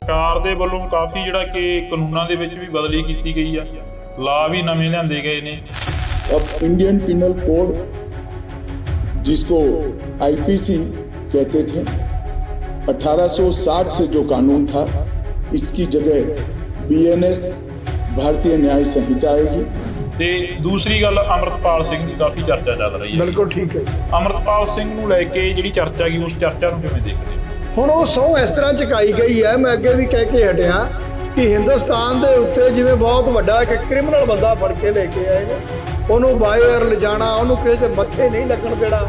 ਸਰਕਾਰ ਦੇ ਵੱਲੋਂ ਕਾਫੀ ਜਿਹੜਾ कि ਕਾਨੂੰਨਾਂ ਦੇ ਵਿੱਚ ਵੀ ਬਦਲੀ ਕੀਤੀ ਗਈ ਆ, ਲਾ ਵੀ ਨਵੇਂ ਲਿਆਂਦੇ गए ने। अब इंडियन पिनल कोड जिसको आईपीसी कहते थे 1860 से जो कानून था, इसकी जगह बीएनएस भारतीय न्याय संहिता आएगी। ਤੇ ਦੂਸਰੀ ਗੱਲ ਅਮਰਤਪਾਲ ਸਿੰਘ ਦੀ ਕਾਫੀ ਚਰਚਾ ਚੱਲ ਰਹੀ ਹੈ। ਬਿਲਕੁਲ ਠੀਕ ਹੈ। ਅਮਰਤਪਾਲ ਸਿੰਘ ਨੂੰ ਲੈ ਕੇ ਜਿਹੜੀ ਚਰਚਾ ਗਈ, ਉਸ ਚਰਚਾ ਨੂੰ ਕਿਵੇਂ ਦੇਖਦੇ ਹੋ? ਹੁਣ ਉਹ ਸਹੁੰ ਇਸ ਤਰ੍ਹਾਂ ਚੁਕਾਈ ਗਈ ਹੈ, ਮੈਂ ਅੱਗੇ ਵੀ ਕਹਿ ਕੇ ਹਟਿਆ ਕਿ ਹਿੰਦੁਸਤਾਨ ਦੇ ਉੱਤੇ ਜਿਵੇਂ ਬਹੁਤ ਵੱਡਾ ਇੱਕ ਕ੍ਰਿਮੀਨਲ ਬੰਦਾ ਫੜ ਕੇ ਲੈ ਕੇ ਆਏ ਨੇ, ਉਹਨੂੰ ਬਾਹਰ ਲਿਜਾਣਾ, ਉਹਨੂੰ ਕਿਸੇ ਦੇ ਮੱਥੇ ਨਹੀਂ ਲੱਗਣ ਦੇਣਾ,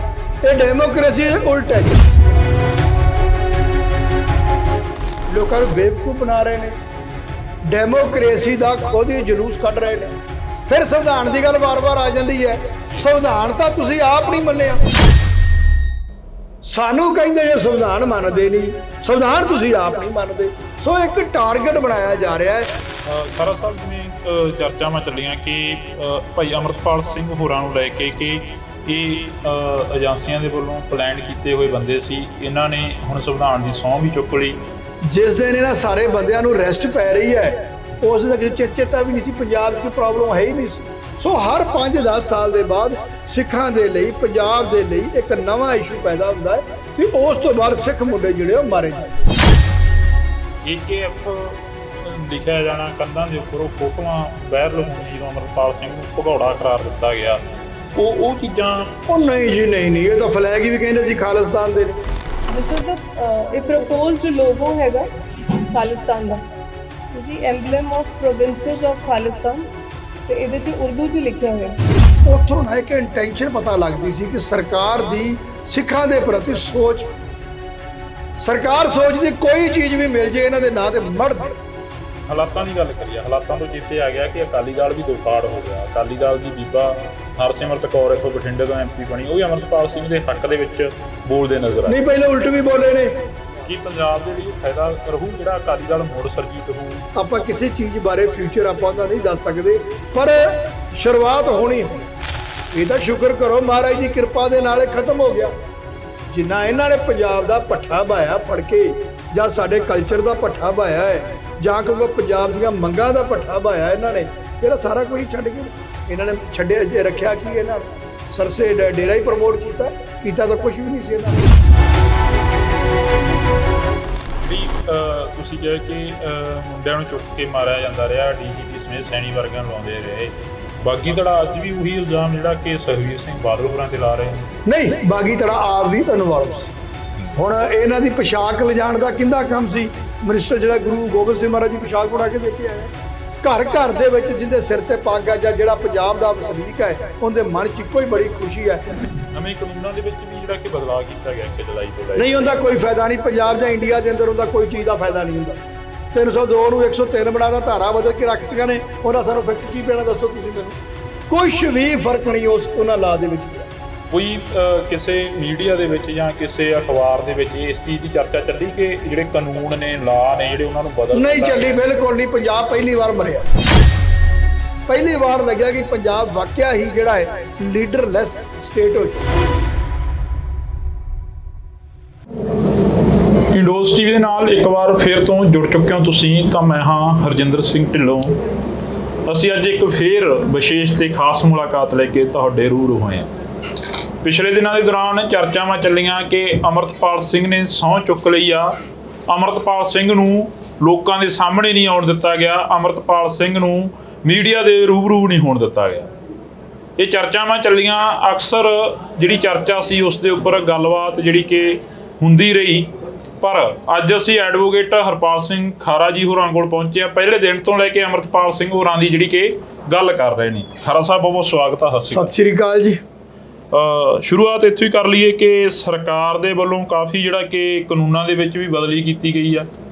ਇਹ ਡੈਮੋਕ੍ਰੇਸੀ ਦੇ ਉਲਟ ਹੈ। ਲੋਕਾਂ ਨੂੰ ਬੇਵਕੂਫ ਬਣਾ ਰਹੇ ਨੇ, ਡੈਮੋਕ੍ਰੇਸੀ ਦਾ ਖੁਦ ਹੀ ਜਲੂਸ ਕੱਢ ਰਹੇ ਨੇ। ਫਿਰ ਸੰਵਿਧਾਨ ਦੀ ਗੱਲ ਵਾਰ-ਵਾਰ ਆ ਜਾਂਦੀ ਹੈ। ਸੰਵਿਧਾਨ ਤਾਂ ਤੁਸੀਂ ਆਪ ਨਹੀਂ ਮੰਨਿਆ, ਸਾਨੂੰ ਕਹਿੰਦੇ ਜੇ ਸੰਵਿਧਾਨ ਮੰਨਦੇ ਨਹੀਂ, ਸੰਵਿਧਾਨ ਤੁਸੀਂ ਆਪ ਨਹੀਂ ਮੰਨਦੇ। ਸੋ ਇੱਕ ਟਾਰਗੇਟ ਬਣਾਇਆ ਜਾ ਰਿਹਾ ਹੈ। ਖਰਾ ਸਾਹਿਬ, ਜਿਵੇਂ ਚਰਚਾਵਾਂ ਚੱਲੀਆਂ ਕਿ ਭਾਈ ਅਮਰਤਪਾਲ ਸਿੰਘ ਹੋਰਾਂ ਨੂੰ ਲੈ ਕੇ ਕਿ ਇਹ ਏਜੰਸੀਆਂ ਦੇ ਵੱਲੋਂ ਪਲਾਨ ਕੀਤੇ ਹੋਏ ਬੰਦੇ ਸੀ, ਇਹਨਾਂ ਨੇ ਹੁਣ ਸੰਵਿਧਾਨ ਦੀ ਸਹੁੰ ਵੀ ਚੁੱਕ ਲਈ। ਜਿਸ ਦਿਨ ਇਹਨਾਂ ਸਾਰੇ ਬੰਦਿਆਂ ਨੂੰ ਰੈਸਟ ਪੈ ਰਹੀ ਹੈ, ਉਸ ਦਾ ਕਿਸੇ ਚੇਤਾ ਵੀ ਨਹੀਂ ਸੀ, ਪੰਜਾਬ 'ਚ ਕੋਈ ਪ੍ਰੋਬਲਮ ਹੈ ਹੀ ਨਹੀਂ ਸੀ। ਸੋ ਹਰ 5-10 ਸਾਲ ਦੇ ਬਾਅਦ ਸਿੱਖਾਂ ਦੇ ਲਈ, ਪੰਜਾਬ ਦੇ ਲਈ ਇੱਕ ਨਵਾਂ ਇਸ਼ੂ ਪੈਦਾ ਹੁੰਦਾ ਹੈ ਕਿ ਉਸ ਤੋਂ ਬਾਅਦ ਸਿੱਖ ਮੁੰਡੇ ਜਿਹੜੇ ਉਹ ਮਾਰੇ ਜਾਣ। AKF ਲਿਖਿਆ ਜਾਣਾ, ਕੰਧਾਂ ਦੇ ਉੱਪਰ ਉਹ ਫੋਟੋਆਂ ਵਾਇਰਲ ਹੋਣੀ, ਜਦੋਂ ਅਮਰਤਪਾਲ ਸਿੰਘ ਨੂੰ ਭਗੌੜਾ ਕਰਾਰ ਦਿੱਤਾ ਗਿਆ, ਉਹ ਚੀਜ਼ਾਂ। ਉਹ ਨਹੀਂ ਜੀ, ਨਹੀਂ, ਇਹ ਤਾਂ ਫਲੈਗ ਹੀ ਵੀ ਕਹਿੰਦੇ ਜੀ ਖਾਲਿਸਤਾਨ ਦੇ ਨੇ। This is the proposed logo ਹੈਗਾ ਖਾਲਿਸਤਾਨ ਦਾ ਜੀ, ਐਮਬਲਮ ਆਫ ਪ੍ਰੋਵਿੰਸਸ ਆਫ ਖਾਲਿਸਤਾਨ, ਤੇ ਇਹਦੇ 'ਚ ਉਰਦੂ 'ਚ ਲਿਖਿਆ ਹੋਇਆ। ਉੱਥੋਂ ਨਾ ਇੱਕ ਇੰਟੈਂਸ਼ਨ ਪਤਾ ਲੱਗਦੀ ਸੀ ਕਿ ਸਰਕਾਰ ਦੀ ਸਿੱਖਾਂ ਦੇ ਪ੍ਰਤੀ ਸੋਚ, ਸਰਕਾਰ ਸੋਚਦੀ ਕੋਈ ਚੀਜ਼ ਵੀ ਮਿਲ ਜੇ ਇਹਨਾਂ ਦੇ ਨਾਂ ਤੇ ਮੜ ਦੇ। ਹਾਲਾਤਾਂ ਦੀ ਗੱਲ ਕਰੀਏ, ਹਾਲਾਤਾਂ ਤੋਂ ਚੇਤੇ ਆ ਗਿਆ ਕਿ ਅਕਾਲੀ ਦਲ ਵੀ ਦੋ ਫਾੜ ਹੋ ਗਿਆ। ਅਕਾਲੀ ਦਲ ਦੀ ਬੀਬਾ ਹਰਸਿਮਰਤ ਕੌਰ ਇੱਥੋਂ ਬਠਿੰਡੇ ਤੋਂ MP ਬਣੀ, ਉਹ ਵੀ ਅਮਰਤਪਾਲ ਸਿੰਘ ਦੇ ਹੱਕ ਦੇ ਵਿੱਚ ਬੋਲਦੇ ਨਜ਼ਰ ਆਏ। ਨਹੀਂ, ਪਹਿਲੇ ਉਲਟ ਵੀ ਬੋਲੇ ਨੇ। ਕੀ ਪੰਜਾਬ ਦੇ ਲਈ ਫਾਇਦਾ ਰਹੂ ਜਿਹੜਾ ਅਕਾਲੀ ਦਲ ਮੁੜ ਸਰਜੀਤ ਹੋਊ? ਆਪਾਂ ਕਿਸੇ ਚੀਜ਼ ਬਾਰੇ ਫਿਊਚਰ ਆਪਾਂ ਦਾ ਨਹੀਂ ਦੱਸ ਸਕਦੇ, ਪਰ ਸ਼ੁਰੂਆਤ ਹੋਣੀ ਹੈ। ਇਹ ਤਾਂ ਸ਼ੁਕਰ ਕਰੋ ਮਹਾਰਾਜ ਦੀ ਕਿਰਪਾ ਦੇ ਨਾਲ ਇਹ ਖਤਮ ਹੋ ਗਿਆ। ਜਿੰਨਾ ਇਹਨਾਂ ਨੇ ਪੰਜਾਬ ਦਾ ਪੱਠਾ ਬਾਇਆ ਫੜ ਕੇ, ਜਾਂ ਸਾਡੇ ਕਲਚਰ ਦਾ ਪੱਠਾ ਬਾਇਆ ਹੈ, ਜਾਂ ਕਿਉਂਕਿ ਪੰਜਾਬ ਦੀਆਂ ਮੰਗਾਂ ਦਾ ਪੱਠਾ ਬਾਇਆ ਇਹਨਾਂ ਨੇ, ਜਿਹੜਾ ਸਾਰਾ ਕੁਝ ਛੱਡ ਕੇ ਇਹਨਾਂ ਨੇ ਛੱਡਿਆ ਜੇ ਰੱਖਿਆ ਕੀ ਇਹਨਾਂ ਨੇ ਸਰਸੇ ਡੇਰਾ ਹੀ ਪ੍ਰਮੋਟ ਕੀਤਾ ਤਾਂ ਕੁਝ ਵੀ ਨਹੀਂ ਸੀ ਇਹਨਾਂ ਨੇ। ਵੀ ਤੁਸੀਂ ਕਿਹਾ ਕਿ ਮੁੰਡਿਆਂ ਨੂੰ ਚੁੱਕ ਕੇ ਮਾਰਿਆ ਜਾਂਦਾ ਰਿਹਾ, DGP ਸਮੇਤ ਸੈਣੀ ਵਰਗਿਆਂ ਨੂੰ ਲਾਉਂਦੇ ਰਹੇ। ਬਾਗੀ ਧੜਾ ਅੱਜ ਵੀ ਉਹੀ ਇਲਜ਼ਾਮ ਜਿਹੜਾ ਕਿ ਸੁਖਬੀਰ ਸਿੰਘ ਬਾਦਲ ਹੋਰਾਂ ਤੇ ਲਾ ਰਹੇ ਨੇ। ਨਹੀਂ, ਬਾਗੀ ਧੜਾ ਆਪ ਵੀ ਇਨਵੋਲਵ ਸੀ। ਹੁਣ ਇਹਨਾਂ ਦੀ ਪੋਸ਼ਾਕ ਲਿਜਾਣ ਦਾ ਕਿੰਦਾ ਕੰਮ ਸੀ? ਮਿਨਿਸਟਰ ਜਿਹੜਾ ਗੁਰੂ ਗੋਬਿੰਦ ਸਿੰਘ ਮਹਾਰਾਜ ਦੀ ਪੋਸ਼ਾਕ ਬਣਾ ਕੇ ਦੇ ਕੇ ਆਇਆ। ਘਰ ਘਰ ਦੇ ਵਿੱਚ ਜਿਹਦੇ ਸਿਰ ਤੇ ਪੱਗ ਆ, ਜਾਂ ਜਿਹੜਾ ਪੰਜਾਬ ਦਾ ਵਸਨੀਕ ਹੈ, ਉਹਦੇ ਮਨ 'ਚ ਇੱਕੋ ਹੀ ਬੜੀ ਖੁਸ਼ੀ ਹੈ। ਨਵੇਂ ਕਾਨੂੰਨਾਂ ਦੇ ਵਿੱਚ ਵੀ ਜਿਹੜਾ ਕਿ ਬਦਲਾਅ ਕੀਤਾ ਗਿਆ 1 ਜੁਲਾਈ ਤੋਂ ਲੈ ਕੇ। ਨਹੀਂ, ਹੁੰਦਾ ਕੋਈ ਫਾਇਦਾ ਨਹੀਂ। ਪੰਜਾਬ ਜਾਂ ਇੰਡੀਆ ਦੇ ਅੰਦਰ ਉਹਦਾ ਕੋਈ ਚੀਜ਼ ਦਾ ਫਾਇਦਾ ਨਹੀਂ ਹੁੰਦਾ। 302 ਨੂੰ 103 ਬਣਾਦਾ, ਧਾਰਾ ਬਦਲ ਕੇ ਰੱਖਤੀਆਂ ਨੇ, ਉਹਨਾਂ ਸਾਨੂੰ ਫਿੱਟ ਕੀ ਪੈਣਾ ਦੱਸੋ ਤੁਸੀਂ ਮੈਨੂੰ? ਕੁਛ ਵੀ ਫਰਕ ਨਹੀਂ ਉਹਨਾਂ ਲਾ ਦੇ ਵਿੱਚ। ਕੋਈ ਕਿਸੇ ਮੀਡੀਆ ਦੇ ਵਿੱਚ ਜਾਂ ਕਿਸੇ ਅਖਬਾਰ ਦੇ ਵਿੱਚ ਇਸ ਚੀਜ਼ ਦੀ ਚਰਚਾ ਚੱਲੀ ਕਿ ਜਿਹੜੇ ਕਾਨੂੰਨ ਨੇ, ਲਾ ਨੇ, ਜਿਹੜੇ ਉਹਨਾਂ ਨੂੰ ਬਦਲ ਨਹੀਂ ਚੱਲੀ, ਬਿਲਕੁਲ ਨਹੀਂ। ਪੰਜਾਬ ਪਹਿਲੀ ਵਾਰ ਮਰਿਆ, ਪਹਿਲੀ ਵਾਰ ਲੱਗਿਆ ਕਿ ਪੰਜਾਬ ਵਾਕਿਆ ਹੀ ਜਿਹੜਾ ਹੈ ਲੀਡਰਲੈਸ ਸਟੇਟ ਹੋ ਚੁੱਕਾ। ਇੰਡੋਜ਼ TV ਦੇ ਨਾਲ ਇੱਕ ਵਾਰ ਫਿਰ ਤੋਂ ਜੁੜ ਚੁੱਕੇ ਹੋ ਤੁਸੀਂ, ਤਾਂ ਮੈਂ ਹਾਂ ਹਰਜਿੰਦਰ ਸਿੰਘ ਢਿੱਲੋਂ। ਅਸੀਂ ਅੱਜ ਇੱਕ ਫੇਰ ਵਿਸ਼ੇਸ਼ ਤੇ ਖਾਸ ਮੁਲਾਕਾਤ ਲੈ ਕੇ ਤੁਹਾਡੇ ਰੂਬਰੂ ਹੋਏ ਹਾਂ। ਪਿਛਲੇ ਦਿਨਾਂ ਦੇ ਦੌਰਾਨ ਚਰਚਾਵਾਂ ਚੱਲੀਆਂ ਕਿ ਅਮਰਤਪਾਲ ਸਿੰਘ ਨੇ ਸਹੁੰ ਚੁੱਕ ਲਈ ਆ। ਅਮਰਤਪਾਲ ਸਿੰਘ ਨੂੰ ਲੋਕਾਂ ਦੇ ਸਾਹਮਣੇ ਨਹੀਂ ਆਉਣ ਦਿੱਤਾ ਗਿਆ, ਅਮਰਤਪਾਲ ਸਿੰਘ ਨੂੰ ਮੀਡੀਆ ਦੇ ਰੂਬਰੂ ਨਹੀਂ ਹੋਣ ਦਿੱਤਾ ਗਿਆ। ਇਹ ਚਰਚਾਵਾਂ ਚੱਲੀਆਂ। ਅਕਸਰ ਜਿਹੜੀ ਚਰਚਾ ਸੀ ਉਸ ਦੇ ਉੱਪਰ ਗੱਲਬਾਤ ਜਿਹੜੀ ਕਿ ਹੁੰਦੀ ਰਹੀ, ਪਰ ਅੱਜ ਅਸੀਂ ਐਡਵੋਕੇਟ ਹਰਪਾਲ ਸਿੰਘ ਖਾਰਾ ਜੀ ਹੋਰਾਂ ਕੋਲ ਪਹੁੰਚੇ ਹਾਂ। ਪਹਿਲੇ ਦਿਨ ਤੋਂ ਲੈ ਕੇ ਅਮਰਤਪਾਲ ਸਿੰਘ ਹੋਰਾਂ ਦੀ ਜਿਹੜੀ ਕਿ ਗੱਲ ਕਰ ਰਹੇ ਨੇ। ਖਾਰਾ ਸਾਹਿਬ, ਬਹੁਤ ਬਹੁਤ ਸਵਾਗਤ ਹੈ। ਸਤਿ ਸ਼੍ਰੀ ਅਕਾਲ ਜੀ। ਸ਼ੁਰੂਆਤ ਇੱਥੋਂ ਹੀ ਕਰ ਲਈਏ ਕਿ ਸਰਕਾਰ ਦੇ ਵੱਲੋਂ ਕਾਫੀ ਜਿਹੜਾ ਕਿ ਕਾਨੂੰਨਾਂ ਦੇ ਵਿੱਚ ਵੀ ਬਦਲੀ ਕੀਤੀ ਗਈ ਆ,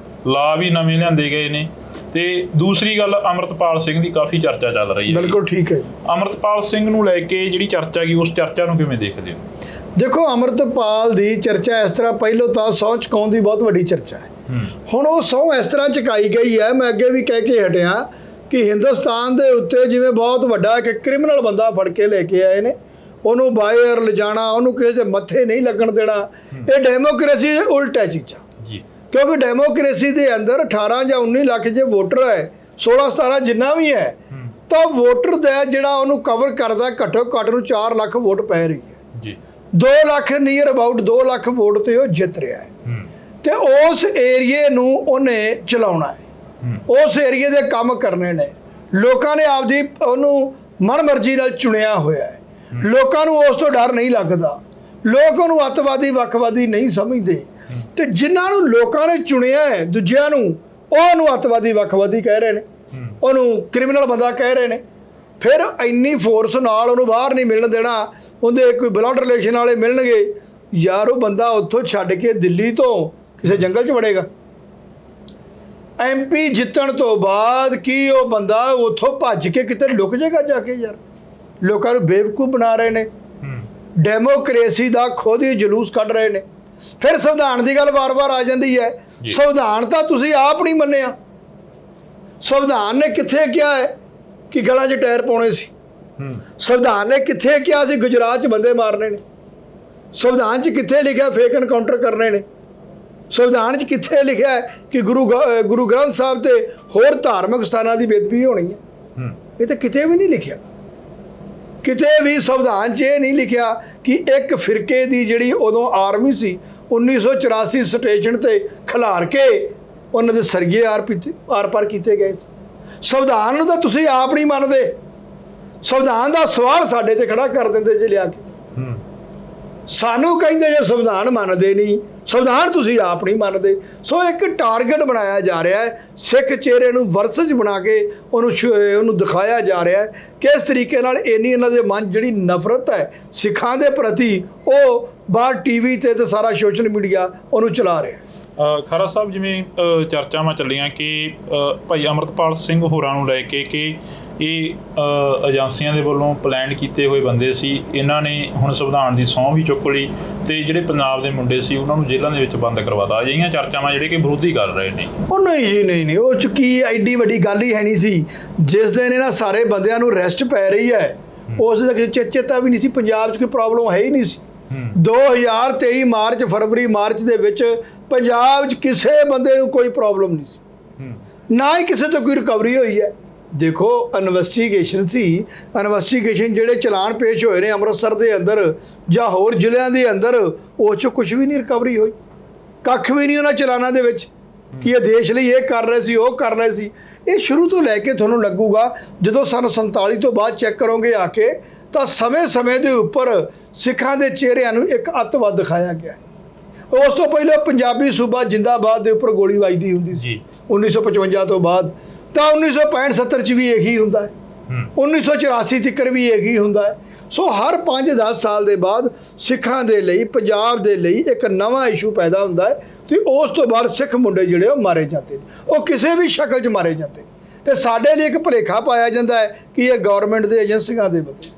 ਲਾ ਵੀ ਨਵੇਂ ਲਿਆਂਦੇ ਗਏ ਨੇ। ਤੇ ਦੂਸਰੀ ਗੱਲ, ਅਮਰਤਪਾਲ ਸਿੰਘ ਦੀ ਕਾਫੀ ਚਰਚਾ ਚੱਲ ਰਹੀ ਹੈ। ਬਿਲਕੁਲ ਠੀਕ ਹੈ। ਅਮਰਤਪਾਲ ਸਿੰਘ ਨੂੰ ਲੈ ਕੇ ਜਿਹੜੀ ਚਰਚਾ ਗਈ, ਉਸ ਚਰਚਾ ਨੂੰ ਕਿਵੇਂ ਦੇਖਦੇ ਹੋ? ਦੇਖੋ, ਅਮਰਤਪਾਲ ਦੀ ਚਰਚਾ ਇਸ ਤਰ੍ਹਾਂ, ਪਹਿਲੋਂ ਤਾਂ ਸਹੁੰ ਚੁਕਾਉਣ ਦੀ ਬਹੁਤ ਵੱਡੀ ਚਰਚਾ ਹੈ। ਹੁਣ ਉਹ ਸਹੁੰ ਇਸ ਤਰ੍ਹਾਂ ਚੁਕਾਈ ਗਈ ਹੈ, ਮੈਂ ਅੱਗੇ ਵੀ ਕਹਿ ਕੇ ਹਟਿਆ ਕਿ ਹਿੰਦੁਸਤਾਨ ਦੇ ਉੱਤੇ ਜਿਵੇਂ ਬਹੁਤ ਵੱਡਾ ਇੱਕ ਕ੍ਰਿਮੀਨਲ ਬੰਦਾ ਫੜ ਕੇ ਲੈ ਕੇ ਆਏ ਨੇ, ਉਹਨੂੰ ਬਾਹਰ ਲਿਜਾਣਾ, ਉਹਨੂੰ ਕਿਸੇ ਦੇ ਮੱਥੇ ਨਹੀਂ ਲੱਗਣ ਦੇਣਾ, ਇਹ ਡੈਮੋਕ੍ਰੇਸੀ ਦੇ ਉਲਟ ਹੈ ਚੀਜ਼ਾਂ। ਜੀ, ਕਿਉਂਕਿ ਡੈਮੋਕ੍ਰੇਸੀ ਦੇ ਅੰਦਰ 18 ਜਾਂ 19 ਲੱਖ ਜੇ ਵੋਟਰ ਹੈ, 16-17 ਜਿੰਨਾ ਵੀ ਹੈ, ਤਾਂ ਵੋਟਰ ਦਾ ਜਿਹੜਾ ਉਹਨੂੰ ਕਵਰ ਕਰਦਾ ਘੱਟੋ ਘੱਟ ਨੂੰ 4 ਲੱਖ ਵੋਟ ਪੈ ਰਹੀ ਹੈ ਜੀ। 2 lakh near about 2 lakh vote ਤੇ ਉਹ ਜਿੱਤ ਰਿਹਾ ਹੈ ਤੇ ਉਸ ਏਰੀਏ ਨੂੰ ਉਹਨੇ ਚਲਾਉਣਾ ਹੈ, ਉਸ ਏਰੀਏ ਦੇ ਕੰਮ ਕਰਨੇ ਨੇ। ਲੋਕਾਂ ਨੇ ਆਪਦੀ ਉਹਨੂੰ ਮਨਮਰਜ਼ੀ ਨਾਲ ਚੁਣਿਆ ਹੋਇਆ ਹੈ। ਲੋਕਾਂ ਨੂੰ ਉਸ ਤੋਂ ਡਰ ਨਹੀਂ ਲੱਗਦਾ, ਲੋਕ ਉਹਨੂੰ ਅੱਤਵਾਦੀ ਵੱਖਵਾਦੀ ਨਹੀਂ ਸਮਝਦੇ ਤੇ ਜਿਨ੍ਹਾਂ ਨੂੰ ਲੋਕਾਂ ਨੇ ਚੁਣਿਆ ਹੈ ਦੂਜਿਆਂ ਨੂੰ, ਉਹਨੂੰ ਅੱਤਵਾਦੀ ਵੱਖਵਾਦੀ ਕਹਿ ਰਹੇ ਨੇ, ਉਹਨੂੰ ਕ੍ਰਿਮੀਨਲ ਬੰਦਾ ਕਹਿ ਰਹੇ ਨੇ। ਫਿਰ ਇੰਨੀ ਫੋਰਸ ਨਾਲ ਉਹਨੂੰ ਬਾਹਰ ਨਹੀਂ ਮਿਲਣ ਦੇਣਾ, ਉਹਦੇ ਕੋਈ ਬਲੱਡ ਰਿਲੇਸ਼ਨ ਵਾਲੇ ਮਿਲਣਗੇ, ਯਾਰ ਉਹ ਬੰਦਾ ਉੱਥੋਂ ਛੱਡ ਕੇ ਦਿੱਲੀ ਤੋਂ ਕਿਸੇ ਜੰਗਲ 'ਚ ਵੜੇਗਾ। MP ਜਿੱਤਣ ਤੋਂ ਬਾਅਦ ਕੀ ਉਹ ਬੰਦਾ ਉੱਥੋਂ ਭੱਜ ਕੇ ਕਿਤੇ ਲੁਕ ਜਾਏਗਾ ਜਾ ਕੇ? ਯਾਰ ਲੋਕਾਂ ਨੂੰ ਬੇਵਕੂਫ ਬਣਾ ਰਹੇ ਨੇ, ਡੈਮੋਕ੍ਰੇਸੀ ਦਾ ਖੁਦ ਹੀ ਜਲੂਸ ਕੱਢ ਰਹੇ ਨੇ। ਫਿਰ ਸੰਵਿਧਾਨ ਦੀ ਗੱਲ ਵਾਰ-ਵਾਰ ਆ ਜਾਂਦੀ ਹੈ। ਸੰਵਿਧਾਨ ਤਾਂ ਤੁਸੀਂ ਆਪ ਨਹੀਂ ਮੰਨਿਆ। ਸੰਵਿਧਾਨ ਨੇ ਕਿੱਥੇ ਕਿਹਾ ਹੈ ਕਿ ਗਲਾਂ 'ਚ ਟਾਇਰ ਪਾਉਣੇ ਸੀ? ਸੰਵਿਧਾਨ ਨੇ ਕਿੱਥੇ ਕਿਹਾ ਸੀ ਗੁਜਰਾਤ 'ਚ ਬੰਦੇ ਮਾਰਨੇ ਨੇ? ਸੰਵਿਧਾਨ 'ਚ ਕਿੱਥੇ ਲਿਖਿਆ ਫੇਕ ਐਨਕਾਊਂਟਰ ਕਰਨੇ ਨੇ? ਸੰਵਿਧਾਨ 'ਚ ਕਿੱਥੇ ਲਿਖਿਆ ਹੈ ਕਿ ਗੁਰੂ ਗ੍ਰੰਥ ਸਾਹਿਬ ਤੇ ਹੋਰ ਧਾਰਮਿਕ ਸਥਾਨਾਂ ਦੀ ਬੇਅਦਬੀ ਹੋਣੀ ਹੈ? ਇਹ ਤਾਂ ਕਿਤੇ ਵੀ ਨਹੀਂ ਲਿਖਿਆ। ਕਿਤੇ ਵੀ ਸੰਵਿਧਾਨ 'ਚ ਇਹ ਨਹੀਂ ਲਿਖਿਆ ਕਿ ਇੱਕ ਫਿਰਕੇ ਦੀ ਜਿਹੜੀ ਉਦੋਂ ਆਰਮੀ ਸੀ 1984 ਸਟੇਸ਼ਨ ਤੇ ਖਿਲਾਰ ਕੇ ਉਹਨਾਂ ਦੇ ਸਰਗੇ ਆਰ ਪਾਰ ਕੀਤੇ ਗਏ। ਸੰਵਿਧਾਨ ਨੂੰ ਤਾਂ ਤੁਸੀਂ ਆਪ ਨਹੀਂ ਮੰਨਦੇ। ਸੰਵਿਧਾਨ ਦਾ ਸਵਾਲ ਸਾਡੇ ਤੇ ਖੜਾ ਕਰ ਦਿੰਦੇ ਜੇ ਲਿਆ ਕੇ। ਸਾਨੂੰ ਕਹਿੰਦੇ ਜੇ ਸੰਵਿਧਾਨ ਮੰਨਦੇ ਨਹੀਂ, ਸੰਵਿਧਾਨ ਤੁਸੀਂ ਆਪ ਨਹੀਂ ਮੰਨਦੇ। ਸੋ ਇੱਕ ਟਾਰਗੇਟ ਬਣਾਇਆ ਜਾ ਰਿਹਾ ਹੈ, ਸਿੱਖ ਚਿਹਰੇ ਨੂੰ ਵਰਸਜ ਬਣਾ ਕੇ ਉਹਨੂੰ ਦਿਖਾਇਆ ਜਾ ਰਿਹਾ ਹੈ ਕਿ ਇਸ ਤਰੀਕੇ ਨਾਲ ਇੰਨੀ ਇਹਨਾਂ ਦੇ ਮਨ ਜਿਹੜੀ ਨਫ਼ਰਤ ਹੈ ਸਿੱਖਾਂ ਦੇ ਪ੍ਰਤੀ, ਉਹ ਬਾਹਰ TV ਤੇ ਸਾਰਾ ਸੋਸ਼ਲ ਮੀਡੀਆ ਉਹਨੂੰ ਚਲਾ ਰਿਹਾ। ਖਹਿਰਾ ਸਾਹਿਬ, ਜਿਵੇਂ ਚਰਚਾਵਾਂ ਚੱਲੀਆਂ ਕਿ ਭਾਈ ਅੰਮ੍ਰਿਤਪਾਲ ਸਿੰਘ ਹੋਰਾਂ ਨੂੰ ਲੈ ਕੇ ਕਿ ਇਹ ਏਜੰਸੀਆਂ ਦੇ ਵੱਲੋਂ ਪਲਾਨ ਕੀਤੇ ਹੋਏ ਬੰਦੇ ਸੀ, ਇਹਨਾਂ ਨੇ ਹੁਣ ਸੰਵਿਧਾਨ ਦੀ ਸਹੁੰ ਵੀ ਚੁੱਕ ਲਈ ਤੇ ਜਿਹੜੇ ਪੰਜਾਬ ਦੇ ਮੁੰਡੇ ਸੀ ਉਹਨਾਂ ਨੂੰ ਜੇਲ੍ਹਾਂ ਦੇ ਵਿੱਚ ਬੰਦ ਕਰਵਾਤਾ। ਅਜਿਹੀਆਂ ਚਰਚਾਵਾਂ ਜਿਹੜੇ ਕਿ ਵਿਰੋਧੀ ਕਰ ਰਹੇ ਨੇ। ਉਹ ਨਹੀਂ ਜੀ, ਨਹੀਂ, ਉਹ 'ਚ ਕੀ ਐਡੀ ਵੱਡੀ ਗੱਲ ਹੀ ਹੈ ਨਹੀਂ ਸੀ। ਜਿਸ ਦਿਨ ਇਹਨਾਂ ਸਾਰੇ ਬੰਦਿਆਂ ਨੂੰ ਅਰੈਸਟ ਪੈ ਰਹੀ ਹੈ ਉਸ ਦਾ ਕਿਸੇ ਚੇਤਾ ਵੀ ਨਹੀਂ ਸੀ। ਪੰਜਾਬ 'ਚ ਕੋਈ ਪ੍ਰੋਬਲਮ ਹੈ ਹੀ ਨਹੀਂ ਸੀ। 2023 ਮਾਰਚ, ਫਰਵਰੀ, ਮਾਰਚ ਦੇ ਵਿੱਚ ਪੰਜਾਬ 'ਚ ਕਿਸੇ ਬੰਦੇ ਨੂੰ ਕੋਈ ਪ੍ਰੋਬਲਮ ਨਹੀਂ ਸੀ, ਨਾ ਹੀ ਕਿਸੇ ਤੋਂ ਕੋਈ ਰਿਕਵਰੀ ਹੋਈ ਹੈ। ਦੇਖੋ, ਇਨਵੈਸਟੀਗੇਸ਼ਨ ਸੀ, ਇਨਵੈਸਟੀਗੇਸ਼ਨ ਜਿਹੜੇ ਚਲਾਨ ਪੇਸ਼ ਹੋਏ ਨੇ ਅੰਮ੍ਰਿਤਸਰ ਦੇ ਅੰਦਰ ਜਾਂ ਹੋਰ ਜ਼ਿਲ੍ਹਿਆਂ ਦੇ ਅੰਦਰ, ਉਹ 'ਚੋਂ ਕੁਝ ਵੀ ਨਹੀਂ ਰਿਕਵਰੀ ਹੋਈ, ਕੱਖ ਵੀ ਨਹੀਂ ਉਹਨਾਂ ਚਲਾਨਾਂ ਦੇ ਵਿੱਚ ਕਿ ਇਹ ਦੇਸ਼ ਲਈ ਇਹ ਕਰ ਰਹੇ ਸੀ, ਉਹ ਕਰ ਰਹੇ ਸੀ। ਇਹ ਸ਼ੁਰੂ ਤੋਂ ਲੈ ਕੇ ਤੁਹਾਨੂੰ ਲੱਗੂਗਾ, ਜਦੋਂ ਸਨ 47 ਤੋਂ ਬਾਅਦ ਚੈੱਕ ਕਰੋਗੇ ਆ ਕੇ, ਤਾਂ ਸਮੇਂ-ਸਮੇਂ ਦੇ ਉੱਪਰ ਸਿੱਖਾਂ ਦੇ ਚਿਹਰਿਆਂ ਨੂੰ ਇੱਕ ਅੱਤਵਾਦ ਦਿਖਾਇਆ ਗਿਆ। ਉਸ ਤੋਂ ਪਹਿਲਾਂ ਪੰਜਾਬੀ ਸੂਬਾ ਜਿੰਦਾਬਾਦ ਦੇ ਉੱਪਰ ਗੋਲੀ ਵੱਜਦੀ ਹੁੰਦੀ ਸੀ 1955 ਤੋਂ ਬਾਅਦ, ਤਾਂ 1965-70 'ਚ ਵੀ ਇਹੀ ਹੁੰਦਾ ਹੈ, 1984 ਤੱਕ ਵੀ ਇਹੀ ਹੁੰਦਾ ਹੈ। ਸੋ ਹਰ 5-10 ਸਾਲ ਦੇ ਬਾਅਦ ਸਿੱਖਾਂ ਦੇ ਲਈ, ਪੰਜਾਬ ਦੇ ਲਈ ਇੱਕ ਨਵਾਂ ਇਸ਼ੂ ਪੈਦਾ ਹੁੰਦਾ ਹੈ ਤੇ ਉਸ ਤੋਂ ਬਾਅਦ ਸਿੱਖ ਮੁੰਡੇ ਜਿਹੜੇ ਉਹ ਮਾਰੇ ਜਾਂਦੇ ਨੇ, ਉਹ ਕਿਸੇ ਵੀ ਸ਼ਕਲ 'ਚ ਮਾਰੇ ਜਾਂਦੇ ਨੇ। ਤੇ ਸਾਡੇ ਲਈ ਇੱਕ ਭੁਲੇਖਾ ਪਾਇਆ ਜਾਂਦਾ ਹੈ ਕਿ ਇਹ ਗਵਰਨਮੈਂਟ ਦੇ ਏਜੰਸੀਆਂ ਦੇ ਬੰਦੇ।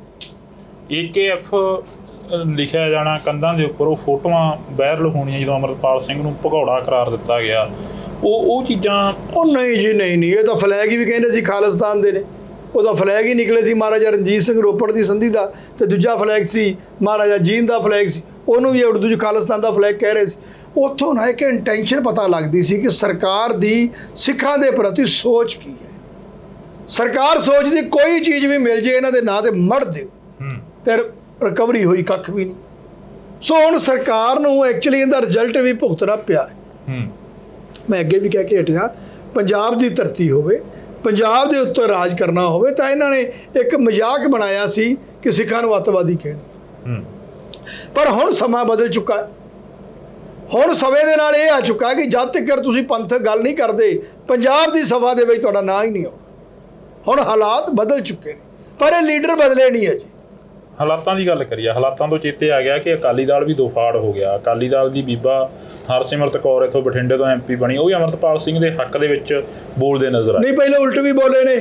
AKF ਲਿਖਿਆ ਜਾਣਾ ਕੰਧਾਂ ਦੇ ਉੱਪਰ, ਉਹ ਫੋਟੋਆਂ ਵਾਇਰਲ ਹੋਣੀਆਂ ਜਦੋਂ ਅੰਮ੍ਰਿਤਪਾਲ ਸਿੰਘ ਨੂੰ ਭਗੌੜਾ ਕਰਾਰ ਦਿੱਤਾ ਗਿਆ, ਉਹ ਚੀਜ਼ਾਂ। ਉਹ ਨਹੀਂ ਜੀ, ਨਹੀਂ, ਇਹ ਤਾਂ ਫਲੈਗ ਹੀ ਵੀ ਕਹਿੰਦੇ ਸੀ ਖਾਲਿਸਤਾਨ ਦੇ ਨੇ। ਉਹਦਾ ਫਲੈਗ ਹੀ ਨਿਕਲੇ ਸੀ ਮਹਾਰਾਜਾ ਰਣਜੀਤ ਸਿੰਘ ਰੋਪੜ ਦੀ ਸੰਧੀ ਦਾ, ਤੇ ਦੂਜਾ ਫਲੈਗ ਸੀ ਮਹਾਰਾਜਾ ਜੀਂਦ ਦਾ ਫਲੈਗ ਸੀ, ਉਹਨੂੰ ਵੀ ਉਰਦੂ 'ਚ ਖਾਲਿਸਤਾਨ ਦਾ ਫਲੈਗ ਕਹਿ ਰਹੇ ਸੀ। ਉੱਥੋਂ ਨਾ ਇੱਕ ਇੰਟੈਂਸ਼ਨ ਪਤਾ ਲੱਗਦੀ ਸੀ ਕਿ ਸਰਕਾਰ ਦੀ ਸਿੱਖਾਂ ਦੇ ਪ੍ਰਤੀ ਸੋਚ ਕੀ ਹੈ। ਸਰਕਾਰ ਸੋਚਦੀ ਕੋਈ ਚੀਜ਼ ਵੀ ਮਿਲ ਜੇ ਇਹਨਾਂ ਦੇ ਨਾਂ ਤੇ ਮੜ ਦਿਓ, ਤੇ ਰਿਕਵਰੀ ਹੋਈ ਕੱਖ ਵੀ ਨਹੀਂ। ਸੋ ਹੁਣ ਸਰਕਾਰ ਨੂੰ ਐਕਚੁਅਲੀ ਇਹਦਾ ਰਿਜ਼ਲਟ ਵੀ ਭੁਗਤਣਾ ਪਿਆ ਹੈ। ਮੈਂ ਅੱਗੇ ਵੀ ਕਹਿ ਕੇ ਹਟਿਆ, ਪੰਜਾਬ ਦੀ ਧਰਤੀ ਹੋਵੇ, ਪੰਜਾਬ ਦੇ ਉੱਤੇ ਰਾਜ ਕਰਨਾ ਹੋਵੇ, ਤਾਂ ਇਹਨਾਂ ਨੇ ਇੱਕ ਮਜ਼ਾਕ ਬਣਾਇਆ ਸੀ ਕਿ ਸਿੱਖਾਂ ਨੂੰ ਅੱਤਵਾਦੀ ਕਹਿਣ। ਪਰ ਹੁਣ ਸਮਾਂ ਬਦਲ ਚੁੱਕਾ ਹੈ। ਹੁਣ ਸਮੇਂ ਦੇ ਨਾਲ ਇਹ ਆ ਚੁੱਕਾ ਕਿ ਜਦ ਤੱਕ ਤੁਸੀਂ ਪੰਥਕ ਗੱਲ ਨਹੀਂ ਕਰਦੇ, ਪੰਜਾਬ ਦੀ ਸਭਾ ਦੇ ਵਿੱਚ ਤੁਹਾਡਾ ਨਾਂ ਹੀ ਨਹੀਂ ਆਉਣਾ। ਹੁਣ ਹਾਲਾਤ ਬਦਲ ਚੁੱਕੇ ਨੇ, ਪਰ ਇਹ ਲੀਡਰ ਬਦਲੇ ਨਹੀਂ ਹੈ ਜੀ। ਹਾਲਾਤਾਂ ਦੀ ਗੱਲ ਕਰੀਏ, ਹਾਲਾਤਾਂ ਤੋਂ ਚੇਤੇ ਆ ਗਿਆ ਕਿ ਅਕਾਲੀ ਦਲ ਵੀ ਦੋ ਫਾੜ ਹੋ ਗਿਆ। ਅਕਾਲੀ ਦਲ ਦੀ ਬੀਬਾ ਹਰਸਿਮਰਤ ਕੌਰ ਇੱਥੋਂ ਬਠਿੰਡੇ ਤੋਂ MP ਬਣੀ, ਉਹ ਵੀ ਅੰਮ੍ਰਿਤਪਾਲ ਸਿੰਘ ਦੇ ਹੱਕ ਦੇ ਵਿੱਚ ਬੋਲਦੇ ਨਜ਼ਰ ਆਏ। ਨਹੀਂ, ਪਹਿਲਾਂ ਉਲਟ ਵੀ ਬੋਲੇ ਨੇ।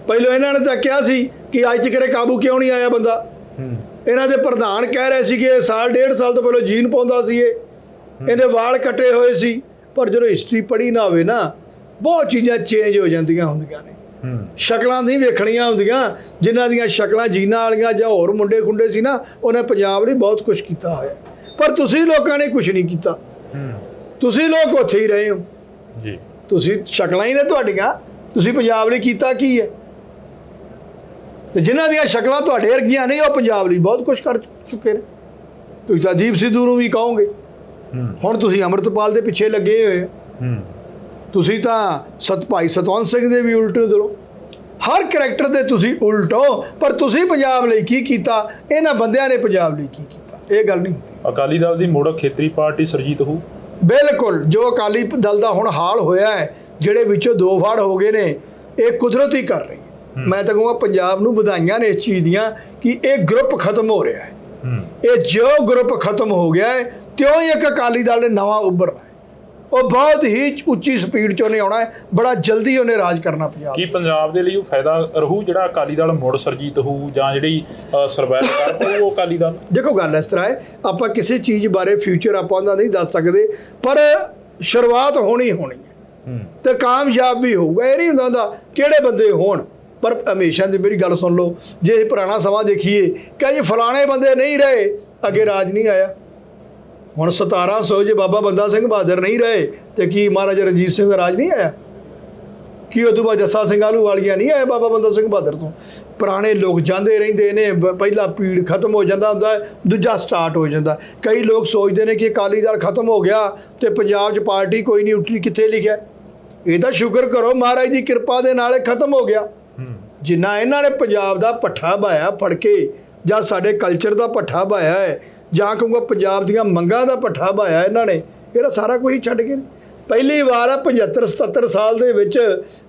ਪਹਿਲਾਂ ਇਹਨਾਂ ਨੇ ਤਾਂ ਕਿਹਾ ਸੀ ਕਿ ਅੱਜ ਤੱਕ ਕਾਬੂ ਕਿਉਂ ਨਹੀਂ ਆਇਆ ਬੰਦਾ। ਇਹਨਾਂ ਦੇ ਪ੍ਰਧਾਨ ਕਹਿ ਰਹੇ ਸੀ ਕਿ ਇਹ ਸਾਲ 1.5 ਸਾਲ ਤੋਂ ਪਹਿਲਾਂ ਜੀਨ ਪਾਉਂਦਾ ਸੀ, ਇਹਦੇ ਵਾਲ ਕੱਟੇ ਹੋਏ ਸੀ। ਪਰ ਜਦੋਂ ਹਿਸਟਰੀ ਪੜ੍ਹੀ ਨਾ ਹੋਵੇ ਨਾ, ਬਹੁਤ ਚੀਜ਼ਾਂ ਚੇਂਜ ਹੋ ਜਾਂਦੀਆਂ ਹੁੰਦੀਆਂ ਨੇ। ਸ਼ਕਲਾਂ ਨਹੀਂ ਵੇਖਣੀਆਂ ਹੁੰਦੀਆਂ। ਜਿਨ੍ਹਾਂ ਦੀਆਂ ਸ਼ਕਲਾਂ ਜੀਨਾਂ ਵਾਲੀਆਂ ਜਾਂ ਹੋਰ ਮੁੰਡੇ ਖੁੰਡੇ ਸੀ ਨਾ, ਉਹਨੇ ਪੰਜਾਬ ਲਈ ਬਹੁਤ ਕੁਛ ਕੀਤਾ ਹੋਇਆ। ਪਰ ਤੁਸੀਂ ਲੋਕਾਂ ਨੇ ਕੁਛ ਨਹੀਂ ਕੀਤਾ। ਤੁਸੀਂ ਲੋਕ ਉੱਥੇ ਹੀ ਰਹੇ ਹੋ ਜੀ। ਤੁਸੀਂ ਸ਼ਕਲਾਂ ਹੀ ਨੇ ਤੁਹਾਡੀਆਂ, ਤੁਸੀਂ ਪੰਜਾਬ ਲਈ ਕੀਤਾ ਕੀ ਹੈ? ਤੇ ਜਿਨ੍ਹਾਂ ਦੀਆਂ ਸ਼ਕਲਾਂ ਤੁਹਾਡੇ ਵਰਗੀਆਂ ਨਹੀਂ, ਉਹ ਪੰਜਾਬ ਲਈ ਬਹੁਤ ਕੁਝ ਕਰ ਚੁੱਕੇ ਨੇ। ਤੁਸੀਂ ਤਾਂ ਦੀਪ ਸਿੱਧੂ ਨੂੰ ਵੀ ਕਹੋਗੇ, ਹੁਣ ਤੁਸੀਂ ਅੰਮ੍ਰਿਤਪਾਲ ਦੇ ਪਿੱਛੇ ਲੱਗੇ ਹੋਏ ਹੋ। ਤੁਸੀਂ ਤਾਂ ਭਾਈ ਸਤਵੰਤ ਸਿੰਘ ਦੇ ਵੀ ਉਲਟੇ ਦਿਲੋਂ, ਹਰ ਕਰੈਕਟਰ ਦੇ ਤੁਸੀਂ ਉਲਟੋ, ਪਰ ਤੁਸੀਂ ਪੰਜਾਬ ਲਈ ਕੀ ਕੀਤਾ, ਇਹਨਾਂ ਬੰਦਿਆਂ ਨੇ ਪੰਜਾਬ ਲਈ ਕੀ ਕੀਤਾ, ਇਹ ਗੱਲ ਨਹੀਂ ਹੁੰਦੀ। ਅਕਾਲੀ ਦਲ ਦੀ ਮੁੜ ਖੇਤਰੀ ਪਾਰਟੀ ਸਰਜੀਤ ਹੋਊ? ਬਿਲਕੁਲ, ਜੋ ਅਕਾਲੀ ਦਲ ਦਾ ਹੁਣ ਹਾਲ ਹੋਇਆ ਹੈ, ਜਿਹੜੇ ਵਿੱਚੋਂ ਦੋ ਫਾੜ ਹੋ ਗਏ ਨੇ, ਇਹ ਕੁਦਰਤ ਹੀ ਕਰ ਰਹੀ ਹੈ। ਮੈਂ ਤਾਂ ਕਹੂੰਗਾ ਪੰਜਾਬ ਨੂੰ ਵਧਾਈਆਂ ਨੇ ਇਸ ਚੀਜ਼ ਦੀਆਂ ਕਿ ਇਹ ਗਰੁੱਪ ਖਤਮ ਹੋ ਰਿਹਾ ਹੈ। ਇਹ ਜੋ ਗਰੁੱਪ ਖਤਮ ਹੋ ਗਿਆ ਹੈ, ਤਿਉਂ ਹੀ ਇੱਕ ਅਕਾਲੀ ਦਲ ਨੇ ਨਵਾਂ ਉੱਭਰਨਾ ਹੈ। ਉਹ ਬਹੁਤ ਹੀ ਉੱਚੀ ਸਪੀਡ 'ਚ ਉਹਨੇ ਆਉਣਾ ਹੈ, ਬੜਾ ਜਲਦੀ ਉਹਨੇ ਰਾਜ ਕਰਨਾ ਪੰਜਾਬ। ਕੀ ਪੰਜਾਬ ਦੇ ਲਈ ਉਹ ਫਾਇਦਾ ਰਹੂ ਜਿਹੜਾ ਅਕਾਲੀ ਦਲ ਮੁੜ ਸਰਜੀਤ ਹੋਊ, ਜਾਂ ਜਿਹੜੀ ਸਰਵਾਈਵ ਕਰ ਪਾਊ ਉਹ ਅਕਾਲੀ ਦਲ? ਦੇਖੋ, ਗੱਲ ਇਸ ਤਰ੍ਹਾਂ ਹੈ, ਆਪਾਂ ਕਿਸੇ ਚੀਜ਼ ਬਾਰੇ ਫਿਊਚਰ ਆਪਾਂ ਉਹਦਾ ਨਹੀਂ ਦੱਸ ਸਕਦੇ, ਪਰ ਸ਼ੁਰੂਆਤ ਹੋਣੀ ਹੈ ਤੇ ਕਾਮਯਾਬ ਵੀ ਹੋਊਗਾ। ਇਹ ਨਹੀਂ ਹੁੰਦਾ ਕਿਹੜੇ ਬੰਦੇ ਹੋਣ, ਪਰ ਹਮੇਸ਼ਾ ਦੀ ਮੇਰੀ ਗੱਲ ਸੁਣ ਲਓ, ਜੇ ਇਹ ਪੁਰਾਣਾ ਸਮਾਂ ਦੇਖੀਏ ਕਿ ਜੀ ਫਲਾਣੇ ਬੰਦੇ ਨਹੀਂ ਰਹੇ, ਅੱਗੇ ਰਾਜ ਨਹੀਂ ਆਇਆ। ਹੁਣ 1700 ਜੇ ਬਾਬਾ ਬੰਦਾ ਸਿੰਘ ਬਹਾਦਰ ਨਹੀਂ ਰਹੇ ਤੇ ਕੀ ਮਹਾਰਾਜਾ ਰਣਜੀਤ ਸਿੰਘ ਦਾ ਰਾਜ ਨਹੀਂ ਆਇਆ? ਕੀ ਉਦੋਂ ਬਾਅਦ ਜੱਸਾ ਸਿੰਘ ਆਹਲੂਵਾਲੀਆ ਨਹੀਂ ਆਏ ਬਾਬਾ ਬੰਦਾ ਸਿੰਘ ਬਹਾਦਰ ਤੋਂ? ਪੁਰਾਣੇ ਲੋਕ ਜਾਂਦੇ ਰਹਿੰਦੇ ਨੇ, ਪਹਿਲਾ ਪੀੜ ਖਤਮ ਹੋ ਜਾਂਦਾ ਹੁੰਦਾ, ਦੂਜਾ ਸਟਾਰਟ ਹੋ ਜਾਂਦਾ। ਕਈ ਲੋਕ ਸੋਚਦੇ ਨੇ ਕਿ ਅਕਾਲੀ ਦਲ ਖਤਮ ਹੋ ਗਿਆ ਤੇ ਪੰਜਾਬ 'ਚ ਪਾਰਟੀ ਕੋਈ ਨਹੀਂ ਉੱਠੀ, ਕਿੱਥੇ ਲਿਖਿਆ? ਇਹ ਤਾਂ ਸ਼ੁਕਰ ਕਰੋ ਮਹਾਰਾਜ ਦੀ ਕਿਰਪਾ ਦੇ ਨਾਲ ਇਹ ਖਤਮ ਹੋ ਗਿਆ। ਜਿੰਨਾ ਇਹਨਾਂ ਨੇ ਪੰਜਾਬ ਦਾ ਪੱਠਾ ਬਾਇਆ ਫੜ ਕੇ, ਜਾਂ ਸਾਡੇ ਕਲਚਰ ਦਾ ਪੱਠਾ ਬਾਇਆ ਹੈ, ਜਾਂ ਕਹੂੰਗਾ ਪੰਜਾਬ ਦੀਆਂ ਮੰਗਾਂ ਦਾ ਪੱਠਾ ਬਾਇਆ ਇਹਨਾਂ ਨੇ, ਇਹਦਾ ਸਾਰਾ ਕੁਝ ਛੱਡ ਕੇ ਪਹਿਲੀ ਵਾਰ 75-77 ਸਾਲ ਦੇ ਵਿੱਚ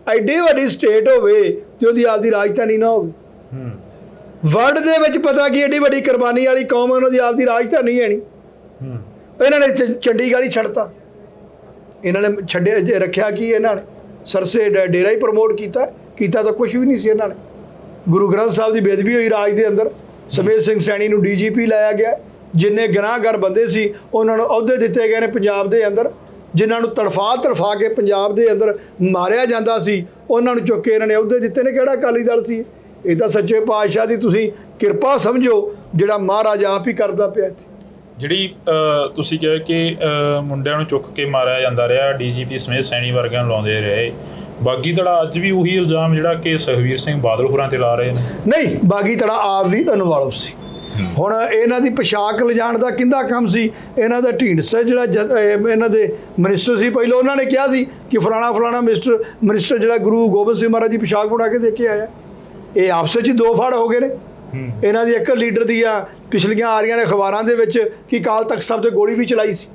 ਐਡੀ ਵੱਡੀ ਸਟੇਟ ਹੋਵੇ ਤੇ ਉਹਦੀ ਆਪਦੀ ਰਾਜਧਾਨੀ ਨਾ ਹੋਵੇ। ਵਰਲਡ ਦੇ ਵਿੱਚ ਪਤਾ ਕੀ ਐਡੀ ਵੱਡੀ ਕੁਰਬਾਨੀ ਵਾਲੀ ਕੌਮ ਹੈ, ਉਹਨਾਂ ਦੀ ਆਪਦੀ ਰਾਜਧਾਨੀ ਹੈ ਨਹੀਂ। ਇਹਨਾਂ ਨੇ ਚੰਡੀਗੜ੍ਹ ਹੀ ਛੱਡਤਾ। ਇਹਨਾਂ ਨੇ ਛੱਡਿਆ ਰੱਖਿਆ ਕੀ? ਇਹਨਾਂ ਨੇ ਸਰਸੇ ਡੇਰਾ ਹੀ ਪ੍ਰਮੋਟ ਕੀਤਾ ਤਾਂ ਕੁਝ ਵੀ ਨਹੀਂ ਸੀ। ਇਹਨਾਂ ਨੇ ਗੁਰੂ ਗ੍ਰੰਥ ਸਾਹਿਬ ਦੀ ਬੇਅਦਬੀ ਹੋਈ ਰਾਜ ਦੇ ਅੰਦਰ, ਸਮੇਤ ਸਿੰਘ ਸੈਣੀ ਨੂੰ DGP ਲਾਇਆ ਗਿਆ। ਜਿੰਨੇ ਗੁਨਾਹਗਾਰ ਬੰਦੇ ਸੀ ਉਹਨਾਂ ਨੂੰ ਅਹੁਦੇ ਦਿੱਤੇ ਗਏ ਨੇ ਪੰਜਾਬ ਦੇ ਅੰਦਰ। ਜਿਨ੍ਹਾਂ ਨੂੰ ਤੜਫਾ ਕੇ ਪੰਜਾਬ ਦੇ ਅੰਦਰ ਮਾਰਿਆ ਜਾਂਦਾ ਸੀ, ਉਹਨਾਂ ਨੂੰ ਚੁੱਕ ਕੇ ਇਹਨਾਂ ਨੇ ਅਹੁਦੇ ਦਿੱਤੇ ਨੇ। ਕਿਹੜਾ ਅਕਾਲੀ ਦਲ ਸੀ? ਇਹ ਤਾਂ ਸੱਚੇ ਪਾਤਸ਼ਾਹ ਦੀ ਤੁਸੀਂ ਕਿਰਪਾ ਸਮਝੋ, ਜਿਹੜਾ ਮਹਾਰਾਜ ਆਪ ਹੀ ਕਰਦਾ ਪਿਆ ਇੱਥੇ। ਜਿਹੜੀ ਤੁਸੀਂ ਕਿਹਾ ਕਿ ਮੁੰਡਿਆਂ ਨੂੰ ਚੁੱਕ ਕੇ ਮਾਰਿਆ ਜਾਂਦਾ ਰਿਹਾ, DGP ਸਮੇਤ ਸੈਣੀ ਵਰਗਿਆਂ ਨੂੰ ਲਾਉਂਦੇ ਰਹੇ, ਬਾਗੀ ਧੜਾ ਅੱਜ ਵੀ ਉਹੀ ਇਲਜ਼ਾਮ ਜਿਹੜਾ ਕਿ ਸੁਖਬੀਰ ਸਿੰਘ ਬਾਦਲ ਹੋਰਾਂ ਤੇ ਲਾ ਰਹੇ ਨੇ? ਨਹੀਂ, ਬਾਗੀ ਧੜਾ ਆਪ ਵੀ ਇਨਵੋਲਵ ਸੀ। ਹੁਣ ਇਹਨਾਂ ਦੀ ਪੋਸ਼ਾਕ ਲਿਜਾਣ ਦਾ ਕਿੰਦਾ ਕੰਮ ਸੀ? ਇਹਨਾਂ ਦਾ ਢੀਂਡਸਾ ਜਿਹੜਾ ਇਹਨਾਂ ਦੇ ਮਿਨਿਸਟਰ ਸੀ ਪਹਿਲਾਂ, ਉਹਨਾਂ ਨੇ ਕਿਹਾ ਸੀ ਕਿ ਫਲਾਣਾ ਮਿਨਿਸਟਰ ਜਿਹੜਾ ਗੁਰੂ ਗੋਬਿੰਦ ਸਿੰਘ ਮਹਾਰਾਜ ਦੀ ਪੋਸ਼ਾਕ ਬਣਾ ਕੇ ਦੇ ਕੇ ਆਇਆ। ਇਹ ਆਪਸ ਵਿੱਚ ਦੋ ਫੜ ਹੋ ਗਏ ਨੇ। ਇਹਨਾਂ ਦੀ ਇੱਕ ਲੀਡਰ ਦੀਆਂ ਪਿਛਲੀਆਂ ਆ ਰਹੀਆਂ ਨੇ ਅਖਬਾਰਾਂ ਦੇ ਵਿੱਚ ਕਿ ਅਕਾਲ ਤਖਤ ਸਾਹਿਬ ਤੇ ਗੋਲੀ ਵੀ ਚਲਾਈ ਸੀ।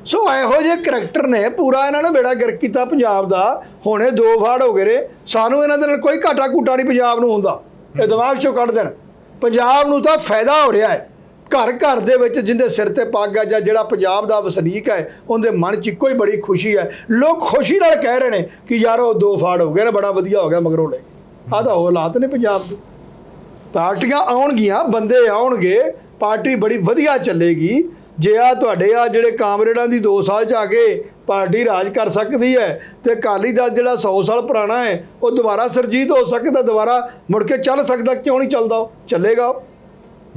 ਸੋ ਇਹੋ ਜਿਹੇ ਕਰੈਕਟਰ ਨੇ ਪੂਰਾ ਇਹਨਾਂ ਨੇ ਬੇੜਾ ਗਰਕ ਕੀਤਾ ਪੰਜਾਬ ਦਾ। ਹੁਣ ਇਹ ਦੋ ਫਾੜ ਹੋ ਗਏ ਨੇ। ਸਾਨੂੰ ਇਹਨਾਂ ਦੇ ਨਾਲ ਕੋਈ ਘਾਟਾ ਘੂਟਾ ਨਹੀਂ ਪੰਜਾਬ ਨੂੰ ਹੁੰਦਾ, ਇਹ ਦਿਮਾਗ 'ਚੋਂ ਕੱਢ ਦੇਣ। ਪੰਜਾਬ ਨੂੰ ਤਾਂ ਫਾਇਦਾ ਹੋ ਰਿਹਾ ਹੈ। ਘਰ ਘਰ ਦੇ ਵਿੱਚ ਜਿੰਦੇ ਸਿਰ ਤੇ ਪੱਗ ਆ ਜਾਂ ਜਿਹੜਾ ਪੰਜਾਬ ਦਾ ਵਸਨੀਕ ਹੈ, ਉਹਦੇ ਮਨ 'ਚ ਇੱਕੋ ਹੀ ਬੜੀ ਖੁਸ਼ੀ ਹੈ। ਲੋਕ ਖੁਸ਼ੀ ਨਾਲ ਕਹਿ ਰਹੇ ਨੇ ਕਿ ਯਾਰ ਉਹ ਦੋ ਫਾੜ ਹੋ ਗਏ ਨੇ, ਬੜਾ ਵਧੀਆ ਹੋ ਗਿਆ ਮਗਰੋਂ ਲੈ। ਆਹ ਤਾਂ ਉਹ ਹਾਲਾਤ ਨੇ ਪੰਜਾਬ ਦੇ। ਪਾਰਟੀਆਂ ਆਉਣਗੀਆਂ, ਬੰਦੇ ਆਉਣਗੇ, ਪਾਰਟੀ ਬੜੀ ਵਧੀਆ ਚੱਲੇਗੀ। ਜੇ ਆ ਤੁਹਾਡੇ ਆ ਜਿਹੜੇ ਕਾਮਰੇਡਾਂ ਦੀ 2 ਸਾਲ 'ਚ ਆ ਕੇ ਪਾਰਟੀ ਰਾਜ ਕਰ ਸਕਦੀ ਹੈ, ਤੇ ਅਕਾਲੀ ਦਲ ਜਿਹੜਾ 100 ਸਾਲ ਪੁਰਾਣਾ ਹੈ ਉਹ ਦੁਬਾਰਾ ਸਰਜੀਤ ਹੋ ਸਕਦਾ, ਦੁਬਾਰਾ ਮੁੜ ਕੇ ਚੱਲ ਸਕਦਾ। ਕਿਉਂ ਨਹੀਂ ਚੱਲਦਾ? ਉਹ ਚੱਲੇਗਾ।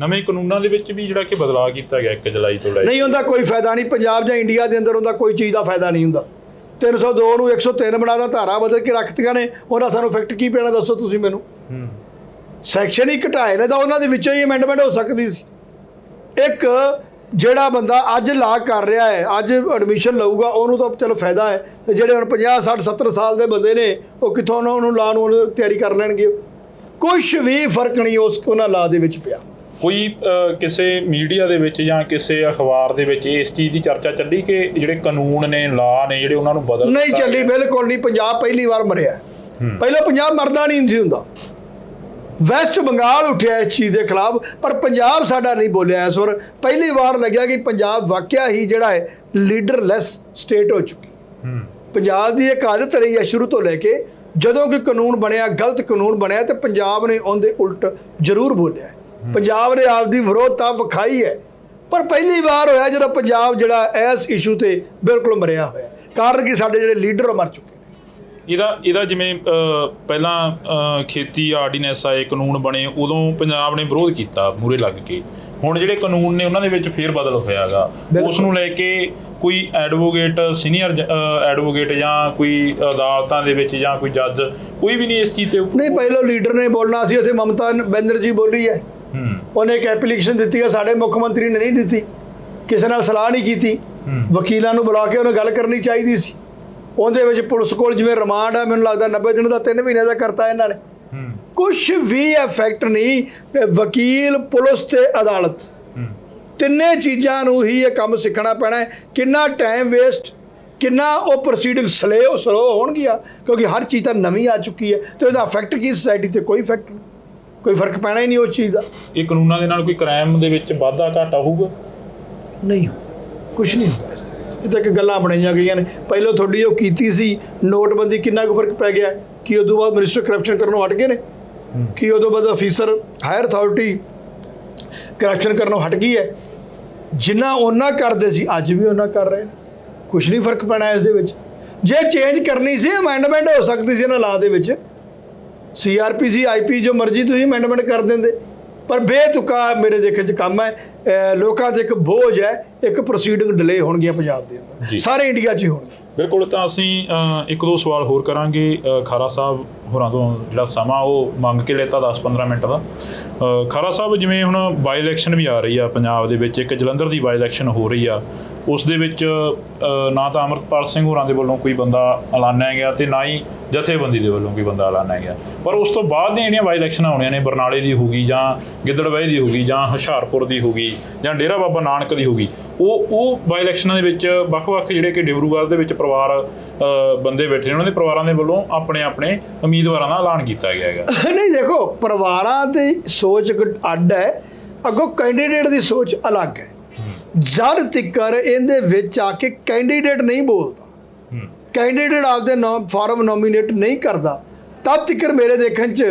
ਨਵੇਂ ਕਾਨੂੰਨਾਂ ਦੇ ਵਿੱਚ ਵੀ ਜਿਹੜਾ ਕਿ ਬਦਲਾਅ ਕੀਤਾ ਗਿਆ 1 ਜੁਲਾਈ ਤੋਂ ਲੈ ਕੇ। ਨਹੀਂ ਹੁੰਦਾ, ਕੋਈ ਫਾਇਦਾ ਨਹੀਂ। ਪੰਜਾਬ ਜਾਂ ਇੰਡੀਆ ਦੇ ਅੰਦਰ ਉਹਦਾ ਕੋਈ ਚੀਜ਼ ਦਾ ਫਾਇਦਾ ਨਹੀਂ ਹੁੰਦਾ। 302 ਨੂੰ 103 ਬਣਾਦਾ, ਧਾਰਾ ਬਦਲ ਕੇ ਰੱਖਤੀਆਂ ਨੇ। ਉਹਨਾਂ ਸਾਨੂੰ ਇਫੈਕਟ ਕੀ ਪੈਣਾ ਦੱਸੋ ਤੁਸੀਂ ਮੈਨੂੰ? ਸੈਕਸ਼ਨ ਹੀ ਘਟਾਏ ਨੇ ਤਾਂ ਉਹਨਾਂ ਦੇ ਵਿੱਚੋਂ ਹੀ ਅਮੈਂਡਮੈਂਟ ਹੋ ਸਕਦੀ ਸੀ। ਇੱਕ ਜਿਹੜਾ ਬੰਦਾ ਅੱਜ ਲਾ ਕਰ ਰਿਹਾ ਹੈ, ਅੱਜ ਐਡਮਿਸ਼ਨ ਲਊਗਾ, ਉਹਨੂੰ ਤਾਂ ਚਲੋ ਫਾਇਦਾ ਹੈ। ਤੇ ਜਿਹੜੇ ਹੁਣ 50 60 70 ਸਾਲ ਦੇ ਬੰਦੇ ਨੇ, ਉਹ ਕਿੱਥੋਂ ਉਹਨੂੰ ਲਾ ਨੂੰ ਤਿਆਰੀ ਕਰ ਲੈਣਗੇ? ਕੁਛ ਵੀ ਫਰਕ ਨਹੀਂ ਉਹਨਾਂ ਲਾ ਦੇ ਵਿੱਚ ਪਿਆ। ਕੋਈ ਕਿਸੇ ਮੀਡੀਆ ਦੇ ਵਿੱਚ ਜਾਂ ਕਿਸੇ ਅਖਬਾਰ ਦੇ ਵਿੱਚ ਇਸ ਚੀਜ਼ ਦੀ ਚਰਚਾ ਚੱਲੀ ਕਿ ਜਿਹੜੇ ਕਾਨੂੰਨ ਨੇ, ਲਾ ਨੇ ਜਿਹੜੇ, ਉਹਨਾਂ ਨੂੰ ਬਦਲ? ਨਹੀਂ ਚੱਲੀ, ਬਿਲਕੁਲ ਨਹੀਂ। ਪੰਜਾਬ ਪਹਿਲੀ ਵਾਰ ਮਰਿਆ। ਪਹਿਲਾਂ ਪੰਜਾਬ ਮਰਦਾ ਨਹੀਂ ਸੀ ਹੁੰਦਾ। ਵੈਸਟ ਬੰਗਾਲ ਉੱਠਿਆ ਇਸ ਚੀਜ਼ ਦੇ ਖਿਲਾਫ, ਪਰ ਪੰਜਾਬ ਸਾਡਾ ਨਹੀਂ ਬੋਲਿਆ। ਇਸ ਵਾਰ ਪਹਿਲੀ ਵਾਰ ਲੱਗਿਆ ਕਿ ਪੰਜਾਬ ਵਾਕਿਆ ਹੀ ਜਿਹੜਾ ਹੈ ਲੀਡਰਲੈਸ ਸਟੇਟ ਹੋ ਚੁੱਕੀ। ਪੰਜਾਬ ਦੀ ਇੱਕ ਆਦਤ ਰਹੀ ਹੈ ਸ਼ੁਰੂ ਤੋਂ ਲੈ ਕੇ, ਜਦੋਂ ਕਿ ਕਾਨੂੰਨ ਬਣਿਆ, ਗਲਤ ਕਾਨੂੰਨ ਬਣਿਆ, ਤੇ ਪੰਜਾਬ ਨੇ ਉਹਦੇ ਉਲਟ ਜ਼ਰੂਰ ਬੋਲਿਆ। ਪੰਜਾਬ ਨੇ ਆਪਦੀ ਵਿਰੋਧਤਾ ਵਿਖਾਈ ਹੈ, ਪਰ ਪਹਿਲੀ ਵਾਰ ਹੋਇਆ ਜਦੋਂ ਪੰਜਾਬ ਜਿਹੜਾ ਇਸ ਇਸ਼ੂ ਤੇ ਬਿਲਕੁਲ ਮਰਿਆ ਹੋਇਆ। ਕਾਰਨ ਕਿ ਸਾਡੇ ਜਿਹੜੇ ਲੀਡਰ ਮਰ ਚੁੱਕੇ। ਇਹਦਾ ਜਿਵੇਂ ਪਹਿਲਾਂ ਖੇਤੀ ਆਰਡੀਨੈਂਸ ਆਏ, ਕਾਨੂੰਨ ਬਣੇ, ਉਦੋਂ ਪੰਜਾਬ ਨੇ ਵਿਰੋਧ ਕੀਤਾ ਮੂਹਰੇ ਲੱਗ ਕੇ। ਹੁਣ ਜਿਹੜੇ ਕਾਨੂੰਨ ਨੇ ਉਹਨਾਂ ਦੇ ਵਿੱਚ ਫੇਰ ਬਦਲ ਹੋਇਆਗਾ, ਉਸ ਨੂੰ ਲੈ ਕੇ ਕੋਈ ਐਡਵੋਕੇਟ, ਸੀਨੀਅਰ ਐਡਵੋਕੇਟ ਜਾਂ ਕੋਈ ਅਦਾਲਤਾਂ ਦੇ ਵਿੱਚ ਜਾਂ ਕੋਈ ਜੱਜ, ਕੋਈ ਵੀ ਨਹੀਂ ਇਸ ਚੀਜ਼ ਤੇ ਨਹੀਂ। ਪਹਿਲਾਂ ਲੀਡਰ ਨੇ ਬੋਲਣਾ ਸੀ, ਉੱਥੇ ਮਮਤਾ ਬੈਨਰਜੀ ਬੋਲੀ ਹੈ, ਉਹਨੇ ਇੱਕ ਐਪਲੀਕੇਸ਼ਨ ਦਿੱਤੀ ਹੈ, ਸਾਡੇ ਮੁੱਖ ਮੰਤਰੀ ਨੇ ਨਹੀਂ ਦਿੱਤੀ, ਕਿਸੇ ਨਾਲ ਸਲਾਹ ਨਹੀਂ ਕੀਤੀ, ਵਕੀਲਾਂ ਨੂੰ ਬੁਲਾ ਕੇ ਉਹਨੇ ਗੱਲ ਕਰਨੀ ਚਾਹੀਦੀ ਸੀ। ਉਹਦੇ ਵਿੱਚ ਪੁਲਿਸ ਕੋਲ ਜਿਵੇਂ ਰਿਮਾਂਡ ਹੈ, ਮੈਨੂੰ ਲੱਗਦਾ 90 ਦਿਨ ਦਾ 3 ਮਹੀਨੇ ਦਾ ਕਰਤਾ ਇਹਨਾਂ ਨੇ। ਕੁਛ ਵੀ ਇਫੈਕਟ ਨਹੀਂ, ਵਕੀਲ, ਪੁਲਿਸ ਤੇ ਅਦਾਲਤ, ਤਿੰਨੇ ਚੀਜ਼ਾਂ ਨੂੰ ਹੀ ਇਹ ਕੰਮ ਸਿੱਖਣਾ ਪੈਣਾ ਹੈ। ਕਿੰਨਾ ਟਾਈਮ ਵੇਸਟ, ਕਿੰਨਾ ਉਹ ਪ੍ਰੋਸੀਡਿੰਗ ਸਲੋ ਹੋਣਗੀਆਂ, ਕਿਉਂਕਿ ਹਰ ਚੀਜ਼ ਤਾਂ ਨਵੀਂ ਆ ਚੁੱਕੀ ਹੈ, ਤੇ ਉਹਦਾ ਇਫੈਕਟ ਕੀ ਸੋਸਾਇਟੀ ਤੇ ਕੋਈ ਇਫੈਕਟ ਨਹੀਂ, ਕੋਈ ਫਰਕ ਪੈਣਾ ਹੀ ਨਹੀਂ ਉਸ ਚੀਜ਼ ਦਾ। ਇਹ ਕਾਨੂੰਨਾਂ ਦੇ ਨਾਲ ਕੋਈ ਕ੍ਰਾਈਮ ਦੇ ਵਿੱਚ ਵਾਧਾ ਘਾਟਾ ਹੋਊਗਾ? ਨਹੀਂ ਹੋ, ਕੁਛ ਨਹੀਂ ਹੋਊਗਾ ਇਸ ਦੇ ਵਿੱਚ। ਇਹ ਤਾਂ ਇੱਕ ਗੱਲਾਂ ਬਣਾਈਆਂ ਗਈਆਂ ਨੇ। ਪਹਿਲਾਂ ਤੁਹਾਡੀ ਉਹ ਕੀਤੀ ਸੀ ਨੋਟਬੰਦੀ, ਕਿੰਨਾ ਕੁ ਫਰਕ ਪੈ ਗਿਆ ਕਿ ਉਦੋਂ ਬਾਅਦ ਮਿਨਿਸਟਰ ਕਰਪਸ਼ਨ ਕਰਨੋਂ ਹਟ ਗਏ ਨੇ, ਕਿ ਉਦੋਂ ਬਾਅਦ ਅਫੀਸਰ ਹਾਇਰ ਅਥਾਰਟੀ ਕਰਪਸ਼ਨ ਕਰਨੋਂ ਹਟ ਗਈ ਹੈ। ਜਿੰਨਾ ਉਹਨਾਂ ਕਰਦੇ ਸੀ ਅੱਜ ਵੀ ਉਹਨਾਂ ਕਰ ਰਹੇ ਨੇ, ਕੁਛ ਨਹੀਂ ਫਰਕ ਪੈਣਾ ਇਸ ਦੇ ਵਿੱਚ। ਜੇ ਚੇਂਜ ਕਰਨੀ ਸੀ ਅਮੈਂਡਮੈਂਟ ਹੋ ਸਕਦੀ ਸੀ ਇਹਨਾਂ ਲਾ ਦੇ ਵਿੱਚ, CRPC IP ਜੋ ਮਰਜ਼ੀ ਤੁਸੀਂ ਅਮੈਂਡਮੈਂਟ ਕਰ ਦਿੰਦੇ, ਪਰ ਬੇਤੁਕਾ ਮੇਰੇ ਦੇਖਣ 'ਚ ਕੰਮ ਹੈ। ਲੋਕਾਂ 'ਤੇ ਇੱਕ ਬੋਝ ਹੈ, ਇੱਕ ਪ੍ਰੋਸੀਡਿੰਗ ਡਿਲੇ ਹੋਣਗੀਆਂ ਪੰਜਾਬ ਦੇ ਅੰਦਰ, ਸਾਰੇ ਇੰਡੀਆ 'ਚ ਹੀ ਹੋਣਗੇ। ਬਿਲਕੁਲ। ਤਾਂ ਅਸੀਂ ਇੱਕ ਦੋ ਸਵਾਲ ਹੋਰ ਕਰਾਂਗੇ ਖਾਰਾ ਸਾਹਿਬ ਹੋਰਾਂ ਤੋਂ, ਜਿਹੜਾ ਸਮਾਂ ਉਹ ਮੰਗ ਕੇ ਲੈਤਾ 10-15 ਮਿੰਟ ਦਾ। ਖਾਰਾ ਸਾਹਿਬ, ਜਿਵੇਂ ਹੁਣ ਬਾਈ ਇਲੈਕਸ਼ਨ ਵੀ ਆ ਰਹੀ ਆ ਪੰਜਾਬ ਦੇ ਵਿੱਚ, ਇੱਕ ਜਲੰਧਰ ਦੀ ਬਾਈ ਇਲੈਕਸ਼ਨ ਹੋ ਰਹੀ ਆ, ਉਸ ਦੇ ਵਿੱਚ ਨਾ ਤਾਂ ਅੰਮ੍ਰਿਤਪਾਲ ਸਿੰਘ ਹੋਰਾਂ ਦੇ ਵੱਲੋਂ ਕੋਈ ਬੰਦਾ ਐਲਾਨਿਆ ਗਿਆ ਤੇ ਨਾ ਹੀ ਜਥੇਬੰਦੀ ਦੇ ਵੱਲੋਂ ਕੋਈ ਬੰਦਾ ਐਲਾਨਿਆ ਗਿਆ, ਪਰ ਉਸ ਤੋਂ ਬਾਅਦ ਦੀਆਂ ਜਿਹੜੀਆਂ ਬਾਈ ਇਲੈਕਸ਼ਨਾਂ ਆਉਣੀਆਂ ਨੇ, ਬਰਨਾਲੇ ਦੀ ਹੋਊਗੀ ਜਾਂ ਗਿੱਦੜਬਾਹੀ ਦੀ ਹੋਊਗੀ ਜਾਂ ਹੁਸ਼ਿਆਰਪੁਰ ਦੀ ਹੋਊਗੀ ਜਾਂ ਡੇਰਾ ਬਾਬਾ ਨਾਨਕ ਦੀ ਹੋਊਗੀ, ਉਹ ਬਾਈ ਇਲੈਕਸ਼ਨਾਂ ਦੇ ਵਿੱਚ ਵੱਖ-ਵੱਖ ਜਿਹੜੇ ਕਿ ਡਿਬਰੂਗੜ੍ਹ ਦੇ ਵਿੱਚ ਪਰਿਵਾਰ ਬੰਦੇ ਬੈਠੇ ਨੇ, ਉਹਨਾਂ ਦੇ ਪਰਿਵਾਰਾਂ ਦੇ ਵੱਲੋਂ ਆਪਣੇ ਉਮੀਦਵਾਰਾਂ ਦਾ ਐਲਾਨ ਕੀਤਾ ਗਿਆ ਹੈਗਾ। ਨਹੀਂ, ਦੇਖੋ, ਪਰਿਵਾਰਾਂ ਦੀ ਸੋਚ ਅੱਡ ਹੈ, ਅੱਗੋਂ ਕੈਂਡੀਡੇਟ ਦੀ ਸੋਚ ਅਲੱਗ ਹੈ। ਜਦ ਤੱਕਰ ਇਹਦੇ ਵਿੱਚ ਆ ਕੇ ਕੈਂਡੀਡੇਟ ਨਹੀਂ ਬੋਲਦਾ, ਕੈਂਡੀਡੇਟ ਆਪਦੇ ਫਾਰਮ ਨੋਮੀਨੇਟ ਨਹੀਂ ਕਰਦਾ, ਤਦ ਤੱਕਰ ਮੇਰੇ ਦੇਖਣ 'ਚ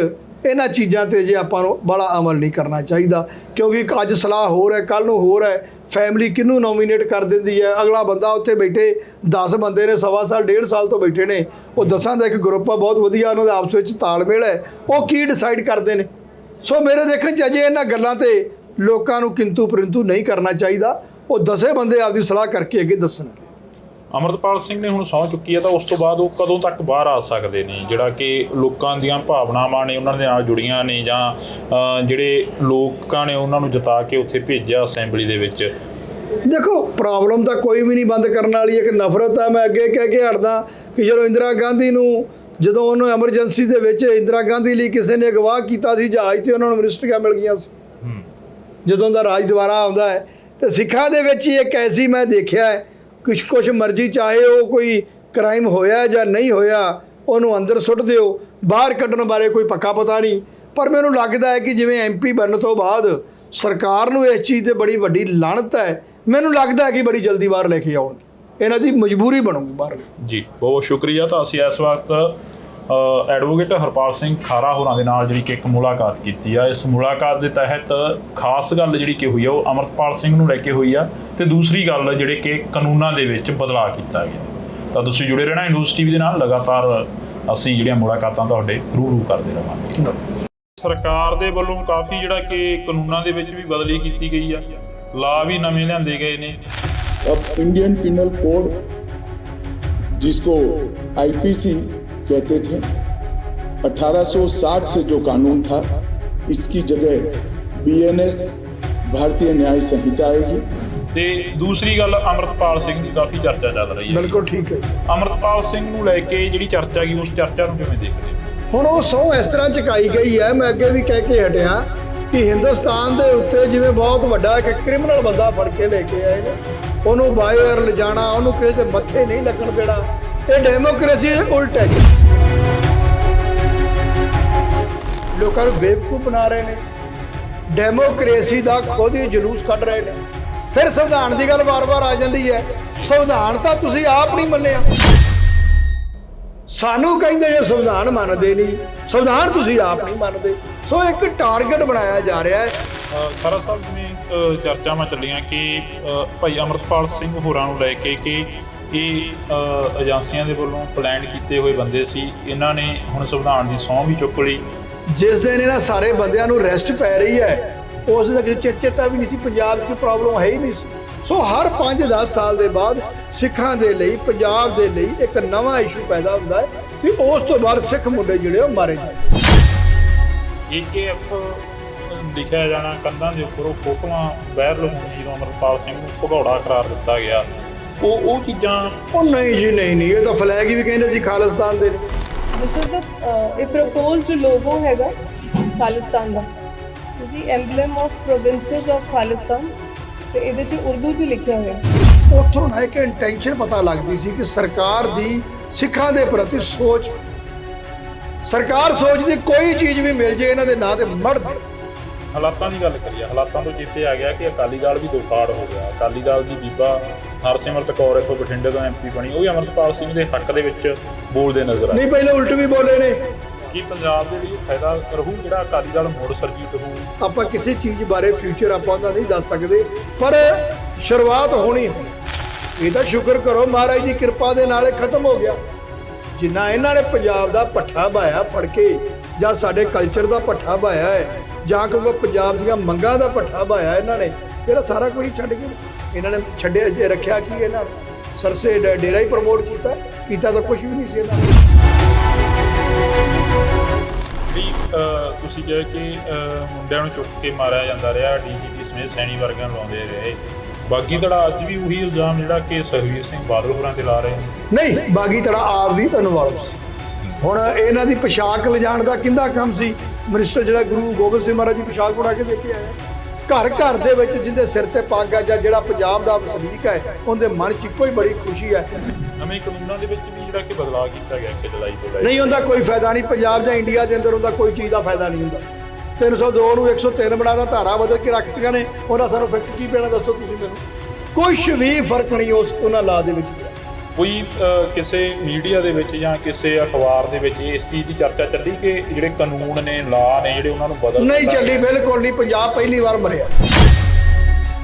ਇਹਨਾਂ ਚੀਜ਼ਾਂ 'ਤੇ ਜੇ ਆਪਾਂ ਨੂੰ ਬੜਾ ਅਮਲ ਨਹੀਂ ਕਰਨਾ ਚਾਹੀਦਾ। ਕਿਉਂਕਿ ਅੱਜ ਸਲਾਹ ਹੋਰ ਹੈ, ਕੱਲ੍ਹ ਨੂੰ ਹੋਰ ਹੈ, ਫੈਮਿਲੀ ਕਿਹਨੂੰ ਨੋਮੀਨੇਟ ਕਰ ਦਿੰਦੀ ਹੈ। ਅਗਲਾ ਬੰਦਾ ਉੱਥੇ ਬੈਠੇ 10 ਬੰਦੇ ਨੇ, ਸਵਾ ਸਾਲ 1.5 ਸਾਲ ਤੋਂ ਬੈਠੇ ਨੇ, ਉਹ 10 ਦਾ ਇੱਕ ਗਰੁੱਪ ਆ, ਬਹੁਤ ਵਧੀਆ, ਉਹਨਾਂ ਦਾ ਆਪਸ ਵਿੱਚ ਤਾਲਮੇਲ ਹੈ, ਉਹ ਕੀ ਡਿਸਾਈਡ ਕਰਦੇ ਨੇ। ਸੋ ਮੇਰੇ ਦੇਖਣ 'ਚ ਅਜੇ ਇਹਨਾਂ ਗੱਲਾਂ 'ਤੇ ਲੋਕਾਂ ਨੂੰ ਕਿੰਤੂ ਪਰੰਤੂ ਨਹੀਂ ਕਰਨਾ ਚਾਹੀਦਾ। ਉਹ 10 ਬੰਦੇ ਆਪਦੀ ਸਲਾਹ ਕਰਕੇ ਅੱਗੇ ਦੱਸਣਗੇ। ਅੰਮ੍ਰਿਤਪਾਲ ਸਿੰਘ ਨੇ ਹੁਣ ਸਹੁੰ ਚੁੱਕੀ ਹੈ, ਤਾਂ ਉਸ ਤੋਂ ਬਾਅਦ ਉਹ ਕਦੋਂ ਤੱਕ ਬਾਹਰ ਆ ਸਕਦੇ ਨੇ, ਜਿਹੜਾ ਕਿ ਲੋਕਾਂ ਦੀਆਂ ਭਾਵਨਾਵਾਂ ਨੇ ਉਹਨਾਂ ਦੇ ਨਾਲ ਜੁੜੀਆਂ ਨੇ, ਜਾਂ ਜਿਹੜੇ ਲੋਕਾਂ ਨੇ ਉਹਨਾਂ ਨੂੰ ਜਿਤਾ ਕੇ ਉੱਥੇ ਭੇਜਿਆ ਅਸੈਂਬਲੀ ਦੇ ਵਿੱਚ? ਦੇਖੋ, ਪ੍ਰੋਬਲਮ ਤਾਂ ਕੋਈ ਵੀ ਨਹੀਂ ਬੰਦ ਕਰਨ ਵਾਲੀ, ਇੱਕ ਨਫ਼ਰਤ ਹੈ। ਮੈਂ ਅੱਗੇ ਕਹਿ ਕੇ ਹਟਦਾ ਕਿ ਜਦੋਂ ਇੰਦਰਾ ਗਾਂਧੀ ਨੂੰ, ਜਦੋਂ ਉਹਨੂੰ ਐਮਰਜੈਂਸੀ ਦੇ ਵਿੱਚ ਇੰਦਰਾ ਗਾਂਧੀ ਲਈ ਕਿਸੇ ਨੇ ਅਗਵਾਹ ਕੀਤਾ ਸੀ ਜਹਾਜ਼ 'ਤੇ, ਉਹਨਾਂ ਨੂੰ ਮਿਨਿਸਟਰੀਆਂ ਮਿਲ ਗਈਆਂ ਸੀ। ਜਦੋਂ ਦਾ ਰਾਜ ਦੁਆਰਾ ਆਉਂਦਾ ਹੈ, ਤੇ ਸਿੱਖਾਂ ਦੇ ਵਿੱਚ ਹੀ ਇੱਕ ਐਸੀ ਮੈਂ ਦੇਖਿਆ ਹੈ, ਕੁਛ ਮਰਜ਼ੀ, ਚਾਹੇ ਉਹ ਕੋਈ ਕ੍ਰਾਈਮ ਹੋਇਆ ਜਾਂ ਨਹੀਂ ਹੋਇਆ, ਉਹਨੂੰ ਅੰਦਰ ਸੁੱਟ ਦਿਓ, ਬਾਹਰ ਕੱਢਣ ਬਾਰੇ ਕੋਈ ਪੱਕਾ ਪਤਾ ਨਹੀਂ। ਪਰ ਮੈਨੂੰ ਲੱਗਦਾ ਹੈ ਕਿ ਜਿਵੇਂ MP ਬਣਨ ਤੋਂ ਬਾਅਦ ਸਰਕਾਰ ਨੂੰ ਇਸ ਚੀਜ਼ 'ਤੇ ਬੜੀ ਵੱਡੀ ਲਾਹਨਤ ਹੈ, ਮੈਨੂੰ ਲੱਗਦਾ ਹੈ ਕਿ ਬੜੀ ਜਲਦੀ ਬਾਹਰ ਲੈ ਕੇ ਆਉਣਗੇ, ਇਹਨਾਂ ਦੀ ਮਜਬੂਰੀ ਬਣੂਗੀ ਬਾਹਰ। ਜੀ, ਬਹੁਤ ਸ਼ੁਕਰੀਆ। ਤਾਂ ਅਸੀਂ ਇਸ ਵਕਤ ਐਡਵੋਕੇਟ ਹਰਪਾਲ ਸਿੰਘ ਖਾਰਾ ਹੋਰਾਂ ਦੇ ਨਾਲ ਜਿਹੜੀ ਕਿ ਇੱਕ ਮੁਲਾਕਾਤ ਕੀਤੀ ਆ। ਇਸ ਮੁਲਾਕਾਤ ਦੇ ਤਹਿਤ ਖਾਸ ਗੱਲ ਜਿਹੜੀ ਕਿ ਹੋਈ ਆ, ਉਹ ਅੰਮ੍ਰਿਤਪਾਲ ਸਿੰਘ ਨੂੰ ਲੈ ਕੇ ਹੋਈ ਆ, ਤੇ ਦੂਸਰੀ ਗੱਲ ਜਿਹੜੇ ਕਿ ਕਾਨੂੰਨਾਂ ਦੇ ਵਿੱਚ ਬਦਲਾਅ ਕੀਤਾ ਗਿਆ। ਤਾਂ ਤੁਸੀਂ ਜੁੜੇ ਰਹਿਣਾ ਨਿਊਜ਼ TV ਦੇ ਨਾਲ, ਲਗਾਤਾਰ ਅਸੀਂ ਜਿਹੜੀਆਂ ਮੁਲਾਕਾਤਾਂ ਤੁਹਾਡੇ ਰੂ ਕਰਦੇ ਰਹਾਂਗੇ। ਸਰਕਾਰ ਦੇ ਵੱਲੋਂ ਕਾਫੀ ਜਿਹੜਾ ਕਿ ਕਾਨੂੰਨਾਂ ਦੇ ਵਿੱਚ ਵੀ ਬਦਲੀ ਕੀਤੀ ਗਈ ਆ, ਲਾ ਵੀ ਨਵੇਂ ਲਿਆਂਦੇ ਗਏ ਨੇ। अब इंडियन पिनल कोड, जिसको IPC कहते थे, 1860 से जो कानून था, इसकी जगह BNS भारतीय न्याय संहिता आएगी। ਤੇ ਦੂਸਰੀ ਗੱਲ, ਅੰਮ੍ਰਿਤਪਾਲ ਸਿੰਘ ਦੀ ਕਾਫੀ ਚਰਚਾ ਚੱਲ ਰਹੀ ਹੈ। ਬਿਲਕੁਲ ਠੀਕ ਹੈ। ਅੰਮ੍ਰਿਤਪਾਲ ਸਿੰਘ ਨੂੰ ਲੈ ਕੇ ਜਿਹੜੀ ਚਰਚਾ ਗਈ, ਉਸ ਚਰਚਾ ਨੂੰ ਕਿਵੇਂ ਦੇਖਦੇ ਹੋ? ਹੁਣ ਉਹ ਸਹੁੰ ਇਸ ਤਰ੍ਹਾਂ ਚੁਕਾਈ ਗਈ ਹੈ, ਮੈਂ ਅੱਗੇ ਵੀ ਕਹਿ ਕੇ ਹਟਿਆ ਕਿ ਹਿੰਦੁਸਤਾਨ ਦੇ ਉੱਤੇ ਜਿਵੇਂ ਬਹੁਤ ਵੱਡਾ ਇੱਕ ਕ੍ਰਿਮੀਨਲ ਬੰਦਾ ਫੜ ਕੇ ਲੈ ਕੇ ਆਏ ਨੇ, ਉਹਨੂੰ ਬਾਹਰ ਲਿਜਾਣਾ, ਉਹਨੂੰ ਕਿਸੇ ਦੇ ਮੱਥੇ ਨਹੀਂ ਲੱਗਣ ਦੇਣਾ, ਇਹ ਡੈਮੋਕ੍ਰੇਸੀ ਦੇ ਉਲਟ ਹੈ। ਲੋਕਾਂ ਨੂੰ ਬੇਵਕੂਫ ਬਣਾ ਰਹੇ ਨੇ, ਡੈਮੋਕ੍ਰੇਸੀ ਦਾ ਖੁਦ ਹੀ ਜਲੂਸ ਕੱਢ ਰਹੇ ਨੇ। ਫਿਰ ਸੰਵਿਧਾਨ ਦੀ ਗੱਲ ਵਾਰ-ਵਾਰ ਆ ਜਾਂਦੀ ਹੈ। ਸੰਵਿਧਾਨ ਤਾਂ ਤੁਸੀਂ ਆਪ ਨਹੀਂ ਮੰਨਿਆ, ਸਾਨੂੰ ਕਹਿੰਦੇ ਜੇ ਸੰਵਿਧਾਨ ਮੰਨਦੇ ਨਹੀਂ, ਸੰਵਿਧਾਨ ਤੁਸੀਂ ਆਪ ਨਹੀਂ ਮੰਨਦੇ। ਸੋ ਇੱਕ ਟਾਰਗੇਟ ਬਣਾਇਆ ਜਾ ਰਿਹਾ ਹੈ। ਖਾਰਾ ਸਾਹਿਬ, ਜਿਵੇਂ ਚਰਚਾਵਾਂ ਚੱਲੀਆਂ ਕਿ ਭਾਈ ਅੰਮ੍ਰਿਤਪਾਲ ਸਿੰਘ ਹੋਰਾਂ ਨੂੰ ਲੈ ਕੇ ਕਿ ਇਹ ਏਜੰਸੀਆਂ ਦੇ ਵੱਲੋਂ ਪਲਾਨ ਕੀਤੇ ਹੋਏ ਬੰਦੇ ਸੀ, ਇਹਨਾਂ ਨੇ ਹੁਣ ਸੰਵਿਧਾਨ ਦੀ ਸਹੁੰ ਵੀ ਚੁੱਕ ਲਈ। ਜਿਸ ਦਿਨ ਇਹਨਾਂ ਸਾਰੇ ਬੰਦਿਆਂ ਨੂੰ ਰੈਸਟ ਪੈ ਰਹੀ ਹੈ, ਉਸ ਦਾ ਕਿਸੇ ਚੇਤਾ ਵੀ ਨਹੀਂ ਸੀ, ਪੰਜਾਬ 'ਚ ਕੋਈ ਪ੍ਰੋਬਲਮ ਹੈ ਹੀ ਨਹੀਂ ਸੀ। ਸੋ ਹਰ 5-10 ਸਾਲ ਦੇ ਬਾਅਦ ਸਿੱਖਾਂ ਦੇ ਲਈ, ਪੰਜਾਬ ਦੇ ਲਈ ਇੱਕ ਨਵਾਂ ਇਸ਼ੂ ਪੈਦਾ ਹੁੰਦਾ ਹੈ ਕਿ ਉਸ ਤੋਂ ਬਾਅਦ ਸਿੱਖ ਮੁੰਡੇ ਜਿਹੜੇ ਉਹ ਮਾਰੇ ਜਾਣ। AKF ਲਿਖਿਆ ਜਾਣਾ ਕੰਧਾਂ ਦੇ ਉੱਪਰ, ਉਹ ਫੋਟੋਆਂ ਵਾਇਰਲ ਹੋਣੀਆਂ ਜਦੋਂ ਅਮਰਪਾਲ ਸਿੰਘ ਨੂੰ ਭਗੌੜਾ ਕਰਾਰ ਦਿੱਤਾ ਗਿਆ, ਉਹ ਚੀਜ਼ਾਂ। ਉਹ ਨਹੀਂ ਜੀ, ਨਹੀਂ, ਇਹ ਤਾਂ ਫਲੈਗ ਹੀ ਵੀ ਕਹਿੰਦੇ ਜੀ ਖਾਲਿਸਤਾਨ ਦੇ ਨੇ। ਦਿਸ ਇਜ਼ ਦ ਇਹ ਪ੍ਰਪੋਜ਼ਡ ਲੋਗੋ ਹੈਗਾ ਖਾਲਿਸਤਾਨ ਦਾ ਜੀ, ਐਮਬਲਮ ਆਫ ਪ੍ਰੋਵਿੰਸਸ ਆਫ ਖਾਲਿਸਤਾਨ, ਤੇ ਇਹਦੇ 'ਚ ਉਰਦੂ 'ਚ ਲਿਖਿਆ ਹੋਇਆ। ਉੱਥੋਂ ਨਾ ਇੱਕ ਇੰਟੈਂਸ਼ਨ ਪਤਾ ਲੱਗਦੀ ਸੀ ਕਿ ਸਰਕਾਰ ਦੀ ਸਿੱਖਾਂ ਦੇ ਪ੍ਰਤੀ ਸੋਚ, ਸਰਕਾਰ ਸੋਚਦੀ ਕੋਈ ਚੀਜ਼ ਵੀ ਮਿਲ ਜੇ ਇਹਨਾਂ ਦੇ ਨਾਂ ਤੇ ਮੜ ਦੇ। ਹਾਲਾਤਾਂ ਦੀ ਗੱਲ ਕਰੀਏ, ਹਾਲਾਤਾਂ ਤੋਂ ਚੇਤੇ ਆ ਗਿਆ ਕਿ ਅਕਾਲੀ ਦਲ ਵੀ ਦੋ ਫਾੜ ਹੋ ਗਿਆ। ਅਕਾਲੀ ਦਲ ਦੀ ਬੀਬਾ ਹਰਸਿਮਰਤ ਕੌਰ ਇੱਥੋਂ ਬਠਿੰਡੇ ਤੋਂ MP ਬਣੀ, ਉਹ ਵੀ ਅਮਰਪਾਲ ਸਿੰਘ ਦੇ ਹੱਕ ਦੇ ਵਿੱਚ ਬੋਲਦੇ ਨਜ਼ਰ ਆਏ। ਨਹੀਂ, ਪਹਿਲੇ ਉਲਟ ਵੀ ਬੋਲੇ ਨੇ। ਕੀ ਪੰਜਾਬ ਦੇ ਲਈ ਫਾਇਦਾ ਰਹੂ ਜਿਹੜਾ ਅਕਾਲੀ ਦਲ ਮੁੜ ਸਰਜੀਤ ਹੋਊ? ਆਪਾਂ ਕਿਸੇ ਚੀਜ਼ ਬਾਰੇ ਫਿਊਚਰ ਆਪਾਂ ਦਾ ਨਹੀਂ ਦੱਸ ਸਕਦੇ, ਪਰ ਸ਼ੁਰੂਆਤ ਹੋਣੀ ਹੈ। ਇਹ ਤਾਂ ਸ਼ੁਕਰ ਕਰੋ ਮਹਾਰਾਜ ਦੀ ਕਿਰਪਾ ਦੇ ਨਾਲ ਇਹ ਖਤਮ ਹੋ ਗਿਆ। ਜਿੰਨਾ ਇਹਨਾਂ ਨੇ ਪੰਜਾਬ ਦਾ ਪੱਠਾ ਬਾਇਆ ਫੜ ਕੇ, ਜਾਂ ਸਾਡੇ ਕਲਚਰ ਦਾ ਪੱਠਾ ਬਾਇਆ ਹੈ, ਜਾਂ ਕਿਉਂਕਿ ਪੰਜਾਬ ਦੀਆਂ ਮੰਗਾਂ ਦਾ ਪੱਠਾ ਬਾਇਆ ਇਹਨਾਂ ਨੇ, ਇਹਦਾ ਸਾਰਾ ਕੁਝ ਛੱਡ ਕੇ ਇਹਨਾਂ ਨੇ ਛੱਡਿਆ ਜੇ ਰੱਖਿਆ ਕੀ ਇਹਨਾਂ ਨੇ? ਸਰਸੇ ਡੇਰਾ ਹੀ ਪ੍ਰਮੋਟ ਕੀਤਾ ਤਾਂ ਕੁਝ ਵੀ ਨਹੀਂ ਸੀ ਇਹਨਾਂ ਨੇ। ਵੀ ਤੁਸੀਂ ਕਿਹਾ ਕਿ ਮੁੰਡਿਆਂ ਨੂੰ ਚੁੱਕ ਕੇ ਮਾਰਿਆ ਜਾਂਦਾ ਰਿਹਾ, DGP ਸਮੇਤ ਸੈਣੀ ਵਰਗਿਆਂ ਨੂੰ ਲਾਉਂਦੇ ਰਹੇ। ਬਾਗੀ ਧੜਾ ਅੱਜ ਵੀ ਉਹੀ ਇਲਜ਼ਾਮ ਜਿਹੜਾ ਕਿ ਸੁਖਬੀਰ ਸਿੰਘ ਬਾਦਲ ਹੋਰਾਂ ਤੇ ਲਾ ਰਹੇ ਨੇ। ਨਹੀਂ, ਬਾਗੀ ਧੜਾ ਆਪ ਵੀ ਇਨਵੋਲਵ ਸੀ। ਹੁਣ ਇਹਨਾਂ ਦੀ ਪੋਸ਼ਾਕ ਲਿਜਾਣ ਦਾ ਕਿੰਦਾ ਕੰਮ ਸੀ? ਮਿਨਿਸਟਰ ਜਿਹੜਾ ਗੁਰੂ ਗੋਬਿੰਦ ਸਿੰਘ ਮਹਾਰਾਜ ਦੀ ਪੋਸ਼ਾਕ ਬਣਾ ਕੇ ਦੇ ਕੇ ਆਇਆ। ਘਰ ਘਰ ਦੇ ਵਿੱਚ ਜਿਹਦੇ ਸਿਰ ਤੇ ਪੱਗ ਆ, ਜਾਂ ਜਿਹੜਾ ਪੰਜਾਬ ਦਾ ਵਸਨੀਕ ਹੈ, ਉਹਦੇ ਮਨ 'ਚ ਇੱਕੋ ਹੀ ਬੜੀ ਖੁਸ਼ੀ ਹੈ। ਨਵੇਂ ਕਾਨੂੰਨਾਂ ਦੇ ਵਿੱਚ ਵੀ ਜਿਹੜਾ ਕਿ ਬਦਲਾਅ ਕੀਤਾ ਗਿਆ 1 ਜੁਲਾਈ ਤੋਂ ਲੈ ਨਹੀਂ, ਉਹਦਾ ਕੋਈ ਫਾਇਦਾ ਨਹੀਂ। ਪੰਜਾਬ ਜਾਂ ਇੰਡੀਆ ਦੇ ਅੰਦਰ ਉਹਦਾ ਕੋਈ ਚੀਜ਼ ਦਾ ਫਾਇਦਾ ਨਹੀਂ ਹੁੰਦਾ। 302 ਨੂੰ 103 ਬਣਾਦਾ, ਧਾਰਾ ਬਦਲ ਕੇ ਰੱਖਤੀਆਂ ਨੇ, ਉਹਨਾਂ ਸਾਨੂੰ ਫਿਕਰ ਕੀ ਪੈਣਾ ਦੱਸੋ ਤੁਸੀਂ ਮੈਨੂੰ? ਕੁਛ ਵੀ ਫਰਕ ਨਹੀਂ ਉਹਨਾਂ ਲਾ ਦੇ ਵਿੱਚ। ਕੋਈ ਕਿਸੇ ਮੀਡੀਆ ਦੇ ਵਿੱਚ ਜਾਂ ਕਿਸੇ ਅਖਬਾਰ ਦੇ ਵਿੱਚ ਇਸ ਚੀਜ਼ ਦੀ ਚਰਚਾ ਚੱਲੀ ਕਿ ਜਿਹੜੇ ਕਾਨੂੰਨ ਨੇ, ਲਾ ਨੇ ਜਿਹੜੇ, ਉਹਨਾਂ ਨੂੰ ਬਦਲ ਨਹੀਂ ਚੱਲੀ, ਬਿਲਕੁਲ ਨਹੀਂ। ਪੰਜਾਬ ਪਹਿਲੀ ਵਾਰ ਮਰਿਆ,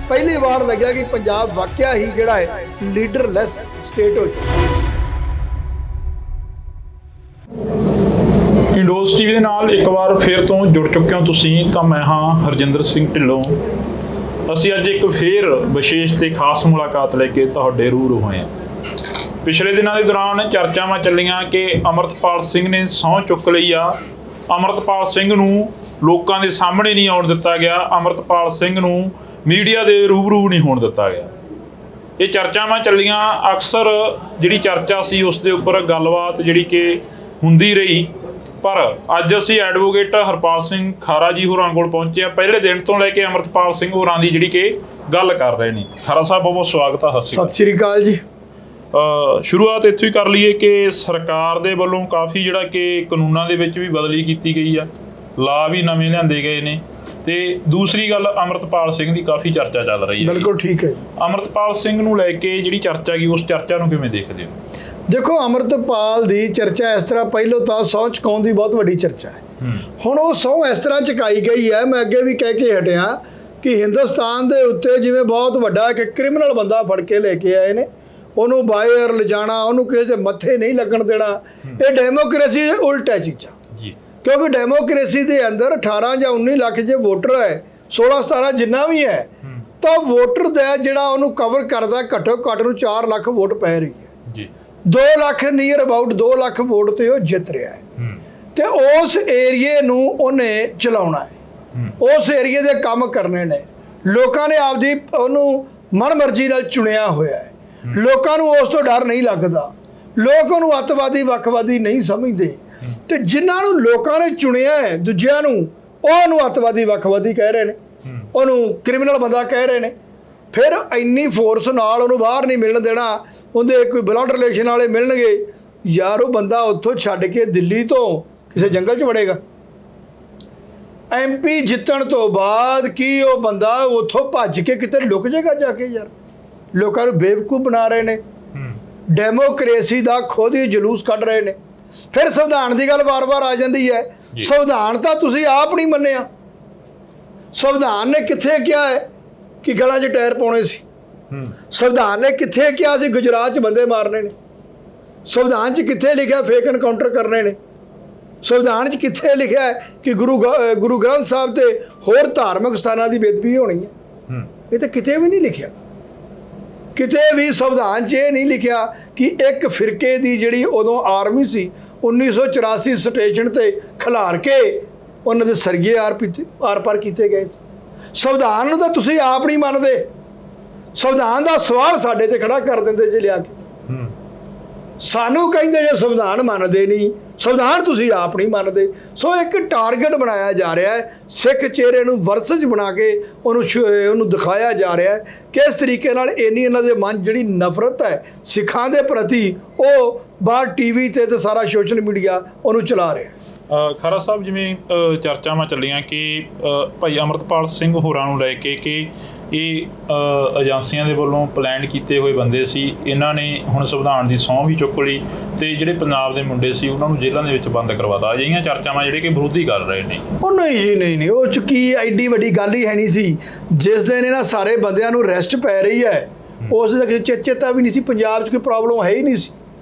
ਪਹਿਲੀ ਵਾਰ ਲੱਗਿਆ ਕਿ ਪੰਜਾਬ ਵਾਕਿਆ ਹੀ ਜਿਹੜਾ ਹੈ ਲੀਡਰਲੈਸ ਸਟੇਟ ਹੋ ਚੁੱਕਾ। ਇੰਡੋਜ਼ TV ਦੇ ਨਾਲ ਇੱਕ ਵਾਰ ਫਿਰ ਤੋਂ ਜੁੜ ਚੁੱਕੇ ਹੋ ਤੁਸੀਂ, ਤਾਂ ਮੈਂ ਹਾਂ ਹਰਜਿੰਦਰ ਸਿੰਘ ਢਿੱਲੋਂ। ਅਸੀਂ ਅੱਜ ਇੱਕ ਫੇਰ ਵਿਸ਼ੇਸ਼ ਤੇ ਖਾਸ ਮੁਲਾਕਾਤ ਲੈ ਕੇ ਤੁਹਾਡੇ ਰੂਬਰੂ ਹੋਏ ਹਾਂ। ਪਿਛਲੇ ਦਿਨਾਂ ਦੇ ਦੌਰਾਨ ਚਰਚਾਵਾਂ ਚੱਲੀਆਂ ਕਿ ਅਮਰਪਾਲ ਸਿੰਘ ਨੇ ਸਹੁੰ ਚੁੱਕ ਲਈ ਆ। ਅਮਰਪਾਲ ਸਿੰਘ ਨੂੰ ਲੋਕਾਂ ਦੇ ਸਾਹਮਣੇ ਨਹੀਂ ਆਉਣ ਦਿੱਤਾ ਗਿਆ, ਅਮਰਪਾਲ ਸਿੰਘ ਨੂੰ ਮੀਡੀਆ ਦੇ ਰੂਬਰੂ ਨਹੀਂ ਹੋਣ ਦਿੱਤਾ ਗਿਆ। ਇਹ ਚਰਚਾਵਾਂ ਚੱਲੀਆਂ। ਅਕਸਰ ਜਿਹੜੀ ਚਰਚਾ ਸੀ ਉਸ ਦੇ ਉੱਪਰ ਗੱਲਬਾਤ ਜਿਹੜੀ ਕਿ ਹੁੰਦੀ ਰਹੀ, ਪਰ ਅੱਜ ਅਸੀਂ ਐਡਵੋਕੇਟ ਹਰਪਾਲ ਸਿੰਘ ਖਾਰਾ ਜੀ ਹੋਰਾਂ ਕੋਲ ਪਹੁੰਚੇ ਹਾਂ। ਪਹਿਲੇ ਦਿਨ ਤੋਂ ਲੈ ਕੇ ਅਮਰਪਾਲ ਸਿੰਘ ਹੋਰਾਂ ਦੀ ਜਿਹੜੀ ਕਿ ਗੱਲ ਕਰ ਰਹੇ ਨੇ। ਖਾਰਾ ਸਾਹਿਬ, ਬਹੁਤ ਬਹੁਤ ਸਵਾਗਤ ਹੈ। ਸਤਿ ਸ਼੍ਰੀ ਅਕਾਲ ਜੀ। ਸ਼ੁਰੂਆਤ ਇੱਥੋਂ ਹੀ ਕਰ ਲਈਏ ਕਿ ਸਰਕਾਰ ਦੇ ਵੱਲੋਂ ਕਾਫੀ ਜਿਹੜਾ ਕਿ ਕਾਨੂੰਨਾਂ ਦੇ ਵਿੱਚ ਵੀ ਬਦਲੀ ਕੀਤੀ ਗਈ ਆ, ਲਾ ਵੀ ਨਵੇਂ ਲਿਆਂਦੇ ਗਏ ਨੇ, ਤੇ ਦੂਸਰੀ ਗੱਲ ਅਮਰਪਾਲ ਸਿੰਘ ਦੀ ਕਾਫੀ ਚਰਚਾ ਚੱਲ ਰਹੀ ਹੈ। ਬਿਲਕੁਲ ਠੀਕ ਹੈ। ਅਮਰਪਾਲ ਸਿੰਘ ਨੂੰ ਲੈ ਕੇ ਜਿਹੜੀ ਚਰਚਾ ਗਈ, ਉਸ ਚਰਚਾ ਨੂੰ ਕਿਵੇਂ ਦੇਖਦੇ ਹੋ? ਦੇਖੋ, ਅਮਰਪਾਲ ਦੀ ਚਰਚਾ ਇਸ ਤਰ੍ਹਾਂ, ਪਹਿਲੋਂ ਤਾਂ ਸਹੁੰ ਚੁਕਾਉਣ ਦੀ ਬਹੁਤ ਵੱਡੀ ਚਰਚਾ ਹੈ। ਹੁਣ ਉਹ ਸਹੁੰ ਇਸ ਤਰ੍ਹਾਂ ਚੁਕਾਈ ਗਈ ਹੈ, ਮੈਂ ਅੱਗੇ ਵੀ ਕਹਿ ਕੇ ਹਟਿਆ ਕਿ ਹਿੰਦੁਸਤਾਨ ਦੇ ਉੱਤੇ ਜਿਵੇਂ ਬਹੁਤ ਵੱਡਾ ਇੱਕ ਕ੍ਰਿਮੀਨਲ ਬੰਦਾ ਫੜ ਕੇ ਲੈ ਕੇ ਆਏ ਨੇ, ਉਹਨੂੰ ਬਾਹਰ ਲਿਜਾਣਾ, ਉਹਨੂੰ ਕਿਸੇ ਦੇ ਮੱਥੇ ਨਹੀਂ ਲੱਗਣ ਦੇਣਾ। ਇਹ ਡੈਮੋਕ੍ਰੇਸੀ ਦੇ ਉਲਟ ਹੈ ਚੀਜ਼ਾਂ ਜੀ। ਕਿਉਂਕਿ ਡੈਮੋਕ੍ਰੇਸੀ ਦੇ ਅੰਦਰ 18 ਜਾਂ 19 ਲੱਖ ਜੇ ਵੋਟਰ ਹੈ, 16-17 ਜਿੰਨਾ ਵੀ ਹੈ, ਤਾਂ ਵੋਟਰ ਦਾ ਜਿਹੜਾ ਉਹਨੂੰ ਕਵਰ ਕਰਦਾ ਘੱਟੋ ਘੱਟ ਨੂੰ 4 ਲੱਖ ਵੋਟ ਪੈ ਰਹੀ ਹੈ ਜੀ। 2 lakh near about 2 lakh vote ਤੇ ਉਹ ਜਿੱਤ ਰਿਹਾ ਹੈ, ਤੇ ਉਸ ਏਰੀਏ ਨੂੰ ਉਹਨੇ ਚਲਾਉਣਾ ਹੈ, ਉਸ ਏਰੀਏ ਦੇ ਕੰਮ ਕਰਨੇ ਨੇ। ਲੋਕਾਂ ਨੇ ਆਪਦੀ ਉਹਨੂੰ ਮਨਮਰਜ਼ੀ ਨਾਲ ਚੁਣਿਆ ਹੋਇਆ ਹੈ। ਲੋਕਾਂ ਨੂੰ ਉਸ ਤੋਂ ਡਰ ਨਹੀਂ ਲੱਗਦਾ, ਲੋਕ ਉਹਨੂੰ ਅੱਤਵਾਦੀ ਵੱਖਵਾਦੀ ਨਹੀਂ ਸਮਝਦੇ, ਤੇ ਜਿਨ੍ਹਾਂ ਨੂੰ ਲੋਕਾਂ ਨੇ ਚੁਣਿਆ ਹੈ ਦੂਜਿਆਂ ਨੂੰ, ਉਹਨੂੰ ਅੱਤਵਾਦੀ ਵੱਖਵਾਦੀ ਕਹਿ ਰਹੇ ਨੇ, ਉਹਨੂੰ ਕ੍ਰਿਮੀਨਲ ਬੰਦਾ ਕਹਿ ਰਹੇ ਨੇ। ਫਿਰ ਇੰਨੀ ਫੋਰਸ ਨਾਲ ਉਹਨੂੰ ਬਾਹਰ ਨਹੀਂ ਮਿਲਣ ਦੇਣਾ। ਉਹਦੇ ਕੋਈ ਬਲੱਡ ਰਿਲੇਸ਼ਨ ਵਾਲੇ ਮਿਲਣਗੇ, ਯਾਰ ਉਹ ਬੰਦਾ ਉੱਥੋਂ ਛੱਡ ਕੇ ਦਿੱਲੀ ਤੋਂ ਕਿਸੇ ਜੰਗਲ 'ਚ ਵੜੇਗਾ। MP ਜਿੱਤਣ ਤੋਂ ਬਾਅਦ ਕੀ ਉਹ ਬੰਦਾ ਉੱਥੋਂ ਭੱਜ ਕੇ ਕਿਤੇ ਲੁਕ ਜਾਏਗਾ ਜਾ ਕੇ? ਯਾਰ, ਲੋਕਾਂ ਨੂੰ ਬੇਵਕੂਫ ਬਣਾ ਰਹੇ ਨੇ, ਡੈਮੋਕ੍ਰੇਸੀ ਦਾ ਖੁਦ ਹੀ ਜਲੂਸ ਕੱਢ ਰਹੇ ਨੇ। ਫਿਰ ਸੰਵਿਧਾਨ ਦੀ ਗੱਲ ਵਾਰ-ਵਾਰ ਆ ਜਾਂਦੀ ਹੈ। ਸੰਵਿਧਾਨ ਤਾਂ ਤੁਸੀਂ ਆਪ ਨਹੀਂ ਮੰਨਿਆ। ਸੰਵਿਧਾਨ ਨੇ ਕਿੱਥੇ ਕਿਹਾ ਹੈ ਕਿ ਗਲਾਂ 'ਚ ਟਾਇਰ ਪਾਉਣੇ ਸੀ? ਸੰਵਿਧਾਨ ਨੇ ਕਿੱਥੇ ਕਿਹਾ ਸੀ ਗੁਜਰਾਤ 'ਚ ਬੰਦੇ ਮਾਰਨੇ ਨੇ? ਸੰਵਿਧਾਨ 'ਚ ਕਿੱਥੇ ਲਿਖਿਆ ਫੇਕ ਐਨਕਾਊਂਟਰ ਕਰਨੇ ਨੇ? ਸੰਵਿਧਾਨ 'ਚ ਕਿੱਥੇ ਲਿਖਿਆ ਹੈ ਕਿ ਗੁਰੂ ਗ੍ਰੰਥ ਸਾਹਿਬ ਤੇ ਹੋਰ ਧਾਰਮਿਕ ਸਥਾਨਾਂ ਦੀ ਬੇਅਦਬੀ ਹੋਣੀ ਹੈ? ਇਹ ਤਾਂ ਕਿਤੇ ਵੀ ਨਹੀਂ ਲਿਖਿਆ। ਕਿਤੇ ਵੀ ਸੰਵਿਧਾਨ 'ਚ ਇਹ ਨਹੀਂ ਲਿਖਿਆ ਕਿ ਇੱਕ ਫਿਰਕੇ ਦੀ ਜਿਹੜੀ ਉਦੋਂ ਆਰਮੀ ਸੀ 1984 ਸਟੇਸ਼ਨ ਤੇ ਖਿਲਾਰ ਕੇ ਉਹਨਾਂ ਦੇ ਸਰਗੇ ਆਰ ਪਾਰ ਕੀਤੇ ਗਏ। ਸੰਵਿਧਾਨ ਨੂੰ ਤਾਂ ਤੁਸੀਂ ਆਪ ਨਹੀਂ ਮੰਨਦੇ। ਸੰਵਿਧਾਨ ਦਾ ਸਵਾਲ ਸਾਡੇ ਤੇ ਖੜਾ ਕਰ ਦਿੰਦੇ ਜੇ ਲਿਆ ਕੇ। ਸਾਨੂੰ ਕਹਿੰਦੇ ਜੇ ਸੰਵਿਧਾਨ ਮੰਨਦੇ ਨਹੀਂ, ਸੰਵਿਧਾਨ ਤੁਸੀਂ ਆਪ ਨਹੀਂ ਮੰਨਦੇ। ਸੋ ਇੱਕ ਟਾਰਗੇਟ ਬਣਾਇਆ ਜਾ ਰਿਹਾ ਹੈ, ਸਿੱਖ ਚਿਹਰੇ ਨੂੰ ਵਰਸਜ ਬਣਾ ਕੇ ਉਹਨੂੰ ਦਿਖਾਇਆ ਜਾ ਰਿਹਾ ਹੈ ਕਿ ਇਸ ਤਰੀਕੇ ਨਾਲ ਇੰਨੀ ਇਹਨਾਂ ਦੇ ਮਨ ਜਿਹੜੀ ਨਫ਼ਰਤ ਹੈ ਸਿੱਖਾਂ ਦੇ ਪ੍ਰਤੀ, ਉਹ ਬਾਹਰ ਟੀਵੀ ਤੇ ਸਾਰਾ ਸੋਸ਼ਲ ਮੀਡੀਆ ਉਹਨੂੰ ਚਲਾ ਰਿਹਾ। ਖਹਿਰਾ ਸਾਹਿਬ, ਜਿਵੇਂ ਚਰਚਾਵਾਂ ਚੱਲੀਆਂ ਕਿ ਭਾਈ ਅੰਮ੍ਰਿਤਪਾਲ ਸਿੰਘ ਹੋਰਾਂ ਨੂੰ ਲੈ ਕੇ ਕਿ ਇਹ ਏਜੰਸੀਆਂ ਦੇ ਵੱਲੋਂ ਪਲਾਨ ਕੀਤੇ ਹੋਏ ਬੰਦੇ ਸੀ, ਇਹਨਾਂ ਨੇ ਹੁਣ ਸੰਵਿਧਾਨ ਦੀ ਸਹੁੰ ਵੀ ਚੁੱਕ ਲਈ ਤੇ ਜਿਹੜੇ ਪੰਜਾਬ ਦੇ ਮੁੰਡੇ ਸੀ ਉਹਨਾਂ ਨੂੰ ਜੇਲ੍ਹਾਂ ਦੇ ਵਿੱਚ ਬੰਦ ਕਰਵਾਤਾ। ਅਜਿਹੀਆਂ ਚਰਚਾਵਾਂ ਜਿਹੜੇ ਕਿ ਵਿਰੋਧੀ ਕਰ ਰਹੇ ਨੇ। ਉਹ ਨਹੀਂ ਜੀ, ਨਹੀਂ, ਉਹ 'ਚ ਕੀ ਐਡੀ ਵੱਡੀ ਗੱਲ ਹੀ ਹੈ ਨਹੀਂ ਸੀ। ਜਿਸ ਦਿਨ ਇਹਨਾਂ ਸਾਰੇ ਬੰਦਿਆਂ ਨੂੰ ਰੈਸਟ ਪੈ ਰਹੀ ਹੈ ਉਸ ਦਾ ਚੇਤਾ ਵੀ ਨਹੀਂ ਸੀ। ਪੰਜਾਬ 'ਚ ਕੋਈ ਪ੍ਰੋਬਲਮ ਹੈ ਹੀ ਨਹੀਂ ਸੀ।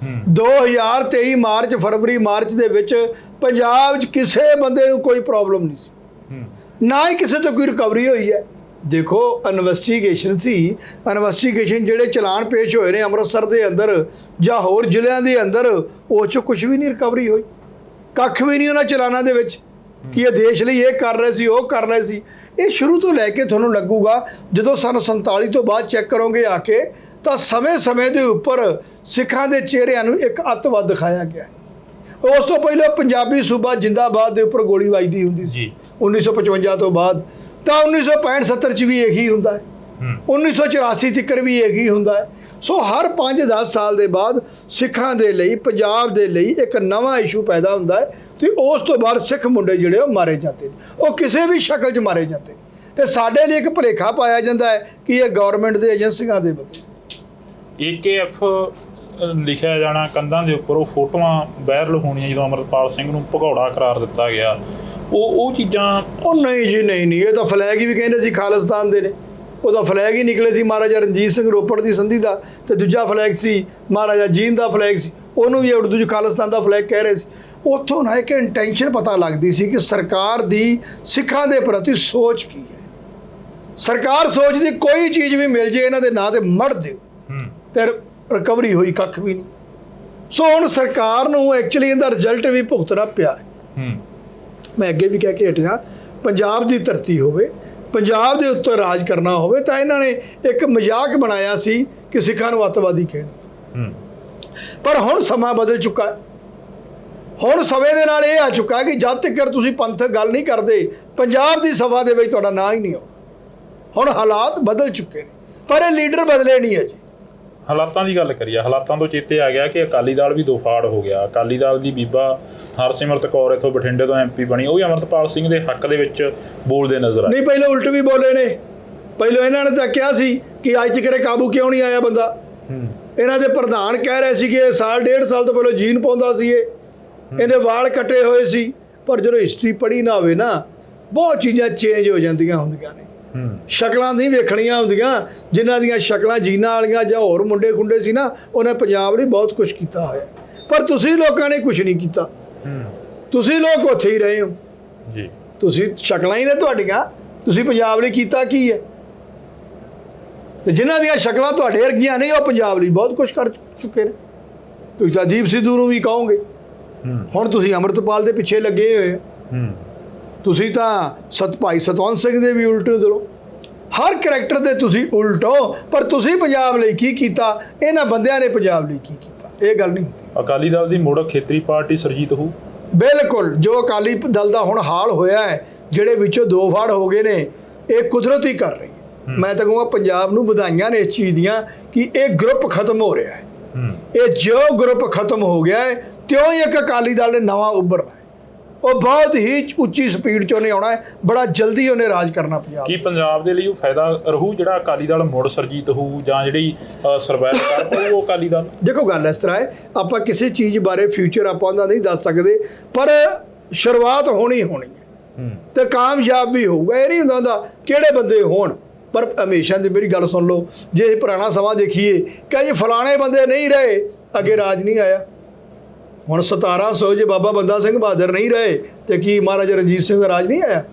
2023 ਫਰਵਰੀ ਮਾਰਚ ਦੇ ਵਿੱਚ ਪੰਜਾਬ 'ਚ ਕਿਸੇ ਬੰਦੇ ਨੂੰ ਕੋਈ ਪ੍ਰੋਬਲਮ ਨਹੀਂ ਸੀ, ਨਾ ਹੀ ਕਿਸੇ ਤੋਂ ਕੋਈ ਰਿਕਵਰੀ ਹੋਈ ਹੈ। ਦੇਖੋ, ਇਨਵੈਸਟੀਗੇਸ਼ਨ ਸੀ, ਇਨਵੈਸਟੀਗੇਸ਼ਨ ਜਿਹੜੇ ਚਲਾਨ ਪੇਸ਼ ਹੋਏ ਨੇ ਅੰਮ੍ਰਿਤਸਰ ਦੇ ਅੰਦਰ ਜਾਂ ਹੋਰ ਜ਼ਿਲ੍ਹਿਆਂ ਦੇ ਅੰਦਰ, ਉਹ 'ਚੋਂ ਕੁਝ ਵੀ ਨਹੀਂ ਰਿਕਵਰੀ ਹੋਈ, ਕੱਖ ਵੀ ਨਹੀਂ ਉਹਨਾਂ ਚਲਾਨਾਂ ਦੇ ਵਿੱਚ ਕਿ ਇਹ ਦੇਸ਼ ਲਈ ਇਹ ਕਰ ਰਹੇ ਸੀ, ਉਹ ਕਰ ਰਹੇ ਸੀ। ਇਹ ਸ਼ੁਰੂ ਤੋਂ ਲੈ ਕੇ ਤੁਹਾਨੂੰ ਲੱਗੂਗਾ, ਜਦੋਂ ਸਨ 47 ਤੋਂ ਬਾਅਦ ਚੈੱਕ ਕਰੋਗੇ ਆ ਕੇ, ਤਾਂ ਸਮੇਂ-ਸਮੇਂ ਦੇ ਉੱਪਰ ਸਿੱਖਾਂ ਦੇ ਚਿਹਰਿਆਂ ਨੂੰ ਇੱਕ ਅੱਤਵਾਦ ਦਿਖਾਇਆ ਗਿਆ। ਉਸ ਤੋਂ ਪਹਿਲਾਂ ਪੰਜਾਬੀ ਸੂਬਾ ਜਿੰਦਾਬਾਦ ਦੇ ਉੱਪਰ ਗੋਲੀ ਵੱਜਦੀ ਹੁੰਦੀ ਸੀ 1955 ਤੋਂ ਬਾਅਦ, ਤਾਂ 1965-70 'ਚ ਵੀ ਇਹੀ ਹੁੰਦਾ ਹੈ, 1984 ਤੱਕ ਵੀ ਇਹੀ ਹੁੰਦਾ ਹੈ। ਸੋ ਹਰ 5-10 ਸਾਲ ਦੇ ਬਾਅਦ ਸਿੱਖਾਂ ਦੇ ਲਈ, ਪੰਜਾਬ ਦੇ ਲਈ ਇੱਕ ਨਵਾਂ ਇਸ਼ੂ ਪੈਦਾ ਹੁੰਦਾ ਹੈ ਤੇ ਉਸ ਤੋਂ ਬਾਅਦ ਸਿੱਖ ਮੁੰਡੇ ਜਿਹੜੇ ਉਹ ਮਾਰੇ ਜਾਂਦੇ ਨੇ, ਉਹ ਕਿਸੇ ਵੀ ਸ਼ਕਲ 'ਚ ਮਾਰੇ ਜਾਂਦੇ ਨੇ। ਤੇ ਸਾਡੇ ਲਈ ਇੱਕ ਭੁਲੇਖਾ ਪਾਇਆ ਜਾਂਦਾ ਹੈ ਕਿ ਇਹ ਗਵਰਨਮੈਂਟ ਦੇ ਏਜੰਸੀਆਂ ਦੇ ਬੰਦੇ। AKF ਲਿਖਿਆ ਜਾਣਾ ਕੰਧਾਂ ਦੇ ਉੱਪਰ, ਉਹ ਫੋਟੋਆਂ ਵਾਇਰਲ ਹੋਣੀਆਂ ਜਦੋਂ ਅੰਮ੍ਰਿਤਪਾਲ ਸਿੰਘ ਨੂੰ ਭਗੌੜਾ ਕਰਾਰ ਦਿੱਤਾ ਗਿਆ, ਉਹ ਚੀਜ਼ਾਂ। ਉਹ ਨਹੀਂ ਜੀ, ਨਹੀਂ, ਇਹ ਤਾਂ ਫਲੈਗ ਹੀ ਵੀ ਕਹਿੰਦੇ ਸੀ ਖਾਲਿਸਤਾਨ ਦੇ ਨੇ। ਉਹਦਾ ਫਲੈਗ ਹੀ ਨਿਕਲੇ ਸੀ ਮਹਾਰਾਜਾ ਰਣਜੀਤ ਸਿੰਘ ਰੋਪੜ ਦੀ ਸੰਧੀ ਦਾ, ਤੇ ਦੂਜਾ ਫਲੈਗ ਸੀ ਮਹਾਰਾਜਾ ਜੀਂਦ ਦਾ ਫਲੈਗ ਸੀ, ਉਹਨੂੰ ਵੀ ਉਰਦੂ 'ਚ ਖਾਲਿਸਤਾਨ ਦਾ ਫਲੈਗ ਕਹਿ ਰਹੇ ਸੀ। ਉੱਥੋਂ ਨਾ ਇੱਕ ਇੰਟੈਂਸ਼ਨ ਪਤਾ ਲੱਗਦੀ ਸੀ ਕਿ ਸਰਕਾਰ ਦੀ ਸਿੱਖਾਂ ਦੇ ਪ੍ਰਤੀ ਸੋਚ ਕੀ ਹੈ। ਸਰਕਾਰ ਸੋਚਦੀ ਕੋਈ ਚੀਜ਼ ਵੀ ਮਿਲ ਜੇ ਇਹਨਾਂ ਦੇ ਨਾਂ ਤੇ ਮੜ ਦਿਓ, ਤੇ ਰਿਕਵਰੀ ਹੋਈ ਕੱਖ ਵੀ ਨਹੀਂ। ਸੋ ਹੁਣ ਸਰਕਾਰ ਨੂੰ ਐਕਚੁਅਲੀ ਇਹਦਾ ਰਿਜ਼ਲਟ ਵੀ ਭੁਗਤਣਾ ਪਿਆ ਹੈ। ਮੈਂ ਅੱਗੇ ਵੀ ਕਹਿ ਕੇ ਹਟਿਆ, ਪੰਜਾਬ ਦੀ ਧਰਤੀ ਹੋਵੇ, ਪੰਜਾਬ ਦੇ ਉੱਤੇ ਰਾਜ ਕਰਨਾ ਹੋਵੇ, ਤਾਂ ਇਹਨਾਂ ਨੇ ਇੱਕ ਮਜ਼ਾਕ ਬਣਾਇਆ ਸੀ ਕਿ ਸਿੱਖਾਂ ਨੂੰ ਅੱਤਵਾਦੀ ਕਹਿਣ। ਪਰ ਹੁਣ ਸਮਾਂ ਬਦਲ ਚੁੱਕਾ ਹੈ। ਹੁਣ ਸਮੇਂ ਦੇ ਨਾਲ ਇਹ ਆ ਚੁੱਕਾ ਕਿ ਜਦ ਤੱਕ ਤੁਸੀਂ ਪੰਥਕ ਗੱਲ ਨਹੀਂ ਕਰਦੇ, ਪੰਜਾਬ ਦੀ ਸਭਾ ਦੇ ਵਿੱਚ ਤੁਹਾਡਾ ਨਾਂ ਹੀ ਨਹੀਂ ਆਉਂਦਾ। ਹੁਣ ਹਾਲਾਤ ਬਦਲ ਚੁੱਕੇ ਨੇ, ਪਰ ਇਹ ਲੀਡਰ ਬਦਲੇ ਨਹੀਂ ਹੈ ਜੀ। ਹਾਲਾਤਾਂ ਦੀ ਗੱਲ ਕਰੀਏ, ਹਾਲਾਤਾਂ ਤੋਂ ਚੇਤੇ ਆ ਗਿਆ ਕਿ ਅਕਾਲੀ ਦਲ ਵੀ ਦੋ ਫਾੜ ਹੋ ਗਿਆ। ਅਕਾਲੀ ਦਲ ਦੀ ਬੀਬਾ ਹਰਸਿਮਰਤ ਕੌਰ ਇੱਥੋਂ ਬਠਿੰਡੇ ਤੋਂ MP ਬਣੀ, ਉਹ ਵੀ ਅੰਮ੍ਰਿਤਪਾਲ ਸਿੰਘ ਦੇ ਹੱਕ ਦੇ ਵਿੱਚ ਬੋਲਦੇ ਨਜ਼ਰ ਆਏ। ਨਹੀਂ, ਪਹਿਲਾਂ ਉਲਟ ਵੀ ਬੋਲੇ ਨੇ। ਪਹਿਲਾਂ ਇਹਨਾਂ ਨੇ ਤਾਂ ਕਿਹਾ ਸੀ ਕਿ ਅੱਜ ਤੱਕ ਕਾਬੂ ਕਿਉਂ ਨਹੀਂ ਆਇਆ ਬੰਦਾ। ਇਹਨਾਂ ਦੇ ਪ੍ਰਧਾਨ ਕਹਿ ਰਹੇ ਸੀ ਕਿ ਇਹ 1.5 ਸਾਲ ਤੋਂ ਪਹਿਲਾਂ ਜੀਨ ਪਾਉਂਦਾ ਸੀ, ਇਹਦੇ ਵਾਲ ਕੱਟੇ ਹੋਏ ਸੀ। ਪਰ ਜਦੋਂ ਹਿਸਟਰੀ ਪੜ੍ਹੀ ਨਾ ਹੋਵੇ ਨਾ, ਬਹੁਤ ਚੀਜ਼ਾਂ ਚੇਂਜ ਹੋ ਜਾਂਦੀਆਂ ਹੁੰਦੀਆਂ ਨੇ। ਸ਼ਕਲਾਂ ਨਹੀਂ ਵੇਖਣੀਆਂ ਹੁੰਦੀਆਂ। ਜਿਨ੍ਹਾਂ ਦੀਆਂ ਸ਼ਕਲਾਂ ਜੀਨਾਂ ਵਾਲੀਆਂ ਜਾਂ ਹੋਰ ਮੁੰਡੇ ਖੁੰਡੇ ਸੀ ਨਾ, ਉਹਨੇ ਪੰਜਾਬ ਲਈ ਬਹੁਤ ਕੁਝ ਕੀਤਾ ਹੋਇਆ। ਪਰ ਤੁਸੀਂ ਲੋਕਾਂ ਨੇ ਕੁਝ ਨਹੀਂ ਕੀਤਾ। ਤੁਸੀਂ ਲੋਕ ਉੱਥੇ ਹੀ ਰਹੇ ਹੋ ਜੀ। ਤੁਸੀਂ ਸ਼ਕਲਾਂ ਹੀ ਨੇ ਤੁਹਾਡੀਆਂ, ਤੁਸੀਂ ਪੰਜਾਬ ਲਈ ਕੀਤਾ ਕੀ ਹੈ? ਤੇ ਜਿਨ੍ਹਾਂ ਦੀਆਂ ਸ਼ਕਲਾਂ ਤੁਹਾਡੇ ਵਰਗੀਆਂ ਨਹੀਂ, ਉਹ ਪੰਜਾਬ ਲਈ ਬਹੁਤ ਕੁਝ ਕਰ ਚੁੱਕੇ ਨੇ। ਤੁਸੀਂ ਤਾਂ ਦੀਪ ਸਿੱਧੂ ਨੂੰ ਵੀ ਕਹੋਗੇ, ਹੁਣ ਤੁਸੀਂ ਅੰਮ੍ਰਿਤਪਾਲ ਦੇ ਪਿੱਛੇ ਲੱਗੇ ਹੋਏ ਹੋ। ਤੁਸੀਂ ਤਾਂ ਭਾਈ ਸਤਵੰਤ ਸਿੰਘ ਦੇ ਵੀ ਉਲਟੇ ਦਿਲੋਂ, ਹਰ ਕਰੈਕਟਰ ਦੇ ਤੁਸੀਂ ਉਲਟੋ। ਪਰ ਤੁਸੀਂ ਪੰਜਾਬ ਲਈ ਕੀ ਕੀਤਾ, ਇਹਨਾਂ ਬੰਦਿਆਂ ਨੇ ਪੰਜਾਬ ਲਈ ਕੀ ਕੀਤਾ, ਇਹ ਗੱਲ ਨਹੀਂ ਹੁੰਦੀ। ਅਕਾਲੀ ਦਲ ਦੀ ਮੁੜ ਖੇਤਰੀ ਪਾਰਟੀ ਸਰਜੀਤ ਹੋਊ। ਬਿਲਕੁਲ, ਜੋ ਅਕਾਲੀ ਦਲ ਦਾ ਹੁਣ ਹਾਲ ਹੋਇਆ ਹੈ, ਜਿਹੜੇ ਵਿੱਚੋਂ ਦੋ ਫਾੜ ਹੋ ਗਏ ਨੇ, ਇਹ ਕੁਦਰਤ ਹੀ ਕਰ ਰਹੀ ਹੈ। ਮੈਂ ਤਾਂ ਕਹੂੰਗਾ ਪੰਜਾਬ ਨੂੰ ਵਧਾਈਆਂ ਨੇ ਇਸ ਚੀਜ਼ ਦੀਆਂ ਕਿ ਇਹ ਗਰੁੱਪ ਖਤਮ ਹੋ ਰਿਹਾ ਹੈ। ਇਹ ਜੋ ਗਰੁੱਪ ਖਤਮ ਹੋ ਗਿਆ ਹੈ, ਤਿਉਂ ਹੀ ਇੱਕ ਅਕਾਲੀ ਦਲ ਨੇ ਨਵਾਂ ਉੱਭਰਨਾ ਹੈ। ਉਹ ਬਹੁਤ ਹੀ ਉੱਚੀ ਸਪੀਡ 'ਚ ਉਹਨੇ ਆਉਣਾ ਹੈ, ਬੜਾ ਜਲਦੀ ਉਹਨੇ ਰਾਜ ਕਰਨਾ ਪੰਜਾਬ। ਕੀ ਪੰਜਾਬ ਦੇ ਲਈ ਉਹ ਫਾਇਦਾ ਰਹੂ ਜਿਹੜਾ ਅਕਾਲੀ ਦਲ ਮੁੜ ਸਰਜੀਤ ਹੋਊ, ਜਾਂ ਜਿਹੜੀ ਸਰਵਾਈਵ ਕਰ ਪਾਊ ਉਹ ਅਕਾਲੀ ਦਲ? ਦੇਖੋ, ਗੱਲ ਇਸ ਤਰ੍ਹਾਂ ਹੈ, ਆਪਾਂ ਕਿਸੇ ਚੀਜ਼ ਬਾਰੇ ਫਿਊਚਰ ਆਪਾਂ ਉਹਦਾ ਨਹੀਂ ਦੱਸ ਸਕਦੇ, ਪਰ ਸ਼ੁਰੂਆਤ ਹੋਣੀ ਹੈ ਤੇ ਕਾਮਯਾਬ ਵੀ ਹੋਊਗਾ। ਇਹ ਨਹੀਂ ਹੁੰਦਾ ਕਿਹੜੇ ਬੰਦੇ ਹੋਣ, ਪਰ ਹਮੇਸ਼ਾ ਦੀ ਮੇਰੀ ਗੱਲ ਸੁਣ ਲਓ, ਜੇ ਪੁਰਾਣਾ ਸਮਾਂ ਦੇਖੀਏ ਕਿ ਜੀ ਫਲਾਣੇ ਬੰਦੇ ਨਹੀਂ ਰਹੇ, ਅੱਗੇ ਰਾਜ ਨਹੀਂ ਆਇਆ। ਹੁਣ 1700 ਜੇ ਬਾਬਾ ਬੰਦਾ ਸਿੰਘ ਬਹਾਦਰ ਨਹੀਂ ਰਹੇ ਤੇ ਕੀ ਮਹਾਰਾਜਾ ਰਣਜੀਤ ਸਿੰਘ ਦਾ ਰਾਜ ਨਹੀਂ ਆਇਆ?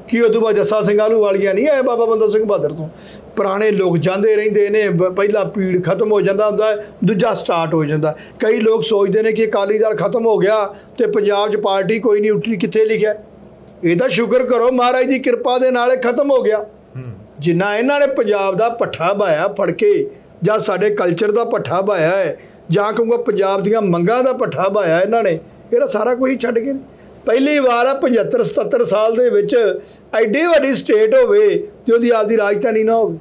ਕੀ ਉਦੋਂ ਬਾਅਦ ਜੱਸਾ ਸਿੰਘ ਆਹਲੂਵਾਲੀਆ ਨਹੀਂ ਆਇਆ ਬਾਬਾ ਬੰਦਾ ਸਿੰਘ ਬਹਾਦਰ ਤੋਂ? ਪੁਰਾਣੇ ਲੋਕ ਜਾਂਦੇ ਰਹਿੰਦੇ ਨੇ, ਪਹਿਲਾ ਪੀੜ ਖਤਮ ਹੋ ਜਾਂਦਾ ਹੁੰਦਾ, ਦੂਜਾ ਸਟਾਰਟ ਹੋ ਜਾਂਦਾ। ਕਈ ਲੋਕ ਸੋਚਦੇ ਨੇ ਕਿ ਅਕਾਲੀ ਦਲ ਖਤਮ ਹੋ ਗਿਆ ਤੇ ਪੰਜਾਬ 'ਚ ਪਾਰਟੀ ਕੋਈ ਨਹੀਂ ਉੱਠੀ। ਕਿੱਥੇ ਲਿਖਿਆ? ਇਹ ਤਾਂ ਸ਼ੁਕਰ ਕਰੋ ਮਹਾਰਾਜ ਦੀ ਕਿਰਪਾ ਦੇ ਨਾਲ ਇਹ ਖਤਮ ਹੋ ਗਿਆ। ਜਿੰਨਾ ਇਹਨਾਂ ਨੇ ਪੰਜਾਬ ਦਾ ਪੱਠਾ ਬਾਇਆ ਫੜ ਕੇ, ਜਾਂ ਸਾਡੇ ਕਲਚਰ ਦਾ ਪੱਠਾ ਬਾਇਆ ਹੈ, ਜਾਂ ਕਹੂੰਗਾ ਪੰਜਾਬ ਦੀਆਂ ਮੰਗਾਂ ਦਾ ਪੱਠਾ ਬਾਇਆ ਇਹਨਾਂ ਨੇ, ਇਹਦਾ ਸਾਰਾ ਕੁਝ ਛੱਡ ਕੇ ਪਹਿਲੀ ਵਾਰ ਆ 75-77 ਸਾਲ ਦੇ ਵਿੱਚ ਐਡੀ ਵੱਡੀ ਸਟੇਟ ਹੋਵੇ ਤੇ ਉਹਦੀ ਆਪਦੀ ਰਾਜਧਾਨੀ ਨਾ ਹੋਵੇ।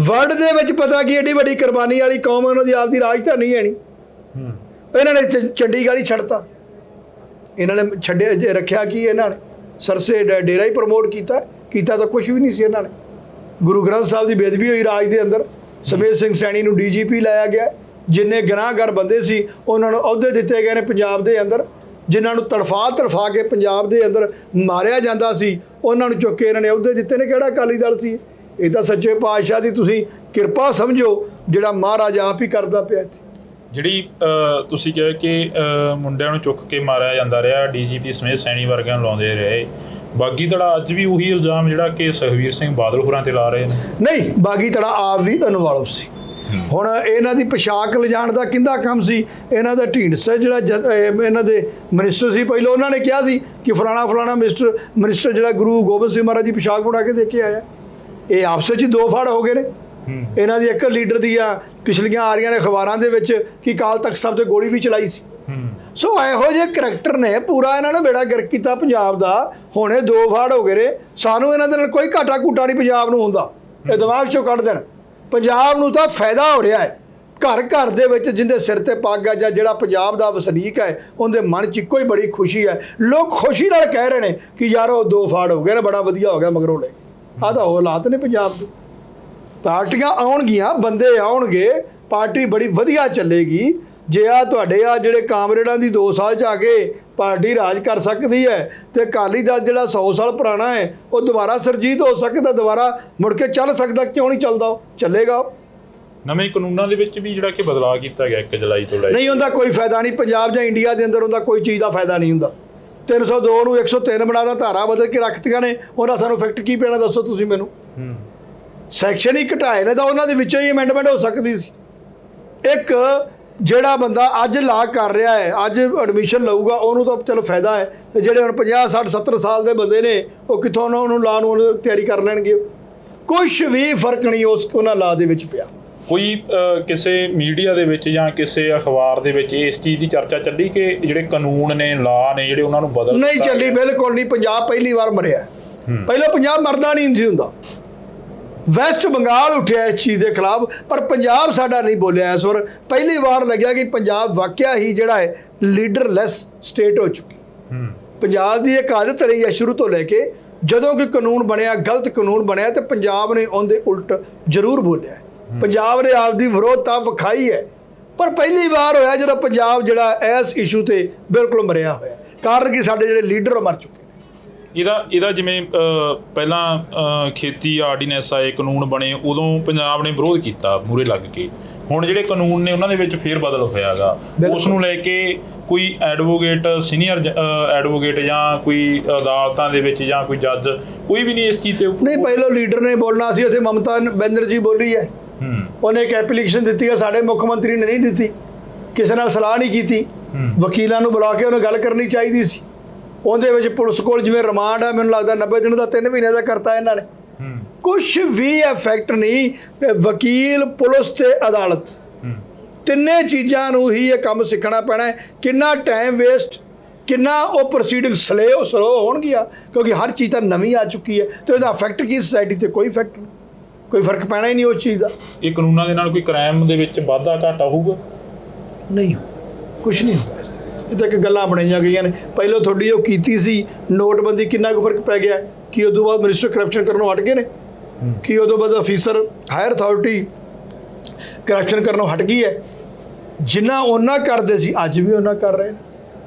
ਵਰਲਡ ਦੇ ਵਿੱਚ ਪਤਾ ਕੀ ਐਡੀ ਵੱਡੀ ਕੁਰਬਾਨੀ ਵਾਲੀ ਕੌਮ ਹੈ, ਉਹਨਾਂ ਦੀ ਆਪਦੀ ਰਾਜਧਾਨੀ ਹੈ ਨਹੀਂ। ਇਹਨਾਂ ਨੇ ਚੰਡੀਗੜ੍ਹ ਹੀ ਛੱਡਤਾ। ਇਹਨਾਂ ਨੇ ਛੱਡਿਆ ਰੱਖਿਆ ਕੀ? ਇਹਨਾਂ ਨੇ ਸਰਸੇ ਡੇਰਾ ਹੀ ਪ੍ਰਮੋਟ ਕੀਤਾ ਤਾਂ ਕੁਝ ਵੀ ਨਹੀਂ ਸੀ। ਇਹਨਾਂ ਨੇ ਗੁਰੂ ਗ੍ਰੰਥ ਸਾਹਿਬ ਦੀ ਬੇਅਦਬੀ ਹੋਈ ਰਾਜ ਦੇ ਅੰਦਰ। ਸਮੇਤ ਸਿੰਘ ਸੈਣੀ ਨੂੰ DGP ਲਾਇਆ ਗਿਆ। ਜਿੰਨੇ ਗੁਨਾਹਗਾਰ ਬੰਦੇ ਸੀ ਉਹਨਾਂ ਨੂੰ ਅਹੁਦੇ ਦਿੱਤੇ ਗਏ ਨੇ ਪੰਜਾਬ ਦੇ ਅੰਦਰ। ਜਿਨ੍ਹਾਂ ਨੂੰ ਤੜਫਾ ਕੇ ਪੰਜਾਬ ਦੇ ਅੰਦਰ ਮਾਰਿਆ ਜਾਂਦਾ ਸੀ ਉਹਨਾਂ ਨੂੰ ਚੁੱਕ ਕੇ ਇਹਨਾਂ ਨੇ ਅਹੁਦੇ ਦਿੱਤੇ ਨੇ। ਕਿਹੜਾ ਅਕਾਲੀ ਦਲ ਸੀ? ਇਹ ਤਾਂ ਸੱਚੇ ਪਾਤਸ਼ਾਹ ਦੀ ਤੁਸੀਂ ਕਿਰਪਾ ਸਮਝੋ, ਜਿਹੜਾ ਮਹਾਰਾਜ ਆਪ ਹੀ ਕਰਦਾ ਪਿਆ ਇੱਥੇ। ਜਿਹੜੀ ਤੁਸੀਂ ਕਿਹਾ ਕਿ ਮੁੰਡਿਆਂ ਨੂੰ ਚੁੱਕ ਕੇ ਮਾਰਿਆ ਜਾਂਦਾ ਰਿਹਾ, DGP ਸਮੇਤ ਸੈਣੀ ਵਰਗਿਆਂ ਨੂੰ ਲਾਉਂਦੇ ਰਹੇ, ਬਾਗੀ ਧੜਾ ਅੱਜ ਵੀ ਉਹੀ ਇਲਜ਼ਾਮ ਜਿਹੜਾ ਕਿ ਸੁਖਬੀਰ ਸਿੰਘ ਬਾਦਲ ਹੋਰਾਂ ਤੇ ਲਾ ਰਹੇ ਨੇ। ਨਹੀਂ, ਬਾਗੀ ਧੜਾ ਆਪ ਵੀ ਇਨਵੋਲਵ ਸੀ। ਹੁਣ ਇਹਨਾਂ ਦੀ ਪੋਸ਼ਾਕ ਲਿਜਾਣ ਦਾ ਕਿੰਦਾ ਕੰਮ ਸੀ? ਇਹਨਾਂ ਦਾ ਢੀਂਡਸਾ ਜਿਹੜਾ ਇਹਨਾਂ ਦੇ ਮਿਨਿਸਟਰ ਸੀ ਪਹਿਲਾਂ, ਉਹਨਾਂ ਨੇ ਕਿਹਾ ਸੀ ਕਿ ਫਲਾਣਾ ਮਿਨਿਸਟਰ ਜਿਹੜਾ ਗੁਰੂ ਗੋਬਿੰਦ ਸਿੰਘ ਮਹਾਰਾਜ ਦੀ ਪੋਸ਼ਾਕ ਬਣਾ ਕੇ ਦੇ ਕੇ ਆਇਆ। ਇਹ ਆਪਸ ਵਿੱਚ ਦੋ ਫੜ ਹੋ ਗਏ ਨੇ। ਇਹਨਾਂ ਦੀ ਇੱਕ ਲੀਡਰ ਦੀਆਂ ਪਿਛਲੀਆਂ ਆ ਰਹੀਆਂ ਨੇ ਅਖਬਾਰਾਂ ਦੇ ਵਿੱਚ ਕਿ ਅਕਾਲ ਤਖਤ ਸਾਹਿਬ ਤੇ ਗੋਲੀ ਵੀ ਚਲਾਈ ਸੀ। ਸੋ ਇਹੋ ਜਿਹੇ ਕਰੈਕਟਰ ਨੇ ਪੂਰਾ ਇਹਨਾਂ ਨੇ ਬੇੜਾ ਗਰਕ ਕੀਤਾ ਪੰਜਾਬ ਦਾ। ਹੁਣ ਇਹ ਦੋ ਫਾੜ ਹੋ ਗਏ ਨੇ। ਸਾਨੂੰ ਇਹਨਾਂ ਦੇ ਨਾਲ ਕੋਈ ਘਾਟਾ ਘੂਟਾ ਨਹੀਂ ਪੰਜਾਬ ਨੂੰ ਹੁੰਦਾ। ਇਹ ਦਿਮਾਗ 'ਚੋਂ ਕੱਢ ਦੇਣ। ਪੰਜਾਬ ਨੂੰ ਤਾਂ ਫਾਇਦਾ ਹੋ ਰਿਹਾ ਹੈ। ਘਰ ਘਰ ਦੇ ਵਿੱਚ ਜਿੰਦੇ ਸਿਰ ਤੇ ਪੱਗ ਆ ਜਾਂ ਜਿਹੜਾ ਪੰਜਾਬ ਦਾ ਵਸਨੀਕ ਹੈ ਉਹਦੇ ਮਨ 'ਚ ਇੱਕੋ ਹੀ ਬੜੀ ਖੁਸ਼ੀ ਹੈ। ਲੋਕ ਖੁਸ਼ੀ ਨਾਲ ਕਹਿ ਰਹੇ ਨੇ ਕਿ ਯਾਰ ਉਹ ਦੋ ਫਾੜ ਹੋ ਗਏ ਨੇ, ਬੜਾ ਵਧੀਆ ਹੋ ਗਿਆ ਮਗਰੋਂ ਲੈ। ਆਹ ਤਾਂ ਉਹ ਹਾਲਾਤ ਨੇ ਪੰਜਾਬ ਦੇ। ਪਾਰਟੀਆਂ ਆਉਣਗੀਆਂ, ਬੰਦੇ ਆਉਣਗੇ, ਪਾਰਟੀ ਬੜੀ ਵਧੀਆ ਚੱਲੇਗੀ। ਜੇ ਆ ਤੁਹਾਡੇ ਆ ਜਿਹੜੇ ਕਾਮਰੇਡਾਂ ਦੀ 2 ਸਾਲ 'ਚ ਆ ਕੇ ਪਾਰਟੀ ਰਾਜ ਕਰ ਸਕਦੀ ਹੈ ਤੇ ਅਕਾਲੀ ਦਲ ਜਿਹੜਾ 100 ਸਾਲ ਪੁਰਾਣਾ ਹੈ ਉਹ ਦੁਬਾਰਾ ਸਰਜੀਤ ਹੋ ਸਕਦਾ, ਦੁਬਾਰਾ ਮੁੜ ਕੇ ਚੱਲ ਸਕਦਾ। ਕਿਉਂ ਨਹੀਂ ਚੱਲਦਾ? ਉਹ ਚੱਲੇਗਾ। ਨਵੇਂ ਕਾਨੂੰਨਾਂ ਦੇ ਵਿੱਚ ਵੀ ਜਿਹੜਾ ਕਿ ਬਦਲਾਅ ਕੀਤਾ ਗਿਆ 1 ਜੁਲਾਈ ਤੋਂ ਲੈ ਨਹੀਂ ਹੁੰਦਾ ਕੋਈ ਫਾਇਦਾ ਨਹੀਂ। ਪੰਜਾਬ ਜਾਂ ਇੰਡੀਆ ਦੇ ਅੰਦਰ ਉਹਦਾ ਕੋਈ ਚੀਜ਼ ਦਾ ਫਾਇਦਾ ਨਹੀਂ ਹੁੰਦਾ। 302 ਨੂੰ 103 ਬਣਾਦਾ, ਧਾਰਾ ਬਦਲ ਕੇ ਰੱਖਤੀਆਂ ਨੇ। ਉਹਨਾਂ ਸਾਨੂੰ ਇਫੈਕਟ ਕੀ ਪੈਣਾ ਦੱਸੋ ਤੁਸੀਂ ਮੈਨੂੰ? ਸੈਕਸ਼ਨ ਹੀ ਘਟਾਏ ਨੇ ਤਾਂ ਉਹਨਾਂ ਦੇ ਵਿੱਚੋਂ ਹੀ ਅਮੈਂਡਮੈਂਟ ਹੋ ਸਕਦੀ ਸੀ। ਇੱਕ ਜਿਹੜਾ ਬੰਦਾ ਅੱਜ ਲਾ ਕਰ ਰਿਹਾ ਹੈ, ਅੱਜ ਐਡਮਿਸ਼ਨ ਲਊਗਾ, ਉਹਨੂੰ ਤਾਂ ਚਲੋ ਫਾਇਦਾ ਹੈ। ਤੇ ਜਿਹੜੇ ਹੁਣ 50 60 70 ਸਾਲ ਦੇ ਬੰਦੇ ਨੇ ਉਹ ਕਿੱਥੋਂ ਉਹਨੂੰ ਲਾ ਨੂੰ ਤਿਆਰੀ ਕਰ ਲੈਣਗੇ? ਕੁਛ ਵੀ ਫਰਕ ਨਹੀਂ ਉਹਨਾਂ ਲਾ ਦੇ ਵਿੱਚ ਪਿਆ। ਕੋਈ ਕਿਸੇ ਮੀਡੀਆ ਦੇ ਵਿੱਚ ਜਾਂ ਕਿਸੇ ਅਖਬਾਰ ਦੇ ਵਿੱਚ ਇਸ ਚੀਜ਼ ਦੀ ਚਰਚਾ ਚੱਲੀ ਕਿ ਜਿਹੜੇ ਕਾਨੂੰਨ ਨੇ, ਲਾ ਨੇ, ਜਿਹੜੇ ਉਹਨਾਂ ਨੂੰ ਬਦਲ ਨਹੀਂ ਚੱਲੀ, ਬਿਲਕੁਲ ਨਹੀਂ। ਪੰਜਾਬ ਪਹਿਲੀ ਵਾਰ ਮਰਿਆ। ਪਹਿਲਾਂ ਪੰਜਾਬ ਮਰਦਾ ਨਹੀਂ ਸੀ ਹੁੰਦਾ। ਵੈਸਟ ਬੰਗਾਲ ਉੱਠਿਆ ਇਸ ਚੀਜ਼ ਦੇ ਖਿਲਾਫ, ਪਰ ਪੰਜਾਬ ਸਾਡਾ ਨਹੀਂ ਬੋਲਿਆ। ਇਸ ਵਾਰ ਪਹਿਲੀ ਵਾਰ ਲੱਗਿਆ ਕਿ ਪੰਜਾਬ ਵਾਕਿਆ ਹੀ ਜਿਹੜਾ ਹੈ ਲੀਡਰਲੈਸ ਸਟੇਟ ਹੋ ਚੁੱਕੀ। ਪੰਜਾਬ ਦੀ ਇੱਕ ਆਦਤ ਰਹੀ ਹੈ ਸ਼ੁਰੂ ਤੋਂ ਲੈ ਕੇ, ਜਦੋਂ ਕੋਈ ਕਾਨੂੰਨ ਬਣਿਆ, ਗਲਤ ਕਾਨੂੰਨ ਬਣਿਆ ਤੇ ਪੰਜਾਬ ਨੇ ਉਹਦੇ ਉਲਟ ਜ਼ਰੂਰ ਬੋਲਿਆ। ਪੰਜਾਬ ਨੇ ਆਪਦੀ ਵਿਰੋਧਤਾ ਵਿਖਾਈ ਹੈ, ਪਰ ਪਹਿਲੀ ਵਾਰ ਹੋਇਆ ਜਦੋਂ ਪੰਜਾਬ ਜਿਹੜਾ ਇਸ ਇਸ਼ੂ ਤੇ ਬਿਲਕੁਲ ਮਰਿਆ ਹੋਇਆ। ਕਾਰਨ ਕਿ ਸਾਡੇ ਜਿਹੜੇ ਲੀਡਰ ਮਰ ਚੁੱਕੇ। ਇਹਦਾ ਜਿਵੇਂ ਪਹਿਲਾਂ ਖੇਤੀ ਆਰਡੀਨੈਂਸ ਆਏ, ਕਾਨੂੰਨ ਬਣੇ, ਉਦੋਂ ਪੰਜਾਬ ਨੇ ਵਿਰੋਧ ਕੀਤਾ ਮੂਹਰੇ ਲੱਗ ਕੇ। ਹੁਣ ਜਿਹੜੇ ਕਾਨੂੰਨ ਨੇ ਉਹਨਾਂ ਦੇ ਵਿੱਚ ਫੇਰ ਬਦਲ ਹੋਇਆਗਾ। ਉਸ ਨੂੰ ਲੈ ਕੇ ਕੋਈ ਐਡਵੋਕੇਟ, ਸੀਨੀਅਰ ਐਡਵੋਕੇਟ ਜਾਂ ਕੋਈ ਅਦਾਲਤਾਂ ਦੇ ਵਿੱਚ ਜਾਂ ਕੋਈ ਜੱਜ, ਕੋਈ ਵੀ ਨਹੀਂ ਇਸ ਚੀਜ਼ ਤੇ ਨਹੀਂ। ਪਹਿਲਾਂ ਲੀਡਰ ਨੇ ਬੋਲਣਾ ਸੀ। ਉੱਥੇ ਮਮਤਾ ਬੈਨਰਜੀ ਬੋਲੀ ਹੈ। ਉਹਨੇ ਇੱਕ ਐਪਲੀਕੇਸ਼ਨ ਦਿੱਤੀ ਹੈ, ਸਾਡੇ ਮੁੱਖ ਮੰਤਰੀ ਨੇ ਨਹੀਂ ਦਿੱਤੀ। ਕਿਸੇ ਨਾਲ ਸਲਾਹ ਨਹੀਂ ਕੀਤੀ। ਵਕੀਲਾਂ ਨੂੰ ਬੁਲਾ ਕੇ ਉਹਨੇ ਗੱਲ ਕਰਨੀ ਚਾਹੀਦੀ ਸੀ। ਉਹਦੇ ਵਿੱਚ ਪੁਲਿਸ ਕੋਲ ਜਿਵੇਂ ਰਿਮਾਂਡ ਹੈ, ਮੈਨੂੰ ਲੱਗਦਾ 90 ਦਿਨ ਦਾ, 3 ਮਹੀਨੇ ਦਾ ਕਰਤਾ ਇਹਨਾਂ ਨੇ। ਕੁਛ ਵੀ ਇਫੈਕਟ ਨਹੀਂ। ਵਕੀਲ, ਪੁਲਿਸ ਤੇ ਅਦਾਲਤ, ਤਿੰਨੇ ਚੀਜ਼ਾਂ ਨੂੰ ਹੀ ਇਹ ਕੰਮ ਸਿੱਖਣਾ ਪੈਣਾ ਹੈ। ਕਿੰਨਾ ਟਾਈਮ ਵੇਸਟ, ਕਿੰਨਾ ਉਹ ਪ੍ਰੋਸੀਡਿੰਗ ਸਲੋ ਹੋਣਗੀਆਂ, ਕਿਉਂਕਿ ਹਰ ਚੀਜ਼ ਤਾਂ ਨਵੀਂ ਆ ਚੁੱਕੀ ਹੈ ਤੇ ਉਹਦਾ ਇਫੈਕਟ ਕੀ ਸੋਸਾਇਟੀ ਤੇ? ਕੋਈ ਇਫੈਕਟ ਨਹੀਂ, ਕੋਈ ਫਰਕ ਪੈਣਾ ਹੀ ਨਹੀਂ ਉਸ ਚੀਜ਼ ਦਾ। ਇਹ ਕਾਨੂੰਨਾਂ ਦੇ ਨਾਲ ਕੋਈ ਕ੍ਰਾਈਮ ਦੇ ਵਿੱਚ ਵਾਧਾ ਘਾਟਾ ਹੋਊਗਾ? ਨਹੀਂ ਹੁੰਦਾ, ਕੁਛ ਨਹੀਂ ਹੁੰਦਾ। ਇਸ ਦੇ ਵਿੱਚ ਇਹ ਤਾਂ ਇੱਕ ਗੱਲਾਂ ਬਣਾਈਆਂ ਗਈਆਂ ਨੇ। ਪਹਿਲਾਂ ਤੁਹਾਡੀ ਉਹ ਕੀਤੀ ਸੀ ਨੋਟਬੰਦੀ, ਕਿੰਨਾ ਕੁ ਫਰਕ ਪੈ ਗਿਆ? ਕਿ ਉਦੋਂ ਬਾਅਦ ਮਿਨਿਸਟਰ ਕਰਪਸ਼ਨ ਕਰਨੋਂ ਹਟ ਗਏ ਨੇ? ਕਿ ਉਦੋਂ ਬਾਅਦ ਅਫੀਸਰ, ਹਾਇਰ ਅਥਾਰਟੀ ਕਰਪਸ਼ਨ ਕਰਨੋਂ ਹਟ ਗਈ ਹੈ? ਜਿੰਨਾ ਉਹਨਾਂ ਕਰਦੇ ਸੀ ਅੱਜ ਵੀ ਉਹਨਾਂ ਕਰ ਰਹੇ ਨੇ।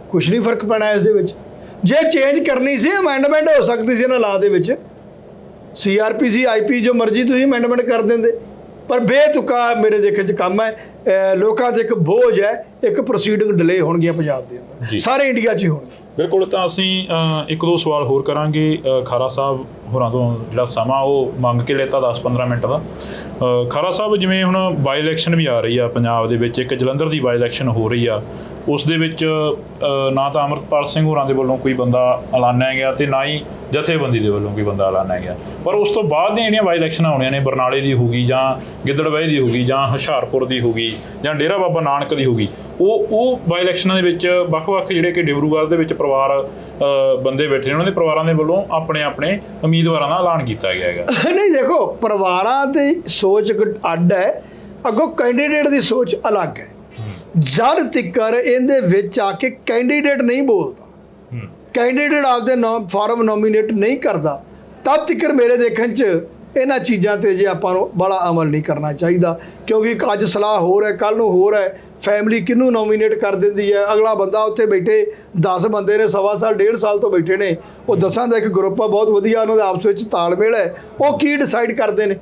ਕੁਛ ਨਹੀਂ ਫਰਕ ਪੈਣਾ ਇਸ ਦੇ ਵਿੱਚ। ਜੇ ਚੇਂਜ ਕਰਨੀ ਸੀ ਅਮੈਂਡਮੈਂਟ ਹੋ ਸਕਦੀ ਸੀ ਇਹਨਾਂ ਲਾ ਦੇ ਵਿੱਚ। CRPC, IP ਜੋ ਮਰਜ਼ੀ ਤੁਸੀਂ ਅਮੈਂਡਮੈਂਟ ਕਰ ਦਿੰਦੇ, ਪਰ ਬੇਤੁਕਾ ਮੇਰੇ ਦੇਖਣ 'ਚ ਕੰਮ ਹੈ। ਲੋਕਾਂ ਤੇ ਇੱਕ ਬੋਝ ਹੈ, ਇੱਕ ਪ੍ਰੋਸੀਡਿੰਗ ਡਿਲੇ ਹੋਣਗੀਆਂ ਪੰਜਾਬ ਦੇ ਅੰਦਰ, ਜੀ। ਸਾਰੇ ਇੰਡੀਆ 'ਚ ਹੀ ਹੋਣਗੇ। ਬਿਲਕੁਲ। ਤਾਂ ਅਸੀਂ ਇੱਕ ਦੋ ਸਵਾਲ ਹੋਰ ਕਰਾਂਗੇ ਖਾਰਾ ਸਾਹਿਬ ਹੋਰਾਂ ਤੋਂ, ਜਿਹੜਾ ਸਮਾਂ ਉਹ ਮੰਗ ਕੇ ਲੈਤਾ 10-15 ਮਿੰਟ ਦਾ। ਖਾਰਾ ਸਾਹਿਬ, ਜਿਵੇਂ ਹੁਣ ਬਾਈ ਇਲੈਕਸ਼ਨ ਵੀ ਆ ਰਹੀ ਆ ਪੰਜਾਬ ਦੇ ਵਿੱਚ, ਇੱਕ ਜਲੰਧਰ ਦੀ ਬਾਈ ਇਲੈਕਸ਼ਨ ਹੋ ਰਹੀ ਆ, ਉਸ ਦੇ ਵਿੱਚ ਨਾ ਤਾਂ ਅੰਮ੍ਰਿਤਪਾਲ ਸਿੰਘ ਹੋਰਾਂ ਦੇ ਵੱਲੋਂ ਕੋਈ ਬੰਦਾ ਐਲਾਨਿਆ ਗਿਆ ਤੇ ਨਾ ਹੀ ਜਥੇਬੰਦੀ ਦੇ ਵੱਲੋਂ ਕੋਈ ਬੰਦਾ ਐਲਾਨਿਆ ਗਿਆ, ਪਰ ਉਸ ਤੋਂ ਬਾਅਦ ਦੀਆਂ ਜਿਹੜੀਆਂ ਬਾਈ ਇਲੈਕਸ਼ਨਾਂ ਆਉਣੀਆਂ ਨੇ, ਬਰਨਾਲੇ ਦੀ ਹੋਊਗੀ ਜਾਂ ਗਿੱਦੜਬਾਹੀ ਦੀ ਹੋਊਗੀ ਜਾਂ ਹੁਸ਼ਿਆਰਪੁਰ ਦੀ ਹੋਊਗੀ ਜਾਂ ਡੇਰਾ ਬਾਬਾ ਨਾਨਕ ਦੀ ਹੋਊਗੀ, ਉਹ ਬਾਈ ਇਲੈਕਸ਼ਨਾਂ ਦੇ ਵਿੱਚ ਵੱਖ-ਵੱਖ ਜਿਹੜੇ ਕਿ ਡਿਬਰੂਗੜ੍ਹ ਦੇ ਵਿੱਚ ਪਰਿਵਾਰ ਬੰਦੇ ਬੈਠੇ ਨੇ, ਉਹਨਾਂ ਦੇ ਪਰਿਵਾਰਾਂ ਦੇ ਵੱਲੋਂ ਆਪਣੇ ਉਮੀਦਵਾਰਾਂ ਦਾ ਐਲਾਨ ਕੀਤਾ ਗਿਆ ਹੈਗਾ। ਨਹੀਂ, ਦੇਖੋ, ਪਰਿਵਾਰਾਂ ਦੀ ਸੋਚ ਅੱਡ ਹੈ, ਅੱਗੋਂ ਕੈਂਡੀਡੇਟ ਦੀ ਸੋਚ ਅਲੱਗ ਹੈ। ਜਦ ਤੱਕ ਇਹਦੇ ਵਿੱਚ ਆ ਕੇ ਕੈਂਡੀਡੇਟ ਨਹੀਂ ਬੋਲਦਾ, ਕੈਂਡੀਡੇਟ ਆਪਦੇ ਫਾਰਮ ਨੋਮੀਨੇਟ ਨਹੀਂ ਕਰਦਾ, ਤਦ ਤੱਕ ਮੇਰੇ ਦੇਖਣ 'ਚ ਇਹਨਾਂ ਚੀਜ਼ਾਂ ਤੇ ਜੇ ਆਪਾਂ ਨੂੰ ਬੜਾ ਅਮਲ ਨਹੀਂ ਕਰਨਾ ਚਾਹੀਦਾ, ਕਿਉਂਕਿ ਅੱਜ ਸਲਾਹ ਹੋਰ ਹੈ, ਕੱਲ੍ਹ ਨੂੰ ਹੋਰ ਹੈ, ਫੈਮਿਲੀ ਕਿਹਨੂੰ ਨੋਮੀਨੇਟ ਕਰ ਦਿੰਦੀ ਹੈ, ਅਗਲਾ ਬੰਦਾ ਉੱਥੇ ਬੈਠੇ 10 ਬੰਦੇ ਨੇ, ਸਵਾ ਸਾਲ 1.5 ਸਾਲ ਤੋਂ ਬੈਠੇ ਨੇ, ਉਹ 10 ਦਾ ਇੱਕ ਗਰੁੱਪ ਆ, ਬਹੁਤ ਵਧੀਆ, ਉਹਨਾਂ ਦਾ ਆਪਸ ਵਿੱਚ ਤਾਲਮੇਲ ਹੈ, ਉਹ ਕੀ ਡਿਸਾਈਡ ਕਰਦੇ ਨੇ।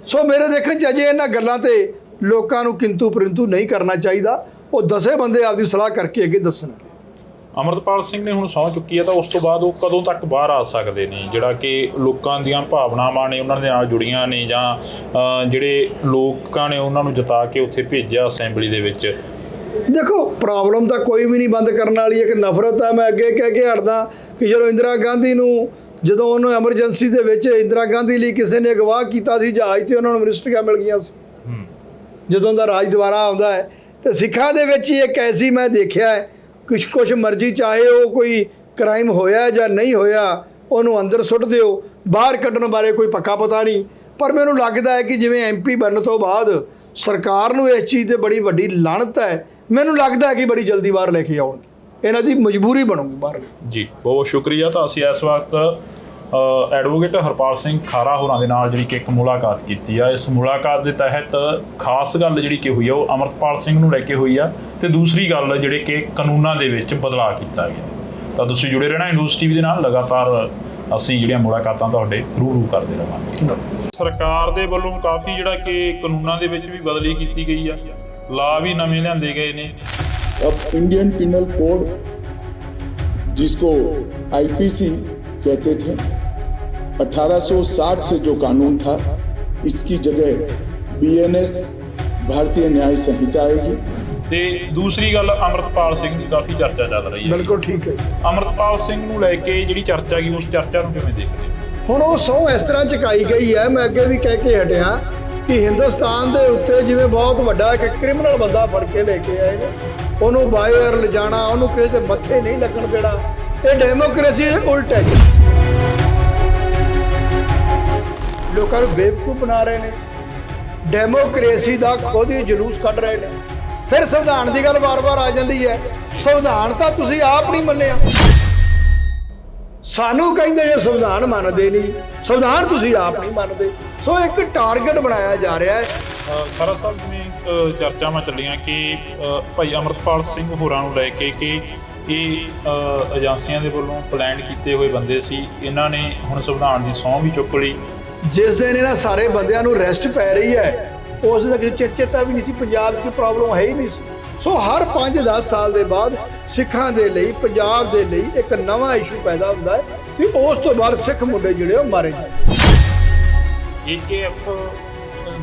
ਸੋ ਮੇਰੇ ਦੇਖਣ 'ਚ ਅਜੇ ਇਹਨਾਂ ਗੱਲਾਂ ਤੇ ਲੋਕਾਂ ਨੂੰ ਕਿੰਤੂ ਪਰੰਤੂ ਨਹੀਂ ਕਰਨਾ ਚਾਹੀਦਾ, ਉਹ 10 ਬੰਦੇ ਆਪਦੀ ਸਲਾਹ ਕਰਕੇ ਅੱਗੇ ਦੱਸਣਗੇ। ਅੰਮ੍ਰਿਤਪਾਲ ਸਿੰਘ ਨੇ ਹੁਣ ਸਹੁੰ ਚੁੱਕੀ ਹੈ, ਤਾਂ ਉਸ ਤੋਂ ਬਾਅਦ ਉਹ ਕਦੋਂ ਤੱਕ ਬਾਹਰ ਆ ਸਕਦੇ ਨੇ, ਜਿਹੜਾ ਕਿ ਲੋਕਾਂ ਦੀਆਂ ਭਾਵਨਾਵਾਂ ਨੇ ਉਹਨਾਂ ਦੇ ਨਾਲ ਜੁੜੀਆਂ ਨੇ, ਜਾਂ ਜਿਹੜੇ ਲੋਕਾਂ ਨੇ ਉਹਨਾਂ ਨੂੰ ਜਿਤਾ ਕੇ ਉੱਥੇ ਭੇਜਿਆ ਅਸੈਂਬਲੀ ਦੇ ਵਿੱਚ? ਦੇਖੋ, ਪ੍ਰੋਬਲਮ ਤਾਂ ਕੋਈ ਵੀ ਨਹੀਂ ਬੰਦ ਕਰਨ ਵਾਲੀ, ਇੱਕ ਨਫ਼ਰਤ ਹੈ। ਮੈਂ ਅੱਗੇ ਕਹਿ ਕੇ ਹਟਦਾ ਕਿ ਜਦੋਂ ਇੰਦਰਾ ਗਾਂਧੀ ਨੂੰ, ਜਦੋਂ ਉਹਨੂੰ ਐਮਰਜੈਂਸੀ ਦੇ ਵਿੱਚ ਇੰਦਰਾ ਗਾਂਧੀ ਲਈ ਕਿਸੇ ਨੇ ਅਗਵਾਹ ਕੀਤਾ ਸੀ ਜਹਾਜ਼ 'ਤੇ, ਉਹਨਾਂ ਨੂੰ ਮਿਨਿਸਟਰੀਆਂ ਮਿਲ ਗਈਆਂ ਸੀ। ਜਦੋਂ ਦਾ ਰਾਜ ਦੁਆਰਾ ਆਉਂਦਾ ਹੈ, ਤੇ ਸਿੱਖਾਂ ਦੇ ਵਿੱਚ ਹੀ ਇੱਕ ਐਸੀ ਮੈਂ ਦੇਖਿਆ ਹੈ, ਕੁਛ ਮਰਜ਼ੀ, ਚਾਹੇ ਉਹ ਕੋਈ ਕ੍ਰਾਈਮ ਹੋਇਆ ਜਾਂ ਨਹੀਂ ਹੋਇਆ, ਉਹਨੂੰ ਅੰਦਰ ਸੁੱਟ ਦਿਓ, ਬਾਹਰ ਕੱਢਣ ਬਾਰੇ ਕੋਈ ਪੱਕਾ ਪਤਾ ਨਹੀਂ। ਪਰ ਮੈਨੂੰ ਲੱਗਦਾ ਹੈ ਕਿ ਜਿਵੇਂ MP ਬਣਨ ਤੋਂ ਬਾਅਦ ਸਰਕਾਰ ਨੂੰ ਇਸ ਚੀਜ਼ ਤੇ ਬੜੀ ਵੱਡੀ ਲਾਹਨਤ ਹੈ, ਮੈਨੂੰ ਲੱਗਦਾ ਹੈ ਕਿ ਬੜੀ ਜਲਦੀ ਬਾਹਰ ਲੈ ਕੇ ਆਉਣਗੇ, ਇਹਨਾਂ ਦੀ ਮਜਬੂਰੀ ਬਣੂਗੀ ਬਾਹਰ। ਜੀ, ਬਹੁਤ ਸ਼ੁਕਰੀਆ। ਤਾਂ ਅਸੀਂ ਇਸ ਵਕਤ ਐਡਵੋਕੇਟ ਹਰਪਾਲ ਸਿੰਘ ਖਾਰਾ ਹੋਰਾਂ ਦੇ ਨਾਲ ਜਿਹੜੀ ਕਿ ਇੱਕ ਮੁਲਾਕਾਤ ਕੀਤੀ ਆ। ਇਸ ਮੁਲਾਕਾਤ ਦੇ ਤਹਿਤ ਖਾਸ ਗੱਲ ਜਿਹੜੀ ਕਿ ਹੋਈ ਆ, ਉਹ ਅੰਮ੍ਰਿਤਪਾਲ ਸਿੰਘ ਨੂੰ ਲੈ ਕੇ ਹੋਈ ਆ, ਤੇ ਦੂਸਰੀ ਗੱਲ ਜਿਹੜੇ ਕਿ ਕਾਨੂੰਨਾਂ ਦੇ ਵਿੱਚ ਬਦਲਾਅ ਕੀਤਾ ਗਿਆ। ਤਾਂ ਤੁਸੀਂ ਜੁੜੇ ਰਹਿਣਾ ਨਿਊਜ਼ TV ਦੇ ਨਾਲ, ਲਗਾਤਾਰ ਅਸੀਂ ਜਿਹੜੀਆਂ ਮੁਲਾਕਾਤਾਂ ਤੁਹਾਡੇ ਰੂਬਰੂ ਕਰਦੇ ਰਹਾਂਗੇ। ਸਰਕਾਰ ਦੇ ਵੱਲੋਂ ਕਾਫੀ ਜਿਹੜਾ ਕਿ ਕਾਨੂੰਨਾਂ ਦੇ ਵਿੱਚ ਵੀ ਬਦਲੀ ਕੀਤੀ ਗਈ ਆ, ਲਾ ਵੀ ਨਵੇਂ ਲਿਆਂਦੇ ਗਏ ਨੇ। अब इंडियन पिनल कोड, जिसको IPC कहते थे, 1860 से जो कानून था, इसकी जगह BNS भारतीय न्याय संहिता आएगी। ਤੇ ਦੂਸਰੀ ਗੱਲ, ਅੰਮ੍ਰਿਤਪਾਲ ਸਿੰਘ ਦੀ ਕਾਫੀ ਚਰਚਾ ਚੱਲ ਰਹੀ ਹੈ। ਬਿਲਕੁਲ ਠੀਕ ਹੈ। ਅੰਮ੍ਰਿਤਪਾਲ ਸਿੰਘ ਨੂੰ ਲੈ ਕੇ ਜਿਹੜੀ ਚਰਚਾ ਗਈ, ਉਸ ਚਰਚਾ ਨੂੰ ਕਿਵੇਂ ਦੇਖਦੇ? ਹੁਣ ਉਹ ਸਹੁੰ ਇਸ ਤਰ੍ਹਾਂ ਚੁਕਾਈ ਗਈ ਹੈ, ਮੈਂ ਅੱਗੇ ਵੀ ਕਹਿ ਕੇ ਹਟਿਆ ਕਿ ਹਿੰਦੁਸਤਾਨ ਦੇ ਉੱਤੇ ਜਿਵੇਂ ਬਹੁਤ ਵੱਡਾ ਇੱਕ ਕ੍ਰਿਮੀਨਲ ਬੰਦਾ ਫੜ ਕੇ ਲੈ ਕੇ ਆਏ ਨੇ, ਉਹਨੂੰ ਬਾਹਰ ਲਿਜਾਣਾ, ਉਹਨੂੰ ਕਿਸੇ ਦੇ ਮੱਥੇ ਨਹੀਂ ਲੱਗਣ ਦੇਣਾ, ਇਹ ਡੈਮੋਕ੍ਰੇਸੀ ਦੇ ਉਲਟ ਹੈ। ਲੋਕਾਂ ਨੂੰ ਬੇਵਕੂਫ ਬਣਾ ਰਹੇ ਨੇ, ਡੈਮੋਕ੍ਰੇਸੀ ਦਾ ਖੁਦ ਹੀ ਜਲੂਸ ਕੱਢ ਰਹੇ ਨੇ। ਫਿਰ ਸੰਵਿਧਾਨ ਦੀ ਗੱਲ ਵਾਰ-ਵਾਰ ਆ ਜਾਂਦੀ ਹੈ, ਸੰਵਿਧਾਨ ਤਾਂ ਤੁਸੀਂ ਆਪ ਨਹੀਂ ਮੰਨਿਆ, ਸਾਨੂੰ ਕਹਿੰਦੇ ਜੇ ਸੰਵਿਧਾਨ ਮੰਨਦੇ ਨਹੀਂ, ਸੰਵਿਧਾਨ ਤੁਸੀਂ ਆਪ ਨਹੀਂ ਮੰਨਦੇ। ਸੋ ਇੱਕ ਟਾਰਗੇਟ ਬਣਾਇਆ ਜਾ ਰਿਹਾ ਹੈ। ਖਾਰਾ ਸਾਹਿਬ, ਜਿਵੇਂ ਚਰਚਾਵਾਂ ਚੱਲੀਆਂ ਕਿ ਭਾਈ ਅੰਮ੍ਰਿਤਪਾਲ ਸਿੰਘ ਹੋਰਾਂ ਨੂੰ ਲੈ ਕੇ ਕਿ ਇਹ ਏਜੰਸੀਆਂ ਦੇ ਵੱਲੋਂ ਪਲਾਨ ਕੀਤੇ ਹੋਏ ਬੰਦੇ ਸੀ, ਇਹਨਾਂ ਨੇ ਹੁਣ ਸੰਵਿਧਾਨ ਦੀ ਸਹੁੰ ਵੀ ਚੁੱਕ ਲਈ। ਜਿਸ ਦਿਨ ਇਹਨਾਂ ਸਾਰੇ ਬੰਦਿਆਂ ਨੂੰ ਰੈਸਟ ਪੈ ਰਹੀ ਹੈ, ਉਸ ਦਿਨ ਕਿਸੇ ਚੇਤਾ ਵੀ ਨਹੀਂ ਸੀ, ਪੰਜਾਬ 'ਚ ਕੋਈ ਪ੍ਰੋਬਲਮ ਹੈ ਹੀ ਨਹੀਂ ਸੀ। ਸੋ ਹਰ 5-10 ਸਾਲ ਦੇ ਬਾਅਦ ਸਿੱਖਾਂ ਦੇ ਲਈ, ਪੰਜਾਬ ਦੇ ਲਈ ਇੱਕ ਨਵਾਂ ਇਸ਼ੂ ਪੈਦਾ ਹੁੰਦਾ ਹੈ ਕਿ ਉਸ ਤੋਂ ਬਾਅਦ ਸਿੱਖ ਮੁੰਡੇ ਜਿਹੜੇ ਉਹ ਮਾਰੇ ਜਾਣ। AKF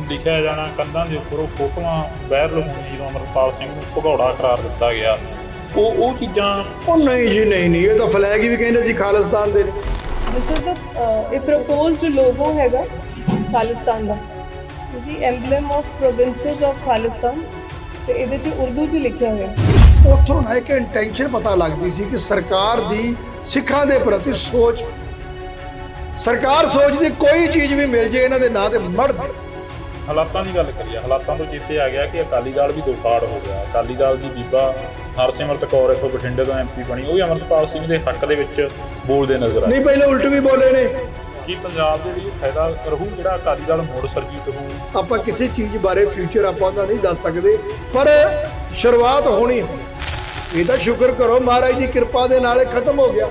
ਲਿਖਿਆ ਜਾਣਾ ਕੰਧਾਂ ਦੇ ਉੱਪਰ, ਉਹ ਫੋਟੋਆਂ ਵਾਇਰਲ ਹੋਣੀ ਜਦੋਂ ਅੰਮ੍ਰਿਤਪਾਲ ਸਿੰਘ ਨੂੰ ਭਗੌੜਾ ਕਰਾਰ ਦਿੱਤਾ ਗਿਆ, ਉਹ ਚੀਜ਼ਾਂ। ਉਹ ਨਹੀਂ ਜੀ, ਨਹੀਂ, ਇਹ ਤਾਂ ਫਲੈਗ ਹੀ ਵੀ ਕਹਿੰਦੇ ਜੀ ਖਾਲਿਸਤਾਨ ਦੇ ਨੇ। ਦਿਸ ਇਜ਼ ਦਾ ਇਹ ਪ੍ਰੋਪੋਜ਼ਡ ਲੋਗੋ ਹੈਗਾ ਖਾਲਿਸਤਾਨ ਦਾ ਜੀ, ਐਮਬਲਮ ਆਫ ਪ੍ਰੋਵਿੰਸਸ ਆਫ ਖਾਲਿਸਤਾਨ, ਤੇ ਇਹਦੇ 'ਚ ਉਰਦੂ 'ਚ ਲਿਖਿਆ ਹੋਇਆ। ਉੱਥੋਂ ਨਾ ਇੱਕ ਇੰਟੈਂਸ਼ਨ ਪਤਾ ਲੱਗਦੀ ਸੀ ਕਿ ਸਰਕਾਰ ਦੀ ਸਿੱਖਾਂ ਦੇ ਪ੍ਰਤੀ ਸੋਚ, ਸਰਕਾਰ ਸੋਚਦੀ ਕੋਈ ਚੀਜ਼ ਵੀ ਮਿਲ ਜੇ ਇਹਨਾਂ ਦੇ ਨਾਂ ਤੇ ਮੜ। ਹਾਲਾਤਾਂ ਦੀ ਗੱਲ ਕਰੀਏ, ਹਾਲਾਤਾਂ ਤੋਂ ਚੇਤੇ ਆ ਗਿਆ ਕਿ ਅਕਾਲੀ ਦਲ ਵੀ ਦੋ ਫਾੜ ਹੋ ਗਿਆ। ਅਕਾਲੀ ਦਲ ਦੀ ਬੀਬਾ ਹਰਸਿਮਰਤ ਕੌਰ ਇੱਥੋਂ ਬਠਿੰਡੇ ਤੋਂ MP ਬਣੀ, ਉਹ ਵੀ ਅੰਮ੍ਰਿਤਪਾਲ ਸਿੰਘ ਦੇ ਹੱਕ ਦੇ ਵਿੱਚ ਬੋਲਦੇ ਨਜ਼ਰ ਆਏ। ਨਹੀਂ, ਪਹਿਲੇ ਉਲਟ ਵੀ ਬੋਲੇ ਨੇ। ਕੀ ਪੰਜਾਬ ਦੇ ਲਈ ਫਾਇਦਾ ਰਹੂ ਜਿਹੜਾ ਅਕਾਲੀ ਦਲ ਮੋੜ ਸਰਜੀਤ ਹੋਊ? ਆਪਾਂ ਕਿਸੇ ਚੀਜ਼ ਬਾਰੇ ਫਿਊਚਰ ਆਪਾਂ ਤਾਂ ਨਹੀਂ ਦੱਸ ਸਕਦੇ, ਪਰ ਸ਼ੁਰੂਆਤ ਹੋਣੀ ਹੈ। ਇਹ ਤਾਂ ਸ਼ੁਕਰ ਕਰੋ ਮਹਾਰਾਜ ਦੀ ਕਿਰਪਾ ਦੇ ਨਾਲ ਇਹ ਖਤਮ ਹੋ ਗਿਆ।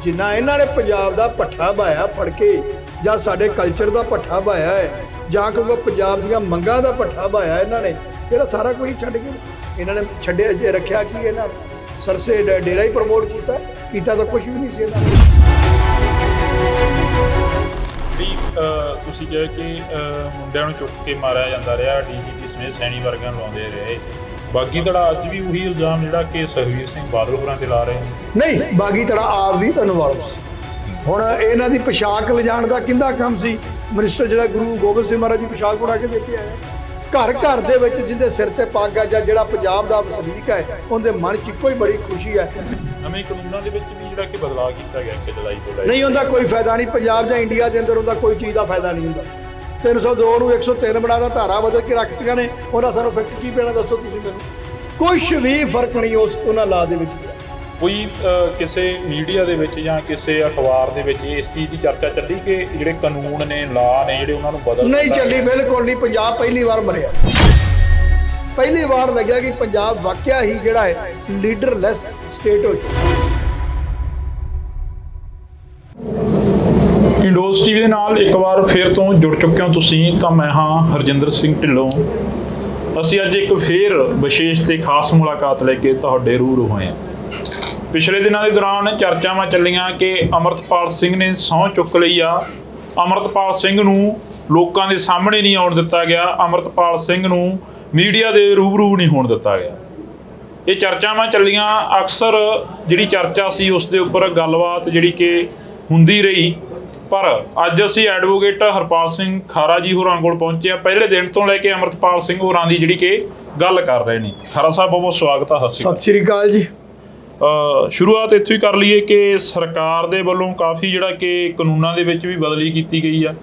ਜਿੰਨਾ ਇਹਨਾਂ ਨੇ ਪੰਜਾਬ ਦਾ ਪੱਠਾ ਬਾਇਆ ਫੜ ਕੇ, ਜਾਂ ਸਾਡੇ ਕਲਚਰ ਦਾ ਪੱਠਾ ਬਾਇਆ ਹੈ, ਜਾਂ ਕਹੂੰਗਾ ਪੰਜਾਬ ਦੀਆਂ ਮੰਗਾਂ ਦਾ ਭੱਠਾ ਪਾਇਆ ਇਹਨਾਂ ਨੇ, ਜਿਹੜਾ ਸਾਰਾ ਕੁਝ ਛੱਡ ਕੇ ਇਹਨਾਂ ਨੇ ਛੱਡਿਆ ਜੇ ਰੱਖਿਆ ਕੀ ਇਹਨਾਂ ਨੇ? ਸਰਸੇ ਡੇਰਾ ਹੀ ਪ੍ਰਮੋਟ ਕੀਤਾ ਤਾਂ ਕੁਝ ਵੀ ਨਹੀਂ ਸੀ ਇਹਨਾਂ ਨੇ। ਵੀ ਤੁਸੀਂ ਕਿਹਾ ਕਿ ਮੁੰਡਿਆਂ ਨੂੰ ਚੁੱਕ ਕੇ ਮਾਰਿਆ ਜਾਂਦਾ ਰਿਹਾ, ਡੀਜੀਪੀ ਸਮੇਤ ਸੈਣੀ ਵਰਗਿਆਂ ਨੂੰ ਲਾਉਂਦੇ ਰਹੇ। ਬਾਗੀ ਧੜਾ ਅੱਜ ਵੀ ਉਹੀ ਇਲਜ਼ਾਮ ਜਿਹੜਾ ਕਿ ਸੁਖਬੀਰ ਸਿੰਘ ਬਾਦਲ ਹੋਰਾਂ ਤੇ ਲਾ ਰਹੇ ਨੇ। ਨਹੀਂ, ਬਾਗੀ ਧੜਾ ਆਪ ਵੀ ਇਨਵੋਲਵ ਸੀ। ਹੁਣ ਇਹਨਾਂ ਦੀ ਪੋਸ਼ਾਕ ਲਿਜਾਣ ਦਾ ਕਿੰਦਾ ਕੰਮ ਸੀ? ਮਿਨਿਸਟਰ ਜਿਹੜਾ ਗੁਰੂ ਗੋਬਿੰਦ ਸਿੰਘ ਮਹਾਰਾਜ ਦੀ ਪੋਸ਼ਾਕ ਬਣਾ ਕੇ ਦੇ ਕੇ ਆਇਆ। ਘਰ ਘਰ ਦੇ ਵਿੱਚ ਜਿਹਦੇ ਸਿਰ ਤੇ ਪੱਗ ਆ ਜਾਂ ਜਿਹੜਾ ਪੰਜਾਬ ਦਾ ਵਸਨੀਕ ਹੈ, ਉਹਦੇ ਮਨ 'ਚ ਇੱਕੋ ਹੀ ਬੜੀ ਖੁਸ਼ੀ ਹੈ। ਨਵੇਂ ਕਾਨੂੰਨਾਂ ਦੇ ਵਿੱਚ ਵੀ ਜਿਹੜਾ ਕਿ ਬਦਲਾਅ ਕੀਤਾ ਗਿਆ 1 ਜੁਲਾਈ ਤੋਂ ਲੈ ਕੇ। ਨਹੀਂ, ਉਹਦਾ ਕੋਈ ਫਾਇਦਾ ਨਹੀਂ। ਪੰਜਾਬ ਜਾਂ ਇੰਡੀਆ ਦੇ ਅੰਦਰ ਉਹਦਾ ਕੋਈ ਚੀਜ਼ ਦਾ ਫਾਇਦਾ ਨਹੀਂ ਹੁੰਦਾ। 302 ਨੂੰ 103 ਬਣਾਦਾ, ਧਾਰਾ ਬਦਲ ਕੇ ਰੱਖਤੀਆਂ ਨੇ। ਉਹਨਾਂ ਸਾਨੂੰ ਫਿਕਟ ਕੀ ਪੈਣਾ ਦੱਸੋ ਤੁਸੀਂ ਮੈਨੂੰ? ਕੁਛ ਵੀ ਫਰਕ ਨਹੀਂ ਉਹਨਾਂ ਲਾ ਦੇ ਵਿੱਚ। ਕੋਈ ਕਿਸੇ ਮੀਡੀਆ ਦੇ ਵਿੱਚ ਜਾਂ ਕਿਸੇ ਅਖਬਾਰ ਦੇ ਵਿੱਚ ਇਸ ਚੀਜ਼ ਦੀ ਚਰਚਾ ਚੱਲੀ ਕਿ ਜਿਹੜੇ ਕਾਨੂੰਨ ਨੇ, ਲਾ ਨੇ, ਜਿਹੜੇ ਉਹਨਾਂ ਨੂੰ ਬਦਲ ਨਹੀਂ ਚੱਲੀ, ਬਿਲਕੁਲ ਨਹੀਂ। ਪੰਜਾਬ ਪਹਿਲੀ ਵਾਰ ਮਰਿਆ। ਪਹਿਲੀ ਵਾਰ ਲੱਗਿਆ ਕਿ ਪੰਜਾਬ ਵਾਕਿਆ ਹੀ ਜਿਹੜਾ ਹੈ ਲੀਡਰਲੈਸ ਸਟੇਟ ਹੋ ਚੁੱਕਾ। ਇੰਡੋਜ਼ ਟੀਵੀ ਦੇ ਨਾਲ ਇੱਕ ਵਾਰ ਫਿਰ ਤੋਂ ਜੁੜ ਚੁੱਕੇ ਹੋ ਤੁਸੀਂ, ਤਾਂ ਮੈਂ ਹਾਂ ਹਰਜਿੰਦਰ ਸਿੰਘ ਢਿੱਲੋਂ। ਅਸੀਂ ਅੱਜ ਇੱਕ ਫਿਰ ਵਿਸ਼ੇਸ਼ ਤੇ ਖਾਸ ਮੁਲਾਕਾਤ ਲੈ ਕੇ ਤੁਹਾਡੇ ਰੂਬਰੂ ਹੋਏ ਹਾਂ। ਪਿਛਲੇ ਦਿਨਾਂ ਦੇ ਦੌਰਾਨ ਚਰਚਾਵਾਂ ਚੱਲੀਆਂ ਕਿ ਅਮਰਤਪਾਲ ਸਿੰਘ ਨੇ ਸਹੁੰ ਚੁੱਕ ਲਈ ਆ। ਅਮਰਤਪਾਲ ਸਿੰਘ ਨੂੰ ਲੋਕਾਂ ਦੇ ਸਾਹਮਣੇ ਨਹੀਂ ਆਉਣ ਦਿੱਤਾ ਗਿਆ। ਅਮਰਤਪਾਲ ਸਿੰਘ ਨੂੰ ਮੀਡੀਆ ਦੇ ਰੂਬਰੂ ਨਹੀਂ ਹੋਣ ਦਿੱਤਾ ਗਿਆ। ਇਹ ਚਰਚਾਵਾਂ ਚੱਲੀਆਂ। ਅਕਸਰ ਜਿਹੜੀ ਚਰਚਾ ਸੀ ਉਸ ਦੇ ਉੱਪਰ ਗੱਲਬਾਤ ਜਿਹੜੀ ਕਿ ਹੁੰਦੀ ਰਹੀ। ਪਰ ਅੱਜ ਅਸੀਂ ਐਡਵੋਕੇਟ ਹਰਪਾਲ ਸਿੰਘ ਖਾਰਾ ਜੀ ਹੋਰਾਂ ਕੋਲ ਪਹੁੰਚੇ ਆ। ਪਹਿਲੇ ਦਿਨ ਤੋਂ ਲੈ ਕੇ ਅਮਰਤਪਾਲ ਸਿੰਘ ਹੋਰਾਂ ਦੀ ਜਿਹੜੀ ਕਿ ਗੱਲ ਕਰ ਰਹੇ ਨੇ। ਖਾਰਾ ਸਾਹਿਬ ਬਹੁਤ ਬਹੁਤ ਸਵਾਗਤ ਆ। ਸਤਿ ਸ਼੍ਰੀ ਅਕਾਲ ਜੀ। ਸ਼ੁਰੂਆਤ ਇੱਥੋਂ ਹੀ ਕਰ ਲਈਏ ਕਿ ਸਰਕਾਰ ਦੇ ਵੱਲੋਂ ਕਾਫੀ ਜਿਹੜਾ ਕਿ ਕਾਨੂੰਨਾਂ ਦੇ ਵਿੱਚ ਵੀ ਬਦਲੀ ਕੀਤੀ ਗਈ ਆ,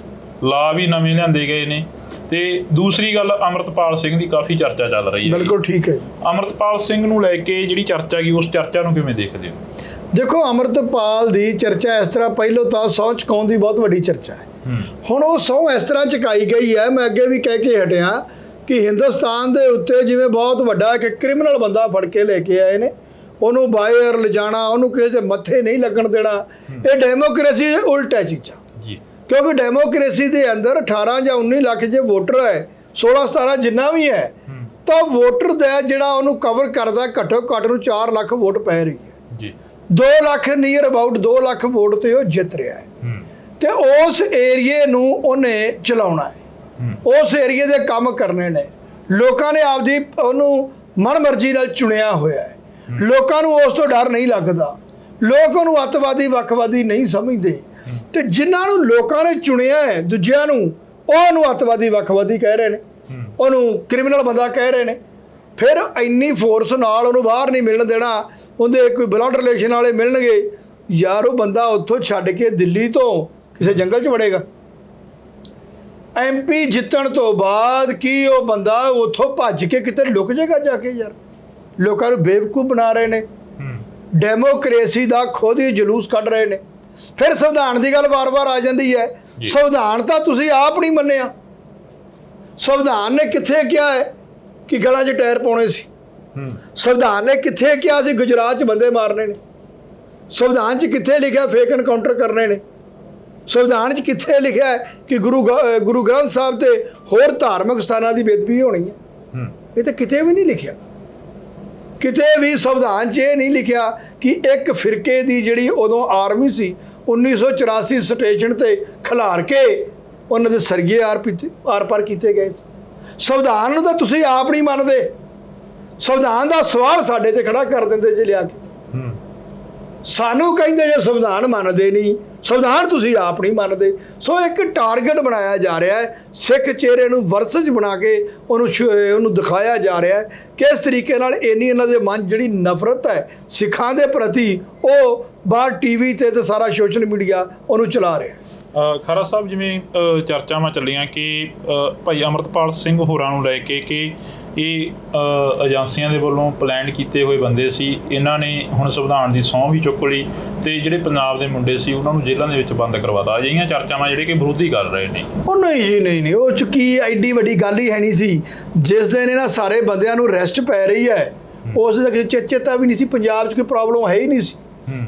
ਲਾ ਵੀ ਨਵੇਂ ਲਿਆਂਦੇ ਗਏ ਨੇ। ਤੇ ਦੂਸਰੀ ਗੱਲ, ਅਮਰਤਪਾਲ ਸਿੰਘ ਦੀ ਕਾਫੀ ਚਰਚਾ ਚੱਲ ਰਹੀ ਹੈ। ਬਿਲਕੁਲ ਠੀਕ ਹੈ। ਅਮਰਤਪਾਲ ਸਿੰਘ ਨੂੰ ਲੈ ਕੇ ਜਿਹੜੀ ਚਰਚਾ ਗਈ, ਉਸ ਚਰਚਾ ਨੂੰ ਕਿਵੇਂ ਦੇਖਦੇ ਹੋ? ਦੇਖੋ, ਅਮਰਤਪਾਲ ਦੀ ਚਰਚਾ ਇਸ ਤਰ੍ਹਾਂ, ਪਹਿਲੋਂ ਤਾਂ ਸਹੁੰ ਚੁਕਾਉਣ ਦੀ ਬਹੁਤ ਵੱਡੀ ਚਰਚਾ ਹੈ। ਹੁਣ ਉਹ ਸਹੁੰ ਇਸ ਤਰ੍ਹਾਂ ਚੁਕਾਈ ਗਈ ਹੈ, ਮੈਂ ਅੱਗੇ ਵੀ ਕਹਿ ਕੇ ਹਟਿਆ ਕਿ ਹਿੰਦੁਸਤਾਨ ਦੇ ਉੱਤੇ ਜਿਵੇਂ ਬਹੁਤ ਵੱਡਾ ਇੱਕ ਕ੍ਰਿਮੀਨਲ ਬੰਦਾ ਫੜ ਕੇ ਲੈ ਕੇ ਆਏ ਨੇ, ਉਹਨੂੰ ਬਾਹਰ ਲਿਜਾਣਾ, ਉਹਨੂੰ ਕਿਸੇ ਦੇ ਮੱਥੇ ਨਹੀਂ ਲੱਗਣ ਦੇਣਾ। ਇਹ ਡੈਮੋਕ੍ਰੇਸੀ ਦੇ ਉਲਟ ਹੈ ਚੀਜ਼ਾਂ ਜੀ। ਕਿਉਂਕਿ ਡੈਮੋਕ੍ਰੇਸੀ ਦੇ ਅੰਦਰ 18 ਜਾਂ 19 ਲੱਖ ਜੇ ਵੋਟਰ ਹੈ, 16-17 ਜਿੰਨਾ ਵੀ ਹੈ, ਤਾਂ ਵੋਟਰ ਦਾ ਜਿਹੜਾ ਉਹਨੂੰ ਕਵਰ ਕਰਦਾ ਘੱਟੋ ਘੱਟ ਨੂੰ 4 ਲੱਖ ਵੋਟ ਪੈ ਰਹੀ ਹੈ ਜੀ। 2 lakh near about 2 lakh vote ਤੇ ਉਹ ਜਿੱਤ ਰਿਹਾ ਹੈ। ਤੇ ਉਸ ਏਰੀਏ ਨੂੰ ਉਹਨੇ ਚਲਾਉਣਾ ਹੈ, ਉਸ ਏਰੀਏ ਦੇ ਕੰਮ ਕਰਨੇ ਨੇ। ਲੋਕਾਂ ਨੇ ਆਪਦੀ ਉਹਨੂੰ ਮਨਮਰਜ਼ੀ ਨਾਲ ਚੁਣਿਆ ਹੋਇਆ ਹੈ। ਲੋਕਾਂ ਨੂੰ ਉਸ ਤੋਂ ਡਰ ਨਹੀਂ ਲੱਗਦਾ। ਲੋਕ ਉਹਨੂੰ ਅੱਤਵਾਦੀ ਵੱਖਵਾਦੀ ਨਹੀਂ ਸਮਝਦੇ। ਤੇ ਜਿਨ੍ਹਾਂ ਨੂੰ ਲੋਕਾਂ ਨੇ ਚੁਣਿਆ ਹੈ, ਦੂਜਿਆਂ ਨੂੰ, ਉਹਨੂੰ ਅੱਤਵਾਦੀ ਵੱਖਵਾਦੀ ਕਹਿ ਰਹੇ ਨੇ, ਉਹਨੂੰ ਕ੍ਰਿਮੀਨਲ ਬੰਦਾ ਕਹਿ ਰਹੇ ਨੇ। ਫਿਰ ਇੰਨੀ ਫੋਰਸ ਨਾਲ ਉਹਨੂੰ ਬਾਹਰ ਨਹੀਂ ਮਿਲਣ ਦੇਣਾ। ਉਹਦੇ ਕੋਈ ਬਲੱਡ ਰਿਲੇਸ਼ਨ ਵਾਲੇ ਮਿਲਣਗੇ, ਯਾਰ ਉਹ ਬੰਦਾ ਉੱਥੋਂ ਛੱਡ ਕੇ ਦਿੱਲੀ ਤੋਂ ਕਿਸੇ ਜੰਗਲ 'ਚ ਵੜੇਗਾ। MP ਜਿੱਤਣ ਤੋਂ ਬਾਅਦ ਕੀ ਉਹ ਬੰਦਾ ਉੱਥੋਂ ਭੱਜ ਕੇ ਕਿਤੇ ਲੁਕ ਜਾਏਗਾ ਜਾ ਕੇ? ਯਾਰ, ਲੋਕਾਂ ਨੂੰ ਬੇਵਕੂਫ ਬਣਾ ਰਹੇ ਨੇ। ਡੈਮੋਕ੍ਰੇਸੀ ਦਾ ਖੁਦ ਹੀ ਜਲੂਸ ਕੱਢ ਰਹੇ ਨੇ। ਫਿਰ ਸੰਵਿਧਾਨ ਦੀ ਗੱਲ ਵਾਰ-ਵਾਰ ਆ ਜਾਂਦੀ ਹੈ। ਸੰਵਿਧਾਨ ਤਾਂ ਤੁਸੀਂ ਆਪ ਨਹੀਂ ਮੰਨਿਆ। ਸੰਵਿਧਾਨ ਨੇ ਕਿੱਥੇ ਕਿਹਾ ਹੈ ਕਿ ਗਲਾਂ 'ਚ ਟਾਇਰ ਪਾਉਣੇ ਸੀ? ਸੰਵਿਧਾਨ ਨੇ ਕਿੱਥੇ ਕਿਹਾ ਸੀ ਗੁਜਰਾਤ 'ਚ ਬੰਦੇ ਮਾਰਨੇ ਨੇ? ਸੰਵਿਧਾਨ 'ਚ ਕਿੱਥੇ ਲਿਖਿਆ ਫੇਕ ਐਨਕਾਊਂਟਰ ਕਰਨੇ ਨੇ? ਸੰਵਿਧਾਨ 'ਚ ਕਿੱਥੇ ਲਿਖਿਆ ਹੈ ਕਿ ਗੁਰੂ ਗ੍ਰੰਥ ਸਾਹਿਬ ਤੇ ਹੋਰ ਧਾਰਮਿਕ ਸਥਾਨਾਂ ਦੀ ਬੇਅਦਬੀ ਹੋਣੀ ਹੈ? ਇਹ ਤਾਂ ਕਿਤੇ ਵੀ ਨਹੀਂ ਲਿਖਿਆ। ਕਿਤੇ ਵੀ ਸੰਵਿਧਾਨ 'ਚ ਇਹ ਨਹੀਂ ਲਿਖਿਆ ਕਿ ਇੱਕ ਫਿਰਕੇ ਦੀ ਜਿਹੜੀ ਉਦੋਂ ਆਰਮੀ ਸੀ 1984 ਸਟੇਸ਼ਨ ਤੇ ਖਿਲਾਰ ਕੇ ਉਹਨਾਂ ਦੇ ਸਰਗੇ ਆਰ ਪਾਰ ਕੀਤੇ ਗਏ। ਸੰਵਿਧਾਨ ਨੂੰ ਤਾਂ ਤੁਸੀਂ ਆਪ ਨਹੀਂ ਮੰਨਦੇ। ਸੰਵਿਧਾਨ ਦਾ ਸਵਾਲ ਸਾਡੇ ਤੇ ਖੜਾ ਕਰ ਦਿੰਦੇ ਜੇ ਲਿਆ ਕੇ। ਸਾਨੂੰ ਕਹਿੰਦੇ ਜੇ ਸੰਵਿਧਾਨ ਮੰਨਦੇ ਨਹੀਂ, ਸੰਵਿਧਾਨ ਤੁਸੀਂ ਆਪ ਨਹੀਂ ਮੰਨਦੇ। ਸੋ ਇੱਕ ਟਾਰਗੇਟ ਬਣਾਇਆ ਜਾ ਰਿਹਾ ਹੈ, ਸਿੱਖ ਚਿਹਰੇ ਨੂੰ ਵਰਸਜ ਬਣਾ ਕੇ ਉਹਨੂੰ ਦਿਖਾਇਆ ਜਾ ਰਿਹਾ ਹੈ। ਕਿਸ ਤਰੀਕੇ ਨਾਲ ਇੰਨੀ ਇਹਨਾਂ ਦੇ ਮਨ ਜਿਹੜੀ ਨਫ਼ਰਤ ਹੈ ਸਿੱਖਾਂ ਦੇ ਪ੍ਰਤੀ, ਉਹ ਬਾਹਰ TV ਤੇ ਸਾਰਾ ਸੋਸ਼ਲ ਮੀਡੀਆ ਉਹਨੂੰ ਚਲਾ ਰਿਹਾ। ਖਾਰਾ ਸਾਹਿਬ, ਜਿਵੇਂ ਚਰਚਾਵਾਂ ਚੱਲੀਆਂ ਕਿ ਭਾਈ ਅਮਰਤਪਾਲ ਸਿੰਘ ਹੋਰਾਂ ਨੂੰ ਲੈ ਕੇ ਕਿ ਇਹ ਏਜੰਸੀਆਂ ਦੇ ਵੱਲੋਂ ਪਲਾਨ ਕੀਤੇ ਹੋਏ ਬੰਦੇ ਸੀ, ਇਹਨਾਂ ਨੇ ਹੁਣ ਸੰਵਿਧਾਨ ਦੀ ਸਹੁੰ ਵੀ ਚੁੱਕ ਲਈ ਤੇ ਜਿਹੜੇ ਪੰਜਾਬ ਦੇ ਮੁੰਡੇ ਸੀ ਉਹਨਾਂ ਨੂੰ ਜੇਲ੍ਹਾਂ ਦੇ ਵਿੱਚ ਬੰਦ ਕਰਵਾਤਾ। ਅਜਿਹੀਆਂ ਚਰਚਾਵਾਂ ਜਿਹੜੇ ਕਿ ਵਿਰੋਧੀ ਕਰ ਰਹੇ ਨੇ। ਉਹ ਨਹੀਂ ਜੀ, ਨਹੀਂ, ਉਹ 'ਚ ਕੀ ਐਡੀ ਵੱਡੀ ਗੱਲ ਹੀ ਹੈ ਨਹੀਂ ਸੀ। ਜਿਸ ਦਿਨ ਇਹਨਾਂ ਸਾਰੇ ਬੰਦਿਆਂ ਨੂੰ ਰੈਸਟ ਪੈ ਰਹੀ ਹੈ, ਉਸ ਦਾ ਚੇਤਾ ਵੀ ਨਹੀਂ ਸੀ। ਪੰਜਾਬ 'ਚ ਕੋਈ ਪ੍ਰੋਬਲਮ ਹੈ ਹੀ ਨਹੀਂ ਸੀ।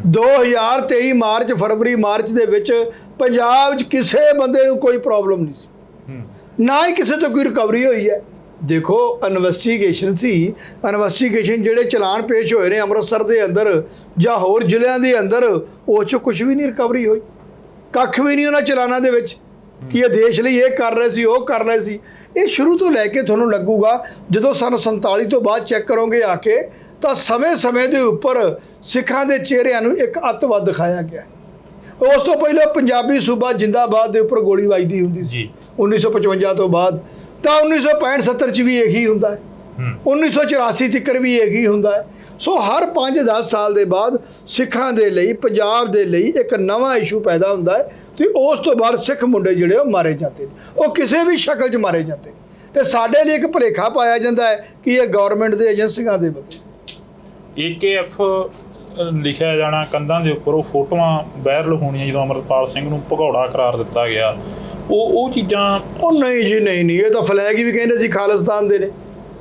2023 ਮਾਰਚ, ਫਰਵਰੀ ਮਾਰਚ ਦੇ ਵਿੱਚ ਪੰਜਾਬ 'ਚ ਕਿਸੇ ਬੰਦੇ ਨੂੰ ਕੋਈ ਪ੍ਰੋਬਲਮ ਨਹੀਂ ਸੀ। ਨਾ ਹੀ ਕਿਸੇ ਤੋਂ ਕੋਈ ਰਿਕਵਰੀ ਹੋਈ ਹੈ। ਦੇਖੋ ਇਨਵੈਸਟੀਗੇਸ਼ਨ ਸੀ, ਇਨਵੈਸਟੀਗੇਸ਼ਨ ਜਿਹੜੇ ਚਲਾਨ ਪੇਸ਼ ਹੋਏ ਨੇ ਅੰਮ੍ਰਿਤਸਰ ਦੇ ਅੰਦਰ ਜਾਂ ਹੋਰ ਜ਼ਿਲ੍ਹਿਆਂ ਦੇ ਅੰਦਰ, ਉਹ 'ਚੋਂ ਕੁਝ ਵੀ ਨਹੀਂ ਰਿਕਵਰੀ ਹੋਈ, ਕੱਖ ਵੀ ਨਹੀਂ ਉਹਨਾਂ ਚਲਾਨਾਂ ਦੇ ਵਿੱਚ ਕਿ ਇਹ ਦੇਸ਼ ਲਈ ਇਹ ਕਰ ਰਹੇ ਸੀ, ਉਹ ਕਰ ਰਹੇ ਸੀ। ਇਹ ਸ਼ੁਰੂ ਤੋਂ ਲੈ ਕੇ ਤੁਹਾਨੂੰ ਲੱਗੂਗਾ, ਜਦੋਂ ਸਨ 47 ਤੋਂ ਬਾਅਦ ਚੈੱਕ ਕਰੋਗੇ ਆ ਕੇ, ਤਾਂ ਸਮੇਂ-ਸਮੇਂ ਦੇ ਉੱਪਰ ਸਿੱਖਾਂ ਦੇ ਚਿਹਰਿਆਂ ਨੂੰ ਇੱਕ ਅੱਤਵਾਦ ਦਿਖਾਇਆ ਗਿਆ। ਉਸ ਤੋਂ ਪਹਿਲਾਂ ਪੰਜਾਬੀ ਸੂਬਾ ਜਿੰਦਾਬਾਦ ਦੇ ਉੱਪਰ ਗੋਲੀ ਵੱਜਦੀ ਹੁੰਦੀ ਸੀ 1955 ਤੋਂ ਬਾਅਦ, ਤਾਂ 1965-70 'ਚ ਵੀ ਇਹੀ ਹੁੰਦਾ ਹੈ, 1984 ਤੱਕ ਵੀ ਇਹੀ ਹੁੰਦਾ ਹੈ। ਸੋ ਹਰ 5-10 ਸਾਲ ਦੇ ਬਾਅਦ ਸਿੱਖਾਂ ਦੇ ਲਈ, ਪੰਜਾਬ ਦੇ ਲਈ ਇੱਕ ਨਵਾਂ ਇਸ਼ੂ ਪੈਦਾ ਹੁੰਦਾ ਹੈ ਤੇ ਉਸ ਤੋਂ ਬਾਅਦ ਸਿੱਖ ਮੁੰਡੇ ਜਿਹੜੇ ਉਹ ਮਾਰੇ ਜਾਂਦੇ ਨੇ, ਉਹ ਕਿਸੇ ਵੀ ਸ਼ਕਲ 'ਚ ਮਾਰੇ ਜਾਂਦੇ ਨੇ। ਤੇ ਸਾਡੇ ਲਈ ਇੱਕ ਭੁਲੇਖਾ ਪਾਇਆ ਜਾਂਦਾ ਹੈ ਕਿ ਇਹ ਗਵਰਨਮੈਂਟ ਦੇ ਏਜੰਸੀਆਂ ਦੇ ਵੱਲੋਂ AKF ਲਿਖਿਆ ਜਾਣਾ ਕੰਧਾਂ ਦੇ ਉੱਪਰ, ਉਹ ਫੋਟੋਆਂ ਵਾਇਰਲ ਹੋਣੀਆਂ ਜਦੋਂ ਅਮਰਪਾਲ ਸਿੰਘ ਨੂੰ ਭਗੌੜਾ ਕਰਾਰ ਦਿੱਤਾ ਗਿਆ, ਉਹ ਚੀਜ਼ਾਂ। ਉਹ ਨਹੀਂ ਜੀ, ਨਹੀਂ, ਇਹ ਤਾਂ ਫਲੈਗ ਹੀ ਵੀ ਕਹਿੰਦੇ ਸੀ ਖਾਲਿਸਤਾਨ ਦੇ ਨੇ,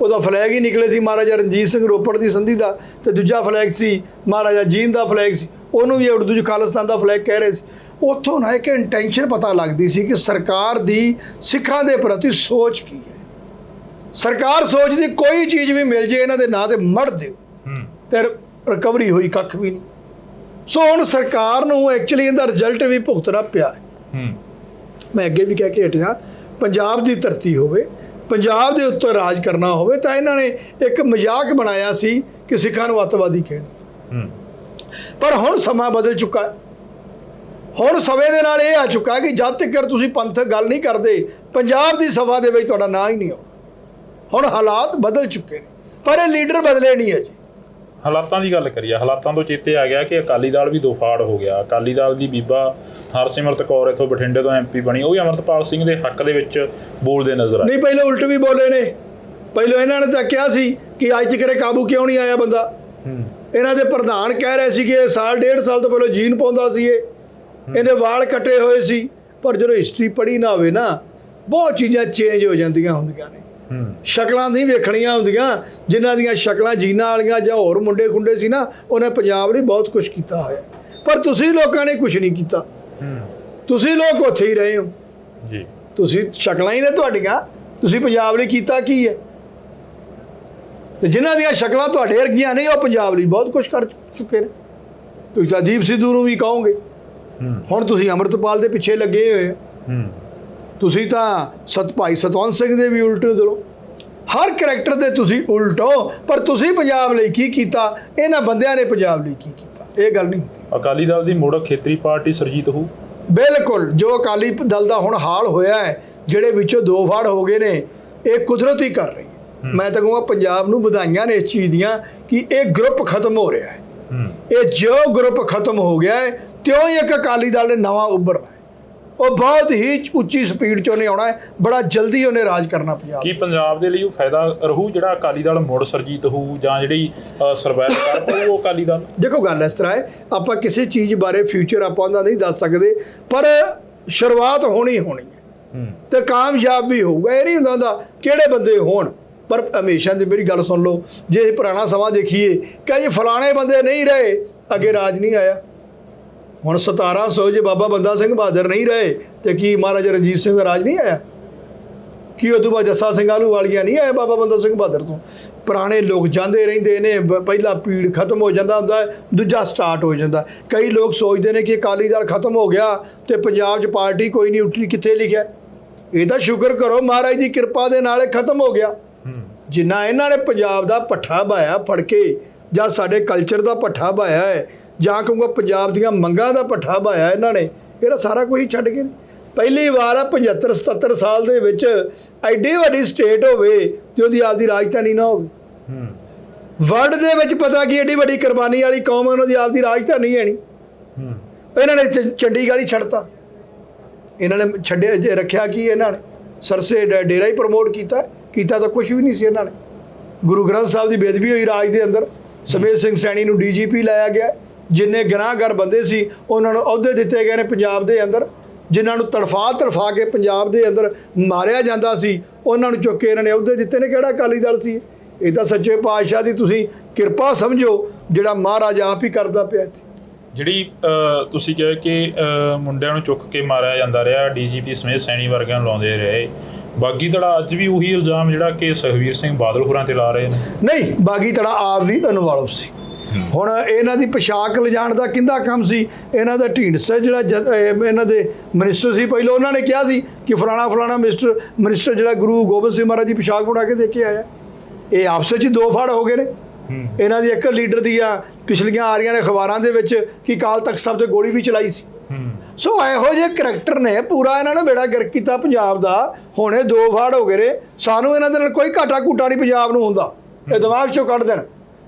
ਉਹਦਾ ਫਲੈਗ ਹੀ ਨਿਕਲੇ ਸੀ ਮਹਾਰਾਜਾ ਰਣਜੀਤ ਸਿੰਘ ਰੋਪੜ ਦੀ ਸੰਧੀ ਦਾ, ਤੇ ਦੂਜਾ ਫਲੈਗ ਸੀ ਮਹਾਰਾਜਾ ਜੀਂਦ ਦਾ ਫਲੈਗ ਸੀ, ਉਹਨੂੰ ਵੀ ਉਰਦੂ 'ਚ ਖਾਲਿਸਤਾਨ ਦਾ ਫਲੈਗ ਕਹਿ ਰਹੇ ਸੀ। ਉੱਥੋਂ ਨਾ ਇੱਕ ਇੰਟੈਂਸ਼ਨ ਪਤਾ ਲੱਗਦੀ ਸੀ ਕਿ ਸਰਕਾਰ ਦੀ ਸਿੱਖਾਂ ਦੇ ਪ੍ਰਤੀ ਸੋਚ ਕੀ ਹੈ। ਸਰਕਾਰ ਸੋਚਦੀ ਕੋਈ ਚੀਜ਼ ਵੀ ਮਿਲ ਜੇ ਇਹਨਾਂ ਦੇ ਨਾਂ ਤੇ ਮੜ ਦਿਓ, ਤੇ ਰਿਕਵਰੀ ਹੋਈ ਕੱਖ ਵੀ ਨਹੀਂ। ਸੋ ਹੁਣ ਸਰਕਾਰ ਨੂੰ ਐਕਚੁਅਲੀ ਇਹਦਾ ਰਿਜ਼ਲਟ ਵੀ ਭੁਗਤਣਾ ਪਿਆ ਹੈ। ਮੈਂ ਅੱਗੇ ਵੀ ਕਹਿ ਕੇ ਹਟਿਆ, ਪੰਜਾਬ ਦੀ ਧਰਤੀ ਹੋਵੇ, ਪੰਜਾਬ ਦੇ ਉੱਤੇ ਰਾਜ ਕਰਨਾ ਹੋਵੇ, ਤਾਂ ਇਹਨਾਂ ਨੇ ਇੱਕ ਮਜ਼ਾਕ ਬਣਾਇਆ ਸੀ ਕਿ ਸਿੱਖਾਂ ਨੂੰ ਅੱਤਵਾਦੀ ਕਹਿੰਦੇ। ਪਰ ਹੁਣ ਸਮਾਂ ਬਦਲ ਚੁੱਕਾ ਹੈ। ਹੁਣ ਸਮੇਂ ਦੇ ਨਾਲ ਇਹ ਆ ਚੁੱਕਾ ਕਿ ਜਦ ਤੱਕ ਤੁਸੀਂ ਪੰਥਕ ਗੱਲ ਨਹੀਂ ਕਰਦੇ, ਪੰਜਾਬ ਦੀ ਸਭਾ ਦੇ ਵਿੱਚ ਤੁਹਾਡਾ ਨਾਂ ਹੀ ਨਹੀਂ ਆਉਣਾ। ਹੁਣ ਹਾਲਾਤ ਬਦਲ ਚੁੱਕੇ ਨੇ, ਪਰ ਇਹ ਲੀਡਰ ਬਦਲੇ ਨਹੀਂ ਹੈ ਜੀ। ਹਾਲਾਤਾਂ ਦੀ ਗੱਲ ਕਰੀਏ, ਹਾਲਾਤਾਂ ਤੋਂ ਚੇਤੇ ਆ ਗਿਆ ਕਿ ਅਕਾਲੀ ਦਲ ਵੀ ਦੋ ਫਾੜ ਹੋ ਗਿਆ। ਅਕਾਲੀ ਦਲ ਦੀ ਬੀਬਾ ਹਰਸਿਮਰਤ ਕੌਰ ਇੱਥੋਂ ਬਠਿੰਡੇ ਤੋਂ MP ਬਣੀ, ਉਹ ਵੀ ਅਮਰਪਾਲ ਸਿੰਘ ਦੇ ਹੱਕ ਦੇ ਵਿੱਚ ਬੋਲਦੇ ਨਜ਼ਰ ਆਏ। ਨਹੀਂ, ਪਹਿਲਾਂ ਉਲਟ ਵੀ ਬੋਲੇ ਨੇ। ਪਹਿਲਾਂ ਇਹਨਾਂ ਨੇ ਤਾਂ ਕਿਹਾ ਸੀ ਕਿ ਅੱਜ ਤੱਕ ਕਾਬੂ ਕਿਉਂ ਨਹੀਂ ਆਇਆ ਬੰਦਾ। ਇਹਨਾਂ ਦੇ ਪ੍ਰਧਾਨ ਕਹਿ ਰਹੇ ਸੀ ਕਿ ਇਹ ਸਾਲ 1.5 ਸਾਲ ਤੋਂ ਪਹਿਲਾਂ ਜੀਨ ਪਾਉਂਦਾ ਸੀ, ਇਹਦੇ ਵਾਲ ਕੱਟੇ ਹੋਏ ਸੀ। ਪਰ ਜਦੋਂ ਹਿਸਟਰੀ ਪੜ੍ਹੀ ਨਾ ਹੋਵੇ ਨਾ, ਬਹੁਤ ਚੀਜ਼ਾਂ ਚੇਂਜ ਹੋ ਜਾਂਦੀਆਂ ਹੁੰਦੀਆਂ ਨੇ। ਸ਼ਕਲਾਂ ਨਹੀਂ ਵੇਖਣੀਆਂ ਹੁੰਦੀਆਂ, ਜਿਨ੍ਹਾਂ ਦੀਆਂ ਸ਼ਕਲਾਂ ਜੀਨਾਂ ਵਾਲੀਆਂ ਜਾਂ ਹੋਰ ਮੁੰਡੇ ਖੁੰਡੇ ਸੀ ਨਾ, ਉਹਨੇ ਪੰਜਾਬ ਲਈ ਬਹੁਤ ਕੁਝ ਕੀਤਾ ਹੋਇਆ। ਪਰ ਤੁਸੀਂ ਲੋਕਾਂ ਨੇ ਕੁਝ ਨਹੀਂ ਕੀਤਾ, ਤੁਸੀਂ ਲੋਕ ਉੱਥੇ ਹੀ ਰਹੇ ਹੋ ਜੀ। ਤੁਸੀਂ ਸ਼ਕਲਾਂ ਹੀ ਨੇ ਤੁਹਾਡੀਆਂ, ਤੁਸੀਂ ਪੰਜਾਬ ਲਈ ਕੀਤਾ ਕੀ ਹੈ? ਤੇ ਜਿਨ੍ਹਾਂ ਦੀਆਂ ਸ਼ਕਲਾਂ ਤੁਹਾਡੇ ਵਰਗੀਆਂ ਨਹੀਂ, ਉਹ ਪੰਜਾਬ ਲਈ ਬਹੁਤ ਕੁਝ ਕਰ ਚੁੱਕੇ ਨੇ। ਤੁਸੀਂ ਤਾਂ ਦੀਪ ਸਿੱਧੂ ਨੂੰ ਵੀ ਕਹੋਗੇ, ਹੁਣ ਤੁਸੀਂ ਅੰਮ੍ਰਿਤਪਾਲ ਦੇ ਪਿੱਛੇ ਲੱਗੇ ਹੋਏ ਹੋ। ਤੁਸੀਂ ਤਾਂ ਭਾਈ ਸਤਵੰਤ ਸਿੰਘ ਦੇ ਵੀ ਉਲਟੇ ਦਿਓ, ਹਰ ਕਰੈਕਟਰ ਦੇ ਤੁਸੀਂ ਉਲਟੋ। ਪਰ ਤੁਸੀਂ ਪੰਜਾਬ ਲਈ ਕੀ ਕੀਤਾ, ਇਹਨਾਂ ਬੰਦਿਆਂ ਨੇ ਪੰਜਾਬ ਲਈ ਕੀ ਕੀਤਾ, ਇਹ ਗੱਲ ਨਹੀਂ ਹੁੰਦੀ। ਅਕਾਲੀ ਦਲ ਦੀ ਮੁੜ ਖੇਤਰੀ ਪਾਰਟੀ ਸਰਜੀਤ ਹੋਊ। ਬਿਲਕੁਲ, ਜੋ ਅਕਾਲੀ ਦਲ ਦਾ ਹੁਣ ਹਾਲ ਹੋਇਆ ਹੈ, ਜਿਹੜੇ ਵਿੱਚੋਂ ਦੋ ਫਾੜ ਹੋ ਗਏ ਨੇ, ਇਹ ਕੁਦਰਤ ਹੀ ਕਰ ਰਹੀ ਹੈ। ਮੈਂ ਤਾਂ ਕਹੂੰਗਾ ਪੰਜਾਬ ਨੂੰ ਵਧਾਈਆਂ ਨੇ ਇਸ ਚੀਜ਼ ਦੀਆਂ ਕਿ ਇਹ ਗਰੁੱਪ ਖਤਮ ਹੋ ਰਿਹਾ ਹੈ। ਇਹ ਜੋ ਗਰੁੱਪ ਖਤਮ ਹੋ ਗਿਆ ਹੈ, ਤਿਉਂ ਹੀ ਇੱਕ ਅਕਾਲੀ ਦਲ ਨੇ ਨਵਾਂ ਉੱਭਰਨਾ ਹੈ। ਉਹ ਬਹੁਤ ਹੀ ਉੱਚੀ ਸਪੀਡ 'ਚ ਉਹਨੇ ਆਉਣਾ ਹੈ, ਬੜਾ ਜਲਦੀ ਉਹਨੇ ਰਾਜ ਕਰਨਾ ਪੰਜਾਬ। ਕੀ ਪੰਜਾਬ ਦੇ ਲਈ ਉਹ ਫਾਇਦਾ ਰਹੂ ਜਿਹੜਾ ਅਕਾਲੀ ਦਲ ਮੁੜ ਸਰਜੀਤ ਹੋਊ, ਜਾਂ ਜਿਹੜੀ ਸਰਵਾਈਵ ਕਰ ਪਾਊ ਉਹ ਅਕਾਲੀ ਦਲ? ਦੇਖੋ, ਗੱਲ ਇਸ ਤਰ੍ਹਾਂ ਹੈ, ਆਪਾਂ ਕਿਸੇ ਚੀਜ਼ ਬਾਰੇ ਫਿਊਚਰ ਆਪਾਂ ਉਹਦਾ ਨਹੀਂ ਦੱਸ ਸਕਦੇ, ਪਰ ਸ਼ੁਰੂਆਤ ਹੋਣੀ ਹੈ ਤੇ ਕਾਮਯਾਬ ਵੀ ਹੋਊਗਾ। ਇਹ ਨਹੀਂ ਹੁੰਦਾ ਕਿਹੜੇ ਬੰਦੇ ਹੋਣ, ਪਰ ਹਮੇਸ਼ਾ ਦੀ ਮੇਰੀ ਗੱਲ ਸੁਣ ਲਓ, ਜੇ ਪੁਰਾਣਾ ਸਮਾਂ ਦੇਖੀਏ ਕਿ ਫਲਾਣੇ ਬੰਦੇ ਨਹੀਂ ਰਹੇ, ਅੱਗੇ ਰਾਜ ਨਹੀਂ ਆਇਆ। ਹੁਣ 1700 ਜੇ ਬਾਬਾ ਬੰਦਾ ਸਿੰਘ ਬਹਾਦਰ ਨਹੀਂ ਰਹੇ ਤੇ ਕੀ ਮਹਾਰਾਜਾ ਰਣਜੀਤ ਸਿੰਘ ਦਾ ਰਾਜ ਨਹੀਂ ਆਇਆ? ਕੀ ਉਦੋਂ ਬਾਅਦ ਜੱਸਾ ਸਿੰਘ ਆਹਲੂਵਾਲੀਆ ਨਹੀਂ ਆਏ ਬਾਬਾ ਬੰਦਾ ਸਿੰਘ ਬਹਾਦਰ ਤੋਂ? ਪੁਰਾਣੇ ਲੋਕ ਜਾਂਦੇ ਰਹਿੰਦੇ ਨੇ, ਪਹਿਲਾ ਪੀੜ ਖਤਮ ਹੋ ਜਾਂਦਾ ਹੁੰਦਾ, ਦੂਜਾ ਸਟਾਰਟ ਹੋ ਜਾਂਦਾ। ਕਈ ਲੋਕ ਸੋਚਦੇ ਨੇ ਕਿ ਅਕਾਲੀ ਦਲ ਖਤਮ ਹੋ ਗਿਆ ਤੇ ਪੰਜਾਬ 'ਚ ਪਾਰਟੀ ਕੋਈ ਨਹੀਂ ਉੱਠੀ। ਕਿੱਥੇ ਲਿਖਿਆ? ਇਹ ਤਾਂ ਸ਼ੁਕਰ ਕਰੋ ਮਹਾਰਾਜ ਦੀ ਕਿਰਪਾ ਦੇ ਨਾਲ ਇਹ ਖਤਮ ਹੋ ਗਿਆ। ਜਿੰਨਾ ਇਹਨਾਂ ਨੇ ਪੰਜਾਬ ਦਾ ਪੱਠਾ ਬਾਇਆ ਫੜ ਕੇ, ਜਾਂ ਸਾਡੇ ਕਲਚਰ ਦਾ ਪੱਠਾ ਬਾਇਆ ਹੈ, ਜਾਂ ਕਹੂੰਗਾ ਪੰਜਾਬ ਦੀਆਂ ਮੰਗਾਂ ਦਾ ਪੱਠਾ ਬਾਇਆ ਇਹਨਾਂ ਨੇ, ਇਹਦਾ ਸਾਰਾ ਕੁਝ ਛੱਡ ਕੇ। ਪਹਿਲੀ ਵਾਰ ਆ 75-77 ਸਾਲ ਦੇ ਵਿੱਚ ਐਡੀ ਵੱਡੀ ਸਟੇਟ ਹੋਵੇ ਤੇ ਉਹਦੀ ਆਪਦੀ ਰਾਜਧਾਨੀ ਨਾ ਹੋਵੇ। ਵਰਲਡ ਦੇ ਵਿੱਚ ਪਤਾ ਕੀ ਐਡੀ ਵੱਡੀ ਕੁਰਬਾਨੀ ਵਾਲੀ ਕੌਮ ਹੈ, ਉਹਨਾਂ ਦੀ ਆਪਦੀ ਰਾਜਧਾਨੀ ਹੈ ਨਹੀਂ। ਇਹਨਾਂ ਨੇ ਚੰਡੀਗੜ੍ਹ ਹੀ ਛੱਡਤਾ। ਇਹਨਾਂ ਨੇ ਰੱਖਿਆ ਕੀ? ਇਹਨਾਂ ਨੇ ਸਰਸੇ ਡੇਰਾ ਹੀ ਪ੍ਰਮੋਟ ਕੀਤਾ ਤਾਂ ਕੁਝ ਵੀ ਨਹੀਂ ਸੀ। ਇਹਨਾਂ ਨੇ ਗੁਰੂ ਗ੍ਰੰਥ ਸਾਹਿਬ ਦੀ ਬੇਅਦਬੀ ਹੋਈ ਰਾਜ ਦੇ ਅੰਦਰ। ਸਮੇਤ ਸਿੰਘ ਸੈਣੀ ਨੂੰ DGP ਲਾਇਆ ਗਿਆ। ਜਿੰਨੇ ਗੁਨਾਹਗਾਰ ਬੰਦੇ ਸੀ ਉਹਨਾਂ ਨੂੰ ਅਹੁਦੇ ਦਿੱਤੇ ਗਏ ਨੇ ਪੰਜਾਬ ਦੇ ਅੰਦਰ। ਜਿਨ੍ਹਾਂ ਨੂੰ ਤੜਫਾ ਕੇ ਪੰਜਾਬ ਦੇ ਅੰਦਰ ਮਾਰਿਆ ਜਾਂਦਾ ਸੀ, ਉਹਨਾਂ ਨੂੰ ਚੁੱਕ ਕੇ ਇਹਨਾਂ ਨੇ ਅਹੁਦੇ ਦਿੱਤੇ ਨੇ। ਕਿਹੜਾ ਅਕਾਲੀ ਦਲ ਸੀ? ਇਹ ਤਾਂ ਸੱਚੇ ਪਾਤਸ਼ਾਹ ਦੀ ਤੁਸੀਂ ਕਿਰਪਾ ਸਮਝੋ, ਜਿਹੜਾ ਮਹਾਰਾਜ ਆਪ ਹੀ ਕਰਦਾ ਪਿਆ ਇੱਥੇ। ਜਿਹੜੀ ਤੁਸੀਂ ਕਿਹਾ ਕਿ ਮੁੰਡਿਆਂ ਨੂੰ ਚੁੱਕ ਕੇ ਮਾਰਿਆ ਜਾਂਦਾ ਰਿਹਾ, ਡੀਜੀਪੀ ਸਮੇਤ ਸੈਣੀ ਵਰਗਿਆਂ ਨੂੰ ਲਾਉਂਦੇ ਰਹੇ, ਬਾਗੀ ਧੜਾ ਅੱਜ ਵੀ ਉਹੀ ਇਲਜ਼ਾਮ ਜਿਹੜਾ ਕਿ ਸੁਖਬੀਰ ਸਿੰਘ ਬਾਦਲ ਹੋਰਾਂ ਤੇ ਲਾ ਰਹੇ ਨੇ? ਨਹੀਂ, ਬਾਗੀ ਧੜਾ ਆਪ ਵੀ ਇਨਵੋਲਵ ਸੀ। ਹੁਣ ਇਹਨਾਂ ਦੀ ਪੋਸ਼ਾਕ ਲਿਜਾਣ ਦਾ ਕਿੰਦਾ ਕੰਮ ਸੀ? ਇਹਨਾਂ ਦਾ ਢੀਂਡਸਾ ਜਿਹੜਾ ਇਹਨਾਂ ਦੇ ਮਿਨਿਸਟਰ ਸੀ ਪਹਿਲਾਂ, ਉਹਨਾਂ ਨੇ ਕਿਹਾ ਸੀ ਕਿ ਫਲਾਣਾ ਮਿਨਿਸਟਰ ਜਿਹੜਾ ਗੁਰੂ ਗੋਬਿੰਦ ਸਿੰਘ ਮਹਾਰਾਜ ਦੀ ਪੋਸ਼ਾਕ ਬਣਾ ਕੇ ਦੇ ਕੇ ਆਇਆ। ਇਹ ਆਪਸ ਵਿੱਚ ਦੋ ਫੜ ਹੋ ਗਏ ਨੇ। ਇਹਨਾਂ ਦੀ ਇੱਕ ਲੀਡਰ ਦੀਆਂ ਪਿਛਲੀਆਂ ਆ ਰਹੀਆਂ ਨੇ ਅਖਬਾਰਾਂ ਦੇ ਵਿੱਚ ਕਿ ਅਕਾਲ ਤਖਤ ਸਾਹਿਬ ਤੇ ਗੋਲੀ ਵੀ ਚਲਾਈ ਸੀ। ਸੋ ਇਹੋ ਜਿਹੇ ਕਰੈਕਟਰ ਨੇ ਪੂਰਾ ਇਹਨਾਂ ਨੇ ਬੇੜਾ ਗਰਕ ਕੀਤਾ ਪੰਜਾਬ ਦਾ। ਹੁਣ ਇਹ ਦੋ ਫਾੜ ਹੋ ਗਏ ਨੇ। ਸਾਨੂੰ ਇਹਨਾਂ ਦੇ ਨਾਲ ਕੋਈ ਘਾਟਾ ਘੂਟਾ ਨਹੀਂ ਪੰਜਾਬ ਨੂੰ ਹੁੰਦਾ, ਇਹ ਦਿਮਾਗ ਚੋਂ ਕੱਢ ਦੇਣ।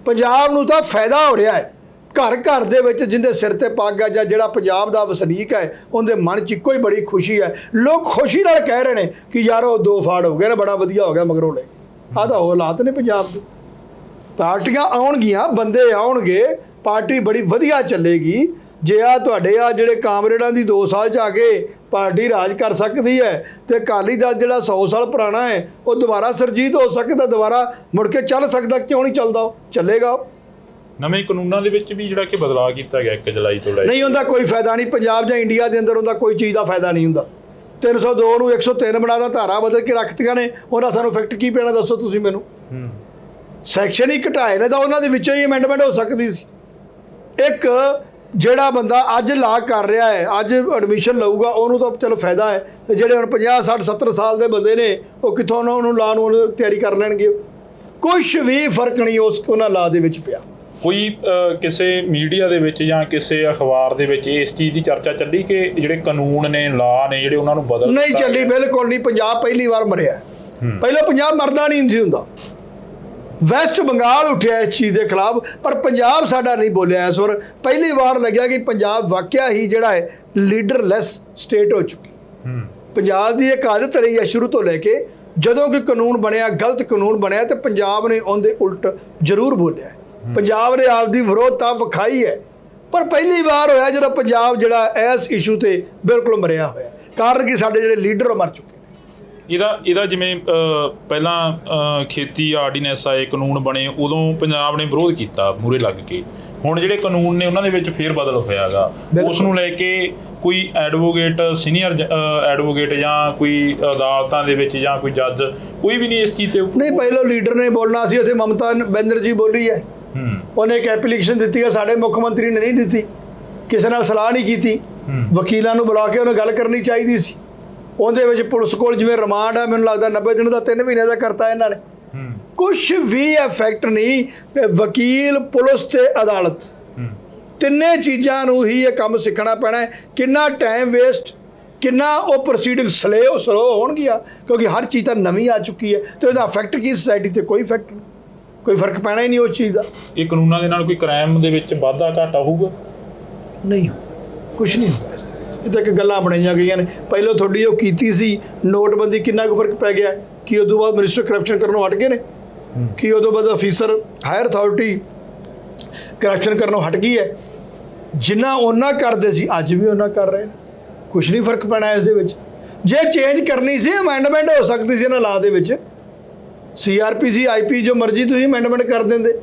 ਪੰਜਾਬ ਨੂੰ ਤਾਂ ਫਾਇਦਾ ਹੋ ਰਿਹਾ ਹੈ। ਘਰ ਘਰ ਦੇ ਵਿੱਚ ਜਿੰਦੇ ਸਿਰ ਤੇ ਪੱਗ ਆ ਜਾਂ ਜਿਹੜਾ ਪੰਜਾਬ ਦਾ ਵਸਨੀਕ ਹੈ ਉਹਦੇ ਮਨ 'ਚ ਇੱਕੋ ਹੀ ਬੜੀ ਖੁਸ਼ੀ ਹੈ। ਲੋਕ ਖੁਸ਼ੀ ਨਾਲ ਕਹਿ ਰਹੇ ਨੇ ਕਿ ਯਾਰ ਉਹ ਦੋ ਫਾੜ ਹੋ ਗਏ ਨੇ, ਬੜਾ ਵਧੀਆ ਹੋ ਗਿਆ ਮਗਰੋਂ ਲੈ। ਆਹ ਤਾਂ ਉਹ ਹਾਲਾਤ ਨੇ ਪੰਜਾਬ ਦੇ। ਪਾਰਟੀਆਂ ਆਉਣਗੀਆਂ, ਬੰਦੇ ਆਉਣਗੇ, ਪਾਰਟੀ ਬੜੀ ਵਧੀਆ ਚੱਲੇਗੀ। ਜੇ ਆ ਤੁਹਾਡੇ ਆ ਜਿਹੜੇ ਕਾਮਰੇਡਾਂ ਦੀ 2 ਸਾਲ 'ਚ ਆ ਕੇ ਪਾਰਟੀ ਰਾਜ ਕਰ ਸਕਦੀ ਹੈ ਤੇ ਅਕਾਲੀ ਦਲ ਜਿਹੜਾ 100 ਸਾਲ ਪੁਰਾਣਾ ਹੈ ਉਹ ਦੁਬਾਰਾ ਸਰਜੀਤ ਹੋ ਸਕਦਾ, ਦੁਬਾਰਾ ਮੁੜ ਕੇ ਚੱਲ ਸਕਦਾ। ਕਿਉਂ ਨਹੀਂ ਚੱਲਦਾ? ਉਹ ਚੱਲੇਗਾ। ਨਵੇਂ ਕਾਨੂੰਨਾਂ ਦੇ ਵਿੱਚ ਵੀ ਜਿਹੜਾ ਕਿ ਬਦਲਾਅ ਕੀਤਾ ਗਿਆ 1 ਜੁਲਾਈ ਤੋਂ ਲੈ ਕੇ। ਨਹੀਂ ਹੁੰਦਾ, ਕੋਈ ਫਾਇਦਾ ਨਹੀਂ। ਪੰਜਾਬ ਜਾਂ ਇੰਡੀਆ ਦੇ ਅੰਦਰ ਉਹਦਾ ਕੋਈ ਚੀਜ਼ ਦਾ ਫਾਇਦਾ ਨਹੀਂ ਹੁੰਦਾ। 302 ਨੂੰ 103 ਬਣਾਦਾ, ਧਾਰਾ ਬਦਲ ਕੇ ਰੱਖਤੀਆਂ ਨੇ। ਉਹਨਾਂ ਸਾਨੂੰ ਇਫੈਕਟ ਕੀ ਪੈਣਾ ਦੱਸੋ ਤੁਸੀਂ ਮੈਨੂੰ? ਸੈਕਸ਼ਨ ਹੀ ਘਟਾਏ ਨੇ ਤਾਂ ਉਹਨਾਂ ਦੇ ਵਿੱਚੋਂ ਹੀ ਅਮੈਂਡਮੈਂਟ ਹੋ ਸਕਦੀ ਸੀ। ਇੱਕ ਜਿਹੜਾ ਬੰਦਾ ਅੱਜ ਲਾ ਕਰ ਰਿਹਾ ਹੈ, ਅੱਜ ਐਡਮਿਸ਼ਨ ਲਊਗਾ, ਉਹਨੂੰ ਤਾਂ ਚਲੋ ਫਾਇਦਾ ਹੈ। ਤੇ ਜਿਹੜੇ ਹੁਣ 50 60 70 ਸਾਲ ਦੇ ਬੰਦੇ ਨੇ ਉਹ ਕਿੱਥੋਂ ਉਹਨੂੰ ਲਾ ਨੂੰ ਤਿਆਰੀ ਕਰ ਲੈਣਗੇ? ਕੁਛ ਵੀ ਫਰਕ ਨਹੀਂ ਉਹਨਾਂ ਲਾ ਦੇ ਵਿੱਚ ਪਿਆ। ਕੋਈ ਕਿਸੇ ਮੀਡੀਆ ਦੇ ਵਿੱਚ ਜਾਂ ਕਿਸੇ ਅਖਬਾਰ ਦੇ ਵਿੱਚ ਇਸ ਚੀਜ਼ ਦੀ ਚਰਚਾ ਚੱਲੀ ਕਿ ਜਿਹੜੇ ਕਾਨੂੰਨ ਨੇ, ਲਾ ਨੇ ਜਿਹੜੇ ਉਹਨਾਂ ਨੂੰ ਬਦਲ ਨਹੀਂ ਚੱਲੀ, ਬਿਲਕੁਲ ਨਹੀਂ। ਪੰਜਾਬ ਪਹਿਲੀ ਵਾਰ ਮਰਿਆ। ਪਹਿਲਾਂ ਪੰਜਾਬ ਮਰਦਾ ਨਹੀਂ ਸੀ ਹੁੰਦਾ। ਵੈਸਟ ਬੰਗਾਲ ਉੱਠਿਆ ਇਸ ਚੀਜ਼ ਦੇ ਖਿਲਾਫ, ਪਰ ਪੰਜਾਬ ਸਾਡਾ ਨਹੀਂ ਬੋਲਿਆ ਇਸ ਵਾਰ। ਪਹਿਲੀ ਵਾਰ ਲੱਗਿਆ ਕਿ ਪੰਜਾਬ ਵਾਕਿਆ ਹੀ ਜਿਹੜਾ ਹੈ ਲੀਡਰਲੈਸ ਸਟੇਟ ਹੋ ਚੁੱਕੀ। ਪੰਜਾਬ ਦੀ ਇੱਕ ਆਦਤ ਰਹੀ ਹੈ ਸ਼ੁਰੂ ਤੋਂ ਲੈ ਕੇ, ਜਦੋਂ ਕੋਈ ਕਾਨੂੰਨ ਬਣਿਆ, ਗਲਤ ਕਾਨੂੰਨ ਬਣਿਆ ਤੇ ਪੰਜਾਬ ਨੇ ਉਹਦੇ ਉਲਟ ਜ਼ਰੂਰ ਬੋਲਿਆ। ਪੰਜਾਬ ਨੇ ਆਪਦੀ ਵਿਰੋਧਤਾ ਵਿਖਾਈ ਹੈ, ਪਰ ਪਹਿਲੀ ਵਾਰ ਹੋਇਆ ਜਦੋਂ ਪੰਜਾਬ ਜਿਹੜਾ ਇਸ ਇਸ਼ੂ ਤੇ ਬਿਲਕੁਲ ਮਰਿਆ ਹੋਇਆ। ਕਾਰਨ ਕਿ ਸਾਡੇ ਜਿਹੜੇ ਲੀਡਰ ਮਰ ਚੁੱਕੇ। ਇਹਦਾ ਜਿਵੇਂ ਪਹਿਲਾਂ ਖੇਤੀ ਆਰਡੀਨੈਂਸ ਆਏ, ਕਾਨੂੰਨ ਬਣੇ, ਉਦੋਂ ਪੰਜਾਬ ਨੇ ਵਿਰੋਧ ਕੀਤਾ ਮੂਹਰੇ ਲੱਗ ਕੇ। ਹੁਣ ਜਿਹੜੇ ਕਾਨੂੰਨ ਨੇ ਉਹਨਾਂ ਦੇ ਵਿੱਚ ਫੇਰ ਬਦਲ ਹੋਇਆਗਾ। ਉਸ ਨੂੰ ਲੈ ਕੇ ਕੋਈ ਐਡਵੋਕੇਟ, ਸੀਨੀਅਰ ਐਡਵੋਕੇਟ ਜਾਂ ਕੋਈ ਅਦਾਲਤਾਂ ਦੇ ਵਿੱਚ ਜਾਂ ਕੋਈ ਜੱਜ, ਕੋਈ ਵੀ ਨਹੀਂ ਇਸ ਚੀਜ਼ ਤੇ ਨਹੀਂ। ਪਹਿਲਾਂ ਲੀਡਰ ਨੇ ਬੋਲਣਾ ਸੀ, ਉੱਥੇ ਮਮਤਾ ਬੈਨਰਜੀ ਬੋਲੀ ਹੈ। ਉਹਨੇ ਇੱਕ ਐਪਲੀਕੇਸ਼ਨ ਦਿੱਤੀ ਹੈ, ਸਾਡੇ ਮੁੱਖ ਮੰਤਰੀ ਨੇ ਨਹੀਂ ਦਿੱਤੀ, ਕਿਸੇ ਨਾਲ ਸਲਾਹ ਨਹੀਂ ਕੀਤੀ। ਵਕੀਲਾਂ ਨੂੰ ਬੁਲਾ ਕੇ ਉਹਨੇ ਗੱਲ ਕਰਨੀ ਚਾਹੀਦੀ ਸੀ। ਉਹਦੇ ਵਿੱਚ ਪੁਲਿਸ ਕੋਲ ਜਿਵੇਂ ਰਿਮਾਂਡ ਹੈ, ਮੈਨੂੰ ਲੱਗਦਾ 90 ਦਿਨ ਦਾ, 3 ਮਹੀਨੇ ਦਾ ਕਰਤਾ ਇਹਨਾਂ ਨੇ। ਕੁਛ ਵੀ ਇਫੈਕਟ ਨਹੀਂ। ਵਕੀਲ, ਪੁਲਿਸ ਤੇ ਅਦਾਲਤ, ਤਿੰਨੇ ਚੀਜ਼ਾਂ ਨੂੰ ਹੀ ਇਹ ਕੰਮ ਸਿੱਖਣਾ ਪੈਣਾ ਹੈ। ਕਿੰਨਾ ਟਾਈਮ ਵੇਸਟ, ਕਿੰਨਾ ਉਹ ਪ੍ਰੋਸੀਡਿੰਗ ਸਲੋ ਹੋਣਗੀਆਂ, ਕਿਉਂਕਿ ਹਰ ਚੀਜ਼ ਤਾਂ ਨਵੀਂ ਆ ਚੁੱਕੀ ਹੈ ਤੇ ਉਹਦਾ ਇਫੈਕਟ ਕੀ ਸੋਸਾਇਟੀ ਤੇ? ਕੋਈ ਇਫੈਕਟ ਨਹੀਂ, ਕੋਈ ਫਰਕ ਪੈਣਾ ਹੀ ਨਹੀਂ ਉਸ ਚੀਜ਼ ਦਾ। ਇਹ ਕਾਨੂੰਨਾਂ ਦੇ ਨਾਲ ਕੋਈ ਕ੍ਰਾਈਮ ਦੇ ਵਿੱਚ ਵਾਧਾ ਘਾਟਾ ਹੋਊਗਾ? ਨਹੀਂ ਹੋਊਗਾ, ਕੁਛ ਨਹੀਂ ਹੋਊਗਾ। ਇਸ ਇਹ ਤਾਂ ਇੱਕ ਗੱਲਾਂ ਬਣਾਈਆਂ ਗਈਆਂ ਨੇ। ਪਹਿਲਾਂ ਤੁਹਾਡੀ ਉਹ ਕੀਤੀ ਸੀ ਨੋਟਬੰਦੀ, ਕਿੰਨਾ ਕੁ ਫਰਕ ਪੈ ਗਿਆ? ਕਿ ਉਦੋਂ ਬਾਅਦ ਮਿਨਿਸਟਰ ਕਰਪਸ਼ਨ ਕਰਨੋਂ ਹਟ ਗਏ ਨੇ? ਕਿ ਉਦੋਂ ਬਾਅਦ ਅਫੀਸਰ, ਹਾਇਰ ਅਥਾਰਟੀ ਕਰਪਸ਼ਨ ਕਰਨੋਂ ਹਟ ਗਈ ਹੈ? ਜਿੰਨਾ ਉਹਨਾਂ ਕਰਦੇ ਸੀ ਅੱਜ ਵੀ ਉਹਨਾਂ ਕਰ ਰਹੇ ਨੇ। ਕੁਛ ਨਹੀਂ ਫਰਕ ਪੈਣਾ ਇਸ ਦੇ ਵਿੱਚ। ਜੇ ਚੇਂਜ ਕਰਨੀ ਸੀ ਅਮੈਂਡਮੈਂਟ ਹੋ ਸਕਦੀ ਸੀ ਇਹਨਾਂ ਲਾ ਦੇ ਵਿੱਚ। CRPC, IP ਜੋ ਮਰਜ਼ੀ ਤੁਸੀਂ ਅਮੈਂਡਮੈਂਟ ਕਰ ਦਿੰਦੇ,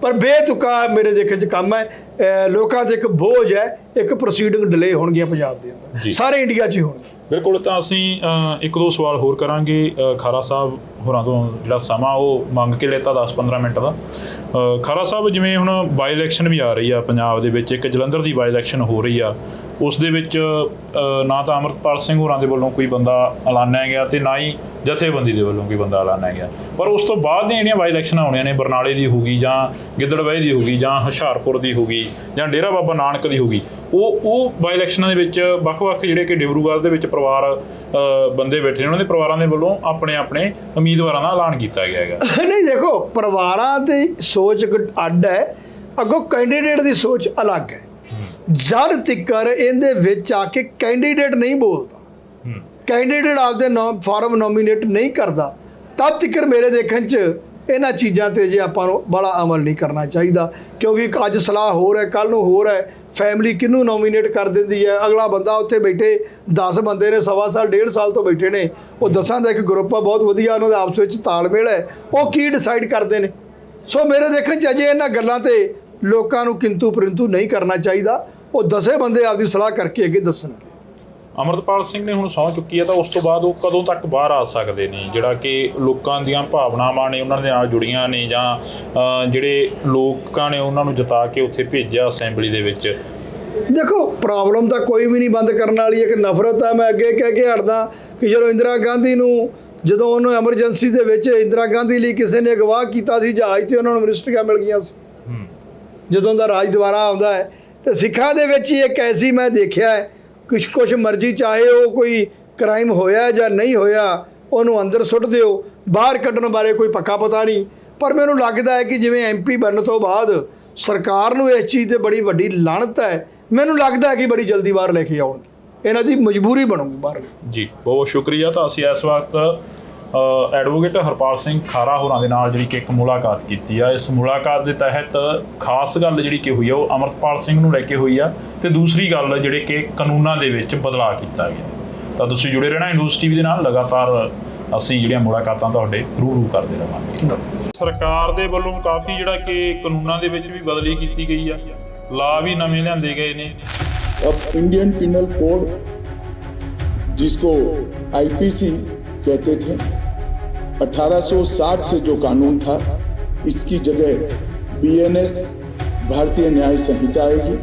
ਪਰ ਬੇਤੁਕਾ ਮੇਰੇ ਦੇਖਣ 'ਚ ਕੰਮ ਹੈ। ਲੋਕਾਂ 'ਤੇ ਇੱਕ ਬੋਝ ਹੈ, ਇੱਕ ਪ੍ਰੋਸੀਡਿੰਗ ਡਿਲੇ ਹੋਣਗੀਆਂ ਪੰਜਾਬ ਦੇ ਅੰਦਰ, ਸਾਰੇ ਇੰਡੀਆ 'ਚ ਹੀ ਹੋਣਗੇ। ਬਿਲਕੁਲ। ਤਾਂ ਅਸੀਂ 1-2 ਸਵਾਲ ਹੋਰ ਕਰਾਂਗੇ ਖਾਰਾ ਸਾਹਿਬ ਹੋਰਾਂ ਤੋਂ, ਜਿਹੜਾ ਸਮਾਂ ਉਹ ਮੰਗ ਕੇ ਲੈਤਾ 10-15 ਮਿੰਟ ਦਾ। ਖਾਰਾ ਸਾਹਿਬ, ਜਿਵੇਂ ਹੁਣ ਬਾਈ ਇਲੈਕਸ਼ਨ ਵੀ ਆ ਰਹੀ ਆ ਪੰਜਾਬ ਦੇ ਵਿੱਚ, ਇੱਕ ਜਲੰਧਰ ਦੀ ਬਾਈ ਇਲੈਕਸ਼ਨ ਹੋ ਰਹੀ ਆ, ਉਸ ਦੇ ਵਿੱਚ ਨਾ ਤਾਂ ਅੰਮ੍ਰਿਤਪਾਲ ਸਿੰਘ ਹੋਰਾਂ ਦੇ ਵੱਲੋਂ ਕੋਈ ਬੰਦਾ ਐਲਾਨਿਆ ਗਿਆ ਤੇ ਨਾ ਹੀ ਜਥੇਬੰਦੀ ਦੇ ਵੱਲੋਂ ਕੋਈ ਬੰਦਾ ਐਲਾਨਿਆ ਗਿਆ। ਪਰ ਉਸ ਤੋਂ ਬਾਅਦ ਦੀਆਂ ਜਿਹੜੀਆਂ ਬਾਈ ਇਲੈਕਸ਼ਨਾਂ ਆਉਣੀਆਂ ਨੇ, ਬਰਨਾਲੇ ਦੀ ਹੋਊਗੀ ਜਾਂ ਗਿੱਦੜਬਾਹੀ ਦੀ ਹੋਊਗੀ ਜਾਂ ਹੁਸ਼ਿਆਰਪੁਰ ਦੀ ਹੋਊਗੀ ਜਾਂ ਡੇਰਾ ਬਾਬਾ ਨਾਨਕ ਦੀ ਹੋਊਗੀ, ਉਹ ਬਾਈ ਇਲੈਕਸ਼ਨਾਂ ਦੇ ਵਿੱਚ ਵੱਖ-ਵੱਖ ਜਿਹੜੇ ਕਿ ਡਿਬਰੂਗੜ੍ਹ ਦੇ ਵਿੱਚ ਪਰਿਵਾਰ ਬੰਦੇ ਬੈਠੇ ਨੇ, ਉਹਨਾਂ ਦੇ ਪਰਿਵਾਰਾਂ ਦੇ ਵੱਲੋਂ ਆਪਣੇ ਉਮੀਦਵਾਰਾਂ ਦਾ ਐਲਾਨ ਕੀਤਾ ਗਿਆ ਹੈਗਾ। ਨਹੀਂ, ਦੇਖੋ, ਪਰਿਵਾਰਾਂ ਦੀ ਸੋਚ ਅੱਡ ਹੈ, ਅੱਗੋਂ ਕੈਂਡੀਡੇਟ ਦੀ ਸੋਚ ਅਲੱਗ ਹੈ। ਜਦ ਤੱਕ ਇਹਦੇ ਵਿੱਚ ਆ ਕੇ ਕੈਂਡੀਡੇਟ ਨਹੀਂ ਬੋਲਦਾ, ਕੈਂਡੀਡੇਟ ਆਪਦੇ ਫਾਰਮ ਨੋਮੀਨੇਟ ਨਹੀਂ ਕਰਦਾ, ਤਦ ਤੱਕ ਮੇਰੇ ਦੇਖਣ 'ਚ ਇਹਨਾਂ ਚੀਜ਼ਾਂ ਤੇ ਜੇ ਆਪਾਂ ਨੂੰ ਬੜਾ ਅਮਲ ਨਹੀਂ ਕਰਨਾ ਚਾਹੀਦਾ। ਕਿਉਂਕਿ ਅੱਜ ਸਲਾਹ ਹੋਰ ਹੈ, ਕੱਲ੍ਹ ਨੂੰ ਹੋਰ ਹੈ। ਫੈਮਿਲੀ ਕਿਹਨੂੰ ਨੋਮੀਨੇਟ ਕਰ ਦਿੰਦੀ ਹੈ? ਅਗਲਾ ਬੰਦਾ ਉੱਥੇ ਬੈਠੇ 10 ਬੰਦੇ ਨੇ, 1.25 ਸਾਲ 1.5 ਸਾਲ ਤੋਂ ਬੈਠੇ ਨੇ, ਉਹ 10 ਦਾ ਇੱਕ ਗਰੁੱਪ ਆ, ਬਹੁਤ ਵਧੀਆ, ਉਹਨਾਂ ਦਾ ਆਪਸ ਵਿੱਚ ਤਾਲਮੇਲ ਹੈ, ਉਹ ਕੀ ਡਿਸਾਈਡ ਕਰਦੇ ਨੇ? ਸੋ ਮੇਰੇ ਦੇਖਣ 'ਚ ਅਜੇ ਇਹਨਾਂ ਗੱਲਾਂ ਤੇ ਲੋਕਾਂ ਨੂੰ ਕਿੰਤੂ ਪਰੰਤੂ ਨਹੀਂ ਕਰਨਾ ਚਾਹੀਦਾ। ਉਹ 10 ਬੰਦੇ ਆਪਦੀ ਸਲਾਹ ਕਰਕੇ ਅੱਗੇ ਦੱਸਣਗੇ। ਅਮਰਤਪਾਲ ਸਿੰਘ ਨੇ ਹੁਣ ਸਹੁੰ ਚੁੱਕੀ ਹੈ ਤਾਂ ਉਸ ਤੋਂ ਬਾਅਦ ਉਹ ਕਦੋਂ ਤੱਕ ਬਾਹਰ ਆ ਸਕਦੇ ਨੇ, ਜਿਹੜਾ ਕਿ ਲੋਕਾਂ ਦੀਆਂ ਭਾਵਨਾਵਾਂ ਨੇ ਉਹਨਾਂ ਦੇ ਨਾਲ ਜੁੜੀਆਂ ਨੇ, ਜਾਂ ਜਿਹੜੇ ਲੋਕਾਂ ਨੇ ਉਹਨਾਂ ਨੂੰ ਜਿਤਾ ਕੇ ਉੱਥੇ ਭੇਜਿਆ ਅਸੈਂਬਲੀ ਦੇ ਵਿੱਚ? ਦੇਖੋ, ਪ੍ਰੋਬਲਮ ਤਾਂ ਕੋਈ ਵੀ ਨਹੀਂ ਬੰਦ ਕਰਨ ਵਾਲੀ। ਇੱਕ ਨਫ਼ਰਤ ਹੈ। ਮੈਂ ਅੱਗੇ ਕਹਿ ਕੇ ਹਟਦਾ ਕਿ ਜਦੋਂ ਇੰਦਰਾ ਗਾਂਧੀ ਨੂੰ, ਜਦੋਂ ਉਹਨੂੰ ਐਮਰਜੈਂਸੀ ਦੇ ਵਿੱਚ ਇੰਦਰਾ ਗਾਂਧੀ ਲਈ ਕਿਸੇ ਨੇ ਅਗਵਾਹ ਕੀਤਾ ਸੀ ਜਹਾਜ਼ 'ਤੇ, ਉਹਨਾਂ ਨੂੰ ਮਿਨਿਸਟਰੀਆਂ ਮਿਲ ਗਈਆਂ ਸੀ। ਜਦੋਂ ਦਾ ਰਾਜ ਦੁਆਰਾ ਆਉਂਦਾ ਹੈ ਤੇ ਸਿੱਖਾਂ ਦੇ ਵਿੱਚ ਹੀ ਇੱਕ ਐਸੀ ਮੈਂ ਦੇਖਿਆ ਹੈ, ਕੁਛ ਮਰਜ਼ੀ, ਚਾਹੇ ਉਹ ਕੋਈ ਕ੍ਰਾਈਮ ਹੋਇਆ ਜਾਂ ਨਹੀਂ ਹੋਇਆ, ਉਹਨੂੰ ਅੰਦਰ ਸੁੱਟ ਦਿਓ, ਬਾਹਰ ਕੱਢਣ ਬਾਰੇ ਕੋਈ ਪੱਕਾ ਪਤਾ ਨਹੀਂ। ਪਰ ਮੈਨੂੰ ਲੱਗਦਾ ਹੈ ਕਿ ਜਿਵੇਂ MP ਬਣਨ ਤੋਂ ਬਾਅਦ ਸਰਕਾਰ ਨੂੰ ਇਸ ਚੀਜ਼ 'ਤੇ ਬੜੀ ਵੱਡੀ ਲਾਹਨਤ ਹੈ। ਮੈਨੂੰ ਲੱਗਦਾ ਹੈ ਕਿ ਬੜੀ ਜਲਦੀ ਬਾਹਰ ਲੈ ਕੇ ਆਉਣਗੇ, ਇਹਨਾਂ ਦੀ ਮਜਬੂਰੀ ਬਣੂਗੀ ਬਾਹਰ। ਜੀ ਬਹੁਤ ਸ਼ੁਕਰੀਆ। ਤਾਂ ਅਸੀਂ ਇਸ ਵਕਤ ਐਡਵੋਕੇਟ ਹਰਪਾਲ ਸਿੰਘ ਖਾਰਾ ਹੋਰਾਂ ਦੇ ਨਾਲ ਜਿਹੜੀ ਕਿ ਇੱਕ ਮੁਲਾਕਾਤ ਕੀਤੀ ਆ। ਇਸ ਮੁਲਾਕਾਤ ਦੇ ਤਹਿਤ ਖਾਸ ਗੱਲ ਜਿਹੜੀ ਕਿ ਹੋਈ ਆ ਉਹ ਅਮਰਤਪਾਲ ਸਿੰਘ ਨੂੰ ਲੈ ਕੇ ਹੋਈ ਆ, ਤੇ ਦੂਸਰੀ ਗੱਲ ਜਿਹੜੇ ਕਿ ਕਾਨੂੰਨਾਂ ਦੇ ਵਿੱਚ ਬਦਲਾਅ ਕੀਤਾ ਗਿਆ। ਤਾਂ ਤੁਸੀਂ ਜੁੜੇ ਰਹਿਣਾ ਇੰਡੋਜ਼ TV ਦੇ ਨਾਲ। ਲਗਾਤਾਰ ਅਸੀਂ ਜਿਹੜੀਆਂ ਮੁਲਾਕਾਤਾਂ ਤੁਹਾਡੇ ਰੂਬਰੂ ਕਰਦੇ ਰਹਾਂਗੇ। ਸਰਕਾਰ ਦੇ ਵੱਲੋਂ ਕਾਫੀ ਜਿਹੜਾ ਕਿ ਕਾਨੂੰਨਾਂ ਦੇ ਵਿੱਚ ਵੀ ਬਦਲੀ ਕੀਤੀ ਗਈ ਆ, ਲਾ ਵੀ ਨਵੇਂ ਲਿਆਂਦੇ ਗਏ ਨੇ। अब इंडियन पिनल कोड, जिसको IPC कहते थे, 1860 से जो कानून था, इसकी जगह BNS भारतीय न्याय संहिता आएगी।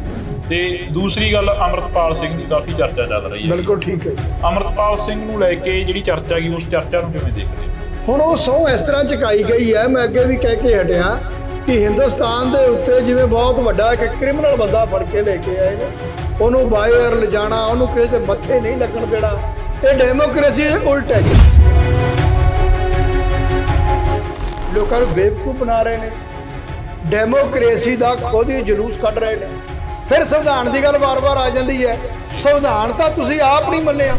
ਤੇ ਦੂਸਰੀ ਗੱਲ, ਅਮਰਤਪਾਲ ਸਿੰਘ ਦੀ ਕਾਫੀ ਚਰਚਾ ਚੱਲ ਰਹੀ ਹੈ। ਬਿਲਕੁਲ ਠੀਕ ਹੈ। ਅਮਰਤਪਾਲ ਸਿੰਘ ਨੂੰ ਲੈ ਕੇ ਜਿਹੜੀ ਚਰਚਾ ਗਈ, ਉਸ ਚਰਚਾ ਨੂੰ ਕਿਵੇਂ ਦੇਖਦੇ? ਹੁਣ ਉਹ ਸਹੁੰ ਇਸ ਤਰ੍ਹਾਂ ਚੁਕਾਈ ਗਈ ਹੈ। ਮੈਂ ਅੱਗੇ ਵੀ ਕਹਿ ਕੇ ਹਟਿਆ ਕਿ ਹਿੰਦੁਸਤਾਨ ਦੇ ਉੱਤੇ ਜਿਵੇਂ ਬਹੁਤ ਵੱਡਾ ਇੱਕ ਕ੍ਰਿਮੀਨਲ ਬੰਦਾ ਫੜ ਕੇ ਲੈ ਕੇ ਆਏ ਨੇ, ਉਹਨੂੰ ਬਾਹਰ ਲਿਜਾਣਾ, ਉਹਨੂੰ ਕਿਸੇ ਦੇ ਮੱਥੇ ਨਹੀਂ ਲੱਗਣ ਦੇਣਾ, ਇਹ ਡੈਮੋਕ੍ਰੇਸੀ ਉਲਟ ਹੈ। ਲੋਕਾਂ ਨੂੰ ਬੇਵਕੂਫ ਬਣਾ ਰਹੇ ਨੇ, ਡੈਮੋਕ੍ਰੇਸੀ ਦਾ ਖੁਦ ਹੀ ਜਲੂਸ ਕੱਢ ਰਹੇ ਨੇ। ਫਿਰ ਸੰਵਿਧਾਨ ਦੀ ਗੱਲ ਵਾਰ-ਵਾਰ ਆ ਜਾਂਦੀ ਹੈ। ਸੰਵਿਧਾਨ ਤਾਂ ਤੁਸੀਂ ਆਪ ਨਹੀਂ ਮੰਨਿਆ,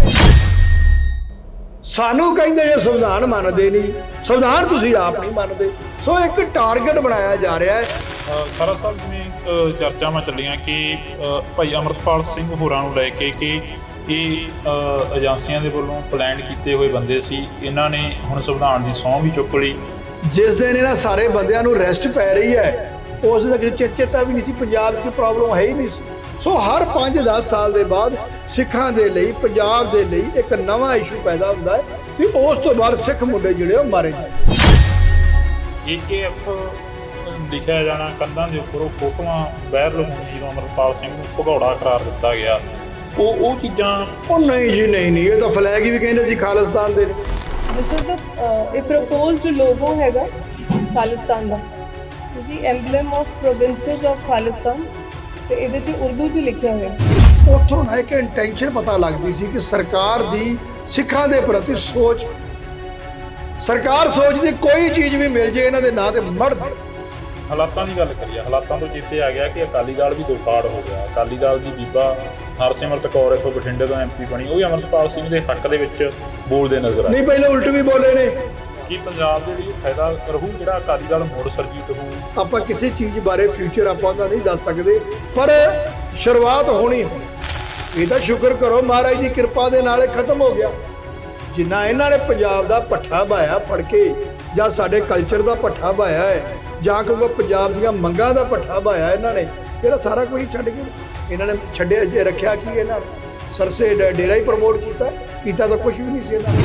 ਸਾਨੂੰ ਕਹਿੰਦੇ ਜੇ ਸੰਵਿਧਾਨ ਮੰਨਦੇ ਨਹੀਂ, ਸੰਵਿਧਾਨ ਤੁਸੀਂ ਆਪ ਨਹੀਂ ਮੰਨਦੇ। ਸੋ ਇੱਕ ਟਾਰਗੇਟ ਬਣਾਇਆ ਜਾ ਰਿਹਾ ਹੈ। ਖਾਰਾ ਸਾਹਿਬ, ਜਿਵੇਂ ਚਰਚਾਵਾਂ ਚੱਲੀਆਂ ਕਿ ਭਾਈ ਅਮਰਤਪਾਲ ਸਿੰਘ ਹੋਰਾਂ ਨੂੰ ਲੈ ਕੇ ਕਿ ਇਹ ਏਜੰਸੀਆਂ ਦੇ ਵੱਲੋਂ ਪਲਾਨ ਕੀਤੇ ਹੋਏ ਬੰਦੇ ਸੀ, ਇਹਨਾਂ ਨੇ ਹੁਣ ਸੰਵਿਧਾਨ ਦੀ ਸਹੁੰ ਵੀ ਚੁੱਕ ਲਈ। ਜਿਸ ਦਿਨ ਇਹਨਾਂ ਸਾਰੇ ਬੰਦਿਆਂ ਨੂੰ ਰੈਸਟ ਪੈ ਰਹੀ ਹੈ, ਉਸ ਦਾ ਕਿਸੇ ਚੇਤਾ ਵੀ ਨਹੀਂ ਸੀ। ਪੰਜਾਬ 'ਚ ਪ੍ਰੋਬਲਮ ਹੈ ਹੀ ਨਹੀਂ ਸੀ। ਸੋ ਹਰ 5-10 ਸਾਲ ਦੇ ਬਾਅਦ ਸਿੱਖਾਂ ਦੇ ਲਈ, ਪੰਜਾਬ ਦੇ ਲਈ ਇੱਕ ਨਵਾਂ ਇਸ਼ੂ ਪੈਦਾ ਹੁੰਦਾ ਹੈ ਕਿ ਉਸ ਤੋਂ ਬਾਅਦ ਸਿੱਖ ਮੁੰਡੇ ਜਿਹੜੇ ਉਹ ਮਾਰੇ ਜਾਂਦੇ। AKF ਲਿਖਿਆ ਜਾਣਾ ਕੰਧਾਂ ਦੇ ਉੱਪਰ, ਉਹ ਫੋਟੋਆਂ ਵਾਇਰਲ ਹੋਣੀ ਜਦੋਂ ਅਮਰਪਾਲ ਸਿੰਘ ਨੂੰ ਭਗੌੜਾ ਕਰਾਰ ਦਿੱਤਾ ਗਿਆ, ਉਹ ਚੀਜ਼ਾਂ। ਉਹ ਨਹੀਂ ਜੀ, ਨਹੀਂ, ਇਹ ਤਾਂ ਫਲੈਗ ਵੀ ਕਹਿੰਦੇ ਜੀ ਖਾਲਿਸਤਾਨ ਦੇ ਨੇ। ਦਿਸ ਇਜ਼ ਦ ਇਹ ਪ੍ਰੋਪੋਜ਼ਡ ਲੋਗੋ ਹੈਗਾ ਖਾਲਿਸਤਾਨ ਦਾ ਜੀ, ਐਮਬਲਮ ਆਫ ਪ੍ਰੋਵਿੰਸਸ ਆਫ ਖਾਲਿਸਤਾਨ, ਤੇ ਇਹਦੇ 'ਚ ਉਰਦੂ 'ਚ ਲਿਖਿਆ ਹੋਇਆ। ਉੱਥੋਂ ਨਾ ਇੱਕ ਇੰਟੈਂਸ਼ਨ ਪਤਾ ਲੱਗਦੀ ਸੀ ਕਿ ਸਰਕਾਰ ਦੀ ਸਿੱਖਾਂ ਦੇ ਪ੍ਰਤੀ ਸੋਚ, ਸਰਕਾਰ ਸੋਚਦੀ ਕੋਈ ਚੀਜ਼ ਵੀ ਮਿਲ ਜੇ ਇਹਨਾਂ ਦੇ ਨਾਂ ਤੇ ਮੜ ਦੇ। ਹਾਲਾਤਾਂ ਦੀ ਗੱਲ ਕਰੀਏ, ਹਾਲਾਤਾਂ ਤੋਂ ਚੇਤੇ ਆ ਗਿਆ ਕਿ ਅਕਾਲੀ ਦਲ ਵੀ ਦੋ ਫਾੜ ਹੋ ਗਿਆ। ਅਕਾਲੀ ਦਲ ਦੀ ਬੀਬਾ ਹਰਸਿਮਰਤ ਕੌਰ ਇੱਥੋਂ ਬਠਿੰਡੇ ਤੋਂ MP ਬਣੀ, ਉਹ ਵੀ ਅਮਰਤਪਾਲ ਸਿੰਘ ਦੇ ਹੱਕ ਦੇ ਵਿੱਚ ਬੋਲਦੇ ਨਜ਼ਰ ਆਏ। ਨਹੀਂ, ਪਹਿਲਾਂ ਉਲਟ ਵੀ ਬੋਲੇ ਨੇ। ਕੀ ਪੰਜਾਬ ਦੇ ਲਈ ਫਾਇਦਾ ਰਹੂ ਜਿਹੜਾ ਅਕਾਲੀ ਦਲ ਮੋੜ ਸਰਜੀਤ ਹੋਊ? ਆਪਾਂ ਕਿਸੇ ਚੀਜ਼ ਬਾਰੇ ਫਿਊਚਰ ਆਪਾਂ ਤਾਂ ਨਹੀਂ ਦੱਸ ਸਕਦੇ, ਪਰ ਸ਼ੁਰੂਆਤ ਹੋਣੀ ਹੈ। ਇਹ ਤਾਂ ਸ਼ੁਕਰ ਕਰੋ ਮਹਾਰਾਜ ਦੀ ਕਿਰਪਾ ਦੇ ਨਾਲ ਇਹ ਖਤਮ ਹੋ ਗਿਆ। ਜਿੰਨਾ ਇਹਨਾਂ ਨੇ ਪੰਜਾਬ ਦਾ ਪੱਠਾ ਬਾਇਆ ਫੜ ਕੇ, ਜਾਂ ਸਾਡੇ ਕਲਚਰ ਦਾ ਪੱਠਾ ਬਾਇਆ ਹੈ, ਜਾਂ ਕੋਈ ਪੰਜਾਬ ਦੀਆਂ ਮੰਗਾਂ ਦਾ ਪੱਠਾ ਬਾਇਆ ਇਹਨਾਂ ਨੇ, ਜਿਹੜਾ ਸਾਰਾ ਕੁਝ ਛੱਡ ਕੇ ਇਹਨਾਂ ਨੇ ਛੱਡਿਆ ਜੇ ਰੱਖਿਆ ਕੀ ਇਹਨਾਂ ਨੇ? ਸਰਸੇ ਡੇਰਾ ਹੀ ਪ੍ਰਮੋਟ ਕੀਤਾ ਤਾਂ ਕੁਝ ਵੀ ਨਹੀਂ ਸੀ ਇਹਨਾਂ ਨੇ।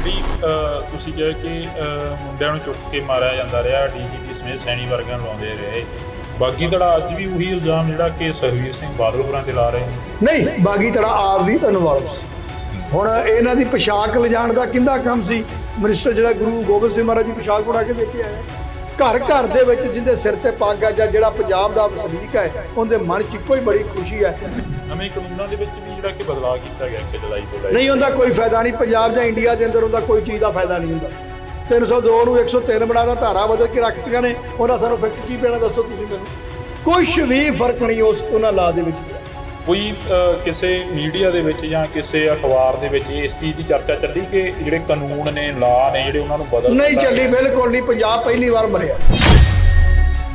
ਵੀ ਤੁਸੀਂ ਕਿਹਾ ਕਿ ਮੁੰਡਿਆਂ ਨੂੰ ਚੁੱਕ ਕੇ ਮਾਰਿਆ ਜਾਂਦਾ ਰਿਹਾ, DGP ਸਮੇਤ ਸੈਣੀ ਵਰਗਿਆਂ ਨੂੰ ਲਾਉਂਦੇ ਰਹੇ। ਬਾਗੀ ਧੜਾ ਅੱਜ ਵੀ ਉਹੀ ਇਲਜ਼ਾਮ ਜਿਹੜਾ ਕਿ ਸੁਖਬੀਰ ਸਿੰਘ ਬਾਦਲ ਹੋਰਾਂ ਤੇ ਲਾ ਰਹੇ ਨੇ। ਨਹੀਂ, ਬਾਗੀ ਧੜਾ ਆਪ ਵੀ ਇਨਵੋਲਵ ਸੀ। ਹੁਣ ਇਹਨਾਂ ਦੀ ਪੋਸ਼ਾਕ ਲਿਜਾਣ ਦਾ ਕਿੰਦਾ ਕੰਮ ਸੀ? ਮਿਨਿਸਟਰ ਜਿਹੜਾ ਗੁਰੂ ਗੋਬਿੰਦ ਸਿੰਘ ਮਹਾਰਾਜ ਦੀ ਪੋਸ਼ਾਕ ਬਣਾ ਕੇ ਦੇ ਕੇ ਆਇਆ। ਘਰ ਘਰ ਦੇ ਵਿੱਚ ਜਿਹਦੇ ਸਿਰ ਤੇ ਪੱਗ ਆ, ਜਾਂ ਜਿਹੜਾ ਪੰਜਾਬ ਦਾ ਵਸਨੀਕ ਹੈ, ਉਹਦੇ ਮਨ 'ਚ ਇੱਕੋ ਹੀ ਬੜੀ ਖੁਸ਼ੀ ਹੈ। ਨਵੇਂ ਕਾਨੂੰਨਾਂ ਦੇ ਵਿੱਚ ਵੀ ਜਿਹੜਾ ਕਿ ਬਦਲਾਅ ਕੀਤਾ ਗਿਆ ਕਿ ਜੁਲਾਈ ਤੋਂ ਲੈ ਕੇ, ਨਹੀਂ ਹੁੰਦਾ ਕੋਈ ਫਾਇਦਾ ਨਹੀਂ। ਪੰਜਾਬ ਜਾਂ ਇੰਡੀਆ ਦੇ ਅੰਦਰ ਉਹਦਾ ਕੋਈ ਚੀਜ਼ ਦਾ ਫਾਇਦਾ ਨਹੀਂ ਹੁੰਦਾ। 302 ਨੂੰ 103 ਬਣਾਦਾ, ਧਾਰਾ ਬਦਲ ਕੇ ਰੱਖਤੀਆਂ ਨੇ। ਉਹਨਾਂ ਸਾਨੂੰ ਫਿੱਕ ਕੀ ਪੈਣਾ ਦੱਸੋ ਤੁਸੀਂ ਮੈਨੂੰ? ਕੁਛ ਵੀ ਫਰਕ ਨਹੀਂ ਉਹਨਾਂ ਲਾ ਦੇ ਵਿੱਚ। ਕੋਈ ਕਿਸੇ ਮੀਡੀਆ ਦੇ ਵਿੱਚ ਜਾਂ ਕਿਸੇ ਅਖਬਾਰ ਦੇ ਵਿੱਚ ਇਸ ਚੀਜ਼ ਦੀ ਚਰਚਾ ਚੱਲੀ ਕਿ ਜਿਹੜੇ ਕਾਨੂੰਨ ਨੇ, ਲਾ ਨੇ, ਜਿਹੜੇ ਉਹਨਾਂ ਨੂੰ ਬਦਲ ਨਹੀਂ ਚੱਲੀ, ਬਿਲਕੁਲ ਨਹੀਂ। ਪੰਜਾਬ ਪਹਿਲੀ ਵਾਰ ਮਰਿਆ,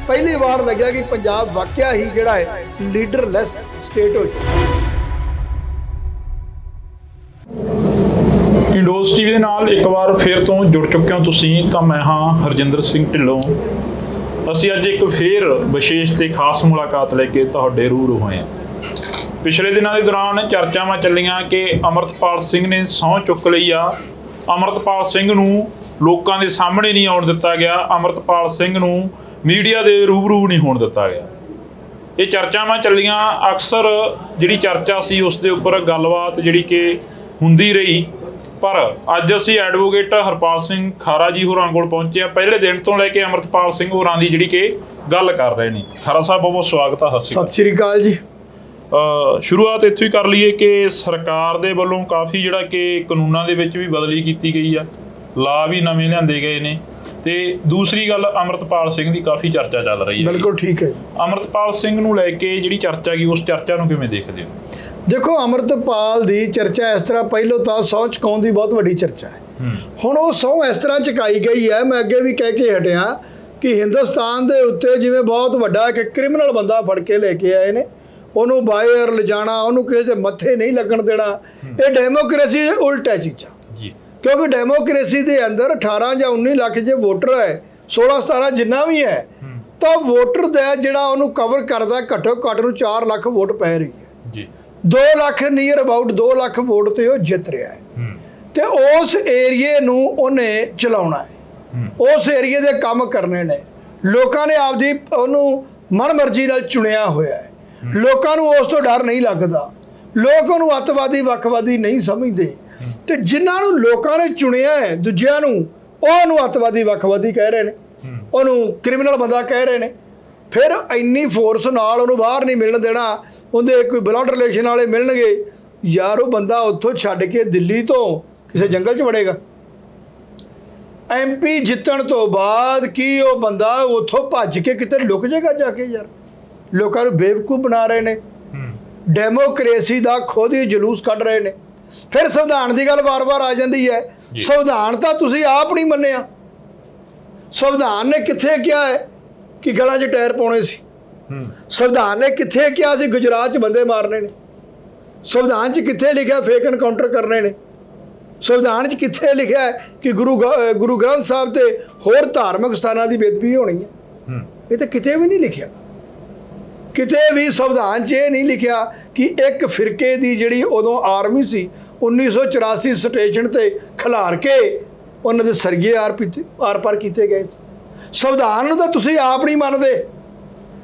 ਪਹਿਲੀ ਵਾਰ ਲੱਗਿਆ ਕਿ ਪੰਜਾਬ ਵਾਕਿਆ ਹੀ ਜਿਹੜਾ ਹੈ ਲੀਡਰਲੈਸ ਸਟੇਟ ਹੋ ਚੁੱਕਾ। ਇੰਡੋਜ਼ TV ਦੇ ਨਾਲ ਇੱਕ ਵਾਰ ਫਿਰ ਤੋਂ ਜੁੜ ਚੁੱਕੇ ਹੋ ਤੁਸੀਂ। ਤਾਂ ਮੈਂ ਹਾਂ ਹਰਜਿੰਦਰ ਸਿੰਘ ਢਿੱਲੋਂ। ਅਸੀਂ ਅੱਜ ਇੱਕ ਫੇਰ ਵਿਸ਼ੇਸ਼ ਤੇ ਖਾਸ ਮੁਲਾਕਾਤ ਲੈ ਕੇ ਤੁਹਾਡੇ ਰੂਬਰੂ ਹੋਏ ਹਾਂ। ਪਿਛਲੇ ਦਿਨਾਂ ਦੇ ਦੌਰਾਨ ਚਰਚਾਵਾਂ ਚੱਲੀਆਂ ਕਿ ਅਮਰਤਪਾਲ ਸਿੰਘ ਨੇ ਸਹੁੰ ਚੁੱਕ ਲਈ ਆ। ਅਮਰਤਪਾਲ ਸਿੰਘ ਨੂੰ ਲੋਕਾਂ ਦੇ ਸਾਹਮਣੇ ਨਹੀਂ ਆਉਣ ਦਿੱਤਾ ਗਿਆ। ਅਮਰਤਪਾਲ ਸਿੰਘ ਨੂੰ ਮੀਡੀਆ ਦੇ ਰੂਬਰੂ ਨਹੀਂ ਹੋਣ ਦਿੱਤਾ ਗਿਆ। ਇਹ ਚਰਚਾਵਾਂ ਚੱਲੀਆਂ। ਅਕਸਰ ਜਿਹੜੀ ਚਰਚਾ ਸੀ ਉਸ ਦੇ ਉੱਪਰ ਗੱਲਬਾਤ ਜਿਹੜੀ ਕਿ ਹੁੰਦੀ ਰਹੀ, ਪਰ ਅੱਜ ਅਸੀਂ ਐਡਵੋਕੇਟ ਹਰਪਾਲ ਸਿੰਘ ਖਾਰਾ ਜੀ ਹੋਰਾਂ ਕੋਲ ਪਹੁੰਚੇ ਹਾਂ। ਪਹਿਲੇ ਦਿਨ ਤੋਂ ਲੈ ਕੇ ਅਮਰਤਪਾਲ ਸਿੰਘ ਹੋਰਾਂ ਦੀ ਜਿਹੜੀ ਕਿ ਗੱਲ ਕਰ ਰਹੇ ਨੇ। ਖਾਰਾ ਸਾਹਿਬ ਬਹੁਤ ਬਹੁਤ ਸਵਾਗਤ ਹੈ। ਸਤਿ ਸ਼੍ਰੀ ਅਕਾਲ ਜੀ। ਸ਼ੁਰੂਆਤ ਇੱਥੋਂ ਹੀ ਕਰ ਲਈਏ ਕਿ ਸਰਕਾਰ ਦੇ ਵੱਲੋਂ ਕਾਫੀ ਜਿਹੜਾ ਕਿ ਕਾਨੂੰਨਾਂ ਦੇ ਵਿੱਚ ਵੀ ਬਦਲੀ ਕੀਤੀ ਗਈ ਆ, ਲਾ ਵੀ ਨਵੇਂ ਲਿਆਂਦੇ ਗਏ ਨੇ, ਤੇ ਦੂਸਰੀ ਗੱਲ ਅਮਰਤਪਾਲ ਸਿੰਘ ਦੀ ਕਾਫੀ ਚਰਚਾ ਚੱਲ ਰਹੀ ਹੈ। ਬਿਲਕੁਲ ਠੀਕ ਹੈ। ਅਮਰਤਪਾਲ ਸਿੰਘ ਨੂੰ ਲੈ ਕੇ ਜਿਹੜੀ ਚਰਚਾ ਗਈ, ਉਸ ਚਰਚਾ ਨੂੰ ਕਿਵੇਂ ਦੇਖਦੇ ਹੋ? ਦੇਖੋ, ਅਮਰਤਪਾਲ ਦੀ ਚਰਚਾ ਇਸ ਤਰ੍ਹਾਂ, ਪਹਿਲੋਂ ਤਾਂ ਸਹੁੰ ਚੁਕਾਉਣ ਦੀ ਬਹੁਤ ਵੱਡੀ ਚਰਚਾ ਹੈ। ਹੁਣ ਉਹ ਸਹੁੰ ਇਸ ਤਰ੍ਹਾਂ ਚੁਕਾਈ ਗਈ ਹੈ, ਮੈਂ ਅੱਗੇ ਵੀ ਕਹਿ ਕੇ ਹਟਿਆ ਕਿ ਹਿੰਦੁਸਤਾਨ ਦੇ ਉੱਤੇ ਜਿਵੇਂ ਬਹੁਤ ਵੱਡਾ ਇੱਕ ਕ੍ਰਿਮੀਨਲ ਬੰਦਾ ਫੜ ਕੇ ਲੈ ਕੇ ਆਏ ਨੇ, ਉਹਨੂੰ ਬਾਹਰ ਲਿਜਾਣਾ, ਉਹਨੂੰ ਕਿਸੇ ਦੇ ਮੱਥੇ ਨਹੀਂ ਲੱਗਣ ਦੇਣਾ, ਇਹ ਡੈਮੋਕ੍ਰੇਸੀ ਦੇ ਉਲਟ ਹੈ ਚੀਜ਼ਾਂ ਜੀ। ਕਿਉਂਕਿ ਡੈਮੋਕ੍ਰੇਸੀ ਦੇ ਅੰਦਰ 18 ਜਾਂ 19 ਲੱਖ ਜੇ ਵੋਟਰ ਹੈ, 16-17 ਜਿੰਨਾ ਵੀ ਹੈ, ਤਾਂ ਵੋਟਰ ਦਾ ਜਿਹੜਾ ਉਹਨੂੰ ਕਵਰ ਕਰਦਾ ਘੱਟੋ ਘੱਟ ਨੂੰ 4 ਲੱਖ ਵੋਟ ਪੈ ਰਹੀ ਹੈ ਜੀ। 2 lakh near about 2 lakh vote ਤੇ ਉਹ ਜਿੱਤ ਰਿਹਾ ਹੈ, ਤੇ ਉਸ ਏਰੀਏ ਨੂੰ ਉਹਨੇ ਚਲਾਉਣਾ ਹੈ, ਉਸ ਏਰੀਏ ਦੇ ਕੰਮ ਕਰਨੇ ਨੇ। ਲੋਕਾਂ ਨੇ ਆਪਦੀ ਉਹਨੂੰ ਮਨਮਰਜ਼ੀ ਨਾਲ ਚੁਣਿਆ ਹੋਇਆ ਹੈ। ਲੋਕਾਂ ਨੂੰ ਉਸ ਤੋਂ ਡਰ ਨਹੀਂ ਲੱਗਦਾ, ਲੋਕ ਉਹਨੂੰ ਅੱਤਵਾਦੀ ਵੱਖਵਾਦੀ ਨਹੀਂ ਸਮਝਦੇ, ਤੇ ਜਿਨ੍ਹਾਂ ਨੂੰ ਲੋਕਾਂ ਨੇ ਚੁਣਿਆ ਹੈ ਦੂਜਿਆਂ ਨੂੰ, ਉਹਨੂੰ ਅੱਤਵਾਦੀ ਵੱਖਵਾਦੀ ਕਹਿ ਰਹੇ ਨੇ, ਉਹਨੂੰ ਕ੍ਰਿਮੀਨਲ ਬੰਦਾ ਕਹਿ ਰਹੇ ਨੇ। ਫਿਰ ਇੰਨੀ ਫੋਰਸ ਨਾਲ ਉਹਨੂੰ ਬਾਹਰ ਨਹੀਂ ਮਿਲਣ ਦੇਣਾ, ਉਹਦੇ ਕੋਈ ਬਲੱਡ ਰਿਲੇਸ਼ਨ ਵਾਲੇ ਮਿਲਣਗੇ। ਯਾਰ ਉਹ ਬੰਦਾ ਉੱਥੋਂ ਛੱਡ ਕੇ ਦਿੱਲੀ ਤੋਂ ਕਿਸੇ ਜੰਗਲ 'ਚ ਵੜੇਗਾ? MP ਜਿੱਤਣ ਤੋਂ ਬਾਅਦ ਕੀ ਉਹ ਬੰਦਾ ਉੱਥੋਂ ਭੱਜ ਕੇ ਕਿਤੇ ਲੁਕ ਜਾਏਗਾ ਜਾ ਕੇ? ਯਾਰ ਲੋਕਾਂ ਨੂੰ ਬੇਵਕੂਫ ਬਣਾ ਰਹੇ ਨੇ, ਡੈਮੋਕ੍ਰੇਸੀ ਦਾ ਖੁਦ ਹੀ ਜਲੂਸ ਕੱਢ ਰਹੇ ਨੇ। ਫਿਰ ਸੰਵਿਧਾਨ ਦੀ ਗੱਲ ਵਾਰ-ਵਾਰ ਆ ਜਾਂਦੀ ਹੈ। ਸੰਵਿਧਾਨ ਤਾਂ ਤੁਸੀਂ ਆਪ ਨਹੀਂ ਮੰਨਿਆ। ਸੰਵਿਧਾਨ ਨੇ ਕਿੱਥੇ ਕਿਹਾ ਹੈ ਕਿ ਗਲਾਂ 'ਚ ਟਾਇਰ ਪਾਉਣੇ ਸੀ? ਸੰਵਿਧਾਨ ਨੇ ਕਿੱਥੇ ਕਿਹਾ ਸੀ ਗੁਜਰਾਤ 'ਚ ਬੰਦੇ ਮਾਰਨੇ ਨੇ? ਸੰਵਿਧਾਨ 'ਚ ਕਿੱਥੇ ਲਿਖਿਆ ਫੇਕ ਐਨਕਾਊਂਟਰ ਕਰਨੇ ਨੇ? ਸੰਵਿਧਾਨ 'ਚ ਕਿੱਥੇ ਲਿਖਿਆ ਹੈ ਕਿ ਗੁਰੂ ਗ੍ਰੰਥ ਸਾਹਿਬ ਤੇ ਹੋਰ ਧਾਰਮਿਕ ਸਥਾਨਾਂ ਦੀ ਬੇਅਦਬੀ ਹੋਣੀ ਹੈ? ਇਹ ਤਾਂ ਕਿਤੇ ਵੀ ਨਹੀਂ ਲਿਖਿਆ। ਕਿਤੇ ਵੀ ਸੰਵਿਧਾਨ 'ਚ ਇਹ ਨਹੀਂ ਲਿਖਿਆ ਕਿ ਇੱਕ ਫਿਰਕੇ ਦੀ ਜਿਹੜੀ ਉਦੋਂ ਆਰਮੀ ਸੀ 1984 ਸਟੇਸ਼ਨ ਤੇ ਖਿਲਾਰ ਕੇ ਉਹਨਾਂ ਦੇ ਸਰਗੇ ਆਰ ਪਾਰ ਕੀਤੇ ਗਏ। ਸੰਵਿਧਾਨ ਨੂੰ ਤਾਂ ਤੁਸੀਂ ਆਪ ਨਹੀਂ ਮੰਨਦੇ।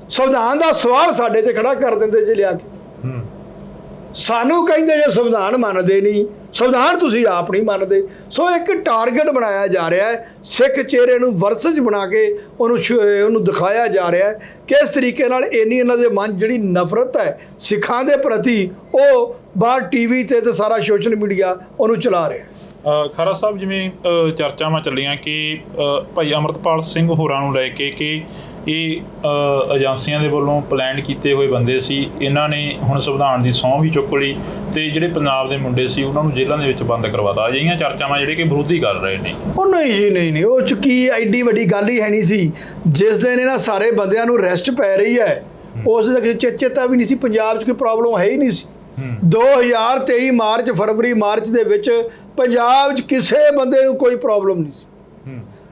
ਸੰਵਿਧਾਨ ਦਾ ਸਵਾਲ ਸਾਡੇ ਤੇ ਖੜਾ ਕਰ ਦਿੰਦੇ ਜੇ ਲਿਆ ਕੇ। ਸਾਨੂੰ ਕਹਿੰਦੇ ਜੇ ਸੰਵਿਧਾਨ ਮੰਨਦੇ ਨਹੀਂ, ਸੰਵਿਧਾਨ ਤੁਸੀਂ ਆਪ ਨਹੀਂ ਮੰਨਦੇ। ਸੋ ਇੱਕ ਟਾਰਗੇਟ ਬਣਾਇਆ ਜਾ ਰਿਹਾ ਹੈ, ਸਿੱਖ ਚਿਹਰੇ ਨੂੰ ਵਰਸਜ ਬਣਾ ਕੇ ਉਹਨੂੰ ਦਿਖਾਇਆ ਜਾ ਰਿਹਾ ਹੈ। ਕਿਸ ਤਰੀਕੇ ਨਾਲ ਇੰਨੀ ਇਹਨਾਂ ਦੇ ਮਨ ਜਿਹੜੀ ਨਫ਼ਰਤ ਹੈ ਸਿੱਖਾਂ ਦੇ ਪ੍ਰਤੀ, ਉਹ ਬਾਹਰ TV ਤੇ ਸਾਰਾ ਸੋਸ਼ਲ ਮੀਡੀਆ ਉਹਨੂੰ ਚਲਾ ਰਿਹਾ। ਖਾਰਾ ਸਾਹਿਬ, ਜਿਵੇਂ ਚਰਚਾਵਾਂ ਚੱਲੀਆਂ ਕਿ ਭਾਈ ਅਮਰਤਪਾਲ ਸਿੰਘ ਹੋਰਾਂ ਨੂੰ ਲੈ ਕੇ ਕਿ ਇਹ ਏਜੰਸੀਆਂ ਦੇ ਵੱਲੋਂ ਪਲਾਨ ਕੀਤੇ ਹੋਏ ਬੰਦੇ ਸੀ, ਇਹਨਾਂ ਨੇ ਹੁਣ ਸੰਵਿਧਾਨ ਦੀ ਸਹੁੰ ਵੀ ਚੁੱਕ ਲਈ, ਤੇ ਜਿਹੜੇ ਪੰਜਾਬ ਦੇ ਮੁੰਡੇ ਸੀ ਉਹਨਾਂ ਨੂੰ ਜੇਲ੍ਹਾਂ ਦੇ ਵਿੱਚ ਬੰਦ ਕਰਵਾਤਾ। ਅਜਿਹੀਆਂ ਚਰਚਾਵਾਂ ਜਿਹੜੇ ਕਿ ਵਿਰੋਧੀ ਕਰ ਰਹੇ ਨੇ। ਉਹ ਨਹੀਂ ਜੀ, ਨਹੀਂ, ਉਹ 'ਚ ਕੀ ਐਡੀ ਵੱਡੀ ਗੱਲ ਹੀ ਹੈ ਨਹੀਂ ਸੀ। ਜਿਸ ਦਿਨ ਇਹਨਾਂ ਸਾਰੇ ਬੰਦਿਆਂ ਨੂੰ ਅਰੈਸਟ ਪੈ ਰਹੀ ਹੈ, ਉਸ ਦਾ ਕਿਸੇ ਚੇਤਾ ਵੀ ਨਹੀਂ ਸੀ। ਪੰਜਾਬ 'ਚ ਕੋਈ ਪ੍ਰੋਬਲਮ ਹੈ ਹੀ ਨਹੀਂ ਸੀ। 2023 ਮਾਰਚ, ਫਰਵਰੀ, ਮਾਰਚ ਦੇ ਵਿੱਚ ਪੰਜਾਬ 'ਚ ਕਿਸੇ ਬੰਦੇ ਨੂੰ ਕੋਈ ਪ੍ਰੋਬਲਮ ਨਹੀਂ ਸੀ,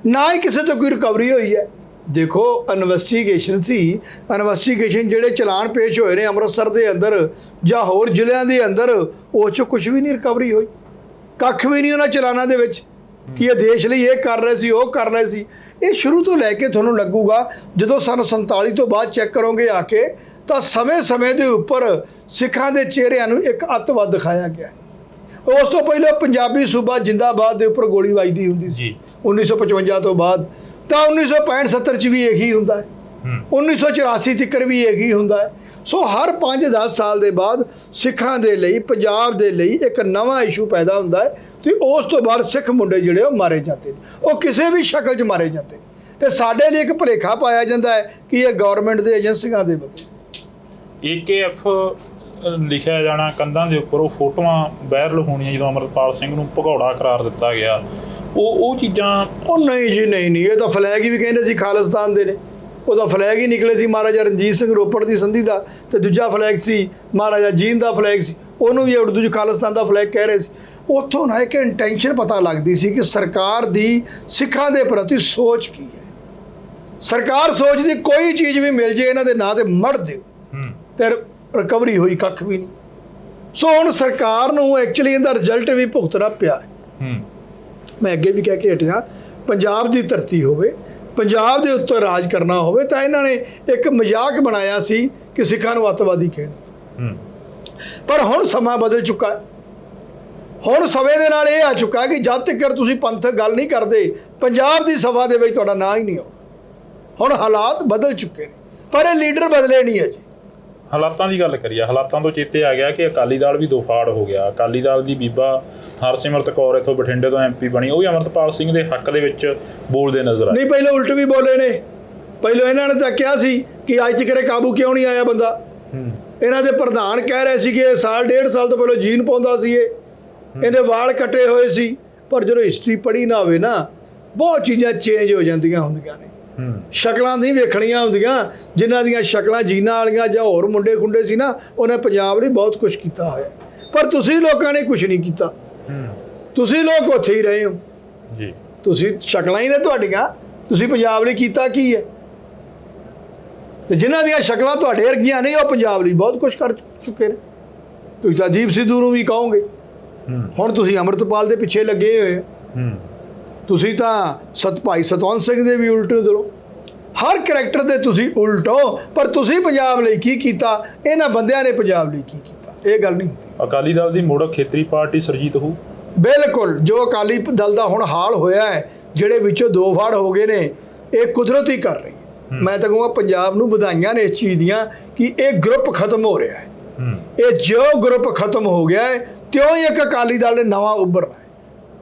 ਨਾ ਹੀ ਕਿਸੇ ਤੋਂ ਕੋਈ ਰਿਕਵਰੀ ਹੋਈ ਹੈ। ਦੇਖੋ, ਇਨਵੈਸਟੀਗੇਸ਼ਨ ਸੀ, ਇਨਵੈਸਟੀਗੇਸ਼ਨ ਜਿਹੜੇ ਚਲਾਨ ਪੇਸ਼ ਹੋਏ ਨੇ ਅੰਮ੍ਰਿਤਸਰ ਦੇ ਅੰਦਰ ਜਾਂ ਹੋਰ ਜ਼ਿਲ੍ਹਿਆਂ ਦੇ ਅੰਦਰ, ਉਹ 'ਚੋਂ ਕੁਝ ਵੀ ਨਹੀਂ ਰਿਕਵਰੀ ਹੋਈ, ਕੱਖ ਵੀ ਨਹੀਂ ਉਹਨਾਂ ਚਲਾਨਾਂ ਦੇ ਵਿੱਚ ਕਿ ਇਹ ਦੇਸ਼ ਲਈ ਇਹ ਕਰ ਰਹੇ ਸੀ, ਉਹ ਕਰ ਰਹੇ ਸੀ। ਇਹ ਸ਼ੁਰੂ ਤੋਂ ਲੈ ਕੇ ਤੁਹਾਨੂੰ ਲੱਗੂਗਾ, ਜਦੋਂ ਸਨ 47 ਤੋਂ ਬਾਅਦ ਚੈੱਕ ਕਰੋਗੇ ਆ ਕੇ, ਤਾਂ ਸਮੇਂ-ਸਮੇਂ ਦੇ ਉੱਪਰ ਸਿੱਖਾਂ ਦੇ ਚਿਹਰਿਆਂ ਨੂੰ ਇੱਕ ਅੱਤਵਾਦ ਦਿਖਾਇਆ ਗਿਆ। ਉਸ ਤੋਂ ਪਹਿਲਾਂ ਪੰਜਾਬੀ ਸੂਬਾ ਜਿੰਦਾਬਾਦ ਦੇ ਉੱਪਰ ਗੋਲੀ ਵੱਜਦੀ ਹੁੰਦੀ ਸੀ 1955 ਤੋਂ ਬਾਅਦ, ਤਾਂ 1965-70 'ਚ ਵੀ ਇਹੀ ਹੁੰਦਾ ਹੈ, 1984 ਤੱਕ ਵੀ ਇਹੀ ਹੁੰਦਾ ਹੈ। ਸੋ ਹਰ 5-10 ਸਾਲ ਦੇ ਬਾਅਦ ਸਿੱਖਾਂ ਦੇ ਲਈ, ਪੰਜਾਬ ਦੇ ਲਈ ਇੱਕ ਨਵਾਂ ਇਸ਼ੂ ਪੈਦਾ ਹੁੰਦਾ ਹੈ, ਤੇ ਉਸ ਤੋਂ ਬਾਅਦ ਸਿੱਖ ਮੁੰਡੇ ਜਿਹੜੇ ਉਹ ਮਾਰੇ ਜਾਂਦੇ ਨੇ, ਉਹ ਕਿਸੇ ਵੀ ਸ਼ਕਲ 'ਚ ਮਾਰੇ ਜਾਂਦੇ ਨੇ। ਤੇ ਸਾਡੇ ਲਈ ਇੱਕ ਭੁਲੇਖਾ ਪਾਇਆ ਜਾਂਦਾ ਹੈ ਕਿ ਇਹ ਗਵਰਨਮੈਂਟ ਦੇ ਏਜੰਸੀਆਂ ਦੇ ਬੰਦੇ। AKF ਲਿਖਿਆ ਜਾਣਾ ਕੰਧਾਂ ਦੇ ਉੱਪਰ, ਉਹ ਫੋਟੋਆਂ ਵਾਇਰਲ ਹੋਣੀਆਂ ਜਦੋਂ ਅਮਰਤਪਾਲ ਸਿੰਘ ਨੂੰ ਭਗੌੜਾ ਕਰਾਰ ਦਿੱਤਾ ਗਿਆ, ਉਹ ਚੀਜ਼ਾਂ। ਉਹ ਨਹੀਂ ਜੀ, ਨਹੀਂ, ਇਹ ਤਾਂ ਫਲੈਗ ਹੀ ਵੀ ਕਹਿੰਦੇ ਸੀ ਖਾਲਿਸਤਾਨ ਦੇ ਨੇ। ਉਹਦਾ ਫਲੈਗ ਹੀ ਨਿਕਲੇ ਸੀ ਮਹਾਰਾਜਾ ਰਣਜੀਤ ਸਿੰਘ ਰੋਪੜ ਦੀ ਸੰਧੀ ਦਾ, ਤੇ ਦੂਜਾ ਫਲੈਗ ਸੀ ਮਹਾਰਾਜਾ ਜੀਂਦ ਦਾ ਫਲੈਗ ਸੀ, ਉਹਨੂੰ ਵੀ ਉਰਦੂ 'ਚ ਖਾਲਿਸਤਾਨ ਦਾ ਫਲੈਗ ਕਹਿ ਰਹੇ ਸੀ। ਉੱਥੋਂ ਨਾ ਇੱਕ ਇੰਟੈਂਸ਼ਨ ਪਤਾ ਲੱਗਦੀ ਸੀ ਕਿ ਸਰਕਾਰ ਦੀ ਸਿੱਖਾਂ ਦੇ ਪ੍ਰਤੀ ਸੋਚ ਕੀ ਹੈ। ਸਰਕਾਰ ਸੋਚਦੀ ਕੋਈ ਚੀਜ਼ ਵੀ ਮਿਲ ਜੇ ਇਹਨਾਂ ਦੇ ਨਾਂ ਤੇ ਮੜ ਦਿਓ ਤੇ ਰਿਕਵਰੀ ਹੋਈ ਕੱਖ ਵੀ ਨਹੀਂ। ਸੋ ਹੁਣ ਸਰਕਾਰ ਨੂੰ ਐਕਚੁਅਲੀ ਇਹਦਾ ਰਿਜ਼ਲਟ ਵੀ ਭੁਗਤਣਾ ਪਿਆ ਹੈ। ਮੈਂ ਅੱਗੇ ਵੀ ਕਹਿ ਕੇ ਹਟਿਆ, ਪੰਜਾਬ ਦੀ ਧਰਤੀ ਹੋਵੇ, ਪੰਜਾਬ ਦੇ ਉੱਤੇ ਰਾਜ ਕਰਨਾ ਹੋਵੇ ਤਾਂ ਇਹਨਾਂ ਨੇ ਇੱਕ ਮਜ਼ਾਕ ਬਣਾਇਆ ਸੀ ਕਿ ਸਿੱਖਾਂ ਨੂੰ ਅੱਤਵਾਦੀ ਕਹਿੰਦੇ। ਪਰ ਹੁਣ ਸਮਾਂ ਬਦਲ ਚੁੱਕਾ ਹੈ। ਹੁਣ ਸਮੇਂ ਦੇ ਨਾਲ ਇਹ ਆ ਚੁੱਕਾ ਕਿ ਜਦ ਤੱਕ ਤੁਸੀਂ ਪੰਥਕ ਗੱਲ ਨਹੀਂ ਕਰਦੇ ਪੰਜਾਬ ਦੀ ਸਭਾ ਦੇ ਵਿੱਚ ਤੁਹਾਡਾ ਨਾਂ ਹੀ ਨਹੀਂ ਆਉਣਾ। ਹੁਣ ਹਾਲਾਤ ਬਦਲ ਚੁੱਕੇ ਨੇ ਪਰ ਇਹ ਲੀਡਰ ਬਦਲੇ ਨਹੀਂ ਹੈ ਜੀ। ਹਾਲਾਤਾਂ ਦੀ ਗੱਲ ਕਰੀਏ, ਹਾਲਾਤਾਂ ਤੋਂ ਚੇਤੇ ਆ ਗਿਆ ਕਿ ਅਕਾਲੀ ਦਲ ਵੀ ਦੋ ਫਾੜ ਹੋ ਗਿਆ। ਅਕਾਲੀ ਦਲ ਦੀ ਬੀਬਾ ਹਰਸਿਮਰਤ ਕੌਰ ਇੱਥੋਂ ਬਠਿੰਡੇ ਤੋਂ MP ਬਣੀ, ਉਹ ਵੀ ਅਮਰਤਪਾਲ ਸਿੰਘ ਦੇ ਹੱਕ ਦੇ ਵਿੱਚ ਬੋਲਦੇ ਨਜ਼ਰ ਆਏ। ਨਹੀਂ, ਪਹਿਲਾਂ ਉਲਟ ਵੀ ਬੋਲੇ ਨੇ। ਪਹਿਲਾਂ ਇਹਨਾਂ ਨੇ ਤਾਂ ਕਿਹਾ ਸੀ ਕਿ ਅੱਜ ਤੱਕ ਕਾਬੂ ਕਿਉਂ ਨਹੀਂ ਆਇਆ ਬੰਦਾ। ਇਹਨਾਂ ਦੇ ਪ੍ਰਧਾਨ ਕਹਿ ਰਹੇ ਸੀ ਕਿ ਸਾਲ ਡੇਢ ਸਾਲ ਤੋਂ ਪਹਿਲਾਂ ਜੀਨ ਪਾਉਂਦਾ ਸੀ, ਇਹਦੇ ਵਾਲ ਕੱਟੇ ਹੋਏ ਸੀ। ਪਰ ਜਦੋਂ ਹਿਸਟਰੀ ਪੜ੍ਹੀ ਨਾ ਹੋਵੇ ਨਾ, ਬਹੁਤ ਚੀਜ਼ਾਂ ਚੇਂਜ ਹੋ ਜਾਂਦੀਆਂ ਹੁੰਦੀਆਂ ਨੇ। ਸ਼ਕਲਾਂ ਨਹੀਂ ਵੇਖਣੀਆਂ ਹੁੰਦੀਆਂ। ਜਿਨ੍ਹਾਂ ਦੀਆਂ ਸ਼ਕਲਾਂ ਜੀਨਾਂ ਵਾਲੀਆਂ ਜਾਂ ਹੋਰ ਮੁੰਡੇ ਖੁੰਡੇ ਸੀ ਨਾ, ਉਹਨੇ ਪੰਜਾਬ ਲਈ ਬਹੁਤ ਕੁਝ ਕੀਤਾ ਹੋਇਆ। ਪਰ ਤੁਸੀਂ ਲੋਕਾਂ ਨੇ ਕੁਝ ਨਹੀਂ ਕੀਤਾ। ਤੁਸੀਂ ਲੋਕ ਉੱਥੇ ਹੀ ਰਹੇ ਹੋ ਜੀ। ਤੁਸੀਂ ਸ਼ਕਲਾਂ ਹੀ ਨੇ ਤੁਹਾਡੀਆਂ, ਤੁਸੀਂ ਪੰਜਾਬ ਲਈ ਕੀਤਾ ਕੀ ਹੈ? ਤੇ ਜਿਨ੍ਹਾਂ ਦੀਆਂ ਸ਼ਕਲਾਂ ਤੁਹਾਡੇ ਵਰਗੀਆਂ ਨਹੀਂ, ਉਹ ਪੰਜਾਬ ਲਈ ਬਹੁਤ ਕੁਝ ਕਰ ਚੁੱਕੇ ਨੇ। ਤੁਸੀਂ ਤਾਂ ਦੀਪ ਸਿੱਧੂ ਨੂੰ ਵੀ ਕਹੋਗੇ। ਹੁਣ ਤੁਸੀਂ ਅੰਮ੍ਰਿਤਪਾਲ ਦੇ ਪਿੱਛੇ ਲੱਗੇ ਹੋਏ ਹੋ। ਤੁਸੀਂ ਤਾਂ ਭਾਈ ਸਤਵੰਤ ਸਿੰਘ ਦੇ ਵੀ ਉਲਟੇ ਦਿਓ। ਹਰ ਕਰੈਕਟਰ ਦੇ ਤੁਸੀਂ ਉਲਟੋ, ਪਰ ਤੁਸੀਂ ਪੰਜਾਬ ਲਈ ਕੀ ਕੀਤਾ, ਇਹਨਾਂ ਬੰਦਿਆਂ ਨੇ ਪੰਜਾਬ ਲਈ ਕੀ ਕੀਤਾ, ਇਹ ਗੱਲ ਨਹੀਂ ਹੁੰਦੀ। ਅਕਾਲੀ ਦਲ ਦੀ ਮੁੜ ਖੇਤਰੀ ਪਾਰਟੀ ਸਰਜੀਤ ਹੋਊ। ਬਿਲਕੁਲ, ਜੋ ਅਕਾਲੀ ਦਲ ਦਾ ਹੁਣ ਹਾਲ ਹੋਇਆ ਹੈ, ਜਿਹੜੇ ਵਿੱਚੋਂ ਦੋ ਫਾੜ ਹੋ ਗਏ ਨੇ, ਇਹ ਕੁਦਰਤ ਹੀ ਕਰ ਰਹੀ ਹੈ। ਮੈਂ ਤਾਂ ਕਹੂੰਗਾ ਪੰਜਾਬ ਨੂੰ ਵਧਾਈਆਂ ਨੇ ਇਸ ਚੀਜ਼ ਦੀਆਂ ਕਿ ਇਹ ਗਰੁੱਪ ਖਤਮ ਹੋ ਰਿਹਾ ਹੈ। ਇਹ ਜੋ ਗਰੁੱਪ ਖਤਮ ਹੋ ਗਿਆ ਹੈ, ਤਿਉਂ ਹੀ ਇੱਕ ਅਕਾਲੀ ਦਲ ਨੇ ਨਵਾਂ ਉੱਭਰਨਾ ਹੈ।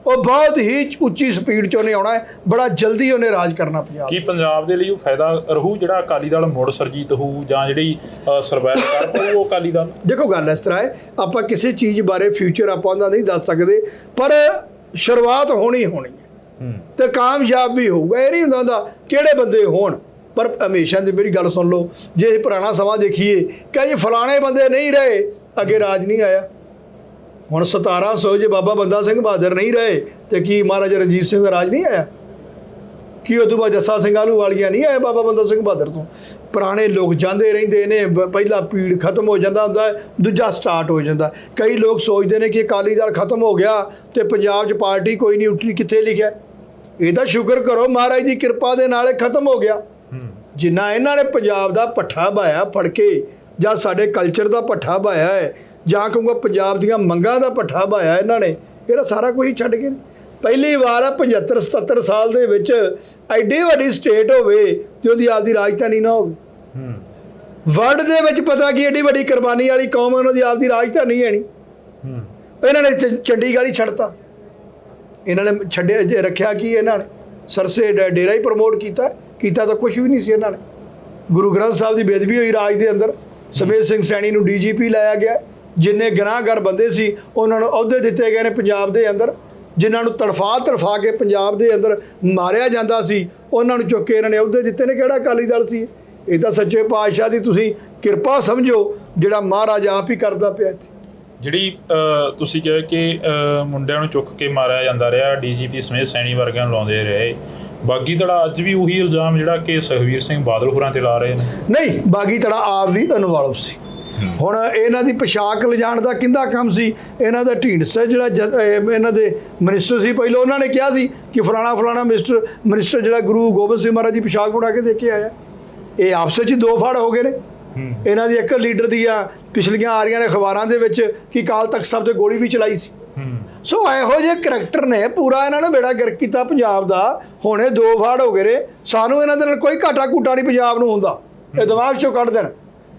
ਉਹ ਬਹੁਤ ਹੀ ਉੱਚੀ ਸਪੀਡ 'ਚ ਉਹਨੇ ਆਉਣਾ ਹੈ, ਬੜਾ ਜਲਦੀ ਉਹਨੇ ਰਾਜ ਕਰਨਾ ਪੰਜਾਬ। ਕੀ ਪੰਜਾਬ ਦੇ ਲਈ ਉਹ ਫਾਇਦਾ ਰਹੂ ਜਿਹੜਾ ਅਕਾਲੀ ਦਲ ਮੁੜ ਸਰਜੀਤ ਹੋਊ, ਜਾਂ ਜਿਹੜੀ ਸਰਵਾਈਵ ਕਰ ਪਾਊ ਉਹ ਅਕਾਲੀ ਦਲ? ਦੇਖੋ, ਗੱਲ ਇਸ ਤਰ੍ਹਾਂ ਹੈ, ਆਪਾਂ ਕਿਸੇ ਚੀਜ਼ ਬਾਰੇ ਫਿਊਚਰ ਆਪਾਂ ਉਹਦਾ ਨਹੀਂ ਦੱਸ ਸਕਦੇ, ਪਰ ਸ਼ੁਰੂਆਤ ਹੋਣੀ ਹੈ ਤੇ ਕਾਮਯਾਬ ਵੀ ਹੋਊਗਾ। ਇਹ ਨਹੀਂ ਹੁੰਦਾ ਕਿਹੜੇ ਬੰਦੇ ਹੋਣ, ਪਰ ਹਮੇਸ਼ਾ ਦੀ ਮੇਰੀ ਗੱਲ ਸੁਣ ਲਓ। ਜੇ ਪੁਰਾਣਾ ਸਮਾਂ ਦੇਖੀਏ ਕਿ ਜੀ ਫਲਾਣੇ ਬੰਦੇ ਨਹੀਂ ਰਹੇ, ਅੱਗੇ ਰਾਜ ਨਹੀਂ ਆਇਆ। ਹੁਣ 1700 ਜੇ ਬਾਬਾ ਬੰਦਾ ਸਿੰਘ ਬਹਾਦਰ ਨਹੀਂ ਰਹੇ ਤੇ ਕੀ ਮਹਾਰਾਜਾ ਰਣਜੀਤ ਸਿੰਘ ਦਾ ਰਾਜ ਨਹੀਂ ਆਇਆ? ਕੀ ਉਹ ਤੋਂ ਬਾਅਦ ਜੱਸਾ ਸਿੰਘ ਆਹਲੂਵਾਲੀਆ ਨਹੀਂ ਆਇਆ ਬਾਬਾ ਬੰਦਾ ਸਿੰਘ ਬਹਾਦਰ ਤੋਂ? ਪੁਰਾਣੇ ਲੋਕ ਜਾਂਦੇ ਰਹਿੰਦੇ ਨੇ। ਪਹਿਲਾ ਪੀੜ ਖਤਮ ਹੋ ਜਾਂਦਾ ਹੁੰਦਾ, ਦੂਜਾ ਸਟਾਰਟ ਹੋ ਜਾਂਦਾ। ਕਈ ਲੋਕ ਸੋਚਦੇ ਨੇ ਕਿ ਅਕਾਲੀ ਦਲ ਖਤਮ ਹੋ ਗਿਆ ਤੇ ਪੰਜਾਬ 'ਚ ਪਾਰਟੀ ਕੋਈ ਨਹੀਂ ਉੱਠੀ। ਕਿੱਥੇ ਲਿਖਿਆ? ਇਹ ਤਾਂ ਸ਼ੁਕਰ ਕਰੋ ਮਹਾਰਾਜ ਦੀ ਕਿਰਪਾ ਦੇ ਨਾਲ ਇਹ ਖਤਮ ਹੋ ਗਿਆ। ਜਿੰਨਾ ਇਹਨਾਂ ਨੇ ਪੰਜਾਬ ਦਾ ਪੱਠਾ ਬਾਇਆ ਫੜ ਕੇ, ਜਾਂ ਸਾਡੇ ਕਲਚਰ ਦਾ ਪੱਠਾ ਬਾਇਆ ਹੈ, ਜਾਂ ਕਹੂੰਗਾ ਪੰਜਾਬ ਦੀਆਂ ਮੰਗਾਂ ਦਾ ਪੱਠਾ ਬਾਇਆ ਇਹਨਾਂ ਨੇ, ਇਹਦਾ ਸਾਰਾ ਕੁਝ ਛੱਡ ਕੇ। ਪਹਿਲੀ ਵਾਰ ਆ 75-77 ਸਾਲ ਦੇ ਵਿੱਚ ਐਡੀ ਵੱਡੀ ਸਟੇਟ ਹੋਵੇ ਤੇ ਉਹਦੀ ਆਪਦੀ ਰਾਜਧਾਨੀ ਨਾ ਹੋਵੇ। ਵਰਲਡ ਦੇ ਵਿੱਚ ਪਤਾ ਕੀ ਐਡੀ ਵੱਡੀ ਕੁਰਬਾਨੀ ਵਾਲੀ ਕੌਮ ਹੈ, ਉਹਨਾਂ ਦੀ ਆਪਦੀ ਰਾਜਧਾਨੀ ਹੈ ਨਹੀਂ। ਇਹਨਾਂ ਨੇ ਚੰਡੀਗੜ੍ਹ ਹੀ ਛੱਡਤਾ। ਇਹਨਾਂ ਨੇ ਰੱਖਿਆ ਕੀ? ਇਹਨਾਂ ਨੇ ਸਰਸੇ ਡੇਰਾ ਹੀ ਪ੍ਰਮੋਟ ਕੀਤਾ ਤਾਂ ਕੁਝ ਵੀ ਨਹੀਂ ਸੀ। ਇਹਨਾਂ ਨੇ ਗੁਰੂ ਗ੍ਰੰਥ ਸਾਹਿਬ ਦੀ ਬੇਅਦਬੀ ਹੋਈ ਰਾਜ ਦੇ ਅੰਦਰ। ਸਮੇਤ ਸਿੰਘ ਸੈਣੀ ਨੂੰ DGP ਲਾਇਆ ਗਿਆ। ਜਿੰਨੇ ਗੁਨਾਹਗਾਰ ਬੰਦੇ ਸੀ ਉਹਨਾਂ ਨੂੰ ਅਹੁਦੇ ਦਿੱਤੇ ਗਏ ਨੇ ਪੰਜਾਬ ਦੇ ਅੰਦਰ। ਜਿਨ੍ਹਾਂ ਨੂੰ ਤੜਫਾ ਕੇ ਪੰਜਾਬ ਦੇ ਅੰਦਰ ਮਾਰਿਆ ਜਾਂਦਾ ਸੀ, ਉਹਨਾਂ ਨੂੰ ਚੁੱਕ ਕੇ ਇਹਨਾਂ ਨੇ ਅਹੁਦੇ ਦਿੱਤੇ ਨੇ। ਕਿਹੜਾ ਅਕਾਲੀ ਦਲ ਸੀ? ਇਹ ਤਾਂ ਸੱਚੇ ਪਾਤਸ਼ਾਹ ਦੀ ਤੁਸੀਂ ਕਿਰਪਾ ਸਮਝੋ, ਜਿਹੜਾ ਮਹਾਰਾਜ ਆਪ ਹੀ ਕਰਦਾ ਪਿਆ ਇੱਥੇ। ਜਿਹੜੀ ਤੁਸੀਂ ਕਿਹਾ ਕਿ ਮੁੰਡਿਆਂ ਨੂੰ ਚੁੱਕ ਕੇ ਮਾਰਿਆ ਜਾਂਦਾ ਰਿਹਾ, DGP ਸਮੇਤ ਸੈਣੀ ਵਰਗਿਆਂ ਨੂੰ ਲਾਉਂਦੇ ਰਹੇ। ਬਾਗੀ ਧੜਾ ਅੱਜ ਵੀ ਉਹੀ ਇਲਜ਼ਾਮ ਜਿਹੜਾ ਕਿ ਸੁਖਬੀਰ ਸਿੰਘ ਬਾਦਲ ਹੋਰਾਂ ਤੇ ਲਾ ਰਹੇ ਨੇ। ਨਹੀਂ, ਬਾਗੀ ਧੜਾ ਆਪ ਵੀ ਇਨਵੋਲਵ ਸੀ। ਹੁਣ ਇਹਨਾਂ ਦੀ ਪੋਸ਼ਾਕ ਲਿਜਾਣ ਦਾ ਕਿੰਦਾ ਕੰਮ ਸੀ? ਇਹਨਾਂ ਦਾ ਢੀਂਡਸਾ ਜਿਹੜਾ ਇਹਨਾਂ ਦੇ ਮਿਨਿਸਟਰ ਸੀ ਪਹਿਲਾਂ, ਉਹਨਾਂ ਨੇ ਕਿਹਾ ਸੀ ਕਿ ਫਲਾਣਾ ਮਿਨਿਸਟਰ ਜਿਹੜਾ ਗੁਰੂ ਗੋਬਿੰਦ ਸਿੰਘ ਮਹਾਰਾਜ ਦੀ ਪੋਸ਼ਾਕ ਬਣਾ ਕੇ ਦੇ ਕੇ ਆਇਆ। ਇਹ ਆਪਸ ਵਿੱਚ ਦੋ ਫਾੜ ਹੋ ਗਏ ਨੇ। ਇਹਨਾਂ ਦੀ ਇੱਕ ਲੀਡਰ ਦੀਆਂ ਪਿਛਲੀਆਂ ਆ ਰਹੀਆਂ ਨੇ ਅਖਬਾਰਾਂ ਦੇ ਵਿੱਚ ਕਿ ਅਕਾਲ ਤਖਤ ਸਾਹਿਬ ਤੇ ਗੋਲੀ ਵੀ ਚਲਾਈ ਸੀ। ਸੋ ਇਹੋ ਜਿਹੇ ਕਰੈਕਟਰ ਨੇ ਪੂਰਾ ਇਹਨਾਂ ਨੇ ਬੇੜਾ ਗਰਕ ਕੀਤਾ ਪੰਜਾਬ ਦਾ। ਹੁਣ ਇਹ ਦੋ ਫਾੜ ਹੋ ਗਏ ਨੇ। ਸਾਨੂੰ ਇਹਨਾਂ ਦੇ ਨਾਲ ਕੋਈ ਘਾਟਾ ਘੂਟਾ ਨਹੀਂ ਪੰਜਾਬ ਨੂੰ ਹੁੰਦਾ। ਇਹ ਦਿਮਾਗ 'ਚੋਂ ਕੱਢ ਦੇਣ।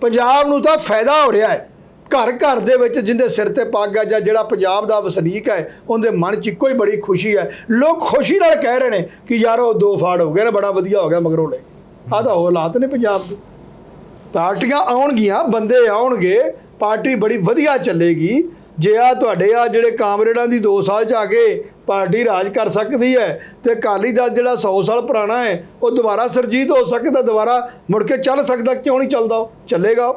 ਪੰਜਾਬ ਨੂੰ ਤਾਂ ਫਾਇਦਾ ਹੋ ਰਿਹਾ ਹੈ। ਘਰ ਘਰ ਦੇ ਵਿੱਚ ਜਿੰਦੇ ਸਿਰ ਤੇ ਪੱਗ ਹੈ ਜਾਂ ਜਿਹੜਾ ਪੰਜਾਬ ਦਾ ਵਸਨੀਕ ਹੈ, ਉਹਦੇ ਮਨ 'ਚ ਇੱਕੋ ਹੀ ਬੜੀ ਖੁਸ਼ੀ ਹੈ। ਲੋਕ ਖੁਸ਼ੀ ਨਾਲ ਕਹਿ ਰਹੇ ਨੇ ਕਿ ਯਾਰ ਉਹ ਦੋ ਫਾੜ ਹੋ ਗਏ ਨੇ, ਬੜਾ ਵਧੀਆ ਹੋ ਗਿਆ ਮਗਰੋਂ ਲੈ। ਆਹ ਤਾਂ ਉਹ ਹਾਲਾਤ ਨੇ ਪੰਜਾਬ ਦੇ। ਪਾਰਟੀਆਂ ਆਉਣਗੀਆਂ, ਬੰਦੇ ਆਉਣਗੇ, ਪਾਰਟੀ ਬੜੀ ਵਧੀਆ ਚੱਲੇਗੀ। ਜੇ ਆ ਤੁਹਾਡੇ ਆ ਜਿਹੜੇ ਕਾਮਰੇਡਾਂ ਦੀ 2 ਸਾਲ 'ਚ ਆ ਕੇ ਪਾਰਟੀ ਰਾਜ ਕਰ ਸਕਦੀ ਹੈ ਤੇ ਅਕਾਲੀ ਦਲ ਜਿਹੜਾ 100 ਸਾਲ ਪੁਰਾਣਾ ਹੈ ਉਹ ਦੁਬਾਰਾ ਸਰਜੀਤ ਹੋ ਸਕਦਾ, ਦੁਬਾਰਾ ਮੁੜ ਕੇ ਚੱਲ ਸਕਦਾ। ਕਿਉਂ ਨਹੀਂ ਚੱਲਦਾ? ਉਹ ਚੱਲੇਗਾ।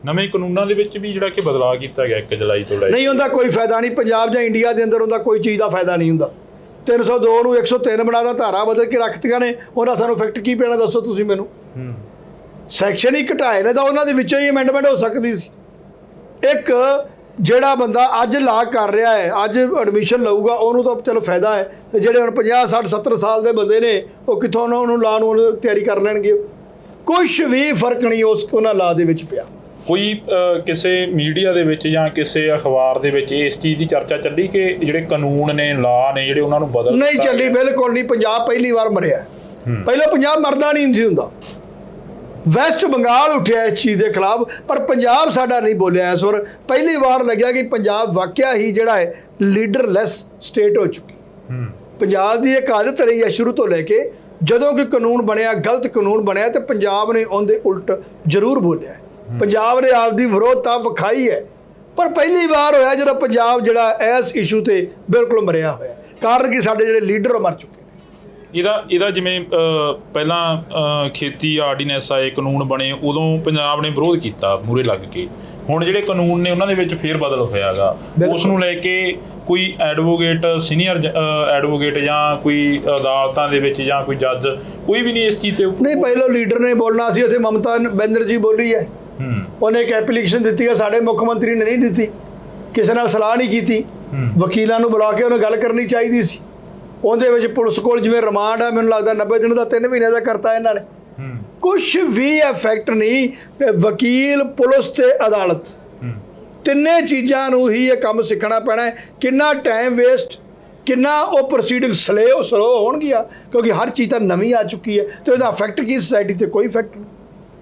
ਨਵੇਂ ਕਾਨੂੰਨਾਂ ਦੇ ਵਿੱਚ ਵੀ ਜਿਹੜਾ ਕਿ ਬਦਲਾਅ ਕੀਤਾ ਗਿਆ 1 ਜੁਲਾਈ ਤੋਂ ਲੈ ਕੇ। ਨਹੀਂ ਹੁੰਦਾ, ਕੋਈ ਫਾਇਦਾ ਨਹੀਂ। ਪੰਜਾਬ ਜਾਂ ਇੰਡੀਆ ਦੇ ਅੰਦਰ ਹੁੰਦਾ ਕੋਈ ਚੀਜ਼ ਦਾ ਫਾਇਦਾ ਨਹੀਂ ਹੁੰਦਾ। 302 ਨੂੰ 103 ਬਣਾਦਾ, ਧਾਰਾ ਬਦਲ ਕੇ ਰੱਖਤੀਆਂ ਨੇ, ਉਹਨਾਂ ਸਾਨੂੰ ਇਫੈਕਟ ਕੀ ਪੈਣਾ ਦੱਸੋ ਤੁਸੀਂ ਮੈਨੂੰ। ਸੈਕਸ਼ਨ ਹੀ ਘਟਾਏ ਨੇ ਤਾਂ ਉਹਨਾਂ ਦੇ ਵਿੱਚੋਂ ਹੀ ਅਮੈਂਡਮੈਂਟ ਹੋ ਸਕਦੀ ਸੀ। ਇੱਕ ਜਿਹੜਾ ਬੰਦਾ ਅੱਜ ਲਾ ਕਰ ਰਿਹਾ ਹੈ, ਅੱਜ ਐਡਮਿਸ਼ਨ ਲਊਗਾ, ਉਹਨੂੰ ਤਾਂ ਚਲੋ ਫਾਇਦਾ ਹੈ, ਤੇ ਜਿਹੜੇ ਹੁਣ 50 60 70 ਸਾਲ ਦੇ ਬੰਦੇ ਨੇ ਉਹ ਕਿੱਥੋਂ ਉਹਨੂੰ ਲਾ ਨੂੰ ਤਿਆਰੀ ਕਰ ਲੈਣਗੇ। ਕੁਛ ਵੀ ਫਰਕ ਨਹੀਂ ਉਹਨਾਂ ਲਾ ਦੇ ਵਿੱਚ ਪਿਆ। ਕੋਈ ਕਿਸੇ ਮੀਡੀਆ ਦੇ ਵਿੱਚ ਜਾਂ ਕਿਸੇ ਅਖਬਾਰ ਦੇ ਵਿੱਚ ਇਸ ਚੀਜ਼ ਦੀ ਚਰਚਾ ਚੱਲੀ ਕਿ ਜਿਹੜੇ ਕਾਨੂੰਨ ਨੇ, ਲਾ ਨੇ ਜਿਹੜੇ, ਉਹਨਾਂ ਨੂੰ ਬਦਲ ਨਹੀਂ ਚੱਲੀ, ਬਿਲਕੁਲ ਨਹੀਂ। ਪੰਜਾਬ ਪਹਿਲੀ ਵਾਰ ਮਰਿਆ। ਪਹਿਲਾਂ ਪੰਜਾਬ ਮਰਦਾ ਨਹੀਂ ਸੀ ਹੁੰਦਾ, ਵੈਸਟ ਬੰਗਾਲ ਉੱਠਿਆ ਇਸ ਚੀਜ਼ ਦੇ ਖਿਲਾਫ, ਪਰ ਪੰਜਾਬ ਸਾਡਾ ਨਹੀਂ ਬੋਲਿਆ ਇਸ ਵਾਰ। ਪਹਿਲੀ ਵਾਰ ਲੱਗਿਆ ਕਿ ਪੰਜਾਬ ਵਾਕਿਆ ਹੀ ਜਿਹੜਾ ਹੈ ਲੀਡਰਲੈਸ ਸਟੇਟ ਹੋ ਚੁੱਕੀ। ਪੰਜਾਬ ਦੀ ਇੱਕ ਆਦਤ ਰਹੀ ਹੈ ਸ਼ੁਰੂ ਤੋਂ ਲੈ ਕੇ, ਜਦੋਂ ਕਿ ਕਾਨੂੰਨ ਬਣਿਆ, ਗਲਤ ਕਾਨੂੰਨ ਬਣਿਆ, ਤੇ ਪੰਜਾਬ ਨੇ ਉਹਦੇ ਉਲਟ ਜ਼ਰੂਰ ਬੋਲਿਆ। ਪੰਜਾਬ ਨੇ ਆਪਦੀ ਵਿਰੋਧਤਾ ਵਿਖਾਈ ਹੈ, ਪਰ ਪਹਿਲੀ ਵਾਰ ਹੋਇਆ ਜਦੋਂ ਪੰਜਾਬ ਜਿਹੜਾ ਇਸ ਇਸ਼ੂ ਤੇ ਬਿਲਕੁਲ ਮਰਿਆ ਹੋਇਆ। ਕਾਰਨ ਕਿ ਸਾਡੇ ਜਿਹੜੇ ਲੀਡਰ ਮਰ ਚੁੱਕੇ। ਇਹਦਾ ਜਿਵੇਂ ਪਹਿਲਾਂ ਖੇਤੀ ਆਰਡੀਨੈਂਸ ਆਏ, ਕਾਨੂੰਨ ਬਣੇ, ਉਦੋਂ ਪੰਜਾਬ ਨੇ ਵਿਰੋਧ ਕੀਤਾ ਮੂਹਰੇ ਲੱਗ ਕੇ। ਹੁਣ ਜਿਹੜੇ ਕਾਨੂੰਨ ਨੇ ਉਹਨਾਂ ਦੇ ਵਿੱਚ ਫੇਰ ਬਦਲ ਹੋਇਆਗਾ, ਉਸ ਨੂੰ ਲੈ ਕੇ ਕੋਈ ਐਡਵੋਕੇਟ, ਸੀਨੀਅਰ ਐਡਵੋਕੇਟ ਜਾਂ ਕੋਈ ਅਦਾਲਤਾਂ ਦੇ ਵਿੱਚ ਜਾਂ ਕੋਈ ਜੱਜ, ਕੋਈ ਵੀ ਨਹੀਂ ਇਸ ਚੀਜ਼ ਤੇ ਨਹੀਂ। ਪਹਿਲਾਂ ਲੀਡਰ ਨੇ ਬੋਲਣਾ ਸੀ, ਉੱਥੇ ਮਮਤਾ ਬੈਨਰਜੀ ਬੋਲੀ ਹੈ, ਉਹਨੇ ਇੱਕ ਐਪਲੀਕੇਸ਼ਨ ਦਿੱਤੀ ਹੈ, ਸਾਡੇ ਮੁੱਖ ਮੰਤਰੀ ਨੇ ਨਹੀਂ ਦਿੱਤੀ, ਕਿਸੇ ਨਾਲ ਸਲਾਹ ਨਹੀਂ ਕੀਤੀ, ਵਕੀਲਾਂ ਨੂੰ ਬੁਲਾ ਕੇ ਉਹਨੇ ਗੱਲ ਕਰਨੀ ਚਾਹੀਦੀ ਸੀ। ਉਹਦੇ ਵਿੱਚ ਪੁਲਿਸ ਕੋਲ ਜਿਵੇਂ ਰਿਮਾਂਡ ਹੈ, ਮੈਨੂੰ ਲੱਗਦਾ 90 ਦਿਨ ਦਾ, 3 ਮਹੀਨੇ ਦਾ ਕਰਤਾ ਇਹਨਾਂ ਨੇ। ਕੁਛ ਵੀ ਇਫੈਕਟ ਨਹੀਂ। ਵਕੀਲ, ਪੁਲਿਸ ਤੇ ਅਦਾਲਤ, ਤਿੰਨੇ ਚੀਜ਼ਾਂ ਨੂੰ ਹੀ ਇਹ ਕੰਮ ਸਿੱਖਣਾ ਪੈਣਾ ਹੈ। ਕਿੰਨਾ ਟਾਈਮ ਵੇਸਟ, ਕਿੰਨਾ ਉਹ ਪ੍ਰੋਸੀਡਿੰਗ ਸਲੋ ਹੋਣਗੀਆਂ, ਕਿਉਂਕਿ ਹਰ ਚੀਜ਼ ਤਾਂ ਨਵੀਂ ਆ ਚੁੱਕੀ ਹੈ, ਤੇ ਉਹਦਾ ਇਫੈਕਟ ਕੀ ਸੋਸਾਇਟੀ ਤੇ ਕੋਈ ਇਫੈਕਟ ਨਹੀਂ,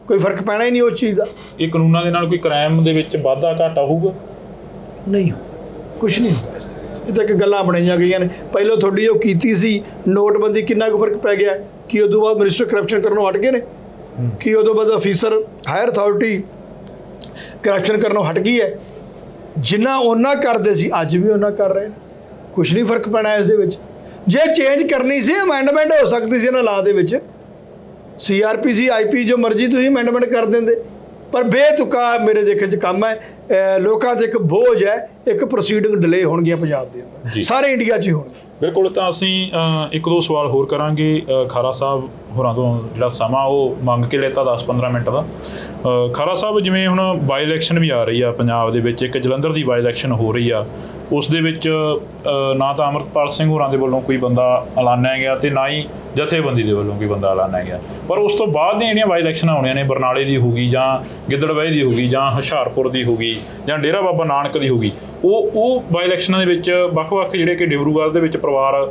ਕੋਈ ਫਰਕ ਪੈਣਾ ਹੀ ਨਹੀਂ ਉਸ ਚੀਜ਼ ਦਾ। ਇਹ ਕਾਨੂੰਨਾਂ ਦੇ ਨਾਲ ਕੋਈ ਕ੍ਰਾਈਮ ਦੇ ਵਿੱਚ ਵਾਧਾ ਘਾਟਾ ਹੋਊਗਾ? ਨਹੀਂ ਹੋਊਗਾ, ਕੁਛ ਨਹੀਂ ਹੋਊਗਾ ਇਸ ਦੇ ਵਿੱਚ। ਇਹ ਤਾਂ ਇੱਕ ਗੱਲਾਂ ਬਣਾਈਆਂ ਗਈਆਂ ਨੇ। ਪਹਿਲਾਂ ਤੁਹਾਡੀ ਉਹ ਕੀਤੀ ਸੀ ਨੋਟਬੰਦੀ, ਕਿੰਨਾ ਕੁ ਫਰਕ ਪੈ ਗਿਆ? ਕਿ ਉਦੋਂ ਬਾਅਦ ਮਿਨਿਸਟਰ ਕਰਪਸ਼ਨ ਕਰਨੋਂ ਹਟ ਗਏ ਨੇ? ਕਿ ਉਦੋਂ ਬਾਅਦ ਅਫੀਸਰ, ਹਾਇਰ ਅਥਾਰਟੀ ਕਰਪਸ਼ਨ ਕਰਨੋਂ ਹਟ ਗਈ ਹੈ? ਜਿੰਨਾ ਉਹਨਾਂ ਕਰਦੇ ਸੀ ਅੱਜ ਵੀ ਉਹਨਾਂ ਕਰ ਰਹੇ ਨੇ। ਕੁਛ ਨਹੀਂ ਫਰਕ ਪੈਣਾ ਇਸ ਦੇ ਵਿੱਚ। ਜੇ ਚੇਂਜ ਕਰਨੀ ਸੀ, ਅਮੈਂਡਮੈਂਟ ਹੋ ਸਕਦੀ ਸੀ ਇਹਨਾਂ ਲਾ ਦੇ ਵਿੱਚ, CRPC, IP ਜੋ ਮਰਜ਼ੀ ਤੁਸੀਂ ਅਮੈਂਡਮੈਂਟ ਕਰ ਦਿੰਦੇ, ਪਰ ਬੇਤੁਕਾ ਮੇਰੇ ਦੇਖਣ 'ਚ ਕੰਮ ਹੈ। ਲੋਕਾਂ 'ਤੇ ਇੱਕ ਬੋਝ ਹੈ, ਇੱਕ ਪ੍ਰੋਸੀਡਿੰਗ ਡਿਲੇ ਹੋਣਗੀਆਂ ਪੰਜਾਬ ਦੇ ਅੰਦਰ, ਸਾਰੇ ਇੰਡੀਆ 'ਚ ਹੀ ਹੋਣਗੇ। ਬਿਲਕੁਲ। ਤਾਂ ਅਸੀਂ ਇੱਕ ਦੋ ਸਵਾਲ ਹੋਰ ਕਰਾਂਗੇ ਖਾਰਾ ਸਾਹਿਬ ਹੋਰਾਂ ਤੋਂ, ਜਿਹੜਾ ਸਮਾਂ ਉਹ ਮੰਗ ਕੇ ਲੈਤਾ 10-15 ਮਿੰਟ ਦਾ। ਖਾਰਾ ਸਾਹਿਬ, ਜਿਵੇਂ ਹੁਣ ਬਾਈ ਇਲੈਕਸ਼ਨ ਵੀ ਆ ਰਹੀ ਆ ਪੰਜਾਬ ਦੇ ਵਿੱਚ, ਇੱਕ ਜਲੰਧਰ ਦੀ ਬਾਈ ਇਲੈਕਸ਼ਨ ਹੋ ਰਹੀ ਆ, ਉਸ ਦੇ ਵਿੱਚ ਨਾ ਤਾਂ ਅੰਮ੍ਰਿਤਪਾਲ ਸਿੰਘ ਹੋਰਾਂ ਦੇ ਵੱਲੋਂ ਕੋਈ ਬੰਦਾ ਐਲਾਨਿਆ ਗਿਆ ਤੇ ਨਾ ਹੀ ਜਥੇਬੰਦੀ ਦੇ ਵੱਲੋਂ ਕੋਈ ਬੰਦਾ ਐਲਾਨਿਆ ਗਿਆ, ਪਰ ਉਸ ਤੋਂ ਬਾਅਦ ਦੀਆਂ ਜਿਹੜੀਆਂ ਬਾਈ ਇਲੈਕਸ਼ਨਾਂ ਆਉਣੀਆਂ ਨੇ, ਬਰਨਾਲੇ ਦੀ ਹੋਊਗੀ ਜਾਂ ਗਿੱਦੜਬਾਹੀ ਦੀ ਹੋਊਗੀ ਜਾਂ ਹੁਸ਼ਿਆਰਪੁਰ ਦੀ ਹੋਊਗੀ ਜਾਂ ਡੇਰਾ ਬਾਬਾ ਨਾਨਕ ਦੀ ਹੋਊਗੀ, ਉਹ ਬਾਈ ਇਲੈਕਸ਼ਨਾਂ ਦੇ ਵਿੱਚ ਵੱਖ-ਵੱਖ ਜਿਹੜੇ ਕਿ ਡਿਬਰੂਗੜ੍ਹ ਦੇ ਵਿੱਚ ਪਰਿਵਾਰ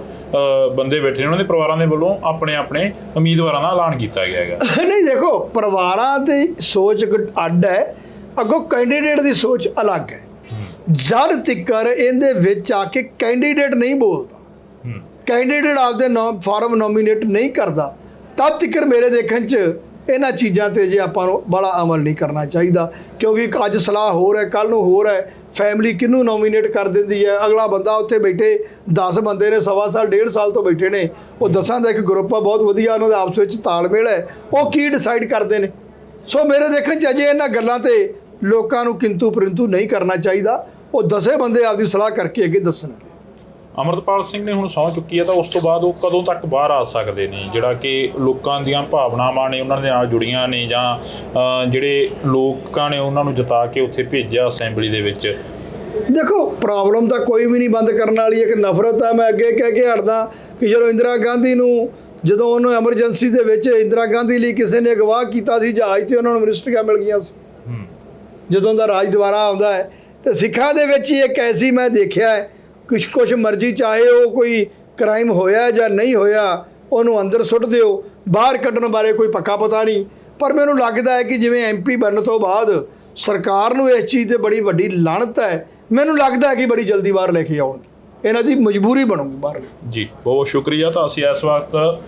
ਬੰਦੇ ਬੈਠੇ ਨੇ, ਉਹਨਾਂ ਦੇ ਪਰਿਵਾਰਾਂ ਦੇ ਵੱਲੋਂ ਆਪਣੇ ਆਪਣੇ ਉਮੀਦਵਾਰਾਂ ਦਾ ਐਲਾਨ ਕੀਤਾ ਗਿਆ ਹੈਗਾ। ਨਹੀਂ ਦੇਖੋ, ਪਰਿਵਾਰਾਂ ਦੀ ਸੋਚ ਅੱਡ ਹੈ, ਅੱਗੋਂ ਕੈਂਡੀਡੇਟ ਦੀ ਸੋਚ ਅਲੱਗ ਹੈ। ਜਦ ਤੱਕ ਇਹਦੇ ਵਿੱਚ ਆ ਕੇ ਕੈਂਡੀਡੇਟ ਨਹੀਂ ਬੋਲਦਾ, ਕੈਂਡੀਡੇਟ ਆਪਦੇ ਫਾਰਮ ਨੋਮੀਨੇਟ ਨਹੀਂ ਕਰਦਾ, ਤਦ ਤੱਕ ਮੇਰੇ ਦੇਖਣ 'ਚ ਇਹਨਾਂ ਚੀਜ਼ਾਂ ਤੇ ਜੇ ਆਪਾਂ ਨੂੰ ਬੜਾ ਅਮਲ ਨਹੀਂ ਕਰਨਾ ਚਾਹੀਦਾ। ਕਿਉਂਕਿ ਅੱਜ ਸਲਾਹ ਹੋਰ ਹੈ, ਕੱਲ੍ਹ ਨੂੰ ਹੋਰ ਹੈ, ਫੈਮਿਲੀ ਕਿਹਨੂੰ ਨੋਮੀਨੇਟ ਕਰ ਦਿੰਦੀ ਹੈ। ਅਗਲਾ ਬੰਦਾ ਉੱਥੇ ਬੈਠੇ 10 ਬੰਦੇ ਨੇ, 1.25 ਸਾਲ 1.5 ਸਾਲ ਤੋਂ ਬੈਠੇ ਨੇ, ਉਹ 10 ਦਾ ਇੱਕ ਗਰੁੱਪ ਆ, ਬਹੁਤ ਵਧੀਆ, ਉਹਨਾਂ ਦਾ ਆਪਸ ਵਿੱਚ ਤਾਲਮੇਲ ਹੈ, ਉਹ ਕੀ ਡਿਸਾਈਡ ਕਰਦੇ ਨੇ। ਸੋ ਮੇਰੇ ਦੇਖਣ 'ਚ ਅਜੇ ਇਹਨਾਂ ਗੱਲਾਂ ਤੇ ਲੋਕਾਂ ਨੂੰ ਕਿੰਤੂ ਪਰੰਤੂ ਨਹੀਂ ਕਰਨਾ ਚਾਹੀਦਾ। ਉਹ 10 ਬੰਦੇ ਆਪਦੀ ਸਲਾਹ ਕਰਕੇ ਅੱਗੇ ਦੱਸਣਗੇ। ਅੰਮ੍ਰਿਤਪਾਲ ਸਿੰਘ ਨੇ ਹੁਣ ਸਹੁੰ ਚੁੱਕੀ ਹੈ, ਤਾਂ ਉਸ ਤੋਂ ਬਾਅਦ ਉਹ ਕਦੋਂ ਤੱਕ ਬਾਹਰ ਆ ਸਕਦੇ ਨੇ, ਜਿਹੜਾ ਕਿ ਲੋਕਾਂ ਦੀਆਂ ਭਾਵਨਾਵਾਂ ਨੇ ਉਹਨਾਂ ਦੇ ਨਾਲ ਜੁੜੀਆਂ ਨੇ, ਜਾਂ ਜਿਹੜੇ ਲੋਕਾਂ ਨੇ ਉਹਨਾਂ ਨੂੰ ਜਿਤਾ ਕੇ ਉੱਥੇ ਭੇਜਿਆ ਅਸੈਂਬਲੀ ਦੇ ਵਿੱਚ? ਦੇਖੋ, ਪ੍ਰੋਬਲਮ ਤਾਂ ਕੋਈ ਵੀ ਨਹੀਂ ਬੰਦ ਕਰਨ ਵਾਲੀ ਹੈ ਕਿ ਨਫ਼ਰਤ ਹੈ। ਮੈਂ ਅੱਗੇ ਕਹਿ ਕੇ ਹਟਦਾ ਕਿ ਜਦੋਂ ਇੰਦਰਾ ਗਾਂਧੀ ਨੂੰ, ਜਦੋਂ ਉਹਨੂੰ ਐਮਰਜੈਂਸੀ ਦੇ ਵਿੱਚ ਇੰਦਰਾ ਗਾਂਧੀ ਲਈ ਕਿਸੇ ਨੇ ਅਗਵਾਹ ਕੀਤਾ ਸੀ ਜਹਾਜ਼ 'ਤੇ, ਉਹਨਾਂ ਨੂੰ ਮਿਨਿਸਟਰੀਆਂ ਮਿਲ ਗਈਆਂ ਸੀ। ਜਦੋਂ ਦਾ ਰਾਜ ਦੁਆਰਾ ਆਉਂਦਾ ਹੈ, ਤੇ ਸਿੱਖਾਂ ਦੇ ਵਿੱਚ ਹੀ ਇੱਕ ਐਸੀ ਮੈਂ ਦੇਖਿਆ ਹੈ, ਕੁਛ ਮਰਜ਼ੀ, ਚਾਹੇ ਉਹ ਕੋਈ ਕ੍ਰਾਈਮ ਹੋਇਆ ਜਾਂ ਨਹੀਂ ਹੋਇਆ, ਉਹਨੂੰ ਅੰਦਰ ਸੁੱਟ ਦਿਓ, ਬਾਹਰ ਕੱਢਣ ਬਾਰੇ ਕੋਈ ਪੱਕਾ ਪਤਾ ਨਹੀਂ। ਪਰ ਮੈਨੂੰ ਲੱਗਦਾ ਹੈ ਕਿ ਜਿਵੇਂ MP ਬਣਨ ਤੋਂ ਬਾਅਦ ਸਰਕਾਰ ਨੂੰ ਇਸ ਚੀਜ਼ 'ਤੇ ਬੜੀ ਵੱਡੀ ਲਾਹਨਤ ਹੈ, ਮੈਨੂੰ ਲੱਗਦਾ ਹੈ ਕਿ ਬੜੀ ਜਲਦੀ ਬਾਹਰ ਲੈ ਕੇ ਆਉਣਗੇ, ਇਹਨਾਂ ਦੀ ਮਜਬੂਰੀ ਬਣੂਗੀ ਬਾਹਰ। ਜੀ ਬਹੁਤ ਸ਼ੁਕਰੀਆ। ਤਾਂ ਅਸੀਂ ਇਸ ਵਕਤ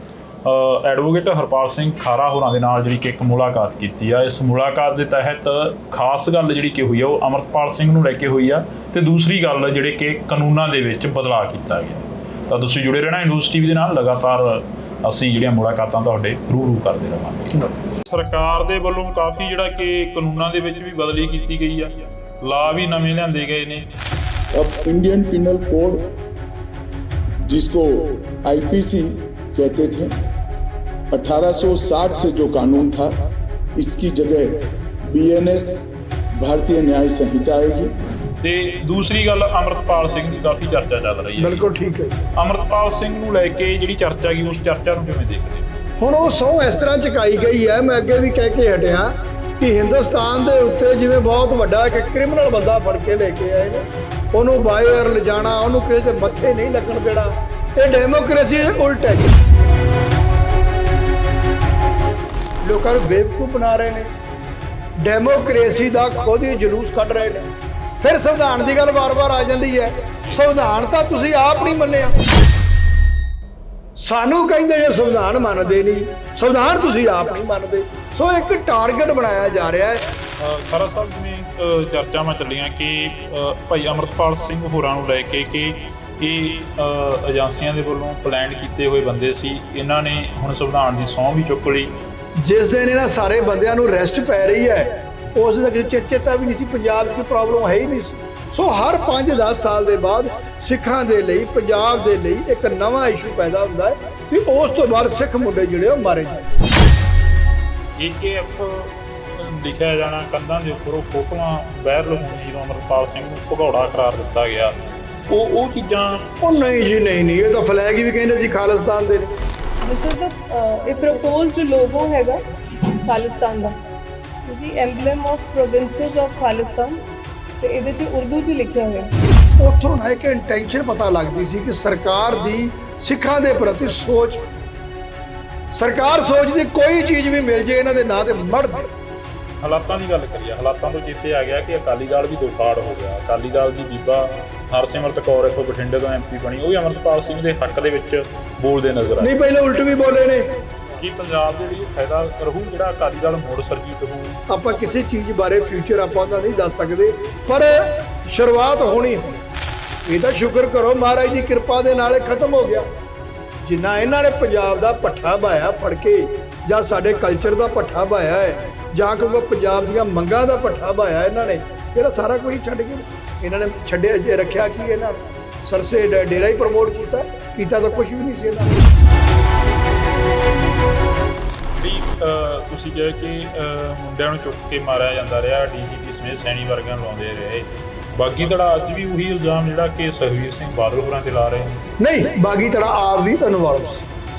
ਐਡਵੋਕੇਟ ਹਰਪਾਲ ਸਿੰਘ ਖਾਰਾ ਹੋਰਾਂ ਦੇ ਨਾਲ ਜਿਹੜੀ ਕਿ ਇੱਕ ਮੁਲਾਕਾਤ ਕੀਤੀ ਆ। ਇਸ ਮੁਲਾਕਾਤ ਦੇ ਤਹਿਤ ਖਾਸ ਗੱਲ ਜਿਹੜੀ ਕਿ ਹੋਈ ਆ ਉਹ ਅੰਮ੍ਰਿਤਪਾਲ ਸਿੰਘ ਨੂੰ ਲੈ ਕੇ ਹੋਈ ਆ, ਤੇ ਦੂਸਰੀ ਗੱਲ ਜਿਹੜੇ ਕਿ ਕਾਨੂੰਨਾਂ ਦੇ ਵਿੱਚ ਬਦਲਾਅ ਕੀਤਾ ਗਿਆ। ਤਾਂ ਤੁਸੀਂ ਜੁੜੇ ਰਹਿਣਾ ਨਿਊਜ਼ TV ਦੇ ਨਾਲ, ਲਗਾਤਾਰ ਅਸੀਂ ਜਿਹੜੀਆਂ ਮੁਲਾਕਾਤਾਂ ਤੁਹਾਡੇ ਰੂਬਰੂ ਕਰਦੇ ਰਹਾਂਗੇ। ਸਰਕਾਰ ਦੇ ਵੱਲੋਂ ਕਾਫੀ ਜਿਹੜਾ ਕਿ ਕਾਨੂੰਨਾਂ ਦੇ ਵਿੱਚ ਵੀ ਬਦਲੀ ਕੀਤੀ ਗਈ ਆ, ਲਾ ਵੀ ਨਵੇਂ ਲਿਆਂਦੇ ਗਏ ਨੇ। अब इंडियन पिनल कोड जिसको आईपीसी कहते थे, 1860 से जो कानून था, इसकी जगह बीएनएस भारतीय न्याय संहिता आएगी। ਤੇ ਦੂਸਰੀ ਗੱਲ ਅਮਰਤਪਾਲ ਸਿੰਘ ਦੀ ਕਾਫੀ ਚਰਚਾ ਚੱਲ ਰਹੀ ਹੈ। ਬਿਲਕੁਲ ਠੀਕ ਹੈ। ਅਮਰਤਪਾਲ ਸਿੰਘ ਨੂੰ ਲੈ ਕੇ ਜਿਹੜੀ ਚਰਚਾ ਗਈ ਉਸ ਚਰਚਾ ਨੂੰ ਕਿਵੇਂ ਦੇਖਦੇ ਹੋ? ਹੁਣ ਉਹ ਸਹੁੰ ਇਸ ਤਰ੍ਹਾਂ ਚੁਕਾਈ ਗਈ ਹੈ, ਮੈਂ ਅੱਗੇ ਵੀ ਕਹਿ ਕੇ ਹਟਿਆ ਕਿ ਹਿੰਦੁਸਤਾਨ ਦੇ ਉੱਤੇ ਜਿਵੇਂ ਬਹੁਤ ਵੱਡਾ ਇੱਕ ਕ੍ਰਿਮੀਨਲ ਬੰਦਾ ਫੜ ਕੇ ਲੈ ਕੇ ਆਏ ਨੇ, ਉਹਨੂੰ ਬਾਹਰ ਲਿਜਾਣਾ, ਉਹਨੂੰ ਕਿਸੇ ਦੇ ਮੱਥੇ ਨਹੀਂ ਲੱਗਣ ਦੇਣਾ, ਇਹ ਡੈਮੋਕ੍ਰੇਸੀ ਦੇ ਉਲਟ ਹੈ। ਲੋਕਾਂ ਨੂੰ ਬੇਵਕੂਫ ਬਣਾ ਰਹੇ ਨੇ, ਡੈਮੋਕ੍ਰੇਸੀ ਦਾ ਖੁਦ ਹੀ ਜਲੂਸ ਕੱਢ ਰਹੇ ਨੇ। ਫਿਰ ਸੰਵਿਧਾਨ ਦੀ ਗੱਲ ਵਾਰ-ਵਾਰ ਆ ਜਾਂਦੀ ਹੈ। ਸੰਵਿਧਾਨ ਤਾਂ ਤੁਸੀਂ ਆਪ ਨਹੀਂ ਮੰਨਿਆ, ਸਾਨੂੰ ਕਹਿੰਦੇ ਜੇ ਸੰਵਿਧਾਨ ਮੰਨਦੇ ਨਹੀਂ, ਸੰਵਿਧਾਨ ਤੁਸੀਂ ਆਪ ਨਹੀਂ ਮੰਨਦੇ। ਸੋ ਇੱਕ ਟਾਰਗੇਟ ਬਣਾਇਆ ਜਾ ਰਿਹਾ ਹੈ। ਖਰਾ ਸਾਹਿਬ ਜਿਵੇਂ ਚਰਚਾਵਾਂ ਚੱਲੀਆਂ ਕਿ ਭਾਈ ਅਮਰਤਪਾਲ ਸਿੰਘ ਹੋਰਾਂ ਨੂੰ ਲੈ ਕੇ ਕਿ ਇਹ ਏਜੰਸੀਆਂ ਦੇ ਵੱਲੋਂ ਪਲਾਨ ਕੀਤੇ ਹੋਏ ਬੰਦੇ ਸੀ, ਇਹਨਾਂ ਨੇ ਹੁਣ ਸੰਵਿਧਾਨ ਦੀ ਸਹੁੰ ਵੀ ਚੁੱਕ ਲਈ। ਜਿਸ ਦਿਨ ਇਹਨਾਂ ਸਾਰੇ ਬੰਦਿਆਂ ਨੂੰ ਰੈਸਟ ਪੈ ਰਹੀ ਹੈ, ਉਸ ਦਾ ਕਿਸੇ ਚੇਤਾ ਵੀ ਨਹੀਂ ਸੀ, ਪੰਜਾਬ 'ਚ ਕੋਈ ਪ੍ਰੋਬਲਮ ਹੈ ਹੀ ਨਹੀਂ ਸੀ। ਸੋ ਹਰ 5-10 ਸਾਲ ਦੇ ਬਾਅਦ ਸਿੱਖਾਂ ਦੇ ਲਈ, ਪੰਜਾਬ ਦੇ ਲਈ ਇੱਕ ਨਵਾਂ ਇਸ਼ੂ ਪੈਦਾ ਹੁੰਦਾ ਹੈ ਕਿ ਉਸ ਤੋਂ ਬਾਅਦ ਸਿੱਖ ਮੁੰਡੇ ਜਿਹੜੇ ਉਹ ਮਾਰੇ ਜਾਣ। AKF ਲਿਖਿਆ ਜਾਣਾ ਕੰਧਾਂ ਦੇ ਉੱਪਰ, ਉਹ ਫੋਟੋਆਂ ਵਾਇਰਲ ਹੋਣੀ ਜਦੋਂ ਅਮਰਤਪਾਲ ਸਿੰਘ ਨੂੰ ਭਗੌੜਾ ਕਰਾਰ ਦਿੱਤਾ ਗਿਆ, ਉਹ ਚੀਜ਼ਾਂ। ਉਹ ਨਹੀਂ ਜੀ, ਨਹੀਂ, ਇਹ ਤਾਂ ਫਲੈਗ ਵੀ ਕਹਿੰਦੇ ਜੀ ਖਾਲਿਸਤਾਨ ਦੇ ਨੇ। ਦਿਸ ਇਜ਼ ਦ ਇਹ ਪ੍ਰਪੋਜ਼ਡ ਲੋਗੋ ਹੈਗਾ ਖਾਲਿਸਤਾਨ ਦਾ ਜੀ, ਐਮਬਲਮ ਆਫ ਪ੍ਰੋਵਿੰਸਸ ਆਫ ਖਾਲਿਸਤਾਨ, ਤੇ ਇਹਦੇ 'ਚ ਉਰਦੂ 'ਚ ਲਿਖਿਆ ਹੋਇਆ। ਉੱਥੋਂ ਨਾ ਇੱਕ ਇੰਟੈਂਸ਼ਨ ਪਤਾ ਲੱਗਦੀ ਸੀ ਕਿ ਸਰਕਾਰ ਦੀ ਸਿੱਖਾਂ ਦੇ ਪ੍ਰਤੀ ਸੋਚ, ਸਰਕਾਰ ਸੋਚਦੀ ਕੋਈ ਚੀਜ਼ ਵੀ ਮਿਲ ਜੇ ਇਹਨਾਂ ਦੇ ਨਾਂ ਤੇ ਮੜ ਦੇ। ਹਾਲਾਤਾਂ ਦੀ ਗੱਲ ਕਰੀਏ, ਹਾਲਾਤਾਂ ਤੋਂ ਜਿੱਤੇ ਆ ਗਿਆ ਕਿ ਅਕਾਲੀ ਦਲ ਵੀ ਦੋ ਕਾਰਡ ਹੋ ਗਿਆ। ਅਕਾਲੀ ਦਲ ਦੀ ਬੀਬਾ ਹਰਸਿਮਰਤ ਕੌਰ ਇੱਥੋਂ ਬਠਿੰਡੇ ਤੋਂ MP ਬਣੀ, ਉਹ ਵੀ ਅਮਰਤਪਾਲ ਸਿੰਘ ਦੇ ਹੱਕ ਦੇ ਵਿੱਚ ਬੋਲਦੇ ਨਜ਼ਰ ਆਏ। ਨਹੀਂ, ਪਹਿਲੇ ਉਲਟ ਵੀ ਬੋਲੇ ਨੇ। ਕੀ ਪੰਜਾਬ ਦੇ ਲਈ ਫਾਇਦਾ ਰਹੂ ਜਿਹੜਾ ਅਕਾਲੀ ਦਲ ਮੋੜ ਸਰਜੀਤ ਹੋਊ? ਆਪਾਂ ਕਿਸੇ ਚੀਜ਼ ਬਾਰੇ ਫਿਊਚਰ ਆਪਾਂ ਦਾ ਨਹੀਂ ਦੱਸ ਸਕਦੇ, ਪਰ ਸ਼ੁਰੂਆਤ ਹੋਣੀ ਹੈ। ਇਹ ਤਾਂ ਸ਼ੁਕਰ ਕਰੋ ਮਹਾਰਾਜ ਦੀ ਕਿਰਪਾ ਦੇ ਨਾਲ ਇਹ ਖਤਮ ਹੋ ਗਿਆ। ਜਿੰਨਾ ਇਹਨਾਂ ਨੇ ਪੰਜਾਬ ਦਾ ਪੱਠਾ ਬਾਇਆ ਫੜ ਕੇ, ਜਾਂ ਸਾਡੇ ਕਲਚਰ ਦਾ ਪੱਠਾ ਬਾਇਆ ਹੈ, ਜਾਂ ਕੋਈ ਪੰਜਾਬ ਦੀਆਂ ਮੰਗਾਂ ਦਾ ਪੱਠਾ ਬਾਇਆ ਇਹਨਾਂ ਨੇ, ਇਹਦਾ ਸਾਰਾ ਕੁਝ ਛੱਡ ਕੇ ਇਹਨਾਂ ਨੇ ਛੱਡਿਆ ਜੇ ਰੱਖਿਆ ਕੀ ਇਹਨਾਂ ਸਰਸੇ ਡੇਰਾ ਹੀ ਪ੍ਰਮੋਟ ਕੀਤਾ ਤਾਂ ਕੁਝ ਵੀ ਨਹੀਂ ਸੀ ਇਹਨਾਂ ਨੇ। ਤੁਸੀਂ ਕਿਹਾ ਕਿ ਮੁੰਡਿਆਂ ਨੂੰ ਚੁੱਕ ਕੇ ਮਾਰਿਆ ਜਾਂਦਾ ਰਿਹਾ, DGP ਸਮੇਤ ਸੈਣੀ ਵਰਗਿਆਂ ਲਾਉਂਦੇ ਰਹੇ। ਬਾਗੀ ਧੜਾ ਅੱਜ ਵੀ ਉਹੀ ਇਲਜ਼ਾਮ ਜਿਹੜਾ ਕਿ ਸੁਖਬੀਰ ਸਿੰਘ ਬਾਦਲ ਹੋਰਾਂ ਤੇ ਲਾ ਰਹੇ ਨੇ। ਨਹੀਂ, ਬਾਗੀ ਧੜਾ ਆਪ ਵੀ ਇਨਵੋਲਵ ਸੀ।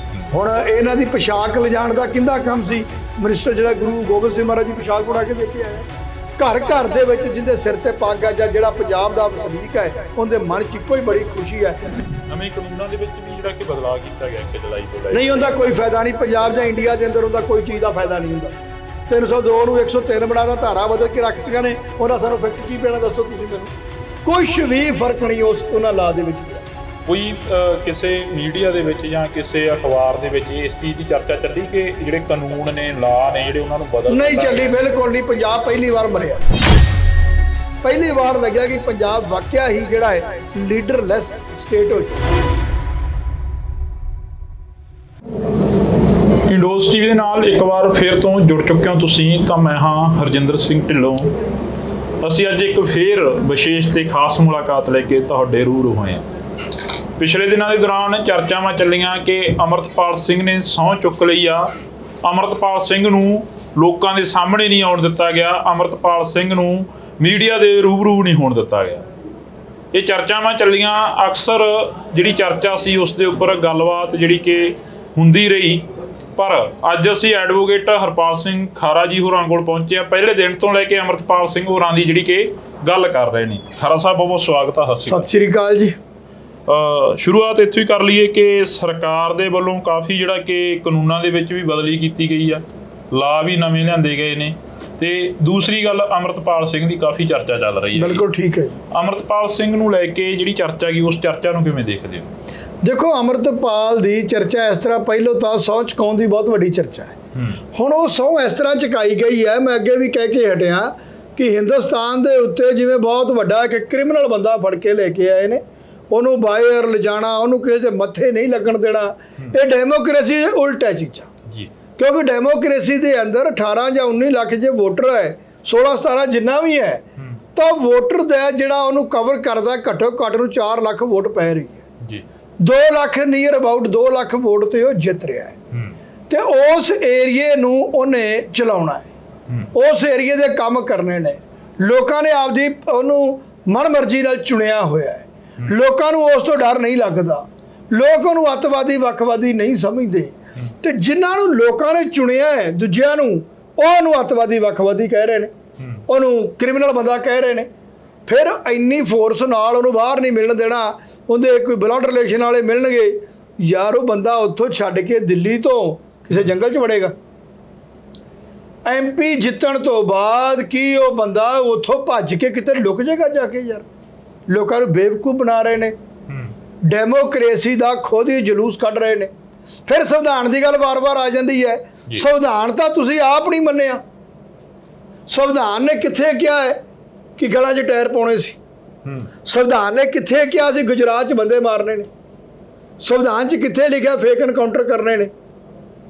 ਹੁਣ ਇਹਨਾਂ ਦੀ ਪੋਸ਼ਾਕ ਲਿਜਾਣ ਦਾ ਕਿੰਦਾ ਕੰਮ ਸੀ? ਮਿਨਿਸਟਰ ਜਿਹੜਾ ਗੁਰੂ ਗੋਬਿੰਦ ਸਿੰਘ ਮਹਾਰਾਜ ਦੀ ਪੋਸ਼ਾਕ ਬਣਾ ਕੇ ਦੇ ਕੇ ਆਇਆ। ਘਰ ਘਰ ਦੇ ਵਿੱਚ ਜਿਹਦੇ ਸਿਰ ਤੇ ਪੱਗ ਆ, ਜਾਂ ਜਿਹੜਾ ਪੰਜਾਬ ਦਾ ਵਸਨੀਕ ਹੈ, ਉਹਦੇ ਮਨ 'ਚ ਇੱਕੋ ਹੀ ਬੜੀ ਖੁਸ਼ੀ ਹੈ। ਨਵੇਂ ਕਾਨੂੰਨਾਂ ਦੇ ਵਿੱਚ ਵੀ ਜਿਹੜਾ ਕਿ ਬਦਲਾਅ ਕੀਤਾ ਗਿਆ ਕਿ ਜੁਲਾਈ ਤੋਂ ਲੈ ਕੇ ਨਹੀਂ, ਉਹਦਾ ਕੋਈ ਫਾਇਦਾ ਨਹੀਂ। ਪੰਜਾਬ ਜਾਂ ਇੰਡੀਆ ਦੇ ਅੰਦਰ ਉਹਦਾ ਕੋਈ ਚੀਜ਼ ਦਾ ਫਾਇਦਾ ਨਹੀਂ ਹੁੰਦਾ। 302 ਨੂੰ 103 ਬਣਾਦਾ, ਧਾਰਾ ਬਦਲ ਕੇ ਰੱਖਤੀਆਂ ਨੇ, ਉਹਨਾਂ ਸਾਨੂੰ ਫਿਕਟ ਕੀ ਪੈਣਾ ਦੱਸੋ ਤੁਸੀਂ ਮੈਨੂੰ? ਕੁਛ ਵੀ ਫਰਕ ਨਹੀਂ ਉਹਨਾਂ ਲਾ ਦੇ ਵਿੱਚ। ਕੋਈ ਕਿਸੇ ਮੀਡੀਆ ਦੇ ਵਿੱਚ ਜਾਂ ਕਿਸੇ ਅਖਬਾਰ ਦੇ ਵਿੱਚ ਇਸ ਚੀਜ਼ ਦੀ ਚਰਚਾ ਚੱਲੀ ਕਿ ਜਿਹੜੇ ਕਾਨੂੰਨ ਨੇ, ਲਾ ਨੇ ਜਿਹੜੇ, ਉਹਨਾਂ ਨੂੰ ਬਦਲ ਨਹੀਂ ਚੱਲੀ, ਬਿਲਕੁਲ ਨਹੀਂ। ਪੰਜਾਬ ਪਹਿਲੀ ਵਾਰ ਮਰਿਆ, ਪਹਿਲੀ ਵਾਰ ਲੱਗਿਆ ਕਿ ਪੰਜਾਬ ਵਾਕਿਆ ਹੀ ਜਿਹੜਾ ਹੈ ਲੀਡਰਲੈਸ ਸਟੇਟ ਹੋ ਚੁੱਕਾ। ਇੰਡੋਜ਼ TV ਦੇ ਨਾਲ ਇੱਕ ਵਾਰ ਫਿਰ ਤੋਂ ਜੁੜ ਚੁੱਕੇ ਹੋ ਤੁਸੀਂ, ਤਾਂ ਮੈਂ ਹਾਂ ਹਰਜਿੰਦਰ ਸਿੰਘ ਢਿੱਲੋਂ। ਅਸੀਂ ਅੱਜ ਇੱਕ ਫੇਰ ਵਿਸ਼ੇਸ਼ ਤੇ ਖਾਸ ਮੁਲਾਕਾਤ ਲੈ ਕੇ ਤੁਹਾਡੇ ਰੂਬਰੂ ਹੋਏ ਹਾਂ। ਪਿਛਲੇ ਦਿਨਾਂ ਦੇ ਦੌਰਾਨ ਚਰਚਾਵਾਂ ਚੱਲੀਆਂ ਕਿ ਅਮਰਤਪਾਲ ਸਿੰਘ ਨੇ ਸਹੁੰ ਚੁੱਕ ਲਈ ਆ। ਅਮਰਤਪਾਲ ਸਿੰਘ ਨੂੰ ਲੋਕਾਂ ਦੇ ਸਾਹਮਣੇ ਨਹੀਂ ਆਉਣ ਦਿੱਤਾ ਗਿਆ, ਅਮਰਤਪਾਲ ਸਿੰਘ ਨੂੰ ਮੀਡੀਆ ਦੇ ਰੂਬਰੂ ਨਹੀਂ ਹੋਣ ਦਿੱਤਾ ਗਿਆ। ਇਹ ਚਰਚਾਵਾਂ ਚੱਲੀਆਂ। ਅਕਸਰ ਜਿਹੜੀ ਚਰਚਾ ਸੀ ਉਸ ਦੇ ਉੱਪਰ ਗੱਲਬਾਤ ਜਿਹੜੀ ਕਿ ਹੁੰਦੀ ਰਹੀ, ਪਰ ਅੱਜ ਅਸੀਂ ਐਡਵੋਕੇਟ ਹਰਪਾਲ ਸਿੰਘ ਖਾਰਾ ਜੀ ਹੋਰਾਂ ਕੋਲ ਪਹੁੰਚੇ ਆ। ਪਹਿਲੇ ਦਿਨ ਤੋਂ ਲੈ ਕੇ ਅਮਰਤਪਾਲ ਸਿੰਘ ਹੋਰਾਂ ਦੀ ਜਿਹੜੀ ਕਿ ਗੱਲ ਕਰ ਰਹੇ ਨੇ। ਖਾਰਾ ਸਾਹਿਬ ਬਹੁਤ ਬਹੁਤ ਸਵਾਗਤ ਆ। ਸਤਿ ਸ਼੍ਰੀ ਅਕਾਲ ਜੀ। ਸ਼ੁਰੂਆਤ ਇੱਥੋਂ ਹੀ ਕਰ ਲਈਏ ਕਿ ਸਰਕਾਰ ਦੇ ਵੱਲੋਂ ਕਾਫੀ ਜਿਹੜਾ ਕਿ ਕਾਨੂੰਨਾਂ ਦੇ ਵਿੱਚ ਵੀ ਬਦਲੀ ਕੀਤੀ ਗਈ ਆ, ਲਾ ਵੀ ਨਵੇਂ ਲਿਆਂਦੇ ਗਏ ਨੇ, ਤੇ ਦੂਸਰੀ ਗੱਲ ਅਮਰਤਪਾਲ ਸਿੰਘ ਦੀ ਕਾਫੀ ਚਰਚਾ ਚੱਲ ਰਹੀ ਹੈ। ਬਿਲਕੁਲ ਠੀਕ ਹੈ। ਅਮਰਤਪਾਲ ਸਿੰਘ ਨੂੰ ਲੈ ਕੇ ਜਿਹੜੀ ਚਰਚਾ ਗਈ, ਉਸ ਚਰਚਾ ਨੂੰ ਕਿਵੇਂ ਦੇਖਦੇ ਹੋ? ਦੇਖੋ, ਅਮਰਤਪਾਲ ਦੀ ਚਰਚਾ ਇਸ ਤਰ੍ਹਾਂ, ਪਹਿਲੋਂ ਤਾਂ ਸਹੁੰ ਚੁਕਾਉਣ ਦੀ ਬਹੁਤ ਵੱਡੀ ਚਰਚਾ ਹੈ। ਹੁਣ ਉਹ ਸਹੁੰ ਇਸ ਤਰ੍ਹਾਂ ਚੁਕਾਈ ਗਈ ਹੈ, ਮੈਂ ਅੱਗੇ ਵੀ ਕਹਿ ਕੇ ਹਟਿਆ ਕਿ ਹਿੰਦੁਸਤਾਨ ਦੇ ਉੱਤੇ ਜਿਵੇਂ ਬਹੁਤ ਵੱਡਾ ਇੱਕ ਕ੍ਰਿਮੀਨਲ ਬੰਦਾ ਫੜ ਕੇ ਲੈ ਕੇ ਆਏ ਨੇ, ਉਹਨੂੰ ਬਾਹਰ ਲਿਜਾਣਾ, ਉਹਨੂੰ ਕਿਸੇ ਦੇ ਮੱਥੇ ਨਹੀਂ ਲੱਗਣ ਦੇਣਾ, ਇਹ ਡੈਮੋਕ੍ਰੇਸੀ ਦੇ ਉਲਟ ਹੈ ਚੀਜ਼ਾਂ ਜੀ। ਕਿਉਂਕਿ ਡੈਮੋਕ੍ਰੇਸੀ ਦੇ ਅੰਦਰ 18 ਜਾਂ 19 ਲੱਖ ਜੇ ਵੋਟਰ ਹੈ, 16-17 ਜਿੰਨਾ ਵੀ ਹੈ, ਤਾਂ ਵੋਟਰ ਦਾ ਜਿਹੜਾ ਉਹਨੂੰ ਕਵਰ ਕਰਦਾ ਘੱਟੋ ਘੱਟ ਨੂੰ 4 ਲੱਖ ਵੋਟ ਪੈ ਰਹੀ ਹੈ ਜੀ। 2 lakh near about 2 lakh vote ਤੇ ਉਹ ਜਿੱਤ ਰਿਹਾ ਹੈ ਤੇ ਉਸ ਏਰੀਏ ਨੂੰ ਉਹਨੇ ਚਲਾਉਣਾ ਹੈ, ਉਸ ਏਰੀਏ ਦੇ ਕੰਮ ਕਰਨੇ ਨੇ। ਲੋਕਾਂ ਨੇ ਆਪਦੀ ਉਹਨੂੰ ਮਨਮਰਜ਼ੀ ਨਾਲ ਚੁਣਿਆ ਹੋਇਆ ਹੈ, ਲੋਕਾਂ ਨੂੰ ਉਸ ਤੋਂ ਡਰ ਨਹੀਂ ਲੱਗਦਾ, ਲੋਕ ਉਹਨੂੰ ਅੱਤਵਾਦੀ ਵੱਖਵਾਦੀ ਨਹੀਂ ਸਮਝਦੇ ਤੇ ਜਿਨ੍ਹਾਂ ਨੂੰ ਲੋਕਾਂ ਨੇ ਚੁਣਿਆ ਹੈ ਦੂਜਿਆਂ ਨੂੰ, ਉਹਨੂੰ ਅੱਤਵਾਦੀ ਵੱਖਵਾਦੀ ਕਹਿ ਰਹੇ ਨੇ, ਉਹਨੂੰ ਕ੍ਰਿਮੀਨਲ ਬੰਦਾ ਕਹਿ ਰਹੇ ਨੇ। ਫਿਰ ਇੰਨੀ ਫੋਰਸ ਨਾਲ ਉਹਨੂੰ ਬਾਹਰ ਨਹੀਂ ਮਿਲਣ ਦੇਣਾ, ਉਹਦੇ ਕੋਈ ਬਲੱਡ ਰਿਲੇਸ਼ਨ ਵਾਲੇ ਮਿਲਣਗੇ, ਯਾਰ ਉਹ ਬੰਦਾ ਉੱਥੋਂ ਛੱਡ ਕੇ ਦਿੱਲੀ ਤੋਂ ਕਿਸੇ ਜੰਗਲ 'ਚ ਵੜੇਗਾ। MP ਜਿੱਤਣ ਤੋਂ ਬਾਅਦ ਕੀ ਉਹ ਬੰਦਾ ਉੱਥੋਂ ਭੱਜ ਕੇ ਕਿਤੇ ਲੁਕ ਜਾਏਗਾ ਜਾ ਕੇ? ਯਾਰ ਲੋਕਾਂ ਨੂੰ ਬੇਵਕੂਫ ਬਣਾ ਰਹੇ ਨੇ, ਡੈਮੋਕ੍ਰੇਸੀ ਦਾ ਖੁਦ ਹੀ ਜਲੂਸ ਕੱਢ ਰਹੇ ਨੇ। ਫਿਰ ਸੰਵਿਧਾਨ ਦੀ ਗੱਲ ਵਾਰ-ਵਾਰ ਆ ਜਾਂਦੀ ਹੈ। ਸੰਵਿਧਾਨ ਤਾਂ ਤੁਸੀਂ ਆਪ ਨਹੀਂ ਮੰਨਿਆ। ਸੰਵਿਧਾਨ ਨੇ ਕਿੱਥੇ ਕਿਹਾ ਹੈ ਕਿ ਗਲਾਂ 'ਚ ਟਾਇਰ ਪਾਉਣੇ ਸੀ? ਸੰਵਿਧਾਨ ਨੇ ਕਿੱਥੇ ਕਿਹਾ ਸੀ ਗੁਜਰਾਤ 'ਚ ਬੰਦੇ ਮਾਰਨੇ ਨੇ? ਸੰਵਿਧਾਨ 'ਚ ਕਿੱਥੇ ਲਿਖਿਆ ਫੇਕ ਐਨਕਾਊਂਟਰ ਕਰਨੇ ਨੇ?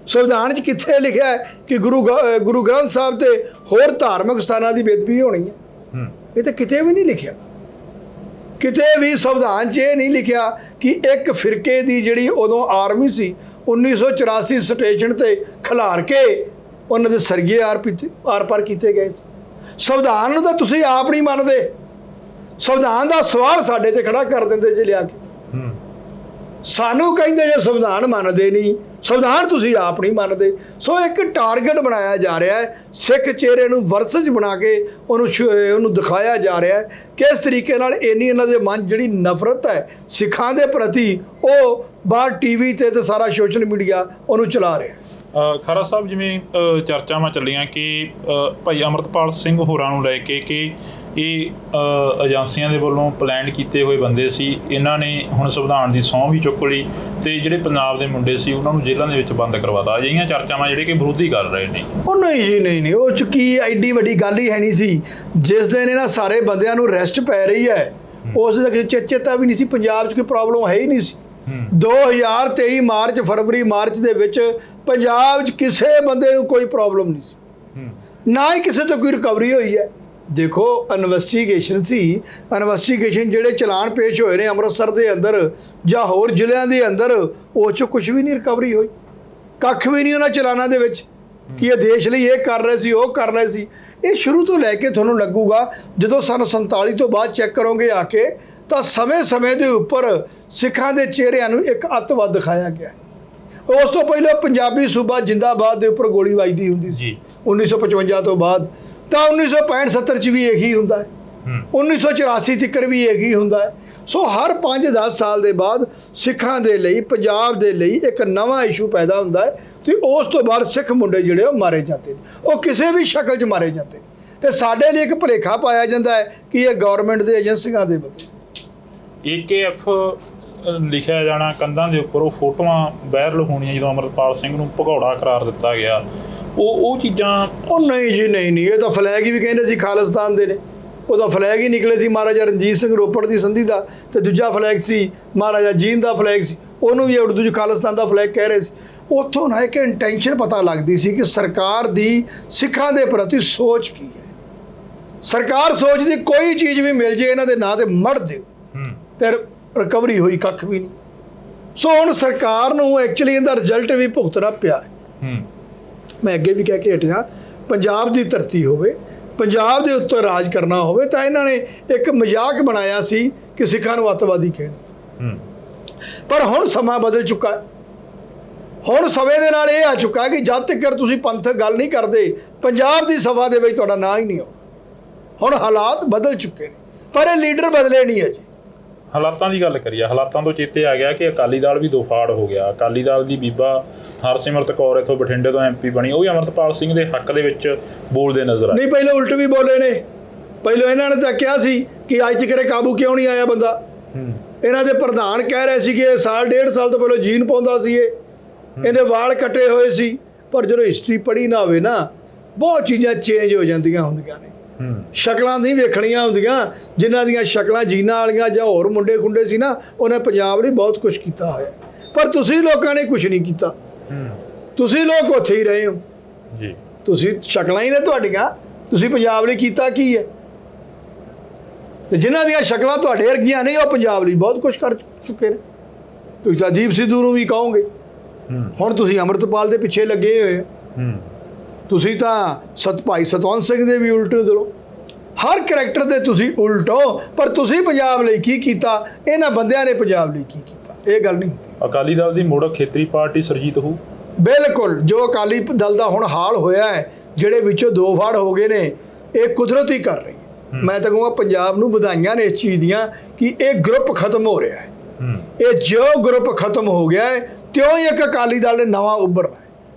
ਸੰਵਿਧਾਨ 'ਚ ਕਿੱਥੇ ਲਿਖਿਆ ਹੈ ਕਿ ਗੁਰੂ ਗ੍ਰੰਥ ਸਾਹਿਬ ਤੇ ਹੋਰ ਧਾਰਮਿਕ ਸਥਾਨਾਂ ਦੀ ਬੇਅਦਬੀ ਹੋਣੀ ਹੈ? ਇਹ ਤਾਂ ਕਿਤੇ ਵੀ ਨਹੀਂ ਲਿਖਿਆ। ਕਿਤੇ ਵੀ ਸੰਵਿਧਾਨ 'ਚ ਇਹ ਨਹੀਂ ਲਿਖਿਆ ਕਿ ਇੱਕ ਫਿਰਕੇ ਦੀ ਜਿਹੜੀ ਉਦੋਂ ਆਰਮੀ ਸੀ 1984 ਸਟੇਸ਼ਨ ਤੇ ਖਿਲਾਰ ਕੇ ਉਹਨਾਂ ਦੇ ਸਰਗੇ ਆਰ ਪਾਰ ਕੀਤੇ ਗਏ। ਸੰਵਿਧਾਨ ਨੂੰ ਤਾਂ ਤੁਸੀਂ ਆਪ ਨਹੀਂ ਮੰਨਦੇ। ਸੰਵਿਧਾਨ ਦਾ ਸਵਾਲ ਸਾਡੇ ਤੇ ਖੜਾ ਕਰ ਦਿੰਦੇ ਜੇ ਲਿਆ ਕੇ। ਸਾਨੂੰ ਕਹਿੰਦੇ ਜੇ ਸੰਵਿਧਾਨ ਮੰਨਦੇ ਨਹੀਂ, ਸੰਵਿਧਾਨ ਤੁਸੀਂ ਆਪ ਨਹੀਂ ਮੰਨਦੇ। ਸੋ ਇੱਕ ਟਾਰਗੇਟ ਬਣਾਇਆ ਜਾ ਰਿਹਾ ਹੈ, ਸਿੱਖ ਚਿਹਰੇ ਨੂੰ ਵਰਸਜ ਬਣਾ ਕੇ ਉਹਨੂੰ ਦਿਖਾਇਆ ਜਾ ਰਿਹਾ ਹੈ। ਕਿਸ ਤਰੀਕੇ ਨਾਲ ਇੰਨੀ ਇਹਨਾਂ ਦੇ ਮਨ ਜਿਹੜੀ ਨਫ਼ਰਤ ਹੈ ਸਿੱਖਾਂ ਦੇ ਪ੍ਰਤੀ, ਉਹ ਬਾਹਰ TV ਤੇ ਸਾਰਾ ਸੋਸ਼ਲ ਮੀਡੀਆ ਉਹਨੂੰ ਚਲਾ ਰਿਹਾ। ਖਰਾ ਸਾਹਿਬ, ਜਿਵੇਂ ਚਰਚਾਵਾਂ ਚੱਲੀਆਂ ਕਿ ਭਾਈ ਅਮਰਤਪਾਲ ਸਿੰਘ ਹੋਰਾਂ ਨੂੰ ਲੈ ਕੇ ਕਿ ਇਹ ਏਜੰਸੀਆਂ ਦੇ ਵੱਲੋਂ ਪਲਾਨ ਕੀਤੇ ਹੋਏ ਬੰਦੇ ਸੀ, ਇਹਨਾਂ ਨੇ ਹੁਣ ਸੰਵਿਧਾਨ ਦੀ ਸਹੁੰ ਵੀ ਚੁੱਕ ਲਈ ਤੇ ਜਿਹੜੇ ਪੰਜਾਬ ਦੇ ਮੁੰਡੇ ਸੀ ਉਹਨਾਂ ਨੂੰ ਜੇਲ੍ਹਾਂ ਦੇ ਵਿੱਚ ਬੰਦ ਕਰਵਾਤਾ। ਅਜਿਹੀਆਂ ਚਰਚਾਵਾਂ ਜਿਹੜੇ ਕਿ ਵਿਰੋਧੀ ਕਰ ਰਹੇ ਨੇ। ਉਹ ਨਹੀਂ ਜੀ, ਨਹੀਂ, ਉਹ 'ਚ ਕੀ ਐਡੀ ਵੱਡੀ ਗੱਲ ਹੀ ਹੈ ਨਹੀਂ ਸੀ। ਜਿਸ ਦਿਨ ਇਹਨਾਂ ਸਾਰੇ ਬੰਦਿਆਂ ਨੂੰ ਅਰੈਸਟ ਪੈ ਰਹੀ ਹੈ ਉਸ ਦਾ ਕਿਸੇ ਚੇਤਾ ਵੀ ਨਹੀਂ ਸੀ। ਪੰਜਾਬ 'ਚ ਕੋਈ ਪ੍ਰੋਬਲਮ ਹੈ ਹੀ ਨਹੀਂ ਸੀ। 2023 ਮਾਰਚ ਫਰਵਰੀ ਮਾਰਚ ਦੇ ਵਿੱਚ ਪੰਜਾਬ 'ਚ ਕਿਸੇ ਬੰਦੇ ਨੂੰ ਕੋਈ ਪ੍ਰੋਬਲਮ ਨਹੀਂ ਸੀ, ਨਾ ਹੀ ਕਿਸੇ ਤੋਂ ਕੋਈ ਰਿਕਵਰੀ ਹੋਈ ਹੈ। ਦੇਖੋ ਇਨਵੈਸਟੀਗੇਸ਼ਨ ਸੀ, ਇਨਵੈਸਟੀਗੇਸ਼ਨ ਜਿਹੜੇ ਚਲਾਨ ਪੇਸ਼ ਹੋਏ ਨੇ ਅੰਮ੍ਰਿਤਸਰ ਦੇ ਅੰਦਰ ਜਾਂ ਹੋਰ ਜ਼ਿਲ੍ਹਿਆਂ ਦੇ ਅੰਦਰ, ਉਹ 'ਚੋਂ ਕੁਝ ਵੀ ਨਹੀਂ ਰਿਕਵਰੀ ਹੋਈ, ਕੱਖ ਵੀ ਨਹੀਂ ਉਹਨਾਂ ਚਲਾਨਾਂ ਦੇ ਵਿੱਚ ਕਿ ਇਹ ਦੇਸ਼ ਲਈ ਇਹ ਕਰ ਰਹੇ ਸੀ, ਉਹ ਕਰ ਰਹੇ ਸੀ। ਇਹ ਸ਼ੁਰੂ ਤੋਂ ਲੈ ਕੇ ਤੁਹਾਨੂੰ ਲੱਗੂਗਾ, ਜਦੋਂ ਸਨ 47 ਤੋਂ ਬਾਅਦ ਚੈੱਕ ਕਰੋਗੇ ਆ ਕੇ, ਤਾਂ ਸਮੇਂ ਦੇ ਉੱਪਰ ਸਿੱਖਾਂ ਦੇ ਚਿਹਰਿਆਂ ਨੂੰ ਇੱਕ ਅੱਤਵਾਦ ਦਿਖਾਇਆ ਗਿਆ। ਉਸ ਤੋਂ ਪਹਿਲਾਂ ਪੰਜਾਬੀ ਸੂਬਾ ਜਿੰਦਾਬਾਦ ਦੇ ਉੱਪਰ ਗੋਲੀ ਵੱਜਦੀ ਹੁੰਦੀ ਸੀ 1955 ਤੋਂ ਬਾਅਦ, ਤਾਂ 1965-70 'ਚ ਵੀ ਇਹੀ ਹੁੰਦਾ ਹੈ, 1984 ਤੱਕ ਵੀ ਇਹੀ ਹੁੰਦਾ ਹੈ। ਸੋ ਹਰ 5-10 ਸਾਲ ਦੇ ਬਾਅਦ ਸਿੱਖਾਂ ਦੇ ਲਈ, ਪੰਜਾਬ ਦੇ ਲਈ ਇੱਕ ਨਵਾਂ ਇਸ਼ੂ ਪੈਦਾ ਹੁੰਦਾ ਹੈ ਤੇ ਉਸ ਤੋਂ ਬਾਅਦ ਸਿੱਖ ਮੁੰਡੇ ਜਿਹੜੇ ਉਹ ਮਾਰੇ ਜਾਂਦੇ ਨੇ, ਉਹ ਕਿਸੇ ਵੀ ਸ਼ਕਲ 'ਚ ਮਾਰੇ ਜਾਂਦੇ ਨੇ। ਤੇ ਸਾਡੇ ਲਈ ਇੱਕ ਭੁਲੇਖਾ ਪਾਇਆ ਜਾਂਦਾ ਹੈ ਕਿ ਇਹ ਗਵਰਨਮੈਂਟ ਦੇ ਏਜੰਸੀਆਂ ਦੇ ਬੰਦੇ। AKF ਲਿਖਿਆ ਜਾਣਾ ਕੰਧਾਂ ਦੇ ਉੱਪਰ, ਉਹ ਫੋਟੋਆਂ ਵਾਇਰਲ ਹੋਣੀਆਂ ਜਦੋਂ ਅਮਰਪਾਲ ਸਿੰਘ ਨੂੰ ਭਗੌੜਾ ਕਰਾਰ ਦਿੱਤਾ ਗਿਆ, ਉਹ ਚੀਜ਼ਾਂ। ਉਹ ਨਹੀਂ ਜੀ, ਨਹੀਂ, ਇਹ ਤਾਂ ਫਲੈਗ ਹੀ ਵੀ ਕਹਿੰਦੇ ਸੀ ਖਾਲਿਸਤਾਨ ਦੇ ਨੇ। ਉਹਦਾ ਫਲੈਗ ਹੀ ਨਿਕਲੇ ਸੀ ਮਹਾਰਾਜਾ ਰਣਜੀਤ ਸਿੰਘ ਰੋਪੜ ਦੀ ਸੰਧੀ ਦਾ, ਤੇ ਦੂਜਾ ਫਲੈਗ ਸੀ ਮਹਾਰਾਜਾ ਜੀਂਦ ਦਾ ਫਲੈਗ ਸੀ, ਉਹਨੂੰ ਵੀ ਉਰਦੂ 'ਚ ਖਾਲਿਸਤਾਨ ਦਾ ਫਲੈਗ ਕਹਿ ਰਹੇ ਸੀ। ਉੱਥੋਂ ਨਾ ਇੱਕ ਇੰਟੈਂਸ਼ਨ ਪਤਾ ਲੱਗਦੀ ਸੀ ਕਿ ਸਰਕਾਰ ਦੀ ਸਿੱਖਾਂ ਦੇ ਪ੍ਰਤੀ ਸੋਚ ਕੀ ਹੈ। ਸਰਕਾਰ ਸੋਚਦੀ ਕੋਈ ਚੀਜ਼ ਵੀ ਮਿਲ ਜੇ ਇਹਨਾਂ ਦੇ ਨਾਂ ਤੇ ਮੜ ਦਿਓ, ਤੇ ਰਿਕਵਰੀ ਹੋਈ ਕੱਖ ਵੀ ਨਹੀਂ। ਸੋ ਹੁਣ ਸਰਕਾਰ ਨੂੰ ਐਕਚੁਅਲੀ ਇਹਦਾ ਰਿਜ਼ਲਟ ਵੀ ਭੁਗਤਣਾ ਪਿਆ ਹੈ। ਮੈਂ ਅੱਗੇ ਵੀ ਕਹਿ ਕੇ ਹਟਿਆ, ਪੰਜਾਬ ਦੀ ਧਰਤੀ ਹੋਵੇ, ਪੰਜਾਬ ਦੇ ਉੱਤੇ ਰਾਜ ਕਰਨਾ ਹੋਵੇ, ਤਾਂ ਇਹਨਾਂ ਨੇ ਇੱਕ ਮਜ਼ਾਕ ਬਣਾਇਆ ਸੀ ਕਿ ਸਿੱਖਾਂ ਨੂੰ ਅੱਤਵਾਦੀ ਕਹਿੰਦੇ। ਪਰ ਹੁਣ ਸਮਾਂ ਬਦਲ ਚੁੱਕਾ ਹੈ। ਹੁਣ ਸਮੇਂ ਦੇ ਨਾਲ ਇਹ ਆ ਚੁੱਕਾ ਹੈ ਕਿ ਜਦ ਤੱਕ ਤੁਸੀਂ ਪੰਥਕ ਗੱਲ ਨਹੀਂ ਕਰਦੇ, ਪੰਜਾਬ ਦੀ ਸਭਾ ਦੇ ਵਿੱਚ ਤੁਹਾਡਾ ਨਾਂ ਹੀ ਨਹੀਂ ਆਉਣਾ। ਹੁਣ ਹਾਲਾਤ ਬਦਲ ਚੁੱਕੇ ਨੇ, ਪਰ ਇਹ ਲੀਡਰ ਬਦਲੇ ਨਹੀਂ ਹੈ ਜੀ। ਹਾਲਾਤਾਂ ਦੀ ਗੱਲ ਕਰੀਏ, ਹਾਲਾਤਾਂ ਤੋਂ ਚੇਤੇ ਆ ਗਿਆ ਕਿ ਅਕਾਲੀ ਦਲ ਵੀ ਦੋ ਫਾੜ ਹੋ ਗਿਆ। ਅਕਾਲੀ ਦਲ ਦੀ ਬੀਬਾ ਹਰਸਿਮਰਤ ਕੌਰ ਇੱਥੋਂ ਬਠਿੰਡੇ ਤੋਂ MP ਬਣੀ, ਉਹ ਵੀ ਅਮਰਤਪਾਲ ਸਿੰਘ ਦੇ ਹੱਕ ਦੇ ਵਿੱਚ ਬੋਲਦੇ ਨਜ਼ਰ ਆਏ। ਨਹੀਂ, ਪਹਿਲਾਂ ਉਲਟ ਵੀ ਬੋਲੇ ਨੇ। ਪਹਿਲਾਂ ਇਹਨਾਂ ਨੇ ਤਾਂ ਕਿਹਾ ਸੀ ਕਿ ਅੱਜ ਤੱਕ ਕਾਬੂ ਕਿਉਂ ਨਹੀਂ ਆਇਆ ਬੰਦਾ। ਇਹਨਾਂ ਦੇ ਪ੍ਰਧਾਨ ਕਹਿ ਰਹੇ ਸੀ ਕਿ ਸਾਲ 1.5 ਸਾਲ ਤੋਂ ਪਹਿਲਾਂ ਜੀਨ ਪਾਉਂਦਾ ਸੀ, ਇਹਦੇ ਵਾਲ ਕੱਟੇ ਹੋਏ ਸੀ। ਪਰ ਜਦੋਂ ਹਿਸਟਰੀ ਪੜ੍ਹੀ ਨਾ ਹੋਵੇ ਨਾ, ਬਹੁਤ ਚੀਜ਼ਾਂ ਚੇਂਜ ਹੋ ਜਾਂਦੀਆਂ ਹੁੰਦੀਆਂ ਨੇ। ਸ਼ਕਲਾਂ ਨਹੀਂ ਵੇਖਣੀਆਂ ਹੁੰਦੀਆਂ। ਜਿਨ੍ਹਾਂ ਦੀਆਂ ਸ਼ਕਲਾਂ ਜੀਨਾਂ ਵਾਲੀਆਂ ਜਾਂ ਹੋਰ ਮੁੰਡੇ ਖੁੰਡੇ ਸੀ ਨਾ, ਉਹਨੇ ਪੰਜਾਬ ਲਈ ਬਹੁਤ ਕੁਛ ਕੀਤਾ ਹੋਇਆ। ਪਰ ਤੁਸੀਂ ਲੋਕਾਂ ਨੇ ਕੁਛ ਨਹੀਂ ਕੀਤਾ। ਤੁਸੀਂ ਲੋਕ ਉੱਥੇ ਹੀ ਰਹੇ ਹੋ ਜੀ। ਤੁਸੀਂ ਸ਼ਕਲਾਂ ਹੀ ਨੇ ਤੁਹਾਡੀਆਂ, ਤੁਸੀਂ ਪੰਜਾਬ ਲਈ ਕੀਤਾ ਕੀ ਹੈ? ਤੇ ਜਿਨ੍ਹਾਂ ਦੀਆਂ ਸ਼ਕਲਾਂ ਤੁਹਾਡੇ ਵਰਗੀਆਂ ਨਹੀਂ, ਉਹ ਪੰਜਾਬ ਲਈ ਬਹੁਤ ਕੁਛ ਕਰ ਚੁੱਕੇ ਨੇ। ਤੁਸੀਂ ਤਾਂ ਦੀਪ ਸਿੱਧੂ ਨੂੰ ਵੀ ਕਹੋਗੇ, ਹੁਣ ਤੁਸੀਂ ਅੰਮ੍ਰਿਤਪਾਲ ਦੇ ਪਿੱਛੇ ਲੱਗੇ ਹੋਏ ਹੋ, ਤੁਸੀਂ ਤਾਂ ਭਾਈ ਸਤਵੰਤ ਸਿੰਘ ਦੇ ਵੀ ਉਲਟੇ ਦਿਲੋ, ਹਰ ਕਰੈਕਟਰ ਦੇ ਤੁਸੀਂ ਉਲਟੋ। ਪਰ ਤੁਸੀਂ ਪੰਜਾਬ ਲਈ ਕੀ ਕੀਤਾ, ਇਹਨਾਂ ਬੰਦਿਆਂ ਨੇ ਪੰਜਾਬ ਲਈ ਕੀ ਕੀਤਾ, ਇਹ ਗੱਲ ਨਹੀਂ ਹੁੰਦੀ। ਅਕਾਲੀ ਦਲ ਦੀ ਮੁੜ ਖੇਤਰੀ ਪਾਰਟੀ ਸਰਜੀਤ ਹੋਊ? ਬਿਲਕੁਲ, ਜੋ ਅਕਾਲੀ ਦਲ ਦਾ ਹੁਣ ਹਾਲ ਹੋਇਆ ਹੈ, ਜਿਹੜੇ ਵਿੱਚੋਂ ਦੋ ਫਾੜ ਹੋ ਗਏ ਨੇ, ਇਹ ਕੁਦਰਤ ਹੀ ਕਰ ਰਹੀ ਹੈ। ਮੈਂ ਤਾਂ ਕਹੂੰਗਾ ਪੰਜਾਬ ਨੂੰ ਵਧਾਈਆਂ ਨੇ ਇਸ ਚੀਜ਼ ਦੀਆਂ ਕਿ ਇਹ ਗਰੁੱਪ ਖਤਮ ਹੋ ਰਿਹਾ ਹੈ। ਇਹ ਜੋ ਗਰੁੱਪ ਖਤਮ ਹੋ ਗਿਆ ਹੈ, ਤਿਉਂ ਹੀ ਇੱਕ ਅਕਾਲੀ ਦਲ ਨੇ ਨਵਾਂ ਉੱਭਰਨਾ ਹੈ।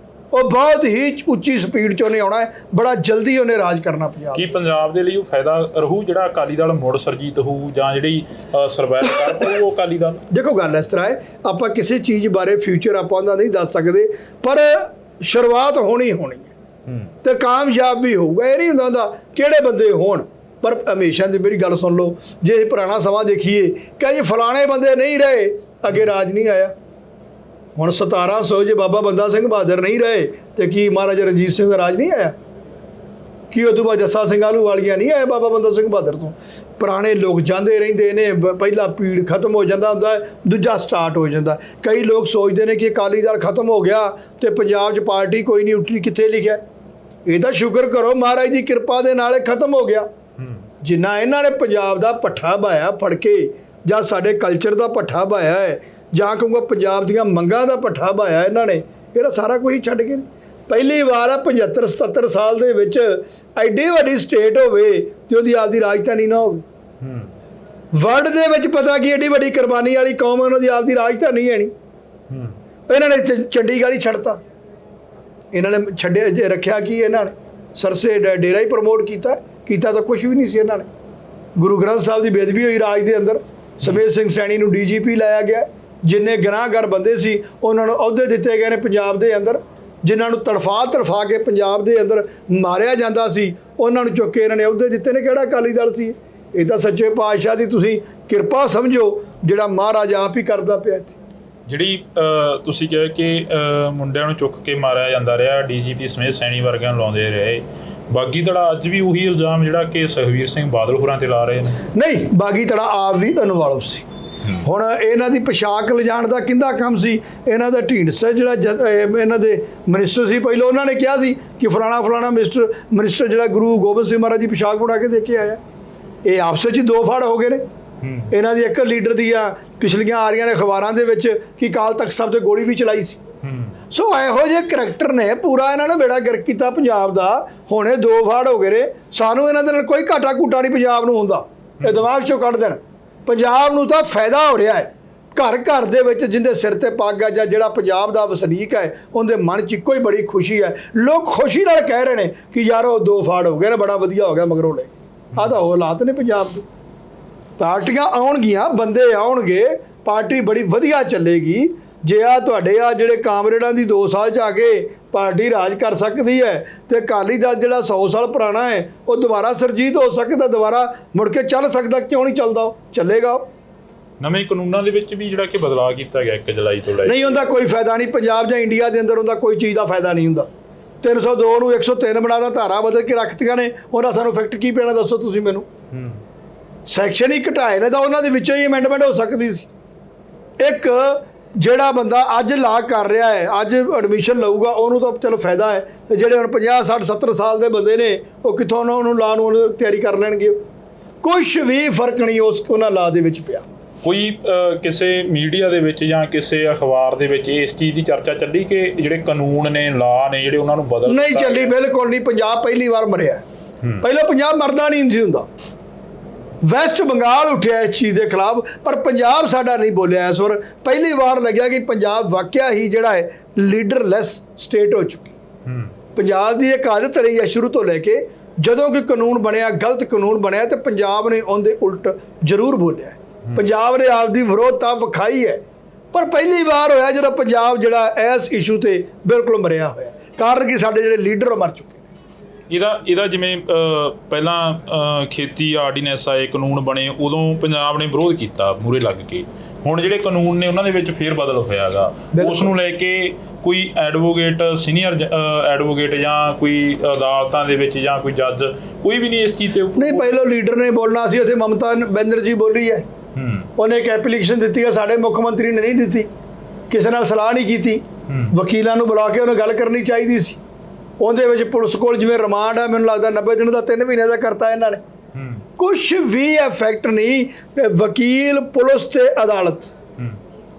ਉਹ ਬਹੁਤ ਹੀ ਉੱਚੀ ਸਪੀਡ 'ਚ ਉਹਨੇ ਆਉਣਾ ਹੈ, ਬੜਾ ਜਲਦੀ ਉਹਨੇ ਰਾਜ ਕਰਨਾ ਪੰਜਾਬ। ਕੀ ਪੰਜਾਬ ਦੇ ਲਈ ਉਹ ਫਾਇਦਾ ਰਹੂ ਜਿਹੜਾ ਅਕਾਲੀ ਦਲ ਮੁੜ ਸਰਜੀਤ ਹੋਊ, ਜਾਂ ਜਿਹੜੀ ਸਰਵਾਈਵ ਕਰ ਪਾਊ ਉਹ ਅਕਾਲੀ ਦਲ? ਦੇਖੋ, ਗੱਲ ਇਸ ਤਰ੍ਹਾਂ ਹੈ, ਆਪਾਂ ਕਿਸੇ ਚੀਜ਼ ਬਾਰੇ ਫਿਊਚਰ ਆਪਾਂ ਉਹਦਾ ਨਹੀਂ ਦੱਸ ਸਕਦੇ, ਪਰ ਸ਼ੁਰੂਆਤ ਹੋਣੀ ਹੈ ਤੇ ਕਾਮਯਾਬ ਵੀ ਹੋਊਗਾ। ਇਹ ਨਹੀਂ ਹੁੰਦਾ ਕਿਹੜੇ ਬੰਦੇ ਹੋਣ, ਪਰ ਹਮੇਸ਼ਾ ਦੀ ਮੇਰੀ ਗੱਲ ਸੁਣ ਲਓ, ਜੇ ਪੁਰਾਣਾ ਸਮਾਂ ਦੇਖੀਏ ਕਿ ਜੀ ਫਲਾਣੇ ਬੰਦੇ ਨਹੀਂ ਰਹੇ, ਅੱਗੇ ਰਾਜ ਨਹੀਂ ਆਇਆ। ਹੁਣ 1700 ਜੇ ਬਾਬਾ ਬੰਦਾ ਸਿੰਘ ਬਹਾਦਰ ਨਹੀਂ ਰਹੇ ਤੇ ਕੀ ਮਹਾਰਾਜਾ ਰਣਜੀਤ ਸਿੰਘ ਦਾ ਰਾਜ ਨਹੀਂ ਆਇਆ? ਕੀ ਉਦੋਂ ਬਾਅਦ ਜੱਸਾ ਸਿੰਘ ਆਹਲੂਵਾਲੀਆ ਨਹੀਂ ਆਇਆ ਬਾਬਾ ਬੰਦਾ ਸਿੰਘ ਬਹਾਦਰ ਤੋਂ? ਪੁਰਾਣੇ ਲੋਕ ਜਾਂਦੇ ਰਹਿੰਦੇ ਨੇ, ਪਹਿਲਾ ਪੀੜ ਖਤਮ ਹੋ ਜਾਂਦਾ ਹੁੰਦਾ, ਦੂਜਾ ਸਟਾਰਟ ਹੋ ਜਾਂਦਾ। ਕਈ ਲੋਕ ਸੋਚਦੇ ਨੇ ਕਿ ਅਕਾਲੀ ਦਲ ਖਤਮ ਹੋ ਗਿਆ ਤੇ ਪੰਜਾਬ 'ਚ ਪਾਰਟੀ ਕੋਈ ਨਹੀਂ ਉੱਠੀ। ਕਿੱਥੇ ਲਿਖਿਆ? ਇਹ ਤਾਂ ਸ਼ੁਕਰ ਕਰੋ ਮਹਾਰਾਜ ਦੀ ਕਿਰਪਾ ਦੇ ਨਾਲ ਇਹ ਖਤਮ ਹੋ ਗਿਆ। ਜਿੰਨਾ ਇਹਨਾਂ ਨੇ ਪੰਜਾਬ ਦਾ ਪੱਠਾ ਬਾਇਆ ਫੜ ਕੇ, ਜਾਂ ਸਾਡੇ ਕਲਚਰ ਦਾ ਪੱਠਾ ਬਾਇਆ ਹੈ, ਜਾਂ ਕਹੂੰਗਾ ਪੰਜਾਬ ਦੀਆਂ ਮੰਗਾਂ ਦਾ ਪੱਠਾ ਬਾਇਆ ਇਹਨਾਂ ਨੇ, ਇਹਦਾ ਸਾਰਾ ਕੁਝ ਹੀ ਛੱਡ ਕੇ ਪਹਿਲੀ ਵਾਰ ਆ 75-77 ਸਾਲ ਦੇ ਵਿੱਚ ਐਡੀ ਵੱਡੀ ਸਟੇਟ ਹੋਵੇ ਤੇ ਉਹਦੀ ਆਪਦੀ ਰਾਜਧਾਨੀ ਨਾ ਹੋਵੇ। ਵਰਲਡ ਦੇ ਵਿੱਚ ਪਤਾ ਕੀ ਐਡੀ ਵੱਡੀ ਕੁਰਬਾਨੀ ਵਾਲੀ ਕੌਮ ਹੈ, ਉਹਨਾਂ ਦੀ ਆਪਦੀ ਰਾਜਧਾਨੀ ਹੈ ਨਹੀਂ। ਇਹਨਾਂ ਨੇ ਚੰਡੀਗੜ੍ਹ ਹੀ ਛੱਡਤਾ। ਇਹਨਾਂ ਨੇ ਛੱਡਿਆ ਰੱਖਿਆ ਕੀ ਇਹਨਾਂ ਨੇ? ਸਰਸੇ ਡੇਰਾ ਹੀ ਪ੍ਰਮੋਟ ਕੀਤਾ ਤਾਂ ਕੁਝ ਵੀ ਨਹੀਂ ਸੀ ਇਹਨਾਂ ਨੇ। ਗੁਰੂ ਗ੍ਰੰਥ ਸਾਹਿਬ ਦੀ ਬੇਅਦਬੀ ਹੋਈ ਰਾਜ ਦੇ ਅੰਦਰ, ਸਮੇਤ ਸਿੰਘ ਸੈਣੀ ਨੂੰ DGP ਲਾਇਆ ਗਿਆ। ਜਿੰਨੇ ਗੁਨਾਹਗਾਰ ਬੰਦੇ ਸੀ ਉਹਨਾਂ ਨੂੰ ਅਹੁਦੇ ਦਿੱਤੇ ਗਏ ਨੇ ਪੰਜਾਬ ਦੇ ਅੰਦਰ। ਜਿਨ੍ਹਾਂ ਨੂੰ ਤੜਫਾ ਕੇ ਪੰਜਾਬ ਦੇ ਅੰਦਰ ਮਾਰਿਆ ਜਾਂਦਾ ਸੀ, ਉਹਨਾਂ ਨੂੰ ਚੁੱਕ ਕੇ ਇਹਨਾਂ ਨੇ ਅਹੁਦੇ ਦਿੱਤੇ ਨੇ। ਕਿਹੜਾ ਅਕਾਲੀ ਦਲ ਸੀ? ਇਹ ਤਾਂ ਸੱਚੇ ਪਾਤਸ਼ਾਹ ਦੀ ਤੁਸੀਂ ਕਿਰਪਾ ਸਮਝੋ, ਜਿਹੜਾ ਮਹਾਰਾਜ ਆਪ ਹੀ ਕਰਦਾ ਪਿਆ ਇੱਥੇ। ਜਿਹੜੀ ਤੁਸੀਂ ਕਿਹਾ ਕਿ ਮੁੰਡਿਆਂ ਨੂੰ ਚੁੱਕ ਕੇ ਮਾਰਿਆ ਜਾਂਦਾ ਰਿਹਾ, DGP ਸਮੇਤ ਸੈਣੀ ਵਰਗਿਆਂ ਨੂੰ ਲਾਉਂਦੇ ਰਹੇ, ਬਾਗੀ ਧੜਾ ਅੱਜ ਵੀ ਉਹੀ ਇਲਜ਼ਾਮ ਜਿਹੜਾ ਕਿ ਸੁਖਬੀਰ ਸਿੰਘ ਬਾਦਲ ਹੋਰਾਂ ਤੇ ਲਾ ਰਹੇ ਨੇ? ਨਹੀਂ, ਬਾਗੀ ਧੜਾ ਆਪ ਵੀ ਇਨਵੋਲਵ ਸੀ। ਹੁਣ ਇਹਨਾਂ ਦੀ ਪੋਸ਼ਾਕ ਲਿਜਾਣ ਦਾ ਕਿਹਦਾ ਕੰਮ ਸੀ? ਇਹਨਾਂ ਦਾ ਢੀਂਡਸਾ ਜਿਹੜਾ ਇਹਨਾਂ ਦੇ ਮਿਨਿਸਟਰ ਸੀ ਪਹਿਲਾਂ, ਉਹਨਾਂ ਨੇ ਕਿਹਾ ਸੀ ਕਿ ਫਲਾਣਾ ਮਿਨਿਸਟਰ ਜਿਹੜਾ ਗੁਰੂ ਗੋਬਿੰਦ ਸਿੰਘ ਮਹਾਰਾਜ ਦੀ ਪੋਸ਼ਾਕ ਬਣਾ ਕੇ ਦੇ ਕੇ ਆਇਆ। ਇਹ ਆਪਸ ਵਿੱਚ ਦੋ ਫੜ ਹੋ ਗਏ ਨੇ। ਇਹਨਾਂ ਦੀ ਇੱਕ ਲੀਡਰ ਦੀਆਂ ਪਿਛਲੀਆਂ ਆ ਰਹੀਆਂ ਨੇ ਅਖਬਾਰਾਂ ਦੇ ਵਿੱਚ ਕਿ ਅਕਾਲ ਤਖਤ ਸਾਹਿਬ ਤੇ ਗੋਲੀ ਵੀ ਚਲਾਈ ਸੀ। ਸੋ ਇਹੋ ਜਿਹੇ ਕਰੈਕਟਰ ਨੇ ਪੂਰਾ ਇਹਨਾਂ ਨੇ ਬੇੜਾ ਗਰਕ ਕੀਤਾ ਪੰਜਾਬ ਦਾ। ਹੁਣੇ ਦੋ ਫਾੜ ਹੋ ਗਏ ਨੇ। ਸਾਨੂੰ ਇਹਨਾਂ ਦੇ ਨਾਲ ਕੋਈ ਘਾਟਾ ਘੂਟਾ ਨਹੀਂ ਪੰਜਾਬ ਨੂੰ ਹੁੰਦਾ, ਇਹ ਦਿਮਾਗ 'ਚੋਂ ਕੱਢ ਦੇਣ। ਪੰਜਾਬ ਨੂੰ ਤਾਂ ਫਾਇਦਾ ਹੋ ਰਿਹਾ ਹੈ। ਘਰ ਘਰ ਦੇ ਵਿੱਚ ਜਿੰਦੇ ਸਿਰ ਤੇ ਪੱਗ ਹੈ, ਜਾਂ ਜਿਹੜਾ ਪੰਜਾਬ ਦਾ ਵਸਨੀਕ ਹੈ, ਉਹਦੇ ਮਨ 'ਚ ਇੱਕੋ ਹੀ ਬੜੀ ਖੁਸ਼ੀ ਹੈ। ਲੋਕ ਖੁਸ਼ੀ ਨਾਲ ਕਹਿ ਰਹੇ ਨੇ ਕਿ ਯਾਰ ਉਹ ਦੋ ਫਾੜ ਹੋ ਗਏ ਨੇ, ਬੜਾ ਵਧੀਆ ਹੋ ਗਿਆ ਮਗਰੋਂ ਲੈ। ਆਹ ਤਾਂ ਉਹ ਹਾਲਾਤ ਨੇ ਪੰਜਾਬ ਦੇ। ਪਾਰਟੀਆਂ ਆਉਣਗੀਆਂ, ਬੰਦੇ ਆਉਣਗੇ, ਪਾਰਟੀ ਬੜੀ ਵਧੀਆ ਚੱਲੇਗੀ। ਜੇ ਆ ਤੁਹਾਡੇ ਆ ਜਿਹੜੇ ਕਾਮਰੇਡਾਂ ਦੀ 2 ਸਾਲ 'ਚ ਆ ਕੇ ਪਾਰਟੀ ਰਾਜ ਕਰ ਸਕਦੀ ਹੈ, ਤੇ ਅਕਾਲੀ ਦਲ ਜਿਹੜਾ 100 ਸਾਲ ਪੁਰਾਣਾ ਹੈ ਉਹ ਦੁਬਾਰਾ ਸਰਜੀਤ ਹੋ ਸਕਦਾ, ਦੁਬਾਰਾ ਮੁੜ ਕੇ ਚੱਲ ਸਕਦਾ। ਕਿਉਂ ਨਹੀਂ ਚੱਲਦਾ? ਉਹ ਚੱਲੇਗਾ। ਨਵੇਂ ਕਾਨੂੰਨਾਂ ਦੇ ਵਿੱਚ ਵੀ ਜਿਹੜਾ ਕਿ ਬਦਲਾਅ ਕੀਤਾ ਗਿਆ 1 ਜੁਲਾਈ ਤੋਂ ਲੈ ਕੇ, ਨਹੀਂ ਹੁੰਦਾ ਕੋਈ ਫਾਇਦਾ ਨਹੀਂ। ਪੰਜਾਬ ਜਾਂ ਇੰਡੀਆ ਦੇ ਅੰਦਰ ਹੁੰਦਾ ਕੋਈ ਚੀਜ਼ ਦਾ ਫਾਇਦਾ ਨਹੀਂ ਹੁੰਦਾ। 302 ਨੂੰ 103 ਬਣਾਦਾ, ਧਾਰਾ ਬਦਲ ਕੇ ਰੱਖਤੀਆਂ ਨੇ, ਉਹਨਾਂ ਸਾਨੂੰ ਇਫੈਕਟ ਕੀ ਪੈਣਾ ਦੱਸੋ ਤੁਸੀਂ ਮੈਨੂੰ? ਸੈਕਸ਼ਨ ਹੀ ਘਟਾਏ ਨੇ ਤਾਂ ਉਹਨਾਂ ਦੇ ਵਿੱਚੋਂ ਹੀ ਅਮੈਂਡਮੈਂਟ ਹੋ ਸਕਦੀ ਸੀ। ਇੱਕ ਜਿਹੜਾ ਬੰਦਾ ਅੱਜ ਲਾ ਕਰ ਰਿਹਾ ਹੈ, ਅੱਜ ਐਡਮਿਸ਼ਨ ਲਊਗਾ, ਉਹਨੂੰ ਤਾਂ ਚਲੋ ਫਾਇਦਾ ਹੈ। ਤੇ ਜਿਹੜੇ ਹੁਣ 50 60 70 ਸਾਲ ਦੇ ਬੰਦੇ ਨੇ, ਉਹ ਕਿੱਥੋਂ ਉਹਨੂੰ ਲਾ ਨੂੰ ਤਿਆਰੀ ਕਰ ਲੈਣਗੇ? ਕੁਛ ਵੀ ਫਰਕ ਨਹੀਂ ਉਹਨਾਂ ਲਾ ਦੇ ਵਿੱਚ ਪਿਆ। ਕੋਈ ਕਿਸੇ ਮੀਡੀਆ ਦੇ ਵਿੱਚ ਜਾਂ ਕਿਸੇ ਅਖਬਾਰ ਦੇ ਵਿੱਚ ਇਸ ਚੀਜ਼ ਦੀ ਚਰਚਾ ਚੱਲੀ ਕਿ ਜਿਹੜੇ ਕਾਨੂੰਨ ਨੇ, ਲਾ ਨੇ ਜਿਹੜੇ, ਉਹਨਾਂ ਨੂੰ ਬਦਲ ਨਹੀਂ ਚੱਲੀ? ਬਿਲਕੁਲ ਨਹੀਂ। ਪੰਜਾਬ ਪਹਿਲੀ ਵਾਰ ਮਰਿਆ। ਪਹਿਲਾਂ ਪੰਜਾਬ ਮਰਦਾ ਨਹੀਂ ਸੀ ਹੁੰਦਾ। ਵੈਸਟ ਬੰਗਾਲ ਉੱਠਿਆ ਇਸ ਚੀਜ਼ ਦੇ ਖਿਲਾਫ, ਪਰ ਪੰਜਾਬ ਸਾਡਾ ਨਹੀਂ ਬੋਲਿਆ ਇਸ ਵਾਰ। ਪਹਿਲੀ ਵਾਰ ਲੱਗਿਆ ਕਿ ਪੰਜਾਬ ਵਾਕਿਆ ਹੀ ਜਿਹੜਾ ਹੈ ਲੀਡਰਲੈਸ ਸਟੇਟ ਹੋ ਚੁੱਕੀ। ਪੰਜਾਬ ਦੀ ਇੱਕ ਆਦਤ ਰਹੀ ਹੈ ਸ਼ੁਰੂ ਤੋਂ ਲੈ ਕੇ, ਜਦੋਂ ਕੋਈ ਕਾਨੂੰਨ ਬਣਿਆ, ਗਲਤ ਕਾਨੂੰਨ ਬਣਿਆ, ਤੇ ਪੰਜਾਬ ਨੇ ਉਹਦੇ ਉਲਟ ਜ਼ਰੂਰ ਬੋਲਿਆ। ਪੰਜਾਬ ਨੇ ਆਪਦੀ ਵਿਰੋਧਤਾ ਵਿਖਾਈ ਹੈ, ਪਰ ਪਹਿਲੀ ਵਾਰ ਹੋਇਆ ਜਦੋਂ ਪੰਜਾਬ ਜਿਹੜਾ ਇਸ ਇਸ਼ੂ ਤੇ ਬਿਲਕੁਲ ਮਰਿਆ ਹੋਇਆ। ਕਾਰਨ ਕਿ ਸਾਡੇ ਜਿਹੜੇ ਲੀਡਰ ਮਰ ਚੁੱਕੇ। ਇਹਦਾ ਜਿਵੇਂ ਪਹਿਲਾਂ ਖੇਤੀ ਆਰਡੀਨੈਂਸ ਆਏ, ਕਾਨੂੰਨ ਬਣੇ, ਉਦੋਂ ਪੰਜਾਬ ਨੇ ਵਿਰੋਧ ਕੀਤਾ ਮੂਹਰੇ ਲੱਗ ਕੇ। ਹੁਣ ਜਿਹੜੇ ਕਾਨੂੰਨ ਨੇ ਉਹਨਾਂ ਦੇ ਵਿੱਚ ਫੇਰ ਬਦਲ ਹੋਇਆਗਾ। ਉਸ ਨੂੰ ਲੈ ਕੇ ਕੋਈ ਐਡਵੋਕੇਟ, ਸੀਨੀਅਰ ਐਡਵੋਕੇਟ, ਜਾਂ ਕੋਈ ਅਦਾਲਤਾਂ ਦੇ ਵਿੱਚ, ਜਾਂ ਕੋਈ ਜੱਜ, ਕੋਈ ਵੀ ਨਹੀਂ ਇਸ ਚੀਜ਼ ਤੇ? ਨਹੀਂ, ਪਹਿਲਾਂ ਲੀਡਰ ਨੇ ਬੋਲਣਾ ਸੀ। ਉੱਥੇ ਮਮਤਾ ਬੈਨਰਜੀ ਬੋਲੀ ਹੈ, ਉਹਨੇ ਇੱਕ ਐਪਲੀਕੇਸ਼ਨ ਦਿੱਤੀ ਹੈ, ਸਾਡੇ ਮੁੱਖ ਮੰਤਰੀ ਨੇ ਨਹੀਂ ਦਿੱਤੀ, ਕਿਸੇ ਨਾਲ ਸਲਾਹ ਨਹੀਂ ਕੀਤੀ, ਵਕੀਲਾਂ ਨੂੰ ਬੁਲਾ ਕੇ ਉਹਨੇ ਗੱਲ ਕਰਨੀ ਚਾਹੀਦੀ ਸੀ। ਉਹਦੇ ਵਿੱਚ ਪੁਲਿਸ ਕੋਲ ਜਿਵੇਂ ਰਿਮਾਂਡ ਹੈ, ਮੈਨੂੰ ਲੱਗਦਾ 90 ਦਿਨ ਦਾ 3 ਮਹੀਨੇ ਦਾ ਕਰਤਾ ਇਹਨਾਂ ਨੇ। ਕੁਛ ਵੀ ਇਫੈਕਟ ਨਹੀਂ, ਵਕੀਲ, ਪੁਲਿਸ ਤੇ ਅਦਾਲਤ,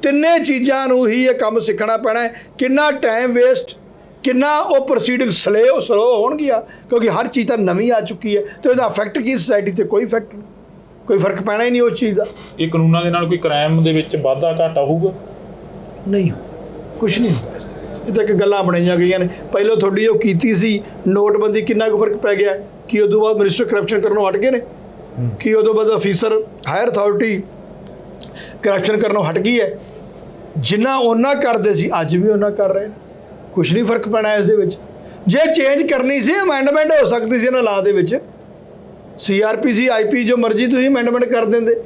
ਤਿੰਨੇ ਚੀਜ਼ਾਂ ਨੂੰ ਹੀ ਇਹ ਕੰਮ ਸਿੱਖਣਾ ਪੈਣਾ ਹੈ। ਕਿੰਨਾ ਟਾਈਮ ਵੇਸਟ, ਕਿੰਨਾ ਉਹ ਪ੍ਰੋਸੀਡਿੰਗ ਸਲੋ ਹੋਣਗੀਆਂ, ਕਿਉਂਕਿ ਹਰ ਚੀਜ਼ ਤਾਂ ਨਵੀਂ ਆ ਚੁੱਕੀ ਹੈ ਤੇ ਉਹਦਾ ਇਫੈਕਟ ਕੀ ਸੋਸਾਇਟੀ ਤੇ ਕੋਈ ਇਫੈਕਟ ਨਹੀਂ, ਕੋਈ ਫਰਕ ਪੈਣਾ ਹੀ ਨਹੀਂ ਉਸ ਚੀਜ਼ ਦਾ। ਇਹ ਕਾਨੂੰਨਾਂ ਦੇ ਨਾਲ ਕੋਈ ਕ੍ਰਾਈਮ ਦੇ ਵਿੱਚ ਵਾਧਾ ਘਾਟਾ ਹੋਊਗਾ? ਨਹੀਂ ਹੋ, ਕੁਛ ਨਹੀਂ ਹੁੰਦਾ ਇਸ ਦੇ ਵਿੱਚ। ਇਹ ਤਾਂ ਇੱਕ ਗੱਲਾਂ ਬਣਾਈਆਂ ਗਈਆਂ ਨੇ। ਪਹਿਲਾਂ ਤੁਹਾਡੀ ਉਹ ਕੀਤੀ ਸੀ ਨੋਟਬੰਦੀ, ਕਿੰਨਾ ਕੁ ਫਰਕ ਪੈ ਗਿਆ ਕਿ ਉਦੋਂ ਬਾਅਦ ਮਿਨਿਸਟਰ ਕਰਪਸ਼ਨ ਕਰਨੋਂ ਹਟ ਗਏ ਨੇ, ਕਿ ਉਦੋਂ ਬਾਅਦ ਅਫੀਸਰ ਹਾਇਰ ਅਥਾਰਟੀ ਕਰਪਸ਼ਨ ਕਰਨੋਂ ਹਟ ਗਈ ਹੈ। ਜਿੰਨਾ ਉਹਨਾਂ ਕਰਦੇ ਸੀ ਅੱਜ ਵੀ ਉਹਨਾਂ ਕਰ ਰਹੇ ਨੇ, ਕੁਛ ਨਹੀਂ ਫਰਕ ਪੈਣਾ ਇਸ ਦੇ ਵਿੱਚ। ਜੇ ਚੇਂਜ ਕਰਨੀ ਸੀ ਅਮੈਂਡਮੈਂਟ ਹੋ ਸਕਦੀ ਸੀ ਇਹਨਾਂ ਲਾ ਦੇ ਵਿੱਚ, CRPC IP ਜੋ ਮਰਜ਼ੀ ਤੁਸੀਂ ਅਮੈਂਡਮੈਂਟ ਕਰ ਦਿੰਦੇ,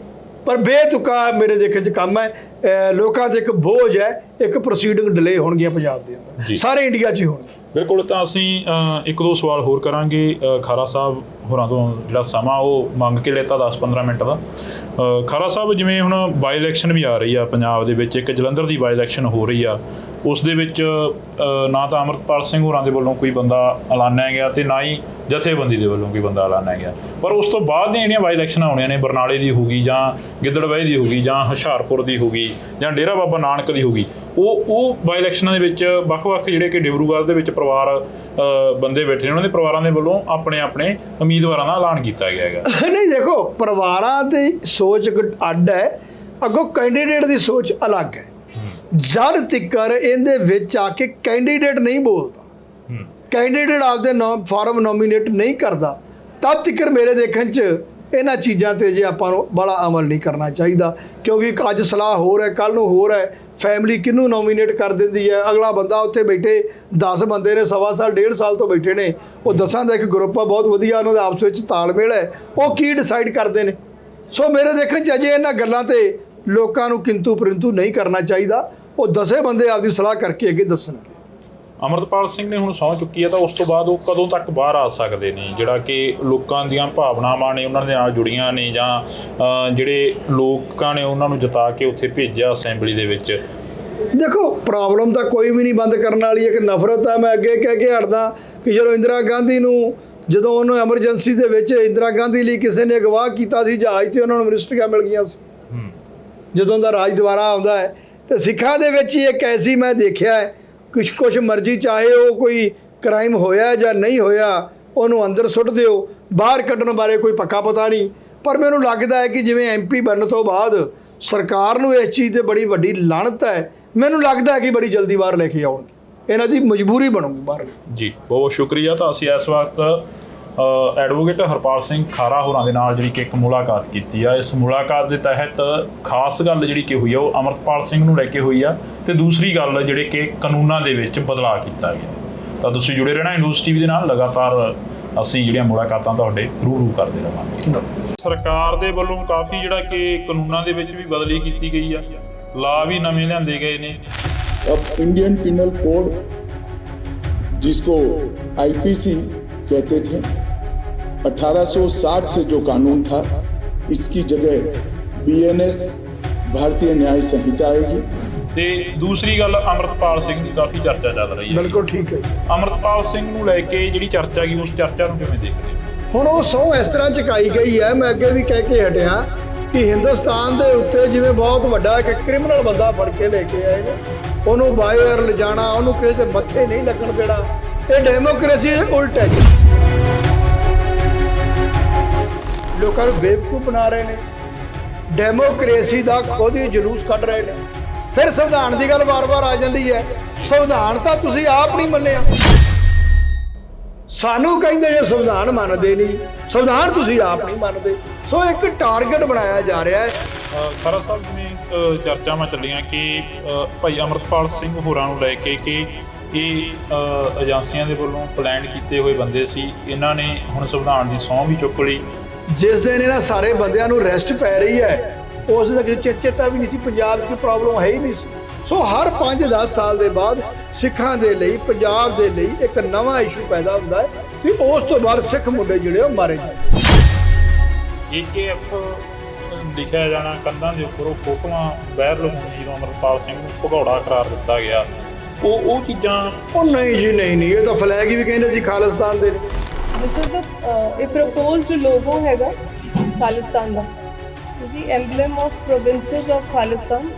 ਪਰ ਬੇਤੁਕਾ ਮੇਰੇ ਦੇਖਣ 'ਚ ਕੰਮ ਹੈ। ਲੋਕਾਂ 'ਤੇ ਇੱਕ ਬੋਝ ਹੈ, ਇੱਕ ਪ੍ਰੋਸੀਡਿੰਗ ਡਿਲੇ ਹੋਣਗੀਆਂ ਪੰਜਾਬ ਦੇ ਅੰਦਰ, ਸਾਰੇ ਇੰਡੀਆ 'ਚ ਹੀ ਹੋਣਗੇ। ਬਿਲਕੁਲ। ਤਾਂ ਅਸੀਂ ਇੱਕ ਦੋ ਸਵਾਲ ਹੋਰ ਕਰਾਂਗੇ ਖਾਰਾ ਸਾਹਿਬ ਹੋਰਾਂ ਤੋਂ, ਜਿਹੜਾ ਸਮਾਂ ਉਹ ਮੰਗ ਕੇ ਲੈਤਾ 10-15 ਮਿੰਟ ਦਾ। ਖਾਰਾ ਸਾਹਿਬ, ਜਿਵੇਂ ਹੁਣ ਬਾਈ ਇਲੈਕਸ਼ਨ ਵੀ ਆ ਰਹੀ ਆ ਪੰਜਾਬ ਦੇ ਵਿੱਚ, ਇੱਕ ਜਲੰਧਰ ਦੀ ਬਾਈ ਇਲੈਕਸ਼ਨ ਹੋ ਰਹੀ ਆ, ਉਸ ਦੇ ਵਿੱਚ ਨਾ ਤਾਂ ਅੰਮ੍ਰਿਤਪਾਲ ਸਿੰਘ ਹੋਰਾਂ ਦੇ ਵੱਲੋਂ ਕੋਈ ਬੰਦਾ ਐਲਾਨਿਆ ਗਿਆ ਤੇ ਨਾ ਹੀ ਜਥੇਬੰਦੀ ਦੇ ਵੱਲੋਂ ਕੋਈ ਬੰਦਾ ਐਲਾਨਿਆ ਗਿਆ, ਪਰ ਉਸ ਤੋਂ ਬਾਅਦ ਦੀਆਂ ਜਿਹੜੀਆਂ ਬਾਈ ਇਲੈਕਸ਼ਨਾਂ ਆਉਣੀਆਂ ਨੇ, ਬਰਨਾਲੇ ਦੀ ਹੋਊਗੀ ਜਾਂ ਗਿੱਦੜਬਾਹੀ ਦੀ ਹੋਊਗੀ ਜਾਂ ਹੁਸ਼ਿਆਰਪੁਰ ਦੀ ਹੋਊਗੀ ਜਾਂ ਡੇਰਾ ਬਾਬਾ ਨਾਨਕ ਦੀ ਹੋਊਗੀ, ਉਹ ਬਾਈ ਇਲੈਕਸ਼ਨਾਂ ਦੇ ਵਿੱਚ ਵੱਖ-ਵੱਖ ਜਿਹੜੇ ਕਿ ਡਿਬਰੂਗੜ੍ਹ ਦੇ ਵਿੱਚ ਪਰਿਵਾਰ ਬੰਦੇ ਬੈਠੇ ਨੇ, ਉਹਨਾਂ ਦੇ ਪਰਿਵਾਰਾਂ ਦੇ ਵੱਲੋਂ ਆਪਣੇ ਉਮੀਦਵਾਰਾਂ ਦਾ ਐਲਾਨ ਕੀਤਾ ਗਿਆ ਹੈਗਾ। ਨਹੀਂ, ਦੇਖੋ, ਪਰਿਵਾਰਾਂ ਦੀ ਸੋਚ ਅੱਡ ਹੈ, ਅੱਗੋਂ ਕੈਂਡੀਡੇਟ ਦੀ ਸੋਚ ਅਲੱਗ ਹੈ। ਜਦ ਤੱਕ ਇਹਦੇ ਵਿੱਚ ਆ ਕੇ ਕੈਂਡੀਡੇਟ ਨਹੀਂ ਬੋਲਦਾ, ਕੈਂਡੀਡੇਟ ਆਪਦੇ ਫਾਰਮ ਨੋਮੀਨੇਟ ਨਹੀਂ ਕਰਦਾ, ਤਦ ਤੱਕ ਮੇਰੇ ਦੇਖਣ 'ਚ ਇਹਨਾਂ ਚੀਜ਼ਾਂ 'ਤੇ ਜੇ ਆਪਾਂ ਨੂੰ ਬੜਾ ਅਮਲ ਨਹੀਂ ਕਰਨਾ ਚਾਹੀਦਾ। ਕਿਉਂਕਿ ਅੱਜ ਸਲਾਹ ਹੋਰ ਹੈ, ਕੱਲ੍ਹ ਨੂੰ ਹੋਰ ਹੈ, ਫੈਮਿਲੀ ਕਿਹਨੂੰ ਨੋਮੀਨੇਟ ਕਰ ਦਿੰਦੀ ਹੈ। ਅਗਲਾ ਬੰਦਾ ਉੱਥੇ ਬੈਠੇ 10 ਬੰਦੇ ਨੇ, 1.25 ਸਾਲ 1.5 ਸਾਲ ਤੋਂ ਬੈਠੇ ਨੇ, ਉਹ 10 ਦਾ ਇੱਕ ਗਰੁੱਪ ਆ, ਬਹੁਤ ਵਧੀਆ, ਉਹਨਾਂ ਦਾ ਆਪਸ ਵਿੱਚ ਤਾਲਮੇਲ ਹੈ, ਉਹ ਕੀ ਡਿਸਾਈਡ ਕਰਦੇ ਨੇ। ਸੋ ਮੇਰੇ ਦੇਖਣ 'ਚ ਅਜੇ ਇਹਨਾਂ ਗੱਲਾਂ 'ਤੇ ਲੋਕਾਂ ਨੂੰ ਕਿੰਤੂ ਪਰੰਤੂ ਨਹੀਂ ਕਰਨਾ ਚਾਹੀਦਾ। ਉਹ 10 ਬੰਦੇ ਆਪਦੀ ਸਲਾਹ ਕਰਕੇ ਅੱਗੇ ਦੱਸਣਗੇ। ਅੰਮ੍ਰਿਤਪਾਲ ਸਿੰਘ ਨੇ ਹੁਣ ਸਹੁੰ ਚੁੱਕੀ ਹੈ, ਤਾਂ ਉਸ ਤੋਂ ਬਾਅਦ ਉਹ ਕਦੋਂ ਤੱਕ ਬਾਹਰ ਆ ਸਕਦੇ ਨੇ, ਜਿਹੜਾ ਕਿ ਲੋਕਾਂ ਦੀਆਂ ਭਾਵਨਾਵਾਂ ਨੇ ਉਹਨਾਂ ਦੇ ਨਾਲ ਜੁੜੀਆਂ ਨੇ, ਜਾਂ ਜਿਹੜੇ ਲੋਕਾਂ ਨੇ ਉਹਨਾਂ ਨੂੰ ਜਿਤਾ ਕੇ ਉੱਥੇ ਭੇਜਿਆ ਅਸੈਂਬਲੀ ਦੇ ਵਿੱਚ? ਦੇਖੋ, ਪ੍ਰੋਬਲਮ ਤਾਂ ਕੋਈ ਵੀ ਨਹੀਂ ਬੰਦ ਕਰਨ ਵਾਲੀ, ਇੱਕ ਨਫ਼ਰਤ ਹੈ। ਮੈਂ ਅੱਗੇ ਕਹਿ ਕੇ ਹਟਦਾ ਕਿ ਜਦੋਂ ਇੰਦਰਾ ਗਾਂਧੀ ਨੂੰ, ਜਦੋਂ ਉਹਨੂੰ ਐਮਰਜੈਂਸੀ ਦੇ ਵਿੱਚ ਇੰਦਰਾ ਗਾਂਧੀ ਲਈ ਕਿਸੇ ਨੇ ਅਗਵਾਹ ਕੀਤਾ ਸੀ ਜਹਾਜ਼ 'ਤੇ, ਉਹਨਾਂ ਨੂੰ ਮਿਨਿਸਟਰੀਆਂ ਮਿਲ ਗਈਆਂ ਸੀ। ਜਦੋਂ ਦਾ ਰਾਜ ਦੁਆਰਾ ਆਉਂਦਾ ਹੈ, ਤੇ ਸਿੱਖਾਂ ਦੇ ਵਿੱਚ ਹੀ ਇੱਕ ਐਸੀ ਮੈਂ ਦੇਖਿਆ ਹੈ, ਕੁਛ ਮਰਜ਼ੀ, ਚਾਹੇ ਉਹ ਕੋਈ ਕ੍ਰਾਈਮ ਹੋਇਆ ਜਾਂ ਨਹੀਂ ਹੋਇਆ, ਉਹਨੂੰ ਅੰਦਰ ਸੁੱਟ ਦਿਓ, ਬਾਹਰ ਕੱਢਣ ਬਾਰੇ ਕੋਈ ਪੱਕਾ ਪਤਾ ਨਹੀਂ। ਪਰ ਮੈਨੂੰ ਲੱਗਦਾ ਹੈ ਕਿ ਜਿਵੇਂ MP ਬਣਨ ਤੋਂ ਬਾਅਦ ਸਰਕਾਰ ਨੂੰ ਇਸ ਚੀਜ਼ 'ਤੇ ਬੜੀ ਵੱਡੀ ਲਾਹਨਤ ਹੈ, ਮੈਨੂੰ ਲੱਗਦਾ ਹੈ ਕਿ ਬੜੀ ਜਲਦੀ ਬਾਹਰ ਲੈ ਕੇ ਆਉਣਗੇ, ਇਹਨਾਂ ਦੀ ਮਜਬੂਰੀ ਬਣੂਗੀ ਬਾਹਰ। ਜੀ, ਬਹੁਤ ਸ਼ੁਕਰੀਆ। ਤਾਂ ਅਸੀਂ ਇਸ ਵਕਤ ਐਡਵੋਕੇਟ ਹਰਪਾਲ ਸਿੰਘ ਖਾਰਾ ਹੋਰਾਂ ਦੇ ਨਾਲ ਜਿਹੜੀ ਕਿ ਇੱਕ ਮੁਲਾਕਾਤ ਕੀਤੀ ਆ। ਇਸ ਮੁਲਾਕਾਤ ਦੇ ਤਹਿਤ ਖਾਸ ਗੱਲ ਜਿਹੜੀ ਕਿ ਹੋਈ ਆ, ਉਹ ਅੰਮ੍ਰਿਤਪਾਲ ਸਿੰਘ ਨੂੰ ਲੈ ਕੇ ਹੋਈ ਆ, ਤੇ ਦੂਸਰੀ ਗੱਲ ਜਿਹੜੇ ਕਿ ਕਾਨੂੰਨਾਂ ਦੇ ਵਿੱਚ ਬਦਲਾਅ ਕੀਤਾ ਗਿਆ। ਤਾਂ ਤੁਸੀਂ ਜੁੜੇ ਰਹਿਣਾ ਨਿਊਜ਼ TV ਦੇ ਨਾਲ, ਲਗਾਤਾਰ ਅਸੀਂ ਜਿਹੜੀਆਂ ਮੁਲਾਕਾਤਾਂ ਤੁਹਾਡੇ ਰੂ ਕਰਦੇ ਰਹਾਂਗੇ। ਸਰਕਾਰ ਦੇ ਵੱਲੋਂ ਕਾਫੀ ਜਿਹੜਾ ਕਿ ਕਾਨੂੰਨਾਂ ਦੇ ਵਿੱਚ ਵੀ ਬਦਲੀ ਕੀਤੀ ਗਈ ਆ, ਲਾ ਵੀ ਨਵੇਂ ਲਿਆਂਦੇ ਗਏ ਨੇ। अब इंडियन पिनल कोड, जिसको IPC कहते थे, 1860 से जो कानून था, इसकी जगह BNS भारतीय न्याय संहिता आएगी। ਤੇ ਦੂਸਰੀ ਗੱਲ, ਅੰਮ੍ਰਿਤਪਾਲ ਸਿੰਘ ਦੀ ਕਾਫੀ ਚਰਚਾ ਚੱਲ ਰਹੀ ਹੈ। ਬਿਲਕੁਲ ਠੀਕ ਹੈ। ਅੰਮ੍ਰਿਤਪਾਲ ਸਿੰਘ ਨੂੰ ਲੈ ਕੇ ਜਿਹੜੀ ਚਰਚਾ ਹੈਗੀ, ਉਸ ਚਰਚਾ ਨੂੰ ਕਿਵੇਂ ਦੇਖਦੇ ਹੋ? ਹੁਣ ਉਹ ਸਹੁੰ ਇਸ ਤਰ੍ਹਾਂ ਚੁਕਾਈ ਗਈ ਹੈ, ਮੈਂ ਅੱਗੇ ਵੀ ਕਹਿ ਕੇ ਹਟਿਆ ਕਿ ਹਿੰਦੁਸਤਾਨ ਦੇ ਉੱਤੇ ਜਿਵੇਂ ਬਹੁਤ ਵੱਡਾ ਇੱਕ ਕ੍ਰਿਮੀਨਲ ਬੰਦਾ ਫੜ ਕੇ ਲੈ ਕੇ ਆਏ ਨੇ, ਉਹਨੂੰ ਬਾਹਰ ਲਿਜਾਣਾ, ਉਹਨੂੰ ਕਿਸੇ ਦੇ ਮੱਥੇ ਨਹੀਂ ਲੱਗਣ ਦੇਣਾ, ਇਹ ਡੈਮੋਕ੍ਰੇਸੀ ਦੇ ਉਲਟ ਹੈ। ਲੋਕਾਂ ਨੂੰ ਬੇਵਕੂਫ ਬਣਾ ਰਹੇ ਨੇ, ਡੈਮੋਕ੍ਰੇਸੀ ਦਾ ਖੁਦ ਹੀ ਜਲੂਸ ਕੱਢ ਰਹੇ ਨੇ। ਫਿਰ ਸੰਵਿਧਾਨ ਦੀ ਗੱਲ ਵਾਰ-ਵਾਰ ਆ ਜਾਂਦੀ ਹੈ। ਸੰਵਿਧਾਨ ਤਾਂ ਤੁਸੀਂ ਆਪ ਨਹੀਂ ਮੰਨਿਆ, ਸਾਨੂੰ ਕਹਿੰਦੇ ਜੇ ਸੰਵਿਧਾਨ ਮੰਨਦੇ ਨਹੀਂ, ਸੰਵਿਧਾਨ ਤੁਸੀਂ ਆਪ ਨਹੀਂ ਮੰਨਦੇ। ਸੋ ਇੱਕ ਟਾਰਗੇਟ ਬਣਾਇਆ ਜਾ ਰਿਹਾ ਹੈ। ਖਾਰਾ ਸਾਹਿਬ, ਜਿਵੇਂ ਚਰਚਾਵਾਂ ਚੱਲੀਆਂ ਕਿ ਭਾਈ ਅੰਮ੍ਰਿਤਪਾਲ ਸਿੰਘ ਹੋਰਾਂ ਨੂੰ ਲੈ ਕੇ ਕਿ ਇਹ ਏਜੰਸੀਆਂ ਦੇ ਵੱਲੋਂ ਪਲਾਨ ਕੀਤੇ ਹੋਏ ਬੰਦੇ ਸੀ, ਇਹਨਾਂ ਨੇ ਹੁਣ ਸੰਵਿਧਾਨ ਦੀ ਸਹੁੰ ਵੀ ਚੁੱਕ ਲਈ। ਜਿਸ ਦਿਨ ਇਹਨਾਂ ਸਾਰੇ ਬੰਦਿਆਂ ਨੂੰ ਰੈਸਟ ਪੈ ਰਹੀ ਹੈ, ਉਸ ਦਾ ਕਿਸੇ ਚੇਤਾ ਵੀ ਨਹੀਂ ਸੀ, ਪੰਜਾਬ 'ਚ ਕੋਈ ਪ੍ਰੋਬਲਮ ਹੈ ਹੀ ਨਹੀਂ ਸੀ। ਸੋ ਹਰ 5-10 ਸਾਲ ਦੇ ਬਾਅਦ ਸਿੱਖਾਂ ਦੇ ਲਈ, ਪੰਜਾਬ ਦੇ ਲਈ ਇੱਕ ਨਵਾਂ ਇਸ਼ੂ ਪੈਦਾ ਹੁੰਦਾ ਹੈ ਕਿ ਉਸ ਤੋਂ ਬਾਅਦ ਸਿੱਖ ਮੁੰਡੇ ਜਿਹੜੇ ਉਹ ਮਾਰੇ ਜਾਂਦੇ। AKF ਲਿਖਿਆ ਜਾਣਾ ਕੰਧਾਂ ਦੇ ਉੱਪਰ, ਉਹ ਫੋਟੋਆਂ ਵਾਇਰਲ ਹੋਣੀ ਜਦੋਂ ਅਮਰਪਾਲ ਸਿੰਘ ਨੂੰ ਭਗੌੜਾ ਕਰਾਰ ਦਿੱਤਾ ਗਿਆ, ਉਹ ਚੀਜ਼ਾਂ। ਉਹ ਨਹੀਂ ਜੀ, ਨਹੀਂ, ਇਹ ਤਾਂ ਫਲੈਗ ਹੀ ਵੀ ਕਹਿੰਦੇ ਜੀ ਖਾਲਿਸਤਾਨ ਦੇ। ਦਿਸ ਇਜ਼ ਇਹ ਪ੍ਰਪੋਜ਼ਡ ਲੋਗੋ ਹੈਗਾ ਖਾਲਿਸਤਾਨ ਦਾ ਜੀ, ਐਮਬਲਮ ਆਫ ਪ੍ਰੋਵਿੰਸਸ ਆਫ ਖਾਲਿਸਤਾਨ,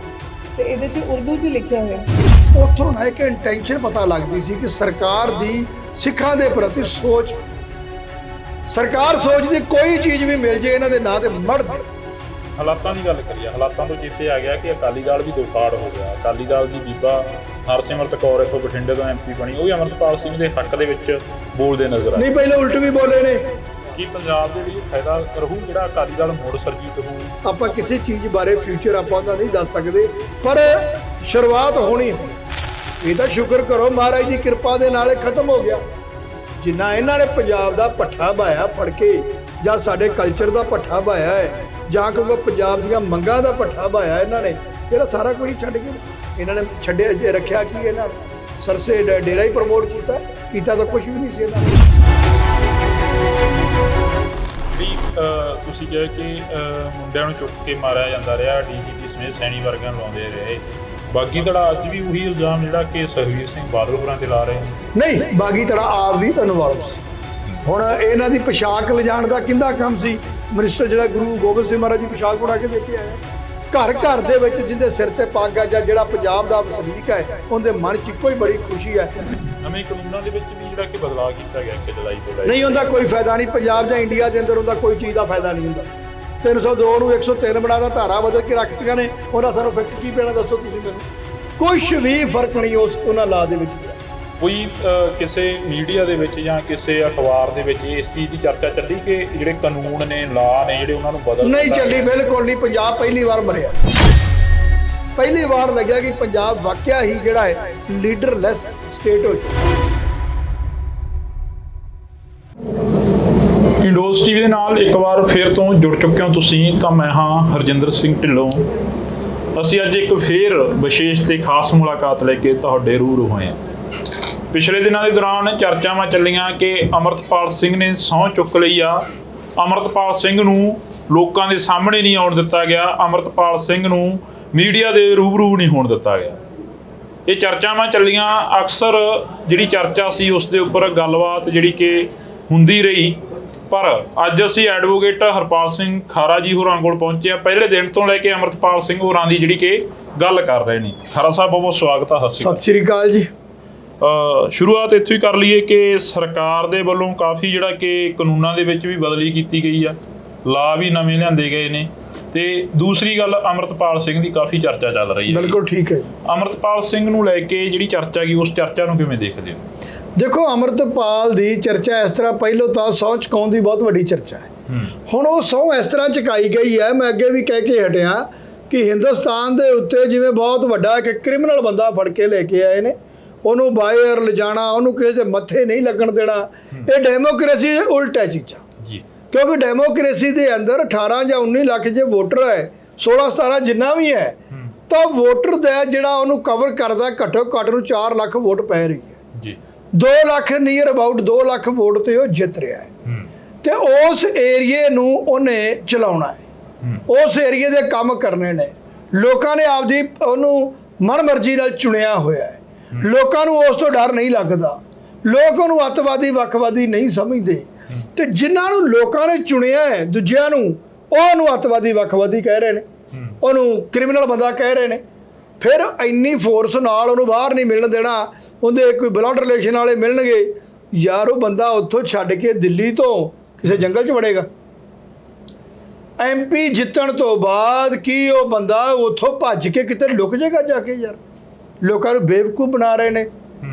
ਤੇ ਇਹਦੇ 'ਚ ਉਰਦੂ 'ਚ ਲਿਖਿਆ ਹੋਇਆ। ਉੱਥੋਂ ਨਾ ਇੱਕ ਇੰਟੈਂਸ਼ਨ ਪਤਾ ਲੱਗਦੀ ਸੀ ਕਿ ਸਰਕਾਰ ਦੀ ਸਿੱਖਾਂ ਦੇ ਪ੍ਰਤੀ ਸੋਚ, ਸਰਕਾਰ ਸੋਚਦੀ ਕੋਈ ਚੀਜ਼ ਵੀ ਮਿਲ ਜੇ ਇਹਨਾਂ ਦੇ ਨਾਂ ਤੇ ਮੜ। ਹਾਲਾਤਾਂ ਦੀ ਗੱਲ ਕਰੀਏ, ਹਾਲਾਤਾਂ ਤੋਂ ਚੇਤੇ ਆ ਗਿਆ ਕਿ ਅਕਾਲੀ ਦਲ ਵੀ ਦੋ ਫਾੜ ਹੋ ਗਿਆ। ਅਕਾਲੀ ਦਲ ਦੀ ਬੀਬਾ ਹਰਸਿਮਰਤ ਕੌਰ ਇੱਥੋਂ ਬਠਿੰਡੇ ਤੋਂ MP ਬਣੀ, ਉਹ ਵੀ ਅਮਰਪਾਲ ਸਿੰਘ ਦੇ ਹੱਕ ਦੇ ਵਿੱਚ ਬੋਲਦੇ ਨਜ਼ਰ ਆਏ। ਨਹੀਂ, ਪਹਿਲਾਂ ਉਲਟ ਵੀ ਬੋਲੇ ਨੇ। ਕੀ ਪੰਜਾਬ ਦੇ ਲਈ ਫਾਇਦਾ ਰਹੂ ਜਿਹੜਾ ਅਕਾਲੀ ਦਲ ਮੁੜ ਸਰਜੀਤ ਹੋਊ? ਆਪਾਂ ਕਿਸੇ ਚੀਜ਼ ਬਾਰੇ ਫਿਊਚਰ ਆਪਾਂ ਦਾ ਨਹੀਂ ਦੱਸ ਸਕਦੇ, ਪਰ ਸ਼ੁਰੂਆਤ ਹੋਣੀ। ਇਹ ਤਾਂ ਸ਼ੁਕਰ ਕਰੋ ਮਹਾਰਾਜ ਦੀ ਕਿਰਪਾ ਦੇ ਨਾਲ ਇਹ ਖਤਮ ਹੋ ਗਿਆ। ਜਿੰਨਾ ਇਹਨਾਂ ਨੇ ਪੰਜਾਬ ਦਾ ਪੱਠਾ ਬਾਇਆ ਫੜ ਕੇ, ਜਾਂ ਸਾਡੇ ਕਲਚਰ ਦਾ ਪੱਠਾ ਬਾਇਆ ਹੈ, ਜਾਂ ਕੋਈ ਪੰਜਾਬ ਦੀਆਂ ਮੰਗਾਂ ਦਾ ਪੱਠਾ ਬਾਇਆ ਇਹਨਾਂ ਨੇ, ਜਿਹੜਾ ਸਾਰਾ ਕੁਝ ਛੱਡ ਕੇ ਇਹਨਾਂ ਨੇ ਛੱਡਿਆ, ਜੇ ਰੱਖਿਆ ਕੀ ਇਹਨਾਂ ਨੇ? ਸਰਸੇ ਡੇਰਾ ਹੀ ਪ੍ਰਮੋਟ ਕੀਤਾ ਤਾਂ ਕੁਝ ਵੀ ਨਹੀਂ ਸੀ ਇਹਨਾਂ ਨੇ। ਤੁਸੀਂ ਕਿਹਾ ਕਿ ਮੁੰਡਿਆਂ ਨੂੰ ਚੁੱਕ ਕੇ ਮਾਰਿਆ ਜਾਂਦਾ ਰਿਹਾ, DGP ਸਮੇਤ ਸੈਣੀ ਵਰਗਿਆਂ ਨੂੰ ਲਾਉਂਦੇ ਰਹੇ। ਬਾਗੀ ਧੜਾ ਅੱਜ ਵੀ ਉਹੀ ਇਲਜ਼ਾਮ ਜਿਹੜਾ ਕਿ ਸੁਖਬੀਰ ਸਿੰਘ ਬਾਦਲ ਹੋਰਾਂ ਤੇ ਲਾ ਰਹੇ ਨੇ। ਨਹੀਂ, ਬਾਗੀ ਧੜਾ ਆਪ ਵੀ ਇਨਵੋਲਵ ਸੀ। ਹੁਣ ਇਹਨਾਂ ਦੀ ਪੋਸ਼ਾਕ ਲਿਜਾਣ ਦਾ ਕਿੰਦਾ ਕੰਮ ਸੀ? ਮਿਨਿਸਟਰ ਜਿਹੜਾ ਗੁਰੂ ਗੋਬਿੰਦ ਸਿੰਘ ਮਹਾਰਾਜ ਦੀ ਪੋਸ਼ਾਕ ਬਣਾ ਕੇ ਦੇ ਕੇ ਆਇਆ। ਘਰ ਘਰ ਦੇ ਵਿੱਚ ਜਿਹਦੇ ਸਿਰ ਤੇ ਪੱਗ ਆ, ਜਾਂ ਜਿਹੜਾ ਪੰਜਾਬ ਦਾ ਵਸਨੀਕ ਹੈ, ਉਹਦੇ ਮਨ 'ਚ ਇੱਕੋ ਹੀ ਬੜੀ ਖੁਸ਼ੀ ਹੈ। ਨਵੇਂ ਕਾਨੂੰਨਾਂ ਦੇ ਵਿੱਚ ਵੀ ਜਿਹੜਾ ਕਿ ਬਦਲਾਅ ਕੀਤਾ ਗਿਆ ਕਿ ਜੁਲਾਈ ਤੋਂ ਲੈ ਕੇ, ਨਹੀਂ, ਉਹਦਾ ਕੋਈ ਫਾਇਦਾ ਨਹੀਂ। ਪੰਜਾਬ ਜਾਂ ਇੰਡੀਆ ਦੇ ਅੰਦਰ ਉਹਦਾ ਕੋਈ ਚੀਜ਼ ਦਾ ਫਾਇਦਾ ਨਹੀਂ ਹੁੰਦਾ। 302 ਨੂੰ 103 ਬਣਾਦਾ, ਧਾਰਾ ਬਦਲ ਕੇ ਰੱਖਤੀਆਂ ਨੇ, ਉਹਨਾਂ ਸਾਨੂੰ ਫਿਕਰ ਕੀ ਪੈਣਾ ਦੱਸੋ ਤੁਸੀਂ ਮੈਨੂੰ? ਕੁਛ ਵੀ ਫਰਕ ਨਹੀਂ ਉਹਨਾਂ ਲਾ ਦੇ ਵਿੱਚ। ਕੋਈ ਕਿਸੇ ਮੀਡੀਆ ਦੇ ਵਿੱਚ ਜਾਂ ਕਿਸੇ ਅਖਬਾਰ ਦੇ ਵਿੱਚ ਇਸ ਚੀਜ਼ ਦੀ ਚਰਚਾ ਚੱਲੀ ਕਿ ਜਿਹੜੇ ਕਾਨੂੰਨ ਨੇ, ਲਾ ਨੇ ਜਿਹੜੇ, ਉਹਨਾਂ ਨੂੰ ਬਦਲ ਨਹੀਂ ਚੱਲੀ, ਬਿਲਕੁਲ ਨਹੀਂ। ਪੰਜਾਬ ਪਹਿਲੀ ਵਾਰ ਮਰਿਆ। ਪਹਿਲੀ ਵਾਰ ਲੱਗਿਆ ਕਿ ਪੰਜਾਬ ਵਾਕਿਆ ਹੀ ਜਿਹੜਾ ਹੈ ਲੀਡਰਲੈਸ ਸਟੇਟ ਹੋ ਚੁੱਕਾ। ਇੰਡੋਜ਼ TV ਦੇ ਨਾਲ ਇੱਕ ਵਾਰ ਫਿਰ ਤੋਂ ਜੁੜ ਚੁੱਕੇ ਹੋ ਤੁਸੀਂ, ਤਾਂ ਮੈਂ ਹਾਂ ਹਰਜਿੰਦਰ ਸਿੰਘ ਢਿੱਲੋਂ। ਅਸੀਂ ਅੱਜ ਇੱਕ ਫੇਰ ਵਿਸ਼ੇਸ਼ ਤੇ ਖਾਸ ਮੁਲਾਕਾਤ ਲੈ ਕੇ ਤੁਹਾਡੇ ਰੂਬਰੂ ਹੋਏ ਹਾਂ। ਪਿਛਲੇ ਦਿਨਾਂ ਦੇ ਦੌਰਾਨ ਚਰਚਾਵਾਂ ਚੱਲੀਆਂ ਕਿ ਅਮਰਪਾਲ ਸਿੰਘ ਨੇ ਸਹੁੰ ਚੁੱਕ ਲਈ ਆ। ਅਮਰਪਾਲ ਸਿੰਘ ਨੂੰ ਲੋਕਾਂ ਦੇ ਸਾਹਮਣੇ ਨਹੀਂ ਆਉਣ ਦਿੱਤਾ ਗਿਆ, ਅਮਰਪਾਲ ਸਿੰਘ ਨੂੰ ਮੀਡੀਆ ਦੇ ਰੂਬਰੂ ਨਹੀਂ ਹੋਣ ਦਿੱਤਾ ਗਿਆ। ਇਹ ਚਰਚਾਵਾਂ ਚੱਲੀਆਂ। ਅਕਸਰ ਜਿਹੜੀ ਚਰਚਾ ਸੀ ਉਸ ਦੇ ਉੱਪਰ ਗੱਲਬਾਤ ਜਿਹੜੀ ਕਿ ਹੁੰਦੀ ਰਹੀ, ਪਰ ਅੱਜ ਅਸੀਂ ਐਡਵੋਕੇਟ ਹਰਪਾਲ ਸਿੰਘ ਖਾਰਾ ਜੀ ਹੋਰਾਂ ਕੋਲ ਪਹੁੰਚੇ ਆ। ਪਹਿਲੇ ਦਿਨ ਤੋਂ ਲੈ ਕੇ ਅਮਰਪਾਲ ਸਿੰਘ ਹੋਰਾਂ ਦੀ ਜਿਹੜੀ ਕਿ ਗੱਲ ਕਰ ਰਹੇ ਨੇ। ਖਾਰਾ ਸਾਹਿਬ, ਬਹੁਤ ਸਵਾਗਤ ਆ। ਸਤਿ ਸ੍ਰੀ ਅਕਾਲ ਜੀ। ਸ਼ੁਰੂਆਤ ਇੱਥੋਂ ਹੀ ਕਰ ਲਈਏ ਕਿ ਸਰਕਾਰ ਦੇ ਵੱਲੋਂ ਕਾਫੀ ਜਿਹੜਾ ਕਿ ਕਾਨੂੰਨਾਂ ਦੇ ਵਿੱਚ ਵੀ ਬਦਲੀ ਕੀਤੀ ਗਈ ਆ, ਲਾ ਵੀ ਨਵੇਂ ਲਿਆਂਦੇ ਗਏ ਨੇ, ਤੇ ਦੂਸਰੀ ਗੱਲ ਅਮਰਪਾਲ ਸਿੰਘ ਦੀ ਕਾਫੀ ਚਰਚਾ ਚੱਲ ਰਹੀ ਹੈ। ਬਿਲਕੁਲ ਠੀਕ ਹੈ। ਅਮਰਪਾਲ ਸਿੰਘ ਨੂੰ ਲੈ ਕੇ ਜਿਹੜੀ ਚਰਚਾ ਗਈ, ਉਸ ਚਰਚਾ ਨੂੰ ਕਿਵੇਂ ਦੇਖਦੇ ਹੋ? ਦੇਖੋ, ਅਮਰਪਾਲ ਦੀ ਚਰਚਾ ਇਸ ਤਰ੍ਹਾਂ, ਪਹਿਲੋਂ ਤਾਂ ਸਹੁੰ ਚੁਕਾਉਣ ਦੀ ਬਹੁਤ ਵੱਡੀ ਚਰਚਾ ਹੈ। ਹੁਣ ਉਹ ਸਹੁੰ ਇਸ ਤਰ੍ਹਾਂ ਚੁਕਾਈ ਗਈ ਹੈ, ਮੈਂ ਅੱਗੇ ਵੀ ਕਹਿ ਕੇ ਹਟਿਆ ਕਿ ਹਿੰਦੁਸਤਾਨ ਦੇ ਉੱਤੇ ਜਿਵੇਂ ਬਹੁਤ ਵੱਡਾ ਇੱਕ ਕ੍ਰਿਮੀਨਲ ਬੰਦਾ ਫੜ ਕੇ ਲੈ ਕੇ ਆਏ ਨੇ, ਉਹਨੂੰ ਬਾਹਰ ਲਿਜਾਣਾ, ਉਹਨੂੰ ਕਿਸੇ ਦੇ ਮੱਥੇ ਨਹੀਂ ਲੱਗਣ ਦੇਣਾ। ਇਹ ਡੈਮੋਕ੍ਰੇਸੀ ਦੇ ਉਲਟ ਹੈ ਚੀਜ਼ਾਂ ਜੀ। ਕਿਉਂਕਿ ਡੈਮੋਕ੍ਰੇਸੀ ਦੇ ਅੰਦਰ 18 ਜਾਂ 19 ਲੱਖ ਜੇ ਵੋਟਰ ਹੈ, 16-17 ਜਿੰਨਾ ਵੀ ਹੈ, ਤਾਂ ਵੋਟਰ ਦਾ ਜਿਹੜਾ ਉਹਨੂੰ ਕਵਰ ਕਰਦਾ ਘੱਟੋ ਘੱਟ ਨੂੰ 4 ਲੱਖ ਵੋਟ ਪੈ ਰਹੀ ਹੈ ਜੀ। 2 lakh near about 2 lakh vote ਤੇ ਉਹ ਜਿੱਤ ਰਿਹਾ ਹੈ, ਤੇ ਉਸ ਏਰੀਏ ਨੂੰ ਉਹਨੇ ਚਲਾਉਣਾ ਹੈ, ਉਸ ਏਰੀਏ ਦੇ ਕੰਮ ਕਰਨੇ ਨੇ। ਲੋਕਾਂ ਨੇ ਆਪਦੀ ਉਹਨੂੰ ਮਨਮਰਜ਼ੀ ਨਾਲ ਚੁਣਿਆ ਹੋਇਆ ਹੈ। ਲੋਕਾਂ ਨੂੰ ਉਸ ਤੋਂ ਡਰ ਨਹੀਂ ਲੱਗਦਾ, ਲੋਕ ਉਹਨੂੰ ਅੱਤਵਾਦੀ ਵੱਖਵਾਦੀ ਨਹੀਂ ਸਮਝਦੇ, ਤੇ ਜਿਨ੍ਹਾਂ ਨੂੰ ਲੋਕਾਂ ਨੇ ਚੁਣਿਆ ਹੈ ਦੂਜਿਆਂ ਨੂੰ, ਉਹਨੂੰ ਅੱਤਵਾਦੀ ਵੱਖਵਾਦੀ ਕਹਿ ਰਹੇ ਨੇ, ਉਹਨੂੰ ਕ੍ਰਿਮੀਨਲ ਬੰਦਾ ਕਹਿ ਰਹੇ ਨੇ। ਫਿਰ ਇੰਨੀ ਫੋਰਸ ਨਾਲ ਉਹਨੂੰ ਬਾਹਰ ਨਹੀਂ ਮਿਲਣ ਦੇਣਾ। ਉਹਦੇ ਕੋਈ ਬਲੱਡ ਰਿਲੇਸ਼ਨ ਵਾਲੇ ਮਿਲਣਗੇ, ਯਾਰ ਉਹ ਬੰਦਾ ਉੱਥੋਂ ਛੱਡ ਕੇ ਦਿੱਲੀ ਤੋਂ ਕਿਸੇ ਜੰਗਲ 'ਚ ਵੜੇਗਾ। MP ਜਿੱਤਣ ਤੋਂ ਬਾਅਦ ਕੀ ਉਹ ਬੰਦਾ ਉੱਥੋਂ ਭੱਜ ਕੇ ਕਿਤੇ ਲੁਕ ਜਾਏਗਾ ਜਾ ਕੇ? ਯਾਰ, ਲੋਕਾਂ ਨੂੰ ਬੇਵਕੂਫ ਬਣਾ ਰਹੇ ਨੇ,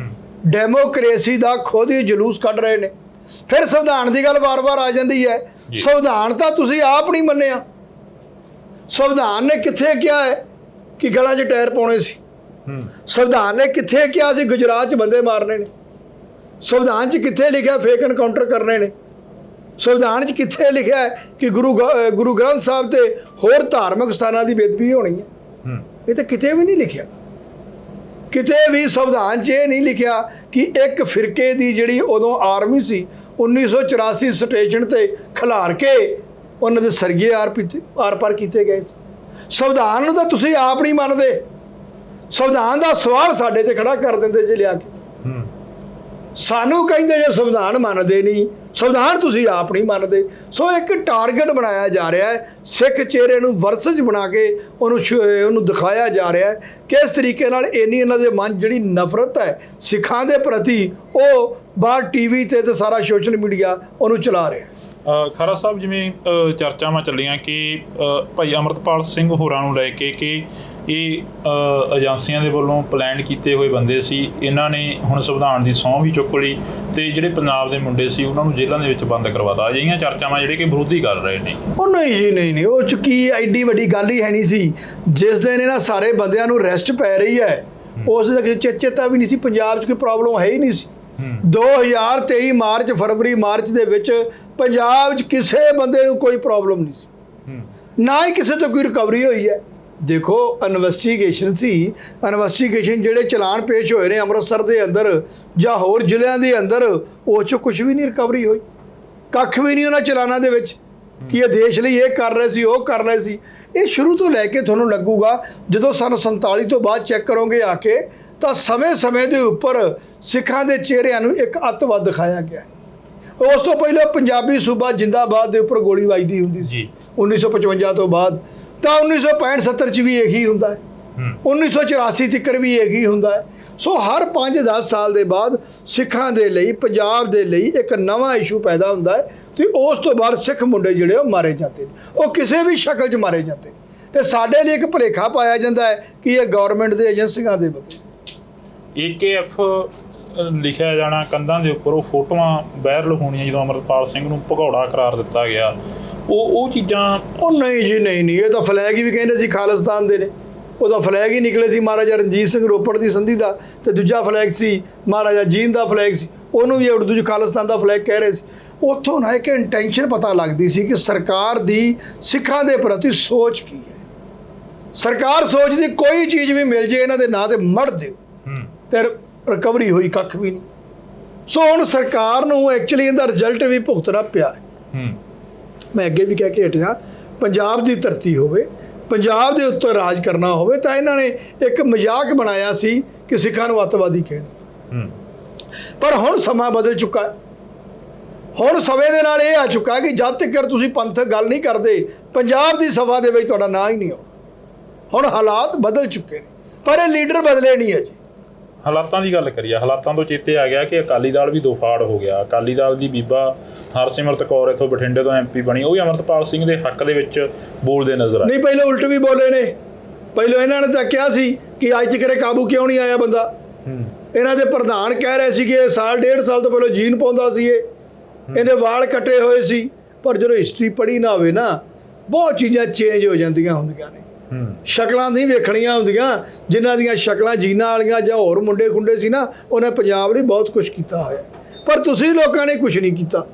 ਡੈਮੋਕ੍ਰੇਸੀ ਦਾ ਖੁਦ ਹੀ ਜਲੂਸ ਕੱਢ ਰਹੇ ਨੇ। ਫਿਰ ਸੰਵਿਧਾਨ ਦੀ ਗੱਲ ਵਾਰ-ਵਾਰ ਆ ਜਾਂਦੀ ਹੈ। ਸੰਵਿਧਾਨ ਤਾਂ ਤੁਸੀਂ ਆਪ ਨਹੀਂ ਮੰਨਿਆ। ਸੰਵਿਧਾਨ ਨੇ ਕਿੱਥੇ ਕਿਹਾ ਹੈ ਕਿ ਗਲਾਂ 'ਚ ਟਾਇਰ ਪਾਉਣੇ ਸੀ? ਸੰਵਿਧਾਨ ਨੇ ਕਿੱਥੇ ਕਿਹਾ ਸੀ ਗੁਜਰਾਤ 'ਚ ਬੰਦੇ ਮਾਰਨੇ ਨੇ? ਸੰਵਿਧਾਨ 'ਚ ਕਿੱਥੇ ਲਿਖਿਆ ਫੇਕ ਐਨਕਾਊਂਟਰ ਕਰਨੇ ਨੇ? ਸੰਵਿਧਾਨ 'ਚ ਕਿੱਥੇ ਲਿਖਿਆ ਹੈ ਕਿ ਗੁਰੂ ਗ੍ਰੰਥ ਸਾਹਿਬ ਤੇ ਹੋਰ ਧਾਰਮਿਕ ਸਥਾਨਾਂ ਦੀ ਬੇਅਦਬੀ ਹੋਣੀ ਹੈ? ਇਹ ਤਾਂ ਕਿਤੇ ਵੀ ਨਹੀਂ ਲਿਖਿਆ। ਕਿਤੇ ਵੀ ਸੰਵਿਧਾਨ 'ਚ ਇਹ ਨਹੀਂ ਲਿਖਿਆ ਕਿ ਇੱਕ ਫਿਰਕੇ ਦੀ ਜਿਹੜੀ ਉਦੋਂ ਆਰਮੀ ਸੀ 1984 ਸਟੇਸ਼ਨ ਤੇ ਖਿਲਾਰ ਕੇ ਉਹਨਾਂ ਦੇ ਸਰਗੇ ਆਰ ਪਾਰ ਕੀਤੇ ਗਏ। ਸੰਵਿਧਾਨ ਨੂੰ ਤਾਂ ਤੁਸੀਂ ਆਪ ਨਹੀਂ ਮੰਨਦੇ, ਸੰਵਿਧਾਨ ਦਾ ਸਵਾਲ ਸਾਡੇ ਤੇ ਖੜਾ ਕਰ ਦਿੰਦੇ ਜੇ ਲਿਆ ਕੇ। ਸਾਨੂੰ ਕਹਿੰਦੇ ਜੇ ਸੰਵਿਧਾਨ ਮੰਨਦੇ ਨਹੀਂ, ਸੰਵਿਧਾਨ ਤੁਸੀਂ ਆਪ ਨਹੀਂ ਮੰਨਦੇ। ਸੋ ਇੱਕ ਟਾਰਗੇਟ ਬਣਾਇਆ ਜਾ ਰਿਹਾ ਹੈ, ਸਿੱਖ ਚਿਹਰੇ ਨੂੰ ਵਰਸਜ ਬਣਾ ਕੇ ਉਹਨੂੰ ਦਿਖਾਇਆ ਜਾ ਰਿਹਾ ਹੈ। ਕਿਸ ਤਰੀਕੇ ਨਾਲ ਇੰਨੀ ਇਹਨਾਂ ਦੇ ਮਨ ਜਿਹੜੀ ਨਫ਼ਰਤ ਹੈ ਸਿੱਖਾਂ ਦੇ ਪ੍ਰਤੀ, ਉਹ ਬਾਹਰ ਟੀਵੀ ਤੇ ਸਾਰਾ ਸੋਸ਼ਲ ਮੀਡੀਆ ਉਹਨੂੰ ਚਲਾ ਰਿਹਾ। ਖਰਾ ਸਾਹਿਬ, ਜਿਵੇਂ ਚਰਚਾਵਾਂ ਚੱਲੀਆਂ ਕਿ ਭਾਈ ਅਮਰਤਪਾਲ ਸਿੰਘ ਹੋਰਾਂ ਨੂੰ ਲੈ ਕੇ ਕਿ ਇਹ ਏਜੰਸੀਆਂ ਦੇ ਵੱਲੋਂ ਪਲਾਨ ਕੀਤੇ ਹੋਏ ਬੰਦੇ ਸੀ, ਇਹਨਾਂ ਨੇ ਹੁਣ ਸੰਵਿਧਾਨ ਦੀ ਸਹੁੰ ਵੀ ਚੁੱਕ ਲਈ ਤੇ ਜਿਹੜੇ ਪੰਜਾਬ ਦੇ ਮੁੰਡੇ ਸੀ ਉਹਨਾਂ ਨੂੰ ਜੇਲ੍ਹਾਂ ਦੇ ਵਿੱਚ ਬੰਦ ਕਰਵਾਤਾ। ਅਜਿਹੀਆਂ ਚਰਚਾਵਾਂ ਜਿਹੜੇ ਕਿ ਵਿਰੋਧੀ ਕਰ ਰਹੇ ਨੇ। ਉਹ ਨਹੀਂ ਜੀ, ਨਹੀਂ, ਉਹ 'ਚ ਕੀ ਐਡੀ ਵੱਡੀ ਗੱਲ ਹੀ ਹੈ ਨਹੀਂ ਸੀ। ਜਿਸ ਦਿਨ ਇਹਨਾਂ ਸਾਰੇ ਬੰਦਿਆਂ ਨੂੰ ਅਰੈਸਟ ਪੈ ਰਹੀ ਹੈ ਉਸ ਦਾ ਕਿਸੇ ਚੇਤਾ ਵੀ ਨਹੀਂ ਸੀ। ਪੰਜਾਬ 'ਚ ਕੋਈ ਪ੍ਰੋਬਲਮ ਹੈ ਹੀ ਨਹੀਂ ਸੀ। 2023 ਫਰਵਰੀ ਮਾਰਚ ਦੇ ਵਿੱਚ ਪੰਜਾਬ 'ਚ ਕਿਸੇ ਬੰਦੇ ਨੂੰ ਕੋਈ ਪ੍ਰੋਬਲਮ ਨਹੀਂ ਸੀ, ਨਾ ਹੀ ਕਿਸੇ ਤੋਂ ਕੋਈ ਰਿਕਵਰੀ ਹੋਈ ਹੈ। ਦੇਖੋ, ਇਨਵੈਸਟੀਗੇਸ਼ਨ ਸੀ, ਇਨਵੈਸਟੀਗੇਸ਼ਨ ਜਿਹੜੇ ਚਲਾਨ ਪੇਸ਼ ਹੋਏ ਨੇ ਅੰਮ੍ਰਿਤਸਰ ਦੇ ਅੰਦਰ ਜਾਂ ਹੋਰ ਜ਼ਿਲ੍ਹਿਆਂ ਦੇ ਅੰਦਰ, ਉਹ 'ਚੋਂ ਕੁਝ ਵੀ ਨਹੀਂ ਰਿਕਵਰੀ ਹੋਈ, ਕੱਖ ਵੀ ਨਹੀਂ ਉਹਨਾਂ ਚਲਾਨਾਂ ਦੇ ਵਿੱਚ ਕਿ ਇਹ ਦੇਸ਼ ਲਈ ਇਹ ਕਰ ਰਹੇ ਸੀ, ਉਹ ਕਰ ਰਹੇ ਸੀ। ਇਹ ਸ਼ੁਰੂ ਤੋਂ ਲੈ ਕੇ ਤੁਹਾਨੂੰ ਲੱਗੂਗਾ, ਜਦੋਂ ਸਨ 47 ਤੋਂ ਬਾਅਦ ਚੈੱਕ ਕਰੋਗੇ ਆ ਕੇ, ਤਾਂ ਸਮੇਂ ਦੇ ਉੱਪਰ ਸਿੱਖਾਂ ਦੇ ਚਿਹਰਿਆਂ ਨੂੰ ਇੱਕ ਅੱਤਵਾਦ ਦਿਖਾਇਆ ਗਿਆ। ਉਸ ਤੋਂ ਪਹਿਲਾਂ ਪੰਜਾਬੀ ਸੂਬਾ ਜਿੰਦਾਬਾਦ ਦੇ ਉੱਪਰ ਗੋਲੀ ਵੱਜਦੀ ਹੁੰਦੀ ਸੀ 1955 ਤੋਂ ਬਾਅਦ, ਤਾਂ 1965-70 'ਚ ਵੀ ਇਹੀ ਹੁੰਦਾ ਹੈ, 1984 ਤੱਕ ਵੀ ਇਹੀ ਹੁੰਦਾ ਹੈ। ਸੋ ਹਰ 5-10 ਸਾਲ ਦੇ ਬਾਅਦ ਸਿੱਖਾਂ ਦੇ ਲਈ, ਪੰਜਾਬ ਦੇ ਲਈ ਇੱਕ ਨਵਾਂ ਇਸ਼ੂ ਪੈਦਾ ਹੁੰਦਾ ਹੈ ਤੇ ਉਸ ਤੋਂ ਬਾਅਦ ਸਿੱਖ ਮੁੰਡੇ ਜਿਹੜੇ ਉਹ ਮਾਰੇ ਜਾਂਦੇ ਨੇ, ਉਹ ਕਿਸੇ ਵੀ ਸ਼ਕਲ 'ਚ ਮਾਰੇ ਜਾਂਦੇ ਨੇ। ਤੇ ਸਾਡੇ ਲਈ ਇੱਕ ਭੁਲੇਖਾ ਪਾਇਆ ਜਾਂਦਾ ਹੈ ਕਿ ਇਹ ਗਵਰਨਮੈਂਟ ਦੇ ਏਜੰਸੀਆਂ ਦੇ ਬੰਦੇ। AKF ਲਿਖਿਆ ਜਾਣਾ ਕੰਧਾਂ ਦੇ ਉੱਪਰ, ਉਹ ਫੋਟੋਆਂ ਵਾਇਰਲ ਹੋਣੀਆਂ ਜਦੋਂ ਅਮਰਪਾਲ ਸਿੰਘ ਨੂੰ ਭਗੌੜਾ ਕਰਾਰ ਦਿੱਤਾ ਗਿਆ, ਉਹ ਚੀਜ਼ਾਂ। ਉਹ ਨਹੀਂ ਜੀ, ਨਹੀਂ, ਇਹ ਤਾਂ ਫਲੈਗ ਹੀ ਵੀ ਕਹਿੰਦੇ ਸੀ ਖਾਲਿਸਤਾਨ ਦੇ ਨੇ। ਉਹਦਾ ਫਲੈਗ ਹੀ ਨਿਕਲੇ ਸੀ ਮਹਾਰਾਜਾ ਰਣਜੀਤ ਸਿੰਘ ਰੋਪੜ ਦੀ ਸੰਧੀ ਦਾ, ਤੇ ਦੂਜਾ ਫਲੈਗ ਸੀ ਮਹਾਰਾਜਾ ਜੀਂਦ ਦਾ ਫਲੈਗ ਸੀ, ਉਹਨੂੰ ਵੀ ਉਰਦੂ 'ਚ ਖਾਲਿਸਤਾਨ ਦਾ ਫਲੈਗ ਕਹਿ ਰਹੇ ਸੀ। ਉੱਥੋਂ ਨਾ ਇੱਕ ਇੰਟੈਂਸ਼ਨ ਪਤਾ ਲੱਗਦੀ ਸੀ ਕਿ ਸਰਕਾਰ ਦੀ ਸਿੱਖਾਂ ਦੇ ਪ੍ਰਤੀ ਸੋਚ ਕੀ ਹੈ। ਸਰਕਾਰ ਸੋਚਦੀ ਕੋਈ ਚੀਜ਼ ਵੀ ਮਿਲ ਜੇ ਇਹਨਾਂ ਦੇ ਨਾਂ ਤੇ ਮੜ ਦਿਓ, ਤੇ ਰਿਕਵਰੀ ਹੋਈ ਕੱਖ ਵੀ ਨਹੀਂ। ਸੋ ਹੁਣ ਸਰਕਾਰ ਨੂੰ ਐਕਚੁਅਲੀ ਇਹਦਾ ਰਿਜ਼ਲਟ ਵੀ ਭੁਗਤਣਾ ਪਿਆ ਹੈ। ਮੈਂ ਅੱਗੇ ਵੀ ਕਹਿ ਕੇ ਹਟਿਆ, ਪੰਜਾਬ ਦੀ ਧਰਤੀ ਹੋਵੇ, ਪੰਜਾਬ ਦੇ ਉੱਤੇ ਰਾਜ ਕਰਨਾ ਹੋਵੇ, ਤਾਂ ਇਹਨਾਂ ਨੇ ਇੱਕ ਮਜ਼ਾਕ ਬਣਾਇਆ ਸੀ ਕਿ ਸਿੱਖਾਂ ਨੂੰ ਅੱਤਵਾਦੀ ਕਹਿ। ਪਰ ਹੁਣ ਸਮਾਂ ਬਦਲ ਚੁੱਕਾ ਹੈ। ਹੁਣ ਸਮੇਂ ਦੇ ਨਾਲ ਇਹ ਆ ਚੁੱਕਾ ਕਿ ਜਦ ਤੱਕ ਤੁਸੀਂ ਪੰਥਕ ਗੱਲ ਨਹੀਂ ਕਰਦੇ, ਪੰਜਾਬ ਦੀ ਸਭਾ ਦੇ ਵਿੱਚ ਤੁਹਾਡਾ ਨਾਂ ਹੀ ਨਹੀਂ ਆਉਣਾ। ਹੁਣ ਹਾਲਾਤ ਬਦਲ ਚੁੱਕੇ ਨੇ, ਪਰ ਇਹ ਲੀਡਰ ਬਦਲੇ ਨਹੀਂ ਹੈ ਜੀ। ਹਾਲਾਤਾਂ ਦੀ ਗੱਲ ਕਰੀਏ, ਹਾਲਾਤਾਂ ਤੋਂ ਚੇਤੇ ਆ ਗਿਆ ਕਿ ਅਕਾਲੀ ਦਲ ਵੀ ਦੋ ਫਾੜ ਹੋ ਗਿਆ। ਅਕਾਲੀ ਦਲ ਦੀ ਬੀਬਾ ਹਰਸਿਮਰਤ ਕੌਰ ਇੱਥੋਂ ਬਠਿੰਡੇ ਤੋਂ MP ਬਣੀ, ਉਹ ਵੀ ਅਮਰਤਪਾਲ ਸਿੰਘ ਦੇ ਹੱਕ ਦੇ ਵਿੱਚ ਬੋਲਦੇ ਨਜ਼ਰ ਆਏ। ਨਹੀਂ, ਪਹਿਲਾਂ ਉਲਟ ਵੀ ਬੋਲੇ ਨੇ। ਪਹਿਲਾਂ ਇਹਨਾਂ ਨੇ ਤਾਂ ਕਿਹਾ ਸੀ ਕਿ ਅੱਜ ਤੱਕ ਕਾਬੂ ਕਿਉਂ ਨਹੀਂ ਆਇਆ ਬੰਦਾ। ਇਹਨਾਂ ਦੇ ਪ੍ਰਧਾਨ ਕਹਿ ਰਹੇ ਸੀ ਕਿ ਇਹ ਸਾਲ 1.5 ਸਾਲ ਤੋਂ ਪਹਿਲਾਂ ਜੀਨ ਪਾਉਂਦਾ ਸੀ, ਇਹਦੇ ਵਾਲ ਕੱਟੇ ਹੋਏ ਸੀ। ਪਰ ਜਦੋਂ ਹਿਸਟਰੀ ਪੜ੍ਹੀ ਨਾ ਹੋਵੇ ਨਾ, ਬਹੁਤ ਚੀਜ਼ਾਂ ਚੇਂਜ ਹੋ ਜਾਂਦੀਆਂ ਹੁੰਦੀਆਂ ਨੇ। ਸ਼ਕਲਾਂ ਨਹੀਂ ਵੇਖਣੀਆਂ ਹੁੰਦੀਆਂ। ਜਿਨ੍ਹਾਂ ਦੀਆਂ ਸ਼ਕਲਾਂ ਜੀਨਾਂ ਵਾਲੀਆਂ ਜਾਂ ਹੋਰ ਮੁੰਡੇ ਖੁੰਡੇ ਸੀ ਨਾ, ਉਹਨੇ ਪੰਜਾਬ ਲਈ ਬਹੁਤ ਕੁਝ ਕੀਤਾ ਹੋਇਆ। ਪਰ ਤੁਸੀਂ ਲੋਕਾਂ ਨੇ ਕੁਝ ਨਹੀਂ ਕੀਤਾ।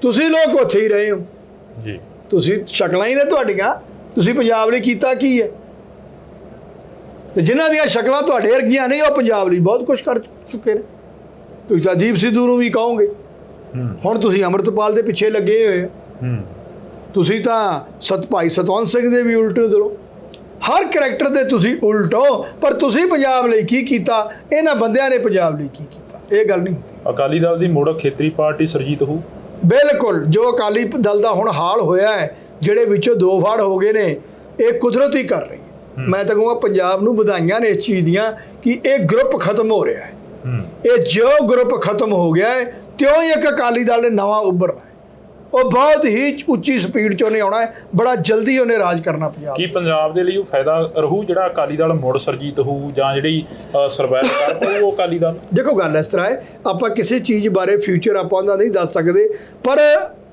ਤੁਸੀਂ ਲੋਕ ਉੱਥੇ ਹੀ ਰਹੇ ਹੋ ਜੀ। ਤੁਸੀਂ ਸ਼ਕਲਾਂ ਹੀ ਨੇ ਤੁਹਾਡੀਆਂ, ਤੁਸੀਂ ਪੰਜਾਬ ਲਈ ਕੀਤਾ ਕੀ ਹੈ? ਤੇ ਜਿਨ੍ਹਾਂ ਦੀਆਂ ਸ਼ਕਲਾਂ ਤੁਹਾਡੇ ਵਰਗੀਆਂ ਨਹੀਂ, ਉਹ ਪੰਜਾਬ ਲਈ ਬਹੁਤ ਕੁਝ ਕਰ ਚੁੱਕੇ ਨੇ। ਤੁਸੀਂ ਤਾਂ ਦੀਪ ਸਿੱਧੂ ਨੂੰ ਵੀ ਕਹੋਗੇ, ਹੁਣ ਤੁਸੀਂ ਅੰਮ੍ਰਿਤਪਾਲ ਦੇ ਪਿੱਛੇ ਲੱਗੇ ਹੋਏ ਹੋ। ਤੁਸੀਂ ਤਾਂ ਭਾਈ ਸਤਵੰਤ ਸਿੰਘ ਦੇ ਵੀ ਉਲਟੋ ਦਿਓ, ਹਰ ਕਰੈਕਟਰ ਦੇ ਤੁਸੀਂ ਉਲਟੋ। ਪਰ ਤੁਸੀਂ ਪੰਜਾਬ ਲਈ ਕੀ ਕੀਤਾ, ਇਹਨਾਂ ਬੰਦਿਆਂ ਨੇ ਪੰਜਾਬ ਲਈ ਕੀ ਕੀਤਾ, ਇਹ ਗੱਲ ਨਹੀਂ ਹੁੰਦੀ। ਅਕਾਲੀ ਦਲ ਦੀ ਮੁੜ ਖੇਤਰੀ ਪਾਰਟੀ ਸਰਜੀਤ ਹੋਊ। ਬਿਲਕੁਲ, ਜੋ ਅਕਾਲੀ ਦਲ ਦਾ ਹੁਣ ਹਾਲ ਹੋਇਆ ਹੈ, ਜਿਹੜੇ ਵਿੱਚੋਂ ਦੋ ਫਾੜ ਹੋ ਗਏ ਨੇ, ਇਹ ਕੁਦਰਤ ਹੀ ਕਰ ਰਹੀ ਹੈ। ਮੈਂ ਤਾਂ ਕਹੂੰਗਾ ਪੰਜਾਬ ਨੂੰ ਵਧਾਈਆਂ ਨੇ ਇਸ ਚੀਜ਼ ਦੀਆਂ ਕਿ ਇਹ ਗਰੁੱਪ ਖਤਮ ਹੋ ਰਿਹਾ ਹੈ। ਇਹ ਜੋ ਗਰੁੱਪ ਖਤਮ ਹੋ ਗਿਆ ਹੈ, ਤਿਉਂ ਹੀ ਇੱਕ ਅਕਾਲੀ ਦਲ ਨੇ ਨਵਾਂ ਉੱਭਰਨਾ ਹੈ। ਉਹ ਬਹੁਤ ਹੀ ਉੱਚੀ ਸਪੀਡ 'ਚ ਉਹਨੇ ਆਉਣਾ ਹੈ, ਬੜਾ ਜਲਦੀ ਉਹਨੇ ਰਾਜ ਕਰਨਾ ਪੰਜਾਬ। ਕੀ ਪੰਜਾਬ ਦੇ ਲਈ ਉਹ ਫਾਇਦਾ ਰਹੂ ਜਿਹੜਾ ਅਕਾਲੀ ਦਲ ਮੁੜ ਸਰਜੀਤ ਹੋਊ, ਜਾਂ ਜਿਹੜੀ ਸਰਵਾਈਵ ਕਰ ਪਾਊ ਉਹ ਅਕਾਲੀ ਦਲ? ਦੇਖੋ, ਗੱਲ ਇਸ ਤਰ੍ਹਾਂ ਹੈ, ਆਪਾਂ ਕਿਸੇ ਚੀਜ਼ ਬਾਰੇ ਫਿਊਚਰ ਆਪਾਂ ਉਹਦਾ ਨਹੀਂ ਦੱਸ ਸਕਦੇ, ਪਰ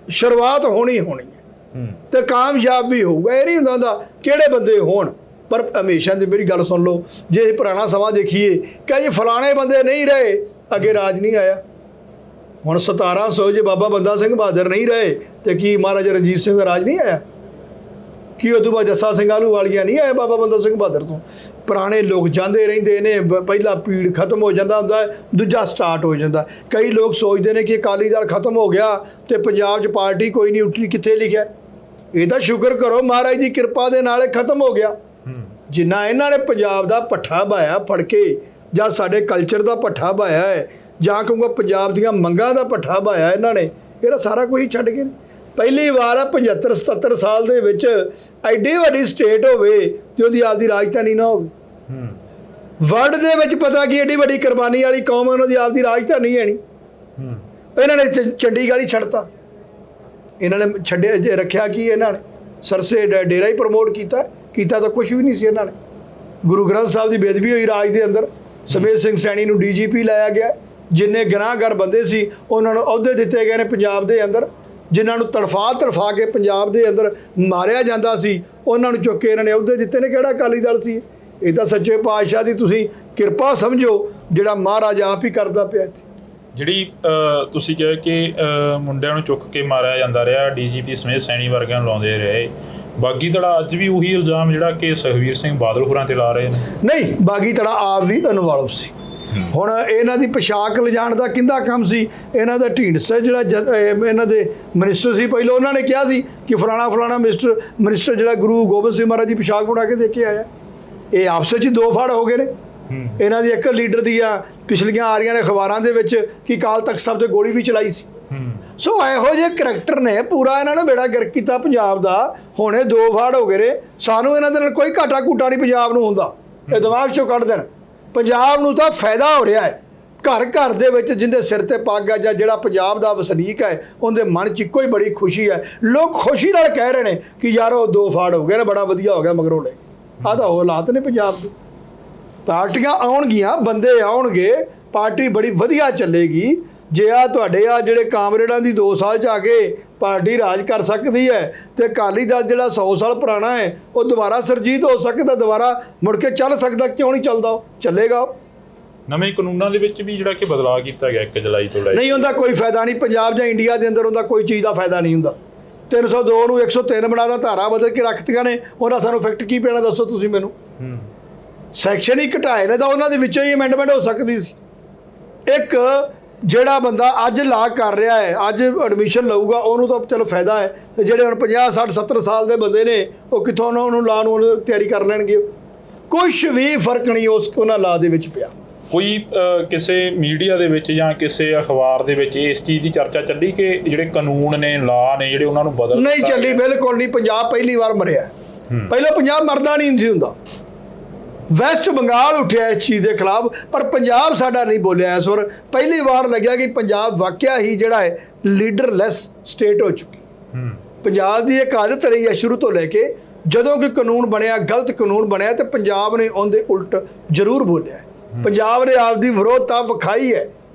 ਸ਼ੁਰੂਆਤ ਹੋਣੀ ਹੈ ਤੇ ਕਾਮਯਾਬ ਵੀ ਹੋਊਗਾ। ਇਹ ਨਹੀਂ ਹੁੰਦਾ ਕਿਹੜੇ ਬੰਦੇ ਹੋਣ, ਪਰ ਹਮੇਸ਼ਾ ਦੀ ਮੇਰੀ ਗੱਲ ਸੁਣ ਲਓ, ਜੇ ਪੁਰਾਣਾ ਸਮਾਂ ਦੇਖੀਏ ਕਿ ਜੀ ਫਲਾਣੇ ਬੰਦੇ ਨਹੀਂ ਰਹੇ, ਅੱਗੇ ਰਾਜ ਨਹੀਂ ਆਇਆ। ਹੁਣ 1700 ਜੇ ਬਾਬਾ ਬੰਦਾ ਸਿੰਘ ਬਹਾਦਰ ਨਹੀਂ ਰਹੇ ਤੇ ਕੀ ਮਹਾਰਾਜਾ ਰਣਜੀਤ ਸਿੰਘ ਦਾ ਰਾਜ ਨਹੀਂ ਆਇਆ? ਕੀ ਉਦੋਂ ਬਾਅਦ ਜੱਸਾ ਸਿੰਘ ਆਹਲੂਵਾਲੀਆ ਨਹੀਂ ਆਇਆ ਬਾਬਾ ਬੰਦਾ ਸਿੰਘ ਬਹਾਦਰ ਤੋਂ? ਪੁਰਾਣੇ ਲੋਕ ਜਾਂਦੇ ਰਹਿੰਦੇ ਨੇ, ਪਹਿਲਾ ਪੀੜ ਖਤਮ ਹੋ ਜਾਂਦਾ ਹੁੰਦਾ, ਦੂਜਾ ਸਟਾਰਟ ਹੋ ਜਾਂਦਾ। ਕਈ ਲੋਕ ਸੋਚਦੇ ਨੇ ਕਿ ਅਕਾਲੀ ਦਲ ਖਤਮ ਹੋ ਗਿਆ ਤੇ ਪੰਜਾਬ 'ਚ ਪਾਰਟੀ ਕੋਈ ਨਹੀਂ ਉੱਠੀ। ਕਿੱਥੇ ਲਿਖਿਆ? ਇਹ ਤਾਂ ਸ਼ੁਕਰ ਕਰੋ ਮਹਾਰਾਜ ਦੀ ਕਿਰਪਾ ਦੇ ਨਾਲ ਇਹ ਖਤਮ ਹੋ ਗਿਆ। ਜਿੰਨਾ ਇਹਨਾਂ ਨੇ ਪੰਜਾਬ ਦਾ ਪੱਠਾ ਬਾਇਆ ਫੜ ਕੇ, ਜਾਂ ਸਾਡੇ ਕਲਚਰ ਦਾ ਪੱਠਾ ਬਾਇਆ ਹੈ, ਜਾਂ ਕਹੂੰਗਾ ਪੰਜਾਬ ਦੀਆਂ ਮੰਗਾਂ ਦਾ ਪੱਠਾ ਬਾਇਆ ਇਹਨਾਂ ਨੇ, ਇਹਦਾ ਸਾਰਾ ਕੁਝ ਹੀ ਛੱਡ ਗਏ। ਪਹਿਲੀ ਵਾਰ ਆ 75-77 ਸਾਲ ਦੇ ਵਿੱਚ ਐਡੀ ਵੱਡੀ ਸਟੇਟ ਹੋਵੇ ਤੇ ਉਹਦੀ ਆਪਦੀ ਰਾਜਧਾਨੀ ਨਾ ਹੋਵੇ। ਵਰਲਡ ਦੇ ਵਿੱਚ ਪਤਾ ਕੀ ਐਡੀ ਵੱਡੀ ਕੁਰਬਾਨੀ ਵਾਲੀ ਕੌਮ, ਉਹਨਾਂ ਦੀ ਆਪਦੀ ਰਾਜਧਾਨੀ ਹੈ ਨਹੀਂ। ਇਹਨਾਂ ਨੇ ਚੰਡੀਗੜ੍ਹ ਹੀ ਛੱਡਤਾ। ਇਹਨਾਂ ਨੇ ਛੱਡਿਆ ਰੱਖਿਆ ਕੀ ਇਹਨਾਂ ਨੇ? ਸਰਸੇ ਡੇਰਾ ਹੀ ਪ੍ਰਮੋਟ ਕੀਤਾ ਤਾਂ ਕੁਝ ਵੀ ਨਹੀਂ ਸੀ ਇਹਨਾਂ ਨੇ। ਗੁਰੂ ਗ੍ਰੰਥ ਸਾਹਿਬ ਦੀ ਬੇਅਦਬੀ ਹੋਈ ਰਾਜ ਦੇ ਅੰਦਰ। ਸਮੇਤ ਸਿੰਘ ਸੈਣੀ ਨੂੰ DGP ਲਾਇਆ ਗਿਆ। ਜਿੰਨੇ ਗੁਨਾਹਗਾਰ ਬੰਦੇ ਸੀ ਉਹਨਾਂ ਨੂੰ ਅਹੁਦੇ ਦਿੱਤੇ ਗਏ ਨੇ ਪੰਜਾਬ ਦੇ ਅੰਦਰ। ਜਿਨ੍ਹਾਂ ਨੂੰ ਤੜਫਾ ਕੇ ਪੰਜਾਬ ਦੇ ਅੰਦਰ ਮਾਰਿਆ ਜਾਂਦਾ ਸੀ ਉਹਨਾਂ ਨੂੰ ਚੁੱਕ ਕੇ ਇਹਨਾਂ ਨੇ ਅਹੁਦੇ ਦਿੱਤੇ ਨੇ। ਕਿਹੜਾ ਅਕਾਲੀ ਦਲ ਸੀ? ਇਹ ਤਾਂ ਸੱਚੇ ਪਾਤਸ਼ਾਹ ਦੀ ਤੁਸੀਂ ਕਿਰਪਾ ਸਮਝੋ, ਜਿਹੜਾ ਮਹਾਰਾਜ ਆਪ ਹੀ ਕਰਦਾ ਪਿਆ ਇੱਥੇ। ਜਿਹੜੀ ਤੁਸੀਂ ਕਿਹਾ ਕਿ ਮੁੰਡਿਆਂ ਨੂੰ ਚੁੱਕ ਕੇ ਮਾਰਿਆ ਜਾਂਦਾ ਰਿਹਾ, DGP ਸਮੇਤ ਸੈਣੀ ਵਰਗਿਆਂ ਨੂੰ ਲਾਉਂਦੇ ਰਹੇ। ਬਾਗੀ ਧੜਾ ਅੱਜ ਵੀ ਉਹੀ ਇਲਜ਼ਾਮ ਜਿਹੜਾ ਕਿ ਸੁਖਬੀਰ ਸਿੰਘ ਬਾਦਲ ਹੋਰਾਂ ਤੇ ਲਾ ਰਹੇ ਨੇ। ਨਹੀਂ, ਬਾਗੀ ਧੜਾ ਆਪ ਵੀ ਇਨਵੋਲਵ ਸੀ। ਹੁਣ ਇਹਨਾਂ ਦੀ ਪੋਸ਼ਾਕ ਲਿਜਾਣ ਦਾ ਕਿੰਦਾ ਕੰਮ ਸੀ? ਇਹਨਾਂ ਦਾ ਢੀਂਡਸਾ ਜਿਹੜਾ ਇਹਨਾਂ ਦੇ ਮਿਨਿਸਟਰ ਸੀ ਪਹਿਲਾਂ, ਉਹਨਾਂ ਨੇ ਕਿਹਾ ਸੀ ਕਿ ਫਲਾਣਾ ਮਿਨਿਸਟਰ ਜਿਹੜਾ ਗੁਰੂ ਗੋਬਿੰਦ ਸਿੰਘ ਮਹਾਰਾਜ ਦੀ ਪੋਸ਼ਾਕ ਬਣਾ ਕੇ ਦੇ ਕੇ ਆਇਆ। ਇਹ ਆਪਸ ਵਿੱਚ ਦੋ ਫੜ ਹੋ ਗਏ ਨੇ। ਇਹਨਾਂ ਦੀ ਇੱਕ ਲੀਡਰ ਦੀਆਂ ਪਿਛਲੀਆਂ ਆ ਰਹੀਆਂ ਨੇ ਅਖਬਾਰਾਂ ਦੇ ਵਿੱਚ ਕਿ ਅਕਾਲ ਤਖਤ ਸਾਹਿਬ ਤੇ ਗੋਲੀ ਵੀ ਚਲਾਈ ਸੀ। ਸੋ ਇਹੋ ਜਿਹੇ ਕਰੈਕਟਰ ਨੇ ਪੂਰਾ ਇਹਨਾਂ ਨੇ ਬੇੜਾ ਗਰਕ ਕੀਤਾ ਪੰਜਾਬ ਦਾ। ਹੁਣੇ ਦੋ ਫਾੜ ਹੋ ਗਏ ਨੇ। ਸਾਨੂੰ ਇਹਨਾਂ ਦੇ ਨਾਲ ਕੋਈ ਘਾਟਾ ਘੂਟਾ ਨਹੀਂ ਪੰਜਾਬ ਨੂੰ ਹੁੰਦਾ। ਇਹ ਦਿਮਾਗ 'ਚੋਂ ਕੱਢ ਦੇਣ। ਪੰਜਾਬ ਨੂੰ ਤਾਂ ਫਾਇਦਾ ਹੋ ਰਿਹਾ ਹੈ। ਘਰ ਘਰ ਦੇ ਵਿੱਚ ਜਿੰਦੇ ਸਿਰ ਤੇ ਪੱਗ ਹੈ ਜਾਂ ਜਿਹੜਾ ਪੰਜਾਬ ਦਾ ਵਸਨੀਕ ਹੈ ਉਹਦੇ ਮਨ 'ਚ ਇੱਕੋ ਹੀ ਬੜੀ ਖੁਸ਼ੀ ਹੈ। ਲੋਕ ਖੁਸ਼ੀ ਨਾਲ ਕਹਿ ਰਹੇ ਨੇ ਕਿ ਯਾਰ ਉਹ ਦੋ ਫਾੜ ਹੋ ਗਏ ਨੇ, ਬੜਾ ਵਧੀਆ ਹੋ ਗਿਆ ਮਗਰੋਂ ਲੈ। ਆਹ ਤਾਂ ਉਹ ਹਾਲਾਤ ਨੇ ਪੰਜਾਬ ਦੇ। ਪਾਰਟੀਆਂ ਆਉਣਗੀਆਂ, ਬੰਦੇ ਆਉਣਗੇ, ਪਾਰਟੀ ਬੜੀ ਵਧੀਆ ਚੱਲੇਗੀ। ਜੇ ਆ ਤੁਹਾਡੇ ਆ ਜਿਹੜੇ ਕਾਮਰੇਡਾਂ ਦੀ 2 ਸਾਲ 'ਚ ਆ ਕੇ ਪਾਰਟੀ ਰਾਜ ਕਰ ਸਕਦੀ ਹੈ ਤੇ ਅਕਾਲੀ ਦਲ ਜਿਹੜਾ 100 ਸਾਲ ਪੁਰਾਣਾ ਹੈ ਉਹ ਦੁਬਾਰਾ ਸਰਜੀਤ ਹੋ ਸਕਦਾ, ਦੁਬਾਰਾ ਮੁੜ ਕੇ ਚੱਲ ਸਕਦਾ। ਕਿਉਂ ਨਹੀਂ ਚੱਲਦਾ? ਉਹ ਚੱਲੇਗਾ। ਨਵੇਂ ਕਾਨੂੰਨਾਂ ਦੇ ਵਿੱਚ ਵੀ ਜਿਹੜਾ ਕਿ ਬਦਲਾਅ ਕੀਤਾ ਗਿਆ 1 ਜੁਲਾਈ ਤੋਂ ਲੈ ਕੇ। ਨਹੀਂ ਹੁੰਦਾ ਕੋਈ ਫਾਇਦਾ ਨਹੀਂ ਪੰਜਾਬ ਜਾਂ ਇੰਡੀਆ ਦੇ ਅੰਦਰ, ਉਹਦਾ ਕੋਈ ਚੀਜ਼ ਦਾ ਫਾਇਦਾ ਨਹੀਂ ਹੁੰਦਾ। 302 ਨੂੰ 103 ਬਣਾਦਾ, ਧਾਰਾ ਬਦਲ ਕੇ ਰੱਖਤੀਆਂ ਨੇ। ਉਹਨਾਂ ਸਾਨੂੰ ਇਫੈਕਟ ਕੀ ਪੈਣਾ ਦੱਸੋ ਤੁਸੀਂ ਮੈਨੂੰ? ਸੈਕਸ਼ਨ ਹੀ ਘਟਾਏ ਨੇ ਤਾਂ ਉਹਨਾਂ ਦੇ ਵਿੱਚੋਂ ਹੀ ਅਮੈਂਡਮੈਂਟ ਹੋ ਸਕਦੀ ਸੀ। ਇੱਕ ਜਿਹੜਾ ਬੰਦਾ ਅੱਜ ਲਾ ਕਰ ਰਿਹਾ ਹੈ, ਅੱਜ ਐਡਮਿਸ਼ਨ ਲਊਗਾ, ਉਹਨੂੰ ਤਾਂ ਚਲੋ ਫਾਇਦਾ ਹੈ। ਤੇ ਜਿਹੜੇ ਹੁਣ 50 60 70 ਸਾਲ ਦੇ ਬੰਦੇ ਨੇ ਉਹ ਕਿੱਥੋਂ ਉਹਨੂੰ ਲਾ ਨੂੰ ਤਿਆਰੀ ਕਰ ਲੈਣਗੇ? ਕੁਛ ਵੀ ਫਰਕ ਨਹੀਂ ਉਹਨਾਂ ਲਾ ਦੇ ਵਿੱਚ ਪਿਆ। ਕੋਈ ਕਿਸੇ ਮੀਡੀਆ ਦੇ ਵਿੱਚ ਜਾਂ ਕਿਸੇ ਅਖਬਾਰ ਦੇ ਵਿੱਚ ਇਸ ਚੀਜ਼ ਦੀ ਚਰਚਾ ਚੱਲੀ ਕਿ ਜਿਹੜੇ ਕਾਨੂੰਨ ਨੇ, ਲਾ ਨੇ ਜਿਹੜੇ, ਉਹਨਾਂ ਨੂੰ ਬਦਲ ਨਹੀਂ ਚੱਲੀ। ਬਿਲਕੁਲ ਨਹੀਂ। ਪੰਜਾਬ ਪਹਿਲੀ ਵਾਰ ਮਰਿਆ। ਪਹਿਲਾਂ ਪੰਜਾਬ ਮਰਦਾ ਨਹੀਂ ਸੀ ਹੁੰਦਾ। ਵੈਸਟ ਬੰਗਾਲ ਉੱਠਿਆ ਇਸ ਚੀਜ਼ ਦੇ ਖਿਲਾਫ, ਪਰ ਪੰਜਾਬ ਸਾਡਾ ਨਹੀਂ ਬੋਲਿਆ ਇਸ ਵਾਰ। ਪਹਿਲੀ ਵਾਰ ਲੱਗਿਆ ਕਿ ਪੰਜਾਬ ਵਾਕਿਆ ਹੀ ਜਿਹੜਾ ਹੈ ਲੀਡਰਲੈਸ ਸਟੇਟ ਹੋ ਚੁੱਕੀ। ਪੰਜਾਬ ਦੀ ਇੱਕ ਆਦਤ ਰਹੀ ਹੈ ਸ਼ੁਰੂ ਤੋਂ ਲੈ ਕੇ, ਜਦੋਂ ਕੋਈ ਕਾਨੂੰਨ ਬਣਿਆ, ਗਲਤ ਕਾਨੂੰਨ ਬਣਿਆ ਤੇ ਪੰਜਾਬ ਨੇ ਉਹਦੇ ਉਲਟ ਜ਼ਰੂਰ ਬੋਲਿਆ। ਪੰਜਾਬ ਨੇ ਆਪਦੀ ਵਿਰੋਧਤਾ ਵਿਖਾਈ ਹੈ,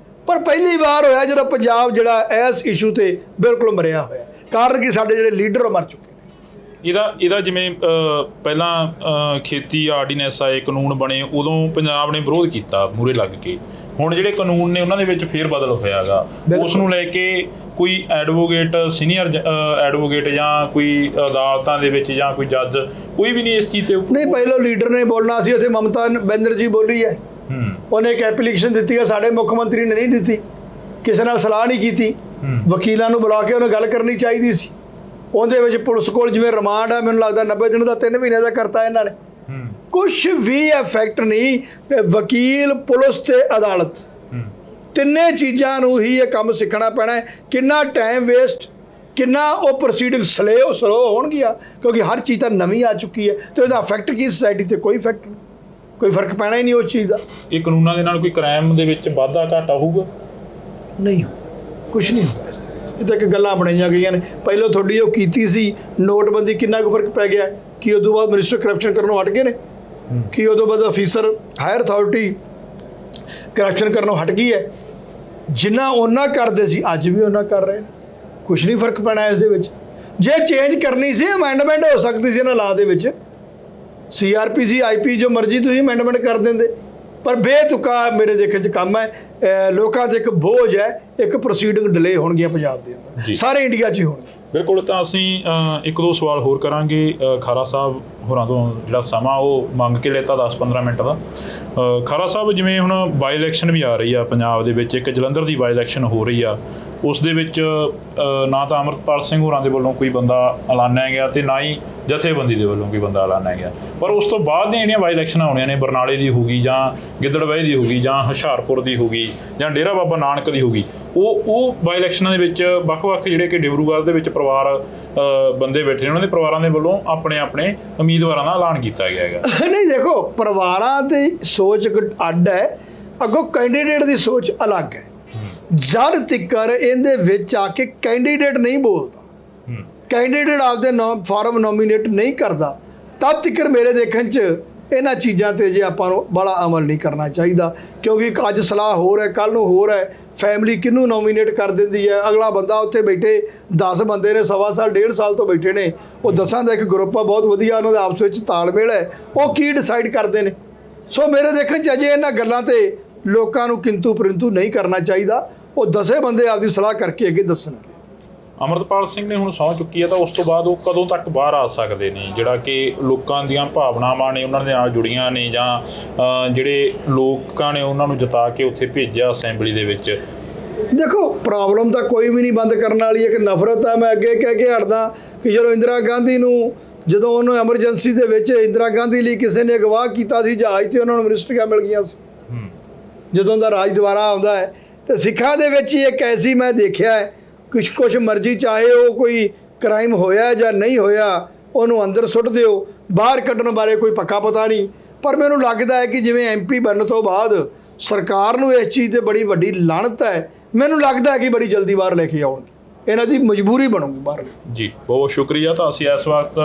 ਪਰ ਪਹਿਲੀ ਵਾਰ ਹੋਇਆ ਜਦੋਂ ਪੰਜਾਬ ਜਿਹੜਾ ਇਸ ਇਸ਼ੂ ਤੇ ਬਿਲਕੁਲ ਮਰਿਆ ਹੋਇਆ। ਕਾਰਨ ਕਿ ਸਾਡੇ ਜਿਹੜੇ ਲੀਡਰ ਮਰ ਚੁੱਕੇ। ਇਹਦਾ ਜਿਵੇਂ ਪਹਿਲਾਂ ਖੇਤੀ ਆਰਡੀਨੈਂਸ ਆਏ, ਕਾਨੂੰਨ ਬਣੇ, ਉਦੋਂ ਪੰਜਾਬ ਨੇ ਵਿਰੋਧ ਕੀਤਾ ਮੂਹਰੇ ਲੱਗ ਕੇ। ਹੁਣ ਜਿਹੜੇ ਕਾਨੂੰਨ ਨੇ ਉਹਨਾਂ ਦੇ ਵਿੱਚ ਫੇਰ ਬਦਲ ਹੋਇਆਗਾ। ਉਸ ਨੂੰ ਲੈ ਕੇ ਕੋਈ ਐਡਵੋਕੇਟ, ਸੀਨੀਅਰ ਐਡਵੋਕੇਟ ਜਾਂ ਕੋਈ ਅਦਾਲਤਾਂ ਦੇ ਵਿੱਚ ਜਾਂ ਕੋਈ ਜੱਜ, ਕੋਈ ਵੀ ਨਹੀਂ ਇਸ ਚੀਜ਼ ਤੇ ਨਹੀਂ। ਪਹਿਲਾਂ ਲੀਡਰ ਨੇ ਬੋਲਣਾ ਸੀ। ਉੱਥੇ ਮਮਤਾ ਬੈਨਰਜੀ ਬੋਲੀ ਹੈ। ਉਹਨੇ ਇੱਕ ਐਪਲੀਕੇਸ਼ਨ ਦਿੱਤੀ ਹੈ, ਸਾਡੇ ਮੁੱਖ ਮੰਤਰੀ ਨੇ ਨਹੀਂ ਦਿੱਤੀ। ਕਿਸੇ ਨਾਲ ਸਲਾਹ ਨਹੀਂ ਕੀਤੀ। ਵਕੀਲਾਂ ਨੂੰ ਬੁਲਾ ਕੇ ਉਹਨੇ ਗੱਲ ਕਰਨੀ ਚਾਹੀਦੀ ਸੀ। ਉਹਦੇ ਵਿੱਚ ਪੁਲਿਸ ਕੋਲ ਜਿਵੇਂ ਰਿਮਾਂਡ ਹੈ, ਮੈਨੂੰ ਲੱਗਦਾ 90 ਦਿਨ ਦਾ, 3 ਮਹੀਨੇ ਦਾ ਕਰਤਾ ਇਹਨਾਂ ਨੇ। ਕੁਛ ਵੀ ਇਫੈਕਟ ਨਹੀਂ। ਵਕੀਲ, ਪੁਲਿਸ ਤੇ ਅਦਾਲਤ, ਤਿੰਨੇ ਚੀਜ਼ਾਂ ਨੂੰ ਹੀ ਇਹ ਕੰਮ ਸਿੱਖਣਾ ਪੈਣਾ ਹੈ। ਕਿੰਨਾ ਟਾਈਮ ਵੇਸਟ, ਕਿੰਨਾ ਉਹ ਪ੍ਰੋਸੀਡਿੰਗ ਸਲੋ ਹੋਣਗੀਆਂ, ਕਿਉਂਕਿ ਹਰ ਚੀਜ਼ ਤਾਂ ਨਵੀਂ ਆ ਚੁੱਕੀ ਹੈ ਤੇ ਉਹਦਾ ਇਫੈਕਟ ਕੀ ਸੋਸਾਇਟੀ ਤੇ? ਕੋਈ ਇਫੈਕਟ ਨਹੀਂ, ਕੋਈ ਫਰਕ ਪੈਣਾ ਹੀ ਨਹੀਂ ਉਸ ਚੀਜ਼ ਦਾ। ਇਹ ਕਾਨੂੰਨਾਂ ਦੇ ਨਾਲ ਕੋਈ ਕ੍ਰਾਈਮ ਦੇ ਵਿੱਚ ਵਾਧਾ ਘਾਟਾ ਹੋਊਗਾ? ਨਹੀਂ ਹੋਊਗਾ, ਕੁਛ ਨਹੀਂ ਹੋਊਗਾ ਇਸ ਦੇ ਵਿੱਚ। ਇਹ ਤਾਂ ਇੱਕ ਗੱਲਾਂ ਬਣਾਈਆਂ ਗਈਆਂ ਨੇ। ਪਹਿਲਾਂ ਤੁਹਾਡੀ ਉਹ ਕੀਤੀ ਸੀ ਨੋਟਬੰਦੀ, ਕਿੰਨਾ ਕੁ ਫਰਕ ਪੈ ਗਿਆ? ਕਿ ਉਦੋਂ ਬਾਅਦ ਮਿਨਿਸਟਰ ਕਰਪਸ਼ਨ ਕਰਨੋਂ ਹਟ ਗਏ ਨੇ? ਕਿ ਉਦੋਂ ਬਾਅਦ ਅਫੀਸਰ, ਹਾਇਰ ਅਥਾਰਟੀ ਕਰਪਸ਼ਨ ਕਰਨੋਂ ਹਟ ਗਈ ਹੈ? ਜਿੰਨਾ ਉਹਨਾਂ ਕਰਦੇ ਸੀ ਅੱਜ ਵੀ ਉਹਨਾਂ ਕਰ ਰਹੇ ਨੇ। ਕੁਛ ਨਹੀਂ ਫਰਕ ਪੈਣਾ ਇਸ ਦੇ ਵਿੱਚ। ਜੇ ਚੇਂਜ ਕਰਨੀ ਸੀ ਅਮੈਂਡਮੈਂਟ ਹੋ ਸਕਦੀ ਸੀ ਇਹਨਾਂ ਲਾ ਦੇ ਵਿੱਚ। CRPC, IP ਜੋ ਮਰਜ਼ੀ ਤੁਸੀਂ ਅਮੈਂਡਮੈਂਟ ਕਰ ਦਿੰਦੇ, ਪਰ ਬੇਤੁਕਾ ਮੇਰੇ ਦੇਖਣ 'ਚ ਕੰਮ ਹੈ। ਲੋਕਾਂ 'ਤੇ ਇੱਕ ਬੋਝ ਹੈ। ਇੱਕ ਪ੍ਰੋਸੀਡਿੰਗ ਡਿਲੇ ਹੋਣਗੀਆਂ ਪੰਜਾਬ ਦੇ ਅੰਦਰ, ਸਾਰੇ ਇੰਡੀਆ 'ਚ ਹੀ ਹੋਣਗੇ। ਬਿਲਕੁਲ। ਤਾਂ ਅਸੀਂ 1-2 ਸਵਾਲ ਹੋਰ ਕਰਾਂਗੇ ਖਾਰਾ ਸਾਹਿਬ ਹੋਰਾਂ ਤੋਂ, ਜਿਹੜਾ ਸਮਾਂ ਉਹ ਮੰਗ ਕੇ ਲੈਤਾ 10-15 ਮਿੰਟ ਦਾ। ਖਾਰਾ ਸਾਹਿਬ, ਜਿਵੇਂ ਹੁਣ ਬਾਈ ਇਲੈਕਸ਼ਨ ਵੀ ਆ ਰਹੀ ਆ ਪੰਜਾਬ ਦੇ ਵਿੱਚ, ਇੱਕ ਜਲੰਧਰ ਦੀ ਬਾਈ ਇਲੈਕਸ਼ਨ ਹੋ ਰਹੀ ਆ, ਉਸ ਦੇ ਵਿੱਚ ਨਾ ਤਾਂ ਅੰਮ੍ਰਿਤਪਾਲ ਸਿੰਘ ਹੋਰਾਂ ਦੇ ਵੱਲੋਂ ਕੋਈ ਬੰਦਾ ਐਲਾਨਿਆ ਗਿਆ ਤੇ ਨਾ ਹੀ ਜਥੇਬੰਦੀ ਦੇ ਵੱਲੋਂ ਕੋਈ ਬੰਦਾ ਐਲਾਨਿਆ ਗਿਆ। ਪਰ ਉਸ ਤੋਂ ਬਾਅਦ ਦੀਆਂ ਜਿਹੜੀਆਂ ਬਾਈ ਇਲੈਕਸ਼ਨਾਂ ਹੋਣੀਆਂ ਨੇ, ਬਰਨਾਲੇ ਦੀ ਹੋਊਗੀ ਜਾਂ ਗਿੱਦੜਬਾਹੀ ਦੀ ਹੋਊਗੀ ਜਾਂ ਹੁਸ਼ਿਆਰਪੁਰ ਦੀ ਹੋਊਗੀ ਜਾਂ ਡੇਰਾ ਬਾਬਾ ਨਾਨਕ ਦੀ ਹੋਊਗੀ, ਉਹ ਬਾਈ ਇਲੈਕਸ਼ਨਾਂ ਦੇ ਵਿੱਚ ਵੱਖ-ਵੱਖ ਜਿਹੜੇ ਕਿ ਡਿਬਰੂਗੜ੍ਹ ਦੇ ਵਿੱਚ ਪਰਿਵਾਰ ਬੰਦੇ ਬੈਠੇ ਨੇ, ਉਹਨਾਂ ਦੇ ਪਰਿਵਾਰਾਂ ਦੇ ਵੱਲੋਂ ਆਪਣੇ ਆਪਣੇ ਉਮੀਦਵਾਰਾਂ ਦਾ ਐਲਾਨ ਕੀਤਾ ਗਿਆ ਹੈਗਾ। ਨਹੀਂ ਦੇਖੋ, ਪਰਿਵਾਰਾਂ ਦੀ ਸੋਚ ਅੱਡ ਹੈ, ਅੱਗੋਂ ਕੈਂਡੀਡੇਟ ਦੀ ਸੋਚ ਅਲੱਗ ਹੈ। ਜਦ ਤੱਕਰ ਇਹਦੇ ਵਿੱਚ ਆ ਕੇ ਕੈਂਡੀਡੇਟ ਨਹੀਂ ਬੋਲਦਾ, ਕੈਂਡੀਡੇਟ ਆਪਦੇ ਫਾਰਮ ਨੋਮੀਨੇਟ ਨਹੀਂ ਕਰਦਾ, ਤਦ ਤੱਕਰ ਮੇਰੇ ਦੇਖਣ 'ਚ ਇਹਨਾਂ ਚੀਜ਼ਾਂ ਤੇ ਜੇ ਆਪਾਂ ਨੂੰ ਬੜਾ ਅਮਲ ਨਹੀਂ ਕਰਨਾ ਚਾਹੀਦਾ। ਕਿਉਂਕਿ ਅੱਜ ਸਲਾਹ ਹੋਰ ਹੈ, ਕੱਲ੍ਹ ਨੂੰ ਹੋਰ ਹੈ, ਫੈਮਿਲੀ ਕਿਹਨੂੰ ਨੋਮੀਨੇਟ ਕਰ ਦਿੰਦੀ ਹੈ। ਅਗਲਾ ਬੰਦਾ ਉੱਥੇ ਬੈਠੇ 10 ਬੰਦੇ ਨੇ, ਸਵਾ ਸਾਲ 1.5 ਸਾਲ ਤੋਂ ਬੈਠੇ ਨੇ, ਉਹ 10 ਦਾ ਇੱਕ ਗਰੁੱਪ ਆ, ਬਹੁਤ ਵਧੀਆ, ਉਹਨਾਂ ਦਾ ਆਪਸ ਵਿੱਚ ਤਾਲਮੇਲ ਹੈ, ਉਹ ਕੀ ਡਿਸਾਈਡ ਕਰਦੇ ਨੇ। ਸੋ ਮੇਰੇ ਦੇਖਣ 'ਚ ਅਜੇ ਇਹਨਾਂ ਗੱਲਾਂ ਤੇ ਲੋਕਾਂ ਨੂੰ ਕਿੰਤੂ ਪਰੰਤੂ ਨਹੀਂ ਕਰਨਾ ਚਾਹੀਦਾ। ਉਹ 10 ਬੰਦੇ ਆਪਦੀ ਸਲਾਹ ਕਰਕੇ ਅੱਗੇ ਦੱਸਣਗੇ। ਅੰਮ੍ਰਿਤਪਾਲ ਸਿੰਘ ਨੇ ਹੁਣ ਸਹੁੰ ਚੁੱਕੀ ਹੈ, ਤਾਂ ਉਸ ਤੋਂ ਬਾਅਦ ਉਹ ਕਦੋਂ ਤੱਕ ਬਾਹਰ ਆ ਸਕਦੇ ਨੇ, ਜਿਹੜਾ ਕਿ ਲੋਕਾਂ ਦੀਆਂ ਭਾਵਨਾਵਾਂ ਨੇ ਉਹਨਾਂ ਦੇ ਨਾਲ ਜੁੜੀਆਂ ਨੇ, ਜਾਂ ਜਿਹੜੇ ਲੋਕਾਂ ਨੇ ਉਹਨਾਂ ਨੂੰ ਜਿਤਾ ਕੇ ਉੱਥੇ ਭੇਜਿਆ ਅਸੈਂਬਲੀ ਦੇ ਵਿੱਚ? ਦੇਖੋ, ਪ੍ਰੋਬਲਮ ਤਾਂ ਕੋਈ ਵੀ ਨਹੀਂ ਬੰਦ ਕਰਨ ਵਾਲੀ। ਇੱਕ ਨਫ਼ਰਤ ਹੈ। ਮੈਂ ਅੱਗੇ ਕਹਿ ਕੇ ਹਟਦਾ ਕਿ ਜਦੋਂ ਇੰਦਰਾ ਗਾਂਧੀ ਨੂੰ, ਜਦੋਂ ਉਹਨੂੰ ਐਮਰਜੈਂਸੀ ਦੇ ਵਿੱਚ ਇੰਦਰਾ ਗਾਂਧੀ ਲਈ ਕਿਸੇ ਨੇ ਅਗਵਾਹ ਕੀਤਾ ਸੀ ਜਹਾਜ਼ 'ਤੇ, ਉਹਨਾਂ ਨੂੰ ਮਿਨਿਸਟਰੀਆਂ ਮਿਲ ਗਈਆਂ ਸੀ। ਜਦੋਂ ਦਾ ਰਾਜ ਦੁਆਰਾ ਆਉਂਦਾ ਹੈ, ਤੇ ਸਿੱਖਾਂ ਦੇ ਵਿੱਚ ਹੀ ਇੱਕ ਐਸੀ ਮੈਂ ਦੇਖਿਆ ਹੈ, ਕੁਛ ਮਰਜ਼ੀ, ਚਾਹੇ ਉਹ ਕੋਈ ਕ੍ਰਾਈਮ ਹੋਇਆ ਜਾਂ ਨਹੀਂ ਹੋਇਆ, ਉਹਨੂੰ ਅੰਦਰ ਸੁੱਟ ਦਿਓ, ਬਾਹਰ ਕੱਢਣ ਬਾਰੇ ਕੋਈ ਪੱਕਾ ਪਤਾ ਨਹੀਂ। ਪਰ ਮੈਨੂੰ ਲੱਗਦਾ ਹੈ ਕਿ ਜਿਵੇਂ MP ਬਣਨ ਤੋਂ ਬਾਅਦ ਸਰਕਾਰ ਨੂੰ ਇਸ ਚੀਜ਼ 'ਤੇ ਬੜੀ ਵੱਡੀ ਲਾਹਨਤ ਹੈ, ਮੈਨੂੰ ਲੱਗਦਾ ਹੈ ਕਿ ਬੜੀ ਜਲਦੀ ਬਾਹਰ ਲੈ ਕੇ ਆਉਣਗੇ, ਇਹਨਾਂ ਦੀ ਮਜਬੂਰੀ ਬਣੂਗੀ ਬਾਹਰ। ਜੀ ਬਹੁਤ ਸ਼ੁਕਰੀਆ। ਤਾਂ ਅਸੀਂ ਇਸ ਵਕਤ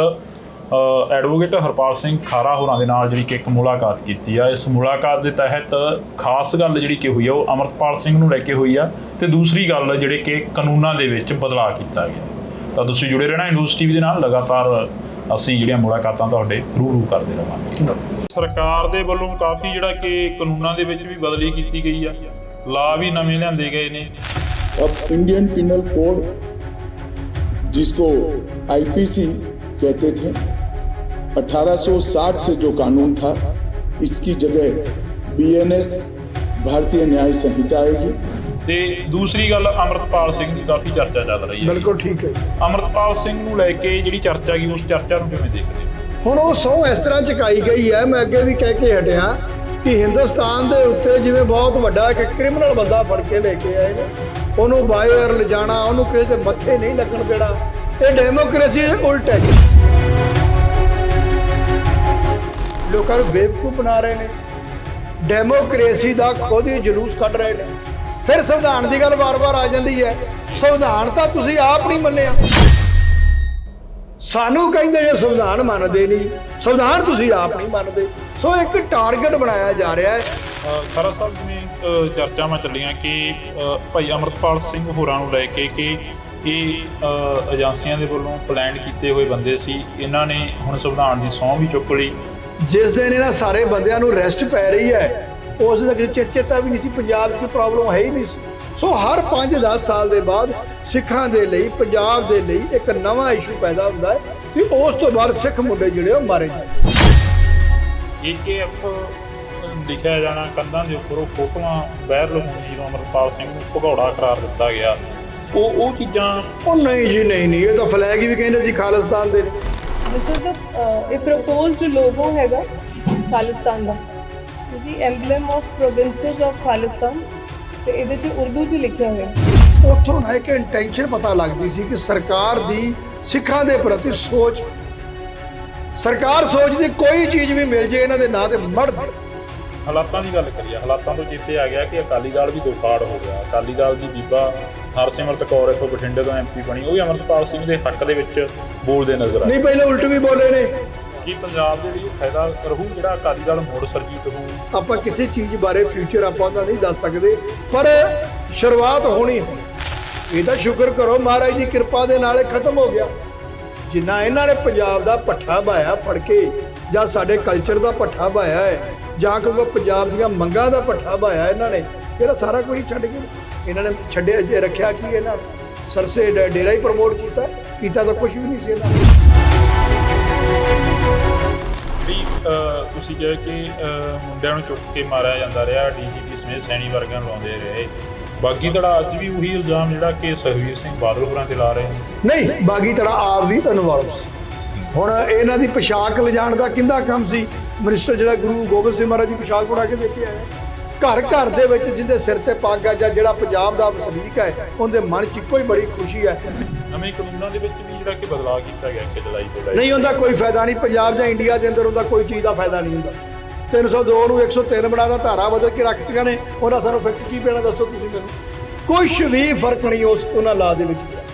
ਐਡਵੋਕੇਟ ਹਰਪਾਲ ਸਿੰਘ ਖਾਰਾ ਹੋਰਾਂ ਦੇ ਨਾਲ ਜਿਹੜੀ ਕਿ ਇੱਕ ਮੁਲਾਕਾਤ ਕੀਤੀ ਆ। ਇਸ ਮੁਲਾਕਾਤ ਦੇ ਤਹਿਤ ਖਾਸ ਗੱਲ ਜਿਹੜੀ ਕਿ ਹੋਈ ਆ, ਉਹ ਅੰਮ੍ਰਿਤਪਾਲ ਸਿੰਘ ਨੂੰ ਲੈ ਕੇ ਹੋਈ ਆ, ਤੇ ਦੂਸਰੀ ਗੱਲ ਜਿਹੜੇ ਕਿ ਕਾਨੂੰਨਾਂ ਦੇ ਵਿੱਚ ਬਦਲਾਅ ਕੀਤਾ ਗਿਆ। ਤਾਂ ਤੁਸੀਂ ਜੁੜੇ ਰਹਿਣਾ ਨਿਊਜ਼ TV ਦੇ ਨਾਲ, ਲਗਾਤਾਰ ਅਸੀਂ ਜਿਹੜੀਆਂ ਮੁਲਾਕਾਤਾਂ ਤੁਹਾਡੇ ਰੂਬਰੂ ਕਰਦੇ ਰਹਾਂਗੇ। ਸਰਕਾਰ ਦੇ ਵੱਲੋਂ ਕਾਫੀ ਜਿਹੜਾ ਕਿ ਕਾਨੂੰਨਾਂ ਦੇ ਵਿੱਚ ਵੀ ਬਦਲੀ ਕੀਤੀ ਗਈ ਆ, ਲਾ ਵੀ ਨਵੇਂ ਲਿਆਂਦੇ ਗਏ ਨੇ। अब इंडियन पिनल कोड, जिसको IPC कहते थे, 1860 से जो कानून था, इसकी जगह BNS भारतीय न्याय संहिता आएगी। ਤੇ ਦੂਸਰੀ ਗੱਲ, ਅੰਮ੍ਰਿਤਪਾਲ ਸਿੰਘ ਦੀ ਕਾਫੀ ਚਰਚਾ ਚੱਲ ਰਹੀ ਹੈ। ਬਿਲਕੁਲ ਠੀਕ ਹੈ। ਅੰਮ੍ਰਿਤਪਾਲ ਸਿੰਘ ਨੂੰ ਲੈ ਕੇ ਜਿਹੜੀ ਚਰਚਾ ਗਈ, ਉਸ ਚਰਚਾ ਨੂੰ ਕਿਵੇਂ ਦੇਖਦੇ ਹੋ? ਹੁਣ ਉਹ ਸਹੁੰ ਇਸ ਤਰ੍ਹਾਂ ਚੁਕਾਈ ਗਈ ਹੈ, ਮੈਂ ਅੱਗੇ ਵੀ ਕਹਿ ਕੇ ਹਟਿਆ ਕਿ ਹਿੰਦੁਸਤਾਨ ਦੇ ਉੱਤੇ ਜਿਵੇਂ ਬਹੁਤ ਵੱਡਾ ਇੱਕ ਕ੍ਰਿਮੀਨਲ ਬੰਦਾ ਫੜ ਕੇ ਲੈ ਕੇ ਆਏ ਨੇ, ਉਹਨੂੰ ਬਾਹਰ ਲਿਜਾਣਾ, ਉਹਨੂੰ ਕਿਸੇ ਦੇ ਮੱਥੇ ਨਹੀਂ ਲੱਗਣ ਦੇਣਾ, ਇਹ ਡੈਮੋਕ੍ਰੇਸੀ ਦੇ ਉਲਟ ਹੈ। ਲੋਕਾਂ ਨੂੰ ਬੇਵਕੂਫ ਬਣਾ ਰਹੇ ਨੇ, ਡੈਮੋਕ੍ਰੇਸੀ ਦਾ ਖੁਦ ਹੀ ਜਲੂਸ ਕੱਢ ਰਹੇ ਨੇ। ਫਿਰ ਸੰਵਿਧਾਨ ਦੀ ਗੱਲ ਵਾਰ-ਵਾਰ ਆ ਜਾਂਦੀ ਹੈ। ਸੰਵਿਧਾਨ ਤਾਂ ਤੁਸੀਂ ਆਪ ਨਹੀਂ ਮੰਨਿਆ, ਸਾਨੂੰ ਕਹਿੰਦੇ ਜੇ ਸੰਵਿਧਾਨ ਮੰਨਦੇ ਨਹੀਂ, ਸੰਵਿਧਾਨ ਤੁਸੀਂ ਆਪ ਨਹੀਂ ਮੰਨਦੇ। ਸੋ ਇੱਕ ਟਾਰਗੇਟ ਬਣਾਇਆ ਜਾ ਰਿਹਾ ਹੈ। ਖਾਰਾ ਸਾਹਿਬ, ਜਿਵੇਂ ਚਰਚਾਵਾਂ ਚੱਲੀਆਂ ਕਿ ਭਾਈ ਅੰਮ੍ਰਿਤਪਾਲ ਸਿੰਘ ਹੋਰਾਂ ਨੂੰ ਲੈ ਕੇ ਕਿ ਇਹ ਏਜੰਸੀਆਂ ਦੇ ਵੱਲੋਂ ਪਲਾਨ ਕੀਤੇ ਹੋਏ ਬੰਦੇ ਸੀ, ਇਹਨਾਂ ਨੇ ਹੁਣ ਸੰਵਿਧਾਨ ਦੀ ਸਹੁੰ ਵੀ ਚੁੱਕ ਲਈ। ਜਿਸ ਦਿਨ ਇਹਨਾਂ ਸਾਰੇ ਬੰਦਿਆਂ ਨੂੰ ਰੈਸਟ ਪੈ ਰਹੀ ਹੈ, ਉਸ ਦਾ ਕਿਸੇ ਚੇਤਾ ਵੀ ਨਹੀਂ ਸੀ, ਪੰਜਾਬ 'ਚ ਕੋਈ ਪ੍ਰੋਬਲਮ ਹੈ ਹੀ ਨਹੀਂ ਸੀ। ਸੋ ਹਰ 5-10 ਸਾਲ ਦੇ ਬਾਅਦ ਸਿੱਖਾਂ ਦੇ ਲਈ, ਪੰਜਾਬ ਦੇ ਲਈ ਇੱਕ ਨਵਾਂ ਇਸ਼ੂ ਪੈਦਾ ਹੁੰਦਾ ਹੈ ਕਿ ਉਸ ਤੋਂ ਬਾਅਦ ਸਿੱਖ ਮੁੰਡੇ ਜਿਹੜੇ ਉਹ ਮਾਰੇ ਜਾਣ। AKF ਲਿਖਿਆ ਜਾਣਾ, ਕੰਧਾਂ ਦੇ ਉੱਪਰ ਉਹ ਫੋਟੋਆਂ ਵਾਇਰਲ ਹੋਣੀਆਂ, ਜਦੋਂ ਅੰਮ੍ਰਿਤਪਾਲ ਸਿੰਘ ਨੂੰ ਭਗੌੜਾ ਕਰਾਰ ਦਿੱਤਾ ਗਿਆ, ਉਹ ਚੀਜ਼ਾਂ। ਉਹ ਨਹੀਂ ਜੀ, ਨਹੀਂ, ਇਹ ਤਾਂ ਫਲੈਗ ਵੀ ਕਹਿੰਦੇ ਜੀ ਖਾਲਿਸਤਾਨ ਦੇ ਨੇ। ਦਿਸ ਇਜ਼ ਇਹ ਪ੍ਰਪੋਜ਼ਡ ਲੋਗੋ ਹੈਗਾ ਖਾਲਿਸਤਾਨ ਦਾ ਜੀ, ਐਮਬਲਮ ਆਫ ਪ੍ਰੋਵਿੰਸਸ ਆਫ ਖਾਲਿਸਤਾਨ, ਤੇ ਇਹਦੇ 'ਚ ਉਰਦੂ 'ਚ ਲਿਖਿਆ ਹੋਇਆ। ਉੱਥੋਂ ਨਾ ਇੱਕ ਇੰਟੈਂਸ਼ਨ ਪਤਾ ਲੱਗਦੀ ਸੀ ਕਿ ਸਰਕਾਰ ਦੀ ਸਿੱਖਾਂ ਦੇ ਪ੍ਰਤੀ ਸੋਚ, ਸਰਕਾਰ ਸੋਚਦੀ ਕੋਈ ਚੀਜ਼ ਵੀ ਮਿਲ ਜੇ ਇਹਨਾਂ ਦੇ ਨਾਂ ਤੇ ਮੜ। ਹਾਲਾਤਾਂ ਦੀ ਗੱਲ ਕਰੀਏ, ਹਾਲਾਤਾਂ ਤੋਂ ਚੇਤੇ ਆ ਗਿਆ ਕਿ ਅਕਾਲੀ ਦਲ ਵੀ ਦੋ ਫਾੜ ਹੋ ਗਿਆ। ਅਕਾਲੀ ਦਲ ਦੀ ਬੀਬਾ ਹਰਸਿਮਰਤ ਕੌਰ ਇੱਥੋਂ ਬਠਿੰਡੇ ਤੋਂ MP ਬਣੀ, ਉਹ ਵੀ ਅੰਮ੍ਰਿਤਪਾਲ ਸਿੰਘ ਦੇ ਹੱਕ ਦੇ ਵਿੱਚ ਬੋਲਦੇ ਨਜ਼ਰ ਆਏ। ਨਹੀਂ, ਪਹਿਲਾਂ ਉਲਟ ਵੀ ਬੋਲੇ ਨੇ। ਕੀ ਪੰਜਾਬ ਦੇ ਲਈ ਫਾਇਦਾ ਰਹੂ ਜਿਹੜਾ ਅਕਾਲੀ ਦਲ ਮੁੜ ਸਰਜੀਤ ਹੋਊ? ਆਪਾਂ ਕਿਸੇ ਚੀਜ਼ ਬਾਰੇ ਫਿਊਚਰ ਆਪਾਂ ਦਾ ਨਹੀਂ ਦੱਸ ਸਕਦੇ, ਪਰ ਸ਼ੁਰੂਆਤ ਹੋਣੀ ਹੈ। ਇਹ ਤਾਂ ਸ਼ੁਕਰ ਕਰੋ ਮਹਾਰਾਜ ਦੀ ਕਿਰਪਾ ਦੇ ਨਾਲ ਇਹ ਖਤਮ ਹੋ ਗਿਆ। ਜਿੰਨਾ ਇਹਨਾਂ ਨੇ ਪੰਜਾਬ ਦਾ ਪੱਠਾ ਬਾਇਆ ਫੜ ਕੇ, ਜਾਂ ਸਾਡੇ ਕਲਚਰ ਦਾ ਪੱਠਾ ਬਾਇਆ ਹੈ, ਜਾਂ ਕੋਈ ਪੰਜਾਬ ਦੀਆਂ ਮੰਗਾਂ ਦਾ ਪੱਠਾ ਬਾਇਆ ਇਹਨਾਂ ਨੇ, ਜਿਹੜਾ ਸਾਰਾ ਕੁਝ ਛੱਡ ਕੇ ਇਹਨਾਂ ਨੇ ਛੱਡਿਆ, ਜੇ ਰੱਖਿਆ ਕੀ ਇਹਨਾਂ ਸਰਸੇ ਡੇਰਾ ਹੀ ਪ੍ਰਮੋਟ ਕੀਤਾ ਤਾਂ ਕੁਝ ਵੀ ਨਹੀਂ ਸੀ ਇਹਨਾਂ ਨੇ। ਤੁਸੀਂ ਕਿਹਾ ਕਿ ਮੁੰਡਿਆਂ ਨੂੰ ਚੁੱਕ ਕੇ ਮਾਰਿਆ ਜਾਂਦਾ ਰਿਹਾ, DGP ਸਮੇਤ ਸੈਣੀ ਵਰਗਿਆਂ ਨੂੰ ਲਾਉਂਦੇ ਰਹੇ, ਬਾਗੀ ਧੜਾ ਅੱਜ ਵੀ ਉਹੀ ਇਲਜ਼ਾਮ ਜਿਹੜਾ ਕਿ ਸੁਖਬੀਰ ਸਿੰਘ ਬਾਦਲ ਹੋਰਾਂ ਤੇ ਲਾ ਰਹੇ ਨੇ। ਨਹੀਂ, ਬਾਗੀ ਧੜਾ ਆਪ ਵੀ ਇਨਵੋਲਵ ਸੀ। ਹੁਣ ਇਹਨਾਂ ਦੀ ਪੋਸ਼ਾਕ ਲਿਜਾਣ ਦਾ ਕਿੰਦਾ ਕੰਮ ਸੀ? ਮਿਨਿਸਟਰ ਜਿਹੜਾ ਗੁਰੂ ਗੋਬਿੰਦ ਸਿੰਘ ਮਹਾਰਾਜ ਦੀ ਪੋਸ਼ਾਕ ਬਣਾ ਕੇ ਦੇ ਕੇ ਆਇਆ। ਘਰ ਘਰ ਦੇ ਵਿੱਚ ਜਿਹਦੇ ਸਿਰ ਤੇ ਪੱਗ ਆ ਜਾਂ ਜਿਹੜਾ ਪੰਜਾਬ ਦਾ ਵਸਨੀਕ ਹੈ, ਉਹਦੇ ਮਨ 'ਚ ਇੱਕੋ ਹੀ ਬੜੀ ਖੁਸ਼ੀ ਹੈ। ਨਵੇਂ ਕਾਨੂੰਨਾਂ ਦੇ ਵਿੱਚ ਵੀ ਜਿਹੜਾ ਕਿ ਬਦਲਾਅ ਕੀਤਾ ਗਿਆ ਕਿ ਜੁਲਾਈ ਤੋਂ ਲੈ ਕੇ ਨਹੀਂ, ਉਹਦਾ ਕੋਈ ਫਾਇਦਾ ਨਹੀਂ। ਪੰਜਾਬ ਜਾਂ ਇੰਡੀਆ ਦੇ ਅੰਦਰ ਉਹਦਾ ਕੋਈ ਚੀਜ਼ ਦਾ ਫਾਇਦਾ ਨਹੀਂ ਹੁੰਦਾ। 302 ਨੂੰ 103 ਬਣਾਦਾ, ਧਾਰਾ ਬਦਲ ਕੇ ਰੱਖਤੀਆਂ ਨੇ। ਉਹਨਾਂ ਸਾਨੂੰ ਇਫੈਕਟ ਕੀ ਪੈਣਾ ਦੱਸੋ ਤੁਸੀਂ ਮੈਨੂੰ? ਕੁਛ ਵੀ ਫਰਕ ਨਹੀਂ ਉਹਨਾਂ ਲਾ ਦੇ ਵਿੱਚ।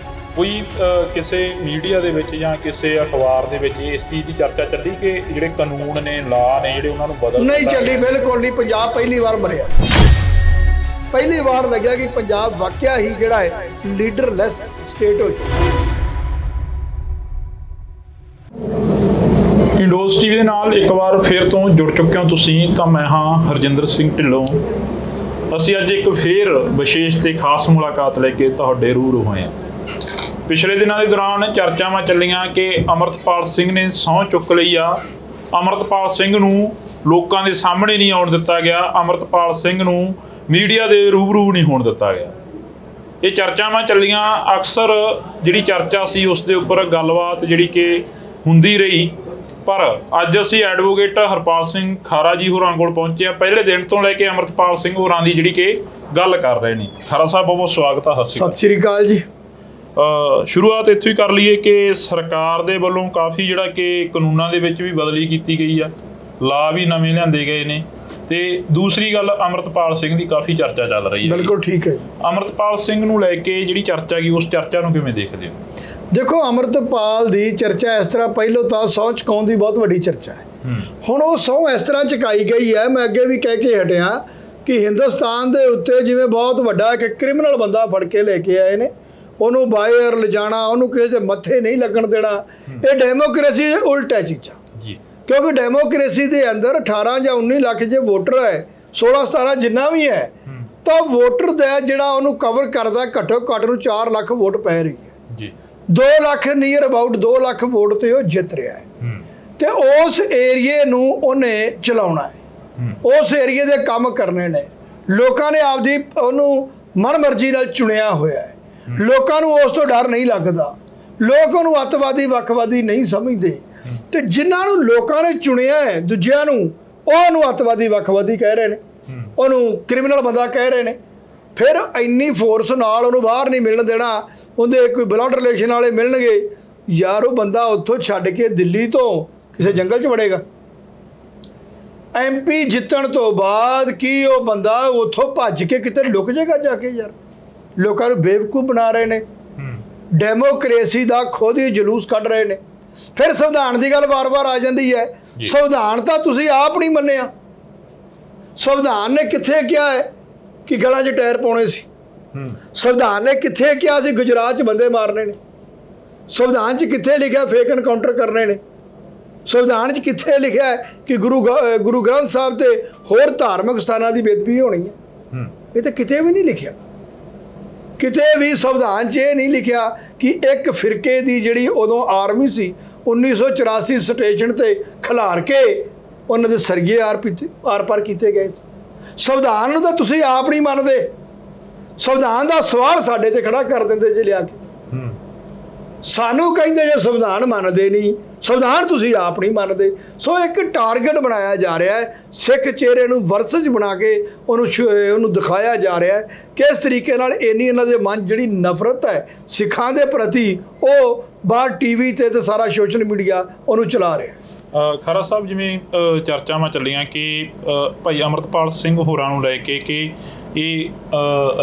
ਕੋਈ ਕਿਸੇ ਮੀਡੀਆ ਦੇ ਵਿੱਚ ਜਾਂ ਕਿਸੇ ਅਖਬਾਰ ਦੇ ਵਿੱਚ ਇਸ ਚੀਜ਼ ਦੀ ਚਰਚਾ ਚੱਲੀ ਕਿ ਜਿਹੜੇ ਕਾਨੂੰਨ ਨੇ, ਲਾ ਨੇ, ਜਿਹੜੇ ਉਹਨਾਂ ਨੂੰ ਬਦਲ ਨਹੀਂ ਚੱਲੀ, ਬਿਲਕੁਲ ਨਹੀਂ। ਪੰਜਾਬ ਪਹਿਲੀ ਵਾਰ ਮਰਿਆ। ਪਹਿਲੀ ਵਾਰ ਲੱਗਿਆ ਕਿ ਪੰਜਾਬ ਵਾਕਿਆ ਹੀ ਜਿਹੜਾ ਹੈ ਲੀਡਰਲੈਸ ਸਟੇਟ ਹੋ ਚੁੱਕਾ। ਇੰਡੋਜ਼ ਟੀਵੀ ਦੇ ਨਾਲ ਇੱਕ ਵਾਰ ਫਿਰ ਤੋਂ ਜੁੜ ਚੁੱਕੇ ਹੋ ਤੁਸੀਂ ਤਾਂ ਮੈਂ ਹਾਂ ਹਰਜਿੰਦਰ ਸਿੰਘ ਢਿੱਲੋਂ। ਅਸੀਂ ਅੱਜ ਇੱਕ ਫੇਰ ਵਿਸ਼ੇਸ਼ ਤੇ ਖਾਸ ਮੁਲਾਕਾਤ ਲੈ ਕੇ ਤੁਹਾਡੇ ਰੂਬਰੂ ਹੋਏ ਹਾਂ। ਪਿਛਲੇ ਦਿਨਾਂ ਦੇ ਦੌਰਾਨ ਚਰਚਾਵਾਂ ਚੱਲੀਆਂ ਕਿ ਅਮਰਤਪਾਲ ਸਿੰਘ ਨੇ ਸਹੁੰ ਚੁੱਕ ਲਈ ਆ। ਅਮਰਤਪਾਲ ਸਿੰਘ ਨੂੰ ਲੋਕਾਂ ਦੇ ਸਾਹਮਣੇ ਨਹੀਂ ਆਉਣ ਦਿੱਤਾ ਗਿਆ। ਅਮਰਤਪਾਲ ਸਿੰਘ ਨੂੰ ਮੀਡੀਆ ਦੇ ਰੂਬਰੂ ਨਹੀਂ ਹੋਣ ਦਿੱਤਾ ਗਿਆ। ਇਹ ਚਰਚਾਵਾਂ ਚੱਲੀਆਂ। ਅਕਸਰ ਜਿਹੜੀ ਚਰਚਾ ਸੀ ਉਸ ਦੇ ਉੱਪਰ ਗੱਲਬਾਤ ਜਿਹੜੀ ਕਿ ਹੁੰਦੀ ਰਹੀ। ਪਰ ਅੱਜ ਅਸੀਂ ਐਡਵੋਕੇਟ ਹਰਪਾਲ ਸਿੰਘ ਖਾਰਾ ਜੀ ਹੋਰਾਂ ਕੋਲ ਪਹੁੰਚੇ ਆ। ਪਹਿਲੇ ਦਿਨ ਤੋਂ ਲੈ ਕੇ ਅਮਰਤਪਾਲ ਸਿੰਘ ਹੋਰਾਂ ਦੀ ਜਿਹੜੀ ਕਿ ਗੱਲ ਕਰ ਰਹੇ ਨੇ। ਖਾਰਾ ਸਾਹਿਬ ਬਹੁਤ ਬਹੁਤ ਸਵਾਗਤ ਆ। ਸਤਿ ਸ੍ਰੀ ਅਕਾਲ ਜੀ। ਸ਼ੁਰੂਆਤ ਇੱਥੋਂ ਹੀ ਕਰ ਲਈਏ ਕਿ ਸਰਕਾਰ ਦੇ ਵੱਲੋਂ ਕਾਫੀ ਜਿਹੜਾ ਕਿ ਕਾਨੂੰਨਾਂ ਦੇ ਵਿੱਚ ਵੀ ਬਦਲੀ ਕੀਤੀ ਗਈ ਆ, ਲਾ ਵੀ ਨਵੇਂ ਲਿਆਂਦੇ ਗਏ ਨੇ। ਤੇ ਦੂਸਰੀ ਗੱਲ, ਅਮਰਤਪਾਲ ਸਿੰਘ ਦੀ ਕਾਫੀ ਚਰਚਾ ਚੱਲ ਰਹੀ ਹੈ। ਬਿਲਕੁਲ ਠੀਕ ਹੈ। ਅਮਰਤਪਾਲ ਸਿੰਘ ਨੂੰ ਲੈ ਕੇ ਜਿਹੜੀ ਚਰਚਾ ਗਈ, ਉਸ ਚਰਚਾ ਨੂੰ ਕਿਵੇਂ ਦੇਖਦੇ ਹੋ? ਦੇਖੋ, ਅਮਰਤਪਾਲ ਦੀ ਚਰਚਾ ਇਸ ਤਰ੍ਹਾਂ, ਪਹਿਲੋਂ ਤਾਂ ਸਹੁੰ ਚੁਕਾਉਣ ਦੀ ਬਹੁਤ ਵੱਡੀ ਚਰਚਾ ਹੈ। ਹੁਣ ਉਹ ਸਹੁੰ ਇਸ ਤਰ੍ਹਾਂ ਚੁਕਾਈ ਗਈ ਹੈ, ਮੈਂ ਅੱਗੇ ਵੀ ਕਹਿ ਕੇ ਹਟਿਆ ਕਿ ਹਿੰਦੁਸਤਾਨ ਦੇ ਉੱਤੇ ਜਿਵੇਂ ਬਹੁਤ ਵੱਡਾ ਇੱਕ ਕ੍ਰਿਮੀਨਲ ਬੰਦਾ ਫੜ ਕੇ ਲੈ ਕੇ ਆਏ ਨੇ, ਉਹਨੂੰ ਬਾਹਰ ਲਿਜਾਣਾ, ਉਹਨੂੰ ਕਿਸੇ ਦੇ ਮੱਥੇ ਨਹੀਂ ਲੱਗਣ ਦੇਣਾ। ਇਹ ਡੈਮੋਕ੍ਰੇਸੀ ਦੇ ਉਲਟ ਹੈ ਚੀਜ਼ਾਂ ਜੀ। ਕਿਉਂਕਿ ਡੈਮੋਕ੍ਰੇਸੀ ਦੇ ਅੰਦਰ 18 ਜਾਂ 19 ਲੱਖ ਜੇ ਵੋਟਰ ਹੈ, 16-17 ਜਿੰਨਾ ਵੀ ਹੈ, ਤਾਂ ਵੋਟਰ ਦਾ ਜਿਹੜਾ ਉਹਨੂੰ ਕਵਰ ਕਰਦਾ ਘੱਟੋ ਘੱਟ ਨੂੰ 4 ਲੱਖ ਵੋਟ ਪੈ ਰਹੀ ਹੈ ਜੀ। 2 lakh near about 2 lakh vote ਤੇ ਉਹ ਜਿੱਤ ਰਿਹਾ ਹੈ। ਤੇ ਉਸ ਏਰੀਏ ਨੂੰ ਉਹਨੇ ਚਲਾਉਣਾ ਹੈ, ਉਸ ਏਰੀਏ ਦੇ ਕੰਮ ਕਰਨੇ ਨੇ। ਲੋਕਾਂ ਨੇ ਆਪਦੀ ਉਹਨੂੰ ਮਨਮਰਜ਼ੀ ਨਾਲ ਚੁਣਿਆ ਹੋਇਆ ਹੈ। ਲੋਕਾਂ ਨੂੰ ਉਸ ਤੋਂ ਡਰ ਨਹੀਂ ਲੱਗਦਾ। ਲੋਕ ਉਹਨੂੰ ਅੱਤਵਾਦੀ ਵੱਖਵਾਦੀ ਨਹੀਂ ਸਮਝਦੇ। ਤੇ ਜਿਨ੍ਹਾਂ ਨੂੰ ਲੋਕਾਂ ਨੇ ਚੁਣਿਆ ਹੈ, ਦੂਜਿਆਂ ਨੂੰ, ਉਹਨੂੰ ਅੱਤਵਾਦੀ ਵੱਖਵਾਦੀ ਕਹਿ ਰਹੇ ਨੇ, ਉਹਨੂੰ ਕ੍ਰਿਮੀਨਲ ਬੰਦਾ ਕਹਿ ਰਹੇ ਨੇ। ਫਿਰ ਇੰਨੀ ਫੋਰਸ ਨਾਲ ਉਹਨੂੰ ਬਾਹਰ ਨਹੀਂ ਮਿਲਣ ਦੇਣਾ। ਉਹਦੇ ਕੋਈ ਬਲੱਡ ਰਿਲੇਸ਼ਨ ਵਾਲੇ ਮਿਲਣਗੇ, ਯਾਰ ਉਹ ਬੰਦਾ ਉੱਥੋਂ ਛੱਡ ਕੇ ਦਿੱਲੀ ਤੋਂ ਕਿਸੇ ਜੰਗਲ 'ਚ ਵੜੇਗਾ। MP ਜਿੱਤਣ ਤੋਂ ਬਾਅਦ ਕੀ ਉਹ ਬੰਦਾ ਉੱਥੋਂ ਭੱਜ ਕੇ ਕਿਤੇ ਲੁਕ ਜਾਏਗਾ ਜਾ ਕੇ? ਯਾਰ ਲੋਕਾਂ ਨੂੰ ਬੇਵਕੂਫ ਬਣਾ ਰਹੇ ਨੇ। ਡੈਮੋਕ੍ਰੇਸੀ ਦਾ ਖੁਦ ਹੀ ਜਲੂਸ ਕੱਢ ਰਹੇ ਨੇ। ਫਿਰ ਸੰਵਿਧਾਨ ਦੀ ਗੱਲ ਵਾਰ-ਵਾਰ ਆ ਜਾਂਦੀ ਹੈ। ਸੰਵਿਧਾਨ ਤਾਂ ਤੁਸੀਂ ਆਪ ਨਹੀਂ ਮੰਨਿਆ। ਸੰਵਿਧਾਨ ਨੇ ਕਿੱਥੇ ਕਿਹਾ ਹੈ ਕਿ ਗਲਾਂ 'ਚ ਟਾਇਰ ਪਾਉਣੇ ਸੀ? ਸੰਵਿਧਾਨ ਨੇ ਕਿੱਥੇ ਕਿਹਾ ਸੀ ਗੁਜਰਾਤ 'ਚ ਬੰਦੇ ਮਾਰਨੇ ਨੇ? ਸੰਵਿਧਾਨ 'ਚ ਕਿੱਥੇ ਲਿਖਿਆ ਫੇਕ ਐਨਕਾਊਂਟਰ ਕਰਨੇ ਨੇ? ਸੰਵਿਧਾਨ 'ਚ ਕਿੱਥੇ ਲਿਖਿਆ ਹੈ ਕਿ ਗੁਰੂ ਗ੍ਰੰਥ ਸਾਹਿਬ ਤੇ ਹੋਰ ਧਾਰਮਿਕ ਸਥਾਨਾਂ ਦੀ ਬੇਅਦਬੀ ਹੋਣੀ ਹੈ? ਇਹ ਤਾਂ ਕਿਤੇ ਵੀ ਨਹੀਂ ਲਿਖਿਆ। ਕਿਤੇ ਵੀ ਸੰਵਿਧਾਨ 'ਚ ਇਹ ਨਹੀਂ ਲਿਖਿਆ ਕਿ ਇੱਕ ਫਿਰਕੇ ਦੀ ਜਿਹੜੀ ਉਦੋਂ ਆਰਮੀ ਸੀ 1984 ਸਟੇਸ਼ਨ ਤੇ ਖਿਲਾਰ ਕੇ ਉਹਨਾਂ ਦੇ ਸਰਗੇ ਆਰ ਪਾਰ ਕੀਤੇ ਗਏ। ਸੰਵਿਧਾਨ ਨੂੰ ਤਾਂ ਤੁਸੀਂ ਆਪ ਨਹੀਂ ਮੰਨਦੇ। ਸੰਵਿਧਾਨ ਦਾ ਸਵਾਲ ਸਾਡੇ ਤੇ ਖੜਾ ਕਰ ਦਿੰਦੇ ਜੇ ਲਿਆ ਕੇ। ਸਾਨੂੰ ਕਹਿੰਦੇ ਜੇ ਸੰਵਿਧਾਨ ਮੰਨਦੇ ਨਹੀਂ, ਸੰਵਿਧਾਨ ਤੁਸੀਂ ਆਪ ਨਹੀਂ ਮੰਨਦੇ। ਸੋ ਇੱਕ ਟਾਰਗੇਟ ਬਣਾਇਆ ਜਾ ਰਿਹਾ ਹੈ। ਸਿੱਖ ਚਿਹਰੇ ਨੂੰ ਵਰਸਜ ਬਣਾ ਕੇ ਉਹਨੂੰ ਦਿਖਾਇਆ ਜਾ ਰਿਹਾ ਹੈ। ਕਿਸ ਤਰੀਕੇ ਨਾਲ ਇੰਨੀ ਇਹਨਾਂ ਦੇ ਮਨ ਜਿਹੜੀ ਨਫ਼ਰਤ ਹੈ ਸਿੱਖਾਂ ਦੇ ਪ੍ਰਤੀ, ਉਹ ਬਾਹਰ TV ਤੇ ਸਾਰਾ ਸੋਸ਼ਲ ਮੀਡੀਆ ਉਹਨੂੰ ਚਲਾ ਰਿਹਾ। ਖਾਰਾ ਸਾਹਿਬ, ਜਿਵੇਂ ਚਰਚਾਵਾਂ ਚੱਲੀਆਂ ਕਿ ਭਾਈ ਅਮਰਤਪਾਲ ਸਿੰਘ ਹੋਰਾਂ ਨੂੰ ਲੈ ਕੇ ਕਿ ਇਹ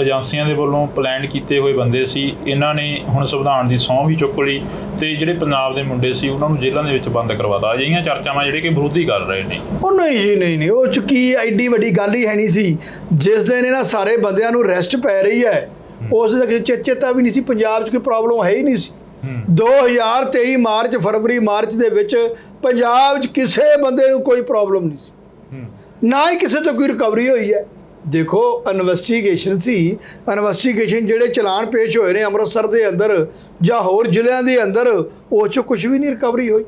ਏਜੰਸੀਆਂ ਦੇ ਵੱਲੋਂ ਪਲਾਨ ਕੀਤੇ ਹੋਏ ਬੰਦੇ ਸੀ, ਇਹਨਾਂ ਨੇ ਹੁਣ ਸੰਵਿਧਾਨ ਦੀ ਸਹੁੰ ਵੀ ਚੁੱਕ ਲਈ ਤੇ ਜਿਹੜੇ ਪੰਜਾਬ ਦੇ ਮੁੰਡੇ ਸੀ ਉਹਨਾਂ ਨੂੰ ਜੇਲ੍ਹਾਂ ਦੇ ਵਿੱਚ ਬੰਦ ਕਰਵਾਤਾ। ਅਜਿਹੀਆਂ ਚਰਚਾਵਾਂ ਜਿਹੜੇ ਕਿ ਵਿਰੋਧੀ ਕਰ ਰਹੇ ਨੇ। ਉਹ ਨਹੀਂ ਜੀ, ਨਹੀਂ, ਉਹ 'ਚ ਕੀ ਐਡੀ ਵੱਡੀ ਗੱਲ ਹੀ ਹੈ ਨਹੀਂ ਸੀ। ਜਿਸ ਦਿਨ ਇਹਨਾਂ ਸਾਰੇ ਬੰਦਿਆਂ ਨੂੰ ਅਰੈਸਟ ਪੈ ਰਹੀ ਹੈ, ਉਸ ਦਾ ਕਿਸੇ ਚੇਤਾ ਵੀ ਨਹੀਂ ਸੀ। ਪੰਜਾਬ 'ਚ ਕੋਈ ਪ੍ਰੋਬਲਮ ਹੈ ਹੀ ਨਹੀਂ ਸੀ। 2023 ਫਰਵਰੀ ਮਾਰਚ ਦੇ ਵਿੱਚ ਪੰਜਾਬ 'ਚ ਕਿਸੇ ਬੰਦੇ ਨੂੰ ਕੋਈ ਪ੍ਰੋਬਲਮ ਨਹੀਂ ਸੀ, ਨਾ ਹੀ ਕਿਸੇ ਤੋਂ ਕੋਈ ਰਿਕਵਰੀ ਹੋਈ ਹੈ। ਦੇਖੋ, ਇਨਵੈਸਟੀਗੇਸ਼ਨ ਸੀ। ਇਨਵੈਸਟੀਗੇਸ਼ਨ ਜਿਹੜੇ ਚਲਾਨ ਪੇਸ਼ ਹੋਏ ਨੇ ਅੰਮ੍ਰਿਤਸਰ ਦੇ ਅੰਦਰ ਜਾਂ ਹੋਰ ਜ਼ਿਲ੍ਹਿਆਂ ਦੇ ਅੰਦਰ, ਉਹ 'ਚ ਕੁਝ ਵੀ ਨਹੀਂ ਰਿਕਵਰੀ ਹੋਈ।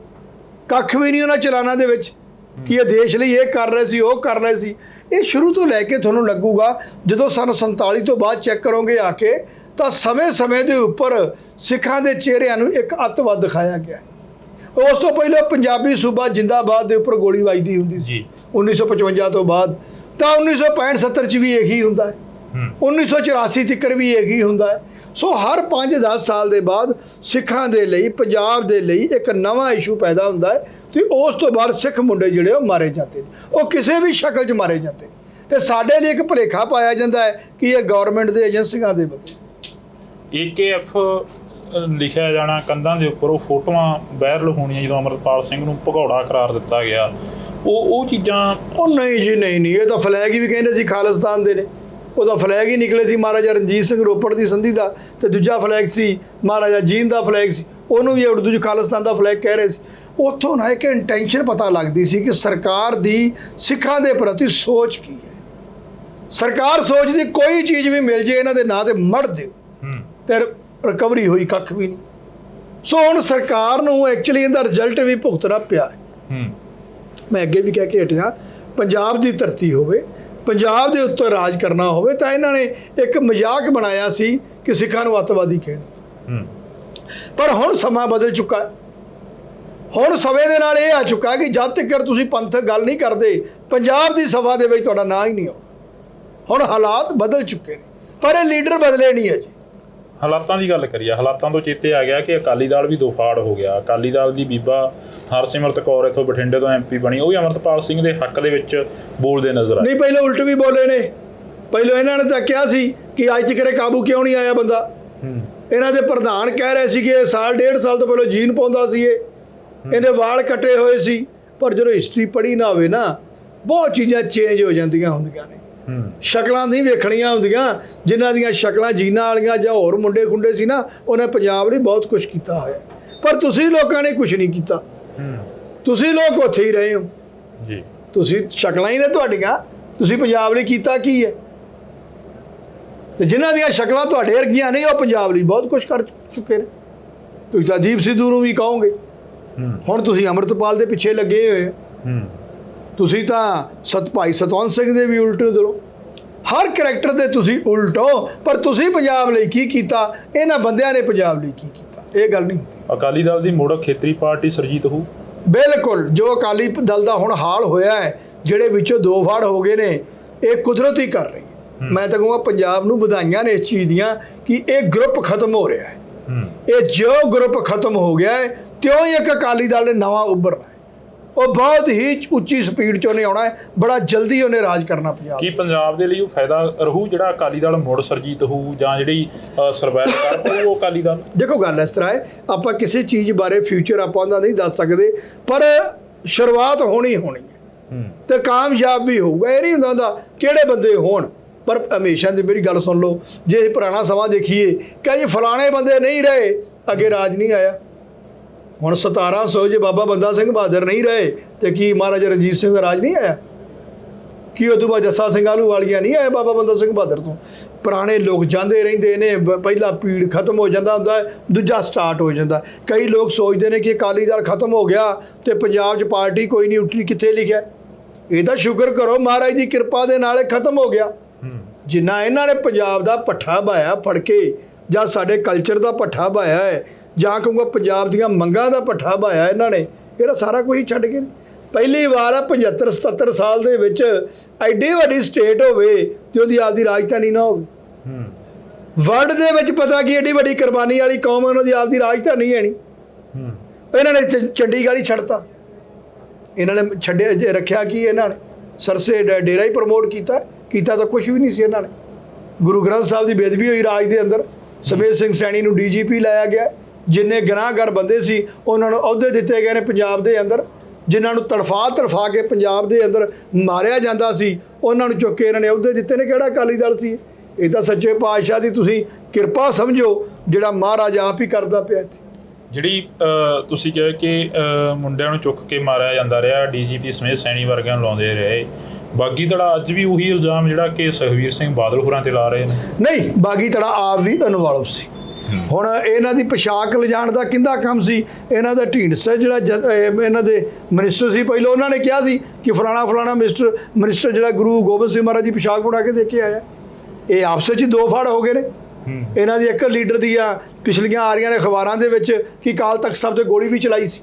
ਕੱਖ ਵੀ ਨਹੀਂ ਉਹਨਾਂ ਚਲਾਨਾਂ ਦੇ ਵਿੱਚ। ਕਿ ਇਹ ਦੇਸ਼ ਲਈ ਇਹ ਕਰ ਰਹੇ ਸੀ, ਉਹ ਕਰ ਰਹੇ ਸੀ। ਇਹ ਸ਼ੁਰੂ ਤੋਂ ਲੈ ਕੇ ਤੁਹਾਨੂੰ ਲੱਗੂਗਾ, ਜਦੋਂ ਸਨ 47 ਤੋਂ ਬਾਅਦ ਚੈੱਕ ਕਰੋਗੇ ਆ ਕੇ, ਤਾਂ ਸਮੇਂ ਦੇ ਉੱਪਰ ਸਿੱਖਾਂ ਦੇ ਚਿਹਰਿਆਂ ਨੂੰ ਇੱਕ ਅੱਤਵਾਦ ਦਿਖਾਇਆ ਗਿਆ। ਉਸ ਤੋਂ ਪਹਿਲਾਂ ਪੰਜਾਬੀ ਸੂਬਾ ਜਿੰਦਾਬਾਦ ਦੇ ਉੱਪਰ ਗੋਲੀ ਵੱਜਦੀ ਹੁੰਦੀ ਸੀ 1955 ਤੋਂ ਬਾਅਦ, ਤਾਂ 1965-70 ਚ ਵੀ ਇਹੀ ਹੁੰਦਾ ਹੈ, 1984 ਤੱਕ ਵੀ ਇਹੀ ਹੁੰਦਾ ਹੈ। ਸੋ ਹਰ 5-10 ਸਾਲ ਦੇ ਬਾਅਦ ਸਿੱਖਾਂ ਦੇ ਲਈ, ਪੰਜਾਬ ਦੇ ਲਈ ਇੱਕ ਨਵਾਂ ਇਸ਼ੂ ਪੈਦਾ ਹੁੰਦਾ ਹੈ, ਤੇ ਉਸ ਤੋਂ ਬਾਅਦ ਸਿੱਖ ਮੁੰਡੇ ਜਿਹੜੇ ਉਹ ਮਾਰੇ ਜਾਂਦੇ ਨੇ, ਉਹ ਕਿਸੇ ਵੀ ਸ਼ਕਲ 'ਚ ਮਾਰੇ ਜਾਂਦੇ ਨੇ। ਤੇ ਸਾਡੇ ਲਈ ਇੱਕ ਭੁਲੇਖਾ ਪਾਇਆ ਜਾਂਦਾ ਹੈ ਕਿ ਇਹ ਗਵਰਨਮੈਂਟ ਦੇ ਏਜੰਸੀਆਂ ਦੇ ਬੰਦੇ। AKF ਲਿਖਿਆ ਜਾਣਾ ਕੰਧਾਂ ਦੇ ਉੱਪਰ, ਉਹ ਫੋਟੋਆਂ ਵਾਇਰਲ ਹੋਣੀਆਂ ਜਦੋਂ ਅਮਰਪਾਲ ਸਿੰਘ ਨੂੰ ਭਗੌੜਾ ਕਰਾਰ ਦਿੱਤਾ ਗਿਆ, ਉਹ ਚੀਜ਼ਾਂ। ਉਹ ਨਹੀਂ ਜੀ, ਨਹੀਂ, ਇਹ ਤਾਂ ਫਲੈਗ ਹੀ ਵੀ ਕਹਿੰਦੇ ਸੀ ਖਾਲਿਸਤਾਨ ਦੇ ਨੇ। ਉਹਦਾ ਫਲੈਗ ਹੀ ਨਿਕਲੇ ਸੀ ਮਹਾਰਾਜਾ ਰਣਜੀਤ ਸਿੰਘ ਰੋਪੜ ਦੀ ਸੰਧੀ ਦਾ, ਤੇ ਦੂਜਾ ਫਲੈਗ ਸੀ ਮਹਾਰਾਜਾ ਜੀਂਦ ਦਾ ਫਲੈਗ ਸੀ, ਉਹਨੂੰ ਵੀ ਉਰਦੂ 'ਚ ਖਾਲਿਸਤਾਨ ਦਾ ਫਲੈਗ ਕਹਿ ਰਹੇ ਸੀ। ਉੱਥੋਂ ਨਾ ਇੱਕ ਇੰਟੈਂਸ਼ਨ ਪਤਾ ਲੱਗਦੀ ਸੀ ਕਿ ਸਰਕਾਰ ਦੀ ਸਿੱਖਾਂ ਦੇ ਪ੍ਰਤੀ ਸੋਚ ਕੀ ਹੈ। ਸਰਕਾਰ ਸੋਚਦੀ ਕੋਈ ਚੀਜ਼ ਵੀ ਮਿਲ ਜੇ ਇਹਨਾਂ ਦੇ ਨਾਂ ਤੇ ਮੜ ਦਿਓ, ਤੇ ਰਿਕਵਰੀ ਹੋਈ ਕੱਖ ਵੀ ਨਹੀਂ। ਸੋ ਹੁਣ ਸਰਕਾਰ ਨੂੰ ਐਕਚੁਅਲੀ ਇਹਦਾ ਰਿਜ਼ਲਟ ਵੀ ਭੁਗਤਣਾ ਪਿਆ ਹੈ। ਮੈਂ ਅੱਗੇ ਵੀ ਕਹਿ ਕੇ ਹਟਿਆ, ਪੰਜਾਬ ਦੀ ਧਰਤੀ ਹੋਵੇ, ਪੰਜਾਬ ਦੇ ਉੱਤੇ ਰਾਜ ਕਰਨਾ ਹੋਵੇ, ਤਾਂ ਇਹਨਾਂ ਨੇ ਇੱਕ ਮਜ਼ਾਕ ਬਣਾਇਆ ਸੀ ਕਿ ਸਿੱਖਾਂ ਨੂੰ ਅੱਤਵਾਦੀ ਕਹਿੰਦੇ। ਪਰ ਹੁਣ ਸਮਾਂ ਬਦਲ ਚੁੱਕਾ ਹੈ। ਹੁਣ ਸਮੇਂ ਦੇ ਨਾਲ ਇਹ ਆ ਚੁੱਕਾ ਕਿ ਜਦ ਤੱਕ ਤੁਸੀਂ ਪੰਥਕ ਗੱਲ ਨਹੀਂ ਕਰਦੇ, ਪੰਜਾਬ ਦੀ ਸਭਾ ਦੇ ਵਿੱਚ ਤੁਹਾਡਾ ਨਾਂ ਹੀ ਨਹੀਂ ਆਉਂਦਾ। ਹੁਣ ਹਾਲਾਤ ਬਦਲ ਚੁੱਕੇ ਨੇ, ਪਰ ਇਹ ਲੀਡਰ ਬਦਲੇ ਨਹੀਂ ਹੈ ਜੀ। ਹਾਲਾਤਾਂ ਦੀ ਗੱਲ ਕਰੀਏ, ਹਾਲਾਤਾਂ ਤੋਂ ਚੇਤੇ ਆ ਗਿਆ ਕਿ ਅਕਾਲੀ ਦਲ ਵੀ ਦੋ ਫਾੜ ਹੋ ਗਿਆ। ਅਕਾਲੀ ਦਲ ਦੀ ਬੀਬਾ ਹਰਸਿਮਰਤ ਕੌਰ ਇੱਥੋਂ ਬਠਿੰਡੇ ਤੋਂ MP ਬਣੀ, ਉਹ ਵੀ ਅਮਰਪਾਲ ਸਿੰਘ ਦੇ ਹੱਕ ਦੇ ਵਿੱਚ ਬੋਲਦੇ ਨਜ਼ਰ ਆਏ। ਨਹੀਂ, ਪਹਿਲਾਂ ਉਲਟ ਵੀ ਬੋਲੇ ਨੇ। ਪਹਿਲਾਂ ਇਹਨਾਂ ਨੇ ਤਾਂ ਕਿਹਾ ਸੀ ਕਿ ਅੱਜ ਤੱਕ ਕਾਬੂ ਕਿਉਂ ਨਹੀਂ ਆਇਆ ਬੰਦਾ। ਇਹਨਾਂ ਦੇ ਪ੍ਰਧਾਨ ਕਹਿ ਰਹੇ ਸੀ ਕਿ ਇਹ ਸਾਲ 1.5 ਸਾਲ ਤੋਂ ਪਹਿਲਾਂ ਜੀਨ ਪਾਉਂਦਾ ਸੀ, ਇਹਦੇ ਵਾਲ ਕੱਟੇ ਹੋਏ ਸੀ। ਪਰ ਜਦੋਂ ਹਿਸਟਰੀ ਪੜ੍ਹੀ ਨਾ ਹੋਵੇ ਨਾ, ਬਹੁਤ ਚੀਜ਼ਾਂ ਚੇਂਜ ਹੋ ਜਾਂਦੀਆਂ ਹੁੰਦੀਆਂ ਨੇ। ਸ਼ਕਲਾਂ ਨਹੀਂ ਵੇਖਣੀਆਂ ਹੁੰਦੀਆਂ। ਜਿਨ੍ਹਾਂ ਦੀਆਂ ਸ਼ਕਲਾਂ ਜੀਨਾਂ ਵਾਲੀਆਂ ਜਾਂ ਹੋਰ ਮੁੰਡੇ ਖੁੰਡੇ ਸੀ ਨਾ, ਉਹਨੇ ਪੰਜਾਬ ਲਈ ਬਹੁਤ ਕੁਝ ਕੀਤਾ ਹੋਇਆ। ਪਰ ਤੁਸੀਂ ਲੋਕਾਂ ਨੇ ਕੁਝ ਨਹੀਂ ਕੀਤਾ। ਤੁਸੀਂ ਲੋਕ ਉੱਥੇ ਹੀ ਰਹੇ ਹੋ ਜੀ। ਤੁਸੀਂ ਸ਼ਕਲਾਂ ਹੀ ਨੇ ਤੁਹਾਡੀਆਂ, ਤੁਸੀਂ ਪੰਜਾਬ ਲਈ ਕੀਤਾ ਕੀ ਹੈ? ਤੇ ਜਿਨ੍ਹਾਂ ਦੀਆਂ ਸ਼ਕਲਾਂ ਤੁਹਾਡੇ ਵਰਗੀਆਂ ਨਹੀਂ, ਉਹ ਪੰਜਾਬ ਲਈ ਬਹੁਤ ਕੁਝ ਕਰ ਚੁੱਕੇ ਨੇ। ਤੁਸੀਂ ਤਾਂ ਦੀਪ ਸਿੱਧੂ ਨੂੰ ਵੀ ਕਹੋਗੇ, ਹੁਣ ਤੁਸੀਂ ਅੰਮ੍ਰਿਤਪਾਲ ਦੇ ਪਿੱਛੇ ਲੱਗੇ ਹੋਏ ਹੋ। ਤੁਸੀਂ ਤਾਂ ਭਾਈ ਸਤਵੰਤ ਸਿੰਘ ਦੇ ਵੀ ਉਲਟੋ ਦਿਓ। ਹਰ ਕਰੈਕਟਰ ਦੇ ਤੁਸੀਂ ਉਲਟੋ, ਪਰ ਤੁਸੀਂ ਪੰਜਾਬ ਲਈ ਕੀ ਕੀਤਾ, ਇਹਨਾਂ ਬੰਦਿਆਂ ਨੇ ਪੰਜਾਬ ਲਈ ਕੀ ਕੀਤਾ, ਇਹ ਗੱਲ ਨਹੀਂ ਹੁੰਦੀ। ਅਕਾਲੀ ਦਲ ਦੀ ਮੁੜ ਖੇਤਰੀ ਪਾਰਟੀ ਸਰਜੀਤ ਹੋਊ। ਬਿਲਕੁਲ, ਜੋ ਅਕਾਲੀ ਦਲ ਦਾ ਹੁਣ ਹਾਲ ਹੋਇਆ ਹੈ, ਜਿਹੜੇ ਵਿੱਚੋਂ ਦੋ ਫਾੜ ਹੋ ਗਏ ਨੇ, ਇਹ ਕੁਦਰਤ ਹੀ ਕਰ ਰਹੀ ਹੈ। ਮੈਂ ਤਾਂ ਕਹੂੰਗਾ ਪੰਜਾਬ ਨੂੰ ਵਧਾਈਆਂ ਨੇ ਇਸ ਚੀਜ਼ ਦੀਆਂ ਕਿ ਇਹ ਗਰੁੱਪ ਖਤਮ ਹੋ ਰਿਹਾ ਹੈ। ਇਹ ਜੋ ਗਰੁੱਪ ਖਤਮ ਹੋ ਗਿਆ ਹੈ, ਤਿਉਂ ਹੀ ਇੱਕ ਅਕਾਲੀ ਦਲ ਨੇ ਨਵਾਂ ਉੱਭਰਨਾ ਹੈ। ਉਹ ਬਹੁਤ ਹੀ ਉੱਚੀ ਸਪੀਡ 'ਚ ਉਹਨੇ ਆਉਣਾ ਹੈ, ਬੜਾ ਜਲਦੀ ਉਹਨੇ ਰਾਜ ਕਰਨਾ ਪੰਜਾਬ। ਕੀ ਪੰਜਾਬ ਦੇ ਲਈ ਉਹ ਫਾਇਦਾ ਰਹੂ ਜਿਹੜਾ ਅਕਾਲੀ ਦਲ ਮੁੜ ਸਰਜੀਤ ਹੋਊ, ਜਾਂ ਜਿਹੜੀ ਸਰਵਾਈਵ ਕਰ ਪਾਊ ਉਹ ਅਕਾਲੀ ਦਲ? ਦੇਖੋ, ਗੱਲ ਇਸ ਤਰ੍ਹਾਂ ਹੈ, ਆਪਾਂ ਕਿਸੇ ਚੀਜ਼ ਬਾਰੇ ਫਿਊਚਰ ਆਪਾਂ ਉਹਦਾ ਨਹੀਂ ਦੱਸ ਸਕਦੇ, ਪਰ ਸ਼ੁਰੂਆਤ ਹੋਣੀ ਹੈ ਤੇ ਕਾਮਯਾਬ ਵੀ ਹੋਊਗਾ। ਇਹ ਨਹੀਂ ਹੁੰਦਾ ਕਿਹੜੇ ਬੰਦੇ ਹੋਣ, ਪਰ ਹਮੇਸ਼ਾ ਦੀ ਮੇਰੀ ਗੱਲ ਸੁਣ ਲਓ, ਜੇ ਪੁਰਾਣਾ ਸਮਾਂ ਦੇਖੀਏ ਕਿ ਜੀ ਫਲਾਣੇ ਬੰਦੇ ਨਹੀਂ ਰਹੇ, ਅੱਗੇ ਰਾਜ ਨਹੀਂ ਆਇਆ। ਹੁਣ 1700 ਜੇ ਬਾਬਾ ਬੰਦਾ ਸਿੰਘ ਬਹਾਦਰ ਨਹੀਂ ਰਹੇ, ਤੇ ਕੀ ਮਹਾਰਾਜਾ ਰਣਜੀਤ ਸਿੰਘ ਦਾ ਰਾਜ ਨਹੀਂ ਆਇਆ? ਕੀ ਉਦੋਂ ਬਾਅਦ ਜੱਸਾ ਸਿੰਘ ਆਹਲੂਵਾਲੀਆ ਨਹੀਂ ਆਇਆ ਬਾਬਾ ਬੰਦਾ ਸਿੰਘ ਬਹਾਦਰ ਤੋਂ? ਪੁਰਾਣੇ ਲੋਕ ਜਾਂਦੇ ਰਹਿੰਦੇ ਨੇ, ਪਹਿਲਾ ਪੀੜ ਖਤਮ ਹੋ ਜਾਂਦਾ ਹੁੰਦਾ, ਦੂਜਾ ਸਟਾਰਟ ਹੋ ਜਾਂਦਾ। ਕਈ ਲੋਕ ਸੋਚਦੇ ਨੇ ਕਿ ਅਕਾਲੀ ਦਲ ਖਤਮ ਹੋ ਗਿਆ ਤੇ ਪੰਜਾਬ 'ਚ ਪਾਰਟੀ ਕੋਈ ਨਹੀਂ ਉੱਠੀ। ਕਿੱਥੇ ਲਿਖਿਆ? ਇਹ ਤਾਂ ਸ਼ੁਕਰ ਕਰੋ ਮਹਾਰਾਜ ਦੀ ਕਿਰਪਾ ਦੇ ਨਾਲ ਇਹ ਖਤਮ ਹੋ ਗਿਆ। ਜਿੰਨਾ ਇਹਨਾਂ ਨੇ ਪੰਜਾਬ ਦਾ ਪੱਠਾ ਬਾਇਆ ਫੜ ਕੇ, ਜਾਂ ਸਾਡੇ ਕਲਚਰ ਦਾ ਪੱਠਾ ਬਾਇਆ ਹੈ, ਜਾਂ ਕਹੂੰਗਾ ਪੰਜਾਬ ਦੀਆਂ ਮੰਗਾਂ ਦਾ ਪੱਠਾ ਬਾਇਆ ਇਹਨਾਂ ਨੇ, ਇਹਦਾ ਸਾਰਾ ਕੁਝ ਹੀ ਛੱਡ ਗਏ। ਪਹਿਲੀ ਵਾਰ ਆ 75-77 ਸਾਲ ਦੇ ਵਿੱਚ ਐਡੀ ਵੱਡੀ ਸਟੇਟ ਹੋਵੇ ਤੇ ਉਹਦੀ ਆਪਦੀ ਰਾਜਧਾਨੀ ਨਾ ਹੋਵੇ। ਵਰਲਡ ਦੇ ਵਿੱਚ ਪਤਾ ਕੀ ਐਡੀ ਵੱਡੀ ਕੁਰਬਾਨੀ ਵਾਲੀ ਕੌਮ, ਉਹਨਾਂ ਦੀ ਆਪਦੀ ਰਾਜਧਾਨੀ ਹੈ ਨਹੀਂ। ਇਹਨਾਂ ਨੇ ਚੰਡੀਗੜ੍ਹ ਹੀ ਛੱਡਤਾ। ਇਹਨਾਂ ਨੇ ਛੱਡਿਆ ਰੱਖਿਆ ਕੀ? ਇਹਨਾਂ ਨੇ ਸਰਸੇ ਡੇਰਾ ਹੀ ਪ੍ਰਮੋਟ ਕੀਤਾ ਤਾਂ ਕੁਝ ਵੀ ਨਹੀਂ ਸੀ। ਇਹਨਾਂ ਨੇ ਗੁਰੂ ਗ੍ਰੰਥ ਸਾਹਿਬ ਦੀ ਬੇਅਦਬੀ ਹੋਈ ਰਾਜ ਦੇ ਅੰਦਰ। ਸਮੇਤ ਸਿੰਘ ਸੈਣੀ ਨੂੰ DGP ਲਾਇਆ ਗਿਆ। ਜਿੰਨੇ ਗੁਨਾਹਗਾਰ ਬੰਦੇ ਸੀ ਉਹਨਾਂ ਨੂੰ ਅਹੁਦੇ ਦਿੱਤੇ ਗਏ ਨੇ ਪੰਜਾਬ ਦੇ ਅੰਦਰ। ਜਿਨ੍ਹਾਂ ਨੂੰ ਤੜਫਾ ਕੇ ਪੰਜਾਬ ਦੇ ਅੰਦਰ ਮਾਰਿਆ ਜਾਂਦਾ ਸੀ, ਉਹਨਾਂ ਨੂੰ ਚੁੱਕ ਕੇ ਇਹਨਾਂ ਨੇ ਅਹੁਦੇ ਦਿੱਤੇ ਨੇ। ਕਿਹੜਾ ਅਕਾਲੀ ਦਲ ਸੀ? ਇਹ ਤਾਂ ਸੱਚੇ ਪਾਤਸ਼ਾਹ ਦੀ ਤੁਸੀਂ ਕਿਰਪਾ ਸਮਝੋ, ਜਿਹੜਾ ਮਹਾਰਾਜ ਆਪ ਹੀ ਕਰਦਾ ਪਿਆ ਇੱਥੇ। ਜਿਹੜੀ ਤੁਸੀਂ ਕਿਹਾ ਕਿ ਮੁੰਡਿਆਂ ਨੂੰ ਚੁੱਕ ਕੇ ਮਾਰਿਆ ਜਾਂਦਾ ਰਿਹਾ, DGP ਸਮੇਤ ਸੈਣੀ ਵਰਗਿਆਂ ਨੂੰ ਲਾਉਂਦੇ ਰਹੇ, ਬਾਗੀ ਧੜਾ ਅੱਜ ਵੀ ਉਹੀ ਇਲਜ਼ਾਮ ਜਿਹੜਾ ਕਿ ਸੁਖਬੀਰ ਸਿੰਘ ਬਾਦਲ ਹੋਰਾਂ ਤੇ ਲਾ ਰਹੇ ਨੇ। ਨਹੀਂ, ਬਾਗੀ ਧੜਾ ਆਪ ਵੀ ਇਨਵੋਲਵ ਸੀ। ਹੁਣ ਇਹਨਾਂ ਦੀ ਪੋਸ਼ਾਕ ਲਿਜਾਣ ਦਾ ਕਿੰਦਾ ਕੰਮ ਸੀ? ਇਹਨਾਂ ਦਾ ਢੀਂਡਸਾ ਜਿਹੜਾ ਇਹਨਾਂ ਦੇ ਮਿਨਿਸਟਰ ਸੀ ਪਹਿਲਾਂ, ਉਹਨਾਂ ਨੇ ਕਿਹਾ ਸੀ ਕਿ ਫਲਾਣਾ ਮਿਨਿਸਟਰ ਜਿਹੜਾ ਗੁਰੂ ਗੋਬਿੰਦ ਸਿੰਘ ਮਹਾਰਾਜ ਦੀ ਪੋਸ਼ਾਕ ਬਣਾ ਕੇ ਦੇ ਕੇ ਆਇਆ। ਇਹ ਆਪਸ ਵਿੱਚ ਦੋ ਫੜ ਹੋ ਗਏ ਨੇ। ਇਹਨਾਂ ਦੀ ਇੱਕ ਲੀਡਰ ਦੀਆਂ ਪਿਛਲੀਆਂ ਆ ਰਹੀਆਂ ਨੇ ਅਖਬਾਰਾਂ ਦੇ ਵਿੱਚ ਕਿ ਕਾਲ ਤਖਤ ਸਾਹਿਬ ਤੇ ਗੋਲੀ ਵੀ ਚਲਾਈ ਸੀ।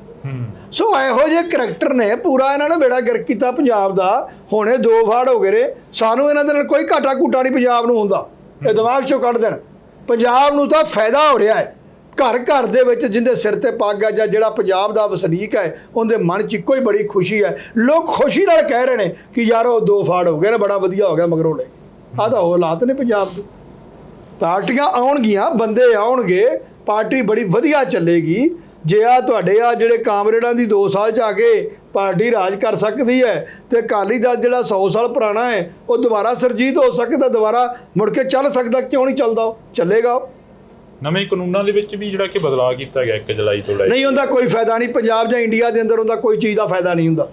ਸੋ ਇਹੋ ਜਿਹੇ ਕਰੈਕਟਰ ਨੇ, ਪੂਰਾ ਇਹਨਾਂ ਨੇ ਬੇੜਾ ਗਰਕ ਕੀਤਾ ਪੰਜਾਬ ਦਾ। ਹੁਣੇ ਦੋ ਫਾੜ ਹੋ ਗਏ ਨੇ। ਸਾਨੂੰ ਇਹਨਾਂ ਦੇ ਨਾਲ ਕੋਈ ਘਾਟਾ ਘੂਟਾ ਨਹੀਂ ਪੰਜਾਬ ਨੂੰ ਹੁੰਦਾ, ਇਹ ਦਿਮਾਗ 'ਚੋਂ ਕੱਢ ਦੇਣ। ਪੰਜਾਬ ਨੂੰ ਤਾਂ ਫਾਇਦਾ ਹੋ ਰਿਹਾ ਹੈ। ਘਰ ਘਰ ਦੇ ਵਿੱਚ ਜਿੰਦੇ ਸਿਰ ਤੇ ਪੱਗ ਹੈ ਜਾਂ ਜਿਹੜਾ ਪੰਜਾਬ ਦਾ ਵਸਨੀਕ ਹੈ, ਉਹਦੇ ਮਨ 'ਚ ਇੱਕੋ ਹੀ ਬੜੀ ਖੁਸ਼ੀ ਹੈ। ਲੋਕ ਖੁਸ਼ੀ ਨਾਲ ਕਹਿ ਰਹੇ ਨੇ ਕਿ ਯਾਰ ਉਹ ਦੋ ਫਾੜ ਹੋ ਗਏ ਨੇ, ਬੜਾ ਵਧੀਆ ਹੋ ਗਿਆ ਮਗਰੋਂ ਲੈ। ਆਹ ਤਾਂ ਉਹ ਹਾਲਾਤ ਨੇ ਪੰਜਾਬ ਦੇ। ਪਾਰਟੀਆਂ ਆਉਣਗੀਆਂ, ਬੰਦੇ ਆਉਣਗੇ, ਪਾਰਟੀ ਬੜੀ ਵਧੀਆ ਚੱਲੇਗੀ। ਜੇ ਆ ਤੁਹਾਡੇ ਆ ਜਿਹੜੇ ਕਾਮਰੇਡਾਂ ਦੀ 2 ਸਾਲ 'ਚ ਆ ਕੇ ਪਾਰਟੀ ਰਾਜ ਕਰ ਸਕਦੀ ਹੈ ਤੇ ਅਕਾਲੀ ਦਲ ਜਿਹੜਾ 100 ਸਾਲ ਪੁਰਾਣਾ ਹੈ ਉਹ ਦੁਬਾਰਾ ਸਰਜੀਤ ਹੋ ਸਕਦਾ, ਦੁਬਾਰਾ ਮੁੜ ਕੇ ਚੱਲ ਸਕਦਾ। ਕਿਉਂ ਨਹੀਂ ਚੱਲਦਾ? ਉਹ ਚੱਲੇਗਾ। ਨਵੇਂ ਕਾਨੂੰਨਾਂ ਦੇ ਵਿੱਚ ਵੀ ਜਿਹੜਾ ਕਿ ਬਦਲਾਅ ਕੀਤਾ ਗਿਆ 1 ਜੁਲਾਈ ਤੋਂ ਲੈ ਕੇ, ਨਹੀਂ ਹੁੰਦਾ ਕੋਈ ਫਾਇਦਾ ਨਹੀਂ। ਪੰਜਾਬ ਜਾਂ ਇੰਡੀਆ ਦੇ ਅੰਦਰ ਹੁੰਦਾ ਕੋਈ ਚੀਜ਼ ਦਾ ਫਾਇਦਾ ਨਹੀਂ ਹੁੰਦਾ।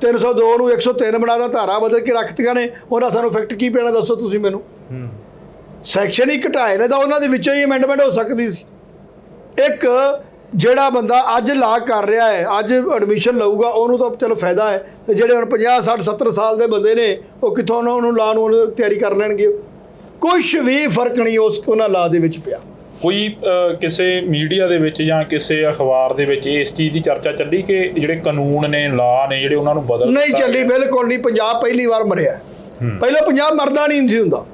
302 ਨੂੰ 103 ਬਣਾ ਦਾ, ਧਾਰਾ ਬਦਲ ਕੇ ਰੱਖਤੀਆਂ ਨੇ। ਉਹਨਾਂ ਸਾਨੂੰ ਇਫੈਕਟ ਕੀ ਪੈਣਾ ਦੱਸੋ ਤੁਸੀਂ ਮੈਨੂੰ? ਸੈਕਸ਼ਨ ਹੀ ਘਟਾਏ ਨੇ ਤਾਂ ਉਹਨਾਂ ਦੇ ਵਿੱਚੋਂ ਹੀ ਅਮੈਂਡਮੈਂਟ ਹੋ ਸਕਦੀ ਸੀ। ਇੱਕ ਜਿਹੜਾ ਬੰਦਾ ਅੱਜ ਲਾ ਕਰ ਰਿਹਾ ਹੈ, ਅੱਜ ਐਡਮਿਸ਼ਨ ਲਊਗਾ, ਉਹਨੂੰ ਤਾਂ ਚਲੋ ਫਾਇਦਾ ਹੈ। ਤੇ ਜਿਹੜੇ ਹੁਣ 50 60 70 ਸਾਲ ਦੇ ਬੰਦੇ ਨੇ ਉਹ ਕਿੱਥੋਂ ਉਹਨੂੰ ਲਾ ਨੂੰ ਤਿਆਰੀ ਕਰ ਲੈਣਗੇ? ਕੁਛ ਵੀ ਫਰਕ ਨਹੀਂ ਉਹਨਾਂ ਲਾ ਦੇ ਵਿੱਚ ਪਿਆ। ਕੋਈ ਕਿਸੇ ਮੀਡੀਆ ਦੇ ਵਿੱਚ ਜਾਂ ਕਿਸੇ ਅਖਬਾਰ ਦੇ ਵਿੱਚ ਇਸ ਚੀਜ਼ ਦੀ ਚਰਚਾ ਚੱਲੀ ਕਿ ਜਿਹੜੇ ਕਾਨੂੰਨ ਨੇ, ਲਾ ਨੇ ਜਿਹੜੇ, ਉਹਨਾਂ ਨੂੰ ਬਦਲ ਨਹੀਂ ਚੱਲੀ, ਬਿਲਕੁਲ ਨਹੀਂ। ਪੰਜਾਬ ਪਹਿਲੀ ਵਾਰ ਮਰਿਆ। ਪਹਿਲਾਂ ਪੰਜਾਬ ਮਰਦਾ ਨਹੀਂ ਸੀ ਹੁੰਦਾ।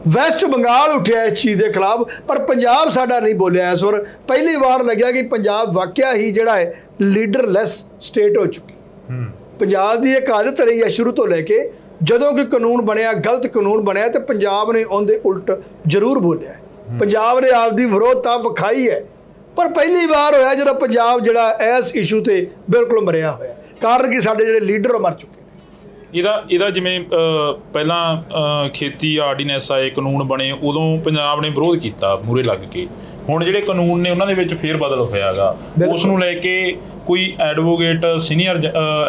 ਵੈਸਟ ਬੰਗਾਲ ਉੱਠਿਆ ਇਸ ਚੀਜ਼ ਦੇ ਖਿਲਾਫ, ਪਰ ਪੰਜਾਬ ਸਾਡਾ ਨਹੀਂ ਬੋਲਿਆ ਇਸ ਵਾਰ। ਪਹਿਲੀ ਵਾਰ ਲੱਗਿਆ ਕਿ ਪੰਜਾਬ ਵਾਕਿਆ ਹੀ ਜਿਹੜਾ ਹੈ ਲੀਡਰਲੈਸ ਸਟੇਟ ਹੋ ਚੁੱਕੀ। ਪੰਜਾਬ ਦੀ ਇੱਕ ਆਦਤ ਰਹੀ ਹੈ ਸ਼ੁਰੂ ਤੋਂ ਲੈ ਕੇ, ਜਦੋਂ ਕੋਈ ਕਾਨੂੰਨ ਬਣਿਆ, ਗਲਤ ਕਾਨੂੰਨ ਬਣਿਆ ਤੇ ਪੰਜਾਬ ਨੇ ਉਹਦੇ ਉਲਟ ਜ਼ਰੂਰ ਬੋਲਿਆ। ਪੰਜਾਬ ਨੇ ਆਪਦੀ ਵਿਰੋਧਤਾ ਵਿਖਾਈ ਹੈ, ਪਰ ਪਹਿਲੀ ਵਾਰ ਹੋਇਆ ਜਦੋਂ ਪੰਜਾਬ ਜਿਹੜਾ ਇਸ ਇਸ਼ੂ ਤੇ ਬਿਲਕੁਲ ਮਰਿਆ ਹੋਇਆ। ਕਾਰਨ ਕਿ ਸਾਡੇ ਜਿਹੜੇ ਲੀਡਰ ਮਰ ਚੁੱਕੇ। ਇਹਦਾ ਜਿਵੇਂ ਪਹਿਲਾਂ ਖੇਤੀ ਆਰਡੀਨੈਂਸ ਆਏ, ਕਾਨੂੰਨ ਬਣੇ, ਉਦੋਂ ਪੰਜਾਬ ਨੇ ਵਿਰੋਧ ਕੀਤਾ ਮੂਹਰੇ ਲੱਗ ਕੇ। ਹੁਣ ਜਿਹੜੇ ਕਾਨੂੰਨ ਨੇ ਉਹਨਾਂ ਦੇ ਵਿੱਚ ਫੇਰ ਬਦਲ ਹੋਇਆਗਾ। ਉਸ ਨੂੰ ਲੈ ਕੇ ਕੋਈ ਐਡਵੋਕੇਟ, ਸੀਨੀਅਰ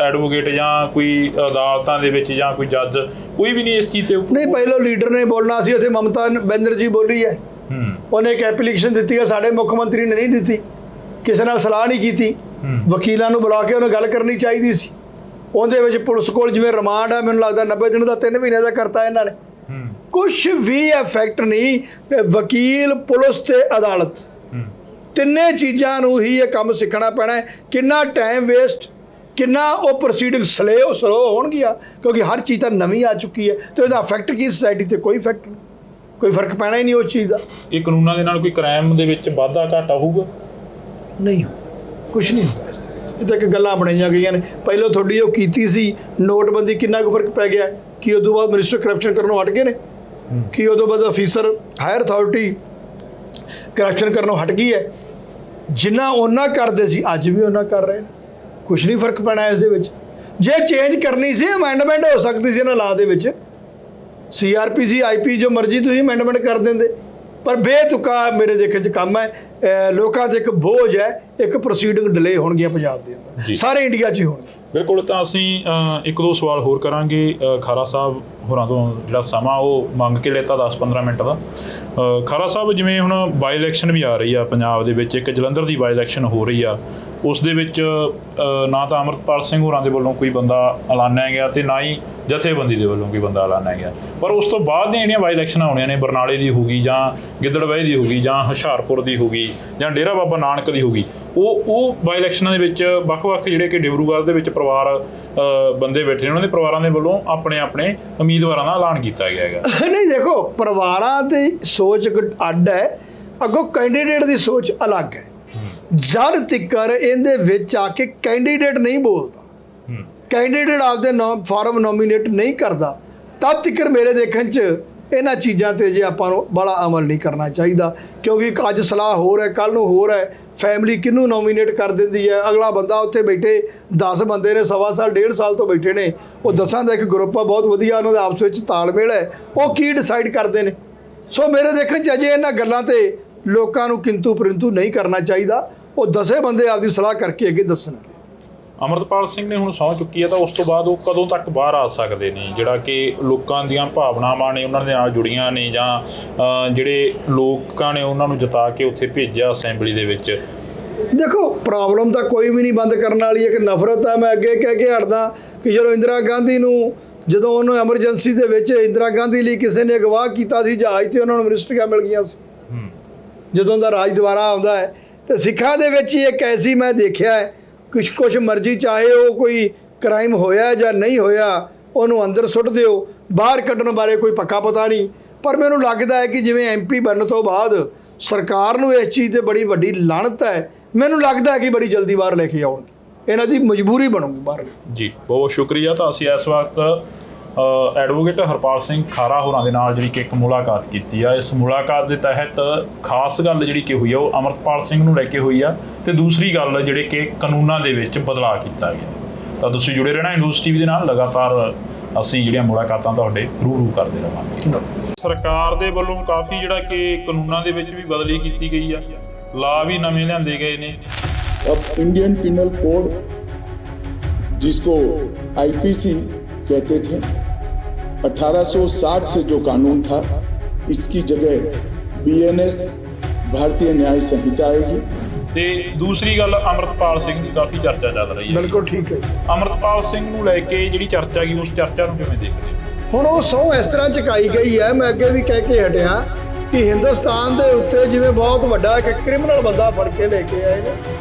ਐਡਵੋਕੇਟ ਜਾਂ ਕੋਈ ਅਦਾਲਤਾਂ ਦੇ ਵਿੱਚ ਜਾਂ ਕੋਈ ਜੱਜ, ਕੋਈ ਵੀ ਨਹੀਂ ਇਸ ਚੀਜ਼ ਤੇ ਨਹੀਂ। ਪਹਿਲਾਂ ਲੀਡਰ ਨੇ ਬੋਲਣਾ ਸੀ, ਉੱਥੇ ਮਮਤਾ ਬੈਨਰਜੀ ਬੋਲੀ ਹੈ। ਉਹਨੇ ਇੱਕ ਐਪਲੀਕੇਸ਼ਨ ਦਿੱਤੀ ਹੈ, ਸਾਡੇ ਮੁੱਖ ਮੰਤਰੀ ਨੇ ਨਹੀਂ ਦਿੱਤੀ, ਕਿਸੇ ਨਾਲ ਸਲਾਹ ਨਹੀਂ ਕੀਤੀ। ਵਕੀਲਾਂ ਨੂੰ ਬੁਲਾ ਕੇ ਉਹਨੇ ਗੱਲ ਕਰਨੀ ਚਾਹੀਦੀ ਸੀ। ਉਹਦੇ ਵਿੱਚ ਪੁਲਿਸ ਕੋਲ ਜਿਵੇਂ ਰਿਮਾਂਡ ਹੈ, ਮੈਨੂੰ ਲੱਗਦਾ 90 ਦਿਨ ਦਾ, 3 ਮਹੀਨੇ ਦਾ ਕਰਤਾ ਇਹਨਾਂ ਨੇ। ਕੁਛ ਵੀ ਇਫੈਕਟ ਨਹੀਂ। ਵਕੀਲ, ਪੁਲਿਸ ਤੇ ਅਦਾਲਤ, ਤਿੰਨੇ ਚੀਜ਼ਾਂ ਨੂੰ ਹੀ ਇਹ ਕੰਮ ਸਿੱਖਣਾ ਪੈਣਾ ਹੈ। ਕਿੰਨਾ ਟਾਈਮ ਵੇਸਟ, ਕਿੰਨਾ ਉਹ ਪ੍ਰੋਸੀਡਿੰਗ ਸਲੋ ਹੋਣਗੀਆਂ, ਕਿਉਂਕਿ ਹਰ ਚੀਜ਼ ਤਾਂ ਨਵੀਂ ਆ ਚੁੱਕੀ ਹੈ ਤੇ ਉਹਦਾ ਇਫੈਕਟ ਕੀ ਸੋਸਾਇਟੀ ਤੇ? ਕੋਈ ਇਫੈਕਟ ਨਹੀਂ, ਕੋਈ ਫਰਕ ਪੈਣਾ ਹੀ ਨਹੀਂ ਉਸ ਚੀਜ਼ ਦਾ। ਇਹ ਕਾਨੂੰਨਾਂ ਦੇ ਨਾਲ ਕੋਈ ਕ੍ਰਾਈਮ ਦੇ ਵਿੱਚ ਵਾਧਾ ਘਾਟਾ ਹੋਊਗਾ? ਨਹੀਂ ਹੁੰਦਾ, ਕੁਛ ਨਹੀਂ ਹੁੰਦਾ ਇਸ ਦੇ ਵਿੱਚ। ਇਹ ਤਾਂ ਇੱਕ ਗੱਲਾਂ ਬਣਾਈਆਂ ਗਈਆਂ ਨੇ। ਪਹਿਲਾਂ ਤੁਹਾਡੀ ਉਹ ਕੀਤੀ ਸੀ ਨੋਟਬੰਦੀ, ਕਿੰਨਾ ਕੁ ਫਰਕ ਪੈ ਗਿਆ? ਕਿ ਉਦੋਂ ਬਾਅਦ ਮਿਨਿਸਟਰ ਕਰਪਸ਼ਨ ਕਰਨੋਂ ਹਟ ਗਏ ਨੇ? ਕਿ ਉਦੋਂ ਬਾਅਦ ਅਫੀਸਰ, ਹਾਇਰ ਅਥਾਰਟੀ ਕਰਪਸ਼ਨ ਕਰਨੋਂ ਹਟ ਗਈ ਹੈ? ਜਿੰਨਾ ਉਹਨਾਂ ਕਰਦੇ ਸੀ ਅੱਜ ਵੀ ਉਹਨਾਂ ਕਰ ਰਹੇ ਨੇ। ਕੁਛ ਨਹੀਂ ਫਰਕ ਪੈਣਾ ਇਸ ਦੇ ਵਿੱਚ। ਜੇ ਚੇਂਜ ਕਰਨੀ ਸੀ, ਅਮੈਂਡਮੈਂਟ ਹੋ ਸਕਦੀ ਸੀ ਇਹਨਾਂ ਲਾ ਦੇ ਵਿੱਚ। CRPC, IP ਜੋ ਮਰਜ਼ੀ ਤੁਸੀਂ ਅਮੈਂਡਮੈਂਟ ਕਰ ਦਿੰਦੇ, ਪਰ ਬੇਤੁਕਾ ਮੇਰੇ ਦੇਖਣ 'ਚ ਕੰਮ ਹੈ। ਲੋਕਾਂ 'ਤੇ ਇੱਕ ਬੋਝ ਹੈ, ਇੱਕ ਪ੍ਰੋਸੀਡਿੰਗ ਡਿਲੇ ਹੋਣਗੀਆਂ ਪੰਜਾਬ ਦੇ ਅੰਦਰ, ਸਾਰੇ ਇੰਡੀਆ 'ਚ ਹੀ ਹੋਣਗੀਆਂ। ਬਿਲਕੁਲ। ਤਾਂ ਅਸੀਂ 1-2 ਸਵਾਲ ਹੋਰ ਕਰਾਂਗੇ ਖਾਰਾ ਸਾਹਿਬ ਹੋਰਾਂ ਤੋਂ, ਜਿਹੜਾ ਸਮਾਂ ਉਹ ਮੰਗ ਕੇ ਲੈਤਾ 10-15 ਮਿੰਟ ਦਾ। ਖਾਰਾ ਸਾਹਿਬ, ਜਿਵੇਂ ਹੁਣ ਬਾਈ ਇਲੈਕਸ਼ਨ ਵੀ ਆ ਰਹੀ ਆ ਪੰਜਾਬ ਦੇ ਵਿੱਚ, ਇੱਕ ਜਲੰਧਰ ਦੀ ਬਾਈ ਇਲੈਕਸ਼ਨ ਹੋ ਰਹੀ ਆ, ਉਸ ਦੇ ਵਿੱਚ ਨਾ ਤਾਂ ਅੰਮ੍ਰਿਤਪਾਲ ਸਿੰਘ ਹੋਰਾਂ ਦੇ ਵੱਲੋਂ ਕੋਈ ਬੰਦਾ ਐਲਾਨਿਆ ਗਿਆ ਤੇ ਨਾ ਹੀ ਜਥੇਬੰਦੀ ਦੇ ਵੱਲੋਂ ਕੋਈ ਬੰਦਾ ਐਲਾਨਿਆ ਗਿਆ। ਪਰ ਉਸ ਤੋਂ ਬਾਅਦ ਦੀਆਂ ਜਿਹੜੀਆਂ ਬਾਈ ਇਲੈਕਸ਼ਨਾਂ ਆਉਣੀਆਂ ਨੇ, ਬਰਨਾਲੇ ਦੀ ਹੋਊਗੀ ਜਾਂ ਗਿੱਦੜਬਾਹੀ ਦੀ ਹੋਊਗੀ ਜਾਂ ਹੁਸ਼ਿਆਰਪੁਰ ਦੀ ਹੋਊਗੀ ਜਾਂ ਡੇਰਾ ਬਾਬਾ ਨਾਨਕ ਦੀ ਹੋਊਗੀ, ਉਹ ਬਾਈ ਇਲੈਕਸ਼ਨਾਂ ਦੇ ਵਿੱਚ ਵੱਖ-ਵੱਖ ਜਿਹੜੇ ਕਿ ਡਿਬਰੂਗੜ੍ਹ ਦੇ ਵਿੱਚ ਪਰਿਵਾਰ ਬੰਦੇ ਬੈਠੇ ਨੇ, ਉਹਨਾਂ ਦੇ ਪਰਿਵਾਰਾਂ ਦੇ ਵੱਲੋਂ ਆਪਣੇ ਉਮੀਦਵਾਰਾਂ ਦਾ ਐਲਾਨ ਕੀਤਾ ਗਿਆ ਹੈਗਾ। ਨਹੀਂ, ਦੇਖੋ, ਪਰਿਵਾਰਾਂ ਦੀ ਸੋਚ ਅੱਡ ਹੈ, ਅੱਗੋਂ ਕੈਂਡੀਡੇਟ ਦੀ ਸੋਚ ਅਲੱਗ ਹੈ। ਜਦ ਤੱਕ ਇਹਦੇ ਵਿੱਚ ਆ ਕੇ ਕੈਂਡੀਡੇਟ ਨਹੀਂ ਬੋਲਦਾ, ਕੈਂਡੀਡੇਟ ਆਪਦੇ ਫਾਰਮ ਨੋਮੀਨੇਟ ਨਹੀਂ ਕਰਦਾ, ਤਦ ਤੱਕ ਮੇਰੇ ਦੇਖਣ 'ਚ ਇਹਨਾਂ ਚੀਜ਼ਾਂ 'ਤੇ ਜੇ ਆਪਾਂ ਨੂੰ ਬੜਾ ਅਮਲ ਨਹੀਂ ਕਰਨਾ ਚਾਹੀਦਾ। ਕਿਉਂਕਿ ਅੱਜ ਸਲਾਹ ਹੋਰ ਹੈ, ਕੱਲ੍ਹ ਨੂੰ ਹੋਰ ਹੈ। ਫੈਮਿਲੀ ਕਿਹਨੂੰ ਨੋਮੀਨੇਟ ਕਰ ਦਿੰਦੀ ਹੈ? ਅਗਲਾ ਬੰਦਾ ਉੱਥੇ ਬੈਠੇ 10 ਬੰਦੇ ਨੇ, ਸਵਾ ਸਾਲ 1.5 ਸਾਲ ਤੋਂ ਬੈਠੇ ਨੇ, ਉਹ 10 ਦਾ ਇੱਕ ਗਰੁੱਪ ਆ, ਬਹੁਤ ਵਧੀਆ, ਉਹਨਾਂ ਦਾ ਆਪਸ ਵਿੱਚ ਤਾਲਮੇਲ ਹੈ, ਉਹ ਕੀ ਡਿਸਾਈਡ ਕਰਦੇ ਨੇ। ਸੋ ਮੇਰੇ ਦੇਖਣ 'ਚ ਅਜੇ ਇਹਨਾਂ ਗੱਲਾਂ 'ਤੇ ਲੋਕਾਂ ਨੂੰ ਕਿੰਤੂ ਪਰੰਤੂ ਨਹੀਂ ਕਰਨਾ ਚਾਹੀਦਾ। ਉਹ 10 ਬੰਦੇ ਆਪਦੀ ਸਲਾਹ ਕਰਕੇ ਅੱਗੇ ਦੱਸਣਗੇ। ਅਮਰਤਪਾਲ ਸਿੰਘ ਨੇ ਹੁਣ ਸਹੁੰ ਚੁੱਕੀ ਹੈ ਤਾਂ ਉਸ ਤੋਂ ਬਾਅਦ ਉਹ ਕਦੋਂ ਤੱਕ ਬਾਹਰ ਆ ਸਕਦੇ ਨੇ, ਜਿਹੜਾ ਕਿ ਲੋਕਾਂ ਦੀਆਂ ਭਾਵਨਾਵਾਂ ਨੇ ਉਹਨਾਂ ਦੇ ਨਾਲ ਜੁੜੀਆਂ ਨੇ, ਜਾਂ ਜਿਹੜੇ ਲੋਕਾਂ ਨੇ ਉਹਨਾਂ ਨੂੰ ਜਿਤਾ ਕੇ ਉੱਥੇ ਭੇਜਿਆ ਅਸੈਂਬਲੀ ਦੇ ਵਿੱਚ? ਦੇਖੋ, ਪ੍ਰੋਬਲਮ ਤਾਂ ਕੋਈ ਵੀ ਨਹੀਂ ਬੰਦ ਕਰਨ ਵਾਲੀ। ਇੱਕ ਨਫ਼ਰਤ ਹੈ। ਮੈਂ ਅੱਗੇ ਕਹਿ ਕੇ ਹਟਦਾ ਕਿ ਜਦੋਂ ਇੰਦਰਾ ਗਾਂਧੀ ਨੂੰ, ਜਦੋਂ ਉਹਨੂੰ ਐਮਰਜੈਂਸੀ ਦੇ ਵਿੱਚ ਇੰਦਰਾ ਗਾਂਧੀ ਲਈ ਕਿਸੇ ਨੇ ਅਗਵਾਹ ਕੀਤਾ ਸੀ ਜਹਾਜ਼ ਤੇ, ਉਹਨਾਂ ਨੂੰ ਮਿਨਿਸਟਰੀਆਂ ਮਿਲ ਗਈਆਂ ਸੀ। ਜਦੋਂ ਦਾ ਰਾਜ ਦੁਆਰਾ ਆਉਂਦਾ ਹੈ ਤੇ ਸਿੱਖਾਂ ਦੇ ਵਿੱਚ ਹੀ ਇੱਕ ਐਸੀ ਮੈਂ ਦੇਖਿਆ ਹੈ, ਕੁਛ ਮਰਜ਼ੀ, ਚਾਹੇ ਉਹ ਕੋਈ ਕ੍ਰਾਈਮ ਹੋਇਆ ਜਾਂ ਨਹੀਂ ਹੋਇਆ, ਉਹਨੂੰ ਅੰਦਰ ਸੁੱਟ ਦਿਓ, ਬਾਹਰ ਕੱਢਣ ਬਾਰੇ ਕੋਈ ਪੱਕਾ ਪਤਾ ਨਹੀਂ। ਪਰ ਮੈਨੂੰ ਲੱਗਦਾ ਹੈ ਕਿ ਜਿਵੇਂ MP ਬਣਨ ਤੋਂ ਬਾਅਦ ਸਰਕਾਰ ਨੂੰ ਇਸ ਚੀਜ਼ ਤੇ ਬੜੀ ਵੱਡੀ ਲਾਹਨਤ ਹੈ, ਮੈਨੂੰ ਲੱਗਦਾ ਹੈ ਕਿ ਬੜੀ ਜਲਦੀ ਬਾਹਰ ਲੈ ਕੇ ਆਉਣਗੇ। ਇਹਨਾਂ ਦੀ ਮਜਬੂਰੀ ਬਣੂਗੀ ਬਾਹਰ। ਜੀ ਬਹੁਤ ਸ਼ੁਕਰੀਆ। ਤਾਂ ਅਸੀਂ ਇਸ ਵਕਤ ਐਡਵੋਕੇਟ ਹਰਪਾਲ ਸਿੰਘ ਖਾਰਾ ਹੋਰਾਂ ਦੇ ਨਾਲ ਜਿਹੜੀ ਕਿ ਇੱਕ ਮੁਲਾਕਾਤ ਕੀਤੀ ਆ। ਇਸ ਮੁਲਾਕਾਤ ਦੇ ਤਹਿਤ ਖਾਸ ਗੱਲ ਜਿਹੜੀ ਕਿ ਹੋਈ ਆ ਉਹ ਅਮਰਤਪਾਲ ਸਿੰਘ ਨੂੰ ਲੈ ਕੇ ਹੋਈ ਆ, ਤੇ ਦੂਸਰੀ ਗੱਲ ਜਿਹੜੇ ਕਿ ਕਾਨੂੰਨਾਂ ਦੇ ਵਿੱਚ ਬਦਲਾਅ ਕੀਤਾ ਗਿਆ। ਤਾਂ ਤੁਸੀਂ ਜੁੜੇ ਰਹਿਣਾ ਨਿਊਜ਼ TV ਦੇ ਨਾਲ। ਲਗਾਤਾਰ ਅਸੀਂ ਜਿਹੜੀਆਂ ਮੁਲਾਕਾਤਾਂ ਤੁਹਾਡੇ ਰੂ ਕਰਦੇ ਰਹਾਂਗੇ। ਸਰਕਾਰ ਦੇ ਵੱਲੋਂ ਕਾਫੀ ਜਿਹੜਾ ਕਿ ਕਾਨੂੰਨਾਂ ਦੇ ਵਿੱਚ ਵੀ ਬਦਲੀ ਕੀਤੀ ਗਈ ਆ, ਲਾ ਵੀ ਨਵੇਂ ਲਿਆਂਦੇ ਗਏ ਨੇ। अब इंडियन पिनल कोड, जिसको IPC कहते थे, 1860 से जो कानून था, इसकी जगह BNS भारतीय न्याय संहिता आएगी। ਤੇ ਦੂਸਰੀ ਗੱਲ, ਅਮਰਤਪਾਲ ਸਿੰਘ ਦੀ ਕਾਫੀ ਚਰਚਾ ਚੱਲ ਰਹੀ ਹੈ। ਬਿਲਕੁਲ ਠੀਕ ਹੈ। ਅਮਰਤਪਾਲ ਸਿੰਘ ਨੂੰ ਲੈ ਕੇ ਜਿਹੜੀ ਚਰਚਾ ਹੈਗੀ, ਉਸ ਚਰਚਾ ਨੂੰ ਕਿਵੇਂ ਦੇਖਦੇ ਹੋ? ਹੁਣ ਉਹ ਸਹੁੰ ਇਸ ਤਰ੍ਹਾਂ ਚੁਕਾਈ ਗਈ ਹੈ। ਮੈਂ ਅੱਗੇ ਵੀ ਕਹਿ ਕੇ ਹਟਿਆ ਕਿ ਹਿੰਦੁਸਤਾਨ ਦੇ ਉੱਤੇ ਜਿਵੇਂ ਬਹੁਤ ਵੱਡਾ ਇੱਕ ਕ੍ਰਿਮੀਨਲ ਬੰਦਾ ਫੜ ਕੇ ਲੈ ਕੇ ਆਏ ਨੇ,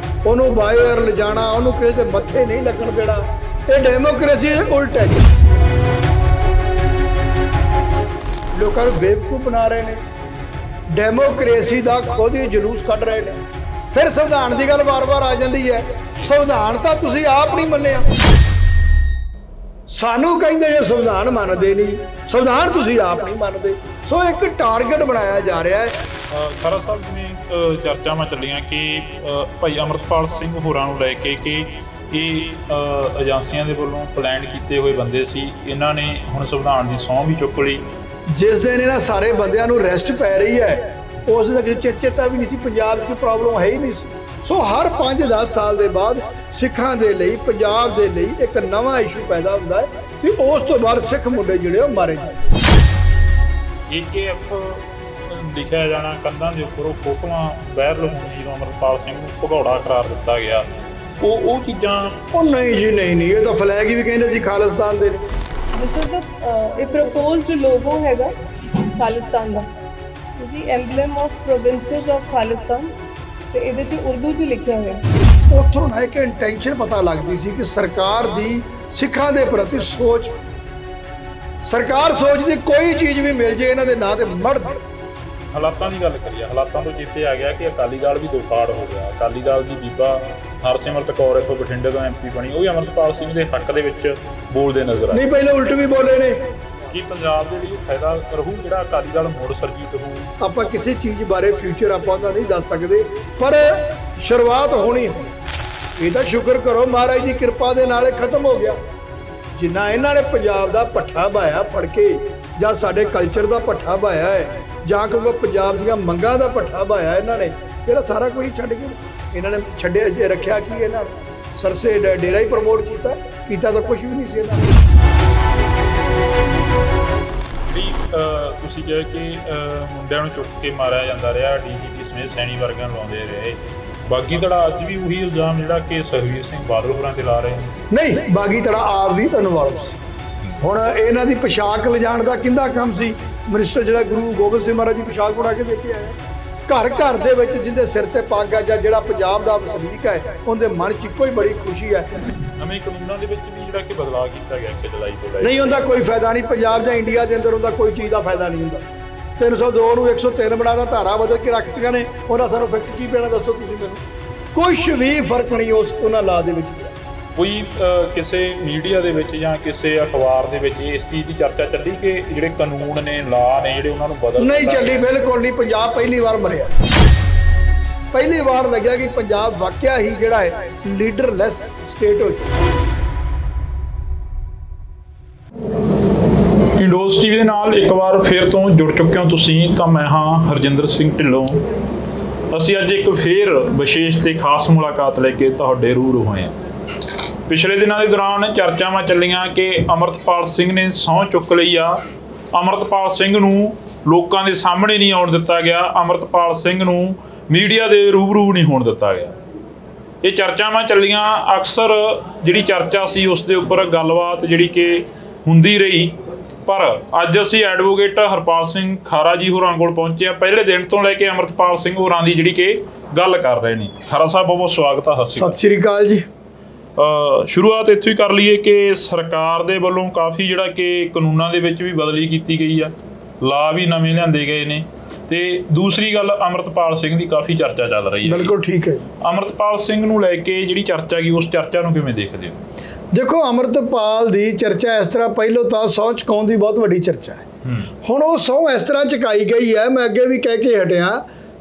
ਉਹਨੂੰ ਬਾਹਰ ਲਿਜਾਣਾ, ਉਹਨੂੰ ਕਿਸੇ ਦੇ ਮੱਥੇ ਨਹੀਂ ਲੱਗਣ ਦੇਣਾ, ਇਹ ਡੈਮੋਕ੍ਰੇਸੀ ਦੇ ਉਲਟ ਹੈ। ਲੋਕਾਂ ਨੂੰ ਬੇਵਕੂਫ ਬਣਾ ਰਹੇ ਨੇ, ਡੈਮੋਕ੍ਰੇਸੀ ਦਾ ਖੁਦ ਹੀ ਜਲੂਸ ਕੱਢ ਰਹੇ ਨੇ। ਫਿਰ ਸੰਵਿਧਾਨ ਦੀ ਗੱਲ ਵਾਰ-ਵਾਰ ਆ ਜਾਂਦੀ ਹੈ। ਸੰਵਿਧਾਨ ਤਾਂ ਤੁਸੀਂ ਆਪ ਨਹੀਂ ਮੰਨਿਆ, ਸਾਨੂੰ ਕਹਿੰਦੇ ਜੇ ਸੰਵਿਧਾਨ ਮੰਨਦੇ ਨਹੀਂ, ਸੰਵਿਧਾਨ ਤੁਸੀਂ ਆਪ ਨਹੀਂ ਮੰਨਦੇ। ਸੋ ਇੱਕ ਟਾਰਗੇਟ ਬਣਾਇਆ ਜਾ ਰਿਹਾ ਹੈ। ਖਾਰਾ ਸਾਹਿਬ, ਜਿਵੇਂ ਚਰਚਾਵਾਂ ਚੱਲੀਆਂ ਕਿ ਭਾਈ ਅਮਰਤਪਾਲ ਸਿੰਘ ਹੋਰਾਂ ਨੂੰ ਲੈ ਕੇ ਕਿ ਇਹ ਏਜੰਸੀਆਂ ਦੇ ਵੱਲੋਂ ਪਲਾਨ ਕੀਤੇ ਹੋਏ ਬੰਦੇ ਸੀ, ਇਹਨਾਂ ਨੇ ਹੁਣ ਸੰਵਿਧਾਨ ਦੀ ਸਹੁੰ ਵੀ ਚੁੱਕ ਲਈ। ਜਿਸ ਦਿਨ ਇਹਨਾਂ ਸਾਰੇ ਬੰਦਿਆਂ ਨੂੰ ਰੈਸਟ ਪੈ ਰਹੀ ਹੈ, ਉਸ ਦਾ ਕਿਸੇ ਚੇਤਾ ਵੀ ਨਹੀਂ ਸੀ। ਪੰਜਾਬ 'ਚ ਕੋਈ ਪ੍ਰੋਬਲਮ ਹੈ ਹੀ ਨਹੀਂ ਸੀ। ਸੋ ਹਰ 5-10 ਸਾਲ ਦੇ ਬਾਅਦ ਸਿੱਖਾਂ ਦੇ ਲਈ, ਪੰਜਾਬ ਦੇ ਲਈ ਇੱਕ ਨਵਾਂ ਇਸ਼ੂ ਪੈਦਾ ਹੁੰਦਾ ਹੈ ਕਿ ਉਸ ਤੋਂ ਬਾਅਦ ਸਿੱਖ ਮੁੰਡੇ ਜਿਹੜੇ ਉਹ ਮਾਰੇ ਜਾਂਦੇ। AKF ਲਿਖਿਆ ਜਾਣਾ, ਕੰਧਾਂ ਦੇ ਉੱਪਰ ਉਹ ਫੋਟੋਆਂ ਵਾਇਰਲ ਹੋਣੀਆਂ, ਜਦੋਂ ਅਮਰਤਪਾਲ ਸਿੰਘ ਨੂੰ ਭਗੌੜਾ ਕਰਾਰ ਦਿੱਤਾ ਗਿਆ, ਉਹ ਚੀਜ਼ਾਂ। ਉਹ ਨਹੀਂ ਜੀ, ਨਹੀਂ, ਇਹ ਤਾਂ ਫਲੈਗ ਹੀ ਵੀ ਕਹਿੰਦੇ ਜੀ ਖਾਲਿਸਤਾਨ ਦੇ। ਦਿਸ ਇਜ਼ ਇਹ ਪ੍ਰਪੋਜ਼ਡ ਲੋਗੋ ਹੈਗਾ ਖਾਲਿਸਤਾਨ ਦਾ ਜੀ, ਐਮਬਲਮ ਆਫ ਪ੍ਰੋਵਿੰਸਸ ਆਫ ਖਾਲਿਸਤਾਨ, ਤੇ ਇਹਦੇ 'ਚ ਉਰਦੂ 'ਚ ਲਿਖਿਆ ਹੋਇਆ। ਉੱਥੋਂ ਨਾ ਇੱਕ ਇੰਟੈਂਸ਼ਨ ਪਤਾ ਲੱਗਦੀ ਸੀ ਕਿ ਸਰਕਾਰ ਦੀ ਸਿੱਖਾਂ ਦੇ ਪ੍ਰਤੀ ਸੋਚ, ਸਰਕਾਰ ਸੋਚਦੀ ਕੋਈ ਚੀਜ਼ ਵੀ ਮਿਲ ਜੇ ਇਹਨਾਂ ਦੇ ਨਾਂ ਤੇ ਮੜ ਦੇ। ਹਾਲਾਤਾਂ ਦੀ ਗੱਲ ਕਰੀਏ, ਹਾਲਾਤਾਂ ਤੋਂ ਚੇਤੇ ਆ ਗਿਆ ਕਿ ਅਕਾਲੀ ਦਲ ਵੀ ਦੋ ਫਾੜ ਹੋ ਗਿਆ। ਅਕਾਲੀ ਦਲ ਦੀ ਬੀਬਾ ਹਰਸਿਮਰਤ ਕੌਰ ਇੱਥੋਂ ਬਠਿੰਡੇ ਤੋਂ MP ਬਣੀ, ਉਹ ਵੀ ਅਮਰਤਪਾਲ ਸਿੰਘ ਦੇ ਹੱਕ ਦੇ ਵਿੱਚ ਬੋਲਦੇ ਨਜ਼ਰ ਆਏ। ਨਹੀਂ, ਪਹਿਲੇ ਉਲਟ ਵੀ ਬੋਲੇ ਨੇ। ਕੀ ਪੰਜਾਬ ਦੇ ਲਈ ਫਾਇਦਾ ਰਹੂ ਜਿਹੜਾ ਅਕਾਲੀ ਦਲ ਮੁੜ ਸਰਜੀਤ ਹੋਊ? ਆਪਾਂ ਕਿਸੇ ਚੀਜ਼ ਬਾਰੇ ਫਿਊਚਰ ਆਪਾਂ ਤਾਂ ਨਹੀਂ ਦੱਸ ਸਕਦੇ, ਪਰ ਸ਼ੁਰੂਆਤ ਹੋਣੀ ਹੈ। ਇਹ ਤਾਂ ਸ਼ੁਕਰ ਕਰੋ ਮਹਾਰਾਜ ਦੀ ਕਿਰਪਾ ਦੇ ਨਾਲ ਇਹ ਖਤਮ ਹੋ ਗਿਆ। ਜਿੰਨਾ ਇਹਨਾਂ ਨੇ ਪੰਜਾਬ ਦਾ ਪੱਠਾ ਬਾਇਆ ਫੜ ਕੇ, ਜਾਂ ਸਾਡੇ ਕਲਚਰ ਦਾ ਪੱਠਾ ਬਾਇਆ ਹੈ, ਜਾਂ ਕਿ ਪੰਜਾਬ ਦੀਆਂ ਮੰਗਾਂ ਦਾ ਪੱਠਾ ਬਾਇਆ ਇਹਨਾਂ ਨੇ, ਜਿਹੜਾ ਸਾਰਾ ਕੁਝ ਛੱਡ ਕੇ ਇਹਨਾਂ ਨੇ ਛੱਡਿਆ, ਜੇ ਰੱਖਿਆ ਕੀ ਇਹਨਾਂ ਨੇ? ਸਰਸੇ ਡੇਰਾ ਹੀ ਪ੍ਰਮੋਟ ਕੀਤਾ ਤਾਂ ਕੁਝ ਵੀ ਨਹੀਂ ਸੀ ਇਹਨਾਂ ਨੇ। ਤੁਸੀਂ ਕਿਹਾ ਕਿ ਮੁੰਡਿਆਂ ਨੂੰ ਚੁੱਕ ਕੇ ਮਾਰਿਆ ਜਾਂਦਾ ਰਿਹਾ, DGP ਸਮੇਤ ਸੈਣੀ ਵਰਗਾਂ ਨੂੰ ਲਾਉਂਦੇ ਰਹੇ। ਬਾਗੀ ਧੜਾ ਅੱਜ ਵੀ ਉਹੀ ਇਲਜ਼ਾਮ ਜਿਹੜਾ ਕਿ ਸੁਖਬੀਰ ਸਿੰਘ ਬਾਦਲ ਹੋਰਾਂ ਤੇ ਲਾ ਰਹੇ ਨੇ। ਨਹੀਂ, ਬਾਗੀ ਧੜਾ ਆਪ ਵੀ ਇਨਵੋਲਵ ਸੀ। ਹੁਣ ਇਹਨਾਂ ਦੀ ਪੋਸ਼ਾਕ ਲਿਜਾਣ ਦਾ ਕਿੰਦਾ ਕੰਮ ਸੀ? ਮਿਨਿਸਟਰ ਜਿਹੜਾ ਗੁਰੂ ਗੋਬਿੰਦ ਸਿੰਘ ਮਹਾਰਾਜ ਦੀ ਪੋਸ਼ਾਕ ਬਣਾ ਕੇ ਦੇ ਕੇ ਆਇਆ। ਘਰ ਘਰ ਦੇ ਵਿੱਚ ਜਿਹਦੇ ਸਿਰ ਤੇ ਪੱਗ ਹੈ, ਜਾਂ ਜਿਹੜਾ ਪੰਜਾਬ ਦਾ ਵਸਨੀਕ ਹੈ, ਉਹਦੇ ਮਨ 'ਚ ਇੱਕੋ ਹੀ ਬੜੀ ਖੁਸ਼ੀ ਹੈ। ਨਵੇਂ ਕਾਨੂੰਨਾਂ ਦੇ ਵਿੱਚ ਵੀ ਜਿਹੜਾ ਕਿ ਬਦਲਾਅ ਕੀਤਾ ਗਿਆ 1 ਜੁਲਾਈ ਤੋਂ ਲੈ ਕੇ। ਨਹੀਂ, ਉਹਦਾ ਕੋਈ ਫਾਇਦਾ ਨਹੀਂ। ਪੰਜਾਬ ਜਾਂ ਇੰਡੀਆ ਦੇ ਅੰਦਰ ਉਹਦਾ ਕੋਈ ਚੀਜ਼ ਦਾ ਫਾਇਦਾ ਨਹੀਂ ਹੁੰਦਾ। 302 ਨੂੰ 103 ਬਣਾਦਾ, ਧਾਰਾ ਬਦਲ ਕੇ ਰੱਖਤੀਆਂ ਨੇ। ਉਹਨਾਂ ਸਾਨੂੰ ਇਫੈਕਟ ਕੀ ਪੈਣਾ ਦੱਸੋ ਤੁਸੀਂ ਮੈਨੂੰ? ਕੁਛ ਵੀ ਫਰਕ ਨਹੀਂ ਉਹਨਾਂ ਲਾ ਦੇ ਵਿੱਚ। ਕੋਈ ਕਿਸੇ ਮੀਡੀਆ ਦੇ ਵਿੱਚ ਜਾਂ ਕਿਸੇ ਅਖਬਾਰ ਦੇ ਵਿੱਚ ਇਸ ਚੀਜ਼ ਦੀ ਚਰਚਾ ਚੱਲੀ ਕਿ ਜਿਹੜੇ ਕਾਨੂੰਨ ਨੇ, ਲਾ ਨੇ, ਜਿਹੜੇ ਉਹਨਾਂ ਨੂੰ ਬਦਲ ਨਹੀਂ ਚੱਲੀ, ਬਿਲਕੁਲ ਨਹੀਂ। ਪੰਜਾਬ ਪਹਿਲੀ ਵਾਰ ਮਰਿਆ। ਪਹਿਲੀ ਵਾਰ ਲੱਗਿਆ ਕਿ ਪੰਜਾਬ ਵਾਕਿਆ ਹੀ ਜਿਹੜਾ ਹੈ ਲੀਡਰਲੈਸ ਸਟੇਟ ਹੋ ਚੁੱਕਾ। ਨਿਊਜ਼ TV ਦੇ ਨਾਲ ਇੱਕ ਵਾਰ ਫਿਰ ਤੋਂ ਜੁੜ ਚੁੱਕੇ ਹੋ ਤੁਸੀਂ, ਤਾਂ ਮੈਂ ਹਾਂ ਹਰਜਿੰਦਰ ਸਿੰਘ ਢਿੱਲੋਂ। ਅਸੀਂ ਅੱਜ ਇੱਕ ਫੇਰ ਵਿਸ਼ੇਸ਼ ਤੇ ਖਾਸ ਮੁਲਾਕਾਤ ਲੈ ਕੇ ਤੁਹਾਡੇ ਰੂਬਰੂ ਹੋਏ ਹਾਂ। ਪਿਛਲੇ ਦਿਨਾਂ ਦੇ ਦੌਰਾਨ ਚਰਚਾਵਾਂ ਚੱਲੀਆਂ ਕਿ ਅਮਰਤਪਾਲ ਸਿੰਘ ਨੇ ਸਹੁੰ ਚੁੱਕ ਲਈ ਆ। ਅਮਰਤਪਾਲ ਸਿੰਘ ਨੂੰ ਲੋਕਾਂ ਦੇ ਸਾਹਮਣੇ ਨਹੀਂ ਆਉਣ ਦਿੱਤਾ ਗਿਆ, ਅਮਰਤਪਾਲ ਸਿੰਘ ਨੂੰ ਮੀਡੀਆ ਦੇ ਰੂਬਰੂ ਨਹੀਂ ਹੋਣ ਦਿੱਤਾ ਗਿਆ। ਇਹ ਚਰਚਾਵਾਂ ਚੱਲੀਆਂ। ਅਕਸਰ ਜਿਹੜੀ ਚਰਚਾ ਸੀ ਉਸ ਦੇ ਉੱਪਰ ਗੱਲਬਾਤ ਜਿਹੜੀ ਕਿ ਹੁੰਦੀ ਰਹੀ, ਪਰ ਅੱਜ ਅਸੀਂ ਐਡਵੋਕੇਟ ਹਰਪਾਲ ਸਿੰਘ ਖਾਰਾ ਜੀ ਹੋਰਾਂ ਕੋਲ ਪਹੁੰਚੇ ਆ। ਪਹਿਲੇ ਦਿਨ ਤੋਂ ਲੈ ਕੇ ਅਮਰਤਪਾਲ ਸਿੰਘ ਹੋਰਾਂ ਦੀ ਜਿਹੜੀ ਕਿ ਗੱਲ ਕਰ ਰਹੇ ਨੇ। ਖਾਰਾ ਸਾਹਿਬ ਬਹੁਤ ਸਵਾਗਤ ਆ। ਸਤਿ ਸ੍ਰੀ ਅਕਾਲ ਜੀ। ਸ਼ੁਰੂਆਤ ਇੱਥੋਂ ਹੀ ਕਰ ਲਈਏ ਕਿ ਸਰਕਾਰ ਦੇ ਵੱਲੋਂ ਕਾਫੀ ਜਿਹੜਾ ਕਿ ਕਾਨੂੰਨਾਂ ਦੇ ਵਿੱਚ ਵੀ ਬਦਲੀ ਕੀਤੀ ਗਈ ਆ, ਲਾ ਵੀ ਨਵੇਂ ਲਿਆਂਦੇ ਗਏ ਨੇ, ਤੇ ਦੂਸਰੀ ਗੱਲ ਅਮਰਤਪਾਲ ਸਿੰਘ ਦੀ ਕਾਫੀ ਚਰਚਾ ਚੱਲ ਰਹੀ ਹੈ। ਬਿਲਕੁਲ ਠੀਕ ਹੈ। ਅਮਰਤਪਾਲ ਸਿੰਘ ਨੂੰ ਲੈ ਕੇ ਜਿਹੜੀ ਚਰਚਾ ਗਈ, ਉਸ ਚਰਚਾ ਨੂੰ ਕਿਵੇਂ ਦੇਖਦੇ ਹੋ? ਦੇਖੋ, ਅਮਰਤਪਾਲ ਦੀ ਚਰਚਾ ਇਸ ਤਰ੍ਹਾਂ, ਪਹਿਲੋਂ ਤਾਂ ਸਹੁੰ ਚੁਕਾਉਣ ਦੀ ਬਹੁਤ ਵੱਡੀ ਚਰਚਾ ਹੈ। ਹੁਣ ਉਹ ਸਹੁੰ ਇਸ ਤਰ੍ਹਾਂ ਚੁਕਾਈ ਗਈ ਹੈ, ਮੈਂ ਅੱਗੇ ਵੀ ਕਹਿ ਕੇ ਹਟਿਆ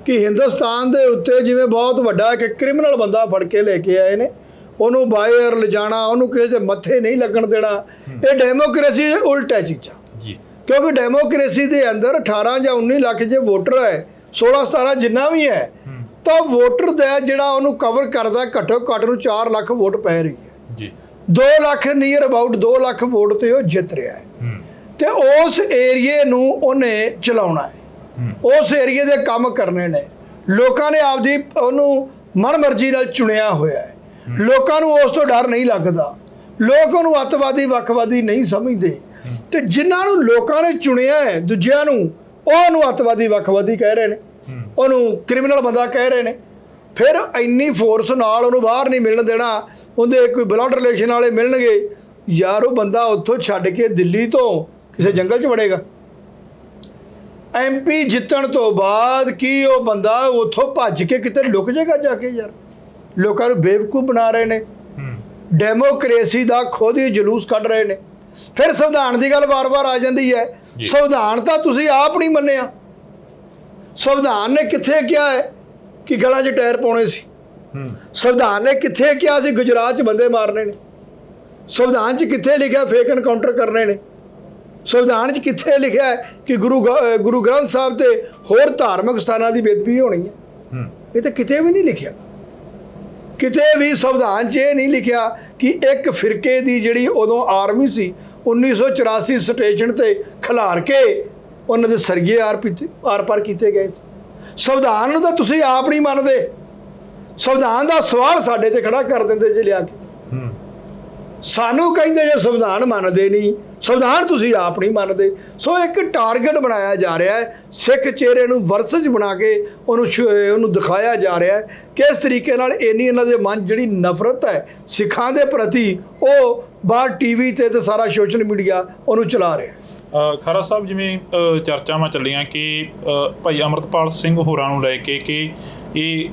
ਕਿ ਹਿੰਦੁਸਤਾਨ ਦੇ ਉੱਤੇ ਜਿਵੇਂ ਬਹੁਤ ਵੱਡਾ ਇੱਕ ਕ੍ਰਿਮੀਨਲ ਬੰਦਾ ਫੜ ਕੇ ਲੈ ਕੇ ਆਏ ਨੇ, ਉਹਨੂੰ ਬਾਹਰ ਲਿਜਾਣਾ, ਉਹਨੂੰ ਕਿਸੇ ਦੇ ਮੱਥੇ ਨਹੀਂ ਲੱਗਣ ਦੇਣਾ, ਇਹ ਡੈਮੋਕ੍ਰੇਸੀ ਦੇ ਉਲਟ ਹੈ ਚੀਜ਼ਾਂ ਜੀ। ਕਿਉਂਕਿ ਡੈਮੋਕ੍ਰੇਸੀ ਦੇ ਅੰਦਰ 18 ਜਾਂ 19 ਲੱਖ ਜੇ ਵੋਟਰ ਹੈ, 16-17 ਜਿੰਨਾ ਵੀ ਹੈ, ਤਾਂ ਵੋਟਰ ਦਾ ਜਿਹੜਾ ਉਹਨੂੰ ਕਵਰ ਕਰਦਾ ਘੱਟੋ ਘੱਟ ਨੂੰ 4 ਲੱਖ ਵੋਟ ਪੈ ਰਹੀ ਹੈ ਜੀ। 2 lakh near about 2 lakh vote ਤੇ ਉਹ ਜਿੱਤ ਰਿਹਾ ਹੈ, ਤੇ ਉਸ ਏਰੀਏ ਨੂੰ ਉਹਨੇ ਚਲਾਉਣਾ ਹੈ, ਉਸ ਏਰੀਏ ਦੇ ਕੰਮ ਕਰਨੇ ਨੇ। ਲੋਕਾਂ ਨੇ ਆਪਦੀ ਉਹਨੂੰ ਮਨਮਰਜ਼ੀ ਨਾਲ ਚੁਣਿਆ ਹੋਇਆ ਹੈ। ਲੋਕਾਂ ਨੂੰ ਉਸ ਤੋਂ ਡਰ ਨਹੀਂ ਲੱਗਦਾ, ਲੋਕ ਉਹਨੂੰ ਅੱਤਵਾਦੀ ਵੱਖਵਾਦੀ ਨਹੀਂ ਸਮਝਦੇ, ਤੇ ਜਿਨ੍ਹਾਂ ਨੂੰ ਲੋਕਾਂ ਨੇ ਚੁਣਿਆ ਹੈ ਦੂਜਿਆਂ ਨੂੰ, ਉਹਨੂੰ ਅੱਤਵਾਦੀ ਵੱਖਵਾਦੀ ਕਹਿ ਰਹੇ ਨੇ, ਉਹਨੂੰ ਕ੍ਰਿਮੀਨਲ ਬੰਦਾ ਕਹਿ ਰਹੇ ਨੇ। ਫਿਰ ਇੰਨੀ ਫੋਰਸ ਨਾਲ ਉਹਨੂੰ ਬਾਹਰ ਨਹੀਂ ਮਿਲਣ ਦੇਣਾ, ਉਹਦੇ ਕੋਈ ਬਲੱਡ ਰਿਲੇਸ਼ਨ ਵਾਲੇ ਮਿਲਣਗੇ, ਯਾਰ ਉਹ ਬੰਦਾ ਉੱਥੋਂ ਛੱਡ ਕੇ ਦਿੱਲੀ ਤੋਂ ਕਿਸੇ ਜੰਗਲ 'ਚ ਵੜੇਗਾ। MP ਜਿੱਤਣ ਤੋਂ ਬਾਅਦ ਕੀ ਉਹ ਬੰਦਾ ਉੱਥੋਂ ਭੱਜ ਕੇ ਕਿਤੇ ਲੁਕ ਜਾਏਗਾ ਜਾ ਕੇ? ਯਾਰ ਲੋਕਾਂ ਨੂੰ ਬੇਵਕੂਫ ਬਣਾ ਰਹੇ ਨੇ, ਡੈਮੋਕ੍ਰੇਸੀ ਦਾ ਖੁਦ ਹੀ ਜਲੂਸ ਕੱਢ ਰਹੇ ਨੇ। ਫਿਰ ਸੰਵਿਧਾਨ ਦੀ ਗੱਲ ਵਾਰ-ਵਾਰ ਆ ਜਾਂਦੀ ਹੈ। ਸੰਵਿਧਾਨ ਤਾਂ ਤੁਸੀਂ ਆਪ ਨਹੀਂ ਮੰਨਿਆ। ਸੰਵਿਧਾਨ ਨੇ ਕਿੱਥੇ ਕਿਹਾ ਹੈ ਕਿ ਗਲਾਂ 'ਚ ਟਾਇਰ ਪਾਉਣੇ ਸੀ? ਸੰਵਿਧਾਨ ਨੇ ਕਿੱਥੇ ਕਿਹਾ ਸੀ ਗੁਜਰਾਤ 'ਚ ਬੰਦੇ ਮਾਰਨੇ ਨੇ? ਸੰਵਿਧਾਨ 'ਚ ਕਿੱਥੇ ਲਿਖਿਆ ਫੇਕ ਐਨਕਾਊਂਟਰ ਕਰਨੇ ਨੇ? ਸੰਵਿਧਾਨ 'ਚ ਕਿੱਥੇ ਲਿਖਿਆ ਹੈ ਕਿ ਗੁਰੂ ਗ੍ਰੰਥ ਸਾਹਿਬ ਤੇ ਹੋਰ ਧਾਰਮਿਕ ਸਥਾਨਾਂ ਦੀ ਬੇਅਦਬੀ ਹੋਣੀ ਹੈ? ਇਹ ਤਾਂ ਕਿਤੇ ਵੀ ਨਹੀਂ ਲਿਖਿਆ। ਕਿਤੇ ਵੀ ਸੰਵਿਧਾਨ 'ਚ ਇਹ ਨਹੀਂ ਲਿਖਿਆ ਕਿ ਇੱਕ ਫਿਰਕੇ ਦੀ ਜਿਹੜੀ ਉਦੋਂ ਆਰਮੀ ਸੀ 1984 ਸਟੇਸ਼ਨ ਤੇ ਖਿਲਾਰ ਕੇ ਉਹਨਾਂ ਦੇ ਸਰਗੇ ਆਰ-ਪਾਰ ਕੀਤੇ ਗਏ। ਸੰਵਿਧਾਨ ਨੂੰ ਤਾਂ ਤੁਸੀਂ ਆਪ ਨਹੀਂ ਮੰਨਦੇ। ਸੰਵਿਧਾਨ ਦਾ ਸਵਾਲ ਸਾਡੇ ਤੇ ਖੜਾ ਕਰ ਦਿੰਦੇ ਜੇ ਲਿਆ ਕੇ। ਸਾਨੂੰ ਕਹਿੰਦੇ ਜੇ ਸੰਵਿਧਾਨ ਮੰਨਦੇ ਨਹੀਂ, ਸੰਵਿਧਾਨ ਤੁਸੀਂ ਆਪ ਨਹੀਂ ਮੰਨਦੇ। ਸੋ ਇੱਕ ਟਾਰਗੇਟ ਬਣਾਇਆ ਜਾ ਰਿਹਾ ਹੈ, ਸਿੱਖ ਚਿਹਰੇ ਨੂੰ ਵਰਸਜ ਬਣਾ ਕੇ ਉਹਨੂੰ ਦਿਖਾਇਆ ਜਾ ਰਿਹਾ ਹੈ। ਕਿਸ ਤਰੀਕੇ ਨਾਲ ਇੰਨੀ ਇਹਨਾਂ ਦੇ ਮਨ ਜਿਹੜੀ ਨਫ਼ਰਤ ਹੈ ਸਿੱਖਾਂ ਦੇ ਪ੍ਰਤੀ, ਉਹ ਬਾਹਰ TV ਤੇ ਸਾਰਾ ਸੋਸ਼ਲ ਮੀਡੀਆ ਉਹਨੂੰ ਚਲਾ ਰਿਹਾ। ਖਾਰਾ ਸਾਹਿਬ, ਜਿਵੇਂ ਚਰਚਾਵਾਂ ਚੱਲੀਆਂ ਕਿ ਭਾਈ ਅਮਰਤਪਾਲ ਸਿੰਘ ਹੋਰਾਂ ਨੂੰ ਲੈ ਕੇ ਕਿ ਇਹ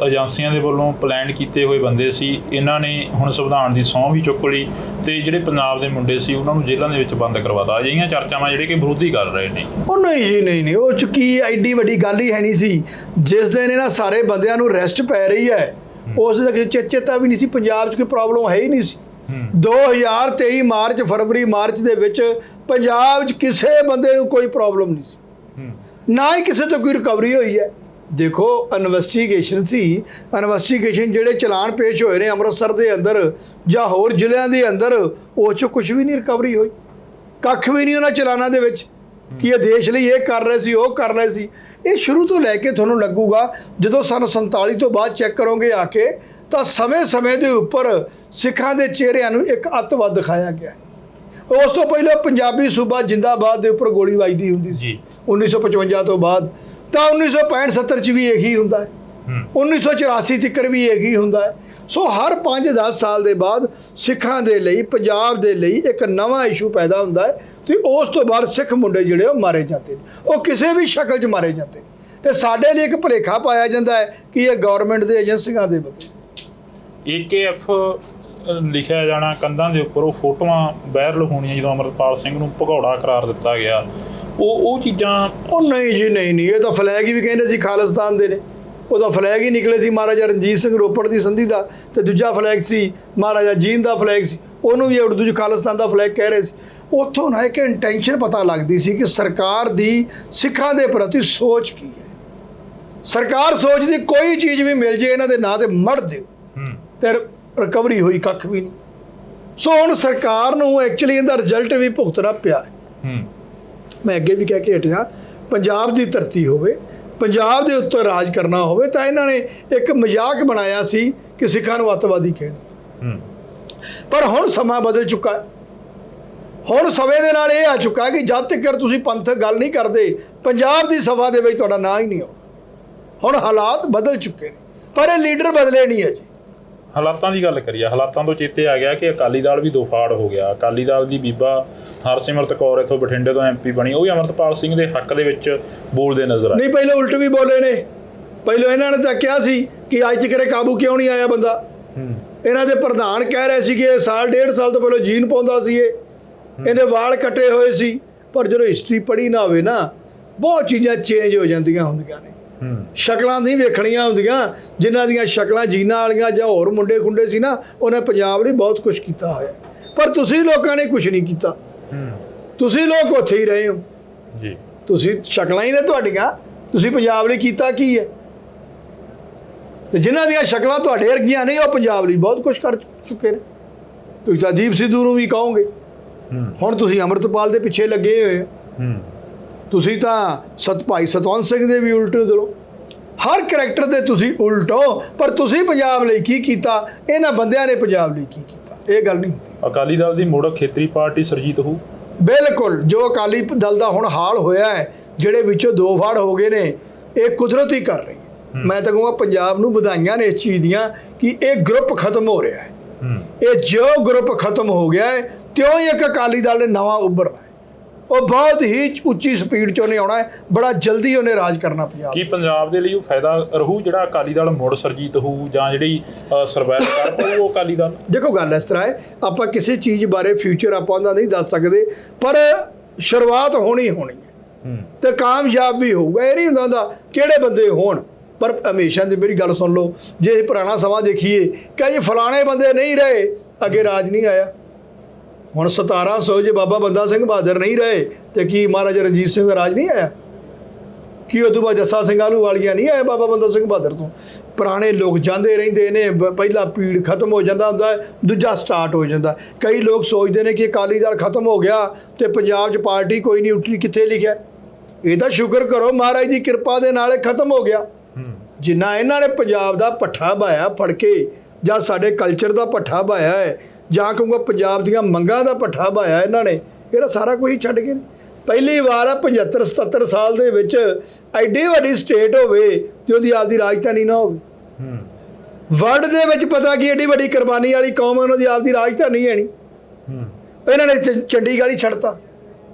ਏਜੰਸੀਆਂ ਦੇ ਵੱਲੋਂ ਪਲਾਨ ਕੀਤੇ ਹੋਏ ਬੰਦੇ ਸੀ, ਇਹਨਾਂ ਨੇ ਹੁਣ ਸੰਵਿਧਾਨ ਦੀ ਸਹੁੰ ਵੀ ਚੁੱਕ ਲਈ, ਤੇ ਜਿਹੜੇ ਪੰਜਾਬ ਦੇ ਮੁੰਡੇ ਸੀ ਉਹਨਾਂ ਨੂੰ ਜੇਲ੍ਹਾਂ ਦੇ ਵਿੱਚ ਬੰਦ ਕਰਵਾਤਾ। ਅਜਿਹੀਆਂ ਚਰਚਾਵਾਂ ਜਿਹੜੇ ਕਿ ਵਿਰੋਧੀ ਕਰ ਰਹੇ ਨੇ। ਉਹ ਨਹੀਂ ਜੀ, ਨਹੀਂ, ਉਹ 'ਚ ਕੀ ਐਡੀ ਵੱਡੀ ਗੱਲ ਹੀ ਹੈ ਨਹੀਂ ਸੀ। ਜਿਸ ਦਿਨ ਇਹਨਾਂ ਸਾਰੇ ਬੰਦਿਆਂ ਨੂੰ ਅਰੈਸਟ ਪੈ ਰਹੀ ਹੈ, ਉਸ ਦਾ ਕਿਸੇ ਚੇਤਾ ਵੀ ਨਹੀਂ ਸੀ। ਪੰਜਾਬ 'ਚ ਕੋਈ ਪ੍ਰੋਬਲਮ ਹੈ ਹੀ ਨਹੀਂ ਸੀ। 2023 ਫਰਵਰੀ ਮਾਰਚ ਦੇ ਵਿੱਚ ਪੰਜਾਬ 'ਚ ਕਿਸੇ ਬੰਦੇ ਨੂੰ ਕੋਈ ਪ੍ਰੋਬਲਮ ਨਹੀਂ ਸੀ, ਨਾ ਹੀ ਕਿਸੇ ਤੋਂ ਕੋਈ ਰਿਕਵਰੀ ਹੋਈ ਹੈ। ਦੇਖੋ, ਇਨਵੈਸਟੀਗੇਸ਼ਨ ਸੀ, ਇਨਵੈਸਟੀਗੇਸ਼ਨ ਜਿਹੜੇ ਚਲਾਨ ਪੇਸ਼ ਹੋਏ ਨੇ ਅੰਮ੍ਰਿਤਸਰ ਦੇ ਅੰਦਰ ਜਾਂ ਹੋਰ ਜ਼ਿਲ੍ਹਿਆਂ ਦੇ ਅੰਦਰ, ਉਹ 'ਚੋਂ ਕੁਝ ਵੀ ਨਹੀਂ ਰਿਕਵਰੀ ਹੋਈ, ਕੱਖ ਵੀ ਨਹੀਂ ਉਹਨਾਂ ਚਲਾਨਾਂ ਦੇ ਵਿੱਚ ਕਿ ਇਹ ਦੇਸ਼ ਲਈ ਇਹ ਕਰ ਰਹੇ ਸੀ, ਉਹ ਕਰ ਰਹੇ ਸੀ। ਇਹ ਸ਼ੁਰੂ ਤੋਂ ਲੈ ਕੇ ਤੁਹਾਨੂੰ ਲੱਗੂਗਾ, ਜਦੋਂ ਸਨ 47 ਤੋਂ ਬਾਅਦ ਚੈੱਕ ਕਰੋਗੇ ਆ ਕੇ, ਤਾਂ ਸਮੇਂ-ਸਮੇਂ ਦੇ ਉੱਪਰ ਸਿੱਖਾਂ ਦੇ ਚਿਹਰਿਆਂ ਨੂੰ ਇੱਕ ਅੱਤਵਾਦ ਦਿਖਾਇਆ ਗਿਆ। ਉਸ ਤੋਂ ਪਹਿਲਾਂ ਪੰਜਾਬੀ ਸੂਬਾ ਜਿੰਦਾਬਾਦ ਦੇ ਉੱਪਰ ਗੋਲੀ ਵੱਜਦੀ ਹੁੰਦੀ ਸੀ 1955 ਤੋਂ ਬਾਅਦ, ਤਾਂ 1965-70 'ਚ ਵੀ ਇਹੀ ਹੁੰਦਾ ਹੈ, 1984 ਤੱਕ ਵੀ ਇਹੀ ਹੁੰਦਾ ਹੈ। ਸੋ ਹਰ 5-10 ਸਾਲ ਦੇ ਬਾਅਦ ਸਿੱਖਾਂ ਦੇ ਲਈ, ਪੰਜਾਬ ਦੇ ਲਈ ਇੱਕ ਨਵਾਂ ਇਸ਼ੂ ਪੈਦਾ ਹੁੰਦਾ ਹੈ, ਤੇ ਉਸ ਤੋਂ ਬਾਅਦ ਸਿੱਖ ਮੁੰਡੇ ਜਿਹੜੇ ਉਹ ਮਾਰੇ ਜਾਂਦੇ ਨੇ, ਉਹ ਕਿਸੇ ਵੀ ਸ਼ਕਲ 'ਚ ਮਾਰੇ ਜਾਂਦੇ ਨੇ। ਤੇ ਸਾਡੇ ਲਈ ਇੱਕ ਭੁਲੇਖਾ ਪਾਇਆ ਜਾਂਦਾ ਹੈ ਕਿ ਇਹ ਗਵਰਨਮੈਂਟ ਦੇ ਏਜੰਸੀਆਂ ਦੇ ਬੰਦੇ। AKF ਲਿਖਿਆ ਜਾਣਾ ਕੰਧਾਂ ਦੇ ਉੱਪਰ, ਉਹ ਫੋਟੋਆਂ ਵਾਇਰਲ ਹੋਣੀਆਂ ਜਦੋਂ ਅਮਰਤਪਾਲ ਸਿੰਘ ਨੂੰ ਭਗੌੜਾ ਕਰਾਰ ਦਿੱਤਾ ਗਿਆ, ਉਹ ਚੀਜ਼ਾਂ। ਉਹ ਨਹੀਂ ਜੀ, ਨਹੀਂ, ਇਹ ਤਾਂ ਫਲੈਗ ਵੀ ਕਹਿੰਦੇ ਸੀ ਖਾਲਿਸਤਾਨ ਦੇ ਨੇ। ਉਹਦਾ ਫਲੈਗ ਹੀ ਨਿਕਲੇ ਸੀ ਮਹਾਰਾਜਾ ਰਣਜੀਤ ਸਿੰਘ ਰੋਪੜ ਦੀ ਸੰਧੀ ਦਾ, ਤੇ ਦੂਜਾ ਫਲੈਗ ਸੀ ਮਹਾਰਾਜਾ ਜੀਂਦ ਦਾ ਫਲੈਗ ਸੀ, ਉਹਨੂੰ ਵੀ ਉਰਦੂ 'ਚ ਖਾਲਿਸਤਾਨ ਦਾ ਫਲੈਗ ਕਹਿ ਰਹੇ ਸੀ। ਉੱਥੋਂ ਨਾ ਇੱਕ ਇੰਟੈਂਸ਼ਨ ਪਤਾ ਲੱਗਦੀ ਸੀ ਕਿ ਸਰਕਾਰ ਦੀ ਸਿੱਖਾਂ ਦੇ ਪ੍ਰਤੀ ਸੋਚ ਕੀ ਹੈ। ਸਰਕਾਰ ਸੋਚਦੀ ਕੋਈ ਚੀਜ਼ ਵੀ ਮਿਲ ਜੇ ਇਹਨਾਂ ਦੇ ਨਾਂ ਤੇ ਮੜ ਦਿਓ, ਤੇ ਰਿਕਵਰੀ ਹੋਈ ਕੱਖ ਵੀ ਨਹੀਂ। ਸੋ ਹੁਣ ਸਰਕਾਰ ਨੂੰ ਐਕਚੁਅਲੀ ਇਹਦਾ ਰਿਜ਼ਲਟ ਵੀ ਭੁਗਤਣਾ ਪਿਆ ਹੈ। ਮੈਂ ਅੱਗੇ ਵੀ ਕਹਿ ਕੇ ਹਟਿਆ, ਪੰਜਾਬ ਦੀ ਧਰਤੀ ਹੋਵੇ, ਪੰਜਾਬ ਦੇ ਉੱਤੇ ਰਾਜ ਕਰਨਾ ਹੋਵੇ ਤਾਂ ਇਹਨਾਂ ਨੇ ਇੱਕ ਮਜ਼ਾਕ ਬਣਾਇਆ ਸੀ ਕਿ ਸਿੱਖਾਂ ਨੂੰ ਅੱਤਵਾਦੀ ਕਹਿੰਦੇ। ਪਰ ਹੁਣ ਸਮਾਂ ਬਦਲ ਚੁੱਕਾ ਹੈ। ਹੁਣ ਸਮੇਂ ਦੇ ਨਾਲ ਇਹ ਆ ਚੁੱਕਾ ਕਿ ਜਦ ਤੱਕ ਤੁਸੀਂ ਪੰਥਕ ਗੱਲ ਨਹੀਂ ਕਰਦੇ, ਪੰਜਾਬ ਦੀ ਸਭਾ ਦੇ ਵਿੱਚ ਤੁਹਾਡਾ ਨਾਂ ਹੀ ਨਹੀਂ ਆਉਣਾ। ਹੁਣ ਹਾਲਾਤ ਬਦਲ ਚੁੱਕੇ ਨੇ, ਪਰ ਇਹ ਲੀਡਰ ਬਦਲੇ ਨਹੀਂ ਹੈ ਜੀ। ਹਾਲਾਤਾਂ ਦੀ ਗੱਲ ਕਰੀਏ, ਹਾਲਾਤਾਂ ਤੋਂ ਚੇਤੇ ਆ ਗਿਆ ਕਿ ਅਕਾਲੀ ਦਲ ਵੀ ਦੋ ਫਾੜ ਹੋ ਗਿਆ। ਅਕਾਲੀ ਦਲ ਦੀ ਬੀਬਾ ਹਰਸਿਮਰਤ ਕੌਰ ਇੱਥੋਂ ਬਠਿੰਡੇ ਤੋਂ MP ਬਣੀ, ਉਹ ਵੀ ਅਮਰਤਪਾਲ ਸਿੰਘ ਦੇ ਹੱਕ ਦੇ ਵਿੱਚ ਬੋਲਦੇ ਨਜ਼ਰ ਆਏ। ਨਹੀਂ, ਪਹਿਲਾਂ ਉਲਟ ਵੀ ਬੋਲੇ ਨੇ। ਪਹਿਲਾਂ ਇਹਨਾਂ ਨੇ ਤਾਂ ਕਿਹਾ ਸੀ ਕਿ ਅੱਜ ਤੱਕ ਕਾਬੂ ਕਿਉਂ ਨਹੀਂ ਆਇਆ ਬੰਦਾ। ਇਹਨਾਂ ਦੇ ਪ੍ਰਧਾਨ ਕਹਿ ਰਹੇ ਸੀ ਕਿ ਇਹ ਸਾਲ ਡੇਢ ਸਾਲ ਤੋਂ ਪਹਿਲਾਂ ਜੀਨ ਪਾਉਂਦਾ ਸੀ, ਇਹਦੇ ਵਾਲ ਕੱਟੇ ਹੋਏ ਸੀ। ਪਰ ਜਦੋਂ ਹਿਸਟਰੀ ਪੜ੍ਹੀ ਨਾ ਹੋਵੇ ਨਾ, ਬਹੁਤ ਚੀਜ਼ਾਂ ਚੇਂਜ ਹੋ ਜਾਂਦੀਆਂ ਹੁੰਦੀਆਂ ਨੇ। ਸ਼ਕਲਾਂ ਨਹੀਂ ਵੇਖਣੀਆਂ ਹੁੰਦੀਆਂ। ਜਿਨ੍ਹਾਂ ਦੀਆਂ ਸ਼ਕਲਾਂ ਜੀਨਾਂ ਵਾਲੀਆਂ ਜਾਂ ਹੋਰ ਮੁੰਡੇ ਖੁੰਡੇ ਸੀ ਨਾ, ਉਹਨੇ ਪੰਜਾਬ ਲਈ ਬਹੁਤ ਕੁਝ ਕੀਤਾ ਹੋਇਆ। ਪਰ ਤੁਸੀਂ ਲੋਕਾਂ ਨੇ ਕੁਝ ਨਹੀਂ ਕੀਤਾ। ਤੁਸੀਂ ਲੋਕ ਉੱਥੇ ਹੀ ਰਹੇ ਹੋ ਜੀ। ਤੁਸੀਂ ਸ਼ਕਲਾਂ ਹੀ ਨੇ ਤੁਹਾਡੀਆਂ, ਤੁਸੀਂ ਪੰਜਾਬ ਲਈ ਕੀਤਾ ਕੀ ਹੈ? ਤੇ ਜਿਨ੍ਹਾਂ ਦੀਆਂ ਸ਼ਕਲਾਂ ਤੁਹਾਡੇ ਵਰਗੀਆਂ ਨਹੀਂ, ਉਹ ਪੰਜਾਬ ਲਈ ਬਹੁਤ ਕੁਝ ਕਰ ਚੁੱਕੇ ਨੇ। ਤੁਸੀਂ ਤਾਂ ਦੀਪ ਸਿੱਧੂ ਨੂੰ ਵੀ ਕਹੋਗੇ, ਹੁਣ ਤੁਸੀਂ ਅੰਮ੍ਰਿਤਪਾਲ ਦੇ ਪਿੱਛੇ ਲੱਗੇ ਹੋਏ ਹੋ। ਤੁਸੀਂ ਤਾਂ ਭਾਈ ਸਤਵੰਤ ਸਿੰਘ ਦੇ ਵੀ ਉਲਟੇ ਦਿਲੋ, ਹਰ ਕਰੈਕਟਰ ਦੇ ਤੁਸੀਂ ਉਲਟੋ। ਪਰ ਤੁਸੀਂ ਪੰਜਾਬ ਲਈ ਕੀ ਕੀਤਾ, ਇਹਨਾਂ ਬੰਦਿਆਂ ਨੇ ਪੰਜਾਬ ਲਈ ਕੀ ਕੀਤਾ, ਇਹ ਗੱਲ ਨਹੀਂ ਹੁੰਦੀ। ਅਕਾਲੀ ਦਲ ਦੀ ਮੁੜ ਖੇਤਰੀ ਪਾਰਟੀ ਸਰਜੀਤ ਹੋਊ। ਬਿਲਕੁਲ, ਜੋ ਅਕਾਲੀ ਦਲ ਦਾ ਹੁਣ ਹਾਲ ਹੋਇਆ ਹੈ, ਜਿਹੜੇ ਵਿੱਚੋਂ ਦੋ ਫਾੜ ਹੋ ਗਏ ਨੇ, ਇਹ ਕੁਦਰਤ ਹੀ ਕਰ ਰਹੀ ਹੈ। ਮੈਂ ਤਾਂ ਕਹੂੰਗਾ ਪੰਜਾਬ ਨੂੰ ਵਧਾਈਆਂ ਨੇ ਇਸ ਚੀਜ਼ ਦੀਆਂ ਕਿ ਇਹ ਗਰੁੱਪ ਖਤਮ ਹੋ ਰਿਹਾ ਹੈ। ਇਹ ਜੋ ਗਰੁੱਪ ਖਤਮ ਹੋ ਗਿਆ ਹੈ, ਤਿਉਂ ਹੀ ਇੱਕ ਅਕਾਲੀ ਦਲ ਨੇ ਨਵਾਂ ਉੱਭਰਨਾ ਹੈ। ਉਹ ਬਹੁਤ ਹੀ ਉੱਚੀ ਸਪੀਡ 'ਚ ਉਹਨੇ ਆਉਣਾ ਹੈ, ਬੜਾ ਜਲਦੀ ਉਹਨੇ ਰਾਜ ਕਰਨਾ ਪੰਜਾਬ। ਕੀ ਪੰਜਾਬ ਦੇ ਲਈ ਉਹ ਫਾਇਦਾ ਰਹੂ ਜਿਹੜਾ ਅਕਾਲੀ ਦਲ ਮੁੜ ਸਰਜੀਤ ਹੋਊ, ਜਾਂ ਜਿਹੜੀ ਸਰਵਾਈਵ ਕਰ ਪਾਊ ਉਹ ਅਕਾਲੀ ਦਲ? ਦੇਖੋ, ਗੱਲ ਇਸ ਤਰ੍ਹਾਂ ਹੈ, ਆਪਾਂ ਕਿਸੇ ਚੀਜ਼ ਬਾਰੇ ਫਿਊਚਰ ਆਪਾਂ ਉਹਦਾ ਨਹੀਂ ਦੱਸ ਸਕਦੇ, ਪਰ ਸ਼ੁਰੂਆਤ ਹੋਣੀ ਹੈ ਤੇ ਕਾਮਯਾਬ ਵੀ ਹੋਊਗਾ। ਇਹ ਨਹੀਂ ਹੁੰਦਾ ਕਿਹੜੇ ਬੰਦੇ ਹੋਣ, ਪਰ ਹਮੇਸ਼ਾ ਦੀ ਮੇਰੀ ਗੱਲ ਸੁਣ ਲਓ, ਜੇ ਪੁਰਾਣਾ ਸਮਾਂ ਦੇਖੀਏ ਕਿ ਜੀ ਫਲਾਣੇ ਬੰਦੇ ਨਹੀਂ ਰਹੇ, ਅੱਗੇ ਰਾਜ ਨਹੀਂ ਆਇਆ। ਹੁਣ 1700 ਜੇ ਬਾਬਾ ਬੰਦਾ ਸਿੰਘ ਬਹਾਦਰ ਨਹੀਂ ਰਹੇ ਤੇ ਕੀ ਮਹਾਰਾਜਾ ਰਣਜੀਤ ਸਿੰਘ ਦਾ ਰਾਜ ਨਹੀਂ ਆਇਆ? ਕੀ ਉਦੋਂ ਬਾਅਦ ਜੱਸਾ ਸਿੰਘ ਆਹਲੂਵਾਲੀਆ ਨਹੀਂ ਆਇਆ ਬਾਬਾ ਬੰਦਾ ਸਿੰਘ ਬਹਾਦਰ ਤੋਂ? ਪੁਰਾਣੇ ਲੋਕ ਜਾਂਦੇ ਰਹਿੰਦੇ ਨੇ, ਪਹਿਲਾ ਪੀੜ ਖਤਮ ਹੋ ਜਾਂਦਾ ਹੁੰਦਾ, ਦੂਜਾ ਸਟਾਰਟ ਹੋ ਜਾਂਦਾ। ਕਈ ਲੋਕ ਸੋਚਦੇ ਨੇ ਕਿ ਅਕਾਲੀ ਦਲ ਖਤਮ ਹੋ ਗਿਆ ਤੇ ਪੰਜਾਬ 'ਚ ਪਾਰਟੀ ਕੋਈ ਨਹੀਂ ਉੱਠੀ। ਕਿੱਥੇ ਲਿਖਿਆ? ਇਹ ਤਾਂ ਸ਼ੁਕਰ ਕਰੋ ਮਹਾਰਾਜ ਦੀ ਕਿਰਪਾ ਦੇ ਨਾਲ ਇਹ ਖਤਮ ਹੋ ਗਿਆ। ਜਿੰਨਾ ਇਹਨਾਂ ਨੇ ਪੰਜਾਬ ਦਾ ਪੱਠਾ ਬਾਇਆ ਫੜ ਕੇ, ਜਾਂ ਸਾਡੇ ਕਲਚਰ ਦਾ ਪੱਠਾ ਬਾਇਆ ਹੈ, ਜਾਂ ਕਹੂੰਗਾ ਪੰਜਾਬ ਦੀਆਂ ਮੰਗਾਂ ਦਾ ਪੱਠਾ ਬਾਇਆ ਇਹਨਾਂ ਨੇ, ਇਹਦਾ ਸਾਰਾ ਕੁਝ ਛੱਡ ਕੇ ਪਹਿਲੀ ਵਾਰ 75-77 ਸਾਲ ਦੇ ਵਿੱਚ ਐਡੀ ਵੱਡੀ ਸਟੇਟ ਹੋਵੇ ਤੇ ਉਹਦੀ ਆਪਦੀ ਰਾਜਧਾਨੀ ਨਾ ਹੋਵੇ। ਵਰਲਡ ਦੇ ਵਿੱਚ ਪਤਾ ਕੀ ਐਡੀ ਵੱਡੀ ਕੁਰਬਾਨੀ ਵਾਲੀ ਕੌਮ, ਉਹਨਾਂ ਦੀ ਆਪਦੀ ਰਾਜਧਾਨੀ ਹੈ ਨਹੀਂ। ਇਹਨਾਂ ਨੇ ਚੰਡੀਗੜ੍ਹ ਹੀ ਛੱਡਤਾ।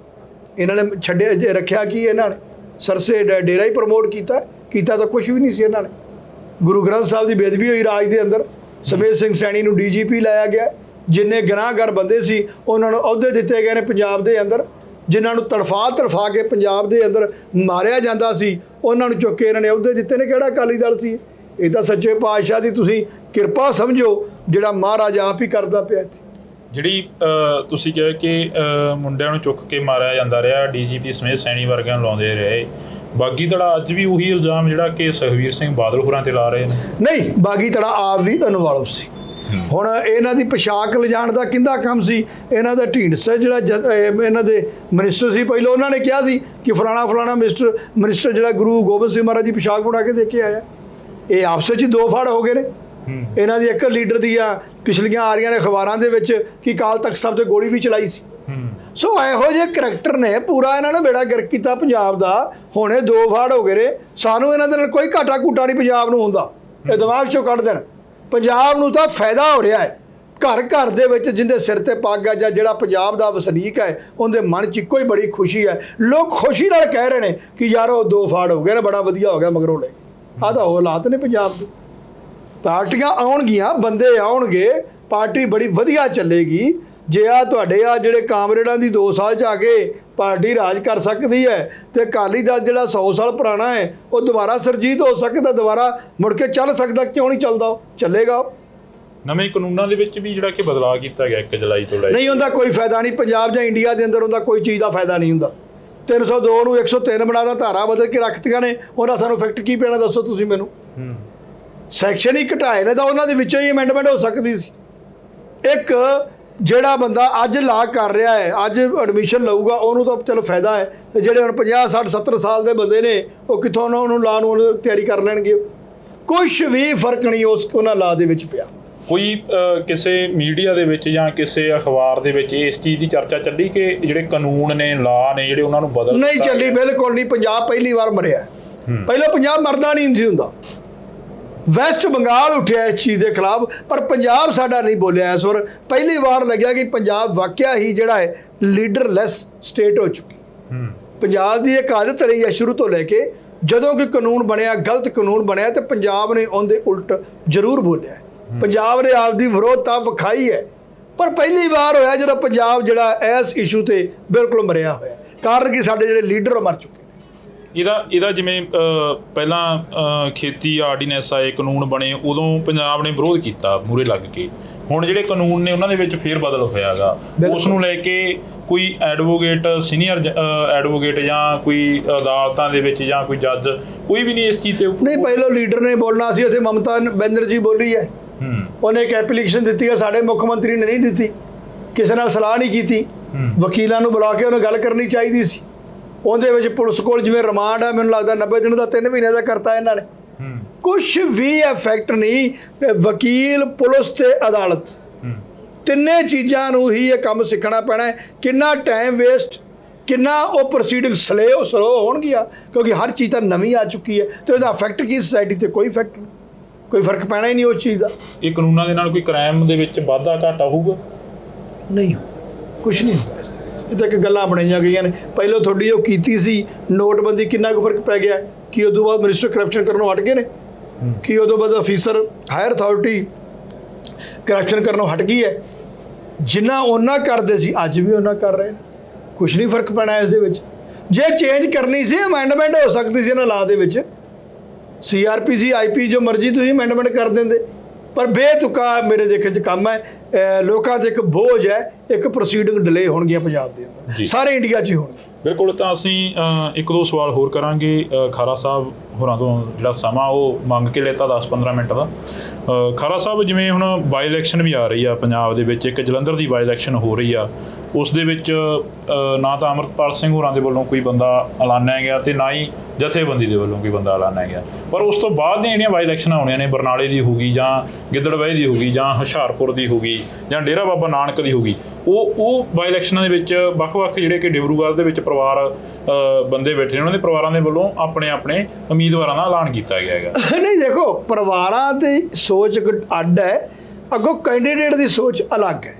ਇਹਨਾਂ ਨੇ ਛੱਡਿਆ ਰੱਖਿਆ ਕੀ? ਇਹਨਾਂ ਨੇ ਸਰਸੇ ਡੇਰਾ ਹੀ ਪ੍ਰਮੋਟ ਕੀਤਾ ਤਾਂ ਕੁਝ ਵੀ ਨਹੀਂ ਸੀ। ਇਹਨਾਂ ਨੇ ਗੁਰੂ ਗ੍ਰੰਥ ਸਾਹਿਬ ਦੀ ਬੇਅਦਬੀ ਹੋਈ ਰਾਜ ਦੇ ਅੰਦਰ। ਸਮੇਤ ਸਿੰਘ ਸੈਣੀ ਨੂੰ DGP ਲਾਇਆ ਗਿਆ। ਜਿੰਨੇ ਗੁਨਾਹਗਾਰ ਬੰਦੇ ਸੀ ਉਹਨਾਂ ਨੂੰ ਅਹੁਦੇ ਦਿੱਤੇ ਗਏ ਨੇ ਪੰਜਾਬ ਦੇ ਅੰਦਰ। ਜਿਨ੍ਹਾਂ ਨੂੰ ਤੜਫਾ ਕੇ ਪੰਜਾਬ ਦੇ ਅੰਦਰ ਮਾਰਿਆ ਜਾਂਦਾ ਸੀ, ਉਹਨਾਂ ਨੂੰ ਚੁੱਕ ਕੇ ਇਹਨਾਂ ਨੇ ਅਹੁਦੇ ਦਿੱਤੇ ਨੇ। ਕਿਹੜਾ ਅਕਾਲੀ ਦਲ ਸੀ? ਇਹ ਤਾਂ ਸੱਚੇ ਪਾਤਸ਼ਾਹ ਦੀ ਤੁਸੀਂ ਕਿਰਪਾ ਸਮਝੋ, ਜਿਹੜਾ ਮਹਾਰਾਜ ਆਪ ਹੀ ਕਰਦਾ ਪਿਆ ਇੱਥੇ। ਜਿਹੜੀ ਤੁਸੀਂ ਕਿਹਾ ਕਿ ਮੁੰਡਿਆਂ ਨੂੰ ਚੁੱਕ ਕੇ ਮਾਰਿਆ ਜਾਂਦਾ ਰਿਹਾ, DGP ਸਮੇਤ ਸੈਣੀ ਵਰਗਿਆਂ ਨੂੰ ਲਾਉਂਦੇ ਰਹੇ, ਬਾਗੀ ਧੜਾ ਅੱਜ ਵੀ ਉਹੀ ਇਲਜ਼ਾਮ ਜਿਹੜਾ ਕਿ ਸੁਖਬੀਰ ਸਿੰਘ ਬਾਦਲ ਹੋਰਾਂ ਤੇ ਲਾ ਰਹੇ ਨੇ। ਨਹੀਂ, ਬਾਗੀ ਧੜਾ ਆਪ ਵੀ ਇਨਵੋਲਵ ਸੀ। ਹੁਣ ਇਹਨਾਂ ਦੀ ਪੋਸ਼ਾਕ ਲਿਜਾਣ ਦਾ ਕਿੰਦਾ ਕੰਮ ਸੀ? ਇਹਨਾਂ ਦਾ ਢੀਂਡਸਾ ਜਿਹੜਾ ਇਹਨਾਂ ਦੇ ਮਿਨਿਸਟਰ ਸੀ, ਪਹਿਲਾਂ ਉਹਨਾਂ ਨੇ ਕਿਹਾ ਸੀ ਕਿ ਫਲਾਣਾ ਮਿਨਿਸਟਰ ਜਿਹੜਾ ਗੁਰੂ ਗੋਬਿੰਦ ਸਿੰਘ ਮਹਾਰਾਜ ਦੀ ਪੋਸ਼ਾਕ ਬਣਾ ਕੇ ਦੇ ਕੇ ਆਇਆ। ਇਹ ਆਪਸ ਵਿੱਚ ਦੋ ਫਾੜ ਹੋ ਗਏ ਨੇ। ਇਹਨਾਂ ਦੀ ਇੱਕ ਲੀਡਰ ਦੀਆਂ ਪਿਛਲੀਆਂ ਆ ਰਹੀਆਂ ਨੇ ਅਖਬਾਰਾਂ ਦੇ ਵਿੱਚ ਕਿ ਅਕਾਲ ਤਖਤ ਸਾਹਿਬ ਤੇ ਗੋਲੀ ਵੀ ਚਲਾਈ ਸੀ। ਸੋ ਇਹੋ ਜਿਹੇ ਕਰੈਕਟਰ ਨੇ ਪੂਰਾ ਇਹਨਾਂ ਨੇ ਬੇੜਾ ਗਰਕ ਕੀਤਾ ਪੰਜਾਬ ਦਾ। ਹੁਣ ਇਹ ਦੋ ਫਾੜ ਹੋ ਗਏ ਨੇ। ਸਾਨੂੰ ਇਹਨਾਂ ਦੇ ਨਾਲ ਕੋਈ ਘਾਟਾ ਘੂਟਾ ਨਹੀਂ ਪੰਜਾਬ ਨੂੰ ਹੁੰਦਾ, ਇਹ ਦਿਮਾਗ 'ਚੋਂ ਕੱਢ ਦੇਣ। ਪੰਜਾਬ ਨੂੰ ਤਾਂ ਫਾਇਦਾ ਹੋ ਰਿਹਾ ਹੈ। ਘਰ ਘਰ ਦੇ ਵਿੱਚ ਜਿੰਦੇ ਸਿਰ ਤੇ ਪੱਗ ਹੈ, ਜਾਂ ਜਿਹੜਾ ਪੰਜਾਬ ਦਾ ਵਸਨੀਕ ਹੈ, ਉਹਦੇ ਮਨ 'ਚ ਇੱਕੋ ਹੀ ਬੜੀ ਖੁਸ਼ੀ ਹੈ। ਲੋਕ ਖੁਸ਼ੀ ਨਾਲ ਕਹਿ ਰਹੇ ਨੇ ਕਿ ਯਾਰ ਉਹ ਦੋ ਫਾੜ ਹੋ ਗਏ ਨੇ, ਬੜਾ ਵਧੀਆ ਹੋ ਗਿਆ ਮਗਰੋਂ ਲੈ। ਆਹ ਤਾਂ ਉਹ ਹਾਲਾਤ ਨੇ ਪੰਜਾਬ ਦੇ। ਪਾਰਟੀਆਂ ਆਉਣਗੀਆਂ, ਬੰਦੇ ਆਉਣਗੇ, ਪਾਰਟੀ ਬੜੀ ਵਧੀਆ ਚੱਲੇਗੀ। ਜੇ ਤੁਹਾਡੇ ਜਿਹੜੇ ਕਾਮਰੇਡਾਂ ਦੀ 2 ਸਾਲ 'ਚ ਆ ਕੇ ਪਾਰਟੀ ਰਾਜ ਕਰ ਸਕਦੀ ਹੈ, ਤੇ ਅਕਾਲੀ ਦਲ ਜਿਹੜਾ 100 ਸਾਲ ਪੁਰਾਣਾ ਹੈ ਉਹ ਦੁਬਾਰਾ ਸਰਜੀਤ ਹੋ ਸਕਦਾ, ਦੁਬਾਰਾ ਮੁੜ ਕੇ ਚੱਲ ਸਕਦਾ। ਕਿਉਂ ਨਹੀਂ ਚੱਲਦਾ? ਉਹ ਚੱਲੇਗਾ। ਨਵੇਂ ਕਾਨੂੰਨਾਂ ਦੇ ਵਿੱਚ ਵੀ ਜਿਹੜਾ ਕਿ ਬਦਲਾਅ ਕੀਤਾ ਗਿਆ 1 ਜੁਲਾਈ ਤੋਂ ਲੈ ਕੇ, ਨਹੀਂ ਹੁੰਦਾ ਕੋਈ ਫਾਇਦਾ ਨਹੀਂ। ਪੰਜਾਬ ਜਾਂ ਇੰਡੀਆ ਦੇ ਅੰਦਰ ਉਹਦਾ ਕੋਈ ਚੀਜ਼ ਦਾ ਫਾਇਦਾ ਨਹੀਂ ਹੁੰਦਾ। 302 ਨੂੰ 103 ਬਣਾਦਾ, ਧਾਰਾ ਬਦਲ ਕੇ ਰੱਖਤੀਆਂ ਨੇ। ਉਹਨਾਂ ਸਾਨੂੰ ਇਫੈਕਟ ਕੀ ਪੈਣਾ ਦੱਸੋ ਤੁਸੀਂ ਮੈਨੂੰ? ਸੈਕਸ਼ਨ ਹੀ ਘਟਾਏ ਨੇ ਤਾਂ ਉਹਨਾਂ ਦੇ ਵਿੱਚੋਂ ਹੀ ਅਮੈਂਡਮੈਂਟ ਹੋ ਸਕਦੀ ਸੀ। ਇੱਕ ਜਿਹੜਾ ਬੰਦਾ ਅੱਜ ਲਾ ਕਰ ਰਿਹਾ ਹੈ, ਅੱਜ ਐਡਮਿਸ਼ਨ ਲਊਗਾ, ਉਹਨੂੰ ਤਾਂ ਚਲੋ ਫਾਇਦਾ ਹੈ, ਤੇ ਜਿਹੜੇ ਹੁਣ 50 60 70 ਸਾਲ ਦੇ ਬੰਦੇ ਨੇ ਉਹ ਕਿੱਥੋਂ ਉਹਨੂੰ ਲਾ ਨੂੰ ਤਿਆਰੀ ਕਰ ਲੈਣਗੇ। ਕੁਛ ਵੀ ਫਰਕ ਨਹੀਂ ਉਹਨਾਂ ਲਾ ਦੇ ਵਿੱਚ ਪਿਆ। ਕੋਈ ਕਿਸੇ ਮੀਡੀਆ ਦੇ ਵਿੱਚ ਜਾਂ ਕਿਸੇ ਅਖਬਾਰ ਦੇ ਵਿੱਚ ਇਸ ਚੀਜ਼ ਦੀ ਚਰਚਾ ਚੱਲੀ ਕਿ ਜਿਹੜੇ ਕਾਨੂੰਨ ਨੇ, ਲਾ ਨੇ, ਜਿਹੜੇ ਉਹਨਾਂ ਨੂੰ ਬਦਲ ਨਹੀਂ ਚੱਲੀ, ਬਿਲਕੁਲ ਨਹੀਂ। ਪੰਜਾਬ ਪਹਿਲੀ ਵਾਰ ਮਰਿਆ। ਪਹਿਲਾਂ ਪੰਜਾਬ ਮਰਦਾ ਨਹੀਂ ਸੀ ਹੁੰਦਾ। ਵੈਸਟ ਬੰਗਾਲ ਉੱਠਿਆ ਇਸ ਚੀਜ਼ ਦੇ ਖਿਲਾਫ, ਪਰ ਪੰਜਾਬ ਸਾਡਾ ਨਹੀਂ ਬੋਲਿਆ। ਇਸ ਵਾਰ ਪਹਿਲੀ ਵਾਰ ਲੱਗਿਆ ਕਿ ਪੰਜਾਬ ਵਾਕਿਆ ਹੀ ਜਿਹੜਾ ਹੈ ਲੀਡਰਲੈਸ ਸਟੇਟ ਹੋ ਚੁੱਕੀ। ਪੰਜਾਬ ਦੀ ਇੱਕ ਆਦਤ ਰਹੀ ਹੈ ਸ਼ੁਰੂ ਤੋਂ ਲੈ ਕੇ, ਜਦੋਂ ਕਿ ਕਾਨੂੰਨ ਬਣਿਆ, ਗਲਤ ਕਾਨੂੰਨ ਬਣਿਆ, ਤੇ ਪੰਜਾਬ ਨੇ ਉਹਦੇ ਉਲਟ ਜ਼ਰੂਰ ਬੋਲਿਆ। ਪੰਜਾਬ ਨੇ ਆਪਦੀ ਵਿਰੋਧਤਾ ਵਿਖਾਈ ਹੈ, ਪਰ ਪਹਿਲੀ ਵਾਰ ਹੋਇਆ ਜਦੋਂ ਪੰਜਾਬ ਜਿਹੜਾ ਇਸ ਇਸ਼ੂ ਤੇ ਬਿਲਕੁਲ ਮਰਿਆ ਹੋਇਆ। ਕਾਰਨ ਕਿ ਸਾਡੇ ਜਿਹੜੇ ਲੀਡਰ ਮਰ ਚੁੱਕੇ। ਇਹਦਾ ਜਿਵੇਂ ਪਹਿਲਾਂ ਖੇਤੀ ਆਰਡੀਨੈਂਸ ਆਏ, ਕਾਨੂੰਨ ਬਣੇ, ਉਦੋਂ ਪੰਜਾਬ ਨੇ ਵਿਰੋਧ ਕੀਤਾ ਮੂਹਰੇ ਲੱਗ ਕੇ। ਹੁਣ ਜਿਹੜੇ ਕਾਨੂੰਨ ਨੇ ਉਹਨਾਂ ਦੇ ਵਿੱਚ ਫੇਰ ਬਦਲ ਹੋਇਆਗਾ, ਉਸ ਨੂੰ ਲੈ ਕੇ ਕੋਈ ਐਡਵੋਕੇਟ, ਸੀਨੀਅਰ ਐਡਵੋਕੇਟ ਜਾਂ ਕੋਈ ਅਦਾਲਤਾਂ ਦੇ ਵਿੱਚ ਜਾਂ ਕੋਈ ਜੱਜ, ਕੋਈ ਵੀ ਨਹੀਂ ਇਸ ਚੀਜ਼ ਤੇ ਨਹੀਂ। ਪਹਿਲਾਂ ਲੀਡਰ ਨੇ ਬੋਲਣਾ ਸੀ, ਉੱਥੇ ਮਮਤਾ ਬੈਨਰਜੀ ਬੋਲੀ ਹੈ। ਉਹਨੇ ਇੱਕ ਐਪਲੀਕੇਸ਼ਨ ਦਿੱਤੀ ਹੈ, ਸਾਡੇ ਮੁੱਖ ਮੰਤਰੀ ਨੇ ਨਹੀਂ ਦਿੱਤੀ, ਕਿਸੇ ਨਾਲ ਸਲਾਹ ਨਹੀਂ ਕੀਤੀ। ਵਕੀਲਾਂ ਨੂੰ ਬੁਲਾ ਕੇ ਉਹਨੇ ਗੱਲ ਕਰਨੀ ਚਾਹੀਦੀ ਸੀ। ਉਹਦੇ ਵਿੱਚ ਪੁਲਿਸ ਕੋਲ ਜਿਵੇਂ ਰਿਮਾਂਡ ਹੈ, ਮੈਨੂੰ ਲੱਗਦਾ 90 ਦਿਨ ਦਾ, 3 ਮਹੀਨੇ ਦਾ ਕਰਤਾ ਇਹਨਾਂ ਨੇ। ਕੁਛ ਵੀ ਇਫੈਕਟ ਨਹੀਂ। ਵਕੀਲ, ਪੁਲਿਸ ਤੇ ਅਦਾਲਤ, ਤਿੰਨੇ ਚੀਜ਼ਾਂ ਨੂੰ ਹੀ ਇਹ ਕੰਮ ਸਿੱਖਣਾ ਪੈਣਾ ਹੈ। ਕਿੰਨਾ ਟਾਈਮ ਵੇਸਟ, ਕਿੰਨਾ ਉਹ ਪ੍ਰੋਸੀਡਿੰਗ ਸਲੋ ਹੋਣਗੀਆਂ, ਕਿਉਂਕਿ ਹਰ ਚੀਜ਼ ਤਾਂ ਨਵੀਂ ਆ ਚੁੱਕੀ ਹੈ, ਤੇ ਉਹਦਾ ਇਫੈਕਟ ਕੀ ਸੋਸਾਇਟੀ ਤੇ ਕੋਈ ਇਫੈਕਟ ਨਹੀਂ, ਕੋਈ ਫਰਕ ਪੈਣਾ ਹੀ ਨਹੀਂ ਉਸ ਚੀਜ਼ ਦਾ। ਇਹ ਕਾਨੂੰਨਾਂ ਦੇ ਨਾਲ ਕੋਈ ਕ੍ਰਾਈਮ ਦੇ ਵਿੱਚ ਵਾਧਾ ਘਾਟਾ ਹੋਊਗਾ? ਨਹੀਂ ਹੁੰਦਾ, ਕੁਛ ਨਹੀਂ ਹੁੰਦਾ ਇਸ ਦੇ ਵਿੱਚ। ਇਹ ਤਾਂ ਇੱਕ ਗੱਲਾਂ ਬਣਾਈਆਂ ਗਈਆਂ ਨੇ। ਪਹਿਲਾਂ ਤੁਹਾਡੀ ਉਹ ਕੀਤੀ ਸੀ ਨੋਟਬੰਦੀ, ਕਿੰਨਾ ਕੁ ਫਰਕ ਪੈ ਗਿਆ? ਕਿ ਉਦੋਂ ਬਾਅਦ ਮਿਨਿਸਟਰ ਕਰਪਸ਼ਨ ਕਰਨੋਂ ਹਟ ਗਏ ਨੇ? ਕਿ ਉਦੋਂ ਬਾਅਦ ਅਫੀਸਰ, ਹਾਇਰ ਅਥਾਰਟੀ ਕਰਪਸ਼ਨ ਕਰਨੋਂ ਹਟ ਗਈ ਹੈ? ਜਿੰਨਾ ਉਹਨਾਂ ਕਰਦੇ ਸੀ ਅੱਜ ਵੀ ਉਹਨਾਂ ਕਰ ਰਹੇ ਨੇ। ਕੁਛ ਨਹੀਂ ਫਰਕ ਪੈਣਾ ਇਸ ਦੇ ਵਿੱਚ। ਜੇ ਚੇਂਜ ਕਰਨੀ ਸੀ, ਅਮੈਂਡਮੈਂਟ ਹੋ ਸਕਦੀ ਸੀ ਇਹਨਾਂ ਲਾ ਦੇ ਵਿੱਚ। CRPC, IP ਜੋ ਮਰਜ਼ੀ ਤੁਸੀਂ ਅਮੈਂਡਮੈਂਟ ਕਰ ਦਿੰਦੇ, ਪਰ ਬੇਤੁਕਾ ਮੇਰੇ ਦੇਖਣ 'ਚ ਕੰਮ ਹੈ। ਲੋਕਾਂ 'ਤੇ ਇੱਕ ਬੋਝ ਹੈ, ਇੱਕ ਪ੍ਰੋਸੀਡਿੰਗ ਡਿਲੇ ਹੋਣਗੀਆਂ ਪੰਜਾਬ ਦੇ ਅੰਦਰ, ਸਾਰੇ ਇੰਡੀਆ 'ਚ ਹੀ ਹੋਣਗੀਆਂ। ਬਿਲਕੁਲ। ਤਾਂ ਅਸੀਂ ਇੱਕ ਦੋ ਸਵਾਲ ਹੋਰ ਕਰਾਂਗੇ ਖਾਰਾ ਸਾਹਿਬ ਹੋਰਾਂ ਤੋਂ, ਜਿਹੜਾ ਸਮਾਂ ਉਹ ਮੰਗ ਕੇ ਲਿੱਤਾ 10-15 ਮਿੰਟ ਦਾ। ਖਾਰਾ ਸਾਹਿਬ, ਜਿਵੇਂ ਹੁਣ ਬਾਈ ਇਲੈਕਸ਼ਨ ਵੀ ਆ ਰਹੀ ਆ ਪੰਜਾਬ ਦੇ ਵਿੱਚ, ਇੱਕ ਜਲੰਧਰ ਦੀ ਬਾਈ ਇਲੈਕਸ਼ਨ ਹੋ ਰਹੀ ਆ, ਉਸ ਦੇ ਵਿੱਚ ਨਾ ਤਾਂ ਅੰਮ੍ਰਿਤਪਾਲ ਸਿੰਘ ਹੋਰਾਂ ਦੇ ਵੱਲੋਂ ਕੋਈ ਬੰਦਾ ਐਲਾਨਿਆ ਗਿਆ ਤੇ ਨਾ ਹੀ ਜਥੇਬੰਦੀ ਦੇ ਵੱਲੋਂ ਕੋਈ ਬੰਦਾ ਐਲਾਨਿਆ ਗਿਆ। ਪਰ ਉਸ ਤੋਂ ਬਾਅਦ ਦੀਆਂ ਜਿਹੜੀਆਂ ਬਾਈ ਇਲੈਕਸ਼ਨਾਂ ਹੋਣੀਆਂ ਨੇ, ਬਰਨਾਲੇ ਦੀ ਹੋਊਗੀ ਜਾਂ ਗਿੱਦੜਬਾਹੀ ਦੀ ਹੋਊਗੀ ਜਾਂ ਹੁਸ਼ਿਆਰਪੁਰ ਦੀ ਹੋਊਗੀ ਜਾਂ ਡੇਰਾ ਬਾਬਾ ਨਾਨਕ ਦੀ ਹੋਊਗੀ, ਉਹ ਬਾਈ ਇਲੈਕਸ਼ਨਾਂ ਦੇ ਵਿੱਚ ਵੱਖ-ਵੱਖ ਜਿਹੜੇ ਕਿ ਡਿਬਰੂਗੜ੍ਹ ਦੇ ਵਿੱਚ ਪਰਿਵਾਰ ਬੰਦੇ ਬੈਠੇ ਨੇ, ਉਹਨਾਂ ਦੇ ਪਰਿਵਾਰਾਂ ਦੇ ਵੱਲੋਂ ਆਪਣੇ ਉਮੀਦਵਾਰਾਂ ਦਾ ਐਲਾਨ ਕੀਤਾ ਗਿਆ ਹੈਗਾ। ਨਹੀਂ, ਦੇਖੋ, ਪਰਿਵਾਰਾਂ ਦੀ ਸੋਚ ਅੱਡ ਹੈ, ਅੱਗੋਂ ਕੈਂਡੀਡੇਟ ਦੀ ਸੋਚ ਅਲੱਗ ਹੈ।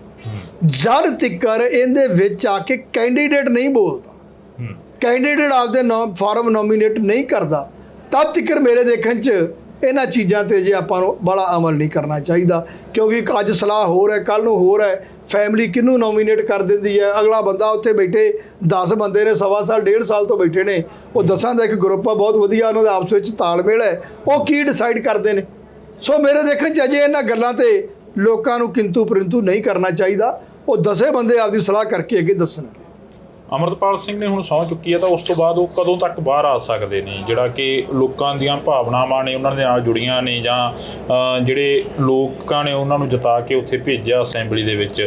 ਜਦ ਤੱਕ ਇਹਦੇ ਵਿੱਚ ਆ ਕੇ ਕੈਂਡੀਡੇਟ ਨਹੀਂ ਬੋਲਦਾ, ਕੈਂਡੀਡੇਟ ਆਪਦੇ ਫਾਰਮ ਨੋਮੀਨੇਟ ਨਹੀਂ ਕਰਦਾ, ਤਦ ਤੱਕ ਮੇਰੇ ਦੇਖਣ 'ਚ ਇਹਨਾਂ ਚੀਜ਼ਾਂ 'ਤੇ ਜੇ ਆਪਾਂ ਨੂੰ ਬੜਾ ਅਮਲ ਨਹੀਂ ਕਰਨਾ ਚਾਹੀਦਾ। ਕਿਉਂਕਿ ਅੱਜ ਸਲਾਹ ਹੋਰ ਹੈ, ਕੱਲ੍ਹ ਨੂੰ ਹੋਰ ਹੈ। ਫੈਮਿਲੀ ਕਿਹਨੂੰ ਨੋਮੀਨੇਟ ਕਰ ਦਿੰਦੀ ਹੈ? ਅਗਲਾ ਬੰਦਾ ਉੱਥੇ ਬੈਠੇ 10 ਬੰਦੇ ਨੇ, ਸਵਾ ਸਾਲ 1.5 ਸਾਲ ਤੋਂ ਬੈਠੇ ਨੇ, ਉਹ 10 ਦਾ ਇੱਕ ਗਰੁੱਪ ਆ, ਬਹੁਤ ਵਧੀਆ, ਉਹਨਾਂ ਦਾ ਆਪਸ ਵਿੱਚ ਤਾਲਮੇਲ ਹੈ, ਉਹ ਕੀ ਡਿਸਾਈਡ ਕਰਦੇ ਨੇ। ਸੋ ਮੇਰੇ ਦੇਖਣ 'ਚ ਅਜੇ ਇਹਨਾਂ ਗੱਲਾਂ 'ਤੇ ਲੋਕਾਂ ਨੂੰ ਕਿੰਤੂ ਪਰੰਤੂ ਨਹੀਂ ਕਰਨਾ ਚਾਹੀਦਾ। ਉਹ 10 ਬੰਦੇ ਆਪਦੀ ਸਲਾਹ ਕਰਕੇ ਅੱਗੇ ਦੱਸਣਗੇ। ਅੰਮ੍ਰਿਤਪਾਲ ਸਿੰਘ ਨੇ ਹੁਣ ਸਹੁੰ ਚੁੱਕੀ ਹੈ, ਤਾਂ ਉਸ ਤੋਂ ਬਾਅਦ ਉਹ ਕਦੋਂ ਤੱਕ ਬਾਹਰ ਆ ਸਕਦੇ ਨੇ? ਜਿਹੜਾ ਕਿ ਲੋਕਾਂ ਦੀਆਂ ਭਾਵਨਾਵਾਂ ਨੇ ਉਹਨਾਂ ਦੇ ਨਾਲ ਜੁੜੀਆਂ ਨੇ, ਜਾਂ ਜਿਹੜੇ ਲੋਕਾਂ ਨੇ ਉਹਨਾਂ ਨੂੰ ਜਿਤਾ ਕੇ ਉੱਥੇ ਭੇਜਿਆ ਅਸੈਂਬਲੀ ਦੇ ਵਿੱਚ।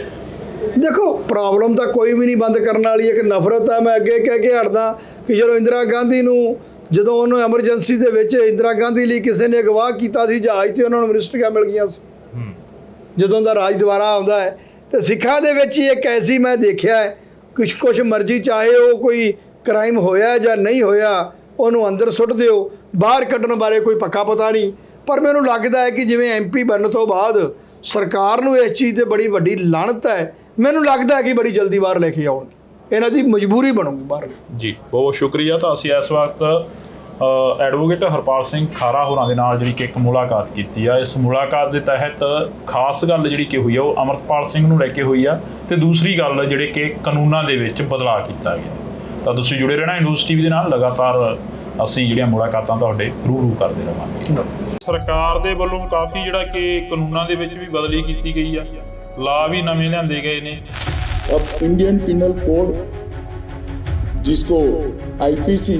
ਦੇਖੋ, ਪ੍ਰੋਬਲਮ ਤਾਂ ਕੋਈ ਵੀ ਨਹੀਂ ਬੰਦ ਕਰਨ ਵਾਲੀ। ਇੱਕ ਨਫ਼ਰਤ ਹੈ। ਮੈਂ ਅੱਗੇ ਕਹਿ ਕੇ ਹਟਦਾ ਕਿ ਜਦੋਂ ਇੰਦਰਾ ਗਾਂਧੀ ਨੂੰ, ਜਦੋਂ ਉਹਨੂੰ ਐਮਰਜੈਂਸੀ ਦੇ ਵਿੱਚ ਇੰਦਰਾ ਗਾਂਧੀ ਲਈ ਕਿਸੇ ਨੇ ਅਗਵਾਹ ਕੀਤਾ ਸੀ ਜਹਾਜ਼ 'ਤੇ, ਉਹਨਾਂ ਨੂੰ ਮਿਨਿਸਟਰੀਆਂ ਮਿਲ ਗਈਆਂ ਸੀ। ਜਦੋਂ ਦਾ ਰਾਜ ਦੁਆਰਾ ਆਉਂਦਾ ਹੈ, ਤੇ ਸਿੱਖਾਂ ਦੇ ਵਿੱਚ ਹੀ ਇੱਕ ਐਸੀ ਮੈਂ ਦੇਖਿਆ ਹੈ, ਕੁਛ ਮਰਜ਼ੀ, ਚਾਹੇ ਉਹ ਕੋਈ ਕ੍ਰਾਈਮ ਹੋਇਆ ਜਾਂ ਨਹੀਂ ਹੋਇਆ, ਉਹਨੂੰ ਅੰਦਰ ਸੁੱਟ ਦਿਓ, ਬਾਹਰ ਕੱਢਣ ਬਾਰੇ ਕੋਈ ਪੱਕਾ ਪਤਾ ਨਹੀਂ। ਪਰ ਮੈਨੂੰ ਲੱਗਦਾ ਹੈ ਕਿ ਜਿਵੇਂ MP ਬਣਨ ਤੋਂ ਬਾਅਦ ਸਰਕਾਰ ਨੂੰ ਇਸ ਚੀਜ਼ 'ਤੇ ਬੜੀ ਵੱਡੀ ਲਾਹਨਤ ਹੈ। ਮੈਨੂੰ ਲੱਗਦਾ ਹੈ ਕਿ ਬੜੀ ਜਲਦੀ ਬਾਹਰ ਲੈ ਕੇ ਆਉਣਗੇ, ਇਹਨਾਂ ਦੀ ਮਜਬੂਰੀ ਬਣੂਗੀ ਬਾਹਰ। ਜੀ, ਬਹੁਤ ਸ਼ੁਕਰੀਆ। ਤਾਂ ਅਸੀਂ ਇਸ ਵਕਤ ਐਡਵੋਕੇਟ ਹਰਪਾਲ ਸਿੰਘ ਖਾਰਾ ਹੋਰਾਂ ਦੇ ਨਾਲ ਜਿਹੜੀ ਕਿ ਇੱਕ ਮੁਲਾਕਾਤ ਕੀਤੀ ਆ। ਇਸ ਮੁਲਾਕਾਤ ਦੇ ਤਹਿਤ ਖਾਸ ਗੱਲ ਜਿਹੜੀ ਕਿ ਹੋਈ ਆ, ਉਹ ਅੰਮ੍ਰਿਤਪਾਲ ਸਿੰਘ ਨੂੰ ਲੈ ਕੇ ਹੋਈ ਆ, ਤੇ ਦੂਸਰੀ ਗੱਲ ਜਿਹੜੇ ਕਿ ਕਾਨੂੰਨਾਂ ਦੇ ਵਿੱਚ ਬਦਲਾਅ ਕੀਤਾ ਗਿਆ। ਤਾਂ ਤੁਸੀਂ ਜੁੜੇ ਰਹਿਣਾ ਨਿਊਜ਼ TV ਦੇ ਨਾਲ। ਲਗਾਤਾਰ ਅਸੀਂ ਜਿਹੜੀਆਂ ਮੁਲਾਕਾਤਾਂ ਤੁਹਾਡੇ ਰੂਬਰੂ ਕਰਦੇ ਰਹਾਂਗੇ। ਸਰਕਾਰ ਦੇ ਵੱਲੋਂ ਕਾਫੀ ਜਿਹੜਾ ਕਿ ਕਾਨੂੰਨਾਂ ਦੇ ਵਿੱਚ ਵੀ ਬਦਲੀ ਕੀਤੀ ਗਈ ਆ, ਲਾ ਵੀ ਨਵੇਂ ਲਿਆਂਦੇ ਗਏ ਨੇ। अब इंडियन पिनल कोड, जिसको IPC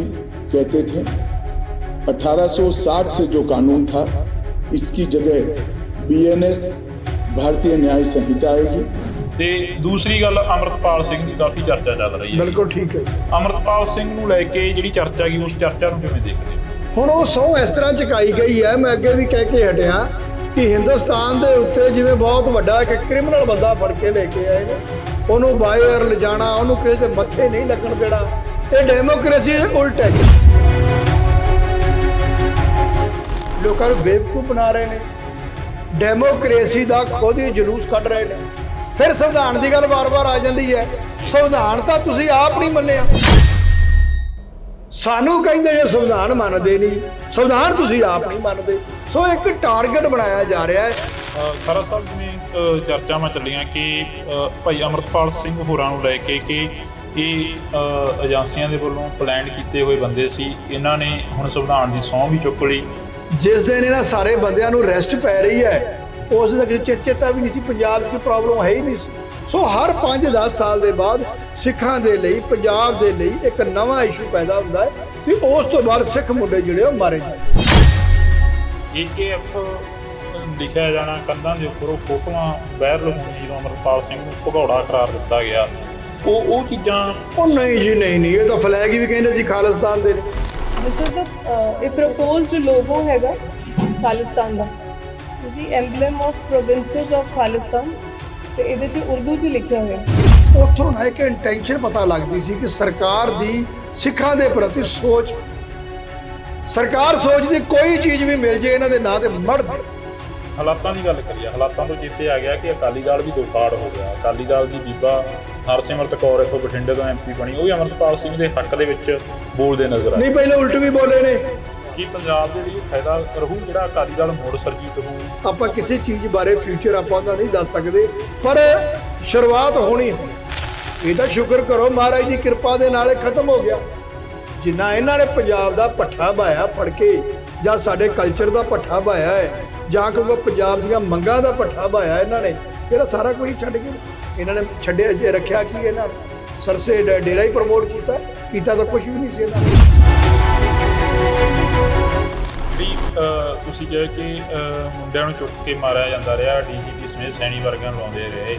कहते थे, 1860 से जो कानून था इसकी जगह BNS भारतीय न्याय संहिता आएगी। ਤੇ ਦੂਸਰੀ ਗੱਲ ਅਮਰਤਪਾਲ ਸਿੰਘ ਦੀ ਕਾਫੀ ਚਰਚਾ ਚੱਲ ਰਹੀ ਹੈ। ਬਿਲਕੁਲ ਠੀਕ ਹੈ। ਅਮਰਤਪਾਲ ਸਿੰਘ ਨੂੰ ਲੈ ਕੇ ਜਿਹੜੀ ਚਰਚਾ ਗਈ ਉਸ ਚਰਚਾ ਨੂੰ ਕਿਵੇਂ ਦੇਖਦੇ ਹੋ? ਹੁਣ ਉਹ ਸਹੁੰ ਇਸ ਤਰ੍ਹਾਂ ਚੁਕਾਈ ਗਈ ਹੈ, ਮੈਂ ਅੱਗੇ ਵੀ ਕਹਿ ਕੇ ਹਟਿਆ ਕਿ ਹਿੰਦੁਸਤਾਨ ਦੇ ਉੱਤੇ ਜਿਵੇਂ ਬਹੁਤ ਵੱਡਾ ਇੱਕ ਕ੍ਰਿਮੀਨਲ ਬੰਦਾ ਫੜ ਕੇ ਲੈ ਕੇ ਆਏ ਨੇ, ਉਹਨੂੰ ਬਾਹਰ ਲਿਜਾਣਾ, ਉਹਨੂੰ ਕਿਸੇ ਦੇ ਮੱਥੇ ਨਹੀਂ ਲੱਗਣ ਦੇਣਾ, ਇਹ ਡੈਮੋਕ੍ਰੇਸੀ ਦੇ ਉਲਟ ਹੈ। ਲੋਕਾਂ ਨੂੰ ਬੇਵਕੂਫ ਬਣਾ ਰਹੇ ਨੇ, ਡੈਮੋਕ੍ਰੇਸੀ ਦਾ ਖੁਦ ਹੀ ਜਲੂਸ ਕੱਢ ਰਹੇ ਨੇ। ਫਿਰ ਸੰਵਿਧਾਨ ਦੀ ਗੱਲ ਵਾਰ-ਵਾਰ ਆ ਜਾਂਦੀ ਹੈ। ਸੰਵਿਧਾਨ ਤਾਂ ਤੁਸੀਂ ਆਪ ਨਹੀਂ ਮੰਨਿਆ, ਸਾਨੂੰ ਕਹਿੰਦੇ ਜੇ ਸੰਵਿਧਾਨ ਮੰਨਦੇ ਨਹੀਂ, ਸੰਵਿਧਾਨ ਤੁਸੀਂ ਆਪ ਨਹੀਂ ਮੰਨਦੇ। ਸੋ ਇੱਕ ਟਾਰਗੇਟ ਬਣਾਇਆ ਜਾ ਰਿਹਾ ਹੈ। ਖਰਾ ਸਾਹਿਬ ਜਿਵੇਂ ਚਰਚਾਵਾਂ ਚੱਲੀਆਂ ਕਿ ਭਾਈ ਅਮਰਤਪਾਲ ਸਿੰਘ ਹੋਰਾਂ ਨੂੰ ਲੈ ਕੇ ਕਿ ਇਹ ਏਜੰਸੀਆਂ ਦੇ ਵੱਲੋਂ ਪਲਾਨ ਕੀਤੇ ਹੋਏ ਬੰਦੇ ਸੀ, ਇਹਨਾਂ ਨੇ ਹੁਣ ਸੰਵਿਧਾਨ ਦੀ ਸਹੁੰ ਵੀ ਚੁੱਕ ਲਈ। ਜਿਸ ਦਿਨ ਇਹਨਾਂ ਸਾਰੇ ਬੰਦਿਆਂ ਨੂੰ ਰੈਸਟ ਪੈ ਰਹੀ ਹੈ, ਉਸ ਦਾ ਕਿਸੇ ਚੇਤਾ ਵੀ ਨਹੀਂ ਸੀ, ਪੰਜਾਬ 'ਚ ਪ੍ਰੋਬਲਮ ਹੈ ਹੀ ਨਹੀਂ ਸੀ। ਸੋ ਹਰ 5-10 ਸਾਲ ਦੇ ਬਾਅਦ ਸਿੱਖਾਂ ਦੇ ਲਈ, ਪੰਜਾਬ ਦੇ ਲਈ ਇੱਕ ਨਵਾਂ ਇਸ਼ੂ ਪੈਦਾ ਹੁੰਦਾ ਹੈ ਕਿ ਉਸ ਤੋਂ ਬਾਅਦ ਸਿੱਖ ਮੁੰਡੇ ਜਿਹੜੇ ਉਹ ਮਾਰੇ ਜਾਂਦੇ। AKF ਲਿਖਿਆ ਜਾਣਾ, ਕੰਧਾਂ ਦੇ ਉੱਪਰ ਉਹ ਫੋਟੋਆਂ ਵਾਇਰਲ ਹੋਣੀਆਂ ਜਦੋਂ ਅਮਰਪਾਲ ਸਿੰਘ ਨੂੰ ਭਗੌੜਾ ਕਰਾਰ ਦਿੱਤਾ ਗਿਆ, ਉਹ ਚੀਜ਼ਾਂ। ਉਹ ਨਹੀਂ ਜੀ, ਨਹੀਂ, ਇਹ ਤਾਂ ਫਲੈਗ ਹੀ ਵੀ ਕਹਿੰਦੇ ਜੀ ਖਾਲਿਸਤਾਨ ਦੇ ਨੇ। ਦਿਸ ਇਜ਼ ਇਹ ਪ੍ਰਪੋਜ਼ਡ ਲੋਗੋ ਹੈਗਾ ਖਾਲਿਸਤਾਨ ਦਾ ਜੀ, ਐਮਬਲਮ ਆਫ ਪ੍ਰੋਵਿੰਸਸ ਆਫ ਖਾਲਿਸਤਾਨ, ਤੇ ਇਹਦੇ 'ਚ ਉਰਦੂ 'ਚ ਲਿਖਿਆ ਹੋਇਆ। ਉੱਥੋਂ ਨਾ ਇੱਕ ਇੰਟੈਂਸ਼ਨ ਪਤਾ ਲੱਗਦੀ ਸੀ ਕਿ ਸਰਕਾਰ ਦੀ ਸਿੱਖਾਂ ਦੇ ਪ੍ਰਤੀ ਸੋਚ, ਸਰਕਾਰ ਸੋਚਦੀ ਕੋਈ ਚੀਜ਼ ਵੀ ਮਿਲ ਜੇ ਇਹਨਾਂ ਦੇ ਨਾਂ ਤੇ ਮੜ ਦੇ। ਹਾਲਾਤਾਂ ਦੀ ਗੱਲ ਕਰੀਏ, ਹਾਲਾਤਾਂ ਤੋਂ ਚੇਤੇ ਆ ਗਿਆ ਕਿ ਅਕਾਲੀ ਦਲ ਵੀ ਦੋ ਫਾੜ ਹੋ ਗਿਆ। ਅਕਾਲੀ ਦਲ ਦੀ ਬੀਬਾ ਹਰਸਿਮਰਤ ਕੌਰ ਇੱਥੋਂ ਬਠਿੰਡੇ ਤੋਂ MP ਬਣੀ, ਉਹ ਵੀ ਅਮਰਤਪਾਲ ਸਿੰਘ ਦੇ ਹੱਕ ਦੇ ਵਿੱਚ ਬੋਲਦੇ ਨਜ਼ਰ ਆਏ। ਨਹੀਂ, ਪਹਿਲੇ ਉਲਟ ਵੀ ਬੋਲੇ ਨੇ। ਕੀ ਪੰਜਾਬ ਦੇ ਲਈ ਫਾਇਦਾ ਰਹੂ ਜਿਹੜਾ ਅਕਾਲੀ ਦਲ ਮੁੜ ਸਰਜੀਤ ਹੋਊ? ਆਪਾਂ ਕਿਸੇ ਚੀਜ਼ ਬਾਰੇ ਫਿਊਚਰ ਆਪਾਂ ਦਾ ਨਹੀਂ ਦੱਸ ਸਕਦੇ, ਪਰ ਸ਼ੁਰੂਆਤ ਹੋਣੀ ਹੈ। ਇਹਦਾ ਸ਼ੁਕਰ ਕਰੋ ਮਹਾਰਾਜ ਦੀ ਕਿਰਪਾ ਦੇ ਨਾਲ ਇਹ ਖਤਮ ਹੋ ਗਿਆ। ਜਿੰਨਾ ਇਹਨਾਂ ਨੇ ਪੰਜਾਬ ਦਾ ਪੱਠਾ ਬਾਇਆ ਫੜ ਕੇ, ਜਾਂ ਸਾਡੇ ਕਲਚਰ ਦਾ ਪੱਠਾ ਬਾਇਆ ਹੈ, ਜਾਂ ਕਿਉਂਕਿ ਪੰਜਾਬ ਦੀਆਂ ਮੰਗਾਂ ਦਾ ਪੱਠਾ ਬਾਇਆ ਇਹਨਾਂ ਨੇ, ਜਿਹੜਾ ਸਾਰਾ ਕੁਝ ਛੱਡ ਕੇ ਇਹਨਾਂ ਨੇ ਛੱਡਿਆ, ਜੇ ਰੱਖਿਆ ਕੀ ਇਹਨਾਂ ਨੇ ਸਰਸੇ ਡੇਰਾ ਹੀ ਪ੍ਰਮੋਟ ਕੀਤਾ ਤਾਂ ਕੁਝ ਵੀ ਨਹੀਂ ਸੀ ਇਹਨਾਂ ਨੇ। ਤੁਸੀਂ ਕਿਹਾ ਕਿ ਮੁੰਡਿਆਂ ਨੂੰ ਚੁੱਕ ਕੇ ਮਾਰਿਆ ਜਾਂਦਾ ਰਿਹਾ, DGP ਸਮੇਤ ਸੈਣੀ ਵਰਗਾਂ ਨੂੰ ਲਾਉਂਦੇ ਰਹੇ।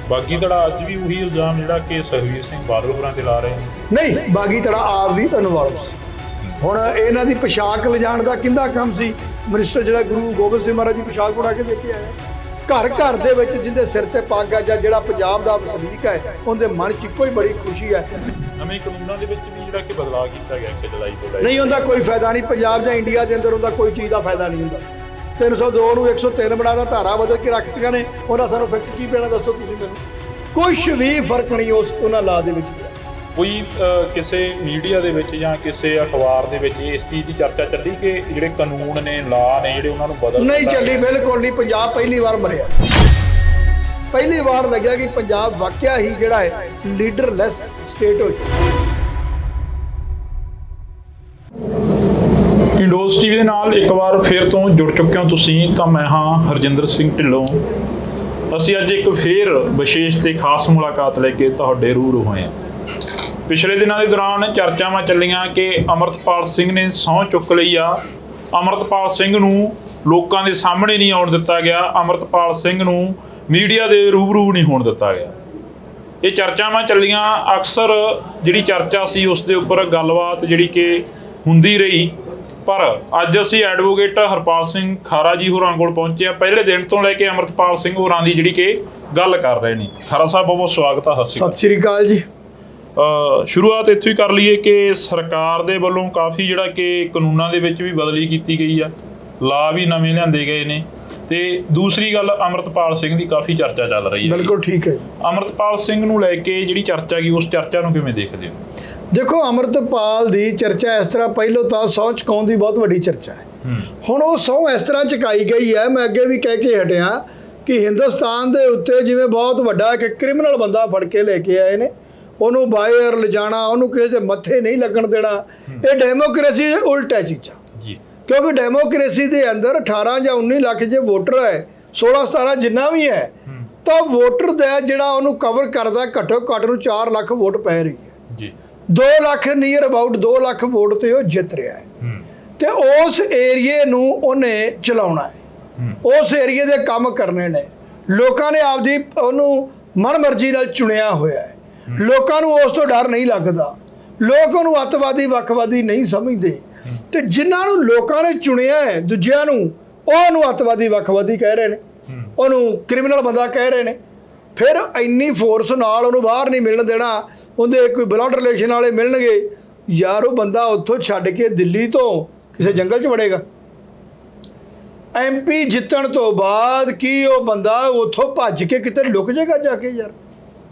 ਬਾਗੀ ਧੜਾ ਅੱਜ ਵੀ ਉਹੀ ਇਲਜ਼ਾਮ ਜਿਹੜਾ ਕਿ ਸੁਖਬੀਰ ਸਿੰਘ ਬਾਦਲ ਹੋਰਾਂ ਤੇ ਲਾ ਰਹੇ ਨੇ। ਨਹੀਂ, ਬਾਗੀ ਧੜਾ ਆਪ ਵੀ ਇਨਵੋਲਵ ਸੀ। ਹੁਣ ਇਹਨਾਂ ਦੀ ਪੋਸ਼ਾਕ ਲਿਜਾਣ ਦਾ ਕਿੰਦਾ ਕੰਮ ਸੀ? ਮਿਨਿਸਟਰ ਜਿਹੜਾ ਗੁਰੂ ਗੋਬਿੰਦ ਸਿੰਘ ਮਹਾਰਾਜ ਦੀ ਪੋਸ਼ਾਕ ਬਣਾ ਕੇ ਦੇ ਕੇ ਆਇਆ। ਘਰ ਘਰ ਦੇ ਵਿੱਚ ਜਿਹਦੇ ਸਿਰ ਤੇ ਪੱਗ ਹੈ, ਜਾਂ ਜਿਹੜਾ ਪੰਜਾਬ ਦਾ ਵਸਨੀਕ ਹੈ, ਉਹਦੇ ਮਨ 'ਚ ਇੱਕੋ ਹੀ ਬੜੀ ਖੁਸ਼ੀ ਹੈ। ਨਵੇਂ ਕਾਨੂੰਨਾਂ ਦੇ ਵਿੱਚ ਵੀ ਜਿਹੜਾ ਕਿ ਬਦਲਾਅ ਕੀਤਾ ਗਿਆ 1 ਜੁਲਾਈ ਤੋਂ ਲੈ ਕੇ, ਨਹੀਂ, ਉਹਦਾ ਕੋਈ ਫਾਇਦਾ ਨਹੀਂ। ਪੰਜਾਬ ਜਾਂ ਇੰਡੀਆ ਦੇ ਅੰਦਰ ਉਹਦਾ ਕੋਈ ਚੀਜ਼ ਦਾ ਫਾਇਦਾ ਨਹੀਂ ਹੁੰਦਾ। 302 ਨੂੰ 103 ਬਣਾਦਾ, ਧਾਰਾ ਬਦਲ ਕੇ ਰੱਖਤੀਆਂ ਨੇ, ਉਹਦਾ ਸਾਨੂੰ ਇਫੈਕਟ ਕੀ ਪੈਣਾ ਦੱਸੋ ਤੁਸੀਂ ਮੈਨੂੰ? ਕੁਛ ਵੀ ਫਰਕ ਨਹੀਂ ਉਹਨਾਂ ਲਾ ਦੇ ਵਿੱਚ। ਕੋਈ ਕਿਸੇ ਮੀਡੀਆ ਦੇ ਵਿੱਚ ਜਾਂ ਕਿਸੇ ਅਖਬਾਰ ਦੇ ਵਿੱਚ ਇਸ ਚੀਜ਼ ਦੀ ਚਰਚਾ ਚੱਲੀ ਕਿ ਜਿਹੜੇ ਕਾਨੂੰਨ ਨੇ, ਲਾ ਨੇ ਜਿਹੜੇ, ਉਹਨਾਂ ਨੂੰ ਬਦਲ ਨਹੀਂ ਚੱਲੀ, ਬਿਲਕੁਲ ਨਹੀਂ। ਪੰਜਾਬ ਪਹਿਲੀ ਵਾਰ ਮਰਿਆ, ਪਹਿਲੀ ਵਾਰ ਲੱਗਿਆ ਕਿ ਪੰਜਾਬ ਵਾਕਿਆ ਹੀ ਜਿਹੜਾ ਹੈ ਲੀਡਰਲੈਸ ਸਟੇਟ ਹੋ ਚੁੱਕਾ। ਇੰਡੋਜ਼ TV ਦੇ ਨਾਲ ਇੱਕ ਵਾਰ ਫਿਰ ਤੋਂ ਜੁੜ ਚੁੱਕੇ ਹੋ ਤੁਸੀਂ, ਤਾਂ ਮੈਂ ਹਾਂ ਹਰਜਿੰਦਰ ਸਿੰਘ ਢਿੱਲੋਂ। ਅਸੀਂ ਅੱਜ ਇੱਕ ਫੇਰ ਵਿਸ਼ੇਸ਼ ਤੇ ਖਾਸ ਮੁਲਾਕਾਤ ਲੈ ਕੇ ਤੁਹਾਡੇ ਰੂਬਰੂ ਹੋਏ ਹਾਂ। ਪਿਛਲੇ ਦਿਨਾਂ ਦੇ ਦੌਰਾਨ ਚਰਚਾਵਾਂ ਚੱਲੀਆਂ ਕਿ ਅਮਰਤਪਾਲ ਸਿੰਘ ਨੇ ਸਹੁੰ ਚੁੱਕ ਲਈ ਆ। ਅਮਰਤਪਾਲ ਸਿੰਘ ਨੂੰ ਲੋਕਾਂ ਦੇ ਸਾਹਮਣੇ ਨਹੀਂ ਆਉਣ ਦਿੱਤਾ ਗਿਆ, ਅਮਰਤਪਾਲ ਸਿੰਘ ਨੂੰ ਮੀਡੀਆ ਦੇ ਰੂਬਰੂ ਨਹੀਂ ਹੋਣ ਦਿੱਤਾ ਗਿਆ। ਇਹ ਚਰਚਾਵਾਂ ਚੱਲੀਆਂ। ਅਕਸਰ ਜਿਹੜੀ ਚਰਚਾ ਸੀ ਉਸ ਦੇ ਉੱਪਰ ਗੱਲਬਾਤ ਜਿਹੜੀ ਕਿ ਹੁੰਦੀ ਰਹੀ, ਪਰ ਅੱਜ ਅਸੀਂ ਐਡਵੋਕੇਟ ਹਰਪਾਲ ਸਿੰਘ ਖਾਰਾ ਜੀ ਹੋਰਾਂ ਕੋਲ ਪਹੁੰਚੇ ਹਾਂ। ਪਹਿਲੇ ਦਿਨ ਤੋਂ ਲੈ ਕੇ ਅਮਰਤਪਾਲ ਸਿੰਘ ਹੋਰਾਂ ਦੀ ਜਿਹੜੀ ਕਿ ਗੱਲ ਕਰ ਰਹੇ ਨੇ। ਖਾਰਾ ਸਾਹਿਬ ਬਹੁਤ ਸਵਾਗਤ ਹੈ। ਸਤਿ ਸ਼੍ਰੀ ਅਕਾਲ ਜੀ। ਸ਼ੁਰੂਆਤ ਇੱਥੋਂ ਹੀ ਕਰ ਲਈਏ ਕਿ ਸਰਕਾਰ ਦੇ ਵੱਲੋਂ ਕਾਫੀ ਜਿਹੜਾ ਕਿ ਕਾਨੂੰਨਾਂ ਦੇ ਵਿੱਚ ਵੀ ਬਦਲੀ ਕੀਤੀ ਗਈ ਆ, ਲਾ ਵੀ ਨਵੇਂ ਲਿਆਂਦੇ ਗਏ ਨੇ, ਤੇ ਦੂਸਰੀ ਗੱਲ ਅਮਰਤਪਾਲ ਸਿੰਘ ਦੀ ਕਾਫੀ ਚਰਚਾ ਚੱਲ ਰਹੀ ਹੈ। ਬਿਲਕੁਲ ਠੀਕ ਹੈ। ਅਮਰਤਪਾਲ ਸਿੰਘ ਨੂੰ ਲੈ ਕੇ ਜਿਹੜੀ ਚਰਚਾ ਗਈ ਉਸ ਚਰਚਾ ਨੂੰ ਕਿਵੇਂ ਦੇਖਦੇ ਹੋ? ਦੇਖੋ, ਅਮਰਤਪਾਲ ਦੀ ਚਰਚਾ ਇਸ ਤਰ੍ਹਾਂ, ਪਹਿਲੋਂ ਤਾਂ ਸਹੁੰ ਚੁਕਾਉਣ ਦੀ ਬਹੁਤ ਵੱਡੀ ਚਰਚਾ ਹੈ। ਹੁਣ ਉਹ ਸਹੁੰ ਇਸ ਤਰ੍ਹਾਂ ਚੁਕਾਈ ਗਈ ਹੈ, ਮੈਂ ਅੱਗੇ ਵੀ ਕਹਿ ਕੇ ਹਟਿਆ ਕਿ ਹਿੰਦੁਸਤਾਨ ਦੇ ਉੱਤੇ ਜਿਵੇਂ ਬਹੁਤ ਵੱਡਾ ਇੱਕ ਕ੍ਰਿਮੀਨਲ ਬੰਦਾ ਫੜ ਕੇ ਲੈ ਕੇ ਆਏ ਨੇ, ਉਹਨੂੰ ਬਾਹਰ ਲਿਜਾਣਾ, ਉਹਨੂੰ ਕਿਸੇ ਦੇ ਮੱਥੇ ਨਹੀਂ ਲੱਗਣ ਦੇਣਾ, ਇਹ ਡੈਮੋਕ੍ਰੇਸੀ ਦੇ ਉਲਟ ਹੈ ਚੀਜ਼ਾਂ ਜੀ। ਕਿਉਂਕਿ ਡੈਮੋਕ੍ਰੇਸੀ ਦੇ ਅੰਦਰ 18 ਜਾਂ 19 ਲੱਖ ਜੇ ਵੋਟਰ ਹੈ, 16-17 ਜਿੰਨਾ ਵੀ ਹੈ, ਤਾਂ ਵੋਟਰ ਦਾ ਜਿਹੜਾ ਉਹਨੂੰ ਕਵਰ ਕਰਦਾ ਘੱਟੋ ਘੱਟ ਨੂੰ 4 ਲੱਖ ਵੋਟ ਪੈ ਰਹੀ ਹੈ ਜੀ। 2 lakh near about 2 lakh vote ਤੇ ਉਹ ਜਿੱਤ ਰਿਹਾ ਹੈ, ਤੇ ਉਸ ਏਰੀਏ ਨੂੰ ਉਹਨੇ ਚਲਾਉਣਾ ਹੈ। ਉਸ ਏਰੀਏ ਦੇ ਕੰਮ ਕਰਨੇ ਨੇ। ਲੋਕਾਂ ਨੇ ਆਪਦੀ ਉਹਨੂੰ ਮਨਮਰਜ਼ੀ ਨਾਲ ਚੁਣਿਆ ਹੋਇਆ ਹੈ। ਲੋਕਾਂ ਨੂੰ ਉਸ ਤੋਂ ਡਰ ਨਹੀਂ ਲੱਗਦਾ। ਲੋਕ ਉਹਨੂੰ ਅੱਤਵਾਦੀ ਵੱਖਵਾਦੀ ਨਹੀਂ ਸਮਝਦੇ, ਤੇ ਜਿਨ੍ਹਾਂ ਨੂੰ ਲੋਕਾਂ ਨੇ ਚੁਣਿਆ ਹੈ ਦੂਜਿਆਂ ਨੂੰ, ਉਹਨੂੰ ਅੱਤਵਾਦੀ ਵੱਖਵਾਦੀ ਕਹਿ ਰਹੇ ਨੇ, ਉਹਨੂੰ ਕ੍ਰਿਮੀਨਲ ਬੰਦਾ ਕਹਿ ਰਹੇ ਨੇ। ਫਿਰ ਇੰਨੀ ਫੋਰਸ ਨਾਲ ਉਹਨੂੰ ਬਾਹਰ ਨਹੀਂ ਮਿਲਣ ਦੇਣਾ। ਉਹਦੇ ਕੋਈ ਬਲੱਡ ਰਿਲੇਸ਼ਨ ਵਾਲੇ ਮਿਲਣਗੇ, ਯਾਰ ਉਹ ਬੰਦਾ ਉੱਥੋਂ ਛੱਡ ਕੇ ਦਿੱਲੀ ਤੋਂ ਕਿਸੇ ਜੰਗਲ 'ਚ ਵੜੇਗਾ। MP ਜਿੱਤਣ ਤੋਂ ਬਾਅਦ ਕੀ ਉਹ ਬੰਦਾ ਉੱਥੋਂ ਭੱਜ ਕੇ ਕਿਤੇ ਲੁਕ ਜਾਏਗਾ ਜਾ ਕੇ? ਯਾਰ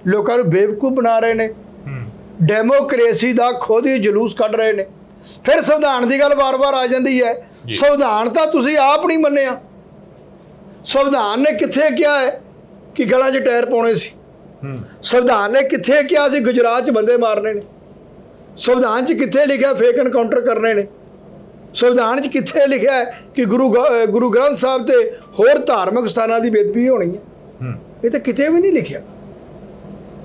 ਲੋਕਾਂ ਨੂੰ ਬੇਵਕੂਫ ਬਣਾ ਰਹੇ ਨੇ, ਡੈਮੋਕ੍ਰੇਸੀ ਦਾ ਖੁਦ ਹੀ ਜਲੂਸ ਕੱਢ ਰਹੇ ਨੇ। ਫਿਰ ਸੰਵਿਧਾਨ ਦੀ ਗੱਲ ਵਾਰ-ਵਾਰ ਆ ਜਾਂਦੀ ਹੈ। ਸੰਵਿਧਾਨ ਤਾਂ ਤੁਸੀਂ ਆਪ ਨਹੀਂ ਮੰਨਿਆ। ਸੰਵਿਧਾਨ ਨੇ ਕਿੱਥੇ ਕਿਹਾ ਹੈ ਕਿ ਗਲਾਂ 'ਚ ਟਾਇਰ ਪਾਉਣੇ ਸੀ? ਸੰਵਿਧਾਨ ਨੇ ਕਿੱਥੇ ਕਿਹਾ ਸੀ ਗੁਜਰਾਤ 'ਚ ਬੰਦੇ ਮਾਰਨੇ ਨੇ? ਸੰਵਿਧਾਨ 'ਚ ਕਿੱਥੇ ਲਿਖਿਆ ਫੇਕ ਐਨਕਾਊਂਟਰ ਕਰਨੇ ਨੇ? ਸੰਵਿਧਾਨ 'ਚ ਕਿੱਥੇ ਲਿਖਿਆ ਹੈ ਕਿ ਗੁਰੂ ਗ੍ਰੰਥ ਸਾਹਿਬ ਤੇ ਹੋਰ ਧਾਰਮਿਕ ਸਥਾਨਾਂ ਦੀ ਬੇਅਦਬੀ ਹੋਣੀ ਹੈ? ਇਹ ਤਾਂ ਕਿਤੇ ਵੀ ਨਹੀਂ ਲਿਖਿਆ।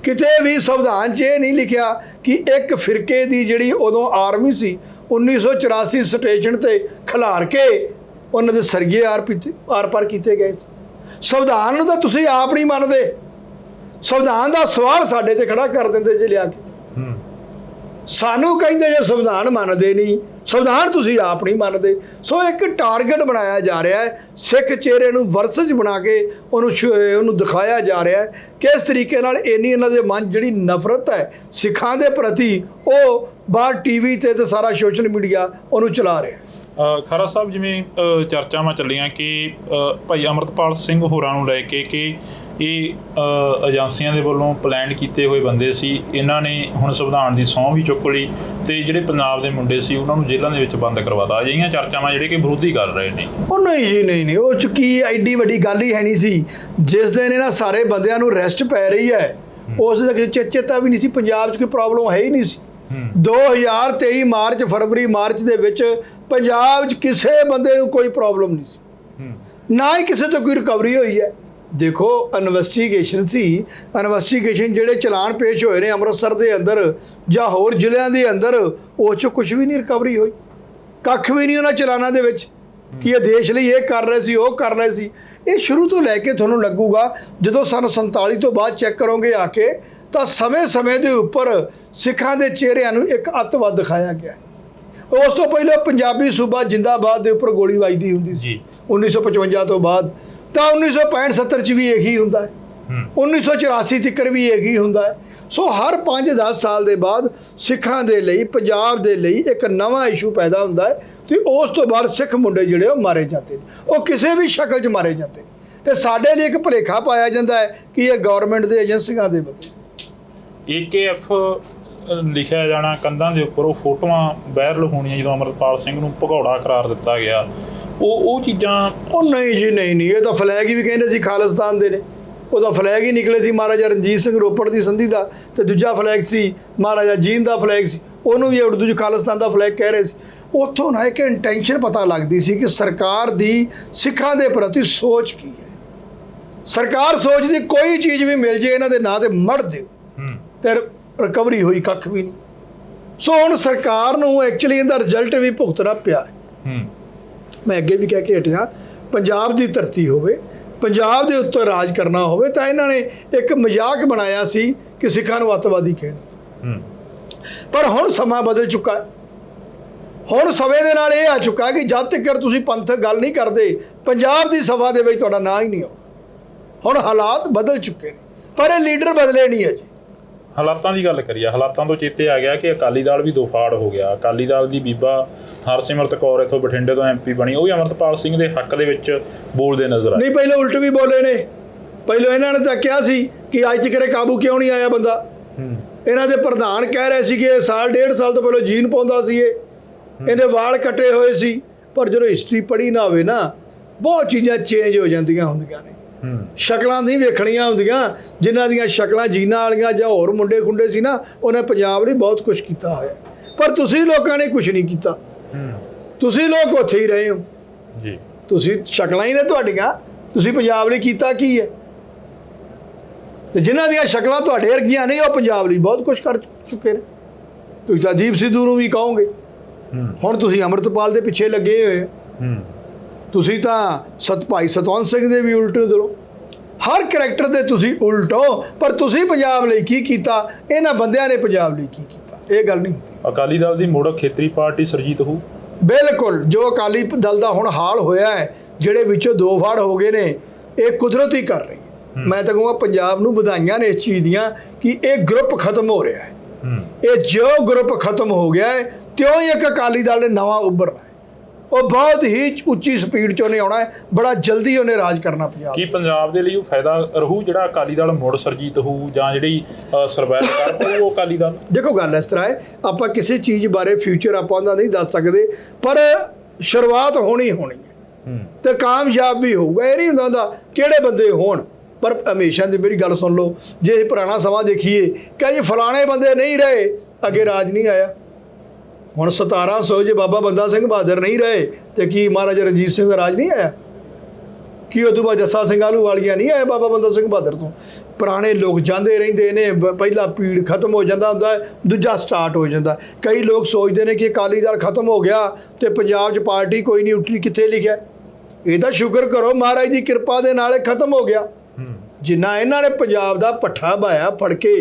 ਕਿਤੇ ਵੀ ਸੰਵਿਧਾਨ 'ਚ ਇਹ ਨਹੀਂ ਲਿਖਿਆ ਕਿ ਇੱਕ ਫਿਰਕੇ ਦੀ ਜਿਹੜੀ ਉਦੋਂ ਆਰਮੀ ਸੀ 1984 ਸਟੇਸ਼ਨ ਤੇ ਖਿਲਾਰ ਕੇ ਉਹਨਾਂ ਦੇ ਸਰਗੇ ਆਰ ਪਾਰ ਕੀਤੇ ਗਏ। ਸੰਵਿਧਾਨ ਨੂੰ ਤਾਂ ਤੁਸੀਂ ਆਪ ਨਹੀਂ ਮੰਨਦੇ। ਸੰਵਿਧਾਨ ਦਾ ਸਵਾਲ ਸਾਡੇ ਤੇ ਖੜਾ ਕਰ ਦਿੰਦੇ ਜੇ ਲਿਆ ਕੇ। ਸਾਨੂੰ ਕਹਿੰਦੇ ਜੇ ਸੰਵਿਧਾਨ ਮੰਨਦੇ ਨਹੀਂ, ਸੰਵਿਧਾਨ ਤੁਸੀਂ ਆਪ ਨਹੀਂ ਮੰਨਦੇ। ਸੋ ਇੱਕ ਟਾਰਗੇਟ ਬਣਾਇਆ ਜਾ ਰਿਹਾ ਹੈ, ਸਿੱਖ ਚਿਹਰੇ ਨੂੰ ਵਰਸਜ ਬਣਾ ਕੇ ਉਹਨੂੰ ਦਿਖਾਇਆ ਜਾ ਰਿਹਾ ਹੈ। ਕਿਸ ਤਰੀਕੇ ਨਾਲ ਇੰਨੀ ਇਹਨਾਂ ਦੇ ਮਨ ਜਿਹੜੀ ਨਫ਼ਰਤ ਹੈ ਸਿੱਖਾਂ ਦੇ ਪ੍ਰਤੀ, ਉਹ ਬਾਹਰ TV ਤੇ ਸਾਰਾ ਸੋਸ਼ਲ ਮੀਡੀਆ ਉਹਨੂੰ ਚਲਾ ਰਿਹਾ। ਖਰਾ ਸਾਹਿਬ, ਜਿਵੇਂ ਚਰਚਾਵਾਂ ਚੱਲੀਆਂ ਕਿ ਭਾਈ ਅਮਰਤਪਾਲ ਸਿੰਘ ਹੋਰਾਂ ਨੂੰ ਲੈ ਕੇ ਕਿ ਇਹ ਏਜੰਸੀਆਂ ਦੇ ਵੱਲੋਂ ਪਲਾਨ ਕੀਤੇ ਹੋਏ ਬੰਦੇ ਸੀ, ਇਹਨਾਂ ਨੇ ਹੁਣ ਸੰਵਿਧਾਨ ਦੀ ਸਹੁੰ ਵੀ ਚੁੱਕ ਲਈ ਤੇ ਜਿਹੜੇ ਪੰਜਾਬ ਦੇ ਮੁੰਡੇ ਸੀ ਉਹਨਾਂ ਨੂੰ ਜੇਲ੍ਹਾਂ ਦੇ ਵਿੱਚ ਬੰਦ ਕਰਵਾਤਾ। ਅਜਿਹੀਆਂ ਚਰਚਾਵਾਂ ਜਿਹੜੇ ਕਿ ਵਿਰੋਧੀ ਕਰ ਰਹੇ ਨੇ। ਉਹ ਨਹੀਂ ਜੀ, ਨਹੀਂ, ਉਹ 'ਚ ਕੀ ਐਡੀ ਵੱਡੀ ਗੱਲ ਹੀ ਹੈ ਨਹੀਂ ਸੀ। ਜਿਸ ਦਿਨ ਇਹਨਾਂ ਸਾਰੇ ਬੰਦਿਆਂ ਨੂੰ ਅਰੈਸਟ ਪੈ ਰਹੀ ਹੈ ਉਸ ਦਾ ਚੇਤਾ ਵੀ ਨਹੀਂ ਸੀ। ਪੰਜਾਬ 'ਚ ਕੋਈ ਪ੍ਰੋਬਲਮ ਹੈ ਹੀ ਨਹੀਂ ਸੀ। 2023 ਫਰਵਰੀ ਮਾਰਚ ਦੇ ਵਿੱਚ ਪੰਜਾਬ 'ਚ ਕਿਸੇ ਬੰਦੇ ਨੂੰ ਕੋਈ ਪ੍ਰੋਬਲਮ ਨਹੀਂ ਸੀ, ਨਾ ਹੀ ਕਿਸੇ ਤੋਂ ਕੋਈ ਰਿਕਵਰੀ ਹੋਈ ਹੈ। ਦੇਖੋ, ਇਨਵੈਸਟੀਗੇਸ਼ਨ ਸੀ। ਇਨਵੈਸਟੀਗੇਸ਼ਨ ਜਿਹੜੇ ਚਲਾਨ ਪੇਸ਼ ਹੋਏ ਨੇ ਅੰਮ੍ਰਿਤਸਰ ਦੇ ਅੰਦਰ ਜਾਂ ਹੋਰ ਜ਼ਿਲ੍ਹਿਆਂ ਦੇ ਅੰਦਰ, ਉਸ 'ਚੋਂ ਕੁਛ ਵੀ ਨਹੀਂ ਰਿਕਵਰੀ ਹੋਈ। ਕੱਖ ਵੀ ਨਹੀਂ ਉਹਨਾਂ ਚਲਾਨਾਂ ਦੇ ਵਿੱਚ ਕਿ ਇਹ ਦੇਸ਼ ਲਈ ਇਹ ਕਰ ਰਹੇ ਸੀ, ਉਹ ਕਰ ਰਹੇ ਸੀ। ਇਹ ਸ਼ੁਰੂ ਤੋਂ ਲੈ ਕੇ ਤੁਹਾਨੂੰ ਲੱਗੂਗਾ, ਜਦੋਂ ਸਨ 47 ਤੋਂ ਬਾਅਦ ਚੈੱਕ ਕਰੋਗੇ ਆ ਕੇ, ਤਾਂ ਸਮੇਂ-ਸਮੇਂ ਦੇ ਉੱਪਰ ਸਿੱਖਾਂ ਦੇ ਚਿਹਰਿਆਂ ਨੂੰ ਇੱਕ ਅੱਤਵਾਦ ਦਿਖਾਇਆ ਗਿਆ। ਉਸ ਤੋਂ ਪਹਿਲਾਂ ਪੰਜਾਬੀ ਸੂਬਾ ਜਿੰਦਾਬਾਦ ਦੇ ਉੱਪਰ ਗੋਲੀ ਵੱਜਦੀ ਹੁੰਦੀ ਸੀ 1955 ਤੋਂ ਬਾਅਦ। ਤਾਂ 1965-70 'ਚ ਵੀ ਇਹੀ ਹੁੰਦਾ ਹੈ, 1984 ਤੱਕ ਵੀ ਇਹੀ ਹੁੰਦਾ ਹੈ। ਸੋ ਹਰ 5-10 ਸਾਲ ਦੇ ਬਾਅਦ ਸਿੱਖਾਂ ਦੇ ਲਈ, ਪੰਜਾਬ ਦੇ ਲਈ ਇੱਕ ਨਵਾਂ ਇਸ਼ੂ ਪੈਦਾ ਹੁੰਦਾ ਹੈ ਤੇ ਉਸ ਤੋਂ ਬਾਅਦ ਸਿੱਖ ਮੁੰਡੇ ਜਿਹੜੇ ਉਹ ਮਾਰੇ ਜਾਂਦੇ ਨੇ, ਉਹ ਕਿਸੇ ਵੀ ਸ਼ਕਲ 'ਚ ਮਾਰੇ ਜਾਂਦੇ ਨੇ। ਤੇ ਸਾਡੇ ਲਈ ਇੱਕ ਭੁਲੇਖਾ ਪਾਇਆ ਜਾਂਦਾ ਹੈ ਕਿ ਇਹ ਗਵਰਨਮੈਂਟ ਦੇ ਏਜੰਸੀਆਂ ਦੇ ਬੰਦੇ। AKF ਲਿਖਿਆ ਜਾਣਾ ਕੰਧਾਂ ਦੇ ਉੱਪਰ, ਉਹ ਫੋਟੋਆਂ ਵਾਇਰਲ ਹੋਣੀਆਂ ਜਦੋਂ ਅਮਰਪਾਲ ਸਿੰਘ ਨੂੰ ਭਗੌੜਾ ਕਰਾਰ ਦਿੱਤਾ ਗਿਆ, ਉਹ ਚੀਜ਼ਾਂ। ਉਹ ਨਹੀਂ ਜੀ, ਨਹੀਂ, ਇਹ ਤਾਂ ਫਲੈਗ ਵੀ ਕਹਿੰਦੇ ਸੀ ਖਾਲਿਸਤਾਨ ਦੇ ਨੇ। ਉਹਦਾ ਫਲੈਗ ਹੀ ਨਿਕਲੇ ਸੀ ਮਹਾਰਾਜਾ ਰਣਜੀਤ ਸਿੰਘ ਰੋਪੜ ਦੀ ਸੰਧੀ ਦਾ, ਤੇ ਦੂਜਾ ਫਲੈਗ ਸੀ ਮਹਾਰਾਜਾ ਜੀਂਦ ਦਾ ਫਲੈਗ ਸੀ, ਉਹਨੂੰ ਵੀ ਉਰਦੂ 'ਚ ਖਾਲਿਸਤਾਨ ਦਾ ਫਲੈਗ ਕਹਿ ਰਹੇ ਸੀ। ਉੱਥੋਂ ਨਾ ਇੱਕ ਇੰਟੈਂਸ਼ਨ ਪਤਾ ਲੱਗਦੀ ਸੀ ਕਿ ਸਰਕਾਰ ਦੀ ਸਿੱਖਾਂ ਦੇ ਪ੍ਰਤੀ ਸੋਚ ਕੀ ਹੈ। ਸਰਕਾਰ ਸੋਚਦੀ ਕੋਈ ਚੀਜ਼ ਵੀ ਮਿਲ ਜੇ ਇਹਨਾਂ ਦੇ ਨਾਂ ਤੇ ਮੜ ਦਿਓ, ਤੇ ਰਿਕਵਰੀ ਹੋਈ ਕੱਖ ਵੀ ਨਹੀਂ। ਸੋ ਹੁਣ ਸਰਕਾਰ ਨੂੰ ਐਕਚੁਅਲੀ ਇਹਦਾ ਰਿਜ਼ਲਟ ਵੀ ਭੁਗਤਣਾ ਪਿਆ ਹੈ। ਮੈਂ ਅੱਗੇ ਵੀ ਕਹਿ ਕੇ ਹਟਿਆ, ਪੰਜਾਬ ਦੀ ਧਰਤੀ ਹੋਵੇ, ਪੰਜਾਬ ਦੇ ਉੱਤੇ ਰਾਜ ਕਰਨਾ ਹੋਵੇ, ਤਾਂ ਇਹਨਾਂ ਨੇ ਇੱਕ ਮਜ਼ਾਕ ਬਣਾਇਆ ਸੀ ਕਿ ਸਿੱਖਾਂ ਨੂੰ ਅੱਤਵਾਦੀ ਕਹਿਣਾ। ਪਰ ਹੁਣ ਸਮਾਂ ਬਦਲ ਚੁੱਕਾ ਹੈ। ਹੁਣ ਸਮੇਂ ਦੇ ਨਾਲ ਇਹ ਆ ਚੁੱਕਾ ਕਿ ਜਦ ਤੱਕ ਤੁਸੀਂ ਪੰਥਕ ਗੱਲ ਨਹੀਂ ਕਰਦੇ, ਪੰਜਾਬ ਦੀ ਸਭਾ ਦੇ ਵਿੱਚ ਤੁਹਾਡਾ ਨਾਂ ਹੀ ਨਹੀਂ ਆਉਣਾ। ਹੁਣ ਹਾਲਾਤ ਬਦਲ ਚੁੱਕੇ ਨੇ, ਪਰ ਇਹ ਲੀਡਰ ਬਦਲੇ ਨਹੀਂ ਹੈ ਜੀ। ਹਾਲਾਤਾਂ ਦੀ ਗੱਲ ਕਰੀਏ, ਹਾਲਾਤਾਂ ਤੋਂ ਚੇਤੇ ਆ ਗਿਆ ਕਿ ਅਕਾਲੀ ਦਲ ਵੀ ਦੋਫਾੜ ਹੋ ਗਿਆ। ਅਕਾਲੀ ਦਲ ਦੀ ਬੀਬਾ ਹਰਸਿਮਰਤ ਕੌਰ ਇੱਥੋਂ ਬਠਿੰਡੇ ਤੋਂ MP ਬਣੀ, ਉਹ ਵੀ ਅਮਰਤਪਾਲ ਸਿੰਘ ਦੇ ਹੱਕ ਦੇ ਵਿੱਚ ਬੋਲਦੇ ਨਜ਼ਰ ਆਏ। ਨਹੀਂ, ਪਹਿਲਾਂ ਉਲਟ ਵੀ ਬੋਲੇ ਨੇ। ਪਹਿਲਾਂ ਇਹਨਾਂ ਨੇ ਤਾਂ ਕਿਹਾ ਸੀ ਕਿ ਅੱਜ ਤੱਕ ਕਾਬੂ ਕਿਉਂ ਨਹੀਂ ਆਇਆ ਬੰਦਾ। ਇਹਨਾਂ ਦੇ ਪ੍ਰਧਾਨ ਕਹਿ ਰਹੇ ਸੀ ਕਿ ਇਹ 1.5 ਸਾਲ ਤੋਂ ਪਹਿਲਾਂ ਜੀਨ ਪਾਉਂਦਾ ਸੀ, ਇਹਦੇ ਵਾਲ ਕੱਟੇ ਹੋਏ ਸੀ। ਪਰ ਜਦੋਂ ਹਿਸਟਰੀ ਪੜ੍ਹੀ ਨਾ ਹੋਵੇ ਨਾ, ਬਹੁਤ ਚੀਜ਼ਾਂ ਚੇਂਜ ਹੋ ਜਾਂਦੀਆਂ ਹੁੰਦੀਆਂ ਨੇ। ਸ਼ਕਲਾਂ ਨਹੀਂ ਵੇਖਣੀਆਂ ਹੁੰਦੀਆਂ। ਜਿਨ੍ਹਾਂ ਦੀਆਂ ਸ਼ਕਲਾਂ ਜੀਨਾਂ ਵਾਲੀਆਂ ਜਾਂ ਹੋਰ ਮੁੰਡੇ ਖੁੰਡੇ ਸੀ ਨਾ, ਉਹਨੇ ਪੰਜਾਬ ਲਈ ਬਹੁਤ ਕੁਛ ਕੀਤਾ ਹੋਇਆ। ਪਰ ਤੁਸੀਂ ਲੋਕਾਂ ਨੇ ਕੁਛ ਨਹੀਂ ਕੀਤਾ। ਤੁਸੀਂ ਲੋਕ ਉੱਥੇ ਹੀ ਰਹੇ ਹੋ ਜੀ। ਤੁਸੀਂ ਸ਼ਕਲਾਂ ਹੀ ਨੇ ਤੁਹਾਡੀਆਂ, ਤੁਸੀਂ ਪੰਜਾਬ ਲਈ ਕੀਤਾ ਕੀ ਹੈ? ਤੇ ਜਿਨ੍ਹਾਂ ਦੀਆਂ ਸ਼ਕਲਾਂ ਤੁਹਾਡੇ ਵਰਗੀਆਂ ਨਹੀਂ, ਉਹ ਪੰਜਾਬ ਲਈ ਬਹੁਤ ਕੁਛ ਕਰ ਚੁੱਕੇ ਨੇ। ਤੁਸੀਂ ਤਾਂ ਦੀਪ ਸਿੱਧੂ ਨੂੰ ਵੀ ਕਹੋਗੇ। ਹੁਣ ਤੁਸੀਂ ਅੰਮ੍ਰਿਤਪਾਲ ਦੇ ਪਿੱਛੇ ਲੱਗੇ ਹੋਏ ਹੋ। ਤੁਸੀਂ ਤਾਂ ਭਾਈ ਸਤਵੰਤ ਸਿੰਘ ਦੇ ਵੀ ਉਲਟ ਦਿਲੋ, ਹਰ ਕਰੈਕਟਰ ਦੇ ਤੁਸੀਂ ਉਲਟ ਹੋ। ਪਰ ਤੁਸੀਂ ਪੰਜਾਬ ਲਈ ਕੀ ਕੀਤਾ, ਇਹਨਾਂ ਬੰਦਿਆਂ ਨੇ ਪੰਜਾਬ ਲਈ ਕੀ ਕੀਤਾ, ਇਹ ਗੱਲ ਨਹੀਂ ਹੁੰਦੀ। ਅਕਾਲੀ ਦਲ ਦੀ ਮੁੜ ਖੇਤਰੀ ਪਾਰਟੀ ਸਰਜੀਤ ਹੋਊ। ਬਿਲਕੁਲ, ਜੋ ਅਕਾਲੀ ਦਲ ਦਾ ਹੁਣ ਹਾਲ ਹੋਇਆ ਹੈ, ਜਿਹੜੇ ਵਿੱਚੋਂ ਦੋ ਫਾੜ ਹੋ ਗਏ ਨੇ, ਇਹ ਕੁਦਰਤੀ ਕਰ ਰਹੀ ਹੈ। ਮੈਂ ਤਾਂ ਕਹੂੰਗਾ ਪੰਜਾਬ ਨੂੰ ਵਧਾਈਆਂ ਨੇ ਇਸ ਚੀਜ਼ ਦੀਆਂ ਕਿ ਇਹ ਗਰੁੱਪ ਖਤਮ ਹੋ ਰਿਹਾ ਹੈ। ਇਹ ਜੋ ਗਰੁੱਪ ਖਤਮ ਹੋ ਗਿਆ ਹੈ, ਤਿਉਂ ਹੀ ਇੱਕ ਅਕਾਲੀ ਦਲ ਨੇ ਨਵਾਂ ਉੱਭਰਨਾ ਹੈ। ਉਹ ਬਹੁਤ ਹੀ ਉੱਚੀ ਸਪੀਡ 'ਚ ਉਹਨੇ ਆਉਣਾ ਹੈ, ਬੜਾ ਜਲਦੀ ਉਹਨੇ ਰਾਜ ਕਰਨਾ ਪੰਜਾਬ। ਕੀ ਪੰਜਾਬ ਦੇ ਲਈ ਉਹ ਫਾਇਦਾ ਰਹੂ ਜਿਹੜਾ ਅਕਾਲੀ ਦਲ ਮੁੜ ਸਰਜੀਤ ਹੋਊ, ਜਾਂ ਜਿਹੜੀ ਸਰਵਾਈਵ ਕਰ ਪਾਊ ਉਹ ਅਕਾਲੀ ਦਲ? ਦੇਖੋ, ਗੱਲ ਇਸ ਤਰ੍ਹਾਂ ਹੈ, ਆਪਾਂ ਕਿਸੇ ਚੀਜ਼ ਬਾਰੇ ਫਿਊਚਰ ਆਪਾਂ ਉਹਦਾ ਨਹੀਂ ਦੱਸ ਸਕਦੇ, ਪਰ ਸ਼ੁਰੂਆਤ ਹੋਣੀ ਹੈ ਤੇ ਕਾਮਯਾਬ ਵੀ ਹੋਊਗਾ। ਇਹ ਨਹੀਂ ਹੁੰਦਾ ਕਿਹੜੇ ਬੰਦੇ ਹੋਣ, ਪਰ ਹਮੇਸ਼ਾ ਦੀ ਮੇਰੀ ਗੱਲ ਸੁਣ ਲਓ, ਜੇ ਪੁਰਾਣਾ ਸਮਾਂ ਦੇਖੀਏ ਕਿ ਜੀ ਫਲਾਣੇ ਬੰਦੇ ਨਹੀਂ ਰਹੇ, ਅੱਗੇ ਰਾਜ ਨਹੀਂ ਆਇਆ। ਹੁਣ 1700 ਜੇ ਬਾਬਾ ਬੰਦਾ ਸਿੰਘ ਬਹਾਦਰ ਨਹੀਂ ਰਹੇ ਤੇ ਕੀ ਮਹਾਰਾਜਾ ਰਣਜੀਤ ਸਿੰਘ ਦਾ ਰਾਜ ਨਹੀਂ ਆਇਆ? ਕੀ ਉਦੋਂ ਬਾਅਦ ਜੱਸਾ ਸਿੰਘ ਆਹਲੂਵਾਲੀਆ ਨਹੀਂ ਆਇਆ ਬਾਬਾ ਬੰਦਾ ਸਿੰਘ ਬਹਾਦਰ ਤੋਂ? ਪੁਰਾਣੇ ਲੋਕ ਜਾਂਦੇ ਰਹਿੰਦੇ ਨੇ, ਪਹਿਲਾ ਪੀੜ ਖਤਮ ਹੋ ਜਾਂਦਾ ਹੁੰਦਾ, ਦੂਜਾ ਸਟਾਰਟ ਹੋ ਜਾਂਦਾ। ਕਈ ਲੋਕ ਸੋਚਦੇ ਨੇ ਕਿ ਅਕਾਲੀ ਦਲ ਖਤਮ ਹੋ ਗਿਆ ਤੇ ਪੰਜਾਬ 'ਚ ਪਾਰਟੀ ਕੋਈ ਨਹੀਂ ਉੱਠੀ। ਕਿੱਥੇ ਲਿਖਿਆ? ਇਹ ਤਾਂ ਸ਼ੁਕਰ ਕਰੋ ਮਹਾਰਾਜ ਦੀ ਕਿਰਪਾ ਦੇ ਨਾਲ ਖਤਮ ਹੋ ਗਿਆ। ਜਿੰਨਾ ਇਹਨਾਂ ਨੇ ਪੰਜਾਬ ਦਾ ਪੱਠਾ ਬਾਇਆ ਫੜ ਕੇ,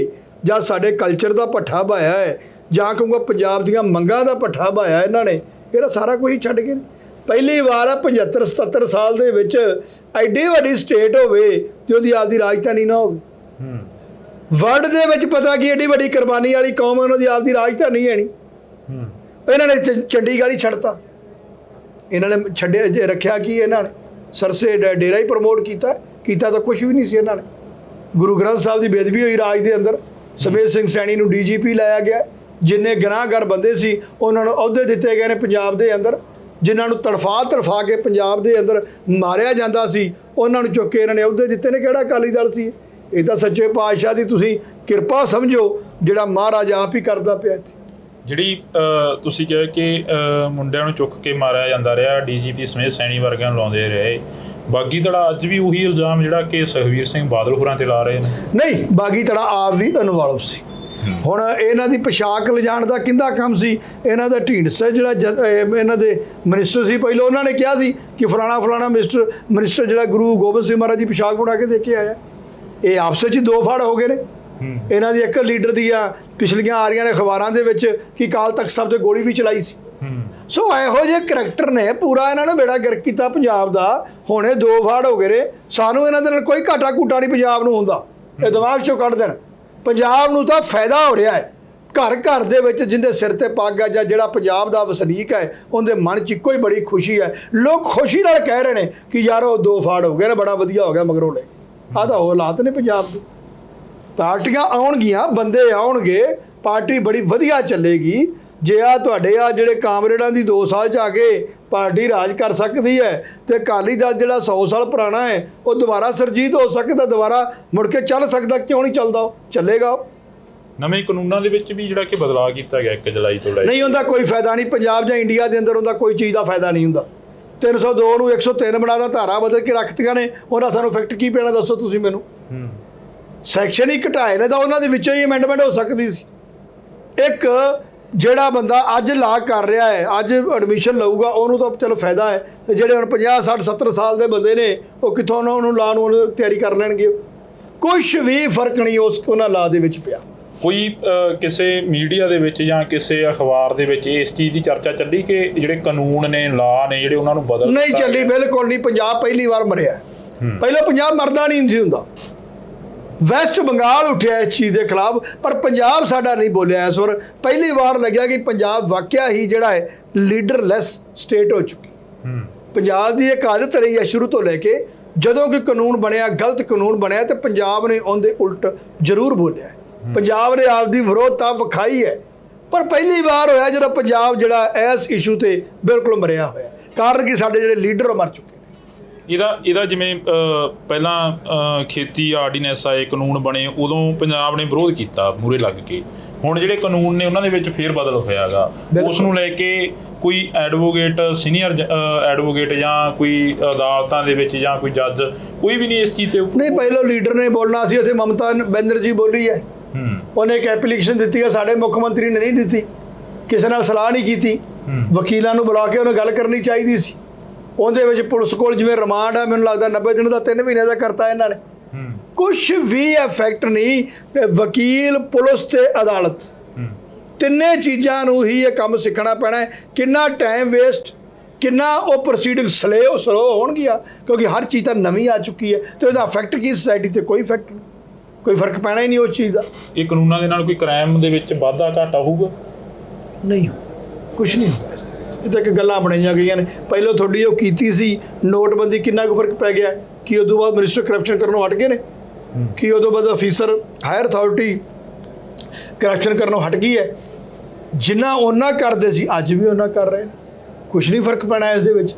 ਜਾਂ ਸਾਡੇ ਕਲਚਰ ਦਾ ਪੱਠਾ ਬਾਇਆ ਹੈ, ਜਾਂ ਕਹੂੰਗਾ ਪੰਜਾਬ ਦੀਆਂ ਮੰਗਾਂ ਦਾ ਪੱਠਾ ਬਾਇਆ ਇਹਨਾਂ ਨੇ, ਇਹਦਾ ਸਾਰਾ ਕੁਝ ਛੱਡ ਕੇ ਪਹਿਲੀ ਵਾਰ ਆ 75-77 ਸਾਲ ਦੇ ਵਿੱਚ ਐਡੀ ਵੱਡੀ ਸਟੇਟ ਹੋਵੇ ਤੇ ਉਹਦੀ ਆਪਦੀ ਰਾਜਧਾਨੀ ਨਾ ਹੋਵੇ। ਵਰਲਡ ਦੇ ਵਿੱਚ ਪਤਾ ਕੀ ਐਡੀ ਵੱਡੀ ਕੁਰਬਾਨੀ ਵਾਲੀ ਕੌਮ, ਉਹਨਾਂ ਦੀ ਆਪਦੀ ਰਾਜਧਾਨੀ ਹੈ ਨਹੀਂ। ਇਹਨਾਂ ਨੇ ਚੰਡੀਗੜ੍ਹ ਹੀ ਛੱਡਤਾ। ਇਹਨਾਂ ਨੇ ਛੱਡਿਆ ਰੱਖਿਆ ਕੀ? ਇਹਨਾਂ ਨੇ ਸਰਸੇ ਡੇਰਾ ਹੀ ਪ੍ਰਮੋਟ ਕੀਤਾ ਤਾਂ ਕੁਝ ਵੀ ਨਹੀਂ ਸੀ। ਇਹਨਾਂ ਨੇ ਗੁਰੂ ਗ੍ਰੰਥ ਸਾਹਿਬ ਦੀ ਬੇਅਦਬੀ ਹੋਈ ਰਾਜ ਦੇ ਅੰਦਰ। ਸਮੇਤ ਸਿੰਘ ਸੈਣੀ ਨੂੰ DGP ਲਾਇਆ ਗਿਆ। ਜਿੰਨੇ ਗੁਨਾਹਗਾਰ ਬੰਦੇ ਸੀ ਉਹਨਾਂ ਨੂੰ ਅਹੁਦੇ ਦਿੱਤੇ ਗਏ ਨੇ ਪੰਜਾਬ ਦੇ ਅੰਦਰ। ਜਿਨ੍ਹਾਂ ਨੂੰ ਤੜਫਾ ਕੇ ਪੰਜਾਬ ਦੇ ਅੰਦਰ ਮਾਰਿਆ ਜਾਂਦਾ ਸੀ, ਉਹਨਾਂ ਨੂੰ ਚੁੱਕ ਕੇ ਇਹਨਾਂ ਨੇ ਅਹੁਦੇ ਦਿੱਤੇ ਨੇ। ਕਿਹੜਾ ਅਕਾਲੀ ਦਲ ਸੀ? ਇਹ ਤਾਂ ਸੱਚੇ ਪਾਤਸ਼ਾਹ ਦੀ ਤੁਸੀਂ ਕਿਰਪਾ ਸਮਝੋ, ਜਿਹੜਾ ਮਹਾਰਾਜ ਆਪ ਹੀ ਕਰਦਾ ਪਿਆ ਇੱਥੇ। ਜਿਹੜੀ ਤੁਸੀਂ ਕਿਹਾ ਕਿ ਮੁੰਡਿਆਂ ਨੂੰ ਚੁੱਕ ਕੇ ਮਾਰਿਆ ਜਾਂਦਾ ਰਿਹਾ, DGP ਸਮੇਤ ਸੈਣੀ ਵਰਗਿਆਂ ਨੂੰ ਲਾਉਂਦੇ ਰਹੇ, ਬਾਗੀ ਧੜਾ ਅੱਜ ਵੀ ਉਹੀ ਇਲਜ਼ਾਮ ਜਿਹੜਾ ਕਿ ਸੁਖਬੀਰ ਸਿੰਘ ਬਾਦਲ ਹੋਰਾਂ ਤੇ ਲਾ ਰਹੇ ਨੇ। ਨਹੀਂ, ਬਾਗੀ ਧੜਾ ਆਪ ਵੀ ਇਨਵੋਲਵ ਸੀ। ਹੁਣ ਇਹਨਾਂ ਦੀ ਪੋਸ਼ਾਕ ਲਿਜਾਣ ਦਾ ਕਿੰਦਾ ਕੰਮ ਸੀ? ਇਹਨਾਂ ਦਾ ਢੀਂਡਸਾ ਜਿਹੜਾ ਇਹਨਾਂ ਦੇ ਮਿਨਿਸਟਰ ਸੀ ਪਹਿਲਾਂ, ਉਹਨਾਂ ਨੇ ਕਿਹਾ ਸੀ ਕਿ ਫਲਾਣਾ ਮਿਨਿਸਟਰ ਜਿਹੜਾ ਗੁਰੂ ਗੋਬਿੰਦ ਸਿੰਘ ਮਹਾਰਾਜ ਦੀ ਪੋਸ਼ਾਕ ਬਣਾ ਕੇ ਦੇ ਕੇ ਆਇਆ। ਇਹ ਆਪਸ ਵਿੱਚ ਦੋ ਫੜ ਹੋ ਗਏ ਨੇ। ਇਹਨਾਂ ਦੀ ਇੱਕ ਲੀਡਰ ਦੀਆਂ ਪਿਛਲੀਆਂ ਆ ਰਹੀਆਂ ਨੇ ਅਖਬਾਰਾਂ ਦੇ ਵਿੱਚ ਕਿ ਅਕਾਲ ਤਖਤ ਸਾਹਿਬ ਤੇ ਗੋਲੀ ਵੀ ਚਲਾਈ ਸੀ। ਸੋ ਇਹੋ ਜਿਹੇ ਕਰੈਕਟਰ ਨੇ ਪੂਰਾ ਇਹਨਾਂ ਨੇ ਬੇੜਾ ਗਰਕ ਕੀਤਾ ਪੰਜਾਬ ਦਾ। ਹੁਣ ਇਹ ਦੋ ਫਾੜ ਹੋ ਗਏ ਨੇ। ਸਾਨੂੰ ਇਹਨਾਂ ਦੇ ਨਾਲ ਕੋਈ ਘਾਟਾ ਘੂਟਾ ਨਹੀਂ ਪੰਜਾਬ ਨੂੰ ਹੁੰਦਾ, ਇਹ ਦਿਮਾਗ 'ਚੋਂ ਕੱਢ ਦੇਣ। ਪੰਜਾਬ ਨੂੰ ਤਾਂ ਫਾਇਦਾ ਹੋ ਰਿਹਾ ਹੈ। ਘਰ ਘਰ ਦੇ ਵਿੱਚ ਜਿਹਦੇ ਸਿਰ ਤੇ ਪੱਗ ਆ, ਜਾਂ ਜਿਹੜਾ ਪੰਜਾਬ ਦਾ ਵਸਨੀਕ ਹੈ, ਉਹਦੇ ਮਨ 'ਚ ਇੱਕੋ ਹੀ ਬੜੀ ਖੁਸ਼ੀ ਹੈ। ਲੋਕ ਖੁਸ਼ੀ ਨਾਲ ਕਹਿ ਰਹੇ ਨੇ ਕਿ ਯਾਰ ਉਹ ਦੋ ਫਾੜ ਹੋ ਗਏ ਨੇ, ਬੜਾ ਵਧੀਆ ਹੋ ਗਿਆ ਮਗਰੋਂ ਲੈ। ਆਹ ਤਾਂ ਉਹ ਹਾਲਾਤ ਨੇ ਪੰਜਾਬ ਦੇ। ਪਾਰਟੀਆਂ ਆਉਣਗੀਆਂ, ਬੰਦੇ ਆਉਣਗੇ, ਪਾਰਟੀ ਬੜੀ ਵਧੀਆ ਚੱਲੇਗੀ। ਜੇ ਆ ਤੁਹਾਡੇ ਆ ਜਿਹੜੇ ਕਾਮਰੇਡਾਂ ਦੀ 2 ਸਾਲ 'ਚ ਆ ਕੇ ਪਾਰਟੀ ਰਾਜ ਕਰ ਸਕਦੀ ਹੈ, ਤੇ ਅਕਾਲੀ ਦਲ ਜਿਹੜਾ 100 ਸਾਲ ਪੁਰਾਣਾ ਹੈ ਉਹ ਦੁਬਾਰਾ ਸਰਜੀਤ ਹੋ ਸਕਦਾ, ਦੁਬਾਰਾ ਮੁੜ ਕੇ ਚੱਲ ਸਕਦਾ। ਕਿਉਂ ਨਹੀਂ ਚੱਲਦਾ? ਉਹ ਚੱਲੇਗਾ। ਨਵੇਂ ਕਾਨੂੰਨਾਂ ਦੇ ਵਿੱਚ ਵੀ ਜਿਹੜਾ ਕਿ ਬਦਲਾਅ ਕੀਤਾ ਗਿਆ 1 ਜੁਲਾਈ ਤੋਂ ਲੈ ਕੇ। ਨਹੀਂ ਹੁੰਦਾ ਕੋਈ ਫਾਇਦਾ ਨਹੀਂ ਪੰਜਾਬ ਜਾਂ ਇੰਡੀਆ ਦੇ ਅੰਦਰ, ਉਹਦਾ ਕੋਈ ਚੀਜ਼ ਦਾ ਫਾਇਦਾ ਨਹੀਂ ਹੁੰਦਾ। 302 ਨੂੰ 103 ਬਣਾਦਾ, ਧਾਰਾ ਬਦਲ ਕੇ ਰੱਖਤੀਆਂ ਨੇ। ਉਹਨਾਂ ਸਾਨੂੰ ਇਫੈਕਟ ਕੀ ਪੈਣਾ ਦੱਸੋ ਤੁਸੀਂ ਮੈਨੂੰ? ਸੈਕਸ਼ਨ ਹੀ ਘਟਾਏ ਨੇ ਤਾਂ ਉਹਨਾਂ ਦੇ ਵਿੱਚੋਂ ਹੀ ਅਮੈਂਡਮੈਂਟ ਹੋ ਸਕਦੀ ਸੀ। ਇੱਕ ਜਿਹੜਾ ਬੰਦਾ ਅੱਜ ਲਾ ਕਰ ਰਿਹਾ ਹੈ, ਅੱਜ ਐਡਮਿਸ਼ਨ ਲਊਗਾ, ਉਹਨੂੰ ਤਾਂ ਚਲੋ ਫਾਇਦਾ ਹੈ। ਤੇ ਜਿਹੜੇ ਹੁਣ 50 60 70 ਸਾਲ ਦੇ ਬੰਦੇ ਨੇ, ਉਹ ਕਿੱਥੋਂ ਉਹਨੂੰ ਲਾ ਨੂੰ ਤਿਆਰੀ ਕਰ ਲੈਣਗੇ? ਕੁਛ ਵੀ ਫਰਕ ਨਹੀਂ ਉਹਨਾਂ ਲਾ ਦੇ ਵਿੱਚ ਪਿਆ। ਕੋਈ ਕਿਸੇ ਮੀਡੀਆ ਦੇ ਵਿੱਚ ਜਾਂ ਕਿਸੇ ਅਖਬਾਰ ਦੇ ਵਿੱਚ ਇਸ ਚੀਜ਼ ਦੀ ਚਰਚਾ ਚੱਲੀ ਕਿ ਜਿਹੜੇ ਕਾਨੂੰਨ ਨੇ, ਲਾ ਨੇ, ਜਿਹੜੇ ਉਹਨਾਂ ਨੂੰ ਬਦਲ ਨਹੀਂ ਚੱਲੀ, ਬਿਲਕੁਲ ਨਹੀਂ। ਪੰਜਾਬ ਪਹਿਲੀ ਵਾਰ ਮਰਿਆ। ਪਹਿਲਾਂ ਪੰਜਾਬ ਮਰਦਾ ਨਹੀਂ ਸੀ ਹੁੰਦਾ। ਵੈਸਟ ਬੰਗਾਲ ਉੱਠਿਆ ਇਸ ਚੀਜ਼ ਦੇ ਖਿਲਾਫ, ਪਰ ਪੰਜਾਬ ਸਾਡਾ ਨਹੀਂ ਬੋਲਿਆ ਇਸ ਵਾਰ। ਪਹਿਲੀ ਵਾਰ ਲੱਗਿਆ ਕਿ ਪੰਜਾਬ ਵਾਕਿਆ ਹੀ ਜਿਹੜਾ ਹੈ ਲੀਡਰਲੈਸ ਸਟੇਟ ਹੋ ਚੁੱਕੀ। ਪੰਜਾਬ ਦੀ ਇੱਕ ਆਦਤ ਰਹੀ ਹੈ ਸ਼ੁਰੂ ਤੋਂ ਲੈ ਕੇ, ਜਦੋਂ ਕਿ ਕਾਨੂੰਨ ਬਣਿਆ, ਗਲਤ ਕਾਨੂੰਨ ਬਣਿਆ, ਤੇ ਪੰਜਾਬ ਨੇ ਉਹਦੇ ਉਲਟ ਜ਼ਰੂਰ ਬੋਲਿਆ। ਪੰਜਾਬ ਨੇ ਆਪਦੀ ਵਿਰੋਧਤਾ ਵਿਖਾਈ ਹੈ, ਪਰ ਪਹਿਲੀ ਵਾਰ ਹੋਇਆ ਜਦੋਂ ਪੰਜਾਬ ਜਿਹੜਾ ਇਸ ਇਸ਼ੂ ਤੇ ਬਿਲਕੁਲ ਮਰਿਆ ਹੋਇਆ। ਕਾਰਨ ਕਿ ਸਾਡੇ ਜਿਹੜੇ ਲੀਡਰ ਮਰ ਚੁੱਕੇ। ਇਹਦਾ ਜਿਵੇਂ ਪਹਿਲਾਂ ਖੇਤੀ ਆਰਡੀਨੈਂਸ ਆਏ, ਕਾਨੂੰਨ ਬਣੇ, ਉਦੋਂ ਪੰਜਾਬ ਨੇ ਵਿਰੋਧ ਕੀਤਾ ਮੂਹਰੇ ਲੱਗ ਕੇ। ਹੁਣ ਜਿਹੜੇ ਕਾਨੂੰਨ ਨੇ ਉਹਨਾਂ ਦੇ ਵਿੱਚ ਫੇਰ ਬਦਲ ਹੋਇਆਗਾ। ਉਸ ਨੂੰ ਲੈ ਕੇ ਕੋਈ ਐਡਵੋਕੇਟ, ਸੀਨੀਅਰ ਐਡਵੋਕੇਟ, ਜਾਂ ਕੋਈ ਅਦਾਲਤਾਂ ਦੇ ਵਿੱਚ ਜਾਂ ਕੋਈ ਜੱਜ, ਕੋਈ ਵੀ ਨਹੀਂ ਇਸ ਚੀਜ਼ ਤੇ ਨਹੀਂ। ਪਹਿਲਾਂ ਲੀਡਰ ਨੇ ਬੋਲਣਾ ਸੀ, ਉੱਥੇ ਮਮਤਾ ਬੈਨਰਜੀ ਬੋਲੀ ਹੈ। ਉਹਨੇ ਇੱਕ ਐਪਲੀਕੇਸ਼ਨ ਦਿੱਤੀ ਹੈ, ਸਾਡੇ ਮੁੱਖ ਮੰਤਰੀ ਨੇ ਨਹੀਂ ਦਿੱਤੀ, ਕਿਸੇ ਨਾਲ ਸਲਾਹ ਨਹੀਂ ਕੀਤੀ। ਵਕੀਲਾਂ ਨੂੰ ਬੁਲਾ ਕੇ ਉਹਨੇ ਗੱਲ ਕਰਨੀ ਚਾਹੀਦੀ ਸੀ। ਉਹਦੇ ਵਿੱਚ ਪੁਲਿਸ ਕੋਲ ਜਿਵੇਂ ਰਿਮਾਂਡ ਹੈ, ਮੈਨੂੰ ਲੱਗਦਾ 90 ਦਿਨ ਦਾ 3 ਮਹੀਨੇ ਦਾ ਕਰਤਾ ਇਹਨਾਂ ਨੇ। ਕੁਛ ਵੀ ਇਫੈਕਟ ਨਹੀਂ। ਵਕੀਲ, ਪੁਲਿਸ ਤੇ ਅਦਾਲਤ, ਤਿੰਨੇ ਚੀਜ਼ਾਂ ਨੂੰ ਹੀ ਇਹ ਕੰਮ ਸਿੱਖਣਾ ਪੈਣਾ ਹੈ। ਕਿੰਨਾ ਟਾਈਮ ਵੇਸਟ, ਕਿੰਨਾ ਉਹ ਪ੍ਰੋਸੀਡਿੰਗ ਸਲੋ ਹੋਣਗੀਆਂ, ਕਿਉਂਕਿ ਹਰ ਚੀਜ਼ ਤਾਂ ਨਵੀਂ ਆ ਚੁੱਕੀ ਹੈ ਤੇ ਉਹਦਾ ਇਫੈਕਟ ਕੀ ਸੋਸਾਇਟੀ ਤੇ ਕੋਈ ਇਫੈਕਟ ਨਹੀਂ, ਕੋਈ ਫਰਕ ਪੈਣਾ ਹੀ ਨਹੀਂ ਉਸ ਚੀਜ਼ ਦਾ। ਇਹ ਕਾਨੂੰਨਾਂ ਦੇ ਨਾਲ ਕੋਈ ਕ੍ਰਾਈਮ ਦੇ ਵਿੱਚ ਵਾਧਾ ਘਾਟਾ ਹੋਊਗਾ? ਨਹੀਂ ਹੁੰਦਾ, ਕੁਛ ਨਹੀਂ ਹੁੰਦਾ ਇਸ ਦੇ ਵਿੱਚ। ਇਹ ਤਾਂ ਇੱਕ ਗੱਲਾਂ ਬਣਾਈਆਂ ਗਈਆਂ ਨੇ। ਪਹਿਲਾਂ ਤੁਹਾਡੀ ਉਹ ਕੀਤੀ ਸੀ ਨੋਟਬੰਦੀ, ਕਿੰਨਾ ਕੁ ਫਰਕ ਪੈ ਗਿਆ ਕਿ ਉਦੋਂ ਬਾਅਦ ਮਿਨਿਸਟਰ ਕਰਪਸ਼ਨ ਕਰਨੋਂ ਹਟ ਗਏ ਨੇ, ਕਿ ਉਦੋਂ ਬਾਅਦ ਅਫੀਸਰ ਹਾਇਰ ਅਥਾਰਟੀ ਕਰਪਸ਼ਨ ਕਰਨੋਂ ਹਟ ਗਈ ਹੈ। ਜਿੰਨਾ ਉਹਨਾਂ ਕਰਦੇ ਸੀ ਅੱਜ ਵੀ ਉਹਨਾਂ ਕਰ ਰਹੇ ਨੇ, ਕੁਛ ਨਹੀਂ ਫਰਕ ਪੈਣਾ ਇਸ ਦੇ ਵਿੱਚ।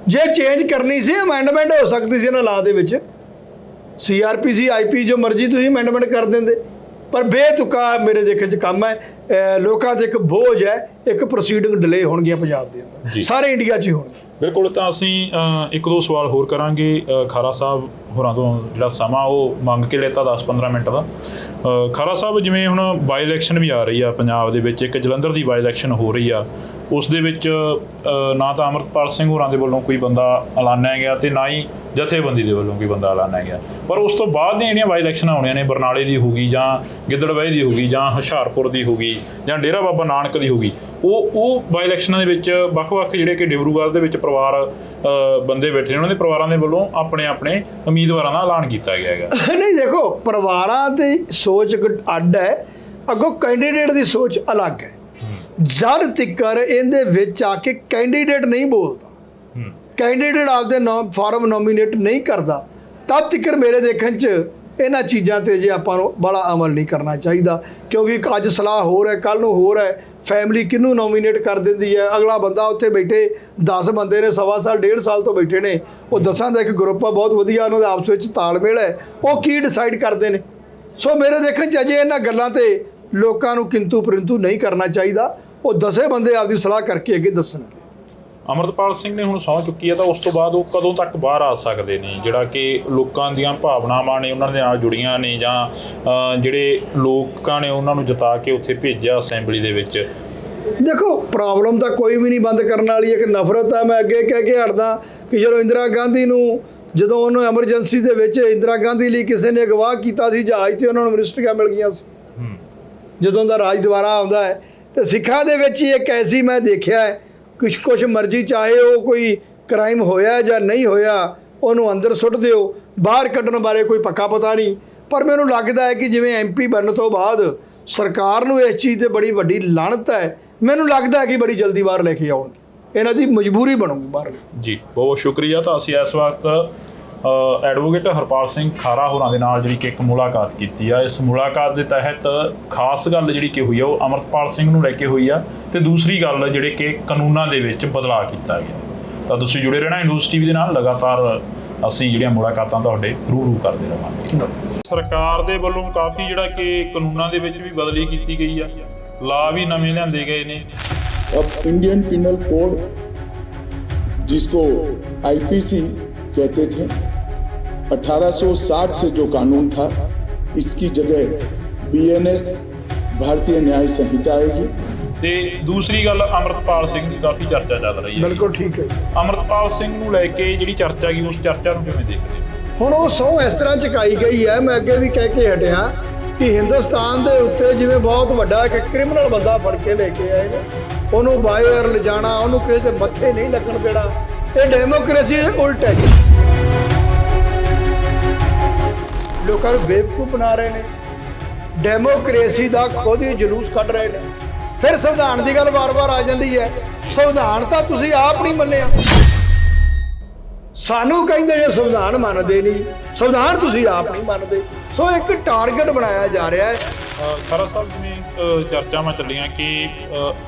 ਜੇ ਚੇਂਜ ਕਰਨੀ ਸੀ ਅਮੈਂਡਮੈਂਟ ਹੋ ਸਕਦੀ ਸੀ ਇਹਨਾਂ ਲਾ ਦੇ ਵਿੱਚ, CRPC IP ਜੋ ਮਰਜ਼ੀ ਤੁਸੀਂ ਅਮੈਂਡਮੈਂਟ ਕਰ ਦਿੰਦੇ, ਪਰ ਬੇਤੁਕਾ ਮੇਰੇ ਦੇਖਣ 'ਚ ਕੰਮ ਹੈ। ਲੋਕਾਂ 'ਤੇ ਇੱਕ ਬੋਝ ਹੈ, ਇੱਕ ਪ੍ਰੋਸੀਡਿੰਗ ਡਿਲੇ ਹੋਣਗੀਆਂ ਪੰਜਾਬ ਦੇ ਅੰਦਰ, ਸਾਰੇ ਇੰਡੀਆ 'ਚ ਹੀ ਹੋਣਗੀਆਂ। ਬਿਲਕੁਲ। ਤਾਂ ਅਸੀਂ ਇੱਕ ਦੋ ਸਵਾਲ ਹੋਰ ਕਰਾਂਗੇ ਖਾਰਾ ਸਾਹਿਬ ਹੋਰਾਂ ਤੋਂ, ਜਿਹੜਾ ਸਮਾਂ ਉਹ ਮੰਗ ਕੇ ਲਿੱਤਾ 10-15 ਮਿੰਟ ਦਾ। ਖਾਰਾ ਸਾਹਿਬ, ਜਿਵੇਂ ਹੁਣ ਬਾਈ ਇਲੈਕਸ਼ਨ ਵੀ ਆ ਰਹੀ ਆ ਪੰਜਾਬ ਦੇ ਵਿੱਚ, ਇੱਕ ਜਲੰਧਰ ਦੀ ਬਾਈ ਇਲੈਕਸ਼ਨ ਹੋ ਰਹੀ ਆ, ਉਸ ਦੇ ਵਿੱਚ ਨਾ ਤਾਂ ਅੰਮ੍ਰਿਤਪਾਲ ਸਿੰਘ ਹੋਰਾਂ ਦੇ ਵੱਲੋਂ ਕੋਈ ਬੰਦਾ ਐਲਾਨਿਆ ਗਿਆ ਤੇ ਨਾ ਹੀ ਜਥੇਬੰਦੀ ਦੇ ਵੱਲੋਂ ਕੋਈ ਬੰਦਾ ਐਲਾਨਿਆ ਗਿਆ, ਪਰ ਉਸ ਤੋਂ ਬਾਅਦ ਦੀਆਂ ਜਿਹੜੀਆਂ ਬਾਈ ਇਲੈਕਸ਼ਨਾਂ ਹੋਣੀਆਂ ਨੇ, ਬਰਨਾਲੇ ਦੀ ਹੋ ਗਈ ਜਾਂ ਗਿੱਦੜਬਾਹੀ ਦੀ ਹੋ ਗਈ ਜਾਂ ਹੁਸ਼ਿਆਰਪੁਰ ਦੀ ਹੋ ਗਈ ਜਾਂ ਡੇਰਾ ਬਾਬਾ ਨਾਨਕ ਦੀ ਹੋ ਗਈ, ਉਹ ਬਾਈ ਇਲੈਕਸ਼ਨਾਂ ਦੇ ਵਿੱਚ ਵੱਖ-ਵੱਖ ਜਿਹੜੇ ਕਿ ਡਿਬਰੂਗੜ੍ਹ ਦੇ ਵਿੱਚ ਪਰਿਵਾਰ ਬੰਦੇ ਬੈਠੇ ਨੇ, ਉਹਨਾਂ ਦੇ ਪਰਿਵਾਰਾਂ ਦੇ ਵੱਲੋਂ ਆਪਣੇ ਉਮੀਦਵਾਰਾਂ ਦਾ ਐਲਾਨ ਕੀਤਾ ਗਿਆ ਹੈਗਾ। ਨਹੀਂ, ਦੇਖੋ, ਪਰਿਵਾਰਾਂ ਦੀ ਸੋਚ ਅੱਡ ਹੈ, ਅੱਗੋਂ ਕੈਂਡੀਡੇਟ ਦੀ ਸੋਚ ਅਲੱਗ ਹੈ। ਜਦ ਤੱਕਰ ਇਹਦੇ ਵਿੱਚ ਆ ਕੇ ਕੈਂਡੀਡੇਟ ਨਹੀਂ ਬੋਲਦਾ, ਕੈਂਡੀਡੇਟ ਆਪਦੇ ਫਾਰਮ ਨੋਮੀਨੇਟ ਨਹੀਂ ਕਰਦਾ, ਤਦ ਤੱਕਰ ਮੇਰੇ ਦੇਖਣ 'ਚ ਇਹਨਾਂ ਚੀਜ਼ਾਂ 'ਤੇ ਜੇ ਆਪਾਂ ਨੂੰ ਬੜਾ ਅਮਲ ਨਹੀਂ ਕਰਨਾ ਚਾਹੀਦਾ। ਕਿਉਂਕਿ ਅੱਜ ਸਲਾਹ ਹੋਰ ਹੈ, ਕੱਲ੍ਹ ਨੂੰ ਹੋਰ ਹੈ, ਫੈਮਿਲੀ ਕਿਹਨੂੰ ਨੋਮੀਨੇਟ ਕਰ ਦਿੰਦੀ ਹੈ। ਅਗਲਾ ਬੰਦਾ ਉੱਥੇ ਬੈਠੇ 10 ਬੰਦੇ ਨੇ, ਸਵਾ ਸਾਲ 1.5 ਸਾਲ ਤੋਂ ਬੈਠੇ ਨੇ, ਉਹ 10 ਦਾ ਇੱਕ ਗਰੁੱਪ ਆ, ਬਹੁਤ ਵਧੀਆ, ਉਹਨਾਂ ਦਾ ਆਪਸ ਵਿੱਚ ਤਾਲਮੇਲ ਹੈ, ਉਹ ਕੀ ਡਿਸਾਈਡ ਕਰਦੇ ਨੇ। ਸੋ ਮੇਰੇ ਦੇਖਣ 'ਚ ਅਜੇ ਇਹਨਾਂ ਗੱਲਾਂ 'ਤੇ ਲੋਕਾਂ ਨੂੰ ਕਿੰਤੂ ਪਰੰਤੂ ਨਹੀਂ ਕਰਨਾ ਚਾਹੀਦਾ। ਉਹ 10 ਬੰਦੇ ਆਪਦੀ ਸਲਾਹ ਕਰਕੇ ਅੱਗੇ ਦੱਸਣਗੇ। ਅੰਮ੍ਰਿਤਪਾਲ ਸਿੰਘ ਨੇ ਹੁਣ ਸਹੁੰ ਚੁੱਕੀ ਹੈ, ਤਾਂ ਉਸ ਤੋਂ ਬਾਅਦ ਉਹ ਕਦੋਂ ਤੱਕ ਬਾਹਰ ਆ ਸਕਦੇ ਨੇ, ਜਿਹੜਾ ਕਿ ਲੋਕਾਂ ਦੀਆਂ ਭਾਵਨਾਵਾਂ ਨੇ ਉਹਨਾਂ ਦੇ ਨਾਲ ਜੁੜੀਆਂ ਨੇ, ਜਾਂ ਜਿਹੜੇ ਲੋਕਾਂ ਨੇ ਉਹਨਾਂ ਨੂੰ ਜਿਤਾ ਕੇ ਉੱਥੇ ਭੇਜਿਆ ਅਸੈਂਬਲੀ ਦੇ ਵਿੱਚ? ਦੇਖੋ, ਪ੍ਰੋਬਲਮ ਤਾਂ ਕੋਈ ਵੀ ਨਹੀਂ ਬੰਦ ਕਰਨ ਵਾਲੀ। ਇੱਕ ਨਫ਼ਰਤ ਹੈ। ਮੈਂ ਅੱਗੇ ਕਹਿ ਕੇ ਹਟਦਾ ਕਿ ਜਦੋਂ ਇੰਦਰਾ ਗਾਂਧੀ ਨੂੰ, ਜਦੋਂ ਉਹਨੂੰ ਐਮਰਜੈਂਸੀ ਦੇ ਵਿੱਚ ਇੰਦਰਾ ਗਾਂਧੀ ਲਈ ਕਿਸੇ ਨੇ ਅਗਵਾਹ ਕੀਤਾ ਸੀ ਜਹਾਜ਼ 'ਤੇ, ਉਹਨਾਂ ਨੂੰ ਮਿਨਿਸਟਰੀਆਂ ਮਿਲ ਗਈਆਂ ਸੀ। ਜਦੋਂ ਦਾ ਰਾਜ ਦੁਆਰਾ ਆਉਂਦਾ ਹੈ ਤੇ ਸਿੱਖਾਂ ਦੇ ਵਿੱਚ ਹੀ ਇੱਕ ਐਸੀ ਮੈਂ ਦੇਖਿਆ ਹੈ, ਕੁਛ ਮਰਜ਼ੀ, ਚਾਹੇ ਉਹ ਕੋਈ ਕ੍ਰਾਈਮ ਹੋਇਆ ਜਾਂ ਨਹੀਂ ਹੋਇਆ, ਉਹਨੂੰ ਅੰਦਰ ਸੁੱਟ ਦਿਓ, ਬਾਹਰ ਕੱਢਣ ਬਾਰੇ ਕੋਈ ਪੱਕਾ ਪਤਾ ਨਹੀਂ। ਪਰ ਮੈਨੂੰ ਲੱਗਦਾ ਹੈ ਕਿ ਜਿਵੇਂ MP ਬਣਨ ਤੋਂ ਬਾਅਦ ਸਰਕਾਰ ਨੂੰ ਇਸ ਚੀਜ਼ 'ਤੇ ਬੜੀ ਵੱਡੀ ਲਾਹਨਤ ਹੈ, ਮੈਨੂੰ ਲੱਗਦਾ ਹੈ ਕਿ ਬੜੀ ਜਲਦੀ ਬਾਹਰ ਲੈ ਕੇ ਆਉਣਗੇ, ਇਹਨਾਂ ਦੀ ਮਜਬੂਰੀ ਬਣੂਗੀ ਬਾਹਰ। ਜੀ, ਬਹੁਤ ਸ਼ੁਕਰੀਆ। ਤਾਂ ਅਸੀਂ ਇਸ ਵਕਤ ਐਡਵੋਕੇਟ ਹਰਪਾਲ ਸਿੰਘ ਖਾਰਾ ਹੋਰਾਂ ਦੇ ਨਾਲ ਜਿਹੜੀ ਕਿ ਇੱਕ ਮੁਲਾਕਾਤ ਕੀਤੀ ਆ। ਇਸ ਮੁਲਾਕਾਤ ਦੇ ਤਹਿਤ ਖਾਸ ਗੱਲ ਜਿਹੜੀ ਕਿ ਹੋਈ ਆ ਉਹ ਅੰਮ੍ਰਿਤਪਾਲ ਸਿੰਘ ਨੂੰ ਲੈ ਕੇ ਹੋਈ ਆ, ਤੇ ਦੂਸਰੀ ਗੱਲ ਜਿਹੜੇ ਕਿ ਕਾਨੂੰਨਾਂ ਦੇ ਵਿੱਚ ਬਦਲਾਅ ਕੀਤਾ ਗਿਆ। ਤਾਂ ਤੁਸੀਂ ਜੁੜੇ ਰਹਿਣਾ ਨਿਊਜ਼ TV ਦੇ ਨਾਲ, ਲਗਾਤਾਰ ਅਸੀਂ ਜਿਹੜੀਆਂ ਮੁਲਾਕਾਤਾਂ ਤੁਹਾਡੇ ਰੂਬਰੂ ਕਰਦੇ ਰਹਾਂਗੇ। ਸਰਕਾਰ ਦੇ ਵੱਲੋਂ ਕਾਫੀ ਜਿਹੜਾ ਕਿ ਕਾਨੂੰਨਾਂ ਦੇ ਵਿੱਚ ਵੀ ਬਦਲੀ ਕੀਤੀ ਗਈ ਆ, ਲਾ ਵੀ ਨਵੇਂ ਲਿਆਂਦੇ ਗਏ ਨੇ। अब इंडियन पिनल कोड, जिसको IPC कहते थे, 1860 से जो कानून था, इसकी जगह BNS भारतीय न्याय संहिता आएगी। ਤੇ ਦੂਸਰੀ ਗੱਲ, ਅੰਮ੍ਰਿਤਪਾਲ ਸਿੰਘ ਦੀ ਕਾਫੀ ਚਰਚਾ ਚੱਲ ਰਹੀ ਹੈ। ਬਿਲਕੁਲ ਠੀਕ ਹੈ। ਅੰਮ੍ਰਿਤਪਾਲ ਸਿੰਘ ਨੂੰ ਲੈ ਕੇ ਜਿਹੜੀ ਚਰਚਾ ਗਈ, ਉਸ ਚਰਚਾ ਨੂੰ ਕਿਵੇਂ ਦੇਖਦੇ ਹੋ? ਹੁਣ ਉਹ ਸਹੁੰ ਇਸ ਤਰ੍ਹਾਂ ਚੁਕਾਈ ਗਈ ਹੈ, ਮੈਂ ਅੱਗੇ ਵੀ ਕਹਿ ਕੇ ਹਟਿਆ ਕਿ ਹਿੰਦੁਸਤਾਨ ਦੇ ਉੱਤੇ ਜਿਵੇਂ ਬਹੁਤ ਵੱਡਾ ਇੱਕ ਕ੍ਰਿਮੀਨਲ ਬੰਦਾ ਫੜ ਕੇ ਲੈ ਕੇ ਆਏ ਨੇ, ਉਹਨੂੰ ਬਾਹਰ ਲਿਜਾਣਾ, ਉਹਨੂੰ ਕਿਸੇ ਦੇ ਮੱਥੇ ਨਹੀਂ ਲੱਗਣ ਦੇਣਾ, ਇਹ ਡੈਮੋਕ੍ਰੇਸੀ ਦੇ ਉਲਟ ਹੈ। ਲੋਕਾਂ ਨੂੰ ਬੇਵਕੂਫ ਬਣਾ ਰਹੇ ਨੇ, ਡੈਮੋਕ੍ਰੇਸੀ ਦਾ ਖੁਦ ਹੀ ਜਲੂਸ ਕੱਢ ਰਹੇ ਨੇ। ਫਿਰ ਸੰਵਿਧਾਨ ਦੀ ਗੱਲ ਵਾਰ-ਵਾਰ ਆ ਜਾਂਦੀ ਹੈ। ਸੰਵਿਧਾਨ ਤਾਂ ਤੁਸੀਂ ਆਪ ਨਹੀਂ ਮੰਨਿਆ, ਸਾਨੂੰ ਕਹਿੰਦੇ ਜੇ ਸੰਵਿਧਾਨ ਮੰਨਦੇ ਨਹੀਂ, ਸੰਵਿਧਾਨ ਤੁਸੀਂ ਆਪ ਨਹੀਂ ਮੰਨਦੇ। ਸੋ ਇੱਕ ਟਾਰਗੇਟ ਬਣਾਇਆ ਜਾ ਰਿਹਾ ਹੈ। ਖਾਰਾ ਸਾਹਿਬ, ਜਿਵੇਂ ਚਰਚਾਵਾਂ ਚੱਲੀਆਂ ਕਿ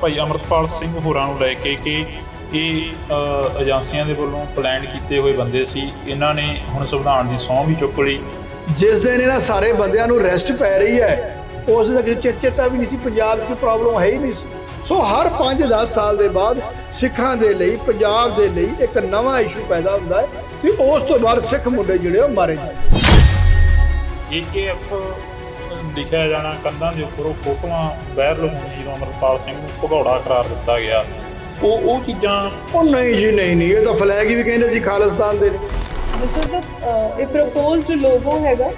ਭਾਈ ਅੰਮ੍ਰਿਤਪਾਲ ਸਿੰਘ ਹੋਰਾਂ ਨੂੰ ਲੈ ਕੇ ਕਿ ਇਹ ਏਜੰਸੀਆਂ ਦੇ ਵੱਲੋਂ ਪਲਾਨ ਕੀਤੇ ਹੋਏ ਬੰਦੇ ਸੀ, ਇਹਨਾਂ ਨੇ ਹੁਣ ਸੰਵਿਧਾਨ ਦੀ ਸਹੁੰ ਵੀ ਚੁੱਕ ਲਈ। ਜਿਸ ਦਿਨ ਇਹਨਾਂ ਸਾਰੇ ਬੰਦਿਆਂ ਨੂੰ ਰੈਸਟ ਪੈ ਰਹੀ ਹੈ, ਉਸ ਦਾ ਕਿਸੇ ਚੇਤਾ ਵੀ ਨਹੀਂ ਸੀ, ਪੰਜਾਬ 'ਚ ਪ੍ਰੋਬਲਮ ਹੈ ਹੀ ਨਹੀਂ ਸੀ। ਸੋ ਹਰ 5-10 ਸਾਲ ਦੇ ਬਾਅਦ ਸਿੱਖਾਂ ਦੇ ਲਈ, ਪੰਜਾਬ ਦੇ ਲਈ ਇੱਕ ਨਵਾਂ ਇਸ਼ੂ ਪੈਦਾ ਹੁੰਦਾ ਹੈ ਕਿ ਉਸ ਤੋਂ ਬਾਅਦ ਸਿੱਖ ਮੁੰਡੇ ਜਿਹੜੇ ਉਹ ਮਾਰੇ ਜਾਂਦੇ। AKF ਲਿਖਿਆ ਜਾਣਾ ਕੰਧਾਂ ਦੇ ਉੱਪਰ, ਉਹ ਫੋਟੋਆਂ ਵਾਇਰਲ ਹੋਣੀ ਜਦੋਂ ਅੰਮ੍ਰਿਤਪਾਲ ਸਿੰਘ ਨੂੰ ਭਗੌੜਾ ਕਰਾਰ ਦਿੱਤਾ ਗਿਆ, ਉਹ ਚੀਜ਼ਾਂ ਉਹ ਨਹੀਂ ਜੀ, ਨਹੀਂ, ਇਹ ਤਾਂ ਫਲੈਗ ਹੀ ਵੀ ਕਹਿੰਦੇ ਜੀ ਖਾਲਿਸਤਾਨ ਦੇ ਨੇ। ਦਿਸ ਇਜ਼ ਦ ਇਹ ਪ੍ਰੋਪੋਜ਼ਡ ਲੋਗੋ ਹੈਗਾ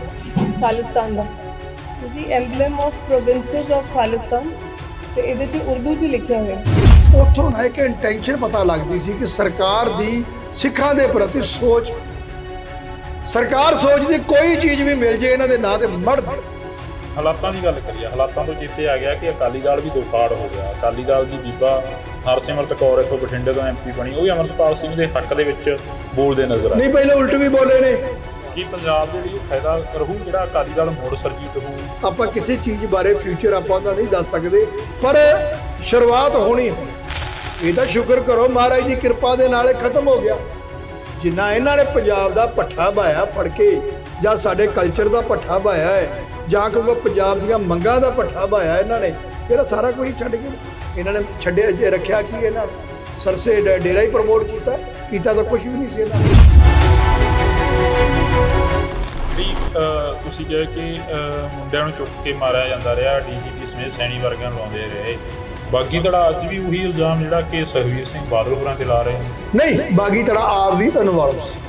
ਖਾਲਿਸਤਾਨ ਦਾ ਜੀ, ਐਮਬਲਮ ਆਫ ਪ੍ਰੋਵਿੰਸਸ ਆਫ ਖਾਲਿਸਤਾਨ, ਤੇ ਇਹਦੇ 'ਚ ਉਰਦੂ 'ਚ ਲਿਖਿਆ ਹੋਇਆ। ਉੱਥੋਂ ਨਾ ਇੱਕ ਇੰਟੈਂਸ਼ਨ ਪਤਾ ਲੱਗਦੀ ਸੀ ਕਿ ਸਰਕਾਰ ਦੀ ਸਿੱਖਾਂ ਦੇ ਪ੍ਰਤੀ ਸੋਚ, ਸਰਕਾਰ ਸੋਚਦੀ ਕੋਈ ਚੀਜ਼ ਵੀ ਮਿਲ ਜੇ ਇਹਨਾਂ ਦੇ ਨਾਂ ਤੇ ਮੜ ਦੇ। ਹਾਲਾਤਾਂ ਦੀ ਗੱਲ ਕਰੀਏ, ਹਾਲਾਤਾਂ ਤੋਂ ਜਿੱਤੇ ਆ ਗਿਆ ਕਿ ਅਕਾਲੀ ਦਲ ਵੀ ਦੋ ਫਾੜ ਹੋ ਗਿਆ। ਅਕਾਲੀ ਦਲ ਦੀ ਬੀਬਾ ਹਰਸਿਮਰਤ ਕੌਰ ਇੱਥੋਂ ਬਠਿੰਡੇ ਤੋਂ MP ਬਣੀ, ਉਹ ਵੀ ਅਮਰਤਪਾਲ ਸਿੰਘ ਦੇ ਹੱਕ ਦੇ ਵਿੱਚ ਬੋਲਦੇ ਨਜ਼ਰ ਆਏ। ਨਹੀਂ, ਪਹਿਲੇ ਉਲਟ ਵੀ ਬੋਲੇ ਨੇ। ਕੀ ਪੰਜਾਬ ਦੇ ਲਈ ਫਾਇਦਾ ਰਹੂ ਜਿਹੜਾ ਅਕਾਲੀ ਦਲ ਮੁੜ ਸਰਜੀਤ ਹੋਊ? ਆਪਾਂ ਕਿਸੇ ਚੀਜ਼ ਬਾਰੇ ਫਿਊਚਰ ਆਪਾਂ ਦਾ ਨਹੀਂ ਦੱਸ ਸਕਦੇ, ਪਰ ਸ਼ੁਰੂਆਤ ਹੋਣੀ ਹੈ। ਇਹ ਤਾਂ ਸ਼ੁਕਰ ਕਰੋ ਮਹਾਰਾਜ ਦੀ ਕਿਰਪਾ ਦੇ ਨਾਲ ਇਹ ਖਤਮ ਹੋ ਗਿਆ। ਜਿੰਨਾ ਇਹਨਾਂ ਨੇ ਪੰਜਾਬ ਦਾ ਪੱਠਾ ਬਾਇਆ ਫੜ ਕੇ, ਜਾਂ ਸਾਡੇ ਕਲਚਰ ਦਾ ਪੱਠਾ ਬਾਇਆ ਹੈ, ਜਾਂ ਕਿਉਂਕਿ ਪੰਜਾਬ ਦੀਆਂ ਮੰਗਾਂ ਦਾ ਪੱਠਾ ਬਾਇਆ ਇਹਨਾਂ ਨੇ, ਇਹਦਾ ਸਾਰਾ ਕੁਝ ਛੱਡ ਕੇ ਇਹਨਾਂ ਨੇ ਛੱਡਿਆ ਜੇ ਰੱਖਿਆ ਕੀ ਇਹਨਾਂ ਨੇ ਸਰਸੇ ਡੇਰਾ ਹੀ ਪ੍ਰਮੋਟ ਕੀਤਾ ਤਾਂ ਕੁਝ ਵੀ ਨਹੀਂ ਸੀ ਇਹਨਾਂ ਨੇ। ਵੀ ਤੁਸੀਂ ਕਿਹਾ ਕਿ ਮੁੰਡਿਆਂ ਨੂੰ ਚੁੱਕ ਕੇ ਮਾਰਿਆ ਜਾਂਦਾ ਰਿਹਾ, DGP ਸਮੇਤ ਸੈਣੀ ਵਰਗਿਆਂ ਨੂੰ ਲਾਉਂਦੇ ਰਹੇ। ਬਾਗੀ ਧੜਾ ਅੱਜ ਵੀ ਉਹੀ ਇਲਜ਼ਾਮ ਜਿਹੜਾ ਕਿ ਸੁਖਬੀਰ ਸਿੰਘ ਬਾਦਲ ਹੋਰਾਂ ਤੇ ਲਾ ਰਹੇ ਨੇ। ਨਹੀਂ, ਬਾਗੀ ਧੜਾ ਆਪ ਵੀ ਇਨਵੋਲਵ ਸੀ।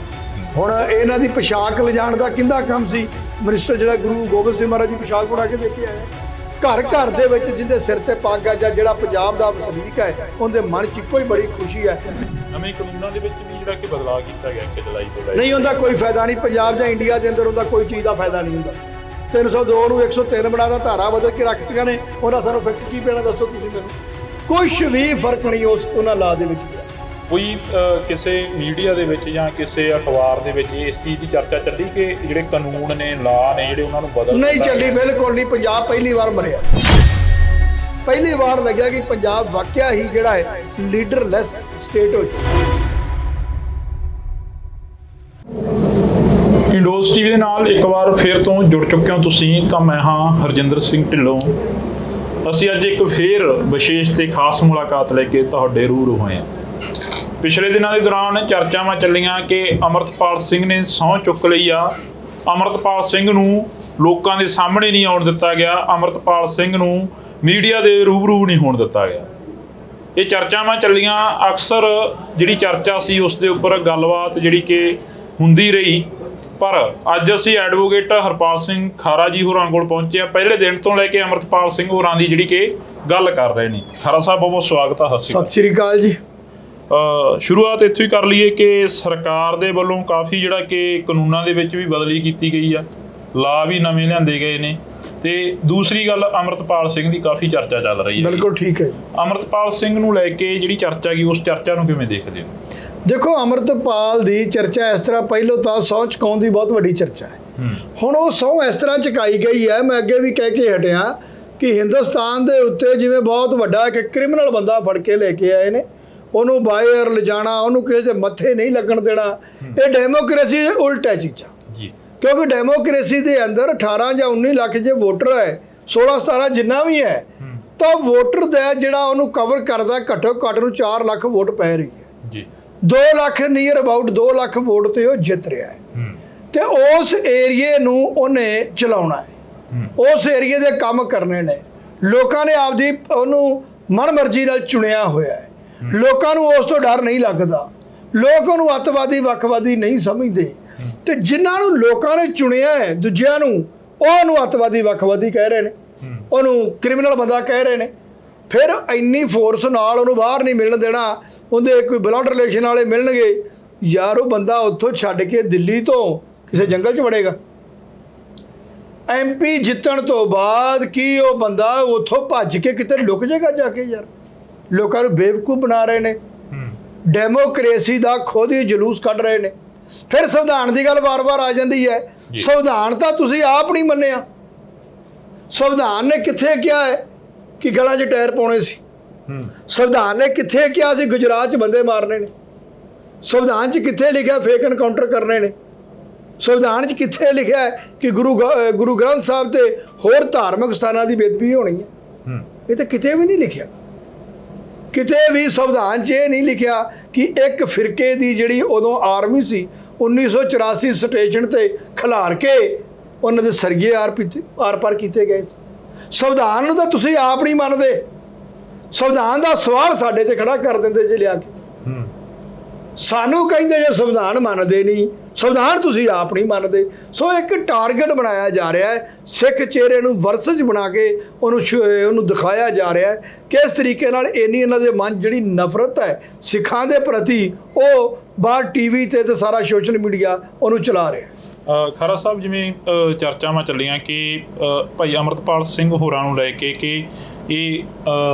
ਹੁਣ ਇਹਨਾਂ ਦੀ ਪੋਸ਼ਾਕ ਲਿਜਾਣ ਦਾ ਕਿੰਦਾ ਕੰਮ ਸੀ? ਮਿਨਿਸਟਰ ਜਿਹੜਾ ਗੁਰੂ ਗੋਬਿੰਦ ਸਿੰਘ ਮਹਾਰਾਜ ਦੀ ਪੋਸ਼ਾਕ ਬਣਾ ਕੇ ਦੇ ਕੇ ਆਇਆ। ਘਰ ਘਰ ਦੇ ਵਿੱਚ ਜਿਹਦੇ ਸਿਰ ਤੇ ਪੱਗ ਆ, ਜਾਂ ਜਿਹੜਾ ਪੰਜਾਬ ਦਾ ਵਸਨੀਕ ਹੈ, ਉਹਦੇ ਮਨ 'ਚ ਇੱਕੋ ਹੀ ਬੜੀ ਖੁਸ਼ੀ ਹੈ। ਨਵੇਂ ਕਾਨੂੰਨਾਂ ਦੇ ਵਿੱਚ ਵੀ ਜਿਹੜਾ ਕਿ ਬਦਲਾਅ ਕੀਤਾ ਗਿਆ ਕਿ ਜੁਲਾਈ ਤੋਂ ਲੈ ਨਹੀਂ, ਉਹਦਾ ਕੋਈ ਫਾਇਦਾ ਨਹੀਂ। ਪੰਜਾਬ ਜਾਂ ਇੰਡੀਆ ਦੇ ਅੰਦਰ ਉਹਦਾ ਕੋਈ ਚੀਜ਼ ਦਾ ਫਾਇਦਾ ਨਹੀਂ ਹੁੰਦਾ। 302 ਨੂੰ 103 ਬਣਾਦਾ, ਧਾਰਾ ਬਦਲ ਕੇ ਰੱਖਤੀਆਂ ਨੇ। ਉਹਨਾਂ ਸਾਨੂੰ ਫਿਕਟ ਕੀ ਪੈਣਾ ਦੱਸੋ ਤੁਸੀਂ ਮੈਨੂੰ? ਕੁਛ ਵੀ ਫਰਕ ਨਹੀਂ ਉਹਨਾਂ ਲਾ ਦੇ ਵਿੱਚ। ਕੋਈ ਕਿਸੇ ਮੀਡੀਆ ਦੇ ਵਿੱਚ ਜਾਂ ਕਿਸੇ ਅਖਬਾਰ ਦੇ ਵਿੱਚ ਇਸ ਚੀਜ਼ ਦੀ ਚਰਚਾ ਚੱਲੀ ਕਿ ਜਿਹੜੇ ਕਾਨੂੰਨ ਨੇ, ਲਾ ਨੇ, ਜਿਹੜੇ ਉਹਨਾਂ ਨੂੰ ਬਦਲ ਨਹੀਂ ਚੱਲੀ, ਬਿਲਕੁਲ ਨਹੀਂ। ਪੰਜਾਬ ਪਹਿਲੀ ਵਾਰ ਮਰਿਆ। ਪਹਿਲੀ ਵਾਰ ਲੱਗਿਆ ਕਿ ਪੰਜਾਬ ਵਾਕਿਆ ਹੀ ਜਿਹੜਾ ਹੈ ਲੀਡਰਲੈਸ ਸਟੇਟ ਹੋ ਚੁੱਕਾ। ਇੰਡੋਜ਼ TV ਦੇ ਨਾਲ ਇੱਕ ਵਾਰ ਫਿਰ ਤੋਂ ਜੁੜ ਚੁੱਕੇ ਹੋ ਤੁਸੀਂ, ਤਾਂ ਮੈਂ ਹਾਂ ਹਰਜਿੰਦਰ ਸਿੰਘ ਢਿੱਲੋਂ। ਅਸੀਂ ਅੱਜ ਇੱਕ ਫੇਰ ਵਿਸ਼ੇਸ਼ ਤੇ ਖਾਸ ਮੁਲਾਕਾਤ ਲੈ ਕੇ ਤੁਹਾਡੇ ਰੂਬਰੂ ਹੋਏ ਹਾਂ। ਪਿਛਲੇ ਦਿਨਾਂ ਦੇ ਦੌਰਾਨ ਚਰਚਾਵਾਂ ਚੱਲੀਆਂ ਕਿ ਅਮਰਤਪਾਲ ਸਿੰਘ ਨੇ ਸਹੁੰ ਚੁੱਕ ਲਈ ਆ। ਅਮਰਤਪਾਲ ਸਿੰਘ ਨੂੰ ਲੋਕਾਂ ਦੇ ਸਾਹਮਣੇ ਨਹੀਂ ਆਉਣ ਦਿੱਤਾ ਗਿਆ। ਅਮਰਤਪਾਲ ਸਿੰਘ ਨੂੰ ਮੀਡੀਆ ਦੇ ਰੂਬਰੂ ਨਹੀਂ ਹੋਣ ਦਿੱਤਾ ਗਿਆ। ਇਹ ਚਰਚਾਵਾਂ ਚੱਲੀਆਂ। ਅਕਸਰ ਜਿਹੜੀ ਚਰਚਾ ਸੀ ਉਸ ਦੇ ਉੱਪਰ ਗੱਲਬਾਤ ਜਿਹੜੀ ਕਿ ਹੁੰਦੀ ਰਹੀ, ਪਰ ਅੱਜ ਅਸੀਂ ਐਡਵੋਕੇਟ ਹਰਪਾਲ ਸਿੰਘ ਖਾਰਾ ਜੀ ਹੋਰਾਂ ਕੋਲ ਪਹੁੰਚੇ ਹਾਂ। ਪਹਿਲੇ ਦਿਨ ਤੋਂ ਲੈ ਕੇ ਅਮਰਤਪਾਲ ਸਿੰਘ ਹੋਰਾਂ ਦੀ ਜਿਹੜੀ ਕਿ ਗੱਲ ਕਰ ਰਹੇ ਨੇ। ਖਾਰਾ ਸਾਹਿਬ, ਬਹੁਤ ਬਹੁਤ ਸਵਾਗਤ ਹੈ। ਸਤਿ ਸ਼੍ਰੀ ਅਕਾਲ ਜੀ। ਸ਼ੁਰੂਆਤ ਇੱਥੋਂ ਹੀ ਕਰ ਲਈਏ ਕਿ ਸਰਕਾਰ ਦੇ ਵੱਲੋਂ ਕਾਫੀ ਜਿਹੜਾ ਕਿ ਕਾਨੂੰਨਾਂ ਦੇ ਵਿੱਚ ਵੀ ਬਦਲੀ ਕੀਤੀ ਗਈ ਆ, ਲਾ ਵੀ ਨਵੇਂ ਲਿਆਂਦੇ ਗਏ ਨੇ, ਤੇ ਦੂਸਰੀ ਗੱਲ ਅਮਰਤਪਾਲ ਸਿੰਘ ਦੀ ਕਾਫੀ ਚਰਚਾ ਚੱਲ ਰਹੀ ਹੈ। ਬਿਲਕੁਲ ਠੀਕ ਹੈ। ਅਮਰਤਪਾਲ ਸਿੰਘ ਨੂੰ ਲੈ ਕੇ ਜਿਹੜੀ ਚਰਚਾ ਗਈ, ਉਸ ਚਰਚਾ ਨੂੰ ਕਿਵੇਂ ਦੇਖਦੇ ਹੋ? ਦੇਖੋ, ਅਮਰਤਪਾਲ ਦੀ ਚਰਚਾ ਇਸ ਤਰ੍ਹਾਂ, ਪਹਿਲੋਂ ਤਾਂ ਸਹੁੰ ਚੁਕਾਉਣ ਦੀ ਬਹੁਤ ਵੱਡੀ ਚਰਚਾ ਹੈ। ਹੁਣ ਉਹ ਸਹੁੰ ਇਸ ਤਰ੍ਹਾਂ ਚੁਕਾਈ ਗਈ ਹੈ, ਮੈਂ ਅੱਗੇ ਵੀ ਕਹਿ ਕੇ ਹਟਿਆ ਕਿ ਹਿੰਦੁਸਤਾਨ ਦੇ ਉੱਤੇ ਜਿਵੇਂ ਬਹੁਤ ਵੱਡਾ ਇੱਕ ਕ੍ਰਿਮੀਨਲ ਬੰਦਾ ਫੜ ਕੇ ਲੈ ਕੇ ਆਏ ਨੇ, ਉਹਨੂੰ ਬਾਹਰ ਲਿਜਾਣਾ, ਉਹਨੂੰ ਕਿਸੇ ਦੇ ਮੱਥੇ ਨਹੀਂ ਲੱਗਣ ਦੇਣਾ। ਇਹ ਡੈਮੋਕ੍ਰੇਸੀ ਦੇ ਉਲਟ ਹੈ ਚੀਜ਼ਾਂ ਜੀ। ਕਿਉਂਕਿ ਡੈਮੋਕ੍ਰੇਸੀ ਦੇ ਅੰਦਰ 18 ਜਾਂ 19 ਲੱਖ ਜੇ ਵੋਟਰ ਹੈ, 16-17 ਜਿੰਨਾ ਵੀ ਹੈ, ਤਾਂ ਵੋਟਰ ਦਾ ਜਿਹੜਾ ਉਹਨੂੰ ਕਵਰ ਕਰਦਾ ਘੱਟੋ ਘੱਟ ਨੂੰ 4 ਲੱਖ ਵੋਟ ਪੈ ਰਹੀ ਹੈ ਜੀ। 2 lakh near about 2 lakh vote ਤੇ ਉਹ ਜਿੱਤ ਰਿਹਾ ਹੈ, ਤੇ ਉਸ ਏਰੀਏ ਨੂੰ ਉਹਨੇ ਚਲਾਉਣਾ ਹੈ, ਉਸ ਏਰੀਏ ਦੇ ਕੰਮ ਕਰਨੇ ਨੇ। ਲੋਕਾਂ ਨੇ ਆਪਦੀ ਉਹਨੂੰ ਮਨਮਰਜ਼ੀ ਨਾਲ ਚੁਣਿਆ ਹੋਇਆ ਹੈ। ਲੋਕਾਂ ਨੂੰ ਉਸ ਤੋਂ ਡਰ ਨਹੀਂ ਲੱਗਦਾ। ਲੋਕ ਉਹਨੂੰ ਅੱਤਵਾਦੀ ਵੱਖਵਾਦੀ ਨਹੀਂ ਸਮਝਦੇ, ਤੇ ਜਿਨ੍ਹਾਂ ਨੂੰ ਲੋਕਾਂ ਨੇ ਚੁਣਿਆ ਹੈ ਦੂਜਿਆਂ ਨੂੰ, ਉਹਨੂੰ ਅੱਤਵਾਦੀ ਵੱਖਵਾਦੀ ਕਹਿ ਰਹੇ ਨੇ, ਉਹਨੂੰ ਕ੍ਰਿਮੀਨਲ ਬੰਦਾ ਕਹਿ ਰਹੇ ਨੇ। ਫਿਰ ਇੰਨੀ ਫੋਰਸ ਨਾਲ ਉਹਨੂੰ ਬਾਹਰ ਨਹੀਂ ਮਿਲਣ ਦੇਣਾ। ਉਹਦੇ ਕੋਈ ਬਲੱਡ ਰਿਲੇਸ਼ਨ ਵਾਲੇ ਮਿਲਣਗੇ, ਯਾਰ ਉਹ ਬੰਦਾ ਉੱਥੋਂ ਛੱਡ ਕੇ ਦਿੱਲੀ ਤੋਂ ਕਿਸੇ ਜੰਗਲ 'ਚ ਵੜੇਗਾ। MP ਜਿੱਤਣ ਤੋਂ ਬਾਅਦ ਕੀ ਉਹ ਬੰਦਾ ਉੱਥੋਂ ਭੱਜ ਕੇ ਕਿਤੇ ਲੁਕ ਜਾਏਗਾ ਜਾ ਕੇ? ਯਾਰ, ਲੋਕਾਂ ਨੂੰ ਬੇਵਕੂਫ ਬਣਾ ਰਹੇ ਨੇ, ਡੈਮੋਕ੍ਰੇਸੀ ਦਾ ਖੁਦ ਹੀ ਜਲੂਸ ਕੱਢ ਰਹੇ ਨੇ। ਫਿਰ ਸੰਵਿਧਾਨ ਦੀ ਗੱਲ ਵਾਰ-ਵਾਰ ਆ ਜਾਂਦੀ ਹੈ। ਸੰਵਿਧਾਨ ਤਾਂ ਤੁਸੀਂ ਆਪ ਨਹੀਂ ਮੰਨਿਆ। ਸੰਵਿਧਾਨ ਨੇ ਕਿੱਥੇ ਕਿਹਾ ਹੈ ਕਿ ਗਲਾਂ 'ਚ ਟਾਇਰ ਪਾਉਣੇ ਸੀ? ਸੰਵਿਧਾਨ ਨੇ ਕਿੱਥੇ ਕਿਹਾ ਸੀ ਗੁਜਰਾਤ 'ਚ ਬੰਦੇ ਮਾਰਨੇ ਨੇ? ਸੰਵਿਧਾਨ 'ਚ ਕਿੱਥੇ ਲਿਖਿਆ ਫੇਕ ਐਨਕਾਊਂਟਰ ਕਰਨੇ ਨੇ? ਸੰਵਿਧਾਨ 'ਚ ਕਿੱਥੇ ਲਿਖਿਆ ਹੈ ਕਿ ਗੁਰੂ ਗ੍ਰੰਥ ਸਾਹਿਬ ਤੇ ਹੋਰ ਧਾਰਮਿਕ ਸਥਾਨਾਂ ਦੀ ਬੇਅਦਬੀ ਹੋਣੀ ਹੈ? ਇਹ ਤਾਂ ਕਿਤੇ ਵੀ ਨਹੀਂ ਲਿਖਿਆ। ਕਿਤੇ ਵੀ ਸੰਵਿਧਾਨ 'ਚ ਇਹ ਨਹੀਂ ਲਿਖਿਆ ਕਿ ਇੱਕ ਫਿਰਕੇ ਦੀ ਜਿਹੜੀ ਉਦੋਂ ਆਰਮੀ ਸੀ 1984 ਸਟੇਸ਼ਨ ਤੇ ਖਿਲਾਰ ਕੇ ਉਹਨਾਂ ਦੇ ਸਰਗੇ ਆਰ ਪਾਰ ਕੀਤੇ ਗਏ। ਸੰਵਿਧਾਨ ਨੂੰ ਤਾਂ ਤੁਸੀਂ ਆਪ ਨਹੀਂ ਮੰਨਦੇ। ਸੰਵਿਧਾਨ ਦਾ ਸਵਾਲ ਸਾਡੇ ਤੇ ਖੜਾ ਕਰ ਦਿੰਦੇ ਜੇ ਲਿਆ ਕੇ। ਸਾਨੂੰ ਕਹਿੰਦੇ ਜੇ ਸੰਵਿਧਾਨ ਮੰਨਦੇ ਨਹੀਂ, ਸੰਵਿਧਾਨ ਤੁਸੀਂ ਆਪ ਨਹੀਂ ਮੰਨਦੇ। ਸੋ ਇੱਕ ਟਾਰਗੇਟ ਬਣਾਇਆ ਜਾ ਰਿਹਾ ਹੈ, ਸਿੱਖ ਚਿਹਰੇ ਨੂੰ ਵਰਸਜ ਬਣਾ ਕੇ ਉਹਨੂੰ ਦਿਖਾਇਆ ਜਾ ਰਿਹਾ ਹੈ ਕਿਸ ਤਰੀਕੇ ਨਾਲ ਇੰਨੀ ਇਹਨਾਂ ਦੇ ਮਨ ਜਿਹੜੀ ਨਫ਼ਰਤ ਹੈ ਸਿੱਖਾਂ ਦੇ ਪ੍ਰਤੀ, ਉਹ ਬਾਹਰ ਟੀਵੀ ਤੇ ਸਾਰਾ ਸੋਸ਼ਲ ਮੀਡੀਆ ਉਹਨੂੰ ਚਲਾ ਰਿਹਾ। ਖਹਿਰਾ ਸਾਹਿਬ, ਜਿਵੇਂ ਚਰਚਾਵਾਂ ਚੱਲੀਆਂ ਕਿ ਭਾਈ ਅਮਰਤਪਾਲ ਸਿੰਘ ਹੋਰਾਂ ਨੂੰ ਲੈ ਕੇ ਕਿ ਇਹ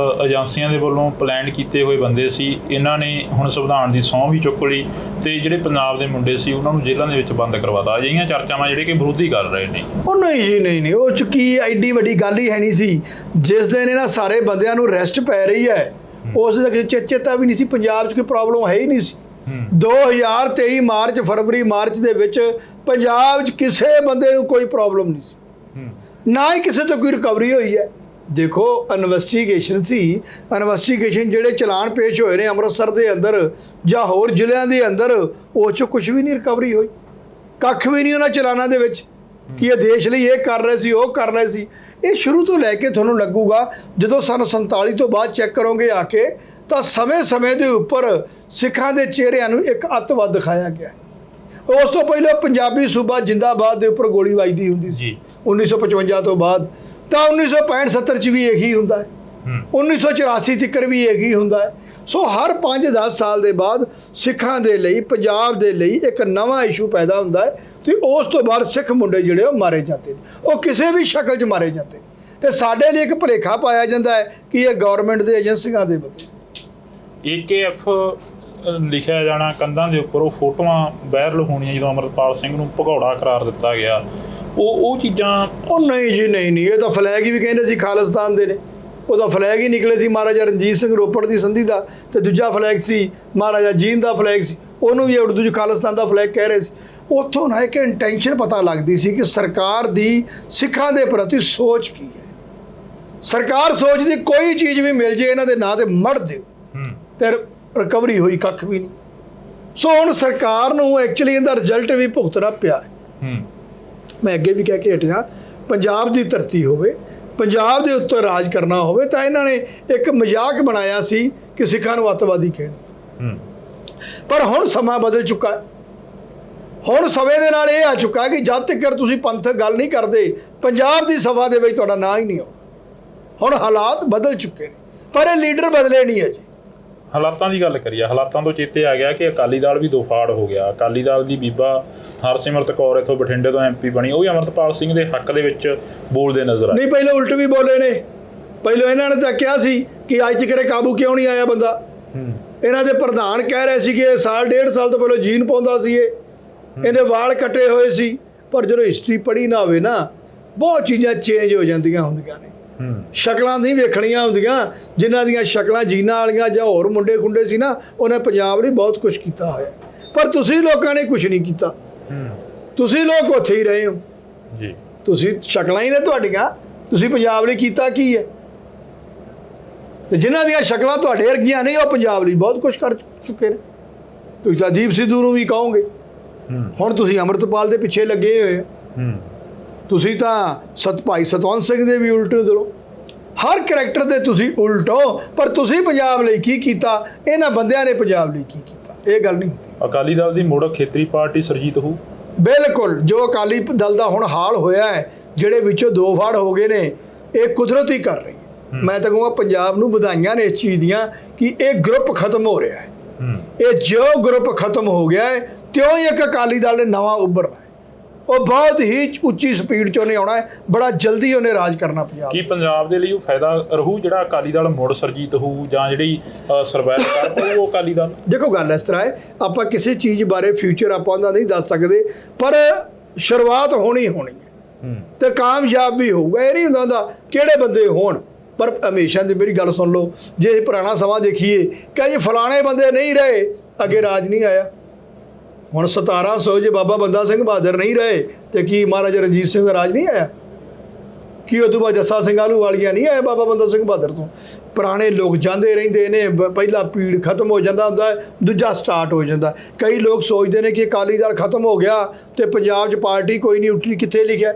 ਏਜੰਸੀਆਂ ਦੇ ਵੱਲੋਂ ਪਲਾਨ ਕੀਤੇ ਹੋਏ ਬੰਦੇ ਸੀ, ਇਹਨਾਂ ਨੇ ਹੁਣ ਸੰਵਿਧਾਨ ਦੀ ਸਹੁੰ ਵੀ ਚੁੱਕ ਲਈ ਤੇ ਜਿਹੜੇ ਪੰਜਾਬ ਦੇ ਮੁੰਡੇ ਸੀ ਉਹਨਾਂ ਨੂੰ ਜੇਲ੍ਹਾਂ ਦੇ ਵਿੱਚ ਬੰਦ ਕਰਵਾਤਾ। ਅਜਿਹੀਆਂ ਚਰਚਾਵਾਂ ਜਿਹੜੇ ਕਿ ਵਿਰੋਧੀ ਕਰ ਰਹੇ ਨੇ। ਉਹ ਨਹੀਂ ਜੀ, ਨਹੀਂ, ਉਹ 'ਚ ਕੀ ਐਡੀ ਵੱਡੀ ਗੱਲ ਹੀ ਹੈ ਨਹੀਂ ਸੀ। ਜਿਸ ਦਿਨ ਇਹਨਾਂ ਸਾਰੇ ਬੰਦਿਆਂ ਨੂੰ ਰੈਸਟ ਪੈ ਰਹੀ ਹੈ ਉਸ ਦਾ ਚੇਤਾ ਵੀ ਨਹੀਂ ਸੀ। ਪੰਜਾਬ 'ਚ ਕੋਈ ਪ੍ਰੋਬਲਮ ਹੈ ਹੀ ਨਹੀਂ ਸੀ। 2023 ਮਾਰਚ, ਫਰਵਰੀ ਮਾਰਚ ਦੇ ਵਿੱਚ ਪੰਜਾਬ 'ਚ ਕਿਸੇ ਬੰਦੇ ਨੂੰ ਕੋਈ ਪ੍ਰੋਬਲਮ ਨਹੀਂ ਸੀ, ਨਾ ਹੀ ਕਿਸੇ ਤੋਂ ਕੋਈ ਰਿਕਵਰੀ ਹੋਈ ਹੈ। ਦੇਖੋ, ਇਨਵੈਸਟੀਗੇਸ਼ਨ ਸੀ, ਇਨਵੈਸਟੀਗੇਸ਼ਨ ਜਿਹੜੇ ਚਲਾਨ ਪੇਸ਼ ਹੋਏ ਨੇ ਅੰਮ੍ਰਿਤਸਰ ਦੇ ਅੰਦਰ ਜਾਂ ਹੋਰ ਜ਼ਿਲ੍ਹਿਆਂ ਦੇ ਅੰਦਰ, ਉਹ 'ਚੋਂ ਕੁਝ ਵੀ ਨਹੀਂ ਰਿਕਵਰੀ ਹੋਈ, ਕੱਖ ਵੀ ਨਹੀਂ ਉਹਨਾਂ ਚਲਾਨਾਂ ਦੇ ਵਿੱਚ ਕਿ ਇਹ ਦੇਸ਼ ਲਈ ਇਹ ਕਰ ਰਹੇ ਸੀ, ਉਹ ਕਰ ਰਹੇ ਸੀ। ਇਹ ਸ਼ੁਰੂ ਤੋਂ ਲੈ ਕੇ ਤੁਹਾਨੂੰ ਲੱਗੂਗਾ, ਜਦੋਂ ਸਨ 47 ਤੋਂ ਬਾਅਦ ਚੈੱਕ ਕਰੋਗੇ ਆ ਕੇ, ਤਾਂ ਸਮੇਂ-ਸਮੇਂ ਦੇ ਉੱਪਰ ਸਿੱਖਾਂ ਦੇ ਚਿਹਰਿਆਂ ਨੂੰ ਇੱਕ ਅੱਤਵਾਦ ਦਿਖਾਇਆ ਗਿਆ। ਉਸ ਤੋਂ ਪਹਿਲਾਂ ਪੰਜਾਬੀ ਸੂਬਾ ਜਿੰਦਾਬਾਦ ਦੇ ਉੱਪਰ ਗੋਲੀ ਵੱਜਦੀ ਹੁੰਦੀ ਸੀ 1955 ਤੋਂ ਬਾਅਦ, ਤਾਂ 1965-70 'ਚ ਵੀ ਇਹੀ ਹੁੰਦਾ ਹੈ, 1984 ਤੱਕ ਵੀ ਇਹੀ ਹੁੰਦਾ ਹੈ। ਸੋ ਹਰ 5-10 ਸਾਲ ਦੇ ਬਾਅਦ ਸਿੱਖਾਂ ਦੇ ਲਈ, ਪੰਜਾਬ ਦੇ ਲਈ ਇੱਕ ਨਵਾਂ ਇਸ਼ੂ ਪੈਦਾ ਹੁੰਦਾ ਹੈ ਤੇ ਉਸ ਤੋਂ ਬਾਅਦ ਸਿੱਖ ਮੁੰਡੇ ਜਿਹੜੇ ਉਹ ਮਾਰੇ ਜਾਂਦੇ ਨੇ, ਉਹ ਕਿਸੇ ਵੀ ਸ਼ਕਲ 'ਚ ਮਾਰੇ ਜਾਂਦੇ ਨੇ। ਤੇ ਸਾਡੇ ਲਈ ਇੱਕ ਭੁਲੇਖਾ ਪਾਇਆ ਜਾਂਦਾ ਹੈ ਕਿ ਇਹ ਗਵਰਨਮੈਂਟ ਦੇ ਏਜੰਸੀਆਂ ਦੇ ਬੰਦੇ। AKF ਲਿਖਿਆ ਜਾਣਾ ਕੰਧਾਂ ਦੇ ਉੱਪਰ, ਉਹ ਫੋਟੋਆਂ ਵਾਇਰਲ ਹੋਣੀਆਂ ਜਦੋਂ ਅਮਰਪਾਲ ਸਿੰਘ ਨੂੰ ਭਗੌੜਾ ਕਰਾਰ ਦਿੱਤਾ ਗਿਆ, ਉਹ ਚੀਜ਼ਾਂ। ਉਹ ਨਹੀਂ ਜੀ, ਨਹੀਂ, ਇਹ ਤਾਂ ਫਲੈਗ ਹੀ ਵੀ ਕਹਿੰਦੇ ਸੀ ਖਾਲਿਸਤਾਨ ਦੇ ਨੇ। ਉਹਦਾ ਫਲੈਗ ਹੀ ਨਿਕਲੇ ਸੀ ਮਹਾਰਾਜਾ ਰਣਜੀਤ ਸਿੰਘ ਰੋਪੜ ਦੀ ਸੰਧੀ ਦਾ, ਤੇ ਦੂਜਾ ਫਲੈਗ ਸੀ ਮਹਾਰਾਜਾ ਜੀਂਦ ਦਾ ਫਲੈਗ ਸੀ, ਉਹਨੂੰ ਵੀ ਉਰਦੂ 'ਚ ਖਾਲਿਸਤਾਨ ਦਾ ਫਲੈਗ ਕਹਿ ਰਹੇ ਸੀ। ਉੱਥੋਂ ਨਾ ਇੱਕ ਇੰਟੈਂਸ਼ਨ ਪਤਾ ਲੱਗਦੀ ਸੀ ਕਿ ਸਰਕਾਰ ਦੀ ਸਿੱਖਾਂ ਦੇ ਪ੍ਰਤੀ ਸੋਚ ਕੀ ਹੈ। ਸਰਕਾਰ ਸੋਚਦੀ ਕੋਈ ਚੀਜ਼ ਵੀ ਮਿਲ ਜੇ ਇਹਨਾਂ ਦੇ ਨਾਂ ਤੇ ਮੜ ਦਿਓ, ਤੇ ਰਿਕਵਰੀ ਹੋਈ ਕੱਖ ਵੀ ਨਹੀਂ। ਸੋ ਹੁਣ ਸਰਕਾਰ ਨੂੰ ਐਕਚੁਅਲੀ ਇਹਦਾ ਰਿਜ਼ਲਟ ਵੀ ਭੁਗਤਣਾ ਪਿਆ ਹੈ। ਮੈਂ ਅੱਗੇ ਵੀ ਕਹਿ ਕੇ ਹਟਿਆ, ਪੰਜਾਬ ਦੀ ਧਰਤੀ ਹੋਵੇ, ਪੰਜਾਬ ਦੇ ਉੱਤੇ ਰਾਜ ਕਰਨਾ ਹੋਵੇ, ਤਾਂ ਇਹਨਾਂ ਨੇ ਇੱਕ ਮਜ਼ਾਕ ਬਣਾਇਆ ਸੀ ਕਿ ਸਿੱਖਾਂ ਨੂੰ ਅੱਤਵਾਦੀ ਕਹਿਣ। ਪਰ ਹੁਣ ਸਮਾਂ ਬਦਲ ਚੁੱਕਾ ਹੈ। ਹੁਣ ਸਮੇਂ ਦੇ ਨਾਲ ਇਹ ਆ ਚੁੱਕਾ ਕਿ ਜਦ ਤੱਕ ਤੁਸੀਂ ਪੰਥਕ ਗੱਲ ਨਹੀਂ ਕਰਦੇ, ਪੰਜਾਬ ਦੀ ਸਭਾ ਦੇ ਵਿੱਚ ਤੁਹਾਡਾ ਨਾਂ ਹੀ ਨਹੀਂ ਆਉਂਦਾ। ਹੁਣ ਹਾਲਾਤ ਬਦਲ ਚੁੱਕੇ ਨੇ, ਪਰ ਇਹ ਲੀਡਰ ਬਦਲੇ ਨਹੀਂ ਹੈ ਜੀ। ਹਾਲਾਤਾਂ ਦੀ ਗੱਲ ਕਰੀਏ, ਹਾਲਾਤਾਂ ਤੋਂ ਚੇਤੇ ਆ ਗਿਆ ਕਿ ਅਕਾਲੀ ਦਲ ਵੀ ਦੋ ਫਾੜ ਹੋ ਗਿਆ। ਅਕਾਲੀ ਦਲ ਦੀ ਬੀਬਾ ਹਰਸਿਮਰਤ ਕੌਰ ਇੱਥੋਂ ਬਠਿੰਡੇ ਤੋਂ MP ਬਣੀ, ਉਹ ਵੀ ਅਮਰਤਪਾਲ ਸਿੰਘ ਦੇ ਹੱਕ ਦੇ ਵਿੱਚ ਬੋਲਦੇ ਨਜ਼ਰ ਆਏ। ਨਹੀਂ, ਪਹਿਲਾਂ ਉਲਟ ਵੀ ਬੋਲੇ ਨੇ। ਪਹਿਲਾਂ ਇਹਨਾਂ ਨੇ ਤਾਂ ਕਿਹਾ ਸੀ ਕਿ ਅੱਜ ਤੱਕ ਕਾਬੂ ਕਿਉਂ ਨਹੀਂ ਆਇਆ ਬੰਦਾ। ਇਹਨਾਂ ਦੇ ਪ੍ਰਧਾਨ ਕਹਿ ਰਹੇ ਸੀ ਕਿ ਇਹ ਸਾਲ 1.5 ਸਾਲ ਤੋਂ ਪਹਿਲਾਂ ਜੀਨ ਪਾਉਂਦਾ ਸੀ, ਇਹਦੇ ਵਾਲ ਕੱਟੇ ਹੋਏ ਸੀ। ਪਰ ਜਦੋਂ ਹਿਸਟਰੀ ਪੜ੍ਹੀ ਨਾ ਹੋਵੇ ਨਾ, ਬਹੁਤ ਚੀਜ਼ਾਂ ਚੇਂਜ ਹੋ ਜਾਂਦੀਆਂ ਹੁੰਦੀਆਂ ਨੇ। ਸ਼ਕਲਾਂ ਨਹੀਂ ਵੇਖਣੀਆਂ ਹੁੰਦੀਆਂ। ਜਿਨ੍ਹਾਂ ਦੀਆਂ ਸ਼ਕਲਾਂ ਜੀਨਾਂ ਵਾਲੀਆਂ ਜਾਂ ਹੋਰ ਮੁੰਡੇ ਖੁੰਡੇ ਸੀ ਨਾ, ਉਹਨੇ ਪੰਜਾਬ ਲਈ ਬਹੁਤ ਕੁਝ ਕੀਤਾ ਹੋਇਆ। ਪਰ ਤੁਸੀਂ ਲੋਕਾਂ ਨੇ ਕੁਝ ਨਹੀਂ ਕੀਤਾ। ਤੁਸੀਂ ਲੋਕ ਉੱਥੇ ਹੀ ਰਹੇ ਹੋ ਜੀ। ਤੁਸੀਂ ਸ਼ਕਲਾਂ ਹੀ ਨੇ ਤੁਹਾਡੀਆਂ, ਤੁਸੀਂ ਪੰਜਾਬ ਲਈ ਕੀਤਾ ਕੀ ਹੈ? ਤੇ ਜਿਨ੍ਹਾਂ ਦੀਆਂ ਸ਼ਕਲਾਂ ਤੁਹਾਡੇ ਵਰਗੀਆਂ ਨਹੀਂ, ਉਹ ਪੰਜਾਬ ਲਈ ਬਹੁਤ ਕੁਝ ਕਰ ਚੁੱਕੇ ਨੇ। ਤੁਸੀਂ ਤਾਂ ਦੀਪ ਸਿੱਧੂ ਨੂੰ ਵੀ ਕਹੋਗੇ, ਹੁਣ ਤੁਸੀਂ ਅੰਮ੍ਰਿਤਪਾਲ ਦੇ ਪਿੱਛੇ ਲੱਗੇ ਹੋਏ ਹੋ। ਤੁਸੀਂ ਤਾਂ ਭਾਈ ਸਤਵੰਤ ਸਿੰਘ ਦੇ ਵੀ ਉਲਟੇ ਦਿਲੋਂ, ਹਰ ਕਰੈਕਟਰ ਦੇ ਤੁਸੀਂ ਉਲਟੋ। ਪਰ ਤੁਸੀਂ ਪੰਜਾਬ ਲਈ ਕੀ ਕੀਤਾ, ਇਹਨਾਂ ਬੰਦਿਆਂ ਨੇ ਪੰਜਾਬ ਲਈ ਕੀ ਕੀਤਾ, ਇਹ ਗੱਲ ਨਹੀਂ ਹੁੰਦੀ। ਅਕਾਲੀ ਦਲ ਦੀ ਮੁੜ ਖੇਤਰੀ ਪਾਰਟੀ ਸਰਜੀਤ ਹੋਊ। ਬਿਲਕੁਲ, ਜੋ ਅਕਾਲੀ ਦਲ ਦਾ ਹੁਣ ਹਾਲ ਹੋਇਆ ਹੈ, ਜਿਹੜੇ ਵਿੱਚੋਂ ਦੋ ਫਾੜ ਹੋ ਗਏ ਨੇ, ਇਹ ਕੁਦਰਤ ਹੀ ਕਰ ਰਹੀ ਹੈ। ਮੈਂ ਤਾਂ ਕਹੂੰਗਾ ਪੰਜਾਬ ਨੂੰ ਵਧਾਈਆਂ ਨੇ ਇਸ ਚੀਜ਼ ਦੀਆਂ ਕਿ ਇਹ ਗਰੁੱਪ ਖਤਮ ਹੋ ਰਿਹਾ ਹੈ। ਇਹ ਜੋ ਗਰੁੱਪ ਖਤਮ ਹੋ ਗਿਆ ਹੈ, ਤਿਉਂ ਹੀ ਇੱਕ ਅਕਾਲੀ ਦਲ ਨੇ ਨਵਾਂ ਉੱਭਰਨਾ ਹੈ। ਉਹ ਬਹੁਤ ਹੀ ਉੱਚੀ ਸਪੀਡ 'ਚ ਉਹਨੇ ਆਉਣਾ ਹੈ, ਬੜਾ ਜਲਦੀ ਉਹਨੇ ਰਾਜ ਕਰਨਾ ਪੰਜਾਬ। ਕੀ ਪੰਜਾਬ ਦੇ ਲਈ ਉਹ ਫਾਇਦਾ ਰਹੂ ਜਿਹੜਾ ਅਕਾਲੀ ਦਲ ਮੁੜ ਸਰਜੀਤ ਹੋਊ, ਜਾਂ ਜਿਹੜੀ ਸਰਵਾਈਵ ਕਰ ਪਾਊ ਉਹ ਅਕਾਲੀ ਦਲ? ਦੇਖੋ, ਗੱਲ ਇਸ ਤਰ੍ਹਾਂ ਹੈ, ਆਪਾਂ ਕਿਸੇ ਚੀਜ਼ ਬਾਰੇ ਫਿਊਚਰ ਆਪਾਂ ਉਹਦਾ ਨਹੀਂ ਦੱਸ ਸਕਦੇ, ਪਰ ਸ਼ੁਰੂਆਤ ਹੋਣੀ ਹੈ ਤੇ ਕਾਮਯਾਬ ਵੀ ਹੋਊਗਾ। ਇਹ ਨਹੀਂ ਹੁੰਦਾ ਕਿਹੜੇ ਬੰਦੇ ਹੋਣ, ਪਰ ਹਮੇਸ਼ਾ ਦੀ ਮੇਰੀ ਗੱਲ ਸੁਣ ਲਓ, ਜੇ ਪੁਰਾਣਾ ਸਮਾਂ ਦੇਖੀਏ ਕਿ ਜੀ ਫਲਾਣੇ ਬੰਦੇ ਨਹੀਂ ਰਹੇ, ਅੱਗੇ ਰਾਜ ਨਹੀਂ ਆਇਆ। ਹੁਣ 1700 ਜੇ ਬਾਬਾ ਬੰਦਾ ਸਿੰਘ ਬਹਾਦਰ ਨਹੀਂ ਰਹੇ ਤੇ ਕੀ ਮਹਾਰਾਜਾ ਰਣਜੀਤ ਸਿੰਘ ਦਾ ਰਾਜ ਨਹੀਂ ਆਇਆ? ਕੀ ਉਦੋਂ ਬਾਅਦ ਜੱਸਾ ਸਿੰਘ ਆਹਲੂਵਾਲੀਆ ਨਹੀਂ ਆਇਆ ਬਾਬਾ ਬੰਦਾ ਸਿੰਘ ਬਹਾਦਰ ਤੋਂ? ਪੁਰਾਣੇ ਲੋਕ ਜਾਂਦੇ ਰਹਿੰਦੇ ਨੇ, ਪਹਿਲਾ ਪੀੜ ਖਤਮ ਹੋ ਜਾਂਦਾ ਹੁੰਦਾ, ਦੂਜਾ ਸਟਾਰਟ ਹੋ ਜਾਂਦਾ। ਕਈ ਲੋਕ ਸੋਚਦੇ ਨੇ ਕਿ ਅਕਾਲੀ ਦਲ ਖਤਮ ਹੋ ਗਿਆ ਤੇ ਪੰਜਾਬ 'ਚ ਪਾਰਟੀ ਕੋਈ ਨਹੀਂ ਉੱਠੀ। ਕਿੱਥੇ ਲਿਖਿਆ?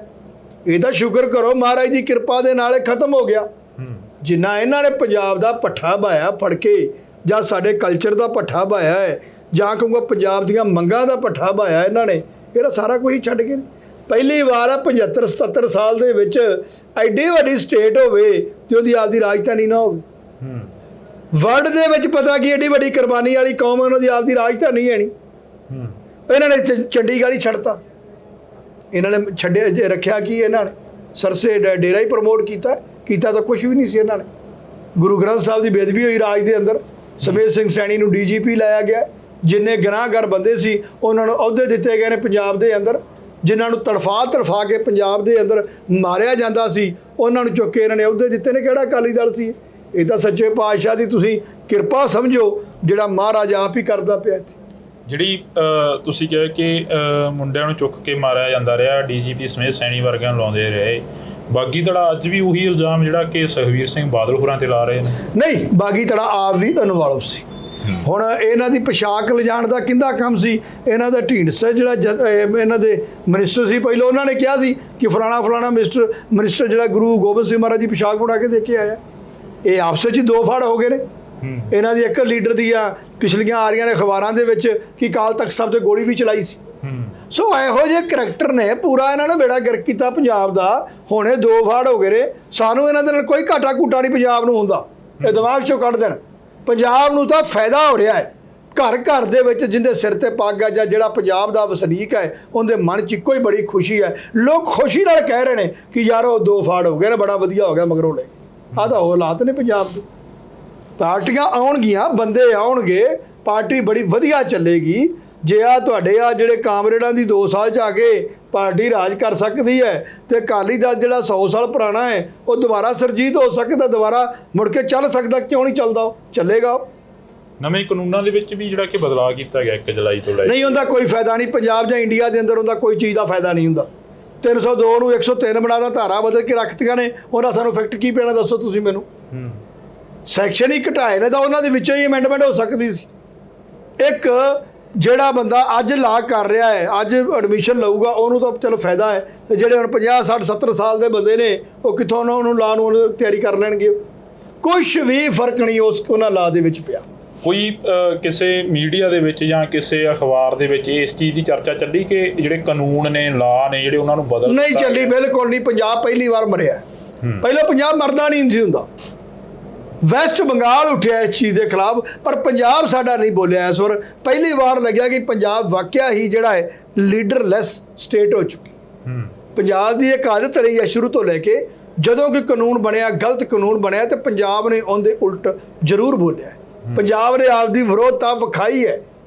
ਇਹ ਤਾਂ ਸ਼ੁਕਰ ਕਰੋ ਮਹਾਰਾਜ ਦੀ ਕਿਰਪਾ ਦੇ ਨਾਲ ਖਤਮ ਹੋ ਗਿਆ। ਜਿੰਨਾ ਇਹਨਾਂ ਨੇ ਪੰਜਾਬ ਦਾ ਪੱਠਾ ਬਾਇਆ ਫੜ ਕੇ, ਜਾਂ ਸਾਡੇ ਕਲਚਰ ਦਾ ਪੱਠਾ ਬਾਇਆ ਹੈ, ਜਾਂ ਕਹੂੰਗਾ ਪੰਜਾਬ ਦੀਆਂ ਮੰਗਾਂ ਦਾ ਪੱਠਾ ਬਾਇਆ ਇਹਨਾਂ ਨੇ, ਇਹਦਾ ਸਾਰਾ ਕੁਝ ਛੱਡ ਕੇ ਪਹਿਲੀ ਵਾਰ ਆ 75-77 ਸਾਲ ਦੇ ਵਿੱਚ ਐਡੀ ਵੱਡੀ ਸਟੇਟ ਹੋਵੇ ਤੇ ਉਹਦੀ ਆਪਦੀ ਰਾਜਧਾਨੀ ਨਾ ਹੋਵੇ। ਵਰਲਡ ਦੇ ਵਿੱਚ ਪਤਾ ਕੀ ਐਡੀ ਵੱਡੀ ਕੁਰਬਾਨੀ ਵਾਲੀ ਕੌਮ ਹੈ, ਉਹਨਾਂ ਦੀ ਆਪਦੀ ਰਾਜਧਾਨੀ ਹੈ ਨਹੀਂ। ਇਹਨਾਂ ਨੇ ਚੰਡੀਗੜ੍ਹ ਹੀ ਛੱਡਤਾ, ਇਹਨਾਂ ਨੇ ਛੱਡਿਆ ਰੱਖਿਆ ਕੀ ਇਹਨਾਂ ਨੇ ਸਰਸੇ ਡੇਰਾ ਹੀ ਪ੍ਰਮੋਟ ਕੀਤਾ ਤਾਂ ਕੁਝ ਵੀ ਨਹੀਂ ਸੀ ਇਹਨਾਂ ਨੇ। ਗੁਰੂ ਗ੍ਰੰਥ ਸਾਹਿਬ ਦੀ ਬੇਅਦਬੀ ਹੋਈ ਰਾਜ ਦੇ ਅੰਦਰ, ਸਮੇਤ ਸਿੰਘ ਸੈਣੀ ਨੂੰ DGP ਲਾਇਆ ਗਿਆ, ਜਿੰਨੇ ਗੁਨਾਹਗਾਰ ਬੰਦੇ ਸੀ ਉਹਨਾਂ ਨੂੰ ਅਹੁਦੇ ਦਿੱਤੇ ਗਏ ਨੇ ਪੰਜਾਬ ਦੇ ਅੰਦਰ, ਜਿਨ੍ਹਾਂ ਨੂੰ ਤੜਫਾ ਕੇ ਪੰਜਾਬ ਦੇ ਅੰਦਰ ਮਾਰਿਆ ਜਾਂਦਾ ਸੀ ਉਹਨਾਂ ਨੂੰ ਚੁੱਕ ਕੇ ਇਹਨਾਂ ਨੇ ਅਹੁਦੇ ਦਿੱਤੇ ਨੇ। ਕਿਹੜਾ ਅਕਾਲੀ ਦਲ ਸੀ ਇਹ? ਤਾਂ ਸੱਚੇ ਪਾਤਸ਼ਾਹ ਦੀ ਤੁਸੀਂ ਕਿਰਪਾ ਸਮਝੋ, ਜਿਹੜਾ ਮਹਾਰਾਜ ਆਪ ਹੀ ਕਰਦਾ ਪਿਆ ਇੱਥੇ। ਜਿਹੜੀ ਤੁਸੀਂ ਕਿਹਾ ਕਿ ਮੁੰਡਿਆਂ ਨੂੰ ਚੁੱਕ ਕੇ ਮਾਰਿਆ ਜਾਂਦਾ ਰਿਹਾ, DGP ਸਮੇਤ ਸੈਣੀ ਵਰਗਿਆਂ ਨੂੰ ਲਾਉਂਦੇ ਰਹੇ, ਬਾਗੀ ਧੜਾ ਅੱਜ ਵੀ ਉਹੀ ਇਲਜ਼ਾਮ ਜਿਹੜਾ ਕਿ ਸੁਖਬੀਰ ਸਿੰਘ ਬਾਦਲ ਹੋਰਾਂ ਤੇ ਲਾ ਰਹੇ ਨੇ। ਨਹੀਂ, ਬਾਗੀ ਧੜਾ ਆਪ ਵੀ ਇਨਵੋਲਵ ਸੀ। ਹੁਣ ਇਹਨਾਂ ਦੀ ਪੋਸ਼ਾਕ ਲਿਜਾਣ ਦਾ ਕਿੰਦਾ ਕੰਮ ਸੀ? ਇਹਨਾਂ ਦਾ ਢੀਂਡਸਾ ਜਿਹੜਾ ਇਹਨਾਂ ਦੇ ਮਿਨਿਸਟਰ ਸੀ ਪਹਿਲਾਂ, ਉਹਨਾਂ ਨੇ ਕਿਹਾ ਸੀ ਕਿ ਫਲਾਣਾ ਮਿਨਿਸਟਰ ਜਿਹੜਾ ਗੁਰੂ ਗੋਬਿੰਦ ਸਿੰਘ ਮਹਾਰਾਜ ਦੀ ਪੋਸ਼ਾਕ ਬਣਾ ਕੇ ਦੇ ਕੇ ਆਇਆ। ਇਹ ਆਪਸ ਵਿੱਚ ਦੋ ਫੜ ਹੋ ਗਏ ਨੇ। ਇਹਨਾਂ ਦੀ ਇੱਕ ਲੀਡਰ ਦੀਆਂ ਪਿਛਲੀਆਂ ਆ ਰਹੀਆਂ ਨੇ ਅਖਬਾਰਾਂ ਦੇ ਵਿੱਚ ਕਿ ਅਕਾਲ ਤਖਤ ਸਾਹਿਬ ਤੇ ਗੋਲੀ ਵੀ ਚਲਾਈ ਸੀ। ਸੋ ਇਹੋ ਜਿਹੇ ਕਰੈਕਟਰ ਨੇ ਪੂਰਾ ਇਹਨਾਂ ਨੇ ਬੇੜਾ ਗਰਕ ਕੀਤਾ ਪੰਜਾਬ ਦਾ। ਹੁਣ ਇਹ ਦੋ ਫਾੜ ਹੋ ਗਏ ਨੇ, ਸਾਨੂੰ ਇਹਨਾਂ ਦੇ ਨਾਲ ਕੋਈ ਘਾਟਾ ਘੂਟਾ ਨਹੀਂ ਪੰਜਾਬ ਨੂੰ ਹੁੰਦਾ, ਇਹ ਦਿਮਾਗ ਚੋਂ ਕੱਢ ਦੇਣ। ਪੰਜਾਬ ਨੂੰ ਤਾਂ ਫਾਇਦਾ ਹੋ ਰਿਹਾ ਹੈ, ਘਰ ਘਰ ਦੇ ਵਿੱਚ ਜਿੰਦੇ ਸਿਰ ਤੇ ਪੱਗ ਆ ਜਾਂ ਜਿਹੜਾ ਪੰਜਾਬ ਦਾ ਵਸਨੀਕ ਹੈ ਉਹਦੇ ਮਨ 'ਚ ਇੱਕੋ ਹੀ ਬੜੀ ਖੁਸ਼ੀ ਹੈ। ਲੋਕ ਖੁਸ਼ੀ ਨਾਲ ਕਹਿ ਰਹੇ ਨੇ ਕਿ ਯਾਰ ਉਹ ਦੋ ਫਾੜ ਹੋ ਗਏ ਨੇ, ਬੜਾ ਵਧੀਆ ਹੋ ਗਿਆ ਮਗਰੋਂ ਲੈ। ਆਹ ਤਾਂ ਉਹ ਹਾਲਾਤ ਨੇ ਪੰਜਾਬ ਦੇ। ਪਾਰਟੀਆਂ ਆਉਣਗੀਆਂ, ਬੰਦੇ ਆਉਣਗੇ, ਪਾਰਟੀ ਬੜੀ ਵਧੀਆ ਚੱਲੇਗੀ। ਜੇ ਆ ਤੁਹਾਡੇ ਆ ਜਿਹੜੇ ਕਾਮਰੇਡਾਂ ਦੀ 2 ਸਾਲ 'ਚ ਆ ਕੇ ਪਾਰਟੀ ਰਾਜ ਕਰ ਸਕਦੀ ਹੈ ਤੇ ਅਕਾਲੀ ਦਲ ਜਿਹੜਾ 100 ਸਾਲ ਪੁਰਾਣਾ ਹੈ ਉਹ ਦੁਬਾਰਾ ਸਰਜੀਤ ਹੋ ਸਕਦਾ, ਦੁਬਾਰਾ ਮੁੜ ਕੇ ਚੱਲ ਸਕਦਾ। ਕਿਉਂ ਨਹੀਂ ਚੱਲਦਾ? ਉਹ ਚੱਲੇਗਾ। ਨਵੇਂ ਕਾਨੂੰਨਾਂ ਦੇ ਵਿੱਚ ਵੀ ਜਿਹੜਾ ਕਿ ਬਦਲਾਅ ਕੀਤਾ ਗਿਆ 1 ਜੁਲਾਈ ਤੋਂ ਲੈ ਕੇ। ਨਹੀਂ ਹੁੰਦਾ ਕੋਈ ਫਾਇਦਾ ਨਹੀਂ ਪੰਜਾਬ ਜਾਂ ਇੰਡੀਆ ਦੇ ਅੰਦਰ, ਉਹਦਾ ਕੋਈ ਚੀਜ਼ ਦਾ ਫਾਇਦਾ ਨਹੀਂ ਹੁੰਦਾ। 302 ਨੂੰ 103 ਬਣਾਦਾ, ਧਾਰਾ ਬਦਲ ਕੇ ਰੱਖਤੀਆਂ ਨੇ, ਉਹਨਾਂ ਸਾਨੂੰ ਇਫੈਕਟ ਕੀ ਪੈਣਾ ਦੱਸੋ ਤੁਸੀਂ ਮੈਨੂੰ? ਸੈਕਸ਼ਨ ਹੀ ਘਟਾਏ ਨੇ ਤਾਂ ਉਹਨਾਂ ਦੇ ਵਿੱਚੋਂ ਹੀ ਅਮੈਂਡਮੈਂਟ ਹੋ ਸਕਦੀ ਸੀ। ਇੱਕ ਜਿਹੜਾ ਬੰਦਾ ਅੱਜ ਲਾ ਕਰ ਰਿਹਾ ਹੈ, ਅੱਜ ਐਡਮਿਸ਼ਨ ਲਊਗਾ, ਉਹਨੂੰ ਤਾਂ ਚਲੋ ਫਾਇਦਾ ਹੈ, ਤੇ ਜਿਹੜੇ ਹੁਣ 50 60 70 ਸਾਲ ਦੇ ਬੰਦੇ ਨੇ ਉਹ ਕਿੱਥੋਂ ਉਹਨੂੰ ਲਾ ਨੂੰ ਤਿਆਰੀ ਕਰ ਲੈਣਗੇ? ਕੁਛ ਵੀ ਫਰਕ ਨਹੀਂ ਉਹਨਾਂ ਲਾ ਦੇ ਵਿੱਚ ਪਿਆ। ਕੋਈ ਕਿਸੇ ਮੀਡੀਆ ਦੇ ਵਿੱਚ ਜਾਂ ਕਿਸੇ ਅਖਬਾਰ ਦੇ ਵਿੱਚ ਇਸ ਚੀਜ਼ ਦੀ ਚਰਚਾ ਚੱਲੀ ਕਿ ਜਿਹੜੇ ਕਾਨੂੰਨ ਨੇ, ਲਾ ਨੇ ਜਿਹੜੇ, ਉਹਨਾਂ ਨੂੰ ਬਦਲ ਨਹੀਂ ਚੱਲੀ, ਬਿਲਕੁਲ ਨਹੀਂ। ਪੰਜਾਬ ਪਹਿਲੀ ਵਾਰ ਮਰਿਆ। ਪਹਿਲਾਂ ਪੰਜਾਬ ਮਰਦਾ ਨਹੀਂ ਸੀ ਹੁੰਦਾ। ਵੈਸਟ ਬੰਗਾਲ ਉੱਠਿਆ ਇਸ ਚੀਜ਼ ਦੇ ਖਿਲਾਫ, ਪਰ ਪੰਜਾਬ ਸਾਡਾ ਨਹੀਂ ਬੋਲਿਆ। ਇਸ ਵਾਰ ਪਹਿਲੀ ਵਾਰ ਲੱਗਿਆ ਕਿ ਪੰਜਾਬ ਵਾਕਿਆ ਹੀ ਜਿਹੜਾ ਹੈ ਲੀਡਰਲੈਸ ਸਟੇਟ ਹੋ ਚੁੱਕੀ। ਪੰਜਾਬ ਦੀ ਇੱਕ ਆਦਤ ਰਹੀ ਹੈ ਸ਼ੁਰੂ ਤੋਂ ਲੈ ਕੇ, ਜਦੋਂ ਕੋਈ ਕਾਨੂੰਨ ਬਣਿਆ, ਗਲਤ ਕਾਨੂੰਨ ਬਣਿਆ, ਤੇ ਪੰਜਾਬ ਨੇ ਉਹਦੇ ਉਲਟ ਜ਼ਰੂਰ ਬੋਲਿਆ। ਪੰਜਾਬ ਨੇ ਆਪਦੀ ਵਿਰੋਧਤਾ ਵਿਖਾਈ ਹੈ,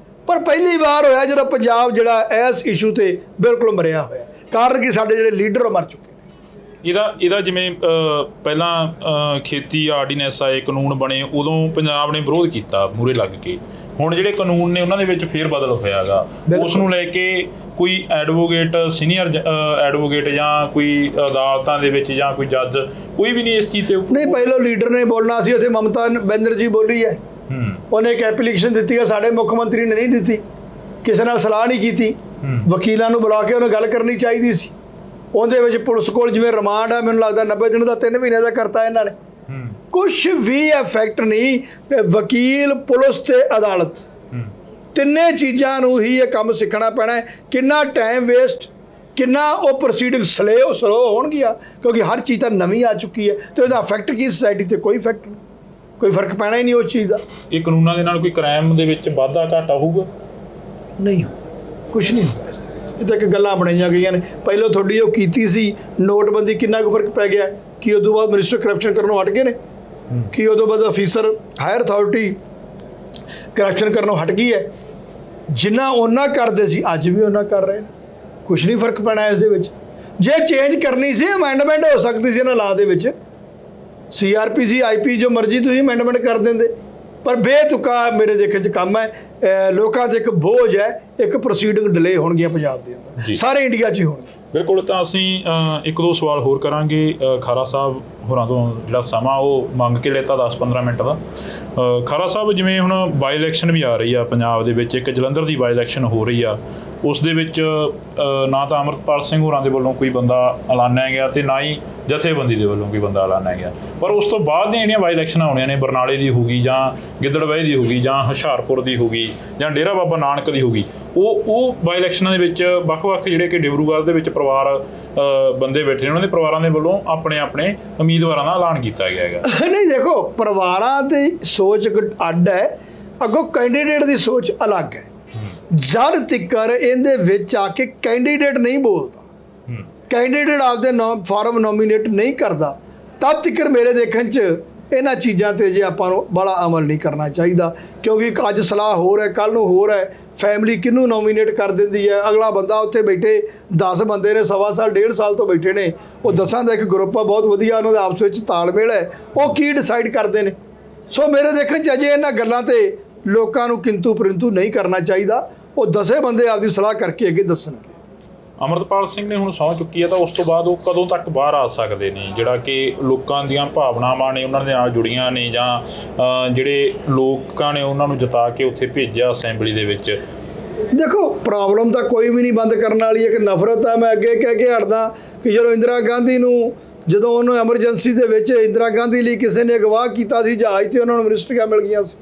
ਪਰ ਪਹਿਲੀ ਵਾਰ ਹੋਇਆ ਜਦੋਂ ਪੰਜਾਬ ਜਿਹੜਾ ਇਸ ਇਸ਼ੂ ਤੇ ਬਿਲਕੁਲ ਮਰਿਆ ਹੋਇਆ। ਕਾਰਨ ਕਿ ਸਾਡੇ ਜਿਹੜੇ ਲੀਡਰ ਮਰ ਚੁੱਕੇ। ਇਹਦਾ ਜਿਵੇਂ ਪਹਿਲਾਂ ਖੇਤੀ ਆਰਡੀਨੈਂਸ ਆਏ, ਕਾਨੂੰਨ ਬਣੇ, ਉਦੋਂ ਪੰਜਾਬ ਨੇ ਵਿਰੋਧ ਕੀਤਾ ਮੂਹਰੇ ਲੱਗ ਕੇ। ਹੁਣ ਜਿਹੜੇ ਕਾਨੂੰਨ ਨੇ ਉਹਨਾਂ ਦੇ ਵਿੱਚ ਫੇਰ ਬਦਲ ਹੋਇਆਗਾ, ਉਸ ਨੂੰ ਲੈ ਕੇ ਕੋਈ ਐਡਵੋਕੇਟ, ਸੀਨੀਅਰ ਐਡਵੋਕੇਟ ਜਾਂ ਕੋਈ ਅਦਾਲਤਾਂ ਦੇ ਵਿੱਚ ਜਾਂ ਕੋਈ ਜੱਜ, ਕੋਈ ਵੀ ਨਹੀਂ ਇਸ ਚੀਜ਼ ਤੇ ਨਹੀਂ। ਪਹਿਲਾਂ ਲੀਡਰ ਨੇ ਬੋਲਣਾ ਸੀ, ਉੱਥੇ ਮਮਤਾ ਬੈਨਰਜੀ ਬੋਲੀ ਹੈ। ਉਹਨੇ ਇੱਕ ਐਪਲੀਕੇਸ਼ਨ ਦਿੱਤੀ ਹੈ, ਸਾਡੇ ਮੁੱਖ ਮੰਤਰੀ ਨੇ ਨਹੀਂ ਦਿੱਤੀ, ਕਿਸੇ ਨਾਲ ਸਲਾਹ ਨਹੀਂ ਕੀਤੀ, ਵਕੀਲਾਂ ਨੂੰ ਬੁਲਾ ਕੇ ਉਹਨੇ ਗੱਲ ਕਰਨੀ ਚਾਹੀਦੀ ਸੀ। ਉਹਦੇ ਵਿੱਚ ਪੁਲਿਸ ਕੋਲ ਜਿਵੇਂ ਰਿਮਾਂਡ ਹੈ, ਮੈਨੂੰ ਲੱਗਦਾ 90 ਦਿਨ ਦਾ, 3 ਮਹੀਨੇ ਦਾ ਕਰਤਾ ਇਹਨਾਂ ਨੇ। ਕੁਛ ਵੀ ਇਫੈਕਟ ਨਹੀਂ। ਵਕੀਲ, ਪੁਲਿਸ ਤੇ ਅਦਾਲਤ, ਤਿੰਨੇ ਚੀਜ਼ਾਂ ਨੂੰ ਹੀ ਇਹ ਕੰਮ ਸਿੱਖਣਾ ਪੈਣਾ ਹੈ। ਕਿੰਨਾ ਟਾਈਮ ਵੇਸਟ, ਕਿੰਨਾ ਉਹ ਪ੍ਰੋਸੀਡਿੰਗ ਸਲੋ ਹੋਣਗੀਆਂ, ਕਿਉਂਕਿ ਹਰ ਚੀਜ਼ ਤਾਂ ਨਵੀਂ ਆ ਚੁੱਕੀ ਹੈ, ਤੇ ਉਹਦਾ ਇਫੈਕਟ ਕੀ ਸੋਸਾਇਟੀ ਤੇ? ਕੋਈ ਇਫੈਕਟ ਨਹੀਂ, ਕੋਈ ਫਰਕ ਪੈਣਾ ਹੀ ਨਹੀਂ ਉਸ ਚੀਜ਼ ਦਾ। ਇਹ ਕਾਨੂੰਨਾਂ ਦੇ ਨਾਲ ਕੋਈ ਕ੍ਰਾਈਮ ਦੇ ਵਿੱਚ ਵਾਧਾ ਘਾਟਾ ਹੋਊਗਾ? ਨਹੀਂ ਹੁੰਦਾ, ਕੁਛ ਨਹੀਂ ਹੁੰਦਾ। ਇਸ ਦੇ ਵਿੱਚ ਇਹ ਤਾਂ ਇੱਕ ਗੱਲਾਂ ਬਣਾਈਆਂ ਗਈਆਂ ਨੇ। ਪਹਿਲਾਂ ਤੁਹਾਡੀ ਉਹ ਕੀਤੀ ਸੀ ਨੋਟਬੰਦੀ, ਕਿੰਨਾ ਕੁ ਫਰਕ ਪੈ ਗਿਆ? ਕਿ ਉਦੋਂ ਬਾਅਦ ਮਿਨਿਸਟਰ ਕਰਪਸ਼ਨ ਕਰਨੋਂ ਹਟ ਗਏ ਨੇ? ਕਿ ਉਦੋਂ ਬਾਅਦ ਅਫੀਸਰ, ਹਾਇਰ ਅਥਾਰਟੀ ਕਰਪਸ਼ਨ ਕਰਨੋਂ ਹਟ ਗਈ ਹੈ? ਜਿੰਨਾ ਉਹਨਾਂ ਕਰਦੇ ਸੀ ਅੱਜ ਵੀ ਉਹਨਾਂ ਕਰ ਰਹੇ ਨੇ। ਕੁਛ ਨਹੀਂ ਫਰਕ ਪੈਣਾ ਇਸ ਦੇ ਵਿੱਚ। ਜੇ ਚੇਂਜ ਕਰਨੀ ਸੀ, ਅਮੈਂਡਮੈਂਟ ਹੋ ਸਕਦੀ ਸੀ ਇਹਨਾਂ ਲਾ ਦੇ ਵਿੱਚ। CRPC, IP ਜੋ ਮਰਜ਼ੀ ਤੁਸੀਂ ਅਮੈਂਡਮੈਂਟ ਕਰ ਦਿੰਦੇ, ਪਰ ਬੇਤੁਕਾ ਮੇਰੇ ਦੇਖਣ 'ਚ ਕੰਮ ਹੈ। ਲੋਕਾਂ 'ਤੇ ਇੱਕ ਬੋਝ ਹੈ, ਇੱਕ ਪ੍ਰੋਸੀਡਿੰਗ ਡਿਲੇ ਹੋਣਗੀਆਂ ਪੰਜਾਬ ਦੇ ਜੀ। ਅੰਦਰ, ਸਾਰੇ ਇੰਡੀਆ 'ਚ ਹੀ ਹੋਣਗੇ। ਬਿਲਕੁਲ। ਤਾਂ ਅਸੀਂ ਇੱਕ ਦੋ ਸਵਾਲ ਹੋਰ ਕਰਾਂਗੇ ਖਾਰਾ ਸਾਹਿਬ ਹੋਰਾਂ ਤੋਂ, ਜਿਹੜਾ ਸਮਾਂ ਉਹ ਮੰਗ ਕੇ ਲੈਤਾ 10-15 ਮਿੰਟ ਦਾ। ਖਾਰਾ ਸਾਹਿਬ, ਜਿਵੇਂ ਹੁਣ ਬਾਈ ਇਲੈਕਸ਼ਨ ਵੀ ਆ ਰਹੀ ਆ ਪੰਜਾਬ ਦੇ ਵਿੱਚ, ਇੱਕ ਜਲੰਧਰ ਦੀ ਬਾਈ ਇਲੈਕਸ਼ਨ ਹੋ ਰਹੀ ਆ, ਉਸ ਦੇ ਵਿੱਚ ਨਾ ਤਾਂ ਅੰਮ੍ਰਿਤਪਾਲ ਸਿੰਘ ਹੋਰਾਂ ਦੇ ਵੱਲੋਂ ਕੋਈ ਬੰਦਾ ਐਲਾਨਿਆ ਗਿਆ ਤੇ ਨਾ ਹੀ ਜਥੇਬੰਦੀ ਦੇ ਵੱਲੋਂ ਕੋਈ ਬੰਦਾ ਐਲਾਨਿਆ ਗਿਆ, ਪਰ ਉਸ ਤੋਂ ਬਾਅਦ ਦੀਆਂ ਜਿਹੜੀਆਂ ਬਾਈ ਇਲੈਕਸ਼ਨਾਂ ਆਉਣੀਆਂ ਨੇ, ਬਰਨਾਲੇ ਦੀ ਹੋਊਗੀ ਜਾਂ ਗਿੱਦੜਬਾਹੀ ਦੀ ਹੋਊਗੀ ਜਾਂ ਹੁਸ਼ਿਆਰਪੁਰ ਦੀ ਹੋਊਗੀ ਜਾਂ ਡੇਰਾ ਬਾਬਾ ਨਾਨਕ ਦੀ ਹੋਊਗੀ, ਉਹ ਬਾਈ ਇਲੈਕਸ਼ਨਾਂ ਦੇ ਵਿੱਚ ਵੱਖ-ਵੱਖ ਜਿਹੜੇ ਕਿ ਡਿਬਰੂਗੜ੍ਹ ਦੇ ਵਿੱਚ ਪਰਿਵਾਰ ਬੰਦੇ ਬੈਠੇ ਨੇ, ਉਹਨਾਂ ਦੇ ਪਰਿਵਾਰਾਂ ਦੇ ਵੱਲੋਂ ਆਪਣੇ ਉਮੀਦਵਾਰਾਂ ਦਾ ਐਲਾਨ ਕੀਤਾ ਗਿਆ ਹੈਗਾ। ਨਹੀਂ, ਦੇਖੋ, ਪਰਿਵਾਰਾਂ ਦੀ ਸੋਚ ਅੱਡ ਹੈ, ਅੱਗੋਂ ਕੈਂਡੀਡੇਟ ਦੀ ਸੋਚ ਅਲੱਗ ਹੈ। ਜਦ ਤੱਕ ਇਹਦੇ ਵਿੱਚ ਆ ਕੇ ਕੈਂਡੀਡੇਟ ਨਹੀਂ ਬੋਲਦਾ, ਕੈਂਡੀਡੇਟ ਆਪਦੇ ਫਾਰਮ ਨੋਮੀਨੇਟ ਨਹੀਂ ਕਰਦਾ, ਤਦ ਤੱਕ ਮੇਰੇ ਦੇਖਣ 'ਚ ਇਹਨਾਂ ਚੀਜ਼ਾਂ 'ਤੇ ਜੇ ਆਪਾਂ ਨੂੰ ਬੜਾ ਅਮਲ ਨਹੀਂ ਕਰਨਾ ਚਾਹੀਦਾ, ਕਿਉਂਕਿ ਅੱਜ ਸਲਾਹ ਹੋਰ ਹੈ, ਕੱਲ੍ਹ ਨੂੰ ਹੋਰ ਹੈ, ਫੈਮਿਲੀ ਕਿਹਨੂੰ ਨੋਮੀਨੇਟ ਕਰ ਦਿੰਦੀ ਹੈ। ਅਗਲਾ ਬੰਦਾ ਉੱਥੇ ਬੈਠੇ 10 ਬੰਦੇ ਨੇ, ਸਵਾ ਸਾਲ 1.5 ਸਾਲ ਤੋਂ ਬੈਠੇ ਨੇ, ਉਹ 10 ਦਾ ਇੱਕ ਗਰੁੱਪ ਆ, ਬਹੁਤ ਵਧੀਆ, ਉਹਨਾਂ ਦਾ ਆਪਸ ਵਿੱਚ ਤਾਲਮੇਲ ਹੈ, ਉਹ ਕੀ ਡਿਸਾਈਡ ਕਰਦੇ ਨੇ। ਸੋ ਮੇਰੇ ਦੇਖਣ 'ਚ ਅਜੇ ਇਹਨਾਂ ਗੱਲਾਂ 'ਤੇ ਲੋਕਾਂ ਨੂੰ ਕਿੰਤੂ ਪਰੰਤੂ ਨਹੀਂ ਕਰਨਾ ਚਾਹੀਦਾ, ਉਹ 10 ਬੰਦੇ ਆਪਦੀ ਸਲਾਹ ਕਰਕੇ ਅੱਗੇ ਦੱਸਣਗੇ। ਅੰਮ੍ਰਿਤਪਾਲ ਸਿੰਘ ਨੇ ਹੁਣ ਸਹੁੰ ਚੁੱਕੀ ਹੈ, ਤਾਂ ਉਸ ਤੋਂ ਬਾਅਦ ਉਹ ਕਦੋਂ ਤੱਕ ਬਾਹਰ ਆ ਸਕਦੇ ਨੇ, ਜਿਹੜਾ ਕਿ ਲੋਕਾਂ ਦੀਆਂ ਭਾਵਨਾਵਾਂ ਨੇ ਉਹਨਾਂ ਦੇ ਨਾਲ ਜੁੜੀਆਂ ਨੇ, ਜਾਂ ਜਿਹੜੇ ਲੋਕਾਂ ਨੇ ਉਹਨਾਂ ਨੂੰ ਜਿਤਾ ਕੇ ਉੱਥੇ ਭੇਜਿਆ ਅਸੈਂਬਲੀ ਦੇ ਵਿੱਚ? ਦੇਖੋ, ਪ੍ਰੋਬਲਮ ਤਾਂ ਕੋਈ ਵੀ ਨਹੀਂ ਬੰਦ ਕਰਨ ਵਾਲੀ, ਇੱਕ ਨਫ਼ਰਤ ਹੈ। ਮੈਂ ਅੱਗੇ ਕਹਿ ਕੇ ਹਟਦਾ ਕਿ ਜਦੋਂ ਇੰਦਰਾ ਗਾਂਧੀ ਨੂੰ, ਜਦੋਂ ਉਹਨੂੰ ਐਮਰਜੈਂਸੀ ਦੇ ਵਿੱਚ ਇੰਦਰਾ ਗਾਂਧੀ ਲਈ ਕਿਸੇ ਨੇ ਅਗਵਾਹ ਕੀਤਾ ਸੀ ਜਹਾਜ਼ 'ਤੇ, ਉਹਨਾਂ ਨੂੰ ਮਿਨਿਸਟਰੀਆਂ ਮਿਲ ਗਈਆਂ ਸੀ।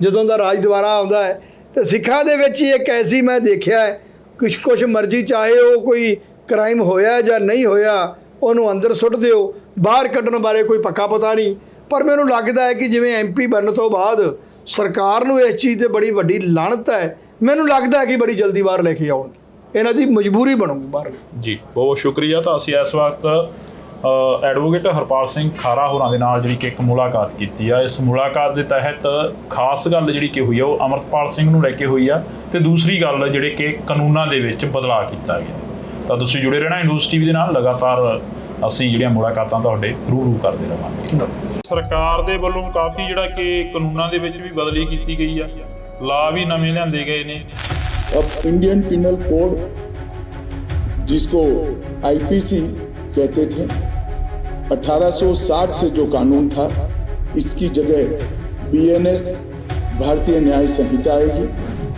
ਜਦੋਂ ਦਾ ਰਾਜ ਦੁਆਰਾ ਆਉਂਦਾ ਹੈ, ਤੇ ਸਿੱਖਾਂ ਦੇ ਵਿੱਚ ਹੀ ਇੱਕ ਐਸੀ ਮੈਂ ਦੇਖਿਆ ਹੈ, ਕੁਛ ਮਰਜ਼ੀ, ਚਾਹੇ ਉਹ ਕੋਈ ਕ੍ਰਾਈਮ ਹੋਇਆ ਜਾਂ ਨਹੀਂ ਹੋਇਆ, ਉਹਨੂੰ ਅੰਦਰ ਸੁੱਟ ਦਿਓ, ਬਾਹਰ ਕੱਢਣ ਬਾਰੇ ਕੋਈ ਪੱਕਾ ਪਤਾ ਨਹੀਂ। ਪਰ ਮੈਨੂੰ ਲੱਗਦਾ ਹੈ ਕਿ ਜਿਵੇਂ MP ਬਣਨ ਤੋਂ ਬਾਅਦ ਸਰਕਾਰ ਨੂੰ ਇਸ ਚੀਜ਼ 'ਤੇ ਬੜੀ ਵੱਡੀ ਲਾਹਨਤ ਹੈ, ਮੈਨੂੰ ਲੱਗਦਾ ਹੈ ਕਿ ਬੜੀ ਜਲਦੀ ਬਾਹਰ ਲੈ ਕੇ ਆਉਣਗੇ, ਇਹਨਾਂ ਦੀ ਮਜਬੂਰੀ ਬਣੂਗੀ ਬਾਹਰ। ਜੀ, ਬਹੁਤ ਸ਼ੁਕਰੀਆ। ਤਾਂ ਅਸੀਂ ਇਸ ਵਕਤ ਐਡਵੋਕੇਟ ਹਰਪਾਲ ਸਿੰਘ ਖਾਰਾ ਹੋਰਾਂ ਦੇ ਨਾਲ ਜਿਹੜੀ ਕਿ ਇੱਕ ਮੁਲਾਕਾਤ ਕੀਤੀ ਆ। ਇਸ ਮੁਲਾਕਾਤ ਦੇ ਤਹਿਤ ਖਾਸ ਗੱਲ ਜਿਹੜੀ ਕਿ ਹੋਈ ਆ, ਉਹ ਅੰਮ੍ਰਿਤਪਾਲ ਸਿੰਘ ਨੂੰ ਲੈ ਕੇ ਹੋਈ ਆ, ਤੇ ਦੂਸਰੀ ਗੱਲ ਜਿਹੜੇ ਕਿ ਕਾਨੂੰਨਾਂ ਦੇ ਵਿੱਚ ਬਦਲਾਅ ਕੀਤਾ ਗਿਆ। ਤਾਂ ਤੁਸੀਂ ਜੁੜੇ ਰਹਿਣਾ ਨਿਊਜ਼ TV ਦੇ ਨਾਲ, ਲਗਾਤਾਰ ਅਸੀਂ ਜਿਹੜੀਆਂ ਮੁਲਾਕਾਤਾਂ ਤੁਹਾਡੇ ਰੂ ਕਰਦੇ ਰਹਾਂਗੇ। ਸਰਕਾਰ ਦੇ ਵੱਲੋਂ ਕਾਫੀ ਜਿਹੜਾ ਕਿ ਕਾਨੂੰਨਾਂ ਦੇ ਵਿੱਚ ਵੀ ਬਦਲੀ ਕੀਤੀ ਗਈ ਆ, ਲਾ ਵੀ ਨਵੇਂ ਲਿਆਂਦੇ ਗਏ ਨੇ। अब इंडियन पिनल कोड, जिसको IPC कहते थे, 1860 से जो कानून था, इसकी जगह BNS भारतीय न्याय संहिता आएगी।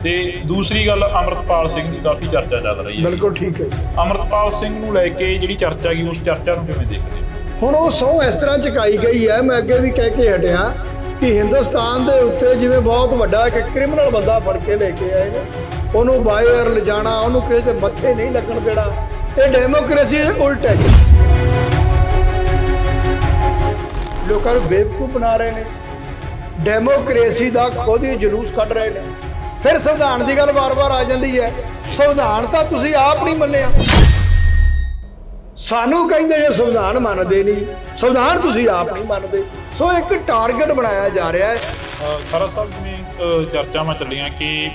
ਤੇ ਦੂਸਰੀ ਗੱਲ, ਅੰਮ੍ਰਿਤਪਾਲ ਸਿੰਘ ਦੀ ਕਾਫੀ ਚਰਚਾ ਚੱਲ ਰਹੀ ਹੈ। ਬਿਲਕੁਲ ਠੀਕ ਹੈ। ਅੰਮ੍ਰਿਤਪਾਲ ਸਿੰਘ ਨੂੰ ਲੈ ਕੇ ਜਿਹੜੀ ਚਰਚਾ ਗਈ, ਉਸ ਚਰਚਾ ਨੂੰ ਕਿਵੇਂ ਦੇਖਦੇ? ਹੁਣ ਉਹ ਸਹੁੰ ਇਸ ਤਰ੍ਹਾਂ ਚੁਕਾਈ ਗਈ ਹੈ, ਮੈਂ ਅੱਗੇ ਵੀ ਕਹਿ ਕੇ ਹਟਿਆ ਕਿ ਹਿੰਦੁਸਤਾਨ ਦੇ ਉੱਤੇ ਜਿਵੇਂ ਬਹੁਤ ਵੱਡਾ ਇੱਕ ਕ੍ਰਿਮੀਨਲ ਬੰਦਾ ਫੜ ਕੇ ਲੈ ਕੇ ਆਏ ਨੇ, ਉਹਨੂੰ ਬਾਹਰ ਲਿਜਾਣਾ, ਉਹਨੂੰ ਕਿਸੇ ਦੇ ਮੱਥੇ ਨਹੀਂ ਲੱਗਣ ਦੇਣਾ, ਇਹ ਡੈਮੋਕ੍ਰੇਸੀ ਦੇ ਉਲਟ ਹੈ। ਲੋਕਾਂ ਨੂੰ ਬੇਵਕੂਫ ਬਣਾ ਰਹੇ ਨੇ, ਡੈਮੋਕ੍ਰੇਸੀ ਦਾ ਖੁਦ ਹੀ ਜਲੂਸ ਕੱਢ ਰਹੇ ਨੇ। ਫਿਰ ਸੰਵਿਧਾਨ ਦੀ ਗੱਲ ਵਾਰ-ਵਾਰ ਆ ਜਾਂਦੀ ਹੈ, ਸੰਵਿਧਾਨ ਤਾਂ ਤੁਸੀਂ ਆਪ ਨਹੀਂ ਮੰਨਿਆ, ਸਾਨੂੰ ਕਹਿੰਦੇ ਜੇ ਸੰਵਿਧਾਨ ਮੰਨਦੇ ਨਹੀਂ, ਸੰਵਿਧਾਨ ਤੁਸੀਂ ਆਪ ਨਹੀਂ ਮੰਨਦੇ। ਸੋ ਇੱਕ ਟਾਰਗੇਟ ਬਣਾਇਆ ਜਾ ਰਿਹਾ ਹੈ। ਖਾਰਾ ਸਾਹਿਬ, ਜਿਵੇਂ ਚਰਚਾਵਾਂ ਚੱਲੀਆਂ ਕਿ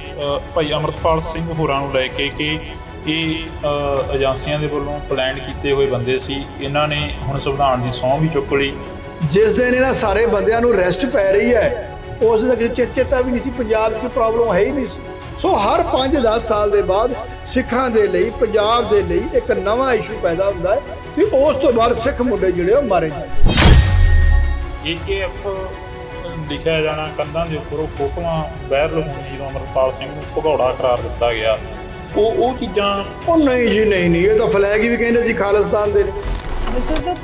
ਭਾਈ ਅੰਮ੍ਰਿਤਪਾਲ ਸਿੰਘ ਹੋਰਾਂ ਨੂੰ ਲੈ ਕੇ ਕਿ ਇਹ ਏਜੰਸੀਆਂ ਦੇ ਵੱਲੋਂ ਪਲਾਨ ਕੀਤੇ ਹੋਏ ਬੰਦੇ ਸੀ, ਇਹਨਾਂ ਨੇ ਹੁਣ ਸੰਵਿਧਾਨ ਦੀ ਸਹੁੰ ਵੀ ਚੁੱਕ ਲਈ। ਜਿਸ ਦਿਨ ਇਹਨਾਂ ਸਾਰੇ ਬੰਦਿਆਂ ਨੂੰ ਰੈਸਟ ਪੈ ਰਹੀ ਹੈ, ਉਸ ਦਾ ਕਿਸੇ ਚੇਤਾ ਵੀ ਨਹੀਂ ਸੀ, ਪੰਜਾਬ 'ਚ ਕੋਈ ਪ੍ਰੋਬਲਮ ਹੈ ਹੀ ਨਹੀਂ ਸੀ। ਸੋ ਹਰ 5-10 ਸਾਲ ਦੇ ਬਾਅਦ ਸਿੱਖਾਂ ਦੇ ਲਈ, ਪੰਜਾਬ ਦੇ ਲਈ ਇੱਕ ਨਵਾਂ ਇਸ਼ੂ ਪੈਦਾ ਹੁੰਦਾ ਹੈ ਕਿ ਉਸ ਤੋਂ ਬਾਅਦ ਸਿੱਖ ਮੁੰਡੇ ਜਿਹੜੇ ਉਹ ਮਾਰੇ ਜਾਂਦੇ। AKF ਲਿਖਿਆ ਜਾਣਾ ਕੰਧਾਂ ਦੇ ਉੱਪਰ, ਉਹ ਫੋਟੋਆਂ ਵਾਇਰਲ ਹੋਣੀ ਜਦੋਂ ਅੰਮ੍ਰਿਤਪਾਲ ਸਿੰਘ ਨੂੰ ਭਗੌੜਾ ਕਰਾਰ ਦਿੱਤਾ ਗਿਆ, ਉਹ ਚੀਜ਼ਾਂ। ਉਹ ਨਹੀਂ ਜੀ, ਨਹੀਂ, ਇਹ ਤਾਂ ਫਲੈਗ ਹੀ ਵੀ ਕਹਿੰਦੇ ਜੀ ਖਾਲਿਸਤਾਨ ਦੇ ਨੇ। ਦਿਸ ਇਜ਼ ਦਾ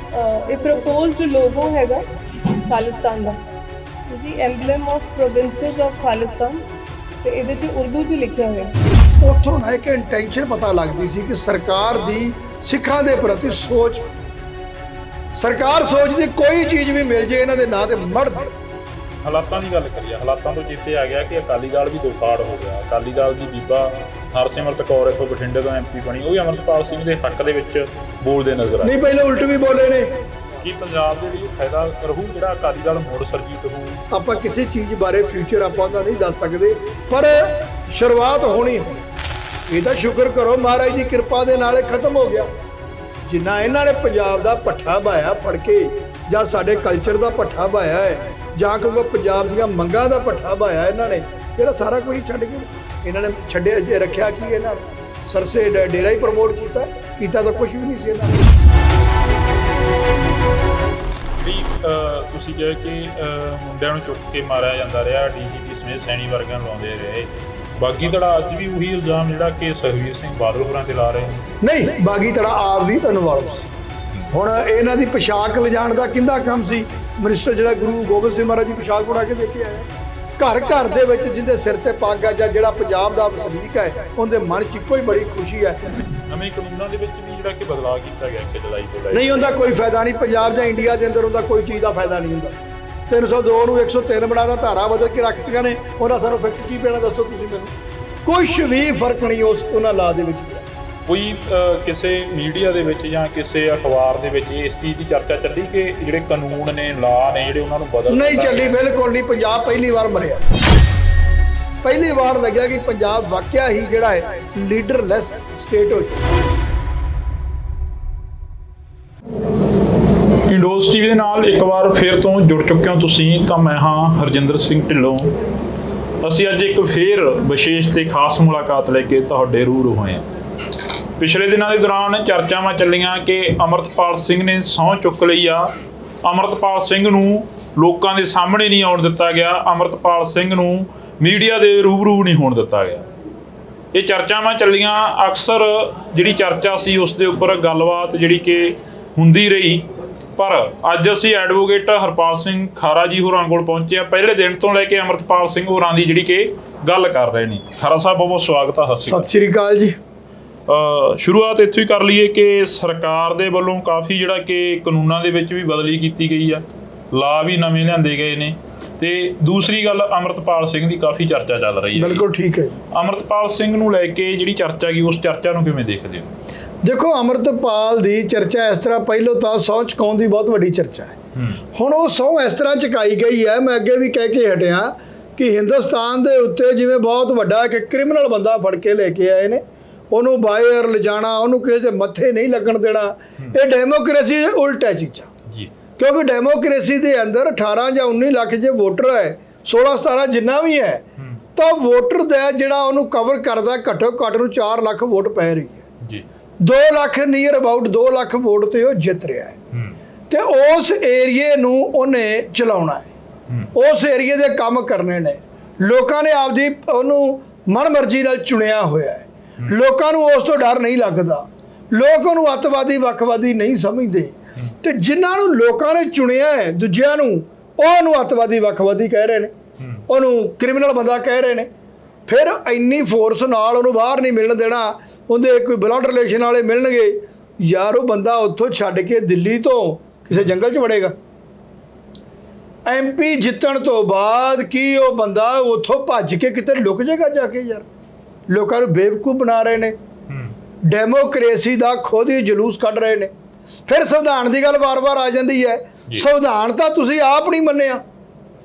ਇਹ ਪ੍ਰੋਪੋਜ਼ਡ ਲੋਗੋ ਹੈਗਾ ਖਾਲਿਸਤਾਨ ਦਾ ਜੀ, ਐਮਬਲਮ ਆਫ ਪ੍ਰੋਵਿੰਸਸ ਆਫ ਖਾਲਿਸਤਾਨ, ਤੇ ਇਹਦੇ 'ਚ ਉਰਦੂ 'ਚ ਲਿਖਿਆ ਹੋਇਆ। ਉੱਥੋਂ ਨਾ ਇੱਕ ਇੰਟੈਂਸ਼ਨ ਪਤਾ ਲੱਗਦੀ ਸੀ ਕਿ ਸਰਕਾਰ ਦੀ ਸਿੱਖਾਂ ਦੇ ਪ੍ਰਤੀ ਸੋਚ, ਸਰਕਾਰ ਸੋਚਦੀ ਕੋਈ ਚੀਜ਼ ਵੀ ਮਿਲ ਜੇ ਇਹਨਾਂ ਦੇ ਨਾਂ ਤੇ ਮੜ ਦੇ। ਹਾਲਾਤਾਂ ਦੀ ਗੱਲ ਕਰੀਏ, ਹਾਲਾਤਾਂ ਤੋਂ ਚੇਤੇ ਆ ਗਿਆ ਕਿ ਅਕਾਲੀ ਦਲ ਵੀ ਦੋ ਫਾੜ ਹੋ ਗਿਆ। ਅਕਾਲੀ ਦਲ ਦੀ ਬੀਬਾ ਹਰਸਿਮਰਤ ਕੌਰ ਇੱਥੋਂ ਬਠਿੰਡੇ ਤੋਂ MP ਬਣੀ, ਉਹ ਵੀ ਅੰਮ੍ਰਿਤਪਾਲ ਸਿੰਘ ਦੇ ਹੱਕ ਦੇ ਵਿੱਚ ਬੋਲਦੇ ਨਜ਼ਰ ਆਏ। ਨਹੀਂ, ਪਹਿਲੇ ਉਲਟ ਵੀ ਬੋਲੇ ਨੇ। ਕੀ ਪੰਜਾਬ ਦੇ ਲਈ ਫਾਇਦਾ ਰਹੂ ਜਿਹੜਾ ਅਕਾਲੀ ਦਲ ਮੋੜ ਸਰਜੀਤ ਹੋਊ? ਆਪਾਂ ਕਿਸੇ ਚੀਜ਼ ਬਾਰੇ ਫਿਊਚਰ ਆਪਾਂ ਤਾਂ ਨਹੀਂ ਦੱਸ ਸਕਦੇ, ਪਰ ਸ਼ੁਰੂਆਤ ਹੋਣੀ ਹੈ। ਇਹ ਤਾਂ ਸ਼ੁਕਰ ਕਰੋ ਮਹਾਰਾਜ ਦੀ ਕਿਰਪਾ ਦੇ ਨਾਲ ਇਹ ਖਤਮ ਹੋ ਗਿਆ। ਜਿੰਨਾ ਇਹਨਾਂ ਨੇ ਪੰਜਾਬ ਦਾ ਪੱਠਾ ਬਾਇਆ ਫੜ ਕੇ, ਜਾਂ ਸਾਡੇ ਕਲਚਰ ਦਾ ਪੱਠਾ ਬਾਇਆ ਹੈ, ਜਾਂ ਕਿਉਂਕਿ ਪੰਜਾਬ ਦੀਆਂ ਮੰਗਾਂ ਦਾ ਪੱਠਾ ਬਾਇਆ ਇਹਨਾਂ ਨੇ, ਜਿਹੜਾ ਸਾਰਾ ਕੁਝ ਛੱਡ ਕੇ ਇਹਨਾਂ ਨੇ ਛੱਡਿਆ ਜੇ ਰੱਖਿਆ ਕੀ ਇਹਨਾਂ ਨੇ ਸਰਸੇ ਡੇਰਾ ਹੀ ਪ੍ਰਮੋਟ ਕੀਤਾ ਤਾਂ ਕੁਝ ਵੀ ਨਹੀਂ ਸੀ ਇਹਨਾਂ ਨੇ। ਵੀ ਤੁਸੀਂ ਕਿਹਾ ਕਿ ਮੁੰਡਿਆਂ ਨੂੰ ਚੁੱਕ ਕੇ ਮਾਰਿਆ ਜਾਂਦਾ ਰਿਹਾ, ਡੀਜੀਪੀ ਸਮੇਤ ਸੈਣੀ ਵਰਗਿਆਂ ਨੂੰ ਲਾਉਂਦੇ ਰਹੇ। ਬਾਗੀ ਧੜਾ ਅੱਜ ਵੀ ਉਹੀ ਇਲਜ਼ਾਮ ਜਿਹੜਾ ਕਿ ਸੁਖਬੀਰ ਸਿੰਘ ਬਾਦਲ ਹੋਰਾਂ ਤੇ ਲਾ ਰਹੇ ਨੇ। ਨਹੀਂ, ਬਾਗੀ ਧੜਾ ਆਪ ਵੀ ਇਨਵੋਲਵ ਸੀ। ਹੁਣ ਇਹਨਾਂ ਦੀ ਪੋਸ਼ਾਕ ਲਿਜਾਣ ਦਾ ਕਿੰਦਾ ਕੰਮ ਸੀ? ਮਿਨਿਸਟਰ ਜਿਹੜਾ ਗੁਰੂ ਗੋਬਿੰਦ ਸਿੰਘ ਮਹਾਰਾਜ ਦੀ ਪੋਸ਼ਾਕ ਬਣਾ ਕੇ ਦੇ ਕੇ ਆਇਆ। ਘਰ ਘਰ ਦੇ ਵਿੱਚ ਜਿਹਦੇ ਸਿਰ ਤੇ ਪੱਗ ਆ ਜਾਂ ਜਿਹੜਾ ਪੰਜਾਬ ਦਾ ਵਸਨੀਕ ਹੈ ਉਹਦੇ ਮਨ 'ਚ ਇੱਕੋ ਹੀ ਬੜੀ ਖੁਸ਼ੀ ਹੈ। ਨਵੇਂ ਕਾਨੂੰਨਾਂ ਦੇ ਵਿੱਚ ਵੀ ਜਿਹੜਾ ਕਿ ਬਦਲਾਅ ਕੀਤਾ ਗਿਆ ਕਿ ਜੁਲਾਈ ਤੋਂ ਲੈ ਕੇ ਨਹੀਂ ਹੁੰਦਾ ਕੋਈ ਫਾਇਦਾ ਨਹੀਂ। ਪੰਜਾਬ ਜਾਂ ਇੰਡੀਆ ਦੇ ਅੰਦਰ ਉਹਦਾ ਕੋਈ ਚੀਜ਼ ਦਾ ਫਾਇਦਾ ਨਹੀਂ ਹੁੰਦਾ। 302 ਨੂੰ 103 ਬਣਾਦਾ, ਧਾਰਾ ਬਦਲ ਕੇ ਰੱਖਤੀਆਂ ਨੇ। ਉਹਨਾਂ ਸਾਨੂੰ ਫਿਕਟ ਕੀ ਪੈਣਾ ਦੱਸੋ ਤੁਸੀਂ ਮੈਨੂੰ? ਕੁਛ ਵੀ ਫਰਕ ਨਹੀਂ ਉਹਨਾਂ ਲਾ ਦੇ ਵਿੱਚ। ਕੋਈ ਕਿਸੇ ਮੀਡੀਆ ਦੇ ਵਿੱਚ ਜਾਂ ਕਿਸੇ ਅਖਬਾਰ ਦੇ ਵਿੱਚ ਇਸ ਚੀਜ਼ ਦੀ ਚਰਚਾ ਚੱਲੀ ਕਿ ਜਿਹੜੇ ਕਾਨੂੰਨ ਨੇ, ਲਾ ਨੇ ਜਿਹੜੇ ਉਹਨਾਂ ਨੂੰ ਬਦਲ ਨਹੀਂ ਚੱਲੀ, ਬਿਲਕੁਲ ਨਹੀਂ। ਪੰਜਾਬ ਪਹਿਲੀ ਵਾਰ ਮਰਿਆ। ਪਹਿਲੀ ਵਾਰ ਲੱਗਿਆ ਕਿ ਪੰਜਾਬ ਵਾਕਿਆ ਹੀ ਜਿਹੜਾ ਹੈ ਲੀਡਰਲੈਸ ਸਟੇਟ ਹੋ ਚੁੱਕਾ। ਇੰਡੋਜ਼ ਟੀਵੀ ਦੇ ਨਾਲ ਇੱਕ ਵਾਰ ਫਿਰ ਤੋਂ ਜੁੜ ਚੁੱਕੇ ਹੋ ਤੁਸੀਂ, ਤਾਂ ਮੈਂ ਹਾਂ ਹਰਜਿੰਦਰ ਸਿੰਘ ਢਿੱਲੋਂ। ਅਸੀਂ ਅੱਜ ਇੱਕ ਫਿਰ ਵਿਸ਼ੇਸ਼ ਤੇ ਖਾਸ ਮੁਲਾਕਾਤ ਲੈ ਕੇ ਤੁਹਾਡੇ ਰੂਬਰੂ ਹੋਏ ਹਾਂ। ਪਿਛਲੇ ਦਿਨਾਂ ਦੇ ਦੌਰਾਨ ਚਰਚਾਵਾਂ ਚੱਲੀਆਂ ਕਿ ਅਮਰਤਪਾਲ ਸਿੰਘ ਨੇ ਸਹੁੰ ਚੁੱਕ ਲਈ ਆ। ਅਮਰਤਪਾਲ ਸਿੰਘ ਨੂੰ ਲੋਕਾਂ ਦੇ ਸਾਹਮਣੇ ਨਹੀਂ ਆਉਣ ਦਿੱਤਾ ਗਿਆ। ਅਮਰਤਪਾਲ ਸਿੰਘ ਨੂੰ ਮੀਡੀਆ ਦੇ ਰੂਬਰੂ ਨਹੀਂ ਹੋਣ ਦਿੱਤਾ ਗਿਆ। ਇਹ ਚਰਚਾਵਾਂ ਚੱਲੀਆਂ। ਅਕਸਰ ਜਿਹੜੀ ਚਰਚਾ ਸੀ ਉਸ ਦੇ ਉੱਪਰ ਗੱਲਬਾਤ ਜਿਹੜੀ ਕਿ ਹੁੰਦੀ ਰਹੀ। ਪਰ ਅੱਜ ਅਸੀਂ ਐਡਵੋਕੇਟ ਹਰਪਾਲ ਸਿੰਘ ਖਾਰਾ ਜੀ ਹੋਰਾਂ ਕੋਲ ਪਹੁੰਚੇ ਹਾਂ। ਪਹਿਲੇ ਦਿਨ ਤੋਂ ਲੈ ਕੇ ਅਮਰਤਪਾਲ ਸਿੰਘ ਹੋਰਾਂ ਦੀ ਜਿਹੜੀ ਕਿ ਗੱਲ ਕਰ ਰਹੇ ਨੇ। ਖਾਰਾ ਸਾਹਿਬ ਬਹੁਤ ਬਹੁਤ ਸਵਾਗਤ ਹੈ। ਸਤਿ ਸ਼੍ਰੀ ਅਕਾਲ ਜੀ। ਸ਼ੁਰੂਆਤ ਇੱਥੋਂ ਹੀ ਕਰ ਲਈਏ ਕਿ ਸਰਕਾਰ ਦੇ ਵੱਲੋਂ ਕਾਫੀ ਜਿਹੜਾ ਕਿ ਕਾਨੂੰਨਾਂ ਦੇ ਵਿੱਚ ਵੀ ਬਦਲੀ ਕੀਤੀ ਗਈ ਆ, ਲਾ ਵੀ ਨਵੇਂ ਲਿਆਂਦੇ ਗਏ ਨੇ। ਤੇ ਦੂਸਰੀ ਗੱਲ, ਅਮਰਤਪਾਲ ਸਿੰਘ ਦੀ ਕਾਫੀ ਚਰਚਾ ਚੱਲ ਰਹੀ ਹੈ। ਬਿਲਕੁਲ ਠੀਕ ਹੈ। ਅਮਰਤਪਾਲ ਸਿੰਘ ਨੂੰ ਲੈ ਕੇ ਜਿਹੜੀ ਚਰਚਾ ਗਈ, ਉਸ ਚਰਚਾ ਨੂੰ ਕਿਵੇਂ ਦੇਖਦੇ ਹੋ? ਦੇਖੋ, ਅਮਰਤਪਾਲ ਦੀ ਚਰਚਾ ਇਸ ਤਰ੍ਹਾਂ, ਪਹਿਲੋਂ ਤਾਂ ਸਹੁੰ ਚੁਕਾਉਣ ਦੀ ਬਹੁਤ ਵੱਡੀ ਚਰਚਾ ਹੈ। ਹੁਣ ਉਹ ਸਹੁੰ ਇਸ ਤਰ੍ਹਾਂ ਚੁਕਾਈ ਗਈ ਹੈ। ਮੈਂ ਅੱਗੇ ਵੀ ਕਹਿ ਕੇ ਹਟਿਆ ਕਿ ਹਿੰਦੁਸਤਾਨ ਦੇ ਉੱਤੇ ਜਿਵੇਂ ਬਹੁਤ ਵੱਡਾ ਇੱਕ ਕ੍ਰਿਮੀਨਲ ਬੰਦਾ ਫੜ ਕੇ ਲੈ ਕੇ ਆਏ ਨੇ, ਉਹਨੂੰ ਬਾਹਰ ਲਿਜਾਣਾ, ਉਹਨੂੰ ਕਿਸੇ ਦੇ ਮੱਥੇ ਨਹੀਂ ਲੱਗਣ ਦੇਣਾ। ਇਹ ਡੈਮੋਕ੍ਰੇਸੀ ਦੇ ਉਲਟ ਹੈ ਚੀਜ਼ਾਂ ਜੀ। ਕਿਉਂਕਿ ਡੈਮੋਕ੍ਰੇਸੀ ਦੇ ਅੰਦਰ 18 ਜਾਂ 19 ਲੱਖ ਜੇ ਵੋਟਰ ਹੈ, 16-17 ਜਿੰਨਾ ਵੀ ਹੈ, ਤਾਂ ਵੋਟਰ ਦਾ ਜਿਹੜਾ ਉਹਨੂੰ ਕਵਰ ਕਰਦਾ ਘੱਟੋ ਘੱਟ ਨੂੰ 4 ਲੱਖ ਵੋਟ ਪੈ ਰਹੀ ਹੈ ਜੀ। 2 lakh near about 2 lakh vote ਤੇ ਉਹ ਜਿੱਤ ਰਿਹਾ ਹੈ। ਤੇ ਉਸ ਏਰੀਏ ਨੂੰ ਉਹਨੇ ਚਲਾਉਣਾ ਹੈ, ਉਸ ਏਰੀਏ ਦੇ ਕੰਮ ਕਰਨੇ ਨੇ। ਲੋਕਾਂ ਨੇ ਆਪਦੀ ਉਹਨੂੰ ਮਨਮਰਜ਼ੀ ਨਾਲ ਚੁਣਿਆ ਹੋਇਆ ਹੈ। ਲੋਕਾਂ ਨੂੰ ਉਸ ਤੋਂ ਡਰ ਨਹੀਂ ਲੱਗਦਾ। ਲੋਕ ਉਹਨੂੰ ਅੱਤਵਾਦੀ ਵੱਖਵਾਦੀ ਨਹੀਂ ਸਮਝਦੇ। ਤੇ ਜਿਨ੍ਹਾਂ ਨੂੰ ਲੋਕਾਂ ਨੇ ਚੁਣਿਆ ਹੈ, ਦੂਜਿਆਂ ਨੂੰ, ਉਹਨੂੰ ਅੱਤਵਾਦੀ ਵੱਖਵਾਦੀ ਕਹਿ ਰਹੇ ਨੇ, ਉਹਨੂੰ ਕ੍ਰਿਮੀਨਲ ਬੰਦਾ ਕਹਿ ਰਹੇ ਨੇ। ਫਿਰ ਇੰਨੀ ਫੋਰਸ ਨਾਲ ਉਹਨੂੰ ਬਾਹਰ ਨਹੀਂ ਮਿਲਣ ਦੇਣਾ। ਉਹਦੇ ਕੋਈ ਬਲੱਡ ਰਿਲੇਸ਼ਨ ਵਾਲੇ ਮਿਲਣਗੇ, ਯਾਰ ਉਹ ਬੰਦਾ ਉੱਥੋਂ ਛੱਡ ਕੇ ਦਿੱਲੀ ਤੋਂ ਕਿਸੇ ਜੰਗਲ 'ਚ ਵੜੇਗਾ। MP ਜਿੱਤਣ ਤੋਂ ਬਾਅਦ ਕੀ ਉਹ ਬੰਦਾ ਉੱਥੋਂ ਭੱਜ ਕੇ ਕਿਤੇ ਲੁਕ ਜਾਏਗਾ ਜਾ ਕੇ? ਯਾਰ ਲੋਕਾਂ ਨੂੰ ਬੇਵਕੂਫ ਬਣਾ ਰਹੇ ਨੇ। ਡੈਮੋਕ੍ਰੇਸੀ ਦਾ ਖੁਦ ਹੀ ਜਲੂਸ ਕੱਢ ਰਹੇ ਨੇ। ਫਿਰ ਸੰਵਿਧਾਨ ਦੀ ਗੱਲ ਵਾਰ-ਵਾਰ ਆ ਜਾਂਦੀ ਹੈ। ਸੰਵਿਧਾਨ ਤਾਂ ਤੁਸੀਂ ਆਪ ਨਹੀਂ ਮੰਨਿਆ।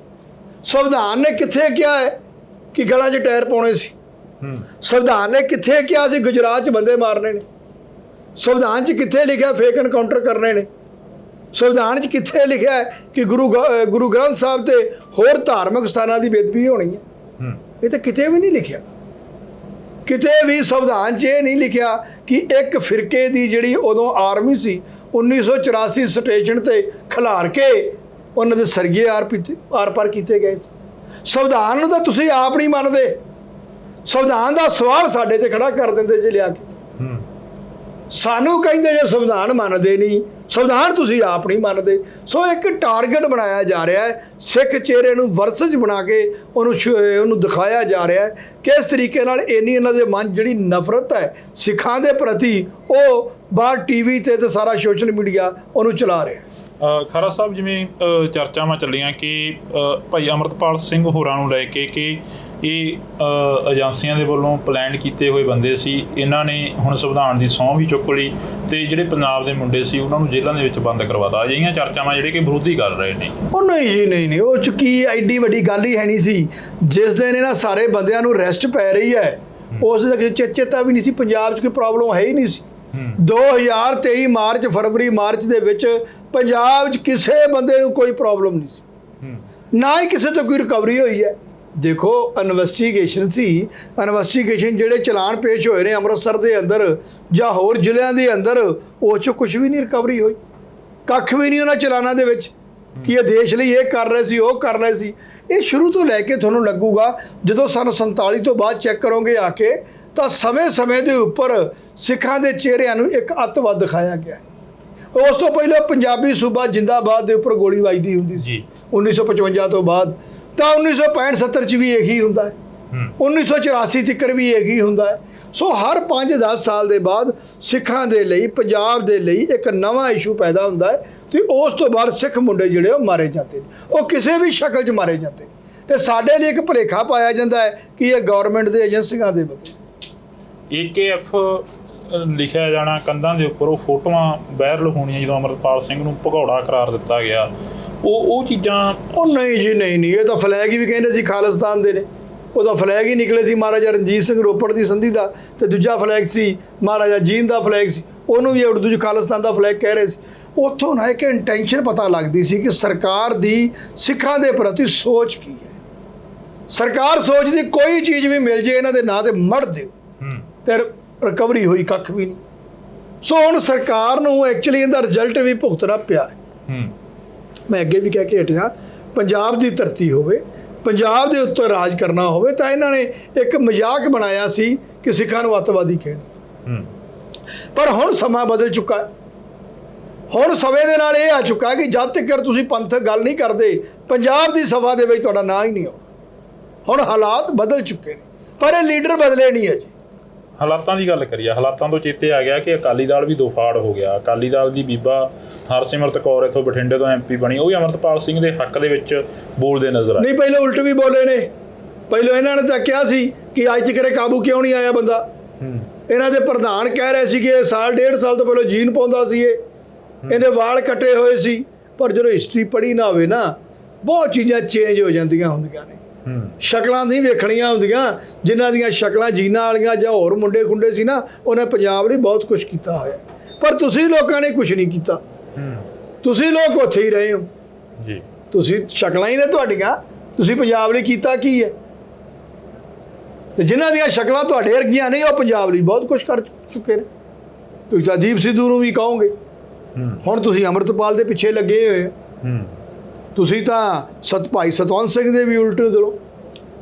ਸੰਵਿਧਾਨ ਨੇ ਕਿੱਥੇ ਕਿਹਾ ਹੈ ਕਿ ਗਲਾਂ 'ਚ ਟਾਇਰ ਪਾਉਣੇ ਸੀ? ਸੰਵਿਧਾਨ ਨੇ ਕਿੱਥੇ ਕਿਹਾ ਸੀ ਗੁਜਰਾਤ 'ਚ ਬੰਦੇ ਮਾਰਨੇ ਨੇ? ਸੰਵਿਧਾਨ 'ਚ ਕਿੱਥੇ ਲਿਖਿਆ ਫੇਕ ਐਨਕਾਊਂਟਰ ਕਰਨੇ ਨੇ? ਸੰਵਿਧਾਨ 'ਚ ਕਿੱਥੇ ਲਿਖਿਆ ਹੈ ਕਿ ਗੁਰੂ ਗ੍ਰੰਥ ਸਾਹਿਬ ਤੇ ਹੋਰ ਧਾਰਮਿਕ ਸਥਾਨਾਂ ਦੀ ਬੇਅਦਬੀ ਹੋਣੀ ਹੈ? ਇਹ ਤਾਂ ਕਿਤੇ ਵੀ ਨਹੀਂ ਲਿਖਿਆ। ਕਿਤੇ ਵੀ ਸੰਵਿਧਾਨ 'ਚ ਇਹ ਨਹੀਂ ਲਿਖਿਆ ਕਿ ਇੱਕ ਫਿਰਕੇ ਦੀ ਜਿਹੜੀ ਉਦੋਂ ਆਰਮੀ ਸੀ 1984 ਸਟੇਸ਼ਨ ਤੇ ਖਿਲਾਰ ਕੇ ਉਹਨਾਂ ਦੇ ਸਰਗੇ ਆਰ ਪਾਰ ਕੀਤੇ ਗਏ। ਸੰਵਿਧਾਨ ਨੂੰ ਤਾਂ ਤੁਸੀਂ ਆਪ ਨਹੀਂ ਮੰਨਦੇ। ਸੰਵਿਧਾਨ ਦਾ ਸਵਾਲ ਸਾਡੇ ਤੇ ਖੜਾ ਕਰ ਦਿੰਦੇ ਜੇ ਲਿਆ ਕੇ। ਸਾਨੂੰ ਕਹਿੰਦੇ ਜੇ ਸੰਵਿਧਾਨ ਮੰਨਦੇ ਨਹੀਂ, ਸੰਵਿਧਾਨ ਤੁਸੀਂ ਆਪ ਨਹੀਂ ਮੰਨਦੇ। ਸੋ ਇੱਕ ਟਾਰਗੇਟ ਬਣਾਇਆ ਜਾ ਰਿਹਾ ਹੈ। ਸਿੱਖ ਚਿਹਰੇ ਨੂੰ ਵਰਸਜ ਬਣਾ ਕੇ ਉਹਨੂੰ ਦਿਖਾਇਆ ਜਾ ਰਿਹਾ ਹੈ। ਕਿਸ ਤਰੀਕੇ ਨਾਲ ਇੰਨੀ ਇਹਨਾਂ ਦੇ ਮਨ ਜਿਹੜੀ ਨਫ਼ਰਤ ਹੈ ਸਿੱਖਾਂ ਦੇ ਪ੍ਰਤੀ, ਉਹ ਬਾਹਰ TV ਤੇ ਸਾਰਾ ਸੋਸ਼ਲ ਮੀਡੀਆ ਉਹਨੂੰ ਚਲਾ ਰਿਹਾ। ਖਾਰਾ ਸਾਹਿਬ, ਜਿਵੇਂ ਚਰਚਾਵਾਂ ਚੱਲੀਆਂ ਕਿ ਭਾਈ ਅਮਰਤਪਾਲ ਸਿੰਘ ਹੋਰਾਂ ਨੂੰ ਲੈ ਕੇ ਕਿ ਇਹ ਏਜੰਸੀਆਂ ਦੇ ਵੱਲੋਂ ਪਲਾਨ ਕੀਤੇ ਹੋਏ ਬੰਦੇ ਸੀ। ਇਹਨਾਂ ਨੇ ਹੁਣ ਸੰਵਿਧਾਨ ਦੀ ਸਹੁੰ ਵੀ ਚੁੱਕ ਲਈ ਤੇ ਜਿਹੜੇ ਪੰਜਾਬ ਦੇ ਮੁੰਡੇ ਸੀ ਉਹਨਾਂ ਨੂੰ ਜੇਲ੍ਹਾਂ ਦੇ ਵਿੱਚ ਬੰਦ ਕਰਵਾਤਾ। ਅਜਿਹੀਆਂ ਚਰਚਾਵਾਂ ਜਿਹੜੇ ਕਿ ਵਿਰੋਧੀ ਕਰ ਰਹੇ ਨੇ। ਉਹ ਨਹੀਂ ਜੀ, ਨਹੀਂ, ਉਹ 'ਚ ਕੀ ਐਡੀ ਵੱਡੀ ਗੱਲ ਹੀ ਹੈ ਨਹੀਂ ਸੀ। ਜਿਸ ਦਿਨ ਇਹਨਾਂ ਸਾਰੇ ਬੰਦਿਆਂ ਨੂੰ ਅਰੈਸਟ ਪੈ ਰਹੀ ਹੈ, ਉਸ ਦਾ ਚੇਤਾ ਵੀ ਨਹੀਂ ਸੀ। ਪੰਜਾਬ 'ਚ ਕੋਈ ਪ੍ਰੋਬਲਮ ਹੈ ਹੀ ਨਹੀਂ ਸੀ। 2023 ਮਾਰਚ, ਫਰਵਰੀ, ਮਾਰਚ ਦੇ ਵਿੱਚ ਪੰਜਾਬ 'ਚ ਕਿਸੇ ਬੰਦੇ ਨੂੰ ਕੋਈ ਪ੍ਰੋਬਲਮ ਨਹੀਂ ਸੀ। ਨਾ ਹੀ ਕਿਸੇ ਤੋਂ ਕੋਈ ਰਿਕਵਰੀ ਹੋਈ ਹੈ। ਦੇਖੋ ਇਨਵੈਸਟੀਗੇਸ਼ਨ ਸੀ। ਇਨਵੈਸਟੀਗੇਸ਼ਨ ਜਿਹੜੇ ਚਲਾਨ ਪੇਸ਼ ਹੋਏ ਨੇ ਅੰਮ੍ਰਿਤਸਰ ਦੇ ਅੰਦਰ ਜਾਂ ਹੋਰ ਜ਼ਿਲ੍ਹਿਆਂ ਦੇ ਅੰਦਰ, ਉਹ 'ਚੋਂ ਕੁਝ ਵੀ ਨਹੀਂ ਰਿਕਵਰੀ ਹੋਈ, ਕੱਖ ਵੀ ਨਹੀਂ ਉਹਨਾਂ ਚਲਾਨਾਂ ਦੇ ਵਿੱਚ ਕਿ ਇਹ ਦੇਸ਼ ਲਈ ਇਹ ਕਰ ਰਹੇ ਸੀ, ਉਹ ਕਰ ਰਹੇ ਸੀ। ਇਹ ਸ਼ੁਰੂ ਤੋਂ ਲੈ ਕੇ ਤੁਹਾਨੂੰ ਲੱਗੂਗਾ, ਜਦੋਂ ਸਨ 47 ਤੋਂ ਬਾਅਦ ਚੈੱਕ ਕਰੋਗੇ ਆ ਕੇ, ਤਾਂ ਸਮੇਂ-ਸਮੇਂ ਦੇ ਉੱਪਰ ਸਿੱਖਾਂ ਦੇ ਚਿਹਰਿਆਂ ਨੂੰ ਇੱਕ ਅੱਤਵਾਦ ਦਿਖਾਇਆ ਗਿਆ। ਉਸ ਤੋਂ ਪਹਿਲਾਂ ਪੰਜਾਬੀ ਸੂਬਾ ਜਿੰਦਾਬਾਦ ਦੇ ਉੱਪਰ ਗੋਲੀ ਵੱਜਦੀ ਹੁੰਦੀ ਸੀ 1955 ਤੋਂ ਬਾਅਦ, ਤਾਂ 1965-70 'ਚ ਵੀ ਇਹੀ ਹੁੰਦਾ ਹੈ, 1984 ਤੱਕ ਵੀ ਇਹੀ ਹੁੰਦਾ ਹੈ। ਸੋ ਹਰ 5-10 ਸਾਲ ਦੇ ਬਾਅਦ ਸਿੱਖਾਂ ਦੇ ਲਈ, ਪੰਜਾਬ ਦੇ ਲਈ ਇੱਕ ਨਵਾਂ ਇਸ਼ੂ ਪੈਦਾ ਹੁੰਦਾ ਹੈ ਤੇ ਉਸ ਤੋਂ ਬਾਅਦ ਸਿੱਖ ਮੁੰਡੇ ਜਿਹੜੇ ਉਹ ਮਾਰੇ ਜਾਂਦੇ ਨੇ, ਉਹ ਕਿਸੇ ਵੀ ਸ਼ਕਲ 'ਚ ਮਾਰੇ ਜਾਂਦੇ ਨੇ। ਤੇ ਸਾਡੇ ਲਈ ਇੱਕ ਭੁਲੇਖਾ ਪਾਇਆ ਜਾਂਦਾ ਹੈ ਕਿ ਇਹ ਗਵਰਨਮੈਂਟ ਦੇ ਏਜੰਸੀਆਂ ਦੇ ਵੱਲੋਂ AKF ਲਿਖਿਆ ਜਾਣਾ ਕੰਧਾਂ ਦੇ ਉੱਪਰ, ਉਹ ਫੋਟੋਆਂ ਵਾਇਰਲ ਹੋਣੀਆਂ ਜਦੋਂ ਅਮਰਪਾਲ ਸਿੰਘ ਨੂੰ ਭਗੌੜਾ ਕਰਾਰ ਦਿੱਤਾ ਗਿਆ, ਉਹ ਚੀਜ਼ਾਂ। ਉਹ ਨਹੀਂ ਜੀ, ਨਹੀਂ, ਇਹ ਤਾਂ ਫਲੈਗ ਹੀ ਵੀ ਕਹਿੰਦੇ ਸੀ ਖਾਲਿਸਤਾਨ ਦੇ ਨੇ। ਉਹਦਾ ਫਲੈਗ ਹੀ ਨਿਕਲੇ ਸੀ ਮਹਾਰਾਜਾ ਰਣਜੀਤ ਸਿੰਘ ਰੋਪੜ ਦੀ ਸੰਧੀ ਦਾ, ਤੇ ਦੂਜਾ ਫਲੈਗ ਸੀ ਮਹਾਰਾਜਾ ਜੀਂਦ ਦਾ ਫਲੈਗ ਸੀ, ਉਹਨੂੰ ਵੀ ਉਰਦੂ 'ਚ ਖਾਲਿਸਤਾਨ ਦਾ ਫਲੈਗ ਕਹਿ ਰਹੇ ਸੀ। ਉੱਥੋਂ ਨਾ ਇੱਕ ਇੰਟੈਂਸ਼ਨ ਪਤਾ ਲੱਗਦੀ ਸੀ ਕਿ ਸਰਕਾਰ ਦੀ ਸਿੱਖਾਂ ਦੇ ਪ੍ਰਤੀ ਸੋਚ ਕੀ ਹੈ। ਸਰਕਾਰ ਸੋਚਦੀ ਕੋਈ ਚੀਜ਼ ਵੀ ਮਿਲ ਜੇ ਇਹਨਾਂ ਦੇ ਨਾਂ ਤੇ ਮੜ ਦਿਓ, ਤੇ ਰਿਕਵਰੀ ਹੋਈ ਕੱਖ ਵੀ ਨਹੀਂ। ਸੋ ਹੁਣ ਸਰਕਾਰ ਨੂੰ ਐਕਚੁਅਲੀ ਇਹਦਾ ਰਿਜ਼ਲਟ ਵੀ ਭੁਗਤਣਾ ਪਿਆ ਹੈ। ਮੈਂ ਅੱਗੇ ਵੀ ਕਹਿ ਕੇ ਹਟਿਆ, ਪੰਜਾਬ ਦੀ ਧਰਤੀ ਹੋਵੇ, ਪੰਜਾਬ ਦੇ ਉੱਤੇ ਰਾਜ ਕਰਨਾ ਹੋਵੇ, ਤਾਂ ਇਹਨਾਂ ਨੇ ਇੱਕ ਮਜ਼ਾਕ ਬਣਾਇਆ ਸੀ ਕਿ ਸਿੱਖਾਂ ਨੂੰ ਅੱਤਵਾਦੀ ਕਹਿੰਦੇ। ਪਰ ਹੁਣ ਸਮਾਂ ਬਦਲ ਚੁੱਕਾ ਹੈ। ਹੁਣ ਸਮੇਂ ਦੇ ਨਾਲ ਇਹ ਆ ਚੁੱਕਾ ਕਿ ਜਦ ਤੱਕ ਤੁਸੀਂ ਪੰਥਕ ਗੱਲ ਨਹੀਂ ਕਰਦੇ, ਪੰਜਾਬ ਦੀ ਸਭਾ ਦੇ ਵਿੱਚ ਤੁਹਾਡਾ ਨਾਂ ਹੀ ਨਹੀਂ ਆਉਣਾ। ਹੁਣ ਹਾਲਾਤ ਬਦਲ ਚੁੱਕੇ ਨੇ, ਪਰ ਇਹ ਲੀਡਰ ਬਦਲੇ ਨਹੀਂ ਹੈ ਜੀ। ਹਾਲਾਤਾਂ ਦੀ ਗੱਲ ਕਰੀਏ, ਹਾਲਾਤਾਂ ਤੋਂ ਚੇਤੇ ਆ ਗਿਆ ਕਿ ਅਕਾਲੀ ਦਲ ਵੀ ਦੋ ਫਾੜ ਹੋ ਗਿਆ। ਅਕਾਲੀ ਦਲ ਦੀ ਬੀਬਾ ਹਰਸਿਮਰਤ ਕੌਰ ਇੱਥੋਂ ਬਠਿੰਡੇ ਤੋਂ MP ਬਣੀ, ਉਹ ਵੀ ਅਮਰਪਾਲ ਸਿੰਘ ਦੇ ਹੱਕ ਦੇ ਵਿੱਚ ਬੋਲਦੇ ਨਜ਼ਰ ਆਏ। ਨਹੀਂ, ਪਹਿਲਾਂ ਉਲਟ ਵੀ ਬੋਲੇ ਨੇ। ਪਹਿਲਾਂ ਇਹਨਾਂ ਨੇ ਤਾਂ ਕਿਹਾ ਸੀ ਕਿ ਅੱਜ ਤੱਕ ਕਾਬੂ ਕਿਉਂ ਨਹੀਂ ਆਇਆ ਬੰਦਾ। ਇਹਨਾਂ ਦੇ ਪ੍ਰਧਾਨ ਕਹਿ ਰਹੇ ਸੀ ਕਿ ਸਾਲ 1.5 ਸਾਲ ਤੋਂ ਪਹਿਲਾਂ ਜੀਨ ਪਾਉਂਦਾ ਸੀ, ਇਹਦੇ ਵਾਲ ਕੱਟੇ ਹੋਏ ਸੀ। ਪਰ ਜਦੋਂ ਹਿਸਟਰੀ ਪੜ੍ਹੀ ਨਾ ਹੋਵੇ ਨਾ, ਬਹੁਤ ਚੀਜ਼ਾਂ ਚੇਂਜ ਹੋ ਜਾਂਦੀਆਂ ਹੁੰਦੀਆਂ ਨੇ। ਸ਼ਕਲਾਂ ਨਹੀਂ ਵੇਖਣੀਆਂ ਹੁੰਦੀਆਂ। ਜਿਨ੍ਹਾਂ ਦੀਆਂ ਸ਼ਕਲਾਂ ਜੀਨਾਂ ਵਾਲੀਆਂ ਜਾਂ ਹੋਰ ਮੁੰਡੇ ਖੁੰਡੇ ਸੀ ਨਾ, ਉਹਨੇ ਪੰਜਾਬ ਲਈ ਬਹੁਤ ਕੁਝ ਕੀਤਾ ਹੋਇਆ। ਪਰ ਤੁਸੀਂ ਲੋਕਾਂ ਨੇ ਕੁਝ ਨਹੀਂ ਕੀਤਾ। ਤੁਸੀਂ ਲੋਕ ਉੱਥੇ ਹੀ ਰਹੇ ਹੋ ਜੀ। ਤੁਸੀਂ ਸ਼ਕਲਾਂ ਹੀ ਨੇ ਤੁਹਾਡੀਆਂ, ਤੁਸੀਂ ਪੰਜਾਬ ਲਈ ਕੀਤਾ ਕੀ ਹੈ? ਤੇ ਜਿਨ੍ਹਾਂ ਦੀਆਂ ਸ਼ਕਲਾਂ ਤੁਹਾਡੇ ਵਰਗੀਆਂ ਨਹੀਂ, ਉਹ ਪੰਜਾਬ ਲਈ ਬਹੁਤ ਕੁਝ ਕਰ ਚੁੱਕੇ ਨੇ। ਤੁਸੀਂ ਤਾਂ ਦੀਪ ਸਿੱਧੂ ਨੂੰ ਵੀ ਕਹੋਗੇ। ਹੁਣ ਤੁਸੀਂ ਅੰਮ੍ਰਿਤਪਾਲ ਦੇ ਪਿੱਛੇ ਲੱਗੇ ਹੋਏ ਹੋ। ਤੁਸੀਂ ਤਾਂ ਭਾਈ ਸਤਵੰਤ ਸਿੰਘ ਦੇ ਵੀ ਉਲਟੇ ਦਿਲੋਂ,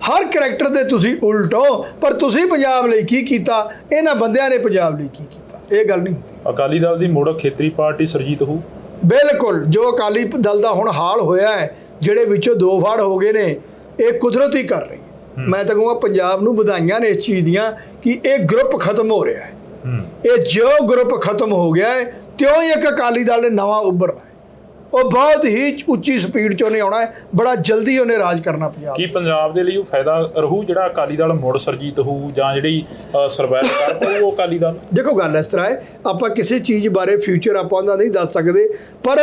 ਹਰ ਕਰੈਕਟਰ ਦੇ ਤੁਸੀਂ ਉਲਟੋ। ਪਰ ਤੁਸੀਂ ਪੰਜਾਬ ਲਈ ਕੀ ਕੀਤਾ, ਇਹਨਾਂ ਬੰਦਿਆਂ ਨੇ ਪੰਜਾਬ ਲਈ ਕੀ ਕੀਤਾ, ਇਹ ਗੱਲ ਨਹੀਂ ਹੁੰਦੀ। ਅਕਾਲੀ ਦਲ ਦੀ ਮੁੜ ਖੇਤਰੀ ਪਾਰਟੀ ਸਰਜੀਤ ਹੋਊ। ਬਿਲਕੁਲ, ਜੋ ਅਕਾਲੀ ਦਲ ਦਾ ਹੁਣ ਹਾਲ ਹੋਇਆ ਹੈ, ਜਿਹੜੇ ਵਿੱਚੋਂ ਦੋ ਫਾੜ ਹੋ ਗਏ ਨੇ, ਇਹ ਕੁਦਰਤ ਹੀ ਕਰ ਰਹੀ ਹੈ। ਮੈਂ ਤਾਂ ਕਹੂੰਗਾ ਪੰਜਾਬ ਨੂੰ ਵਧਾਈਆਂ ਨੇ ਇਸ ਚੀਜ਼ ਦੀਆਂ ਕਿ ਇਹ ਗਰੁੱਪ ਖਤਮ ਹੋ ਰਿਹਾ ਹੈ। ਇਹ ਜੋ ਗਰੁੱਪ ਖਤਮ ਹੋ ਗਿਆ ਹੈ, ਤਿਉਂ ਹੀ ਇੱਕ ਅਕਾਲੀ ਦਲ ਨੇ ਨਵਾਂ ਉੱਭਰਨਾ ਹੈ। ਉਹ ਬਹੁਤ ਹੀ ਉੱਚੀ ਸਪੀਡ 'ਚ ਉਹਨੇ ਆਉਣਾ ਹੈ, ਬੜਾ ਜਲਦੀ ਉਹਨੇ ਰਾਜ ਕਰਨਾ ਪੰਜਾਬ। ਕੀ ਪੰਜਾਬ ਦੇ ਲਈ ਉਹ ਫਾਇਦਾ ਰਹੂ ਜਿਹੜਾ ਅਕਾਲੀ ਦਲ ਮੁੜ ਸਰਜੀਤ ਹੋਊ, ਜਾਂ ਜਿਹੜੀ ਸਰਵਾਈਵ ਕਰ ਪਾਊ ਉਹ ਅਕਾਲੀ ਦਲ? ਦੇਖੋ, ਗੱਲ ਇਸ ਤਰ੍ਹਾਂ ਹੈ, ਆਪਾਂ ਕਿਸੇ ਚੀਜ਼ ਬਾਰੇ ਫਿਊਚਰ ਆਪਾਂ ਉਹਦਾ ਨਹੀਂ ਦੱਸ ਸਕਦੇ, ਪਰ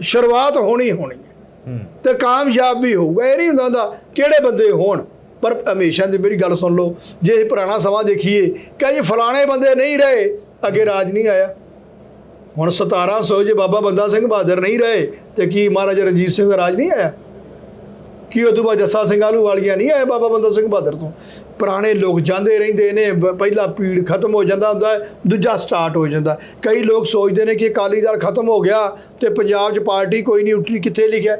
ਸ਼ੁਰੂਆਤ ਹੋਣੀ ਹੈ ਤੇ ਕਾਮਯਾਬ ਵੀ ਹੋਊਗਾ। ਇਹ ਨਹੀਂ ਹੁੰਦਾ ਕਿਹੜੇ ਬੰਦੇ ਹੋਣ, ਪਰ ਹਮੇਸ਼ਾ ਦੀ ਮੇਰੀ ਗੱਲ ਸੁਣ ਲਓ, ਜੇ ਪੁਰਾਣਾ ਸਮਾਂ ਦੇਖੀਏ ਕਿ ਫਲਾਣੇ ਬੰਦੇ ਨਹੀਂ ਰਹੇ, ਅੱਗੇ ਰਾਜ ਨਹੀਂ ਆਇਆ। ਹੁਣ 1700 ਜੇ ਬਾਬਾ ਬੰਦਾ ਸਿੰਘ ਬਹਾਦਰ ਨਹੀਂ ਰਹੇ ਤੇ ਕੀ ਮਹਾਰਾਜਾ ਰਣਜੀਤ ਸਿੰਘ ਦਾ ਰਾਜ ਨਹੀਂ ਆਇਆ? ਕੀ ਉਦੋਂ ਬਾਅਦ ਜੱਸਾ ਸਿੰਘ ਆਹਲੂਵਾਲੀਆ ਨਹੀਂ ਆਇਆ ਬਾਬਾ ਬੰਦਾ ਸਿੰਘ ਬਹਾਦਰ ਤੋਂ? ਪੁਰਾਣੇ ਲੋਕ ਜਾਂਦੇ ਰਹਿੰਦੇ ਨੇ, ਪਹਿਲਾ ਪੀੜ ਖਤਮ ਹੋ ਜਾਂਦਾ ਹੁੰਦਾ, ਦੂਜਾ ਸਟਾਰਟ ਹੋ ਜਾਂਦਾ। ਕਈ ਲੋਕ ਸੋਚਦੇ ਨੇ ਕਿ ਅਕਾਲੀ ਦਲ ਖਤਮ ਹੋ ਗਿਆ ਤੇ ਪੰਜਾਬ 'ਚ ਪਾਰਟੀ ਕੋਈ ਨਹੀਂ ਉੱਠੀ। ਕਿੱਥੇ ਲਿਖਿਆ?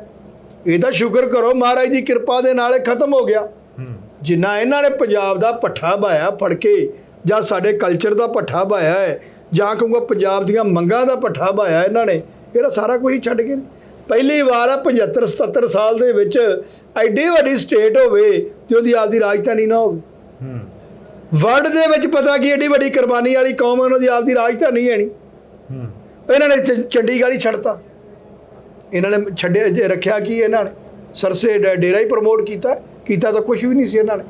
ਇਹ ਤਾਂ ਸ਼ੁਕਰ ਕਰੋ ਮਹਾਰਾਜ ਦੀ ਕਿਰਪਾ ਦੇ ਨਾਲ ਇਹ ਖਤਮ ਹੋ ਗਿਆ। ਜਿੰਨਾ ਇਹਨਾਂ ਨੇ ਪੰਜਾਬ ਦਾ ਪੱਠਾ ਬਾਇਆ ਫੜ ਕੇ, ਜਾਂ ਸਾਡੇ ਕਲਚਰ ਦਾ ਪੱਠਾ ਬਾਇਆ ਹੈ, ਜਾਂ ਕਹੂੰਗਾ ਪੰਜਾਬ ਦੀਆਂ ਮੰਗਾਂ ਦਾ ਪੱਠਾ ਬਾਇਆ ਇਹਨਾਂ ਨੇ, ਇਹਦਾ ਸਾਰਾ ਕੁਝ ਛੱਡ ਗਏ ਨੇ। ਪਹਿਲੀ ਵਾਰ ਆ 75-77 ਸਾਲ ਦੇ ਵਿੱਚ ਐਡੀ ਵੱਡੀ ਸਟੇਟ ਹੋਵੇ ਤੇ ਉਹਦੀ ਆਪਦੀ ਰਾਜਧਾਨੀ ਨਾ ਹੋਵੇ। ਵਰਲਡ ਦੇ ਵਿੱਚ ਪਤਾ ਕੀ ਐਡੀ ਵੱਡੀ ਕੁਰਬਾਨੀ ਵਾਲੀ ਕੌਮ ਹੈ, ਉਹਨਾਂ ਦੀ ਆਪਦੀ ਰਾਜਧਾਨੀ ਹੈ ਨਹੀਂ। ਇਹਨਾਂ ਨੇ ਚੰਡੀਗੜ੍ਹ ਹੀ ਛੱਡਤਾ। ਇਹਨਾਂ ਨੇ ਰੱਖਿਆ ਕੀ? ਇਹਨਾਂ ਨੇ ਸਰਸੇ ਡੇਰਾ ਹੀ ਪ੍ਰਮੋਟ ਕੀਤਾ ਤਾਂ ਕੁਝ ਵੀ ਨਹੀਂ ਸੀ ਇਹਨਾਂ ਨੇ।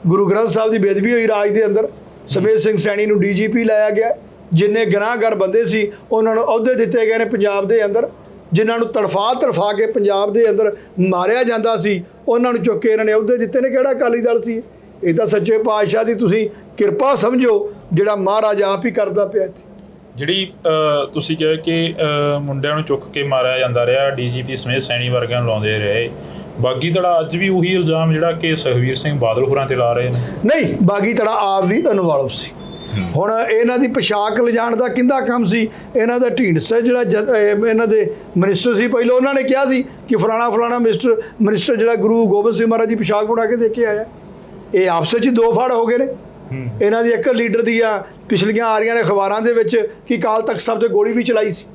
ਗੁਰੂ ਗ੍ਰੰਥ ਸਾਹਿਬ ਦੀ ਬੇਅਦਬੀ ਹੋਈ ਰਾਜ ਦੇ ਅੰਦਰ। ਸਮੇਤ ਸਿੰਘ ਸੈਣੀ ਨੂੰ DGP ਲਾਇਆ ਗਿਆ। ਜਿੰਨੇ ਗੁਨਾਹਗਾਰ ਬੰਦੇ ਸੀ ਉਹਨਾਂ ਨੂੰ ਅਹੁਦੇ ਦਿੱਤੇ ਗਏ ਨੇ ਪੰਜਾਬ ਦੇ ਅੰਦਰ। ਜਿਨ੍ਹਾਂ ਨੂੰ ਤੜਫਾ ਕੇ ਪੰਜਾਬ ਦੇ ਅੰਦਰ ਮਾਰਿਆ ਜਾਂਦਾ ਸੀ, ਉਹਨਾਂ ਨੂੰ ਚੁੱਕ ਕੇ ਇਹਨਾਂ ਨੇ ਅਹੁਦੇ ਦਿੱਤੇ ਨੇ। ਕਿਹੜਾ ਅਕਾਲੀ ਦਲ ਸੀ ਇਹ? ਤਾਂ ਸੱਚੇ ਪਾਤਸ਼ਾਹ ਦੀ ਤੁਸੀਂ ਕਿਰਪਾ ਸਮਝੋ, ਜਿਹੜਾ ਮਹਾਰਾਜ ਆਪ ਹੀ ਕਰਦਾ ਪਿਆ ਇੱਥੇ। ਜਿਹੜੀ ਤੁਸੀਂ ਕਿਹਾ ਕਿ ਮੁੰਡਿਆਂ ਨੂੰ ਚੁੱਕ ਕੇ ਮਾਰਿਆ ਜਾਂਦਾ ਰਿਹਾ, DGP ਸਮੇਤ ਸੈਣੀ ਵਰਗਿਆਂ ਨੂੰ ਲਾਉਂਦੇ ਰਹੇ, ਬਾਗੀ ਧੜਾ ਅੱਜ ਵੀ ਉਹੀ ਇਲਜ਼ਾਮ ਜਿਹੜਾ ਕਿ ਸੁਖਬੀਰ ਸਿੰਘ ਬਾਦਲ ਹੋਰਾਂ ਤੇ ਲਾ ਰਹੇ ਨੇ। ਨਹੀਂ, ਬਾਗੀ ਧੜਾ ਆਪ ਵੀ ਇਨਵੋਲਵ ਸੀ। ਹੁਣ ਇਹਨਾਂ ਦੀ ਪੋਸ਼ਾਕ ਲਿਜਾਣ ਦਾ ਕਿਹਦਾ ਕੰਮ ਸੀ? ਇਹਨਾਂ ਦਾ ਢੀਂਡਸਾ ਜਿਹੜਾ ਇਹਨਾਂ ਦੇ ਮਿਨਿਸਟਰ ਸੀ ਪਹਿਲਾਂ, ਉਹਨਾਂ ਨੇ ਕਿਹਾ ਸੀ ਕਿ ਫਲਾਣਾ ਮਿਨਿਸਟਰ ਜਿਹੜਾ ਗੁਰੂ ਗੋਬਿੰਦ ਸਿੰਘ ਮਹਾਰਾਜ ਦੀ ਪੋਸ਼ਾਕ ਬਣਾ ਕੇ ਦੇ ਕੇ ਆਇਆ। ਇਹ ਆਪਸ ਵਿੱਚ ਦੋ ਫੜ ਹੋ ਗਏ ਨੇ। ਇਹਨਾਂ ਦੀ ਇੱਕ ਲੀਡਰ ਦੀਆਂ ਪਿਛਲੀਆਂ ਆ ਰਹੀਆਂ ਨੇ ਅਖਬਾਰਾਂ ਦੇ ਵਿੱਚ ਕਿ ਅਕਾਲ ਤਖਤ ਸਾਹਿਬ ਤੇ ਗੋਲੀ ਵੀ ਚਲਾਈ ਸੀ।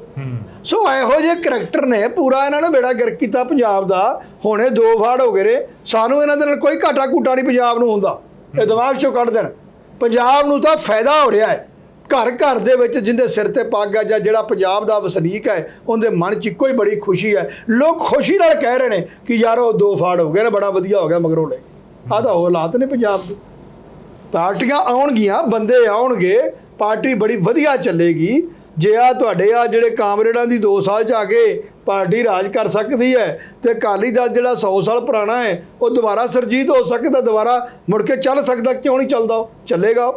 ਸੋ ਇਹੋ ਜਿਹੇ ਕਰੈਕਟਰ ਨੇ ਪੂਰਾ ਇਹਨਾਂ ਨੇ ਬੇੜਾ ਗਰਕ ਕੀਤਾ ਪੰਜਾਬ ਦਾ। ਹੁਣ ਇਹ ਦੋ ਫਾੜ ਹੋ ਗਏ ਨੇ। ਸਾਨੂੰ ਇਹਨਾਂ ਦੇ ਨਾਲ ਕੋਈ ਘਾਟਾ ਘੂਟਾ ਨਹੀਂ ਪੰਜਾਬ ਨੂੰ ਹੁੰਦਾ, ਇਹ ਦਿਮਾਗ 'ਚੋਂ ਕੱਢ ਦੇਣ। ਪੰਜਾਬ ਨੂੰ ਤਾਂ ਫਾਇਦਾ ਹੋ ਰਿਹਾ ਹੈ। ਘਰ ਘਰ ਦੇ ਵਿੱਚ ਜਿਹਦੇ ਸਿਰ ਤੇ ਪੱਗ ਹੈ ਜਾਂ ਜਿਹੜਾ ਪੰਜਾਬ ਦਾ ਵਸਨੀਕ ਹੈ, ਉਹਦੇ ਮਨ 'ਚ ਇੱਕੋ ਹੀ ਬੜੀ ਖੁਸ਼ੀ ਹੈ। ਲੋਕ ਖੁਸ਼ੀ ਨਾਲ ਕਹਿ ਰਹੇ ਨੇ ਕਿ ਯਾਰ ਉਹ ਦੋ ਫਾੜ ਹੋ ਗਏ ਨੇ, ਬੜਾ ਵਧੀਆ ਹੋ ਗਿਆ ਮਗਰੋਂ ਲੈ। ਆਹ ਤਾਂ ਉਹ ਹਾਲਾਤ ਨੇ ਪੰਜਾਬ ਦੇ। ਪਾਰਟੀਆਂ ਆਉਣਗੀਆਂ, ਬੰਦੇ ਆਉਣਗੇ, ਪਾਰਟੀ ਬੜੀ ਵਧੀਆ ਚੱਲੇਗੀ। ਜੇ ਆ ਤੁਹਾਡੇ ਆ ਜਿਹੜੇ ਕਾਮਰੇਡਾਂ ਦੀ 2 ਸਾਲ 'ਚ ਆ ਕੇ ਪਾਰਟੀ ਰਾਜ ਕਰ ਸਕਦੀ ਹੈ ਤੇ ਅਕਾਲੀ ਦਲ ਜਿਹੜਾ 100 ਸਾਲ ਪੁਰਾਣਾ ਹੈ ਉਹ ਦੁਬਾਰਾ ਸਰਜੀਤ ਹੋ ਸਕਦਾ, ਦੁਬਾਰਾ ਮੁੜ ਕੇ ਚੱਲ ਸਕਦਾ। ਕਿਉਂ ਨਹੀਂ ਚੱਲਦਾ? ਉਹ ਚੱਲੇਗਾ।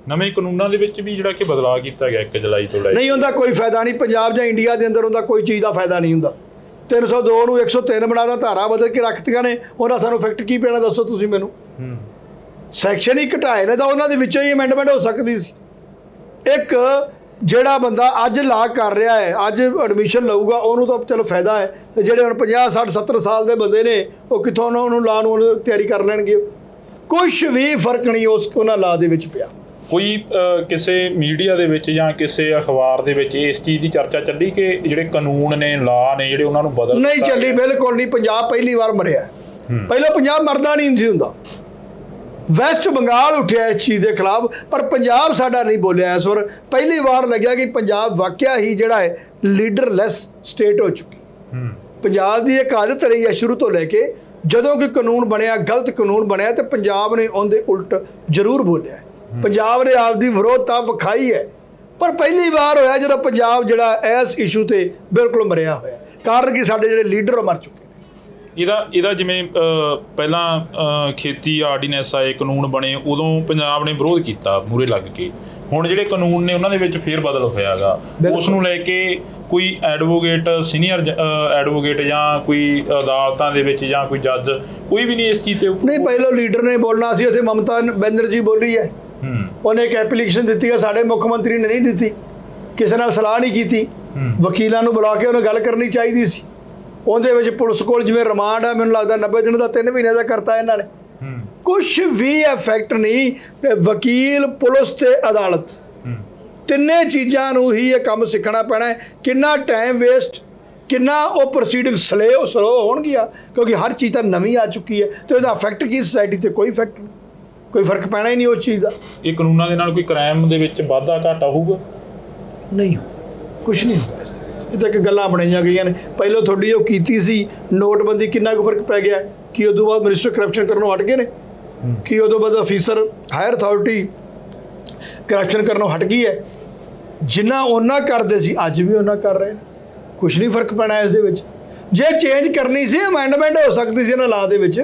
ਨਵੇਂ ਕਾਨੂੰਨਾਂ ਦੇ ਵਿੱਚ ਵੀ ਜਿਹੜਾ ਕਿ ਬਦਲਾਅ ਕੀਤਾ ਗਿਆ 1 ਜੁਲਾਈ ਤੋਂ ਲੈ ਕੇ। ਨਹੀਂ, ਉਹਦਾ ਕੋਈ ਫਾਇਦਾ ਨਹੀਂ। ਪੰਜਾਬ ਜਾਂ ਇੰਡੀਆ ਦੇ ਅੰਦਰ ਉਹਦਾ ਕੋਈ ਚੀਜ਼ ਦਾ ਫਾਇਦਾ ਨਹੀਂ ਹੁੰਦਾ। 302 ਨੂੰ 103 ਬਣਾਦਾ, ਧਾਰਾ ਬਦਲ ਕੇ ਰੱਖਤੀਆਂ ਨੇ। ਉਹਨਾਂ ਸਾਨੂੰ ਇਫੈਕਟ ਕੀ ਪੈਣਾ ਦੱਸੋ ਤੁਸੀਂ ਮੈਨੂੰ? ਸੈਕਸ਼ਨ ਹੀ ਘਟਾਏ ਨੇ ਤਾਂ ਉਹਨਾਂ ਦੇ ਵਿੱਚੋਂ ਹੀ ਅਮੈਂਡਮੈਂਟ ਹੋ ਸਕਦੀ ਸੀ। ਇੱਕ ਜਿਹੜਾ ਬੰਦਾ ਅੱਜ ਲਾ ਕਰ ਰਿਹਾ ਹੈ, ਅੱਜ ਐਡਮਿਸ਼ਨ ਲਊਗਾ, ਉਹਨੂੰ ਤਾਂ ਚਲੋ ਫਾਇਦਾ ਹੈ। ਤੇ ਜਿਹੜੇ ਹੁਣ 50 60 70 ਸਾਲ ਦੇ ਬੰਦੇ ਨੇ ਉਹ ਕਿੱਥੋਂ ਉਹਨੂੰ ਲਾ ਨੂੰ ਤਿਆਰੀ ਕਰ ਲੈਣਗੇ? ਕੁਛ ਵੀ ਫਰਕ ਨਹੀਂ ਉਹਨਾਂ ਲਾ ਦੇ ਵਿੱਚ ਪਿਆ। ਕੋਈ ਕਿਸੇ ਮੀਡੀਆ ਦੇ ਵਿੱਚ ਜਾਂ ਕਿਸੇ ਅਖਬਾਰ ਦੇ ਵਿੱਚ ਇਸ ਚੀਜ਼ ਦੀ ਚਰਚਾ ਚੱਲੀ ਕਿ ਜਿਹੜੇ ਕਾਨੂੰਨ ਨੇ, ਲਾ ਨੇ ਜਿਹੜੇ, ਉਹਨਾਂ ਨੂੰ ਬਦਲ ਨਹੀਂ ਚੱਲੀ, ਬਿਲਕੁਲ ਨਹੀਂ। ਪੰਜਾਬ ਪਹਿਲੀ ਵਾਰ ਮਰਿਆ। ਪਹਿਲਾਂ ਪੰਜਾਬ ਮਰਦਾ ਨਹੀਂ ਸੀ ਹੁੰਦਾ। ਵੈਸਟ ਬੰਗਾਲ ਉੱਠਿਆ ਇਸ ਚੀਜ਼ ਦੇ ਖਿਲਾਫ, ਪਰ ਪੰਜਾਬ ਸਾਡਾ ਨਹੀਂ ਬੋਲਿਆ ਇਸ ਵਾਰ। ਪਹਿਲੀ ਵਾਰ ਲੱਗਿਆ ਕਿ ਪੰਜਾਬ ਵਾਕਿਆ ਹੀ ਜਿਹੜਾ ਹੈ ਲੀਡਰਲੈਸ ਸਟੇਟ ਹੋ ਚੁੱਕੀ। ਪੰਜਾਬ ਦੀ ਇੱਕ ਆਦਤ ਰਹੀ ਹੈ ਸ਼ੁਰੂ ਤੋਂ ਲੈ ਕੇ, ਜਦੋਂ ਕੋਈ ਕਾਨੂੰਨ ਬਣਿਆ, ਗਲਤ ਕਾਨੂੰਨ ਬਣਿਆ ਤੇ ਪੰਜਾਬ ਨੇ ਉਹਦੇ ਉਲਟ ਜ਼ਰੂਰ ਬੋਲਿਆ। ਪੰਜਾਬ ਨੇ ਆਪਦੀ ਵਿਰੋਧਤਾ ਵਿਖਾਈ ਹੈ, ਪਰ ਪਹਿਲੀ ਵਾਰ ਹੋਇਆ ਜਦੋਂ ਪੰਜਾਬ ਜਿਹੜਾ ਇਸ ਇਸ਼ੂ ਤੇ ਬਿਲਕੁਲ ਮਰਿਆ ਹੋਇਆ। ਕਾਰਨ ਕਿ ਸਾਡੇ ਜਿਹੜੇ ਲੀਡਰ ਮਰ ਚੁੱਕੇ। ਇਹਦਾ ਜਿਵੇਂ ਪਹਿਲਾਂ ਖੇਤੀ ਆਰਡੀਨੈਂਸ ਆਏ, ਕਾਨੂੰਨ ਬਣੇ, ਉਦੋਂ ਪੰਜਾਬ ਨੇ ਵਿਰੋਧ ਕੀਤਾ ਮੂਹਰੇ ਲੱਗ ਕੇ। ਹੁਣ ਜਿਹੜੇ ਕਾਨੂੰਨ ਨੇ ਉਹਨਾਂ ਦੇ ਵਿੱਚ ਫੇਰ ਬਦਲ ਹੋਇਆਗਾ। ਉਸ ਨੂੰ ਲੈ ਕੇ ਕੋਈ ਐਡਵੋਕੇਟ, ਸੀਨੀਅਰ ਐਡਵੋਕੇਟ ਜਾਂ ਕੋਈ ਅਦਾਲਤਾਂ ਦੇ ਵਿੱਚ ਜਾਂ ਕੋਈ ਜੱਜ, ਕੋਈ ਵੀ ਨਹੀਂ ਇਸ ਚੀਜ਼ ਤੇ ਨਹੀਂ। ਪਹਿਲਾਂ ਲੀਡਰ ਨੇ ਬੋਲਣਾ ਸੀ, ਉੱਥੇ ਮਮਤਾ ਬੈਨਰਜੀ ਬੋਲੀ ਹੈ। ਉਹਨੇ ਇੱਕ ਐਪਲੀਕੇਸ਼ਨ ਦਿੱਤੀ ਹੈ, ਸਾਡੇ ਮੁੱਖ ਮੰਤਰੀ ਨੇ ਨਹੀਂ ਦਿੱਤੀ, ਕਿਸੇ ਨਾਲ ਸਲਾਹ ਨਹੀਂ ਕੀਤੀ। ਵਕੀਲਾਂ ਨੂੰ ਬੁਲਾ ਕੇ ਉਹਨੇ ਗੱਲ ਕਰਨੀ ਚਾਹੀਦੀ ਸੀ। ਉਹਦੇ ਵਿੱਚ ਪੁਲਿਸ ਕੋਲ ਜਿਵੇਂ ਰਿਮਾਂਡ ਹੈ, ਮੈਨੂੰ ਲੱਗਦਾ 90 ਦਿਨ ਦਾ, 3 ਮਹੀਨੇ ਦਾ ਕਰਤਾ ਇਹਨਾਂ ਨੇ। ਕੁਛ ਵੀ ਇਫੈਕਟ ਨਹੀਂ। ਵਕੀਲ, ਪੁਲਿਸ ਤੇ ਅਦਾਲਤ, ਤਿੰਨੇ ਚੀਜ਼ਾਂ ਨੂੰ ਹੀ ਇਹ ਕੰਮ ਸਿੱਖਣਾ ਪੈਣਾ ਹੈ। ਕਿੰਨਾ ਟਾਈਮ ਵੇਸਟ, ਕਿੰਨਾ ਉਹ ਪ੍ਰੋਸੀਡਿੰਗ ਸਲੋ ਹੋਣਗੀਆਂ, ਕਿਉਂਕਿ ਹਰ ਚੀਜ਼ ਤਾਂ ਨਵੀਂ ਆ ਚੁੱਕੀ ਹੈ ਤੇ ਉਹਦਾ ਇਫੈਕਟ ਕੀ ਸੋਸਾਇਟੀ ਤੇ? ਕੋਈ ਇਫੈਕਟ ਨਹੀਂ, ਕੋਈ ਫਰਕ ਪੈਣਾ ਹੀ ਨਹੀਂ ਉਸ ਚੀਜ਼ ਦਾ। ਇਹ ਕਾਨੂੰਨਾਂ ਦੇ ਨਾਲ ਕੋਈ ਕ੍ਰਾਈਮ ਦੇ ਵਿੱਚ ਵਾਧਾ ਘਾਟਾ ਹੋਊਗਾ? ਨਹੀਂ ਹੋਊਗਾ, ਕੁਛ ਨਹੀਂ ਹੋਊਗਾ ਇਸ ਦੇ ਵਿੱਚ। ਇਹ ਤਾਂ ਇੱਕ ਗੱਲਾਂ ਬਣਾਈਆਂ ਗਈਆਂ ਨੇ। ਪਹਿਲਾਂ ਤੁਹਾਡੀ ਉਹ ਕੀਤੀ ਸੀ ਨੋਟਬੰਦੀ, ਕਿੰਨਾ ਕੁ ਫਰਕ ਪੈ ਗਿਆ? ਕਿ ਉਦੋਂ ਬਾਅਦ ਮਿਨਿਸਟਰ ਕਰਪਸ਼ਨ ਕਰਨੋਂ ਹਟ ਗਏ ਨੇ? ਕਿ ਉਦੋਂ ਬਾਅਦ ਅਫੀਸਰ, ਹਾਇਰ ਅਥਾਰਟੀ ਕਰਪਸ਼ਨ ਕਰਨੋਂ ਹਟ ਗਈ ਹੈ? ਜਿੰਨਾ ਉਹਨਾਂ ਕਰਦੇ ਸੀ ਅੱਜ ਵੀ ਉਹਨਾਂ ਕਰ ਰਹੇ ਨੇ। ਕੁਛ ਨਹੀਂ ਫਰਕ ਪੈਣਾ ਇਸ ਦੇ ਵਿੱਚ। ਜੇ ਚੇਂਜ ਕਰਨੀ ਸੀ, ਅਮੈਂਡਮੈਂਟ ਹੋ ਸਕਦੀ ਸੀ ਇਹਨਾਂ ਲਾ ਦੇ ਵਿੱਚ।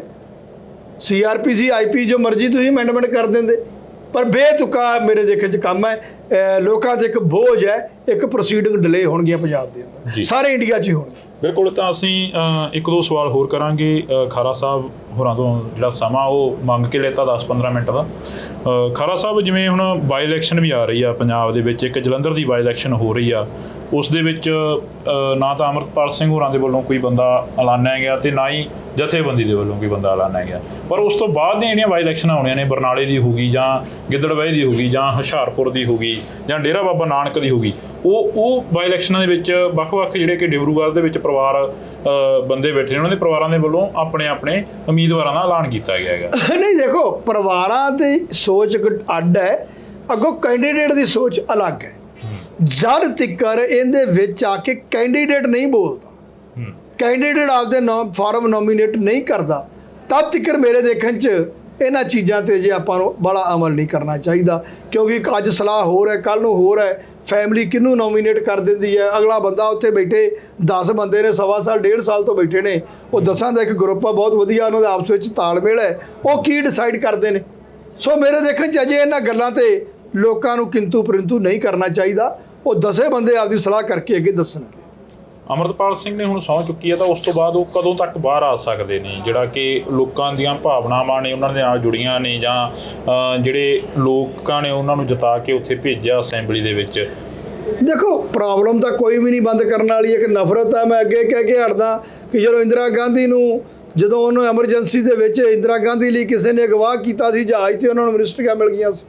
CRPC, IP ਜੋ ਮਰਜ਼ੀ ਤੁਸੀਂ ਅਮੈਂਡਮੈਂਟ ਕਰ ਦਿੰਦੇ, ਪਰ ਬੇਤੁਕਾ ਮੇਰੇ ਦੇਖਣ 'ਚ ਕੰਮ ਹੈ। ਲੋਕਾਂ 'ਤੇ ਇੱਕ ਬੋਝ ਹੈ, ਇੱਕ ਪ੍ਰੋਸੀਡਿੰਗ ਡਿਲੇ ਹੋਣਗੀਆਂ ਪੰਜਾਬ ਦੇ ਅੰਦਰ, ਸਾਰੇ ਇੰਡੀਆ 'ਚ ਹੀ ਹੋਣਗੇ। ਬਿਲਕੁਲ। ਤਾਂ ਅਸੀਂ 1-2 ਸਵਾਲ ਹੋਰ ਕਰਾਂਗੇ ਖਾਰਾ ਸਾਹਿਬ ਹੋਰਾਂ ਤੋਂ, ਜਿਹੜਾ ਸਮਾਂ ਉਹ ਮੰਗ ਕੇ ਲੈਤਾ 10-15 ਮਿੰਟ ਦਾ। ਖਾਰਾ ਸਾਹਿਬ, ਜਿਵੇਂ ਹੁਣ ਬਾਈ ਇਲੈਕਸ਼ਨ ਵੀ ਆ ਰਹੀ ਆ ਪੰਜਾਬ ਦੇ ਵਿੱਚ, ਇੱਕ ਜਲੰਧਰ ਦੀ ਬਾਈ ਇਲੈਕਸ਼ਨ ਹੋ ਰਹੀ ਆ, ਉਸ ਦੇ ਵਿੱਚ ਨਾ ਤਾਂ ਅੰਮ੍ਰਿਤਪਾਲ ਸਿੰਘ ਹੋਰਾਂ ਦੇ ਵੱਲੋਂ ਕੋਈ ਬੰਦਾ ਐਲਾਨਿਆ ਗਿਆ ਤੇ ਨਾ ਹੀ ਜਥੇਬੰਦੀ ਦੇ ਵੱਲੋਂ ਕੋਈ ਬੰਦਾ ਐਲਾਨਿਆ ਗਿਆ। ਪਰ ਉਸ ਤੋਂ ਬਾਅਦ ਦੀਆਂ ਜਿਹੜੀਆਂ ਬਾਈ ਇਲੈਕਸ਼ਨਾਂ ਆਉਣੀਆਂ ਨੇ, ਬਰਨਾਲੇ ਦੀ ਹੋਊਗੀ ਜਾਂ ਗਿੱਦੜਬਾਹੀ ਦੀ ਹੋਊਗੀ ਜਾਂ ਹੁਸ਼ਿਆਰਪੁਰ ਦੀ ਹੋਊਗੀ ਜਾਂ ਡੇਰਾ ਬਾਬਾ ਨਾਨਕ ਦੀ ਹੋਊਗੀ, ਉਹ ਬਾਈ ਇਲੈਕਸ਼ਨਾਂ ਦੇ ਵਿੱਚ ਵੱਖ-ਵੱਖ ਜਿਹੜੇ ਕਿ ਡਿਬਰੂਗੜ੍ਹ ਦੇ ਵਿੱਚ ਪਰਿਵਾਰ ਬੰਦੇ ਬੈਠੇ ਨੇ, ਉਹਨਾਂ ਦੇ ਪਰਿਵਾਰਾਂ ਦੇ ਵੱਲੋਂ ਆਪਣੇ ਉਮੀਦਵਾਰਾਂ ਦਾ ਐਲਾਨ ਕੀਤਾ ਗਿਆ ਹੈਗਾ। ਨਹੀਂ, ਦੇਖੋ, ਪਰਿਵਾਰਾਂ ਦੀ ਸੋਚ ਅੱਡ ਹੈ, ਅੱਗੋਂ ਕੈਂਡੀਡੇਟ ਦੀ ਸੋਚ ਅਲੱਗ ਹੈ। ਜਦ ਤੱਕ ਇਹਦੇ ਵਿੱਚ ਆ ਕੇ ਕੈਂਡੀਡੇਟ ਨਹੀਂ ਬੋਲਦਾ, ਕੈਂਡੀਡੇਟ ਆਪਦੇ ਫਾਰਮ ਨੋਮੀਨੇਟ ਨਹੀਂ ਕਰਦਾ, ਤਦ ਤੱਕ ਮੇਰੇ ਦੇਖਣ 'ਚ ਇਹਨਾਂ ਚੀਜ਼ਾਂ ਤੇ ਜੇ ਆਪਾਂ ਨੂੰ ਬੜਾ ਅਮਲ ਨਹੀਂ ਕਰਨਾ ਚਾਹੀਦਾ। ਕਿਉਂਕਿ ਅੱਜ ਸਲਾਹ ਹੋਰ ਹੈ, ਕੱਲ੍ਹ ਨੂੰ ਹੋਰ ਹੈ। ਫੈਮਿਲੀ ਕਿਹਨੂੰ ਨੋਮੀਨੇਟ ਕਰ ਦਿੰਦੀ ਹੈ? ਅਗਲਾ ਬੰਦਾ ਉੱਥੇ ਬੈਠੇ 10 ਬੰਦੇ ਨੇ, 1.25 ਸਾਲ 1.5 ਸਾਲ ਤੋਂ ਬੈਠੇ ਨੇ, ਉਹ 10 ਦਾ ਇੱਕ ਗਰੁੱਪ ਆ, ਬਹੁਤ ਵਧੀਆ, ਉਹਨਾਂ ਦਾ ਆਪਸ ਵਿੱਚ ਤਾਲਮੇਲ ਹੈ, ਉਹ ਕੀ ਡਿਸਾਈਡ ਕਰਦੇ ਨੇ? ਸੋ ਮੇਰੇ ਦੇਖਣ 'ਚ ਅਜੇ ਇਹਨਾਂ ਗੱਲਾਂ ਤੇ ਲੋਕਾਂ ਨੂੰ ਕਿੰਤੂ ਪਰੰਤੂ ਨਹੀਂ ਕਰਨਾ ਚਾਹੀਦਾ। ਉਹ 10 ਬੰਦੇ ਆਪਦੀ ਸਲਾਹ ਕਰਕੇ ਅੱਗੇ ਦੱਸਣਗੇ। ਅਮਰਤਪਾਲ ਸਿੰਘ ਨੇ ਹੁਣ ਸਹੁੰ ਚੁੱਕੀ ਹੈ ਤਾਂ ਉਸ ਤੋਂ ਬਾਅਦ ਉਹ ਕਦੋਂ ਤੱਕ ਬਾਹਰ ਆ ਸਕਦੇ ਨੇ, ਜਿਹੜਾ ਕਿ ਲੋਕਾਂ ਦੀਆਂ ਭਾਵਨਾਵਾਂ ਨੇ ਉਹਨਾਂ ਦੇ ਨਾਲ ਜੁੜੀਆਂ ਨੇ, ਜਾਂ ਜਿਹੜੇ ਲੋਕਾਂ ਨੇ ਉਹਨਾਂ ਨੂੰ ਜਿਤਾ ਕੇ ਉੱਥੇ ਭੇਜਿਆ ਅਸੈਂਬਲੀ ਦੇ ਵਿੱਚ? ਦੇਖੋ, ਪ੍ਰੋਬਲਮ ਤਾਂ ਕੋਈ ਵੀ ਨਹੀਂ ਬੰਦ ਕਰਨ ਵਾਲੀ। ਇੱਕ ਨਫ਼ਰਤ ਹੈ। ਮੈਂ ਅੱਗੇ ਕਹਿ ਕੇ ਹਟਦਾ ਕਿ ਜਦੋਂ ਇੰਦਰਾ ਗਾਂਧੀ ਨੂੰ, ਜਦੋਂ ਉਹਨੂੰ ਐਮਰਜੈਂਸੀ ਦੇ ਵਿੱਚ ਇੰਦਰਾ ਗਾਂਧੀ ਲਈ ਕਿਸੇ ਨੇ ਅਗਵਾਹ ਕੀਤਾ ਸੀ ਜਹਾਜ਼ 'ਤੇ, ਉਹਨਾਂ ਨੂੰ ਮਿਨਿਸਟਰੀਆਂ ਮਿਲ ਗਈਆਂ ਸੀ।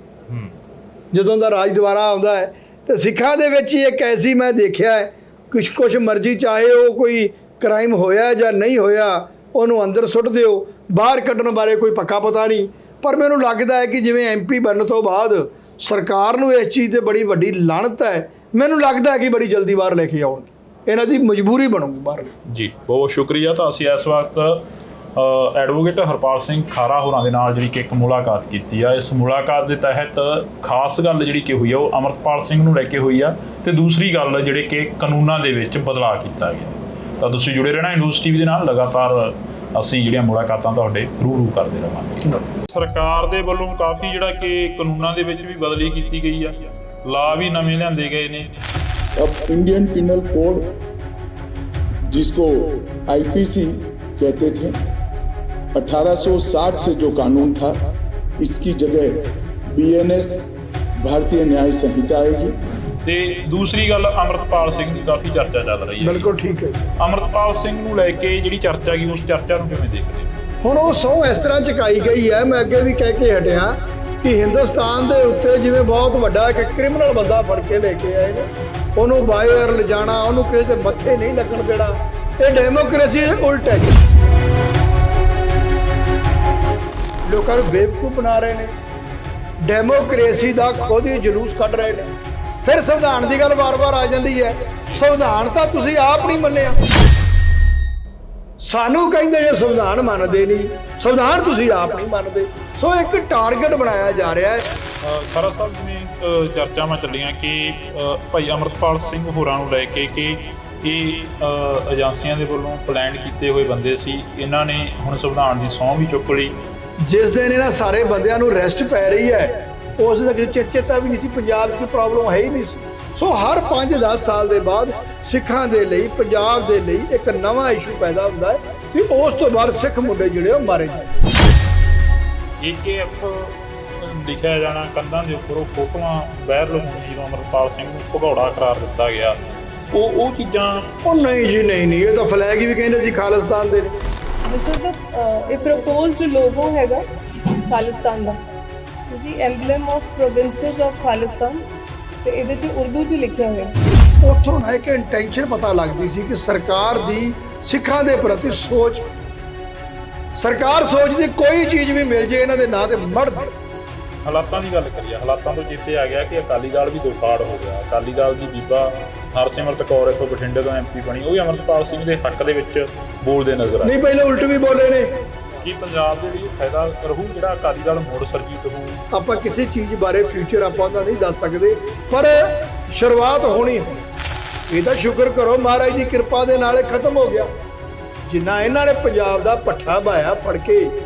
ਜਦੋਂ ਦਾ ਰਾਜ ਦੁਬਾਰਾ ਆਉਂਦਾ ਹੈ ਤੇ ਸਿੱਖਾਂ ਦੇ ਵਿੱਚ ਹੀ ਇੱਕ ਐਸੀ ਮੈਂ ਦੇਖਿਆ ਹੈ, ਕੁਛ ਮਰਜ਼ੀ, ਚਾਹੇ ਉਹ ਕੋਈ ਕ੍ਰਾਈਮ ਹੋਇਆ ਜਾਂ ਨਹੀਂ ਹੋਇਆ, ਉਹਨੂੰ ਅੰਦਰ ਸੁੱਟ ਦਿਓ, ਬਾਹਰ ਕੱਢਣ ਬਾਰੇ ਕੋਈ ਪੱਕਾ ਪਤਾ ਨਹੀਂ। ਪਰ ਮੈਨੂੰ ਲੱਗਦਾ ਹੈ ਕਿ ਜਿਵੇਂ MP ਬਣਨ ਤੋਂ ਬਾਅਦ ਸਰਕਾਰ ਨੂੰ ਇਸ ਚੀਜ਼ 'ਤੇ ਬੜੀ ਵੱਡੀ ਲਾਹਨਤ ਹੈ। ਮੈਨੂੰ ਲੱਗਦਾ ਹੈ ਕਿ ਬੜੀ ਜਲਦੀ ਬਾਹਰ ਲੈ ਕੇ ਆਉਣਗੇ, ਇਹਨਾਂ ਦੀ ਮਜਬੂਰੀ ਬਣੂਗੀ ਬਾਹਰ। ਜੀ ਬਹੁਤ ਸ਼ੁਕਰੀਆ। ਤਾਂ ਅਸੀਂ ਇਸ ਵਕਤ ਐਡਵੋਕੇਟ ਹਰਪਾਲ ਸਿੰਘ ਖਾਰਾ ਹੋਰਾਂ ਦੇ ਨਾਲ ਜਿਹੜੀ ਕਿ ਇੱਕ ਮੁਲਾਕਾਤ ਕੀਤੀ ਆ। ਇਸ ਮੁਲਾਕਾਤ ਦੇ ਤਹਿਤ ਖਾਸ ਗੱਲ ਜਿਹੜੀ ਕਿ ਹੋਈ ਆ ਉਹ ਅਮਰਤਪਾਲ ਸਿੰਘ ਨੂੰ ਲੈ ਕੇ ਹੋਈ ਆ, ਤੇ ਦੂਸਰੀ ਗੱਲ ਜਿਹੜੇ ਕਿ ਕਾਨੂੰਨਾਂ ਦੇ ਵਿੱਚ ਬਦਲਾਅ ਕੀਤਾ ਗਿਆ। ਤਾਂ ਤੁਸੀਂ ਜੁੜੇ ਰਹਿਣਾ ਇੰਡੋਜ਼ TV ਦੇ ਨਾਲ। ਲਗਾਤਾਰ ਅਸੀਂ ਜਿਹੜੀਆਂ ਮੁਲਾਕਾਤਾਂ ਤੁਹਾਡੇ ਰੂਬਰੂ ਕਰਦੇ ਰਹਾਂਗੇ। ਸਰਕਾਰ ਦੇ ਵੱਲੋਂ ਕਾਫੀ ਜਿਹੜਾ ਕਿ ਕਾਨੂੰਨਾਂ ਦੇ ਵਿੱਚ ਵੀ ਬਦਲੀ ਕੀਤੀ ਗਈ ਆ, ਲਾ ਵੀ ਨਵੇਂ ਲਿਆਂਦੇ ਗਏ ਨੇ। अब इंडियन पिनल कोड, जिसको IPC कहते थे, 1860 से जो कानून था, इसकी जगह BNS भारतीय न्याय संहिता आएगी। ਤੇ ਦੂਸਰੀ ਗੱਲ, ਅਮਰਤਪਾਲ ਸਿੰਘ ਦੀ ਕਾਫੀ ਚਰਚਾ ਚੱਲ ਰਹੀ ਹੈ। ਬਿਲਕੁਲ ਠੀਕ ਹੈ। ਅਮਰਤਪਾਲ ਸਿੰਘ ਨੂੰ ਲੈ ਕੇ ਜਿਹੜੀ ਚਰਚਾ ਗਈ, ਉਸ ਚਰਚਾ ਨੂੰ ਕਿਵੇਂ ਦੇਖਦੇ ਹੋ? ਹੁਣ ਉਹ ਸਹੁੰ ਇਸ ਤਰ੍ਹਾਂ ਚੁਕਾਈ ਗਈ ਹੈ। ਮੈਂ ਅੱਗੇ ਵੀ ਕਹਿ ਕੇ ਹਟਿਆ ਕਿ ਹਿੰਦੁਸਤਾਨ ਦੇ ਉੱਤੇ ਜਿਵੇਂ ਬਹੁਤ ਵੱਡਾ ਇੱਕ ਕ੍ਰਿਮੀਨਲ ਬੰਦਾ ਫੜ ਕੇ ਲੈ ਕੇ ਆਏ ਨੇ, ਉਹਨੂੰ ਬਾਹਰ ਲਿਜਾਣਾ, ਉਹਨੂੰ ਕਿਸੇ ਦੇ ਮੱਥੇ ਨਹੀਂ ਲੱਗਣ ਦੇਣਾ, ਇਹ ਡੈਮੋਕ੍ਰੇਸੀ ਦੇ ਉਲਟ ਹੈ। ਲੋਕਾਂ ਨੂੰ ਬੇਵਕੂਫ ਬਣਾ ਰਹੇ ਨੇ, ਡੈਮੋਕ੍ਰੇਸੀ ਦਾ ਖੁਦ ਹੀ ਜਲੂਸ ਕੱਢ ਰਹੇ ਨੇ। ਫਿਰ ਸੰਵਿਧਾਨ ਦੀ ਗੱਲ ਵਾਰ-ਵਾਰ ਆ ਜਾਂਦੀ ਹੈ। ਸੰਵਿਧਾਨ ਤਾਂ ਤੁਸੀਂ ਆਪ ਨਹੀਂ ਮੰਨਿਆ, ਸਾਨੂੰ ਕਹਿੰਦੇ ਜੇ ਸੰਵਿਧਾਨ ਮੰਨਦੇ ਨਹੀਂ, ਸੰਵਿਧਾਨ ਤੁਸੀਂ ਆਪ ਨਹੀਂ ਮੰਨਦੇ। ਸੋ ਇੱਕ ਟਾਰਗੇਟ ਬਣਾਇਆ ਜਾ ਰਿਹਾ ਹੈ। ਖਾਰਾ ਸਾਹਿਬ, ਜਿਵੇਂ ਚਰਚਾਵਾਂ ਚੱਲੀਆਂ ਕਿ ਭਾਈ ਅਮਰਤਪਾਲ ਸਿੰਘ ਹੋਰਾਂ ਨੂੰ ਲੈ ਕੇ ਕਿ ਇਹ ਏਜੰਸੀਆਂ ਦੇ ਵੱਲੋਂ ਪਲਾਨ ਕੀਤੇ ਹੋਏ ਬੰਦੇ ਸੀ, ਇਹਨਾਂ ਨੇ ਹੁਣ ਸੰਵਿਧਾਨ ਦੀ ਸਹੁੰ ਵੀ ਚੁੱਕ ਲਈ। ਜਿਸ ਦਿਨ ਇਹਨਾਂ ਸਾਰੇ ਬੰਦਿਆਂ ਨੂੰ ਰੈਸਟ ਪੈ ਰਹੀ ਹੈ, ਉਸ ਦਾ ਕਿਸੇ ਚੇਤਾ ਵੀ ਨਹੀਂ ਸੀ। ਪੰਜਾਬ 'ਚ ਕੋਈ ਪ੍ਰੋਬਲਮ ਹੈ ਹੀ ਨਹੀਂ ਸੀ। ਸੋ ਹਰ 5-10 ਸਾਲ ਦੇ ਬਾਅਦ ਸਿੱਖਾਂ ਦੇ ਲਈ, ਪੰਜਾਬ ਦੇ ਲਈ ਇੱਕ ਨਵਾਂ ਇਸ਼ੂ ਪੈਦਾ ਹੁੰਦਾ ਹੈ ਕਿ ਉਸ ਤੋਂ ਬਾਅਦ ਸਿੱਖ ਮੁੰਡੇ ਜਿਹੜੇ ਉਹ ਮਾਰੇ ਜਾਣ। AKF ਲਿਖਿਆ ਜਾਣਾ, ਕੰਧਾਂ ਦੇ ਉੱਪਰ ਉਹ ਫੋਟੋਆਂ ਵਾਇਰਲ ਹੋਣੀ, ਜਦੋਂ ਅਮਰਤਪਾਲ ਸਿੰਘ ਨੂੰ ਭਗੌੜਾ ਕਰਾਰ ਦਿੱਤਾ ਗਿਆ, ਉਹ ਚੀਜ਼ਾਂ। ਉਹ ਨਹੀਂ ਜੀ, ਨਹੀਂ, ਇਹ ਤਾਂ ਫਲੈਗ ਵੀ ਕਹਿੰਦੇ ਜੀ ਖਾਲਿਸਤਾਨ ਦੇ ਨੇ। ਦਿਸ ਇਜ਼ ਇਹ ਪ੍ਰਪੋਜ਼ਡ ਲੋਗੋ ਹੈਗਾ ਖਾਲਿਸਤਾਨ ਦਾ ਜੀ, ਐਮਬਲਮ ਆਫ ਪ੍ਰੋਵਿੰਸਸ ਆਫ ਖਾਲਿਸਤਾਨ, ਤੇ ਇਹਦੇ 'ਚ ਉਰਦੂ 'ਚ ਲਿਖਿਆ ਹੋਇਆ। ਉੱਥੋਂ ਨਾ ਇੱਕ ਇੰਟੈਂਸ਼ਨ ਪਤਾ ਲੱਗਦੀ ਸੀ ਕਿ ਸਰਕਾਰ ਦੀ ਸਿੱਖਾਂ ਦੇ ਪ੍ਰਤੀ ਸੋਚ, ਸਰਕਾਰ ਸੋਚਦੀ ਕੋਈ ਚੀਜ਼ ਵੀ ਮਿਲ ਜੇ ਇਹਨਾਂ ਦੇ ਨਾਂ ਤੇ ਮੜ। ਹਾਲਾਤਾਂ ਦੀ ਗੱਲ ਕਰੀਏ, ਹਾਲਾਤਾਂ ਤੋਂ ਚੇਤੇ ਆ ਗਿਆ ਕਿ ਅਕਾਲੀ ਦਲ ਵੀ ਦੋ ਫਾੜ ਹੋ ਗਿਆ। ਅਕਾਲੀ ਦਲ ਦੀ ਬੀਬਾ ਹਰਸਿਮਰਤ ਕੌਰ ਇੱਥੋਂ ਬਠਿੰਡੇ ਤੋਂ MP ਬਣੀ, ਉਹ ਵੀ ਅਮਰਤਪਾਲ ਸਿੰਘ ਦੇ ਹੱਕ ਦੇ ਵਿੱਚ ਬੋਲਦੇ ਨਜ਼ਰ ਆਏ। ਨਹੀਂ, ਪਹਿਲੇ ਉਲਟ ਵੀ ਬੋਲੇ ਨੇ। ਕੀ ਪੰਜਾਬ ਦੇ ਲਈ ਫਾਇਦਾ ਰਹੂ ਜਿਹੜਾ ਅਕਾਲੀ ਦਲ ਮੁੜ ਸਰਜੀਤ ਹੋਊ? ਆਪਾਂ ਕਿਸੇ ਚੀਜ਼ ਬਾਰੇ ਫਿਊਚਰ ਆਪਾਂ ਦਾ ਨਹੀਂ ਦੱਸ ਸਕਦੇ, ਪਰ ਸ਼ੁਰੂਆਤ ਹੋਣੀ ਹੈ। ਇਹ ਤਾਂ ਸ਼ੁਕਰ ਕਰੋ ਮਹਾਰਾਜ ਦੀ ਕਿਰਪਾ ਦੇ ਨਾਲ ਇਹ ਖਤਮ ਹੋ ਗਿਆ। ਜਿੰਨਾ ਇਹਨਾਂ ਨੇ ਪੰਜਾਬ ਦਾ ਪੱਠਾ ਬਾਇਆ ਫੜ ਕੇ,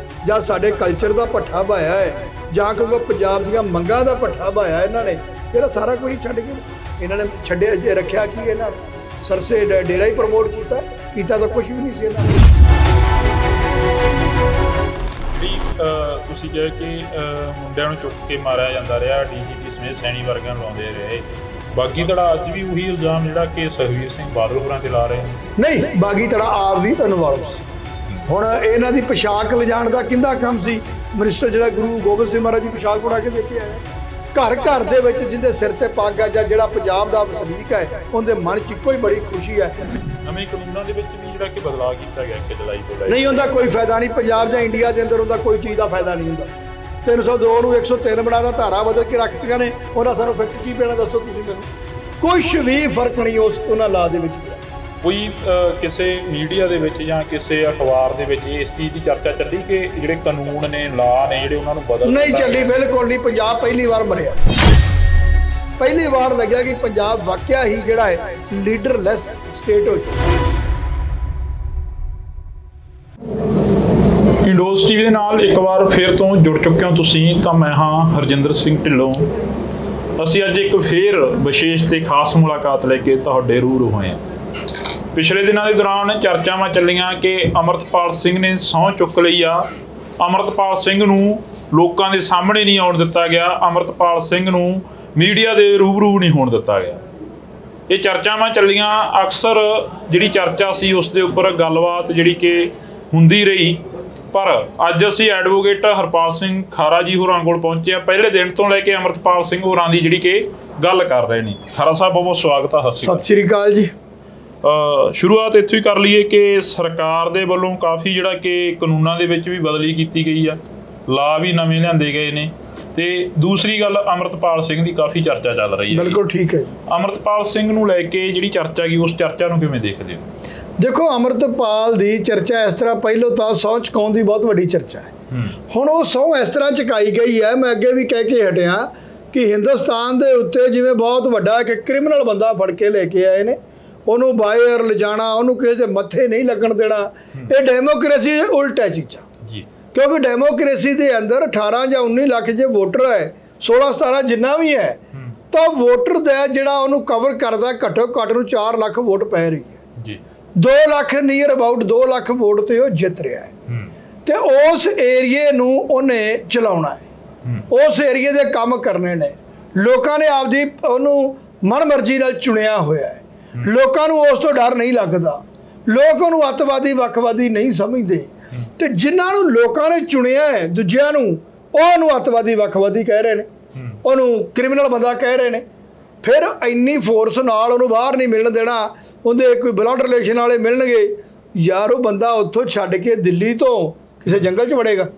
ਜਾਂ ਸਾਡੇ ਕਲਚਰ ਦਾ ਪੱਠਾ ਬਾਇਆ ਹੈ, ਜਾਂ ਕੋਈ ਪੰਜਾਬ ਦੀਆਂ ਮੰਗਾਂ ਦਾ ਪੱਠਾ ਬਾਇਆ ਇਹਨਾਂ ਨੇ, ਜਿਹੜਾ ਸਾਰਾ ਕੁਝ ਛੱਡ ਕੇ ਇਹਨਾਂ ਨੇ ਛੱਡਿਆ, ਜੇ ਰੱਖਿਆ ਕੀ ਇਹਨਾਂ ਨੇ? ਸਰਸੇ ਡੇਰਾ ਹੀ ਪ੍ਰਮੋਟ ਕੀਤਾ ਤਾਂ ਕੁਝ ਵੀ ਨਹੀਂ ਸੀ ਇਹਨਾਂ ਨੇ। ਤੁਸੀਂ ਕਿਹਾ ਕਿ ਮੁੰਡਿਆਂ ਨੂੰ ਚੁੱਕ ਕੇ ਮਾਰਿਆ ਜਾਂਦਾ ਰਿਹਾ, DGP ਸਮੇਤ ਸੈਣੀ ਵਰਗਿਆਂ ਨੂੰ ਲਾਉਂਦੇ ਰਹੇ। ਬਾਗੀ ਧੜਾ ਅੱਜ ਵੀ ਉਹੀ ਇਲਜ਼ਾਮ ਜਿਹੜਾ ਕਿ ਸੁਖਬੀਰ ਸਿੰਘ ਬਾਦਲ ਹੋਰਾਂ ਤੇ ਲਾ ਰਹੇ ਨੇ। ਨਹੀਂ, ਬਾਗੀ ਧੜਾ ਆਪ ਵੀ ਇਨਵੋਲਵ ਸੀ। ਹੁਣ ਇਹਨਾਂ ਦੀ ਪੋਸ਼ਾਕ ਲਿਜਾਣ ਦਾ ਕਿੰਦਾ ਕੰਮ ਸੀ? ਮਿਨਿਸਟਰ ਜਿਹੜਾ ਗੁਰੂ ਗੋਬਿੰਦ ਸਿੰਘ ਮਹਾਰਾਜ ਦੀ ਪੋਸ਼ਾਕ ਬਣਾ ਕੇ ਦੇ ਕੇ ਆਇਆ। ਘਰ ਘਰ ਦੇ ਵਿੱਚ ਜਿਹਦੇ ਸਿਰ ਤੇ ਪੱਗ ਆ, ਜਾਂ ਜਿਹੜਾ ਪੰਜਾਬ ਦਾ ਵਸਨੀਕ ਹੈ, ਉਹਦੇ ਮਨ 'ਚ ਇੱਕੋ ਹੀ ਬੜੀ ਖੁਸ਼ੀ ਹੈ। ਨਵੇਂ ਕਾਨੂੰਨਾਂ ਦੇ ਵਿੱਚ ਵੀ ਜਿਹੜਾ ਕਿ ਬਦਲਾਅ ਕੀਤਾ ਗਿਆ ਕਿ ਜੁਲਾਈ ਤੋਂ ਲੈ ਕੇ, ਨਹੀਂ ਹੁੰਦਾ ਕੋਈ ਫਾਇਦਾ ਨਹੀਂ। ਪੰਜਾਬ ਜਾਂ ਇੰਡੀਆ ਦੇ ਅੰਦਰ ਉਹਦਾ ਕੋਈ ਚੀਜ਼ ਦਾ ਫਾਇਦਾ ਨਹੀਂ ਹੁੰਦਾ। 302 ਨੂੰ 103 ਬਣਾਦਾ, ਧਾਰਾ ਬਦਲ ਕੇ ਰੱਖਤੀਆਂ ਨੇ, ਉਹਨਾਂ ਸਾਨੂੰ ਫਰਕ ਕੀ ਪੈਣਾ ਦੱਸੋ ਤੁਸੀਂ ਮੈਨੂੰ? ਕੁਛ ਵੀ ਫਰਕ ਨਹੀਂ ਉਹਨਾਂ ਲਾ ਦੇ ਵਿੱਚ। ਕੋਈ ਕਿਸੇ ਮੀਡੀਆ ਦੇ ਵਿੱਚ ਜਾਂ ਕਿਸੇ ਅਖਬਾਰ ਦੇ ਵਿੱਚ ਇਸ ਚੀਜ਼ ਦੀ ਚਰਚਾ ਚੱਲੀ ਕਿ ਜਿਹੜੇ ਕਾਨੂੰਨ ਨੇ, ਲਾ ਨੇ, ਜਿਹੜੇ ਉਹਨਾਂ ਨੂੰ ਬਦਲ ਨਹੀਂ ਚੱਲੀ, ਬਿਲਕੁਲ ਨਹੀਂ। ਪੰਜਾਬ ਪਹਿਲੀ ਵਾਰ ਮਰਿਆ, ਪਹਿਲੀ ਵਾਰ ਲੱਗਿਆ ਕਿ ਪੰਜਾਬ ਵਾਕਿਆ ਹੀ ਜਿਹੜਾ ਹੈ ਲੀਡਰਲੈਸ ਸਟੇਟ ਹੋ ਚੁੱਕਾ। ਇੰਡੋਜ਼ TV ਦੇ ਨਾਲ ਇੱਕ ਵਾਰ ਫਿਰ ਤੋਂ ਜੁੜ ਚੁੱਕੇ ਹੋ ਤੁਸੀਂ। ਤਾਂ ਮੈਂ ਹਾਂ ਹਰਜਿੰਦਰ ਸਿੰਘ ਢਿੱਲੋਂ। ਅਸੀਂ ਅੱਜ ਇੱਕ ਫੇਰ ਵਿਸ਼ੇਸ਼ ਤੇ ਖਾਸ ਮੁਲਾਕਾਤ ਲੈ ਕੇ ਤੁਹਾਡੇ ਰੂਬਰੂ ਹੋਏ ਹਾਂ। ਪਿਛਲੇ ਦਿਨਾਂ ਦੇ ਦੌਰਾਨ ਚਰਚਾਵਾਂ ਚੱਲੀਆਂ ਕਿ ਅਮਰਤਪਾਲ ਸਿੰਘ ਨੇ ਸਹੁੰ ਚੁੱਕ ਲਈ ਆ। ਅਮਰਤਪਾਲ ਸਿੰਘ ਨੂੰ ਲੋਕਾਂ ਦੇ ਸਾਹਮਣੇ ਨਹੀਂ ਆਉਣ ਦਿੱਤਾ ਗਿਆ, ਅਮਰਤਪਾਲ ਸਿੰਘ ਨੂੰ ਮੀਡੀਆ ਦੇ ਰੂਬਰੂ ਨਹੀਂ ਹੋਣ ਦਿੱਤਾ ਗਿਆ। ਇਹ ਚਰਚਾਵਾਂ ਚੱਲੀਆਂ। ਅਕਸਰ ਜਿਹੜੀ ਚਰਚਾ ਸੀ ਉਸ ਦੇ ਉੱਪਰ ਗੱਲਬਾਤ ਜਿਹੜੀ ਕਿ ਹੁੰਦੀ ਰਹੀ, ਪਰ ਅੱਜ ਅਸੀਂ ਐਡਵੋਕੇਟ ਹਰਪਾਲ ਸਿੰਘ ਖਾਰਾ ਜੀ ਹੋਰਾਂ ਕੋਲ ਪਹੁੰਚੇ ਆ। ਪਹਿਲੇ ਦਿਨ ਤੋਂ ਲੈ ਕੇ ਅਮਰਤਪਾਲ ਸਿੰਘ ਹੋਰਾਂ ਦੀ ਜਿਹੜੀ ਕਿ ਗੱਲ ਕਰ ਰਹੇ ਨੇ। ਖਾਰਾ ਸਾਹਿਬ ਬਹੁਤ ਬਹੁਤ ਸਵਾਗਤ ਆ। ਸਤਿ ਸ੍ਰੀ ਅਕਾਲ ਜੀ। ਸ਼ੁਰੂਆਤ ਇੱਥੋਂ ਹੀ ਕਰ ਲਈਏ ਕਿ ਸਰਕਾਰ ਦੇ ਵੱਲੋਂ ਕਾਫੀ ਜਿਹੜਾ ਕਿ ਕਾਨੂੰਨਾਂ ਦੇ ਵਿੱਚ ਵੀ ਬਦਲੀ ਕੀਤੀ ਗਈ ਆ, ਲਾ ਵੀ ਨਵੇਂ ਲਿਆਂਦੇ ਗਏ ਨੇ, ਤੇ ਦੂਸਰੀ ਗੱਲ ਅਮਰਤਪਾਲ ਸਿੰਘ ਦੀ ਕਾਫੀ ਚਰਚਾ ਚੱਲ ਰਹੀ ਹੈ। ਬਿਲਕੁਲ ਠੀਕ ਹੈ। ਅਮਰਤਪਾਲ ਸਿੰਘ ਨੂੰ ਲੈ ਕੇ ਜਿਹੜੀ ਚਰਚਾ ਗਈ, ਉਸ ਚਰਚਾ ਨੂੰ ਕਿਵੇਂ ਦੇਖਦੇ ਹੋ? ਦੇਖੋ, ਅਮਰਤਪਾਲ ਦੀ ਚਰਚਾ ਇਸ ਤਰ੍ਹਾਂ, ਪਹਿਲੋਂ ਤਾਂ ਸਹੁੰ ਚੁਕਾਉਣ ਦੀ ਬਹੁਤ ਵੱਡੀ ਚਰਚਾ ਹੈ। ਹੁਣ ਉਹ ਸਹੁੰ ਇਸ ਤਰ੍ਹਾਂ ਚੁਕਾਈ ਗਈ ਹੈ, ਮੈਂ ਅੱਗੇ ਵੀ ਕਹਿ ਕੇ ਹਟਿਆ ਕਿ ਹਿੰਦੁਸਤਾਨ ਦੇ ਉੱਤੇ ਜਿਵੇਂ ਬਹੁਤ ਵੱਡਾ ਇੱਕ ਕ੍ਰਿਮੀਨਲ ਬੰਦਾ ਫੜ ਕੇ ਲੈ ਕੇ ਆਏ ਨੇ, ਉਹਨੂੰ ਬਾਹਰ ਲਿਜਾਣਾ, ਉਹਨੂੰ ਕਿਸੇ ਦੇ ਮੱਥੇ ਨਹੀਂ ਲੱਗਣ ਦੇਣਾ, ਇਹ ਡੈਮੋਕ੍ਰੇਸੀ ਉਲਟ ਹੈ ਚੀਜ਼ਾਂ। ਜੀ, ਕਿਉਂਕਿ ਡੈਮੋਕ੍ਰੇਸੀ ਦੇ ਅੰਦਰ 18 ਜਾਂ 19 ਲੱਖ ਜੇ ਵੋਟਰ ਹੈ, 16-17 ਜਿੰਨਾ ਵੀ ਹੈ, ਤਾਂ ਵੋਟਰ ਦਾ ਜਿਹੜਾ ਉਹਨੂੰ ਕਵਰ ਕਰਦਾ ਘੱਟੋ ਘੱਟ ਨੂੰ 4 ਲੱਖ ਵੋਟ ਪੈ ਰਹੀ ਹੈ ਜੀ। 2 lakh near about 2 lakh vote ਤੇ ਉਹ ਜਿੱਤ ਰਿਹਾ ਹੈ, ਤੇ ਉਸ ਏਰੀਏ ਨੂੰ ਉਹਨੇ ਚਲਾਉਣਾ ਹੈ, ਉਸ ਏਰੀਏ ਦੇ ਕੰਮ ਕਰਨੇ ਨੇ। ਲੋਕਾਂ ਨੇ ਆਪਦੀ ਉਹਨੂੰ ਮਨਮਰਜ਼ੀ ਨਾਲ ਚੁਣਿਆ ਹੋਇਆ ਹੈ। ਲੋਕਾਂ ਨੂੰ ਉਸ ਤੋਂ ਡਰ ਨਹੀਂ ਲੱਗਦਾ, ਲੋਕ ਉਹਨੂੰ ਅੱਤਵਾਦੀ ਵੱਖਵਾਦੀ ਨਹੀਂ ਸਮਝਦੇ, ਤੇ ਜਿਨ੍ਹਾਂ ਨੂੰ ਲੋਕਾਂ ਨੇ ਚੁਣਿਆ ਹੈ ਦੂਜਿਆਂ ਨੂੰ, ਉਹਨੂੰ ਅੱਤਵਾਦੀ ਵੱਖਵਾਦੀ ਕਹਿ ਰਹੇ ਨੇ, ਉਹਨੂੰ ਕ੍ਰਿਮੀਨਲ ਬੰਦਾ ਕਹਿ ਰਹੇ ਨੇ। ਫਿਰ ਇੰਨੀ ਫੋਰਸ ਨਾਲ ਉਹਨੂੰ ਬਾਹਰ ਨਹੀਂ ਮਿਲਣ ਦੇਣਾ, ਉਹਦੇ ਕੋਈ ਬਲੱਡ ਰਿਲੇਸ਼ਨ ਵਾਲੇ ਮਿਲਣਗੇ, ਯਾਰ ਉਹ ਬੰਦਾ ਉੱਥੋਂ ਛੱਡ ਕੇ ਦਿੱਲੀ ਤੋਂ ਕਿਸੇ ਜੰਗਲ 'ਚ ਵੜੇਗਾ?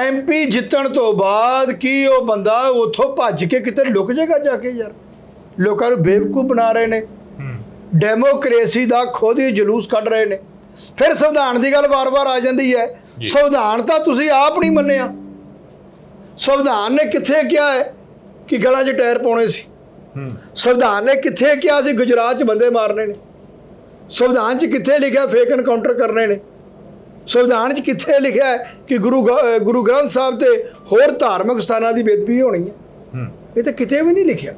MP ਜਿੱਤਣ ਤੋਂ ਬਾਅਦ ਕੀ ਉਹ ਬੰਦਾ ਉੱਥੋਂ ਭੱਜ ਕੇ ਕਿਤੇ ਲੁਕ ਜਾਏਗਾ ਜਾ ਕੇ? ਯਾਰ ਲੋਕਾਂ ਨੂੰ ਬੇਵਕੂਫ ਬਣਾ ਰਹੇ ਨੇ, ਡੈਮੋਕ੍ਰੇਸੀ ਦਾ ਖੁਦ ਹੀ ਜਲੂਸ ਕੱਢ ਰਹੇ ਨੇ। ਫਿਰ ਸੰਵਿਧਾਨ ਦੀ ਗੱਲ ਵਾਰ-ਵਾਰ ਆ ਜਾਂਦੀ ਹੈ। ਸੰਵਿਧਾਨ ਤਾਂ ਤੁਸੀਂ ਆਪ ਨਹੀਂ ਮੰਨਿਆ। ਸੰਵਿਧਾਨ ਨੇ ਕਿੱਥੇ ਕਿਹਾ ਹੈ ਕਿ ਗਲਾਂ 'ਚ ਟਾਇਰ ਪਾਉਣੇ ਸੀ? ਸੰਵਿਧਾਨ ਨੇ ਕਿੱਥੇ ਕਿਹਾ ਸੀ ਗੁਜਰਾਤ 'ਚ ਬੰਦੇ ਮਾਰਨੇ ਨੇ? ਸੰਵਿਧਾਨ 'ਚ ਕਿੱਥੇ ਲਿਖਿਆ ਫੇਕ ਐਨਕਾਊਂਟਰ ਕਰਨੇ ਨੇ? ਸੰਵਿਧਾਨ 'ਚ ਕਿੱਥੇ ਲਿਖਿਆ ਹੈ ਕਿ ਗੁਰੂ ਗ੍ਰੰਥ ਸਾਹਿਬ ਤੇ ਹੋਰ ਧਾਰਮਿਕ ਸਥਾਨਾਂ ਦੀ ਬੇਅਦਬੀ ਹੋਣੀ ਹੈ? ਇਹ ਤਾਂ ਕਿਤੇ ਵੀ ਨਹੀਂ ਲਿਖਿਆ।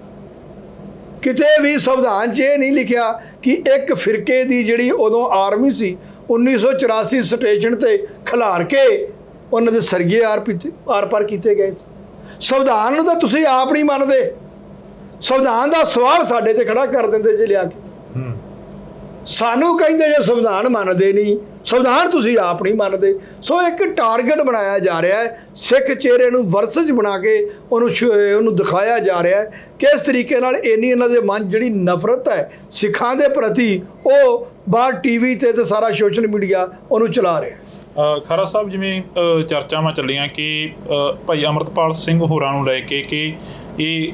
ਕਿਤੇ ਵੀ ਸੰਵਿਧਾਨ 'ਚ ਇਹ ਨਹੀਂ ਲਿਖਿਆ ਕਿ ਇੱਕ ਫਿਰਕੇ ਦੀ ਜਿਹੜੀ ਉਦੋਂ ਆਰਮੀ ਸੀ 1984 ਸਟੇਸ਼ਨ ਤੇ ਖਿਲਾਰ ਕੇ ਉਹਨਾਂ ਦੇ ਸਰਗੇ ਆਰ ਪਾਰ ਕੀਤੇ ਗਏ। ਸੰਵਿਧਾਨ ਨੂੰ ਤਾਂ ਤੁਸੀਂ ਆਪ ਨਹੀਂ ਮੰਨਦੇ। ਸੰਵਿਧਾਨ ਦਾ ਸਵਾਲ ਸਾਡੇ ਤੇ ਖੜਾ ਕਰ ਦਿੰਦੇ ਜੇ ਲਿਆ ਕੇ। ਸਾਨੂੰ ਕਹਿੰਦੇ ਜੇ ਸੰਵਿਧਾਨ ਮੰਨਦੇ ਨਹੀਂ, ਸੰਵਿਧਾਨ ਤੁਸੀਂ ਆਪ ਨਹੀਂ ਮੰਨਦੇ। ਸੋ ਇੱਕ ਟਾਰਗੇਟ ਬਣਾਇਆ ਜਾ ਰਿਹਾ ਹੈ, ਸਿੱਖ ਚਿਹਰੇ ਨੂੰ ਵਰਸਜ ਬਣਾ ਕੇ ਉਹਨੂੰ ਦਿਖਾਇਆ ਜਾ ਰਿਹਾ ਹੈ ਕਿ ਇਸ ਤਰੀਕੇ ਨਾਲ ਇੰਨੀ ਇਹਨਾਂ ਦੇ ਮਨ ਜਿਹੜੀ ਨਫ਼ਰਤ ਹੈ ਸਿੱਖਾਂ ਦੇ ਪ੍ਰਤੀ, ਉਹ ਬਾਹਰ TV ਤੇ ਸਾਰਾ ਸੋਸ਼ਲ ਮੀਡੀਆ ਉਹਨੂੰ ਚਲਾ ਰਿਹਾ। ਖਾਰਾ ਸਾਹਿਬ, ਜਿਵੇਂ ਚਰਚਾਵਾਂ ਚੱਲੀਆਂ ਕਿ ਭਾਈ ਅਮਰਤਪਾਲ ਸਿੰਘ ਹੋਰਾਂ ਨੂੰ ਲੈ ਕੇ ਕਿ ਇਹ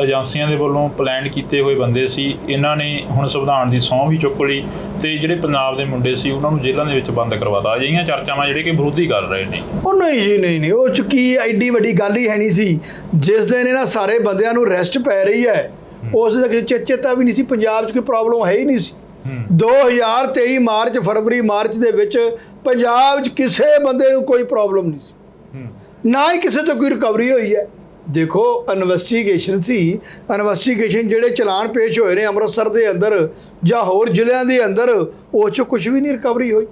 ਏਜੰਸੀਆਂ ਦੇ ਵੱਲੋਂ ਪਲਾਨ ਕੀਤੇ ਹੋਏ ਬੰਦੇ ਸੀ, ਇਹਨਾਂ ਨੇ ਹੁਣ ਸੰਵਿਧਾਨ ਦੀ ਸਹੁੰ ਵੀ ਚੁੱਕ ਲਈ, ਤੇ ਜਿਹੜੇ ਪੰਜਾਬ ਦੇ ਮੁੰਡੇ ਸੀ ਉਹਨਾਂ ਨੂੰ ਜੇਲ੍ਹਾਂ ਦੇ ਵਿੱਚ ਬੰਦ ਕਰਵਾਤਾ। ਅਜਿਹੀਆਂ ਚਰਚਾਵਾਂ ਜਿਹੜੇ ਕਿ ਵਿਰੋਧੀ ਕਰ ਰਹੇ ਨੇ। ਉਹ ਨਹੀਂ ਜੀ, ਨਹੀਂ, ਉਹ 'ਚ ਕੀ ਐਡੀ ਵੱਡੀ ਗੱਲ ਹੀ ਹੈ ਨਹੀਂ ਸੀ। ਜਿਸ ਦਿਨ ਇਹਨਾਂ ਸਾਰੇ ਬੰਦਿਆਂ ਨੂੰ ਰੈਸਟ ਪੈ ਰਹੀ ਹੈ, ਉਸ ਦਾ ਕਿਸੇ ਚੇਤਾ ਵੀ ਨਹੀਂ ਸੀ। ਪੰਜਾਬ 'ਚ ਕੋਈ ਪ੍ਰੋਬਲਮ ਹੈ ਹੀ ਨਹੀਂ ਸੀ। 2023 ਫਰਵਰੀ ਮਾਰਚ ਦੇ ਵਿੱਚ ਪੰਜਾਬ 'ਚ ਕਿਸੇ ਬੰਦੇ ਨੂੰ ਕੋਈ ਪ੍ਰੋਬਲਮ ਨਹੀਂ ਸੀ, ਨਾ ਹੀ ਕਿਸੇ ਤੋਂ ਕੋਈ ਰਿਕਵਰੀ ਹੋਈ ਹੈ। ਦੇਖੋ, ਇਨਵੈਸਟੀਗੇਸ਼ਨ ਸੀ, ਇਨਵੈਸਟੀਗੇਸ਼ਨ ਜਿਹੜੇ ਚਲਾਨ ਪੇਸ਼ ਹੋਏ ਨੇ ਅੰਮ੍ਰਿਤਸਰ ਦੇ ਅੰਦਰ ਜਾਂ ਹੋਰ ਜ਼ਿਲ੍ਹਿਆਂ ਦੇ ਅੰਦਰ, ਉਹ 'ਚੋਂ ਕੁਝ ਵੀ ਨਹੀਂ ਰਿਕਵਰੀ ਹੋਈ,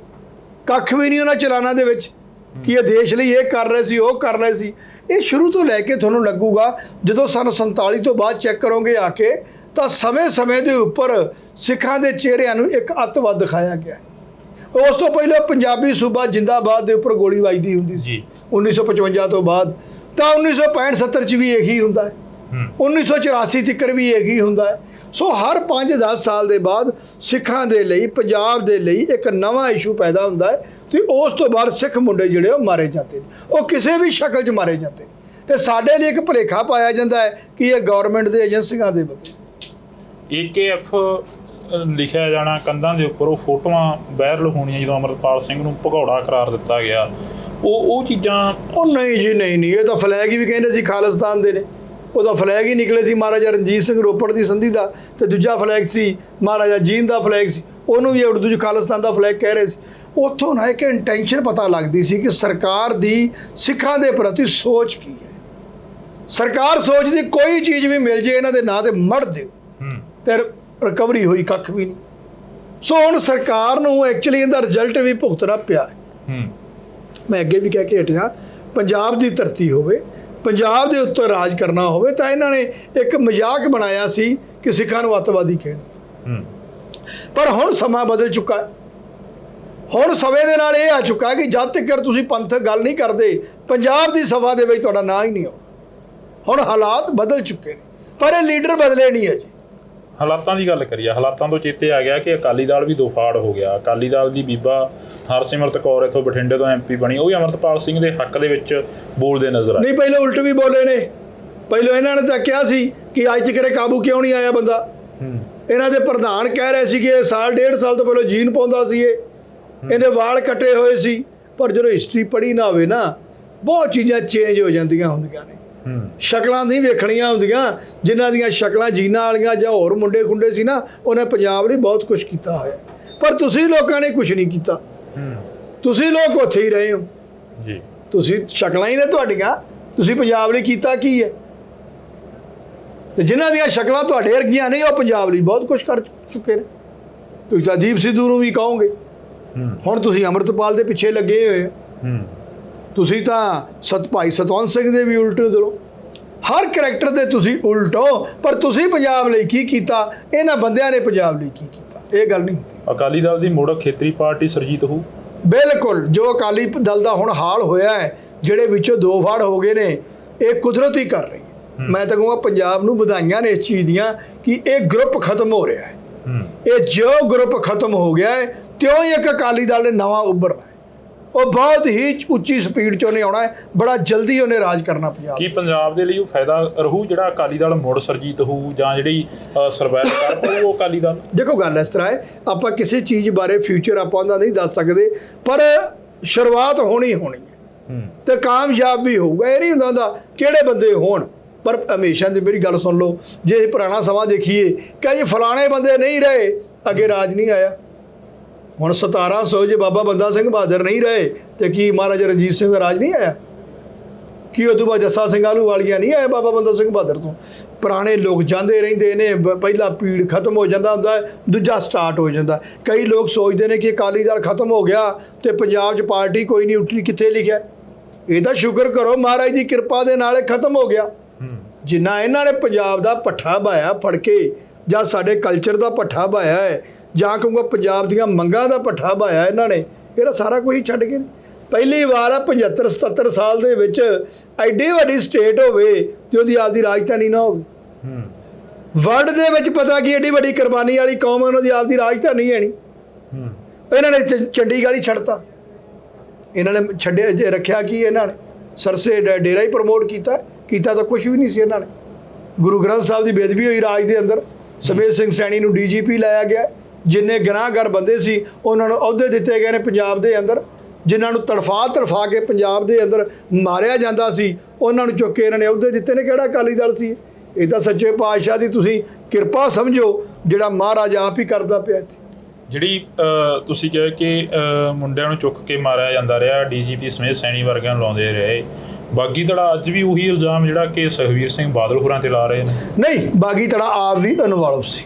ਕੱਖ ਵੀ ਨਹੀਂ ਉਹਨਾਂ ਚਲਾਨਾਂ ਦੇ ਵਿੱਚ ਕਿ ਇਹ ਦੇਸ਼ ਲਈ ਇਹ ਕਰ ਰਹੇ ਸੀ, ਉਹ ਕਰ ਰਹੇ ਸੀ। ਇਹ ਸ਼ੁਰੂ ਤੋਂ ਲੈ ਕੇ ਤੁਹਾਨੂੰ ਲੱਗੂਗਾ, ਜਦੋਂ ਸਨ 47 ਤੋਂ ਬਾਅਦ ਚੈੱਕ ਕਰੋਗੇ ਆ ਕੇ, ਤਾਂ ਸਮੇਂ-ਸਮੇਂ ਦੇ ਉੱਪਰ ਸਿੱਖਾਂ ਦੇ ਚਿਹਰਿਆਂ ਨੂੰ ਇੱਕ ਅੱਤਵਾਦ ਦਿਖਾਇਆ ਗਿਆ। ਉਸ ਤੋਂ ਪਹਿਲਾਂ ਪੰਜਾਬੀ ਸੂਬਾ ਜਿੰਦਾਬਾਦ ਦੇ ਉੱਪਰ ਗੋਲੀ ਵੱਜਦੀ ਹੁੰਦੀ ਸੀ 1955 ਤੋਂ ਬਾਅਦ, ਤਾਂ 1965-70 'ਚ ਵੀ ਇਹੀ ਹੁੰਦਾ ਹੈ, 1984 ਤੱਕ ਵੀ ਇਹੀ ਹੁੰਦਾ ਹੈ। ਸੋ ਹਰ 5-10 ਸਾਲ ਦੇ ਬਾਅਦ ਸਿੱਖਾਂ ਦੇ ਲਈ, ਪੰਜਾਬ ਦੇ ਲਈ ਇੱਕ ਨਵਾਂ ਇਸ਼ੂ ਪੈਦਾ ਹੁੰਦਾ ਹੈ, ਤੇ ਉਸ ਤੋਂ ਬਾਅਦ ਸਿੱਖ ਮੁੰਡੇ ਜਿਹੜੇ ਉਹ ਮਾਰੇ ਜਾਂਦੇ ਨੇ, ਉਹ ਕਿਸੇ ਵੀ ਸ਼ਕਲ 'ਚ ਮਾਰੇ ਜਾਂਦੇ ਨੇ। ਤੇ ਸਾਡੇ ਲਈ ਇੱਕ ਭੁਲੇਖਾ ਪਾਇਆ ਜਾਂਦਾ ਹੈ ਕਿ ਇਹ ਗਵਰਨਮੈਂਟ ਦੇ ਏਜੰਸੀਆਂ ਦੇ ਬੰਦੇ। AKF ਲਿਖਿਆ ਜਾਣਾ ਕੰਧਾਂ ਦੇ ਉੱਪਰ, ਉਹ ਫੋਟੋਆਂ ਵਾਇਰਲ ਹੋਣੀਆਂ ਜਦੋਂ ਅਮਰਤਪਾਲ ਸਿੰਘ ਨੂੰ ਭਗੌੜਾ ਕਰਾਰ ਦਿੱਤਾ ਗਿਆ, ਉਹ ਚੀਜ਼ਾਂ। ਉਹ ਨਹੀਂ ਜੀ, ਨਹੀਂ, ਇਹ ਤਾਂ ਫਲੈਗ ਹੀ ਵੀ ਕਹਿੰਦੇ ਸੀ ਖਾਲਿਸਤਾਨ ਦੇ ਨੇ। ਉਹਦਾ ਫਲੈਗ ਹੀ ਨਿਕਲੇ ਸੀ ਮਹਾਰਾਜਾ ਰਣਜੀਤ ਸਿੰਘ ਰੋਪੜ ਦੀ ਸੰਧੀ ਦਾ, ਤੇ ਦੂਜਾ ਫਲੈਗ ਸੀ ਮਹਾਰਾਜਾ ਜੀਂਦ ਦਾ ਫਲੈਗ ਸੀ, ਉਹਨੂੰ ਵੀ ਉਰਦੂ 'ਚ ਖਾਲਿਸਤਾਨ ਦਾ ਫਲੈਗ ਕਹਿ ਰਹੇ ਸੀ। ਉੱਥੋਂ ਨਾ ਇੱਕ ਇੰਟੈਂਸ਼ਨ ਪਤਾ ਲੱਗਦੀ ਸੀ ਕਿ ਸਰਕਾਰ ਦੀ ਸਿੱਖਾਂ ਦੇ ਪ੍ਰਤੀ ਸੋਚ ਕੀ ਹੈ। ਸਰਕਾਰ ਸੋਚਦੀ ਕੋਈ ਚੀਜ਼ ਵੀ ਮਿਲ ਜੇ ਇਹਨਾਂ ਦੇ ਨਾਂ ਤੇ ਮੜ ਦਿਓ, ਤੇ ਰਿਕਵਰੀ ਹੋਈ ਕੱਖ ਵੀ ਨਹੀਂ। ਸੋ ਹੁਣ ਸਰਕਾਰ ਨੂੰ ਐਕਚੁਅਲੀ ਇਹਦਾ ਰਿਜ਼ਲਟ ਵੀ ਭੁਗਤਣਾ ਪਿਆ ਹੈ। ਮੈਂ ਅੱਗੇ ਵੀ ਕਹਿ ਕੇ ਹਟਿਆ, ਪੰਜਾਬ ਦੀ ਧਰਤੀ ਹੋਵੇ, ਪੰਜਾਬ ਦੇ ਉੱਤੇ ਰਾਜ ਕਰਨਾ ਹੋਵੇ ਤਾਂ ਇਹਨਾਂ ਨੇ ਇੱਕ ਮਜ਼ਾਕ ਬਣਾਇਆ ਸੀ ਕਿ ਸਿੱਖਾਂ ਨੂੰ ਅੱਤਵਾਦੀ ਕਹਿੰਦੇ। ਪਰ ਹੁਣ ਸਮਾਂ ਬਦਲ ਚੁੱਕਾ ਹੈ। ਹੁਣ ਸਮੇਂ ਦੇ ਨਾਲ ਇਹ ਆ ਚੁੱਕਾ ਕਿ ਜਦ ਤੱਕ ਤੁਸੀਂ ਪੰਥਕ ਗੱਲ ਨਹੀਂ ਕਰਦੇ, ਪੰਜਾਬ ਦੀ ਸਭਾ ਦੇ ਵਿੱਚ ਤੁਹਾਡਾ ਨਾਂ ਹੀ ਨਹੀਂ ਆਉਣਾ। ਹੁਣ ਹਾਲਾਤ ਬਦਲ ਚੁੱਕੇ ਨੇ, ਪਰ ਇਹ ਲੀਡਰ ਬਦਲੇ ਨਹੀਂ ਹੈ ਜੀ। ਹਾਲਾਤਾਂ ਦੀ ਗੱਲ ਕਰੀਏ, ਹਾਲਾਤਾਂ ਤੋਂ ਚੇਤੇ ਆ ਗਿਆ ਕਿ ਅਕਾਲੀ ਦਲ ਵੀ ਦੋ ਫਾੜ ਹੋ ਗਿਆ। ਅਕਾਲੀ ਦਲ ਦੀ ਬੀਬਾ ਹਰਸਿਮਰਤ ਕੌਰ ਇੱਥੋਂ ਬਠਿੰਡੇ ਤੋਂ MP ਬਣੀ, ਉਹ ਵੀ ਅਮਰਤਪਾਲ ਸਿੰਘ ਦੇ ਹੱਕ ਦੇ ਵਿੱਚ ਬੋਲਦੇ ਨਜ਼ਰ ਆਏ। ਨਹੀਂ, ਪਹਿਲਾਂ ਉਲਟ ਵੀ ਬੋਲੇ ਨੇ। ਪਹਿਲਾਂ ਇਹਨਾਂ ਨੇ ਤਾਂ ਕਿਹਾ ਸੀ ਕਿ ਅੱਜ ਤੱਕ ਕਾਬੂ ਕਿਉਂ ਨਹੀਂ ਆਇਆ ਬੰਦਾ। ਇਹਨਾਂ ਦੇ ਪ੍ਰਧਾਨ ਕਹਿ ਰਹੇ ਸੀ ਕਿ ਇਹ ਸਾਲ 1.5 ਸਾਲ ਤੋਂ ਪਹਿਲਾਂ ਜੀਨ ਪਾਉਂਦਾ ਸੀ, ਇਹਦੇ ਵਾਲ ਕੱਟੇ ਹੋਏ ਸੀ। ਪਰ ਜਦੋਂ ਹਿਸਟਰੀ ਪੜ੍ਹੀ ਨਾ ਹੋਵੇ ਨਾ, ਬਹੁਤ ਚੀਜ਼ਾਂ ਚੇਂਜ ਹੋ ਜਾਂਦੀਆਂ ਹੁੰਦੀਆਂ ਨੇ। ਸ਼ਕਲਾਂ ਨਹੀਂ ਵੇਖਣੀਆਂ ਹੁੰਦੀਆਂ। ਜਿਨ੍ਹਾਂ ਦੀਆਂ ਸ਼ਕਲਾਂ ਜੀਨਾਂ ਵਾਲੀਆਂ ਜਾਂ ਹੋਰ ਮੁੰਡੇ ਖੁੰਡੇ ਸੀ ਨਾ, ਉਹਨੇ ਪੰਜਾਬ ਲਈ ਬਹੁਤ ਕੁਝ ਕੀਤਾ ਹੋਇਆ। ਪਰ ਤੁਸੀਂ ਲੋਕਾਂ ਨੇ ਕੁਝ ਨਹੀਂ ਕੀਤਾ। ਤੁਸੀਂ ਲੋਕ ਉੱਥੇ ਹੀ ਰਹੇ ਹੋ ਜੀ। ਤੁਸੀਂ ਸ਼ਕਲਾਂ ਹੀ ਨੇ ਤੁਹਾਡੀਆਂ, ਤੁਸੀਂ ਪੰਜਾਬ ਲਈ ਕੀਤਾ ਕੀ ਹੈ? ਤੇ ਜਿਨ੍ਹਾਂ ਦੀਆਂ ਸ਼ਕਲਾਂ ਤੁਹਾਡੇ ਵਰਗੀਆਂ ਨਹੀਂ, ਉਹ ਪੰਜਾਬ ਲਈ ਬਹੁਤ ਕੁਝ ਕਰ ਚੁੱਕੇ ਨੇ। ਤੁਸੀਂ ਤਾਂ ਦੀਪ ਸਿੱਧੂ ਨੂੰ ਵੀ ਕਹੋਗੇ, ਹੁਣ ਤੁਸੀਂ ਅੰਮ੍ਰਿਤਪਾਲ ਦੇ ਪਿੱਛੇ ਲੱਗੇ ਹੋਏ ਹੋ। ਤੁਸੀਂ ਤਾਂ ਭਾਈ ਸਤਵੰਤ ਸਿੰਘ ਦੇ ਵੀ ਉਲਟੋ ਦਿਓ। ਹਰ ਕਰੈਕਟਰ ਦੇ ਤੁਸੀਂ ਉਲਟੋ, ਪਰ ਤੁਸੀਂ ਪੰਜਾਬ ਲਈ ਕੀ ਕੀਤਾ, ਇਹਨਾਂ ਬੰਦਿਆਂ ਨੇ ਪੰਜਾਬ ਲਈ ਕੀ ਕੀਤਾ, ਇਹ ਗੱਲ ਨਹੀਂ ਹੁੰਦੀ। ਅਕਾਲੀ ਦਲ ਦੀ ਮੁੜ ਖੇਤਰੀ ਪਾਰਟੀ ਸਰਜੀਤ ਹੋਊ। ਬਿਲਕੁਲ, ਜੋ ਅਕਾਲੀ ਦਲ ਦਾ ਹੁਣ ਹਾਲ ਹੋਇਆ ਹੈ, ਜਿਹੜੇ ਵਿੱਚੋਂ ਦੋ ਫਾੜ ਹੋ ਗਏ ਨੇ, ਇਹ ਕੁਦਰਤ ਹੀ ਕਰ ਰਹੀ ਹੈ। ਮੈਂ ਤਾਂ ਕਹੂੰਗਾ ਪੰਜਾਬ ਨੂੰ ਵਧਾਈਆਂ ਨੇ ਇਸ ਚੀਜ਼ ਦੀਆਂ ਕਿ ਇਹ ਗਰੁੱਪ ਖਤਮ ਹੋ ਰਿਹਾ ਹੈ। ਇਹ ਜੋ ਗਰੁੱਪ ਖਤਮ ਹੋ ਗਿਆ ਹੈ, ਤਿਉਂ ਹੀ ਇੱਕ ਅਕਾਲੀ ਦਲ ਨੇ ਨਵਾਂ ਉੱਭਰਨਾ ਹੈ। ਉਹ ਬਹੁਤ ਹੀ ਉੱਚੀ ਸਪੀਡ 'ਚ ਉਹਨੇ ਆਉਣਾ ਹੈ, ਬੜਾ ਜਲਦੀ ਉਹਨੇ ਰਾਜ ਕਰਨਾ ਪੰਜਾਬ। ਕੀ ਪੰਜਾਬ ਦੇ ਲਈ ਉਹ ਫਾਇਦਾ ਰਹੂ ਜਿਹੜਾ ਅਕਾਲੀ ਦਲ ਮੁੜ ਸਰਜੀਤ ਹੋਊ, ਜਾਂ ਜਿਹੜੀ ਸਰਵਾਈਵ ਕਰ ਪਾਊ ਉਹ ਅਕਾਲੀ ਦਲ? ਦੇਖੋ, ਗੱਲ ਇਸ ਤਰ੍ਹਾਂ ਹੈ, ਆਪਾਂ ਕਿਸੇ ਚੀਜ਼ ਬਾਰੇ ਫਿਊਚਰ ਆਪਾਂ ਉਹਦਾ ਨਹੀਂ ਦੱਸ ਸਕਦੇ, ਪਰ ਸ਼ੁਰੂਆਤ ਹੋਣੀ ਹੈ ਤੇ ਕਾਮਯਾਬ ਵੀ ਹੋਊਗਾ। ਇਹ ਨਹੀਂ ਹੁੰਦਾ ਕਿਹੜੇ ਬੰਦੇ ਹੋਣ, ਪਰ ਹਮੇਸ਼ਾ ਦੀ ਮੇਰੀ ਗੱਲ ਸੁਣ ਲਓ, ਜੇ ਪੁਰਾਣਾ ਸਮਾਂ ਦੇਖੀਏ ਕਿ ਜੀ ਫਲਾਣੇ ਬੰਦੇ ਨਹੀਂ ਰਹੇ, ਅੱਗੇ ਰਾਜ ਨਹੀਂ ਆਇਆ। ਹੁਣ 1700 ਜੇ ਬਾਬਾ ਬੰਦਾ ਸਿੰਘ ਬਹਾਦਰ ਨਹੀਂ ਰਹੇ ਤੇ ਕੀ ਮਹਾਰਾਜਾ ਰਣਜੀਤ ਸਿੰਘ ਦਾ ਰਾਜ ਨਹੀਂ ਆਇਆ? ਕੀ ਉਦੋਂ ਬਾਅਦ ਜੱਸਾ ਸਿੰਘ ਆਹਲੂਵਾਲੀਆ ਨਹੀਂ ਆਇਆ ਬਾਬਾ ਬੰਦਾ ਸਿੰਘ ਬਹਾਦਰ ਤੋਂ? ਪੁਰਾਣੇ ਲੋਕ ਜਾਂਦੇ ਰਹਿੰਦੇ ਨੇ, ਪਹਿਲਾ ਪੀੜ ਖਤਮ ਹੋ ਜਾਂਦਾ ਹੁੰਦਾ, ਦੂਜਾ ਸਟਾਰਟ ਹੋ ਜਾਂਦਾ। ਕਈ ਲੋਕ ਸੋਚਦੇ ਨੇ ਕਿ ਅਕਾਲੀ ਦਲ ਖਤਮ ਹੋ ਗਿਆ ਤੇ ਪੰਜਾਬ 'ਚ ਪਾਰਟੀ ਕੋਈ ਨਹੀਂ ਉੱਠੀ। ਕਿੱਥੇ ਲਿਖਿਆ? ਇਹ ਤਾਂ ਸ਼ੁਕਰ ਕਰੋ ਮਹਾਰਾਜ ਦੀ ਕਿਰਪਾ ਦੇ ਨਾਲ ਇਹ ਖਤਮ ਹੋ ਗਿਆ। ਜਿੰਨਾ ਇਹਨਾਂ ਨੇ ਪੰਜਾਬ ਦਾ ਪੱਠਾ ਬਾਇਆ ਫੜ ਕੇ, ਜਾਂ ਸਾਡੇ ਕਲਚਰ ਦਾ ਪੱਠਾ ਬਾਇਆ ਹੈ, ਜਾਂ ਕਹੂੰਗਾ ਪੰਜਾਬ ਦੀਆਂ ਮੰਗਾਂ ਦਾ ਪੱਠਾ ਬਾਇਆ ਇਹਨਾਂ ਨੇ, ਇਹਦਾ ਸਾਰਾ ਕੁਝ ਹੀ ਛੱਡ ਗਏ। ਪਹਿਲੀ ਵਾਰ ਆ 75-77 ਸਾਲ ਦੇ ਵਿੱਚ ਐਡੀ ਵੱਡੀ ਸਟੇਟ ਹੋਵੇ ਤੇ ਉਹਦੀ ਆਪਦੀ ਰਾਜਧਾਨੀ ਨਾ ਹੋਵੇ। ਵਰਲਡ ਦੇ ਵਿੱਚ ਪਤਾ ਕੀ ਐਡੀ ਵੱਡੀ ਕੁਰਬਾਨੀ ਵਾਲੀ ਕੌਮ, ਉਹਨਾਂ ਦੀ ਆਪਦੀ ਰਾਜਧਾਨੀ ਹੈ ਨਹੀਂ। ਇਹਨਾਂ ਨੇ ਚੰਡੀਗੜ੍ਹ ਹੀ ਛੱਡਤਾ। ਇਹਨਾਂ ਨੇ ਛੱਡਿਆ ਰੱਖਿਆ ਕੀ? ਇਹਨਾਂ ਨੇ ਸਰਸੇ ਡੇਰਾ ਹੀ ਪ੍ਰਮੋਟ ਕੀਤਾ ਤਾਂ ਕੁਝ ਵੀ ਨਹੀਂ ਸੀ। ਇਹਨਾਂ ਨੇ ਗੁਰੂ ਗ੍ਰੰਥ ਸਾਹਿਬ ਦੀ ਬੇਅਦਬੀ ਹੋਈ ਰਾਜ ਦੇ ਅੰਦਰ। ਸਮੇਤ ਸਿੰਘ ਸੈਣੀ ਨੂੰ DGP ਲਾਇਆ ਗਿਆ। ਜਿੰਨੇ ਗੁਨਾਹਗਾਰ ਬੰਦੇ ਸੀ ਉਹਨਾਂ ਨੂੰ ਅਹੁਦੇ ਦਿੱਤੇ ਗਏ ਨੇ ਪੰਜਾਬ ਦੇ ਅੰਦਰ। ਜਿਨ੍ਹਾਂ ਨੂੰ ਤੜਫਾ ਕੇ ਪੰਜਾਬ ਦੇ ਅੰਦਰ ਮਾਰਿਆ ਜਾਂਦਾ ਸੀ, ਉਹਨਾਂ ਨੂੰ ਚੁੱਕ ਕੇ ਇਹਨਾਂ ਨੇ ਅਹੁਦੇ ਦਿੱਤੇ ਨੇ। ਕਿਹੜਾ ਅਕਾਲੀ ਦਲ ਸੀ? ਇਹ ਤਾਂ ਸੱਚੇ ਪਾਤਸ਼ਾਹ ਦੀ ਤੁਸੀਂ ਕਿਰਪਾ ਸਮਝੋ, ਜਿਹੜਾ ਮਹਾਰਾਜ ਆਪ ਹੀ ਕਰਦਾ ਪਿਆ ਇੱਥੇ। ਜਿਹੜੀ ਤੁਸੀਂ ਕਿਹਾ ਕਿ ਮੁੰਡਿਆਂ ਨੂੰ ਚੁੱਕ ਕੇ ਮਾਰਿਆ ਜਾਂਦਾ ਰਿਹਾ, DGP ਸਮੇਤ ਸੈਣੀ ਵਰਗਿਆਂ ਨੂੰ ਲਾਉਂਦੇ ਰਹੇ। ਬਾਗੀ ਧੜਾ ਅੱਜ ਵੀ ਉਹੀ ਇਲਜ਼ਾਮ ਜਿਹੜਾ ਕਿ ਸੁਖਬੀਰ ਸਿੰਘ ਬਾਦਲ ਹੋਰਾਂ ਤੇ ਲਾ ਰਹੇ ਨੇ। ਨਹੀਂ, ਬਾਗੀ ਧੜਾ ਆਪ ਵੀ ਇਨਵੋਲਵ ਸੀ।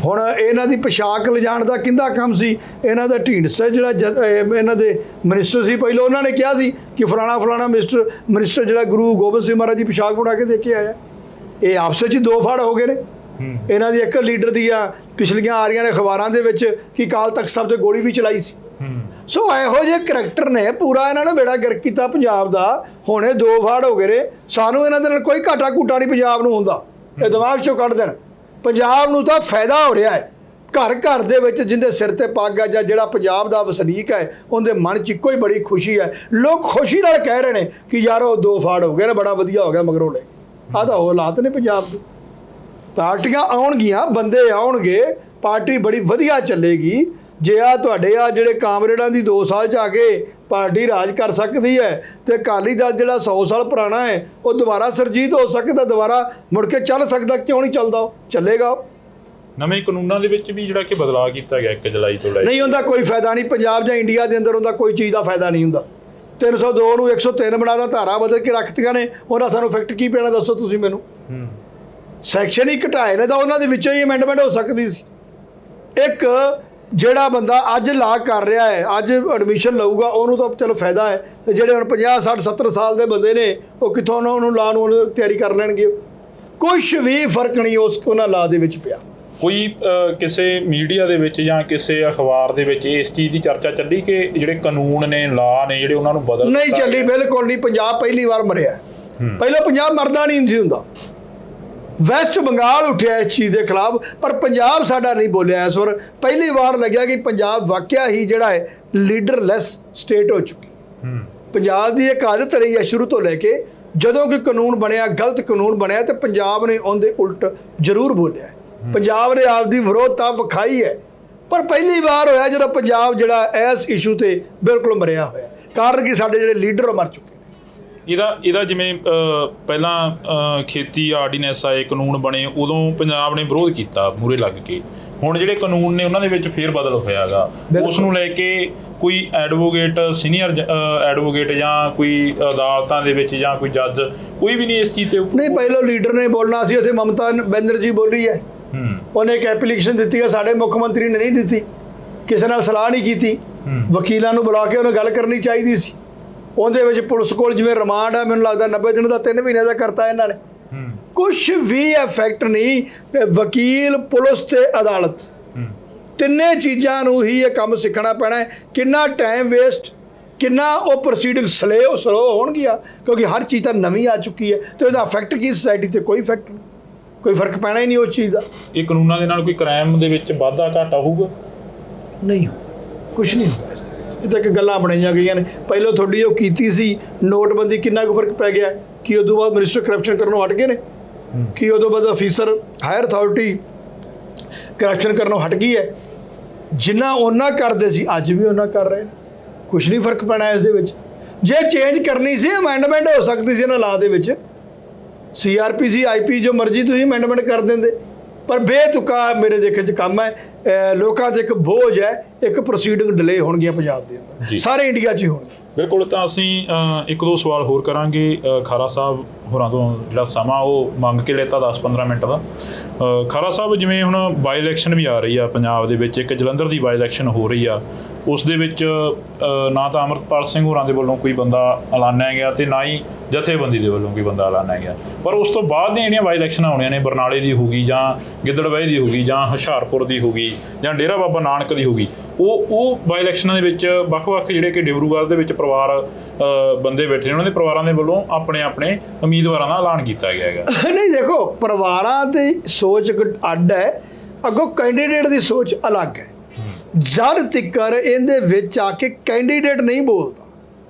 ਹੁਣ ਇਹਨਾਂ ਦੀ ਪੋਸ਼ਾਕ ਲਿਜਾਣ ਦਾ ਕਿੰਦਾ ਕੰਮ ਸੀ? ਇਹਨਾਂ ਦਾ ਢੀਂਡਸਾ ਜਿਹੜਾ ਇਹਨਾਂ ਦੇ ਮਿਨਿਸਟਰ ਸੀ, ਪਹਿਲਾਂ ਉਹਨਾਂ ਨੇ ਕਿਹਾ ਸੀ ਕਿ ਫਲਾਣਾ ਮਿਨਿਸਟਰ ਜਿਹੜਾ ਗੁਰੂ ਗੋਬਿੰਦ ਸਿੰਘ ਮਹਾਰਾਜ ਦੀ ਪੋਸ਼ਾਕ ਬਣਾ ਕੇ ਦੇ ਕੇ ਆਇਆ। ਇਹ ਆਪਸ ਵਿੱਚ ਹੀ ਦੋ ਫਾੜ ਹੋ ਗਏ ਨੇ। ਇਹਨਾਂ ਦੀ ਇੱਕ ਲੀਡਰ ਦੀਆਂ ਪਿਛਲੀਆਂ ਆ ਰਹੀਆਂ ਨੇ ਅਖਬਾਰਾਂ ਦੇ ਵਿੱਚ ਕਿ ਅਕਾਲ ਤਖਤ ਸਾਹਿਬ ਤੇ ਗੋਲੀ ਵੀ ਚਲਾਈ ਸੀ। ਸੋ ਇਹੋ ਜਿਹੇ ਕਰੈਕਟਰ ਨੇ, ਪੂਰਾ ਇਹਨਾਂ ਨੇ ਬੇੜਾ ਗਰਕ ਕੀਤਾ ਪੰਜਾਬ ਦਾ। ਹੁਣੇ ਦੋ ਫਾੜ ਹੋ ਗਏ ਨੇ। ਸਾਨੂੰ ਇਹਨਾਂ ਦੇ ਨਾਲ ਕੋਈ ਘਾਟਾ ਘੂਟਾ ਨਹੀਂ ਪੰਜਾਬ ਨੂੰ ਹੁੰਦਾ, ਇਹ ਦਿਮਾਗ 'ਚੋਂ ਕੱਢ ਦੇਣ। ਪੰਜਾਬ ਨੂੰ ਤਾਂ ਫਾਇਦਾ ਹੋ ਰਿਹਾ ਹੈ। ਘਰ ਘਰ ਦੇ ਵਿੱਚ ਜਿੰਦੇ ਸਿਰ ਤੇ ਪੱਗ ਹੈ, ਜਾਂ ਜਿਹੜਾ ਪੰਜਾਬ ਦਾ ਵਸਨੀਕ ਹੈ, ਉਹਦੇ ਮਨ 'ਚ ਇੱਕੋ ਹੀ ਬੜੀ ਖੁਸ਼ੀ ਹੈ। ਲੋਕ ਖੁਸ਼ੀ ਨਾਲ ਕਹਿ ਰਹੇ ਨੇ ਕਿ ਯਾਰ ਉਹ ਦੋ ਫਾੜ ਹੋ ਗਏ ਨੇ, ਬੜਾ ਵਧੀਆ ਹੋ ਗਿਆ ਮਗਰੋਂ ਲੈ। ਆਹ ਤਾਂ ਉਹ ਹਾਲਾਤ ਨੇ ਪੰਜਾਬ ਦੇ। ਪਾਰਟੀਆਂ ਆਉਣਗੀਆਂ, ਬੰਦੇ ਆਉਣਗੇ, ਪਾਰਟੀ ਬੜੀ ਵਧੀਆ ਚੱਲੇਗੀ। ਜੇ ਆ ਤੁਹਾਡੇ ਆ ਜਿਹੜੇ ਕਾਮਰੇਡਾਂ ਦੀ 2 ਸਾਲ 'ਚ ਆ ਕੇ ਪਾਰਟੀ ਰਾਜ ਕਰ ਸਕਦੀ ਹੈ, ਤੇ ਅਕਾਲੀ ਦਲ ਜਿਹੜਾ 100 ਸਾਲ ਪੁਰਾਣਾ ਹੈ ਉਹ ਦੁਬਾਰਾ ਸਰਜੀਤ ਹੋ ਸਕਦਾ, ਦੁਬਾਰਾ ਮੁੜ ਕੇ ਚੱਲ ਸਕਦਾ। ਕਿਉਂ ਨਹੀਂ ਚੱਲਦਾ? ਉਹ ਚੱਲੇਗਾ। ਨਵੇਂ ਕਾਨੂੰਨਾਂ ਦੇ ਵਿੱਚ ਵੀ ਜਿਹੜਾ ਕਿ ਬਦਲਾਅ ਕੀਤਾ ਗਿਆ 1 ਜੁਲਾਈ ਤੋਂ ਲੈ ਕੇ। ਨਹੀਂ, ਹੁੰਦਾ ਕੋਈ ਫਾਇਦਾ ਨਹੀਂ ਪੰਜਾਬ ਜਾਂ ਇੰਡੀਆ ਦੇ ਅੰਦਰ, ਹੁੰਦਾ ਕੋਈ ਚੀਜ਼ ਦਾ ਫਾਇਦਾ ਨਹੀਂ ਹੁੰਦਾ। 302 ਨੂੰ 103 ਬਣਾ ਦਾ, ਧਾਰਾ ਬਦਲ ਕੇ ਰੱਖਤੀਆਂ ਨੇ, ਉਹਨਾਂ ਸਾਨੂੰ ਇਫੈਕਟ ਕੀ ਪੈਣਾ ਦੱਸੋ ਤੁਸੀਂ ਮੈਨੂੰ? ਸੈਕਸ਼ਨ ਹੀ ਘਟਾਏ ਨੇ ਤਾਂ ਉਹਨਾਂ ਦੇ ਵਿੱਚੋਂ ਹੀ ਅਮੈਂਡਮੈਂਟ ਹੋ ਸਕਦੀ ਸੀ। ਇੱਕ ਜਿਹੜਾ ਬੰਦਾ ਅੱਜ ਲਾ ਕਰ ਰਿਹਾ ਹੈ, ਅੱਜ ਐਡਮਿਸ਼ਨ ਲਊਗਾ, ਉਹਨੂੰ ਤਾਂ ਚਲੋ ਫਾਇਦਾ ਹੈ, ਤੇ ਜਿਹੜੇ ਹੁਣ 50 60 70 ਸਾਲ ਦੇ ਬੰਦੇ ਨੇ ਉਹ ਕਿੱਥੋਂ ਉਹਨੂੰ ਲਾ ਨੂੰ ਤਿਆਰੀ ਕਰ ਲੈਣਗੇ? ਕੁਛ ਵੀ ਫਰਕ ਨਹੀਂ ਉਹਨਾਂ ਲਾ ਦੇ ਵਿੱਚ ਪਿਆ। ਕੋਈ ਕਿਸੇ ਮੀਡੀਆ ਦੇ ਵਿੱਚ ਜਾਂ ਕਿਸੇ ਅਖਬਾਰ ਦੇ ਵਿੱਚ ਇਸ ਚੀਜ਼ ਦੀ ਚਰਚਾ ਚੱਲੀ ਕਿ ਜਿਹੜੇ ਕਾਨੂੰਨ ਨੇ, ਲਾ ਨੇ, ਜਿਹੜੇ ਉਹਨਾਂ ਨੂੰ ਬਦਲ ਨਹੀਂ ਚੱਲੀ, ਬਿਲਕੁਲ ਨਹੀਂ। ਪੰਜਾਬ ਪਹਿਲੀ ਵਾਰ ਮਰਿਆ। ਪਹਿਲਾਂ ਪੰਜਾਬ ਮਰਦਾ ਨਹੀਂ ਸੀ ਹੁੰਦਾ। ਵੈਸਟ ਬੰਗਾਲ ਉੱਠਿਆ ਇਸ ਚੀਜ਼ ਦੇ ਖਿਲਾਫ, ਪਰ ਪੰਜਾਬ ਸਾਡਾ ਨਹੀਂ ਬੋਲਿਆ ਇਸ ਵਾਰ। ਪਹਿਲੀ ਵਾਰ ਲੱਗਿਆ ਕਿ ਪੰਜਾਬ ਵਾਕਿਆ ਹੀ ਜਿਹੜਾ ਹੈ ਲੀਡਰਲੈਸ ਸਟੇਟ ਹੋ ਚੁੱਕੀ। ਪੰਜਾਬ ਦੀ ਇੱਕ ਆਦਤ ਰਹੀ ਹੈ ਸ਼ੁਰੂ ਤੋਂ ਲੈ ਕੇ, ਜਦੋਂ ਕੋਈ ਕਾਨੂੰਨ ਬਣਿਆ, ਗਲਤ ਕਾਨੂੰਨ ਬਣਿਆ, ਤੇ ਪੰਜਾਬ ਨੇ ਉਹਦੇ ਉਲਟ ਜ਼ਰੂਰ ਬੋਲਿਆ। ਪੰਜਾਬ ਨੇ ਆਪਦੀ ਵਿਰੋਧਤਾ ਵਿਖਾਈ ਹੈ, ਪਰ ਪਹਿਲੀ ਵਾਰ ਹੋਇਆ ਜਦੋਂ ਪੰਜਾਬ ਜਿਹੜਾ ਇਸ ਇਸ਼ੂ ਤੇ ਬਿਲਕੁਲ ਮਰਿਆ ਹੋਇਆ। ਕਾਰਨ ਕਿ ਸਾਡੇ ਜਿਹੜੇ ਲੀਡਰ ਮਰ ਚੁੱਕੇ। ਇਹਦਾ ਜਿਵੇਂ ਪਹਿਲਾਂ ਖੇਤੀ ਆਰਡੀਨੈਂਸ ਆਏ, ਕਾਨੂੰਨ ਬਣੇ, ਉਦੋਂ ਪੰਜਾਬ ਨੇ ਵਿਰੋਧ ਕੀਤਾ ਮੂਹਰੇ ਲੱਗ ਕੇ। ਹੁਣ ਜਿਹੜੇ ਕਾਨੂੰਨ ਨੇ ਉਹਨਾਂ ਦੇ ਵਿੱਚ ਫੇਰ ਬਦਲ ਹੋਇਆਗਾ, ਉਸ ਨੂੰ ਲੈ ਕੇ ਕੋਈ ਐਡਵੋਕੇਟ, ਸੀਨੀਅਰ ਐਡਵੋਕੇਟ ਜਾਂ ਕੋਈ ਅਦਾਲਤਾਂ ਦੇ ਵਿੱਚ ਜਾਂ ਕੋਈ ਜੱਜ, ਕੋਈ ਵੀ ਨਹੀਂ ਇਸ ਚੀਜ਼ ਤੇ ਨਹੀਂ। ਪਹਿਲਾਂ ਲੀਡਰ ਨੇ ਬੋਲਣਾ ਸੀ, ਉੱਥੇ ਮਮਤਾ ਬੈਨਰਜੀ ਬੋਲੀ ਹੈ। ਉਹਨੇ ਇੱਕ ਐਪਲੀਕੇਸ਼ਨ ਦਿੱਤੀ ਹੈ, ਸਾਡੇ ਮੁੱਖ ਮੰਤਰੀ ਨੇ ਨਹੀਂ ਦਿੱਤੀ, ਕਿਸੇ ਨਾਲ ਸਲਾਹ ਨਹੀਂ ਕੀਤੀ। ਵਕੀਲਾਂ ਨੂੰ ਬੁਲਾ ਕੇ ਉਹਨੇ ਗੱਲ ਕਰਨੀ ਚਾਹੀਦੀ ਸੀ। ਉਹਦੇ ਵਿੱਚ ਪੁਲਿਸ ਕੋਲ ਜਿਵੇਂ ਰਿਮਾਂਡ ਹੈ, ਮੈਨੂੰ ਲੱਗਦਾ 90 ਦਿਨ ਦਾ, 3 ਮਹੀਨੇ ਦਾ ਕਰਤਾ ਇਹਨਾਂ ਨੇ। ਕੁਛ ਵੀ ਇਫੈਕਟ ਨਹੀਂ। ਵਕੀਲ, ਪੁਲਿਸ ਤੇ ਅਦਾਲਤ, ਤਿੰਨੇ ਚੀਜ਼ਾਂ ਨੂੰ ਹੀ ਇਹ ਕੰਮ ਸਿੱਖਣਾ ਪੈਣਾ ਹੈ। ਕਿੰਨਾ ਟਾਈਮ ਵੇਸਟ, ਕਿੰਨਾ ਉਹ ਪ੍ਰੋਸੀਡਿੰਗ ਸਲੋ ਹੋਣਗੀਆਂ, ਕਿਉਂਕਿ ਹਰ ਚੀਜ਼ ਤਾਂ ਨਵੀਂ ਆ ਚੁੱਕੀ ਹੈ, ਤੇ ਉਹਦਾ ਇਫੈਕਟ ਕੀ ਸੋਸਾਇਟੀ ਤੇ? ਕੋਈ ਇਫੈਕਟ ਨਹੀਂ, ਕੋਈ ਫਰਕ ਪੈਣਾ ਹੀ ਨਹੀਂ ਉਸ ਚੀਜ਼ ਦਾ। ਇਹ ਕਾਨੂੰਨਾਂ ਦੇ ਨਾਲ ਕੋਈ ਕ੍ਰਾਈਮ ਦੇ ਵਿੱਚ ਵਾਧਾ ਘਾਟਾ ਹੋਊਗਾ? ਨਹੀਂ ਹੋਊਗਾ, ਕੁਛ ਨਹੀਂ ਹੋਊਗਾ ਇਸ ਦੇ ਵਿੱਚ। ਇਹ ਤਾਂ ਇੱਕ ਗੱਲਾਂ ਬਣਾਈਆਂ ਗਈਆਂ ਨੇ। ਪਹਿਲਾਂ ਤੁਹਾਡੀ ਉਹ ਕੀਤੀ ਸੀ ਨੋਟਬੰਦੀ, ਕਿੰਨਾ ਕੁ ਫਰਕ ਪੈ ਗਿਆ? ਕਿ ਉਦੋਂ ਬਾਅਦ ਮਿਨਿਸਟਰ ਕਰਪਸ਼ਨ ਕਰਨੋਂ ਹਟ ਗਏ ਨੇ? ਕਿ ਉਦੋਂ ਬਾਅਦ ਅਫੀਸਰ, ਹਾਇਰ ਅਥਾਰਟੀ ਕਰਪਸ਼ਨ ਕਰਨੋਂ ਹਟ ਗਈ ਹੈ? ਜਿੰਨਾ ਉਹਨਾਂ ਕਰਦੇ ਸੀ ਅੱਜ ਵੀ ਉਹਨਾਂ ਕਰ ਰਹੇ ਨੇ। ਕੁਛ ਨਹੀਂ ਫਰਕ ਪੈਣਾ ਇਸ ਦੇ ਵਿੱਚ। ਜੇ ਚੇਂਜ ਕਰਨੀ ਸੀ, ਅਮੈਂਡਮੈਂਟ ਹੋ ਸਕਦੀ ਸੀ ਇਹਨਾਂ ਲਾ ਦੇ ਵਿੱਚ। CRPC, IP ਜੋ ਮਰਜ਼ੀ ਤੁਸੀਂ ਅਮੈਂਡਮੈਂਟ ਕਰ ਦਿੰਦੇ, ਪਰ ਬੇਤੁਕਾ ਮੇਰੇ ਦੇਖਣ 'ਚ ਕੰਮ ਹੈ। ਲੋਕਾਂ 'ਤੇ ਇੱਕ ਬੋਝ ਹੈ, ਇੱਕ ਪ੍ਰੋਸੀਡਿੰਗ ਡਿਲੇ ਹੋਣਗੀਆਂ ਪੰਜਾਬ ਦੇ ਅੰਦਰ, ਸਾਰੇ ਇੰਡੀਆ 'ਚ ਹੀ ਹੋਣਗੀਆਂ। ਬਿਲਕੁਲ। ਤਾਂ ਅਸੀਂ ਇੱਕ ਦੋ ਸਵਾਲ ਹੋਰ ਕਰਾਂਗੇ ਖਾਰਾ ਸਾਹਿਬ ਹੋਰਾਂ ਤੋਂ, ਜਿਹੜਾ ਸਮਾਂ ਉਹ ਮੰਗ ਕੇ ਲੈਤਾ 10-15 ਮਿੰਟ ਦਾ। ਖਾਰਾ ਸਾਹਿਬ, ਜਿਵੇਂ ਹੁਣ ਬਾਈ ਇਲੈਕਸ਼ਨ ਵੀ ਆ ਰਹੀ ਆ ਪੰਜਾਬ ਦੇ ਵਿੱਚ, ਇੱਕ ਜਲੰਧਰ ਦੀ ਬਾਈ ਇਲੈਕਸ਼ਨ ਹੋ ਰਹੀ ਆ, ਉਸ ਦੇ ਵਿੱਚ ਨਾ ਤਾਂ ਅੰਮ੍ਰਿਤਪਾਲ ਸਿੰਘ ਹੋਰਾਂ ਦੇ ਵੱਲੋਂ ਕੋਈ ਬੰਦਾ ਐਲਾਨਿਆ ਗਿਆ ਤੇ ਨਾ ਹੀ ਜਥੇਬੰਦੀ ਦੇ ਵੱਲੋਂ ਕੋਈ ਬੰਦਾ ਐਲਾਨਿਆ ਗਿਆ। ਪਰ ਉਸ ਤੋਂ ਬਾਅਦ ਦੀਆਂ ਜਿਹੜੀਆਂ ਬਾਈ ਇਲੈਕਸ਼ਨਾਂ ਹੋਣੀਆਂ ਨੇ, ਬਰਨਾਲੇ ਦੀ ਹੋਊਗੀ ਜਾਂ ਗਿੱਦੜਬਾਹੀ ਦੀ ਹੋਊਗੀ ਜਾਂ ਹੁਸ਼ਿਆਰਪੁਰ ਦੀ ਹੋਊਗੀ ਜਾਂ ਡੇਰਾ ਬਾਬਾ ਨਾਨਕ ਦੀ ਹੋਊਗੀ, ਉਹ ਬਾਈ ਇਲੈਕਸ਼ਨਾਂ ਦੇ ਵਿੱਚ ਵੱਖ-ਵੱਖ ਜਿਹੜੇ ਕਿ ਡਿਬਰੂਗੜ੍ਹ ਦੇ ਵਿੱਚ ਪਰਿਵਾਰ ਬੰਦੇ ਬੈਠੇ ਨੇ, ਉਹਨਾਂ ਦੇ ਪਰਿਵਾਰਾਂ ਦੇ ਵੱਲੋਂ ਆਪਣੇ ਆਪਣੇ ਉਮੀਦਵਾਰਾਂ ਦਾ ਐਲਾਨ ਕੀਤਾ ਗਿਆ ਹੈਗਾ। ਨਹੀਂ, ਦੇਖੋ, ਪਰਿਵਾਰਾਂ ਦੀ ਸੋਚ ਅੱਡ ਹੈ, ਅੱਗੋਂ ਕੈਂਡੀਡੇਟ ਦੀ ਸੋਚ ਅਲੱਗ ਹੈ। ਜਦ ਤੱਕ ਇਹਦੇ ਵਿੱਚ ਆ ਕੇ ਕੈਂਡੀਡੇਟ ਨਹੀਂ ਬੋਲਦਾ,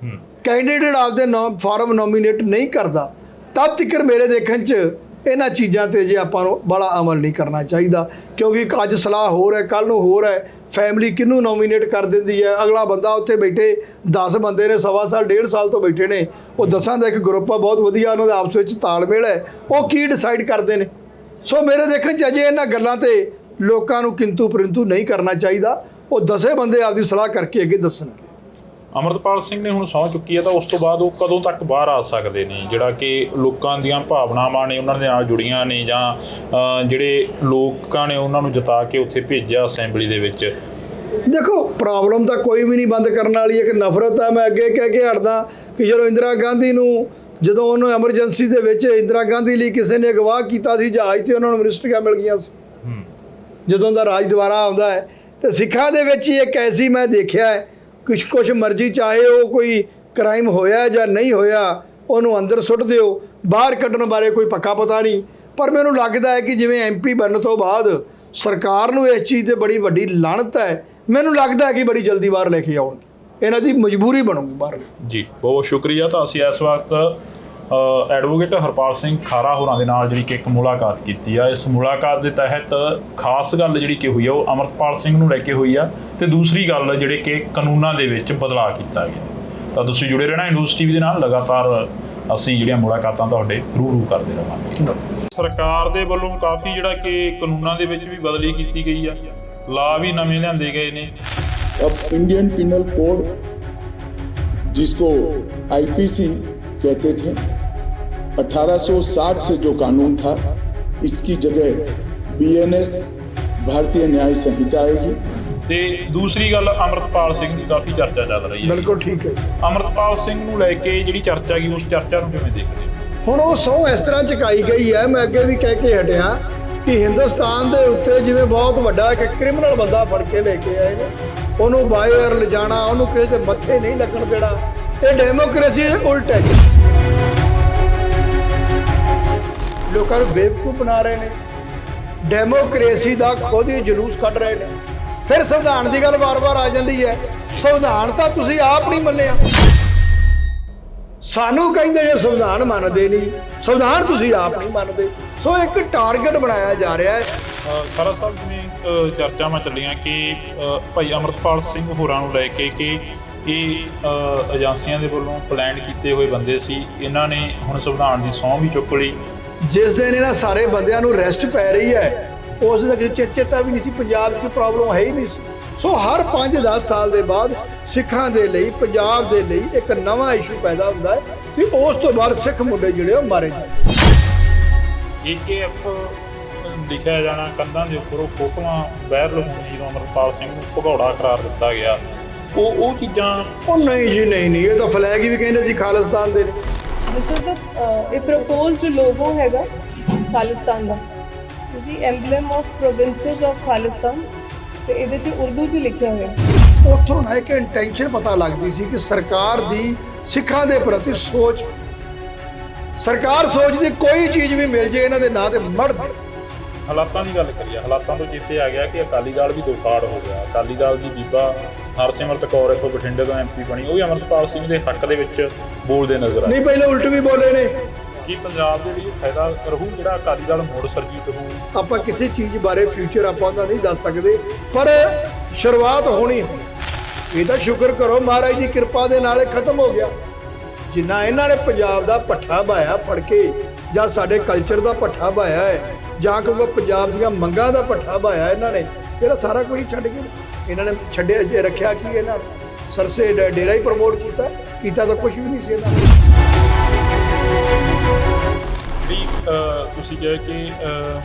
ਕੈਂਡੀਡੇਟ ਆਪਦੇ ਫਾਰਮ ਨੋਮੀਨੇਟ ਨਹੀਂ ਕਰਦਾ, ਤਦ ਤੱਕ ਮੇਰੇ ਦੇਖਣ 'ਚ ਇਹਨਾਂ ਚੀਜ਼ਾਂ 'ਤੇ ਜੇ ਆਪਾਂ ਨੂੰ ਬੜਾ ਅਮਲ ਨਹੀਂ ਕਰਨਾ ਚਾਹੀਦਾ। ਕਿਉਂਕਿ ਅੱਜ ਸਲਾਹ ਹੋਰ ਹੈ, ਕੱਲ੍ਹ ਨੂੰ ਹੋਰ ਹੈ। ਫੈਮਿਲੀ ਕਿਹਨੂੰ ਨੋਮੀਨੇਟ ਕਰ ਦਿੰਦੀ ਹੈ? ਅਗਲਾ ਬੰਦਾ ਉੱਥੇ ਬੈਠੇ 10 ਬੰਦੇ ਨੇ, ਸਵਾ ਸਾਲ 1.5 ਸਾਲ ਤੋਂ ਬੈਠੇ ਨੇ, ਉਹ 10 ਦਾ ਇੱਕ ਗਰੁੱਪ ਆ, ਬਹੁਤ ਵਧੀਆ, ਉਹਨਾਂ ਦਾ ਆਪਸ ਵਿੱਚ ਤਾਲਮੇਲ ਹੈ, ਉਹ ਕੀ ਡਿਸਾਈਡ ਕਰਦੇ ਨੇ? ਸੋ ਮੇਰੇ ਦੇਖਣ 'ਚ ਅਜੇ ਇਹਨਾਂ ਗੱਲਾਂ 'ਤੇ ਲੋਕਾਂ ਨੂੰ ਕਿੰਤੂ ਪਰੰਤੂ ਨਹੀਂ ਕਰਨਾ ਚਾਹੀਦਾ। ਉਹ 10 ਬੰਦੇ ਆਪਦੀ ਸਲਾਹ ਕਰਕੇ ਅੱਗੇ ਦੱਸਣਗੇ। ਅੰਮ੍ਰਿਤਪਾਲ ਸਿੰਘ ਨੇ ਹੁਣ ਸਹੁੰ ਚੁੱਕੀ ਹੈ, ਤਾਂ ਉਸ ਤੋਂ ਬਾਅਦ ਉਹ ਕਦੋਂ ਤੱਕ ਬਾਹਰ ਆ ਸਕਦੇ ਨੇ? ਜਿਹੜਾ ਕਿ ਲੋਕਾਂ ਦੀਆਂ ਭਾਵਨਾਵਾਂ ਨੇ ਉਹਨਾਂ ਦੇ ਨਾਲ ਜੁੜੀਆਂ ਨੇ, ਜਾਂ ਜਿਹੜੇ ਲੋਕਾਂ ਨੇ ਉਹਨਾਂ ਨੂੰ ਜਿਤਾ ਕੇ ਉੱਥੇ ਭੇਜਿਆ ਅਸੈਂਬਲੀ ਦੇ ਵਿੱਚ। ਦੇਖੋ, ਪ੍ਰੋਬਲਮ ਤਾਂ ਕੋਈ ਵੀ ਨਹੀਂ ਬੰਦ ਕਰਨ ਵਾਲੀ। ਇੱਕ ਨਫ਼ਰਤ ਹੈ। ਮੈਂ ਅੱਗੇ ਕਹਿ ਕੇ ਹਟਦਾ ਕਿ ਜਦੋਂ ਇੰਦਰਾ ਗਾਂਧੀ ਨੂੰ, ਜਦੋਂ ਉਹਨੂੰ ਐਮਰਜੈਂਸੀ ਦੇ ਵਿੱਚ ਇੰਦਰਾ ਗਾਂਧੀ ਲਈ ਕਿਸੇ ਨੇ ਅਗਵਾਹ ਕੀਤਾ ਸੀ ਜਹਾਜ਼ 'ਤੇ, ਉਹਨਾਂ ਨੂੰ ਮਿਨਿਸਟਰੀਆਂ ਮਿਲ ਗਈਆਂ ਸੀ। ਜਦੋਂ ਦਾ ਰਾਜ ਦੁਆਰਾ ਆਉਂਦਾ ਹੈ, ਤੇ ਸਿੱਖਾਂ ਦੇ ਵਿੱਚ ਹੀ ਇੱਕ ਐਸੀ ਮੈਂ ਦੇਖਿਆ ਹੈ, ਕੁਛ ਮਰਜ਼ੀ, ਚਾਹੇ ਉਹ ਕੋਈ ਕ੍ਰਾਈਮ ਹੋਇਆ ਜਾਂ ਨਹੀਂ ਹੋਇਆ, ਉਹਨੂੰ ਅੰਦਰ ਸੁੱਟ ਦਿਓ, ਬਾਹਰ ਕੱਢਣ ਬਾਰੇ ਕੋਈ ਪੱਕਾ ਪਤਾ ਨਹੀਂ। ਪਰ ਮੈਨੂੰ ਲੱਗਦਾ ਹੈ ਕਿ ਜਿਵੇਂ MP ਬਣਨ ਤੋਂ ਬਾਅਦ ਸਰਕਾਰ ਨੂੰ ਇਸ ਚੀਜ਼ 'ਤੇ ਬੜੀ ਵੱਡੀ ਲਾਹਨਤ ਹੈ। ਮੈਨੂੰ ਲੱਗਦਾ ਹੈ ਕਿ ਬੜੀ ਜਲਦੀ ਬਾਹਰ ਲੈ ਕੇ ਆਉਣਗੇ, ਇਹਨਾਂ ਦੀ ਮਜਬੂਰੀ ਬਣੂਗੀ ਬਾਹਰ। ਜੀ, ਬਹੁਤ ਸ਼ੁਕਰੀਆ। ਤਾਂ ਅਸੀਂ ਇਸ ਵਕਤ ਐਡਵੋਕੇਟ ਹਰਪਾਲ ਸਿੰਘ ਖਾਰਾ ਹੋਰਾਂ ਦੇ ਨਾਲ ਜਿਹੜੀ ਕਿ ਇੱਕ ਮੁਲਾਕਾਤ ਕੀਤੀ ਆ। ਇਸ ਮੁਲਾਕਾਤ ਦੇ ਤਹਿਤ ਖਾਸ ਗੱਲ ਜਿਹੜੀ ਕਿ ਹੋਈ ਆ, ਉਹ ਅੰਮ੍ਰਿਤਪਾਲ ਸਿੰਘ ਨੂੰ ਲੈ ਕੇ ਹੋਈ ਆ, ਤੇ ਦੂਸਰੀ ਗੱਲ ਜਿਹੜੇ ਕਿ ਕਾਨੂੰਨਾਂ ਦੇ ਵਿੱਚ ਬਦਲਾਅ ਕੀਤਾ ਗਿਆ। ਤਾਂ ਤੁਸੀਂ ਜੁੜੇ ਰਹਿਣਾ ਨਿਊਜ਼ TV ਦੇ ਨਾਲ। ਲਗਾਤਾਰ ਅਸੀਂ ਜਿਹੜੀਆਂ ਮੁਲਾਕਾਤਾਂ ਤੁਹਾਡੇ ਰੂ ਕਰਦੇ ਰਹਾਂਗੇ। ਸਰਕਾਰ ਦੇ ਵੱਲੋਂ ਕਾਫੀ ਜਿਹੜਾ ਕਿ ਕਾਨੂੰਨਾਂ ਦੇ ਵਿੱਚ ਵੀ ਬਦਲੀ ਕੀਤੀ ਗਈ ਆ, ਲਾ ਵੀ ਨਵੇਂ ਲਿਆਂਦੇ ਗਏ ਨੇ। अब इंडियन पिनल कोड, जिसको IPC कहते थे, 1860 से जो कानून था इसकी जगह BNS भारतीय न्याय संहिता आएगी। ਤੇ ਦੂਸਰੀ ਗੱਲ ਅਮਰਤਪਾਲ ਸਿੰਘ ਦੀ ਕਾਫੀ ਚਰਚਾ ਚੱਲ ਰਹੀ ਹੈ। ਬਿਲਕੁਲ ਠੀਕ ਹੈ। ਅਮਰਤਪਾਲ ਸਿੰਘ ਨੂੰ ਲੈ ਕੇ ਜਿਹੜੀ ਚਰਚਾ ਹੈਗੀ ਉਸ ਚਰਚਾ ਨੂੰ ਕਿਵੇਂ ਦੇਖਦੇ ਹੋ? ਹੁਣ ਉਹ ਸਹੁੰ ਇਸ ਤਰ੍ਹਾਂ ਚੁਕਾਈ ਗਈ ਹੈ, ਮੈਂ ਅੱਗੇ ਵੀ ਕਹਿ ਕੇ ਹਟਿਆ ਕਿ ਹਿੰਦੁਸਤਾਨ ਦੇ ਉੱਤੇ ਜਿਵੇਂ ਬਹੁਤ ਵੱਡਾ ਇੱਕ ਕ੍ਰਿਮੀਨਲ ਬੰਦਾ ਫੜ ਕੇ ਲੈ ਕੇ ਆਏ ਨੇ, ਉਹਨੂੰ ਬਾਹਰ ਲਿਜਾਣਾ, ਉਹਨੂੰ ਕਿਸੇ ਦੇ ਮੱਥੇ ਨਹੀਂ ਲੱਗਣ ਦੇਣਾ, ਇਹ ਡੈਮੋਕ੍ਰੇਸੀ ਦੇ ਉਲਟ ਹੈ। ਲੋਕਾਂ ਨੂੰ ਬੇਵਕੂਫ ਬਣਾ ਰਹੇ ਨੇ, ਡੈਮੋਕ੍ਰੇਸੀ ਦਾ ਖੁਦ ਹੀ ਜਲੂਸ ਕੱਢ ਰਹੇ ਨੇ। ਫਿਰ ਸੰਵਿਧਾਨ ਦੀ ਗੱਲ ਵਾਰ-ਵਾਰ ਆ ਜਾਂਦੀ ਹੈ। ਸੰਵਿਧਾਨ ਤਾਂ ਤੁਸੀਂ ਆਪ ਨਹੀਂ ਮੰਨਿਆ, ਸਾਨੂੰ ਕਹਿੰਦੇ ਜੇ ਸੰਵਿਧਾਨ ਮੰਨਦੇ ਨਹੀਂ, ਸੰਵਿਧਾਨ ਤੁਸੀਂ ਆਪ ਨਹੀਂ ਮੰਨਦੇ। ਸੋ ਇੱਕ ਟਾਰਗੇਟ ਬਣਾਇਆ ਜਾ ਰਿਹਾ ਹੈ। ਖਰਾ ਸਾਹਿਬ ਜਿਵੇਂ ਚਰਚਾਵਾਂ ਚੱਲੀਆਂ ਕਿ ਭਾਈ ਅਮਰਤਪਾਲ ਸਿੰਘ ਹੋਰਾਂ ਨੂੰ ਲੈ ਕੇ ਕਿ ਇਹ ਏਜੰਸੀਆਂ ਦੇ ਵੱਲੋਂ ਪਲਾਨ ਕੀਤੇ ਹੋਏ ਬੰਦੇ ਸੀ, ਇਹਨਾਂ ਨੇ ਹੁਣ ਸੰਵਿਧਾਨ ਦੀ ਸਹੁੰ ਵੀ ਚੁੱਕ ਲਈ। ਜਿਸ ਦਿਨ ਇਹਨਾਂ ਸਾਰੇ ਬੰਦਿਆਂ ਨੂੰ ਰੈਸਟ ਪੈ ਰਹੀ ਹੈ ਉਸ ਦਾ ਕਿਸੇ ਚੇਤਾ ਵੀ ਨਹੀਂ ਸੀ, ਪੰਜਾਬ 'ਚ ਪ੍ਰੋਬਲਮ ਹੈ ਹੀ ਨਹੀਂ ਸੀ। ਸੋ ਹਰ 5-10 ਸਾਲ ਦੇ ਬਾਅਦ ਸਿੱਖਾਂ ਦੇ ਲਈ, ਪੰਜਾਬ ਦੇ ਲਈ ਇੱਕ ਨਵਾਂ ਇਸ਼ੂ ਪੈਦਾ ਹੁੰਦਾ ਹੈ ਕਿ ਉਸ ਤੋਂ ਬਾਅਦ ਸਿੱਖ ਮੁੰਡੇ ਜਿਹੜੇ ਉਹ ਮਾਰੇ ਜਾਂਦੇ। AKF ਲਿਖਿਆ ਜਾਣਾ ਕੰਧਾਂ ਦੇ ਉੱਪਰ, ਉਹ ਫੋਟੋਆਂ ਵਾਇਰਲ ਹੋਣੀ ਜਦੋਂ ਅਮਰਤਪਾਲ ਸਿੰਘ ਨੂੰ ਭਗੌੜਾ ਕਰਾਰ ਦਿੱਤਾ ਗਿਆ, ਉਹ ਚੀਜ਼ਾਂ। ਉਹ ਨਹੀਂ ਜੀ, ਨਹੀਂ, ਇਹ ਤਾਂ ਫਲੈਗ ਹੀ ਵੀ ਕਹਿੰਦੇ ਜੀ ਖਾਲਿਸਤਾਨ ਦੇ ਨੇ। ਦਿਸ ਇਜ਼ ਦ ਇਹ ਪ੍ਰਪੋਜ਼ਡ ਲੋਗੋ ਹੈਗਾ ਖਾਲਿਸਤਾਨ ਦਾ ਜੀ, ਐਮਬਲਮ ਆਫ ਪ੍ਰੋਵਿੰਸਸ ਆਫ ਖਾਲਿਸਤਾਨ, ਤੇ ਇਹਦੇ 'ਚ ਉਰਦੂ 'ਚ ਲਿਖਿਆ ਹੋਇਆ। ਉੱਥੋਂ ਨਾ ਇੱਕ ਇੰਟੈਂਸ਼ਨ ਪਤਾ ਲੱਗਦੀ ਸੀ ਕਿ ਸਰਕਾਰ ਦੀ ਸਿੱਖਾਂ ਦੇ ਪ੍ਰਤੀ ਸੋਚ, ਸਰਕਾਰ ਸੋਚਦੀ ਕੋਈ ਚੀਜ਼ ਵੀ ਮਿਲ ਜੇ ਇਹਨਾਂ ਦੇ ਨਾਂ ਤੇ ਮੜ ਦੇ। ਹਾਲਾਤਾਂ ਦੀ ਗੱਲ ਕਰੀਏ, ਹਾਲਾਤਾਂ ਤੋਂ ਚੇਤੇ ਆ ਗਿਆ ਕਿ ਅਕਾਲੀ ਦਲ ਵੀ ਦੋ ਫਾੜ ਹੋ ਗਿਆ। ਅਕਾਲੀ ਦਲ ਦੀ ਬੀਬਾ ਹਰਸਿਮਰਤ ਕੌਰ ਇੱਥੋਂ ਬਠਿੰਡੇ ਤੋਂ MP ਬਣੀ, ਉਹ ਵੀ ਅਮਰਤਪਾਲ ਸਿੰਘ ਦੇ ਹੱਕ ਦੇ ਵਿੱਚ ਬੋਲਦੇ ਨਜ਼ਰ ਆਏ। ਨਹੀਂ, ਪਹਿਲੇ ਉਲਟ ਵੀ ਬੋਲੇ ਨੇ। ਕੀ ਪੰਜਾਬ ਦੇ ਲਈ ਫਾਇਦਾ ਰਹੂ ਜਿਹੜਾ ਅਕਾਲੀ ਦਲ ਮੁੜ ਸਰਜੀਤ ਹੋਊ? ਆਪਾਂ ਕਿਸੇ ਚੀਜ਼ ਬਾਰੇ ਫਿਊਚਰ ਆਪਾਂ ਦਾ ਨਹੀਂ ਦੱਸ ਸਕਦੇ, ਪਰ ਸ਼ੁਰੂਆਤ ਹੋਣੀ ਹੈ। ਇਹ ਤਾਂ ਸ਼ੁਕਰ ਕਰੋ ਮਹਾਰਾਜ ਦੀ ਕਿਰਪਾ ਦੇ ਨਾਲ ਇਹ ਖਤਮ ਹੋ ਗਿਆ। ਜਿੰਨਾ ਇਹਨਾਂ ਨੇ ਪੰਜਾਬ ਦਾ ਪੱਠਾ ਬਾਇਆ ਫੜ ਕੇ, ਜਾਂ ਸਾਡੇ ਕਲਚਰ ਦਾ ਪੱਠਾ ਬਾਇਆ ਹੈ, ਜਾਂ ਕਿ ਪੰਜਾਬ ਦੀਆਂ ਮੰਗਾਂ ਦਾ ਪੱਠਾ ਬਾਇਆ ਇਹਨਾਂ ਨੇ, ਜਿਹੜਾ ਸਾਰਾ ਕੁਝ ਛੱਡ ਕੇ ਇਹਨਾਂ ਨੇ ਛੱਡਿਆ, ਜੇ ਰੱਖਿਆ ਕੀ ਇਹਨਾਂ ਨੇ? ਸਰਸੇ ਡੇਰਾ ਹੀ ਪ੍ਰਮੋਟ ਕੀਤਾ ਤਾਂ ਕੁਝ ਵੀ ਨਹੀਂ ਸੀ ਇਹਨਾਂ ਨੇ। ਤੁਸੀਂ ਕਿਹਾ ਕਿ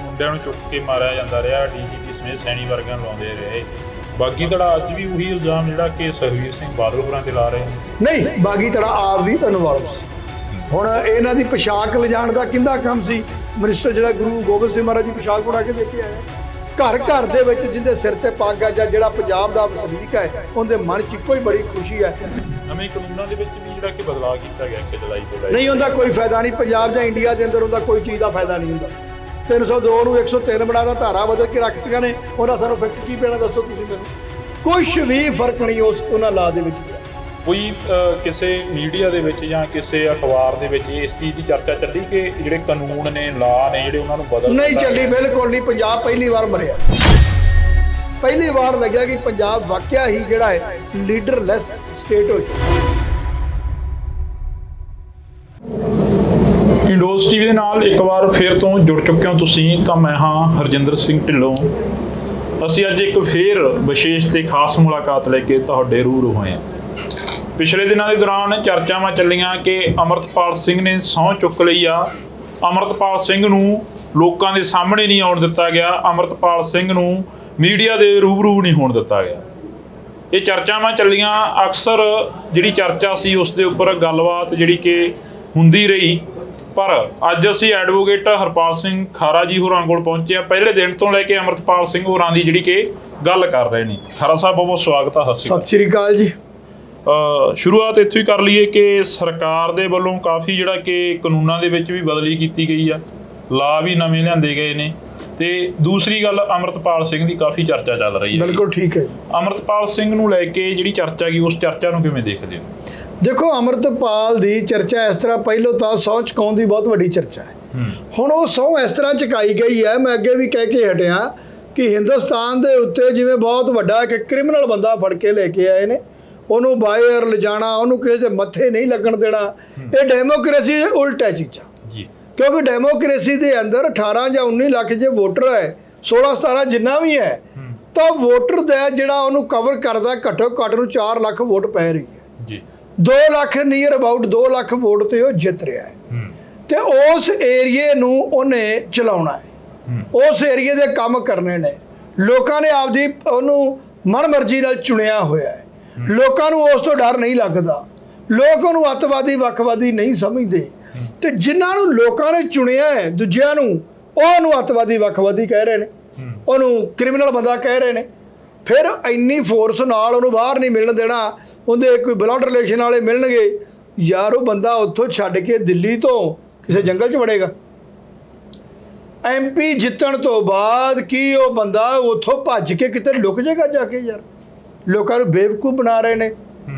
ਮੁੰਡਿਆਂ ਨੂੰ ਚੁੱਕ ਕੇ ਮਾਰਿਆ ਜਾਂਦਾ ਰਿਹਾ, DGP ਸਮੇਤ ਸੈਣੀ ਵਰਗਾਂ ਨੂੰ ਲਾਉਂਦੇ ਰਹੇ। ਬਾਗੀ ਧੜਾ ਅੱਜ ਵੀ ਉਹੀ ਇਲਜ਼ਾਮ ਜਿਹੜਾ ਕਿ ਸੁਖਬੀਰ ਸਿੰਘ ਬਾਦਲ ਹੋਰਾਂ ਤੇ ਲਾ ਰਹੇ ਨੇ। ਨਹੀਂ, ਬਾਗੀ ਧੜਾ ਆਪ ਵੀ ਇਨਵੋਲਵ ਸੀ। ਹੁਣ ਇਹਨਾਂ ਦੀ ਪੋਸ਼ਾਕ ਲਿਜਾਣ ਦਾ ਕਿੰਦਾ ਕੰਮ ਸੀ? ਮਿਨਿਸਟਰ ਜਿਹੜਾ ਗੁਰੂ ਗੋਬਿੰਦ ਸਿੰਘ ਮਹਾਰਾਜ ਦੀ ਪੋਸ਼ਾਕ ਬਣਾ ਕੇ ਦੇ ਕੇ ਆਇਆ। ਘਰ ਘਰ ਦੇ ਵਿੱਚ ਜਿਹਦੇ ਸਿਰ ਤੇ ਪੱਗ ਹੈ ਜਾਂ ਜਿਹੜਾ ਪੰਜਾਬ ਦਾ ਵਸਨੀਕ ਹੈ, ਉਹਦੇ ਮਨ 'ਚ ਇੱਕੋ ਹੀ ਬੜੀ ਖੁਸ਼ੀ ਹੈ। ਨਵੇਂ ਕਾਨੂੰਨਾਂ ਦੇ ਵਿੱਚ ਵੀ ਜਿਹੜਾ ਕਿ ਬਦਲਾਅ ਕੀਤਾ ਗਿਆ ਕਿ ਜੁਲਾਈ ਤੋਂ ਲੈ ਕੇ, ਨਹੀਂ, ਉਹਦਾ ਕੋਈ ਫਾਇਦਾ ਨਹੀਂ। ਪੰਜਾਬ ਜਾਂ ਇੰਡੀਆ ਦੇ ਅੰਦਰ ਉਹਦਾ ਕੋਈ ਚੀਜ਼ ਦਾ ਫਾਇਦਾ ਨਹੀਂ ਹੁੰਦਾ। 302 ਨੂੰ 103 ਬਣਾਦਾ, ਧਾਰਾ ਬਦਲ ਕੇ ਰੱਖਤੀਆਂ ਨੇ, ਉਹਨਾਂ ਸਾਨੂੰ ਇਫੈਕਟ ਕੀ ਪੈਣਾ ਦੱਸੋ ਤੁਸੀਂ ਮੈਨੂੰ? ਕੁਛ ਵੀ ਫਰਕ ਨਹੀਂ ਉਹਨਾਂ ਲਾ ਦੇ ਵਿੱਚ। ਕੋਈ ਕਿਸੇ ਮੀਡੀਆ ਦੇ ਵਿੱਚ ਜਾਂ ਕਿਸੇ ਅਖਬਾਰ ਦੇ ਵਿੱਚ ਇਸ ਚੀਜ਼ ਦੀ ਚਰਚਾ ਚੱਲੀ ਕਿ ਜਿਹੜੇ ਕਾਨੂੰਨ ਨੇ, ਲਾ ਨੇ ਜਿਹੜੇ, ਉਹਨਾਂ ਨੂੰ ਬਦਲ ਨਹੀਂ ਚੱਲੀ, ਬਿਲਕੁਲ ਨਹੀਂ। ਪੰਜਾਬ ਪਹਿਲੀ ਵਾਰ ਮਰਿਆ, ਪਹਿਲੀ ਵਾਰ ਲੱਗਿਆ ਕਿ ਪੰਜਾਬ ਵਾਕਿਆ ਹੀ ਜਿਹੜਾ ਹੈ ਲੀਡਰਲੈਸ ਸਟੇਟ ਹੋ ਚੁੱਕਾ। ਇੰਡੋਜ਼ TV ਦੇ ਨਾਲ ਇੱਕ ਵਾਰ ਫਿਰ ਤੋਂ ਜੁੜ ਚੁੱਕੇ ਹੋ ਤੁਸੀਂ, ਤਾਂ ਮੈਂ ਹਾਂ ਹਰਜਿੰਦਰ ਸਿੰਘ ਢਿੱਲੋਂ। ਅਸੀਂ ਅੱਜ ਇੱਕ ਫੇਰ ਵਿਸ਼ੇਸ਼ ਤੇ ਖਾਸ ਮੁਲਾਕਾਤ ਲੈ ਕੇ ਤੁਹਾਡੇ ਰੂਬਰੂ ਹੋਏ ਹਾਂ। ਪਿਛਲੇ ਦਿਨਾਂ ਦੇ ਦੌਰਾਨ ਚਰਚਾਵਾਂ ਚੱਲੀਆਂ ਕਿ ਅਮਰਤਪਾਲ ਸਿੰਘ ਨੇ ਸਹੁੰ ਚੁੱਕ ਲਈ ਆ। ਅਮਰਤਪਾਲ ਸਿੰਘ ਨੂੰ ਲੋਕਾਂ ਦੇ ਸਾਹਮਣੇ ਨਹੀਂ ਆਉਣ ਦਿੱਤਾ ਗਿਆ, ਅਮਰਤਪਾਲ ਸਿੰਘ ਨੂੰ ਮੀਡੀਆ ਦੇ ਰੂਬਰੂ ਨਹੀਂ ਹੋਣ ਦਿੱਤਾ ਗਿਆ। ਇਹ ਚਰਚਾਵਾਂ ਚੱਲੀਆਂ। ਅਕਸਰ ਜਿਹੜੀ ਚਰਚਾ ਸੀ ਉਸ ਦੇ ਉੱਪਰ ਗੱਲਬਾਤ ਜਿਹੜੀ ਕਿ ਹੁੰਦੀ ਰਹੀ, ਪਰ ਅੱਜ ਅਸੀਂ ਐਡਵੋਕੇਟ ਹਰਪਾਲ ਸਿੰਘ ਖਾਰਾ ਜੀ ਹੋਰਾਂ ਕੋਲ ਪਹੁੰਚੇ ਹਾਂ। ਪਹਿਲੇ ਦਿਨ ਤੋਂ ਲੈ ਕੇ ਅਮਰਤਪਾਲ ਸਿੰਘ ਹੋਰਾਂ ਦੀ ਜਿਹੜੀ ਕਿ ਗੱਲ ਕਰ ਰਹੇ ਨੇ। ਖਾਰਾ ਸਾਹਿਬ ਬਹੁਤ ਬਹੁਤ ਸਵਾਗਤ ਹੈ। ਸਤਿ ਸ਼੍ਰੀ ਅਕਾਲ ਜੀ। ਸ਼ੁਰੂਆਤ ਇੱਥੋਂ ਹੀ ਕਰ ਲਈਏ ਕਿ ਸਰਕਾਰ ਦੇ ਵੱਲੋਂ ਕਾਫੀ ਜਿਹੜਾ ਕਿ ਕਾਨੂੰਨਾਂ ਦੇ ਵਿੱਚ ਵੀ ਬਦਲੀ ਕੀਤੀ ਗਈ ਆ, ਲਾ ਵੀ ਨਵੇਂ ਲਿਆਂਦੇ ਗਏ ਨੇ, ਤੇ ਦੂਸਰੀ ਗੱਲ ਅਮਰਤਪਾਲ ਸਿੰਘ ਦੀ ਕਾਫੀ ਚਰਚਾ ਚੱਲ ਰਹੀ ਹੈ। ਬਿਲਕੁਲ ਠੀਕ ਹੈ। ਅਮਰਤਪਾਲ ਸਿੰਘ ਨੂੰ ਲੈ ਕੇ ਜਿਹੜੀ ਚਰਚਾ ਗਈ, ਉਸ ਚਰਚਾ ਨੂੰ ਕਿਵੇਂ ਦੇਖਦੇ ਹੋ? ਦੇਖੋ, ਅਮਰਤਪਾਲ ਦੀ ਚਰਚਾ ਇਸ ਤਰ੍ਹਾਂ, ਪਹਿਲੋਂ ਤਾਂ ਸਹੁੰ ਚੁਕਾਉਣ ਦੀ ਬਹੁਤ ਵੱਡੀ ਚਰਚਾ ਹੈ। ਹੁਣ ਉਹ ਸਹੁੰ ਇਸ ਤਰ੍ਹਾਂ ਚੁਕਾਈ ਗਈ ਹੈ, ਮੈਂ ਅੱਗੇ ਵੀ ਕਹਿ ਕੇ ਹਟਿਆ ਕਿ ਹਿੰਦੁਸਤਾਨ ਦੇ ਉੱਤੇ ਜਿਵੇਂ ਬਹੁਤ ਵੱਡਾ ਇੱਕ ਕ੍ਰਿਮੀਨਲ ਬੰਦਾ ਫੜ ਕੇ ਲੈ ਕੇ ਆਏ ਨੇ, ਉਹਨੂੰ ਬਾਹਰ ਲਿਜਾਣਾ, ਉਹਨੂੰ ਕਿਸੇ ਦੇ ਮੱਥੇ ਨਹੀਂ ਲੱਗਣ ਦੇਣਾ, ਇਹ ਡੈਮੋਕ੍ਰੇਸੀ ਦੇ ਉਲਟ ਹੈ ਚੀਜ਼ਾਂ ਜੀ। ਕਿਉਂਕਿ ਡੈਮੋਕ੍ਰੇਸੀ ਦੇ ਅੰਦਰ 18 ਜਾਂ 19 ਲੱਖ ਜੇ ਵੋਟਰ ਹੈ, 16-17 ਜਿੰਨਾ ਵੀ ਹੈ, ਤਾਂ ਵੋਟਰ ਦਾ ਜਿਹੜਾ ਉਹਨੂੰ ਕਵਰ ਕਰਦਾ ਘੱਟੋ ਘੱਟ ਨੂੰ 4 ਲੱਖ ਵੋਟ ਪੈ ਰਹੀ ਹੈ ਜੀ। 2 lakh near about 2 lakh vote ਤੇ ਉਹ ਜਿੱਤ ਰਿਹਾ ਹੈ, ਤੇ ਉਸ ਏਰੀਏ ਨੂੰ ਉਹਨੇ ਚਲਾਉਣਾ ਹੈ। ਉਸ ਏਰੀਏ ਦੇ ਕੰਮ ਕਰਨੇ ਨੇ। ਲੋਕਾਂ ਨੇ ਆਪਦੀ ਉਹਨੂੰ ਮਨਮਰਜ਼ੀ ਨਾਲ ਚੁਣਿਆ ਹੋਇਆ ਹੈ। ਲੋਕਾਂ ਨੂੰ ਉਸ ਤੋਂ ਡਰ ਨਹੀਂ ਲੱਗਦਾ। ਲੋਕ ਉਹਨੂੰ ਅੱਤਵਾਦੀ ਵੱਖਵਾਦੀ ਨਹੀਂ ਸਮਝਦੇ, ਤੇ ਜਿਨ੍ਹਾਂ ਨੂੰ ਲੋਕਾਂ ਨੇ ਚੁਣਿਆ ਹੈ ਦੂਜਿਆਂ ਨੂੰ, ਉਹਨੂੰ ਅੱਤਵਾਦੀ ਵੱਖਵਾਦੀ ਕਹਿ ਰਹੇ ਨੇ, ਉਹਨੂੰ ਕ੍ਰਿਮੀਨਲ ਬੰਦਾ ਕਹਿ ਰਹੇ ਨੇ। ਫਿਰ ਇੰਨੀ ਫੋਰਸ ਨਾਲ ਉਹਨੂੰ ਬਾਹਰ ਨਹੀਂ ਮਿਲਣ ਦੇਣਾ। ਉਹਦੇ ਕੋਈ ਬਲੱਡ ਰਿਲੇਸ਼ਨ ਵਾਲੇ ਮਿਲਣਗੇ, ਯਾਰ ਉਹ ਬੰਦਾ ਉੱਥੋਂ ਛੱਡ ਕੇ ਦਿੱਲੀ ਤੋਂ ਕਿਸੇ ਜੰਗਲ 'ਚ ਵੜੇਗਾ। MP ਜਿੱਤਣ ਤੋਂ ਬਾਅਦ ਕੀ ਉਹ ਬੰਦਾ ਉੱਥੋਂ ਭੱਜ ਕੇ ਕਿਤੇ ਲੁਕ ਜਾਏਗਾ ਜਾ ਕੇ? ਯਾਰ ਲੋਕਾਂ ਨੂੰ ਬੇਵਕੂਫ ਬਣਾ ਰਹੇ ਨੇ,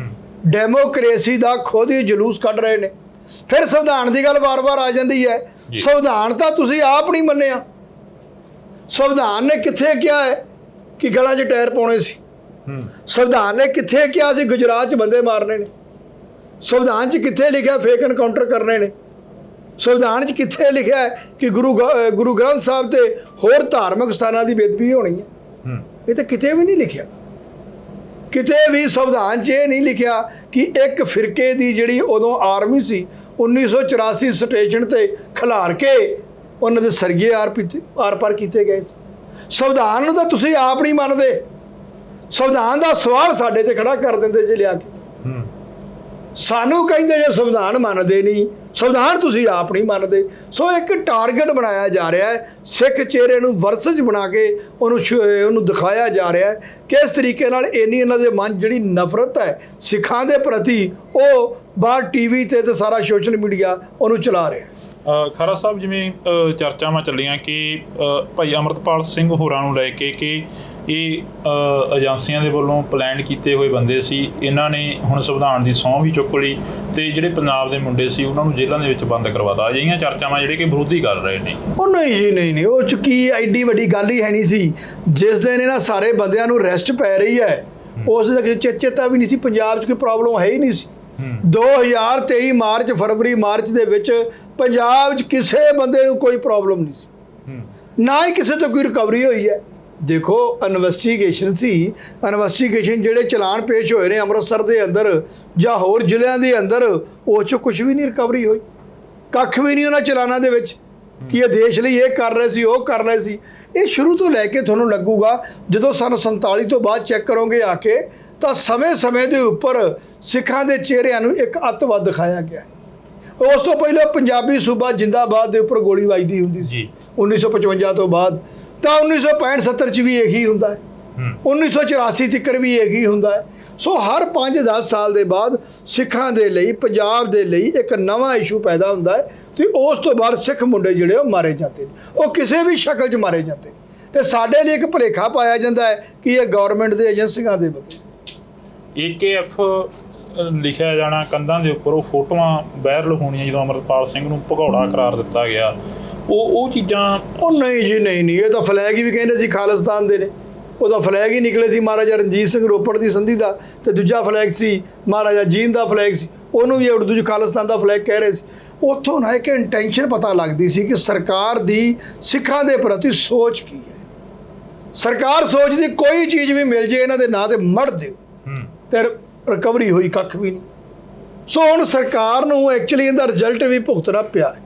ਡੈਮੋਕ੍ਰੇਸੀ ਦਾ ਖੁਦ ਹੀ ਜਲੂਸ ਕੱਢ ਰਹੇ ਨੇ। ਫਿਰ ਸੰਵਿਧਾਨ ਦੀ ਗੱਲ ਵਾਰ-ਵਾਰ ਆ ਜਾਂਦੀ ਹੈ। ਸੰਵਿਧਾਨ ਤਾਂ ਤੁਸੀਂ ਆਪ ਨਹੀਂ ਮੰਨਿਆ। ਸੰਵਿਧਾਨ ਨੇ ਕਿੱਥੇ ਕਿਹਾ ਹੈ ਕਿ ਗਲਾਂ 'ਚ ਟਾਇਰ ਪਾਉਣੇ ਸੀ? ਸੰਵਿਧਾਨ ਨੇ ਕਿੱਥੇ ਕਿਹਾ ਸੀ ਗੁਜਰਾਤ 'ਚ ਬੰਦੇ ਮਾਰਨੇ ਨੇ? ਸੰਵਿਧਾਨ 'ਚ ਕਿੱਥੇ ਲਿਖਿਆ ਫੇਕ ਐਨਕਾਊਂਟਰ ਕਰਨੇ ਨੇ? ਸੰਵਿਧਾਨ 'ਚ ਕਿੱਥੇ ਲਿਖਿਆ ਹੈ ਕਿ ਗੁਰੂ ਗ੍ਰੰਥ ਸਾਹਿਬ ਤੇ ਹੋਰ ਧਾਰਮਿਕ ਸਥਾਨਾਂ ਦੀ ਬੇਅਦਬੀ ਹੋਣੀ ਹੈ? ਇਹ ਤਾਂ ਕਿਤੇ ਵੀ ਨਹੀਂ ਲਿਖਿਆ। ਕਿਤੇ ਵੀ ਸੰਵਿਧਾਨ 'ਚ ਇਹ ਨਹੀਂ ਲਿਖਿਆ ਕਿ ਇੱਕ ਫਿਰਕੇ ਦੀ ਜਿਹੜੀ ਉਦੋਂ ਆਰਮੀ ਸੀ 1984 ਸਟੇਸ਼ਨ ਤੇ ਖਿਲਾਰ ਕੇ ਉਹਨਾਂ ਦੇ ਸਰਗੇ ਆਰ ਪਾਰ ਕੀਤੇ ਗਏ। ਸੰਵਿਧਾਨ ਨੂੰ ਤਾਂ ਤੁਸੀਂ ਆਪ ਨਹੀਂ ਮੰਨਦੇ। ਸੰਵਿਧਾਨ ਦਾ ਸਵਾਲ ਸਾਡੇ ਤੇ ਖੜਾ ਕਰ ਦਿੰਦੇ ਜੇ ਲਿਆ ਕੇ। ਸਾਨੂੰ ਕਹਿੰਦੇ ਜੇ ਸੰਵਿਧਾਨ ਮੰਨਦੇ ਨਹੀਂ, ਸੰਵਿਧਾਨ ਤੁਸੀਂ ਆਪ ਨਹੀਂ ਮੰਨਦੇ। ਸੋ ਇੱਕ ਟਾਰਗੇਟ ਬਣਾਇਆ ਜਾ ਰਿਹਾ ਹੈ, ਸਿੱਖ ਚਿਹਰੇ ਨੂੰ ਵਰਸਜ ਬਣਾ ਕੇ ਉਹਨੂੰ ਦਿਖਾਇਆ ਜਾ ਰਿਹਾ ਹੈ। ਕਿਸ ਤਰੀਕੇ ਨਾਲ ਇੰਨੀ ਇਹਨਾਂ ਦੇ ਮਨ ਜਿਹੜੀ ਨਫ਼ਰਤ ਹੈ ਸਿੱਖਾਂ ਦੇ ਪ੍ਰਤੀ, ਉਹ ਬਾਹਰ TV ਤੇ ਸਾਰਾ ਸੋਸ਼ਲ ਮੀਡੀਆ ਉਹਨੂੰ ਚਲਾ ਰਿਹਾ। ਖਰਾ ਸਾਹਿਬ, ਜਿਵੇਂ ਚਰਚਾਵਾਂ ਚੱਲੀਆਂ ਕਿ ਭਾਈ ਅਮਰਤਪਾਲ ਸਿੰਘ ਹੋਰਾਂ ਨੂੰ ਲੈ ਕੇ ਕਿ ਇਹ ਏਜੰਸੀਆਂ ਦੇ ਵੱਲੋਂ ਪਲਾਨ ਕੀਤੇ ਹੋਏ ਬੰਦੇ ਸੀ, ਇਹਨਾਂ ਨੇ ਹੁਣ ਸੰਵਿਧਾਨ ਦੀ ਸਹੁੰ ਵੀ ਚੁੱਕ ਲਈ ਤੇ ਜਿਹੜੇ ਪੰਜਾਬ ਦੇ ਮੁੰਡੇ ਸੀ ਉਹਨਾਂ ਨੂੰ ਜੇਲ੍ਹਾਂ ਦੇ ਵਿੱਚ ਬੰਦ ਕਰਵਾਤਾ। ਅਜਿਹੀਆਂ ਚਰਚਾਵਾਂ ਜਿਹੜੇ ਕਿ ਵਿਰੋਧੀ ਕਰ ਰਹੇ ਨੇ। ਉਹ ਨਹੀਂ ਜੀ, ਨਹੀਂ, ਉਹ 'ਚ ਕੀ ਐਡੀ ਵੱਡੀ ਗੱਲ ਹੀ ਹੈ ਨਹੀਂ ਸੀ। ਜਿਸ ਦਿਨ ਇਹਨਾਂ ਸਾਰੇ ਬੰਦਿਆਂ ਨੂੰ ਅਰੈਸਟ ਪੈ ਰਹੀ ਹੈ ਉਸ ਦਾ ਕਿਸੇ ਚੇਤਾ ਵੀ ਨਹੀਂ ਸੀ। ਪੰਜਾਬ 'ਚ ਕੋਈ ਪ੍ਰੋਬਲਮ ਹੈ ਹੀ ਨਹੀਂ ਸੀ। 2023 ਫਰਵਰੀ ਮਾਰਚ ਦੇ ਵਿੱਚ ਪੰਜਾਬ 'ਚ ਕਿਸੇ ਬੰਦੇ ਨੂੰ ਕੋਈ ਪ੍ਰੋਬਲਮ ਨਹੀਂ ਸੀ, ਨਾ ਹੀ ਕਿਸੇ ਤੋਂ ਕੋਈ ਰਿਕਵਰੀ ਹੋਈ ਹੈ। ਦੇਖੋ, ਇਨਵੈਸਟੀਗੇਸ਼ਨ ਸੀ। ਇਨਵੈਸਟੀਗੇਸ਼ਨ ਜਿਹੜੇ ਚਲਾਨ ਪੇਸ਼ ਹੋਏ ਨੇ ਅੰਮ੍ਰਿਤਸਰ ਦੇ ਅੰਦਰ ਜਾਂ ਹੋਰ ਜ਼ਿਲ੍ਹਿਆਂ ਦੇ ਅੰਦਰ, ਉਹ 'ਚੋਂ ਕੁਛ ਵੀ ਨਹੀਂ ਰਿਕਵਰੀ ਹੋਈ। ਕੱਖ ਵੀ ਨਹੀਂ ਉਹਨਾਂ ਚਲਾਨਾਂ ਦੇ ਵਿੱਚ ਕਿ ਇਹ ਦੇਸ਼ ਲਈ ਇਹ ਕਰ ਰਹੇ ਸੀ, ਉਹ ਕਰ ਰਹੇ ਸੀ। ਇਹ ਸ਼ੁਰੂ ਤੋਂ ਲੈ ਕੇ ਤੁਹਾਨੂੰ ਲੱਗੂਗਾ, ਜਦੋਂ ਸਨ 47 ਤੋਂ ਬਾਅਦ ਚੈੱਕ ਕਰੋਗੇ ਆ ਕੇ, ਤਾਂ ਸਮੇਂ-ਸਮੇਂ ਦੇ ਉੱਪਰ ਸਿੱਖਾਂ ਦੇ ਚਿਹਰਿਆਂ ਨੂੰ ਇੱਕ ਅੱਤਵਾਦ ਦਿਖਾਇਆ ਗਿਆ। ਉਸ ਤੋਂ ਪਹਿਲਾਂ ਪੰਜਾਬੀ ਸੂਬਾ ਜਿੰਦਾਬਾਦ ਦੇ ਉੱਪਰ ਗੋਲੀ ਵੱਜਦੀ ਹੁੰਦੀ ਸੀ 1955 ਤੋਂ ਬਾਅਦ, ਤਾਂ 1965-70 'ਚ ਵੀ ਇਹੀ ਹੁੰਦਾ ਹੈ, 1984 ਤੱਕ ਵੀ ਇਹੀ ਹੁੰਦਾ ਹੈ। ਸੋ ਹਰ 5-10 ਸਾਲ ਦੇ ਬਾਅਦ ਸਿੱਖਾਂ ਦੇ ਲਈ, ਪੰਜਾਬ ਦੇ ਲਈ ਇੱਕ ਨਵਾਂ ਇਸ਼ੂ ਪੈਦਾ ਹੁੰਦਾ ਹੈ, ਤੇ ਉਸ ਤੋਂ ਬਾਅਦ ਸਿੱਖ ਮੁੰਡੇ ਜਿਹੜੇ ਉਹ ਮਾਰੇ ਜਾਂਦੇ ਨੇ, ਉਹ ਕਿਸੇ ਵੀ ਸ਼ਕਲ 'ਚ ਮਾਰੇ ਜਾਂਦੇ ਨੇ। ਤੇ ਸਾਡੇ ਲਈ ਇੱਕ ਭੁਲੇਖਾ ਪਾਇਆ ਜਾਂਦਾ ਹੈ ਕਿ ਇਹ ਗਵਰਨਮੈਂਟ ਦੇ ਏਜੰਸੀਆਂ ਦੇ ਬੰਦੇ। AKF ਲਿਖਿਆ ਜਾਣਾ ਕੰਧਾਂ ਦੇ ਉੱਪਰ, ਉਹ ਫੋਟੋਆਂ ਵਾਇਰਲ ਹੋਣੀਆਂ ਜਦੋਂ ਅਮਰਪਾਲ ਸਿੰਘ ਨੂੰ ਭਗੌੜਾ ਕਰਾਰ ਦਿੱਤਾ ਗਿਆ, ਉਹ ਚੀਜ਼ਾਂ। ਉਹ ਨਹੀਂ ਜੀ, ਨਹੀਂ, ਇਹ ਤਾਂ ਫਲੈਗ ਵੀ ਕਹਿੰਦੇ ਸੀ ਖਾਲਿਸਤਾਨ ਦੇ ਨੇ। ਉਹਦਾ ਫਲੈਗ ਹੀ ਨਿਕਲੇ ਸੀ ਮਹਾਰਾਜਾ ਰਣਜੀਤ ਸਿੰਘ ਰੋਪੜ ਦੀ ਸੰਧੀ ਦਾ, ਤੇ ਦੂਜਾ ਫਲੈਗ ਸੀ ਮਹਾਰਾਜਾ ਜੀਂਦ ਦਾ ਫਲੈਗ ਸੀ, ਉਹਨੂੰ ਵੀ ਉਰਦੂ 'ਚ ਖਾਲਿਸਤਾਨ ਦਾ ਫਲੈਗ ਕਹਿ ਰਹੇ ਸੀ। ਉੱਥੋਂ ਨਾ ਇੱਕ ਇੰਟੈਂਸ਼ਨ ਪਤਾ ਲੱਗਦੀ ਸੀ ਕਿ ਸਰਕਾਰ ਦੀ ਸਿੱਖਾਂ ਦੇ ਪ੍ਰਤੀ ਸੋਚ ਕੀ ਹੈ। ਸਰਕਾਰ ਸੋਚਦੀ ਕੋਈ ਚੀਜ਼ ਵੀ ਮਿਲ ਜੇ ਇਹਨਾਂ ਦੇ ਨਾਂ ਤੇ ਮੜ ਦਿਓ, ਤੇ ਰਿਕਵਰੀ ਹੋਈ ਕੱਖ ਵੀ ਨਹੀਂ। ਸੋ ਹੁਣ ਸਰਕਾਰ ਨੂੰ ਐਕਚੁਅਲੀ ਇਹਦਾ ਰਿਜ਼ਲਟ ਵੀ ਭੁਗਤਣਾ ਪਿਆ ਹੈ।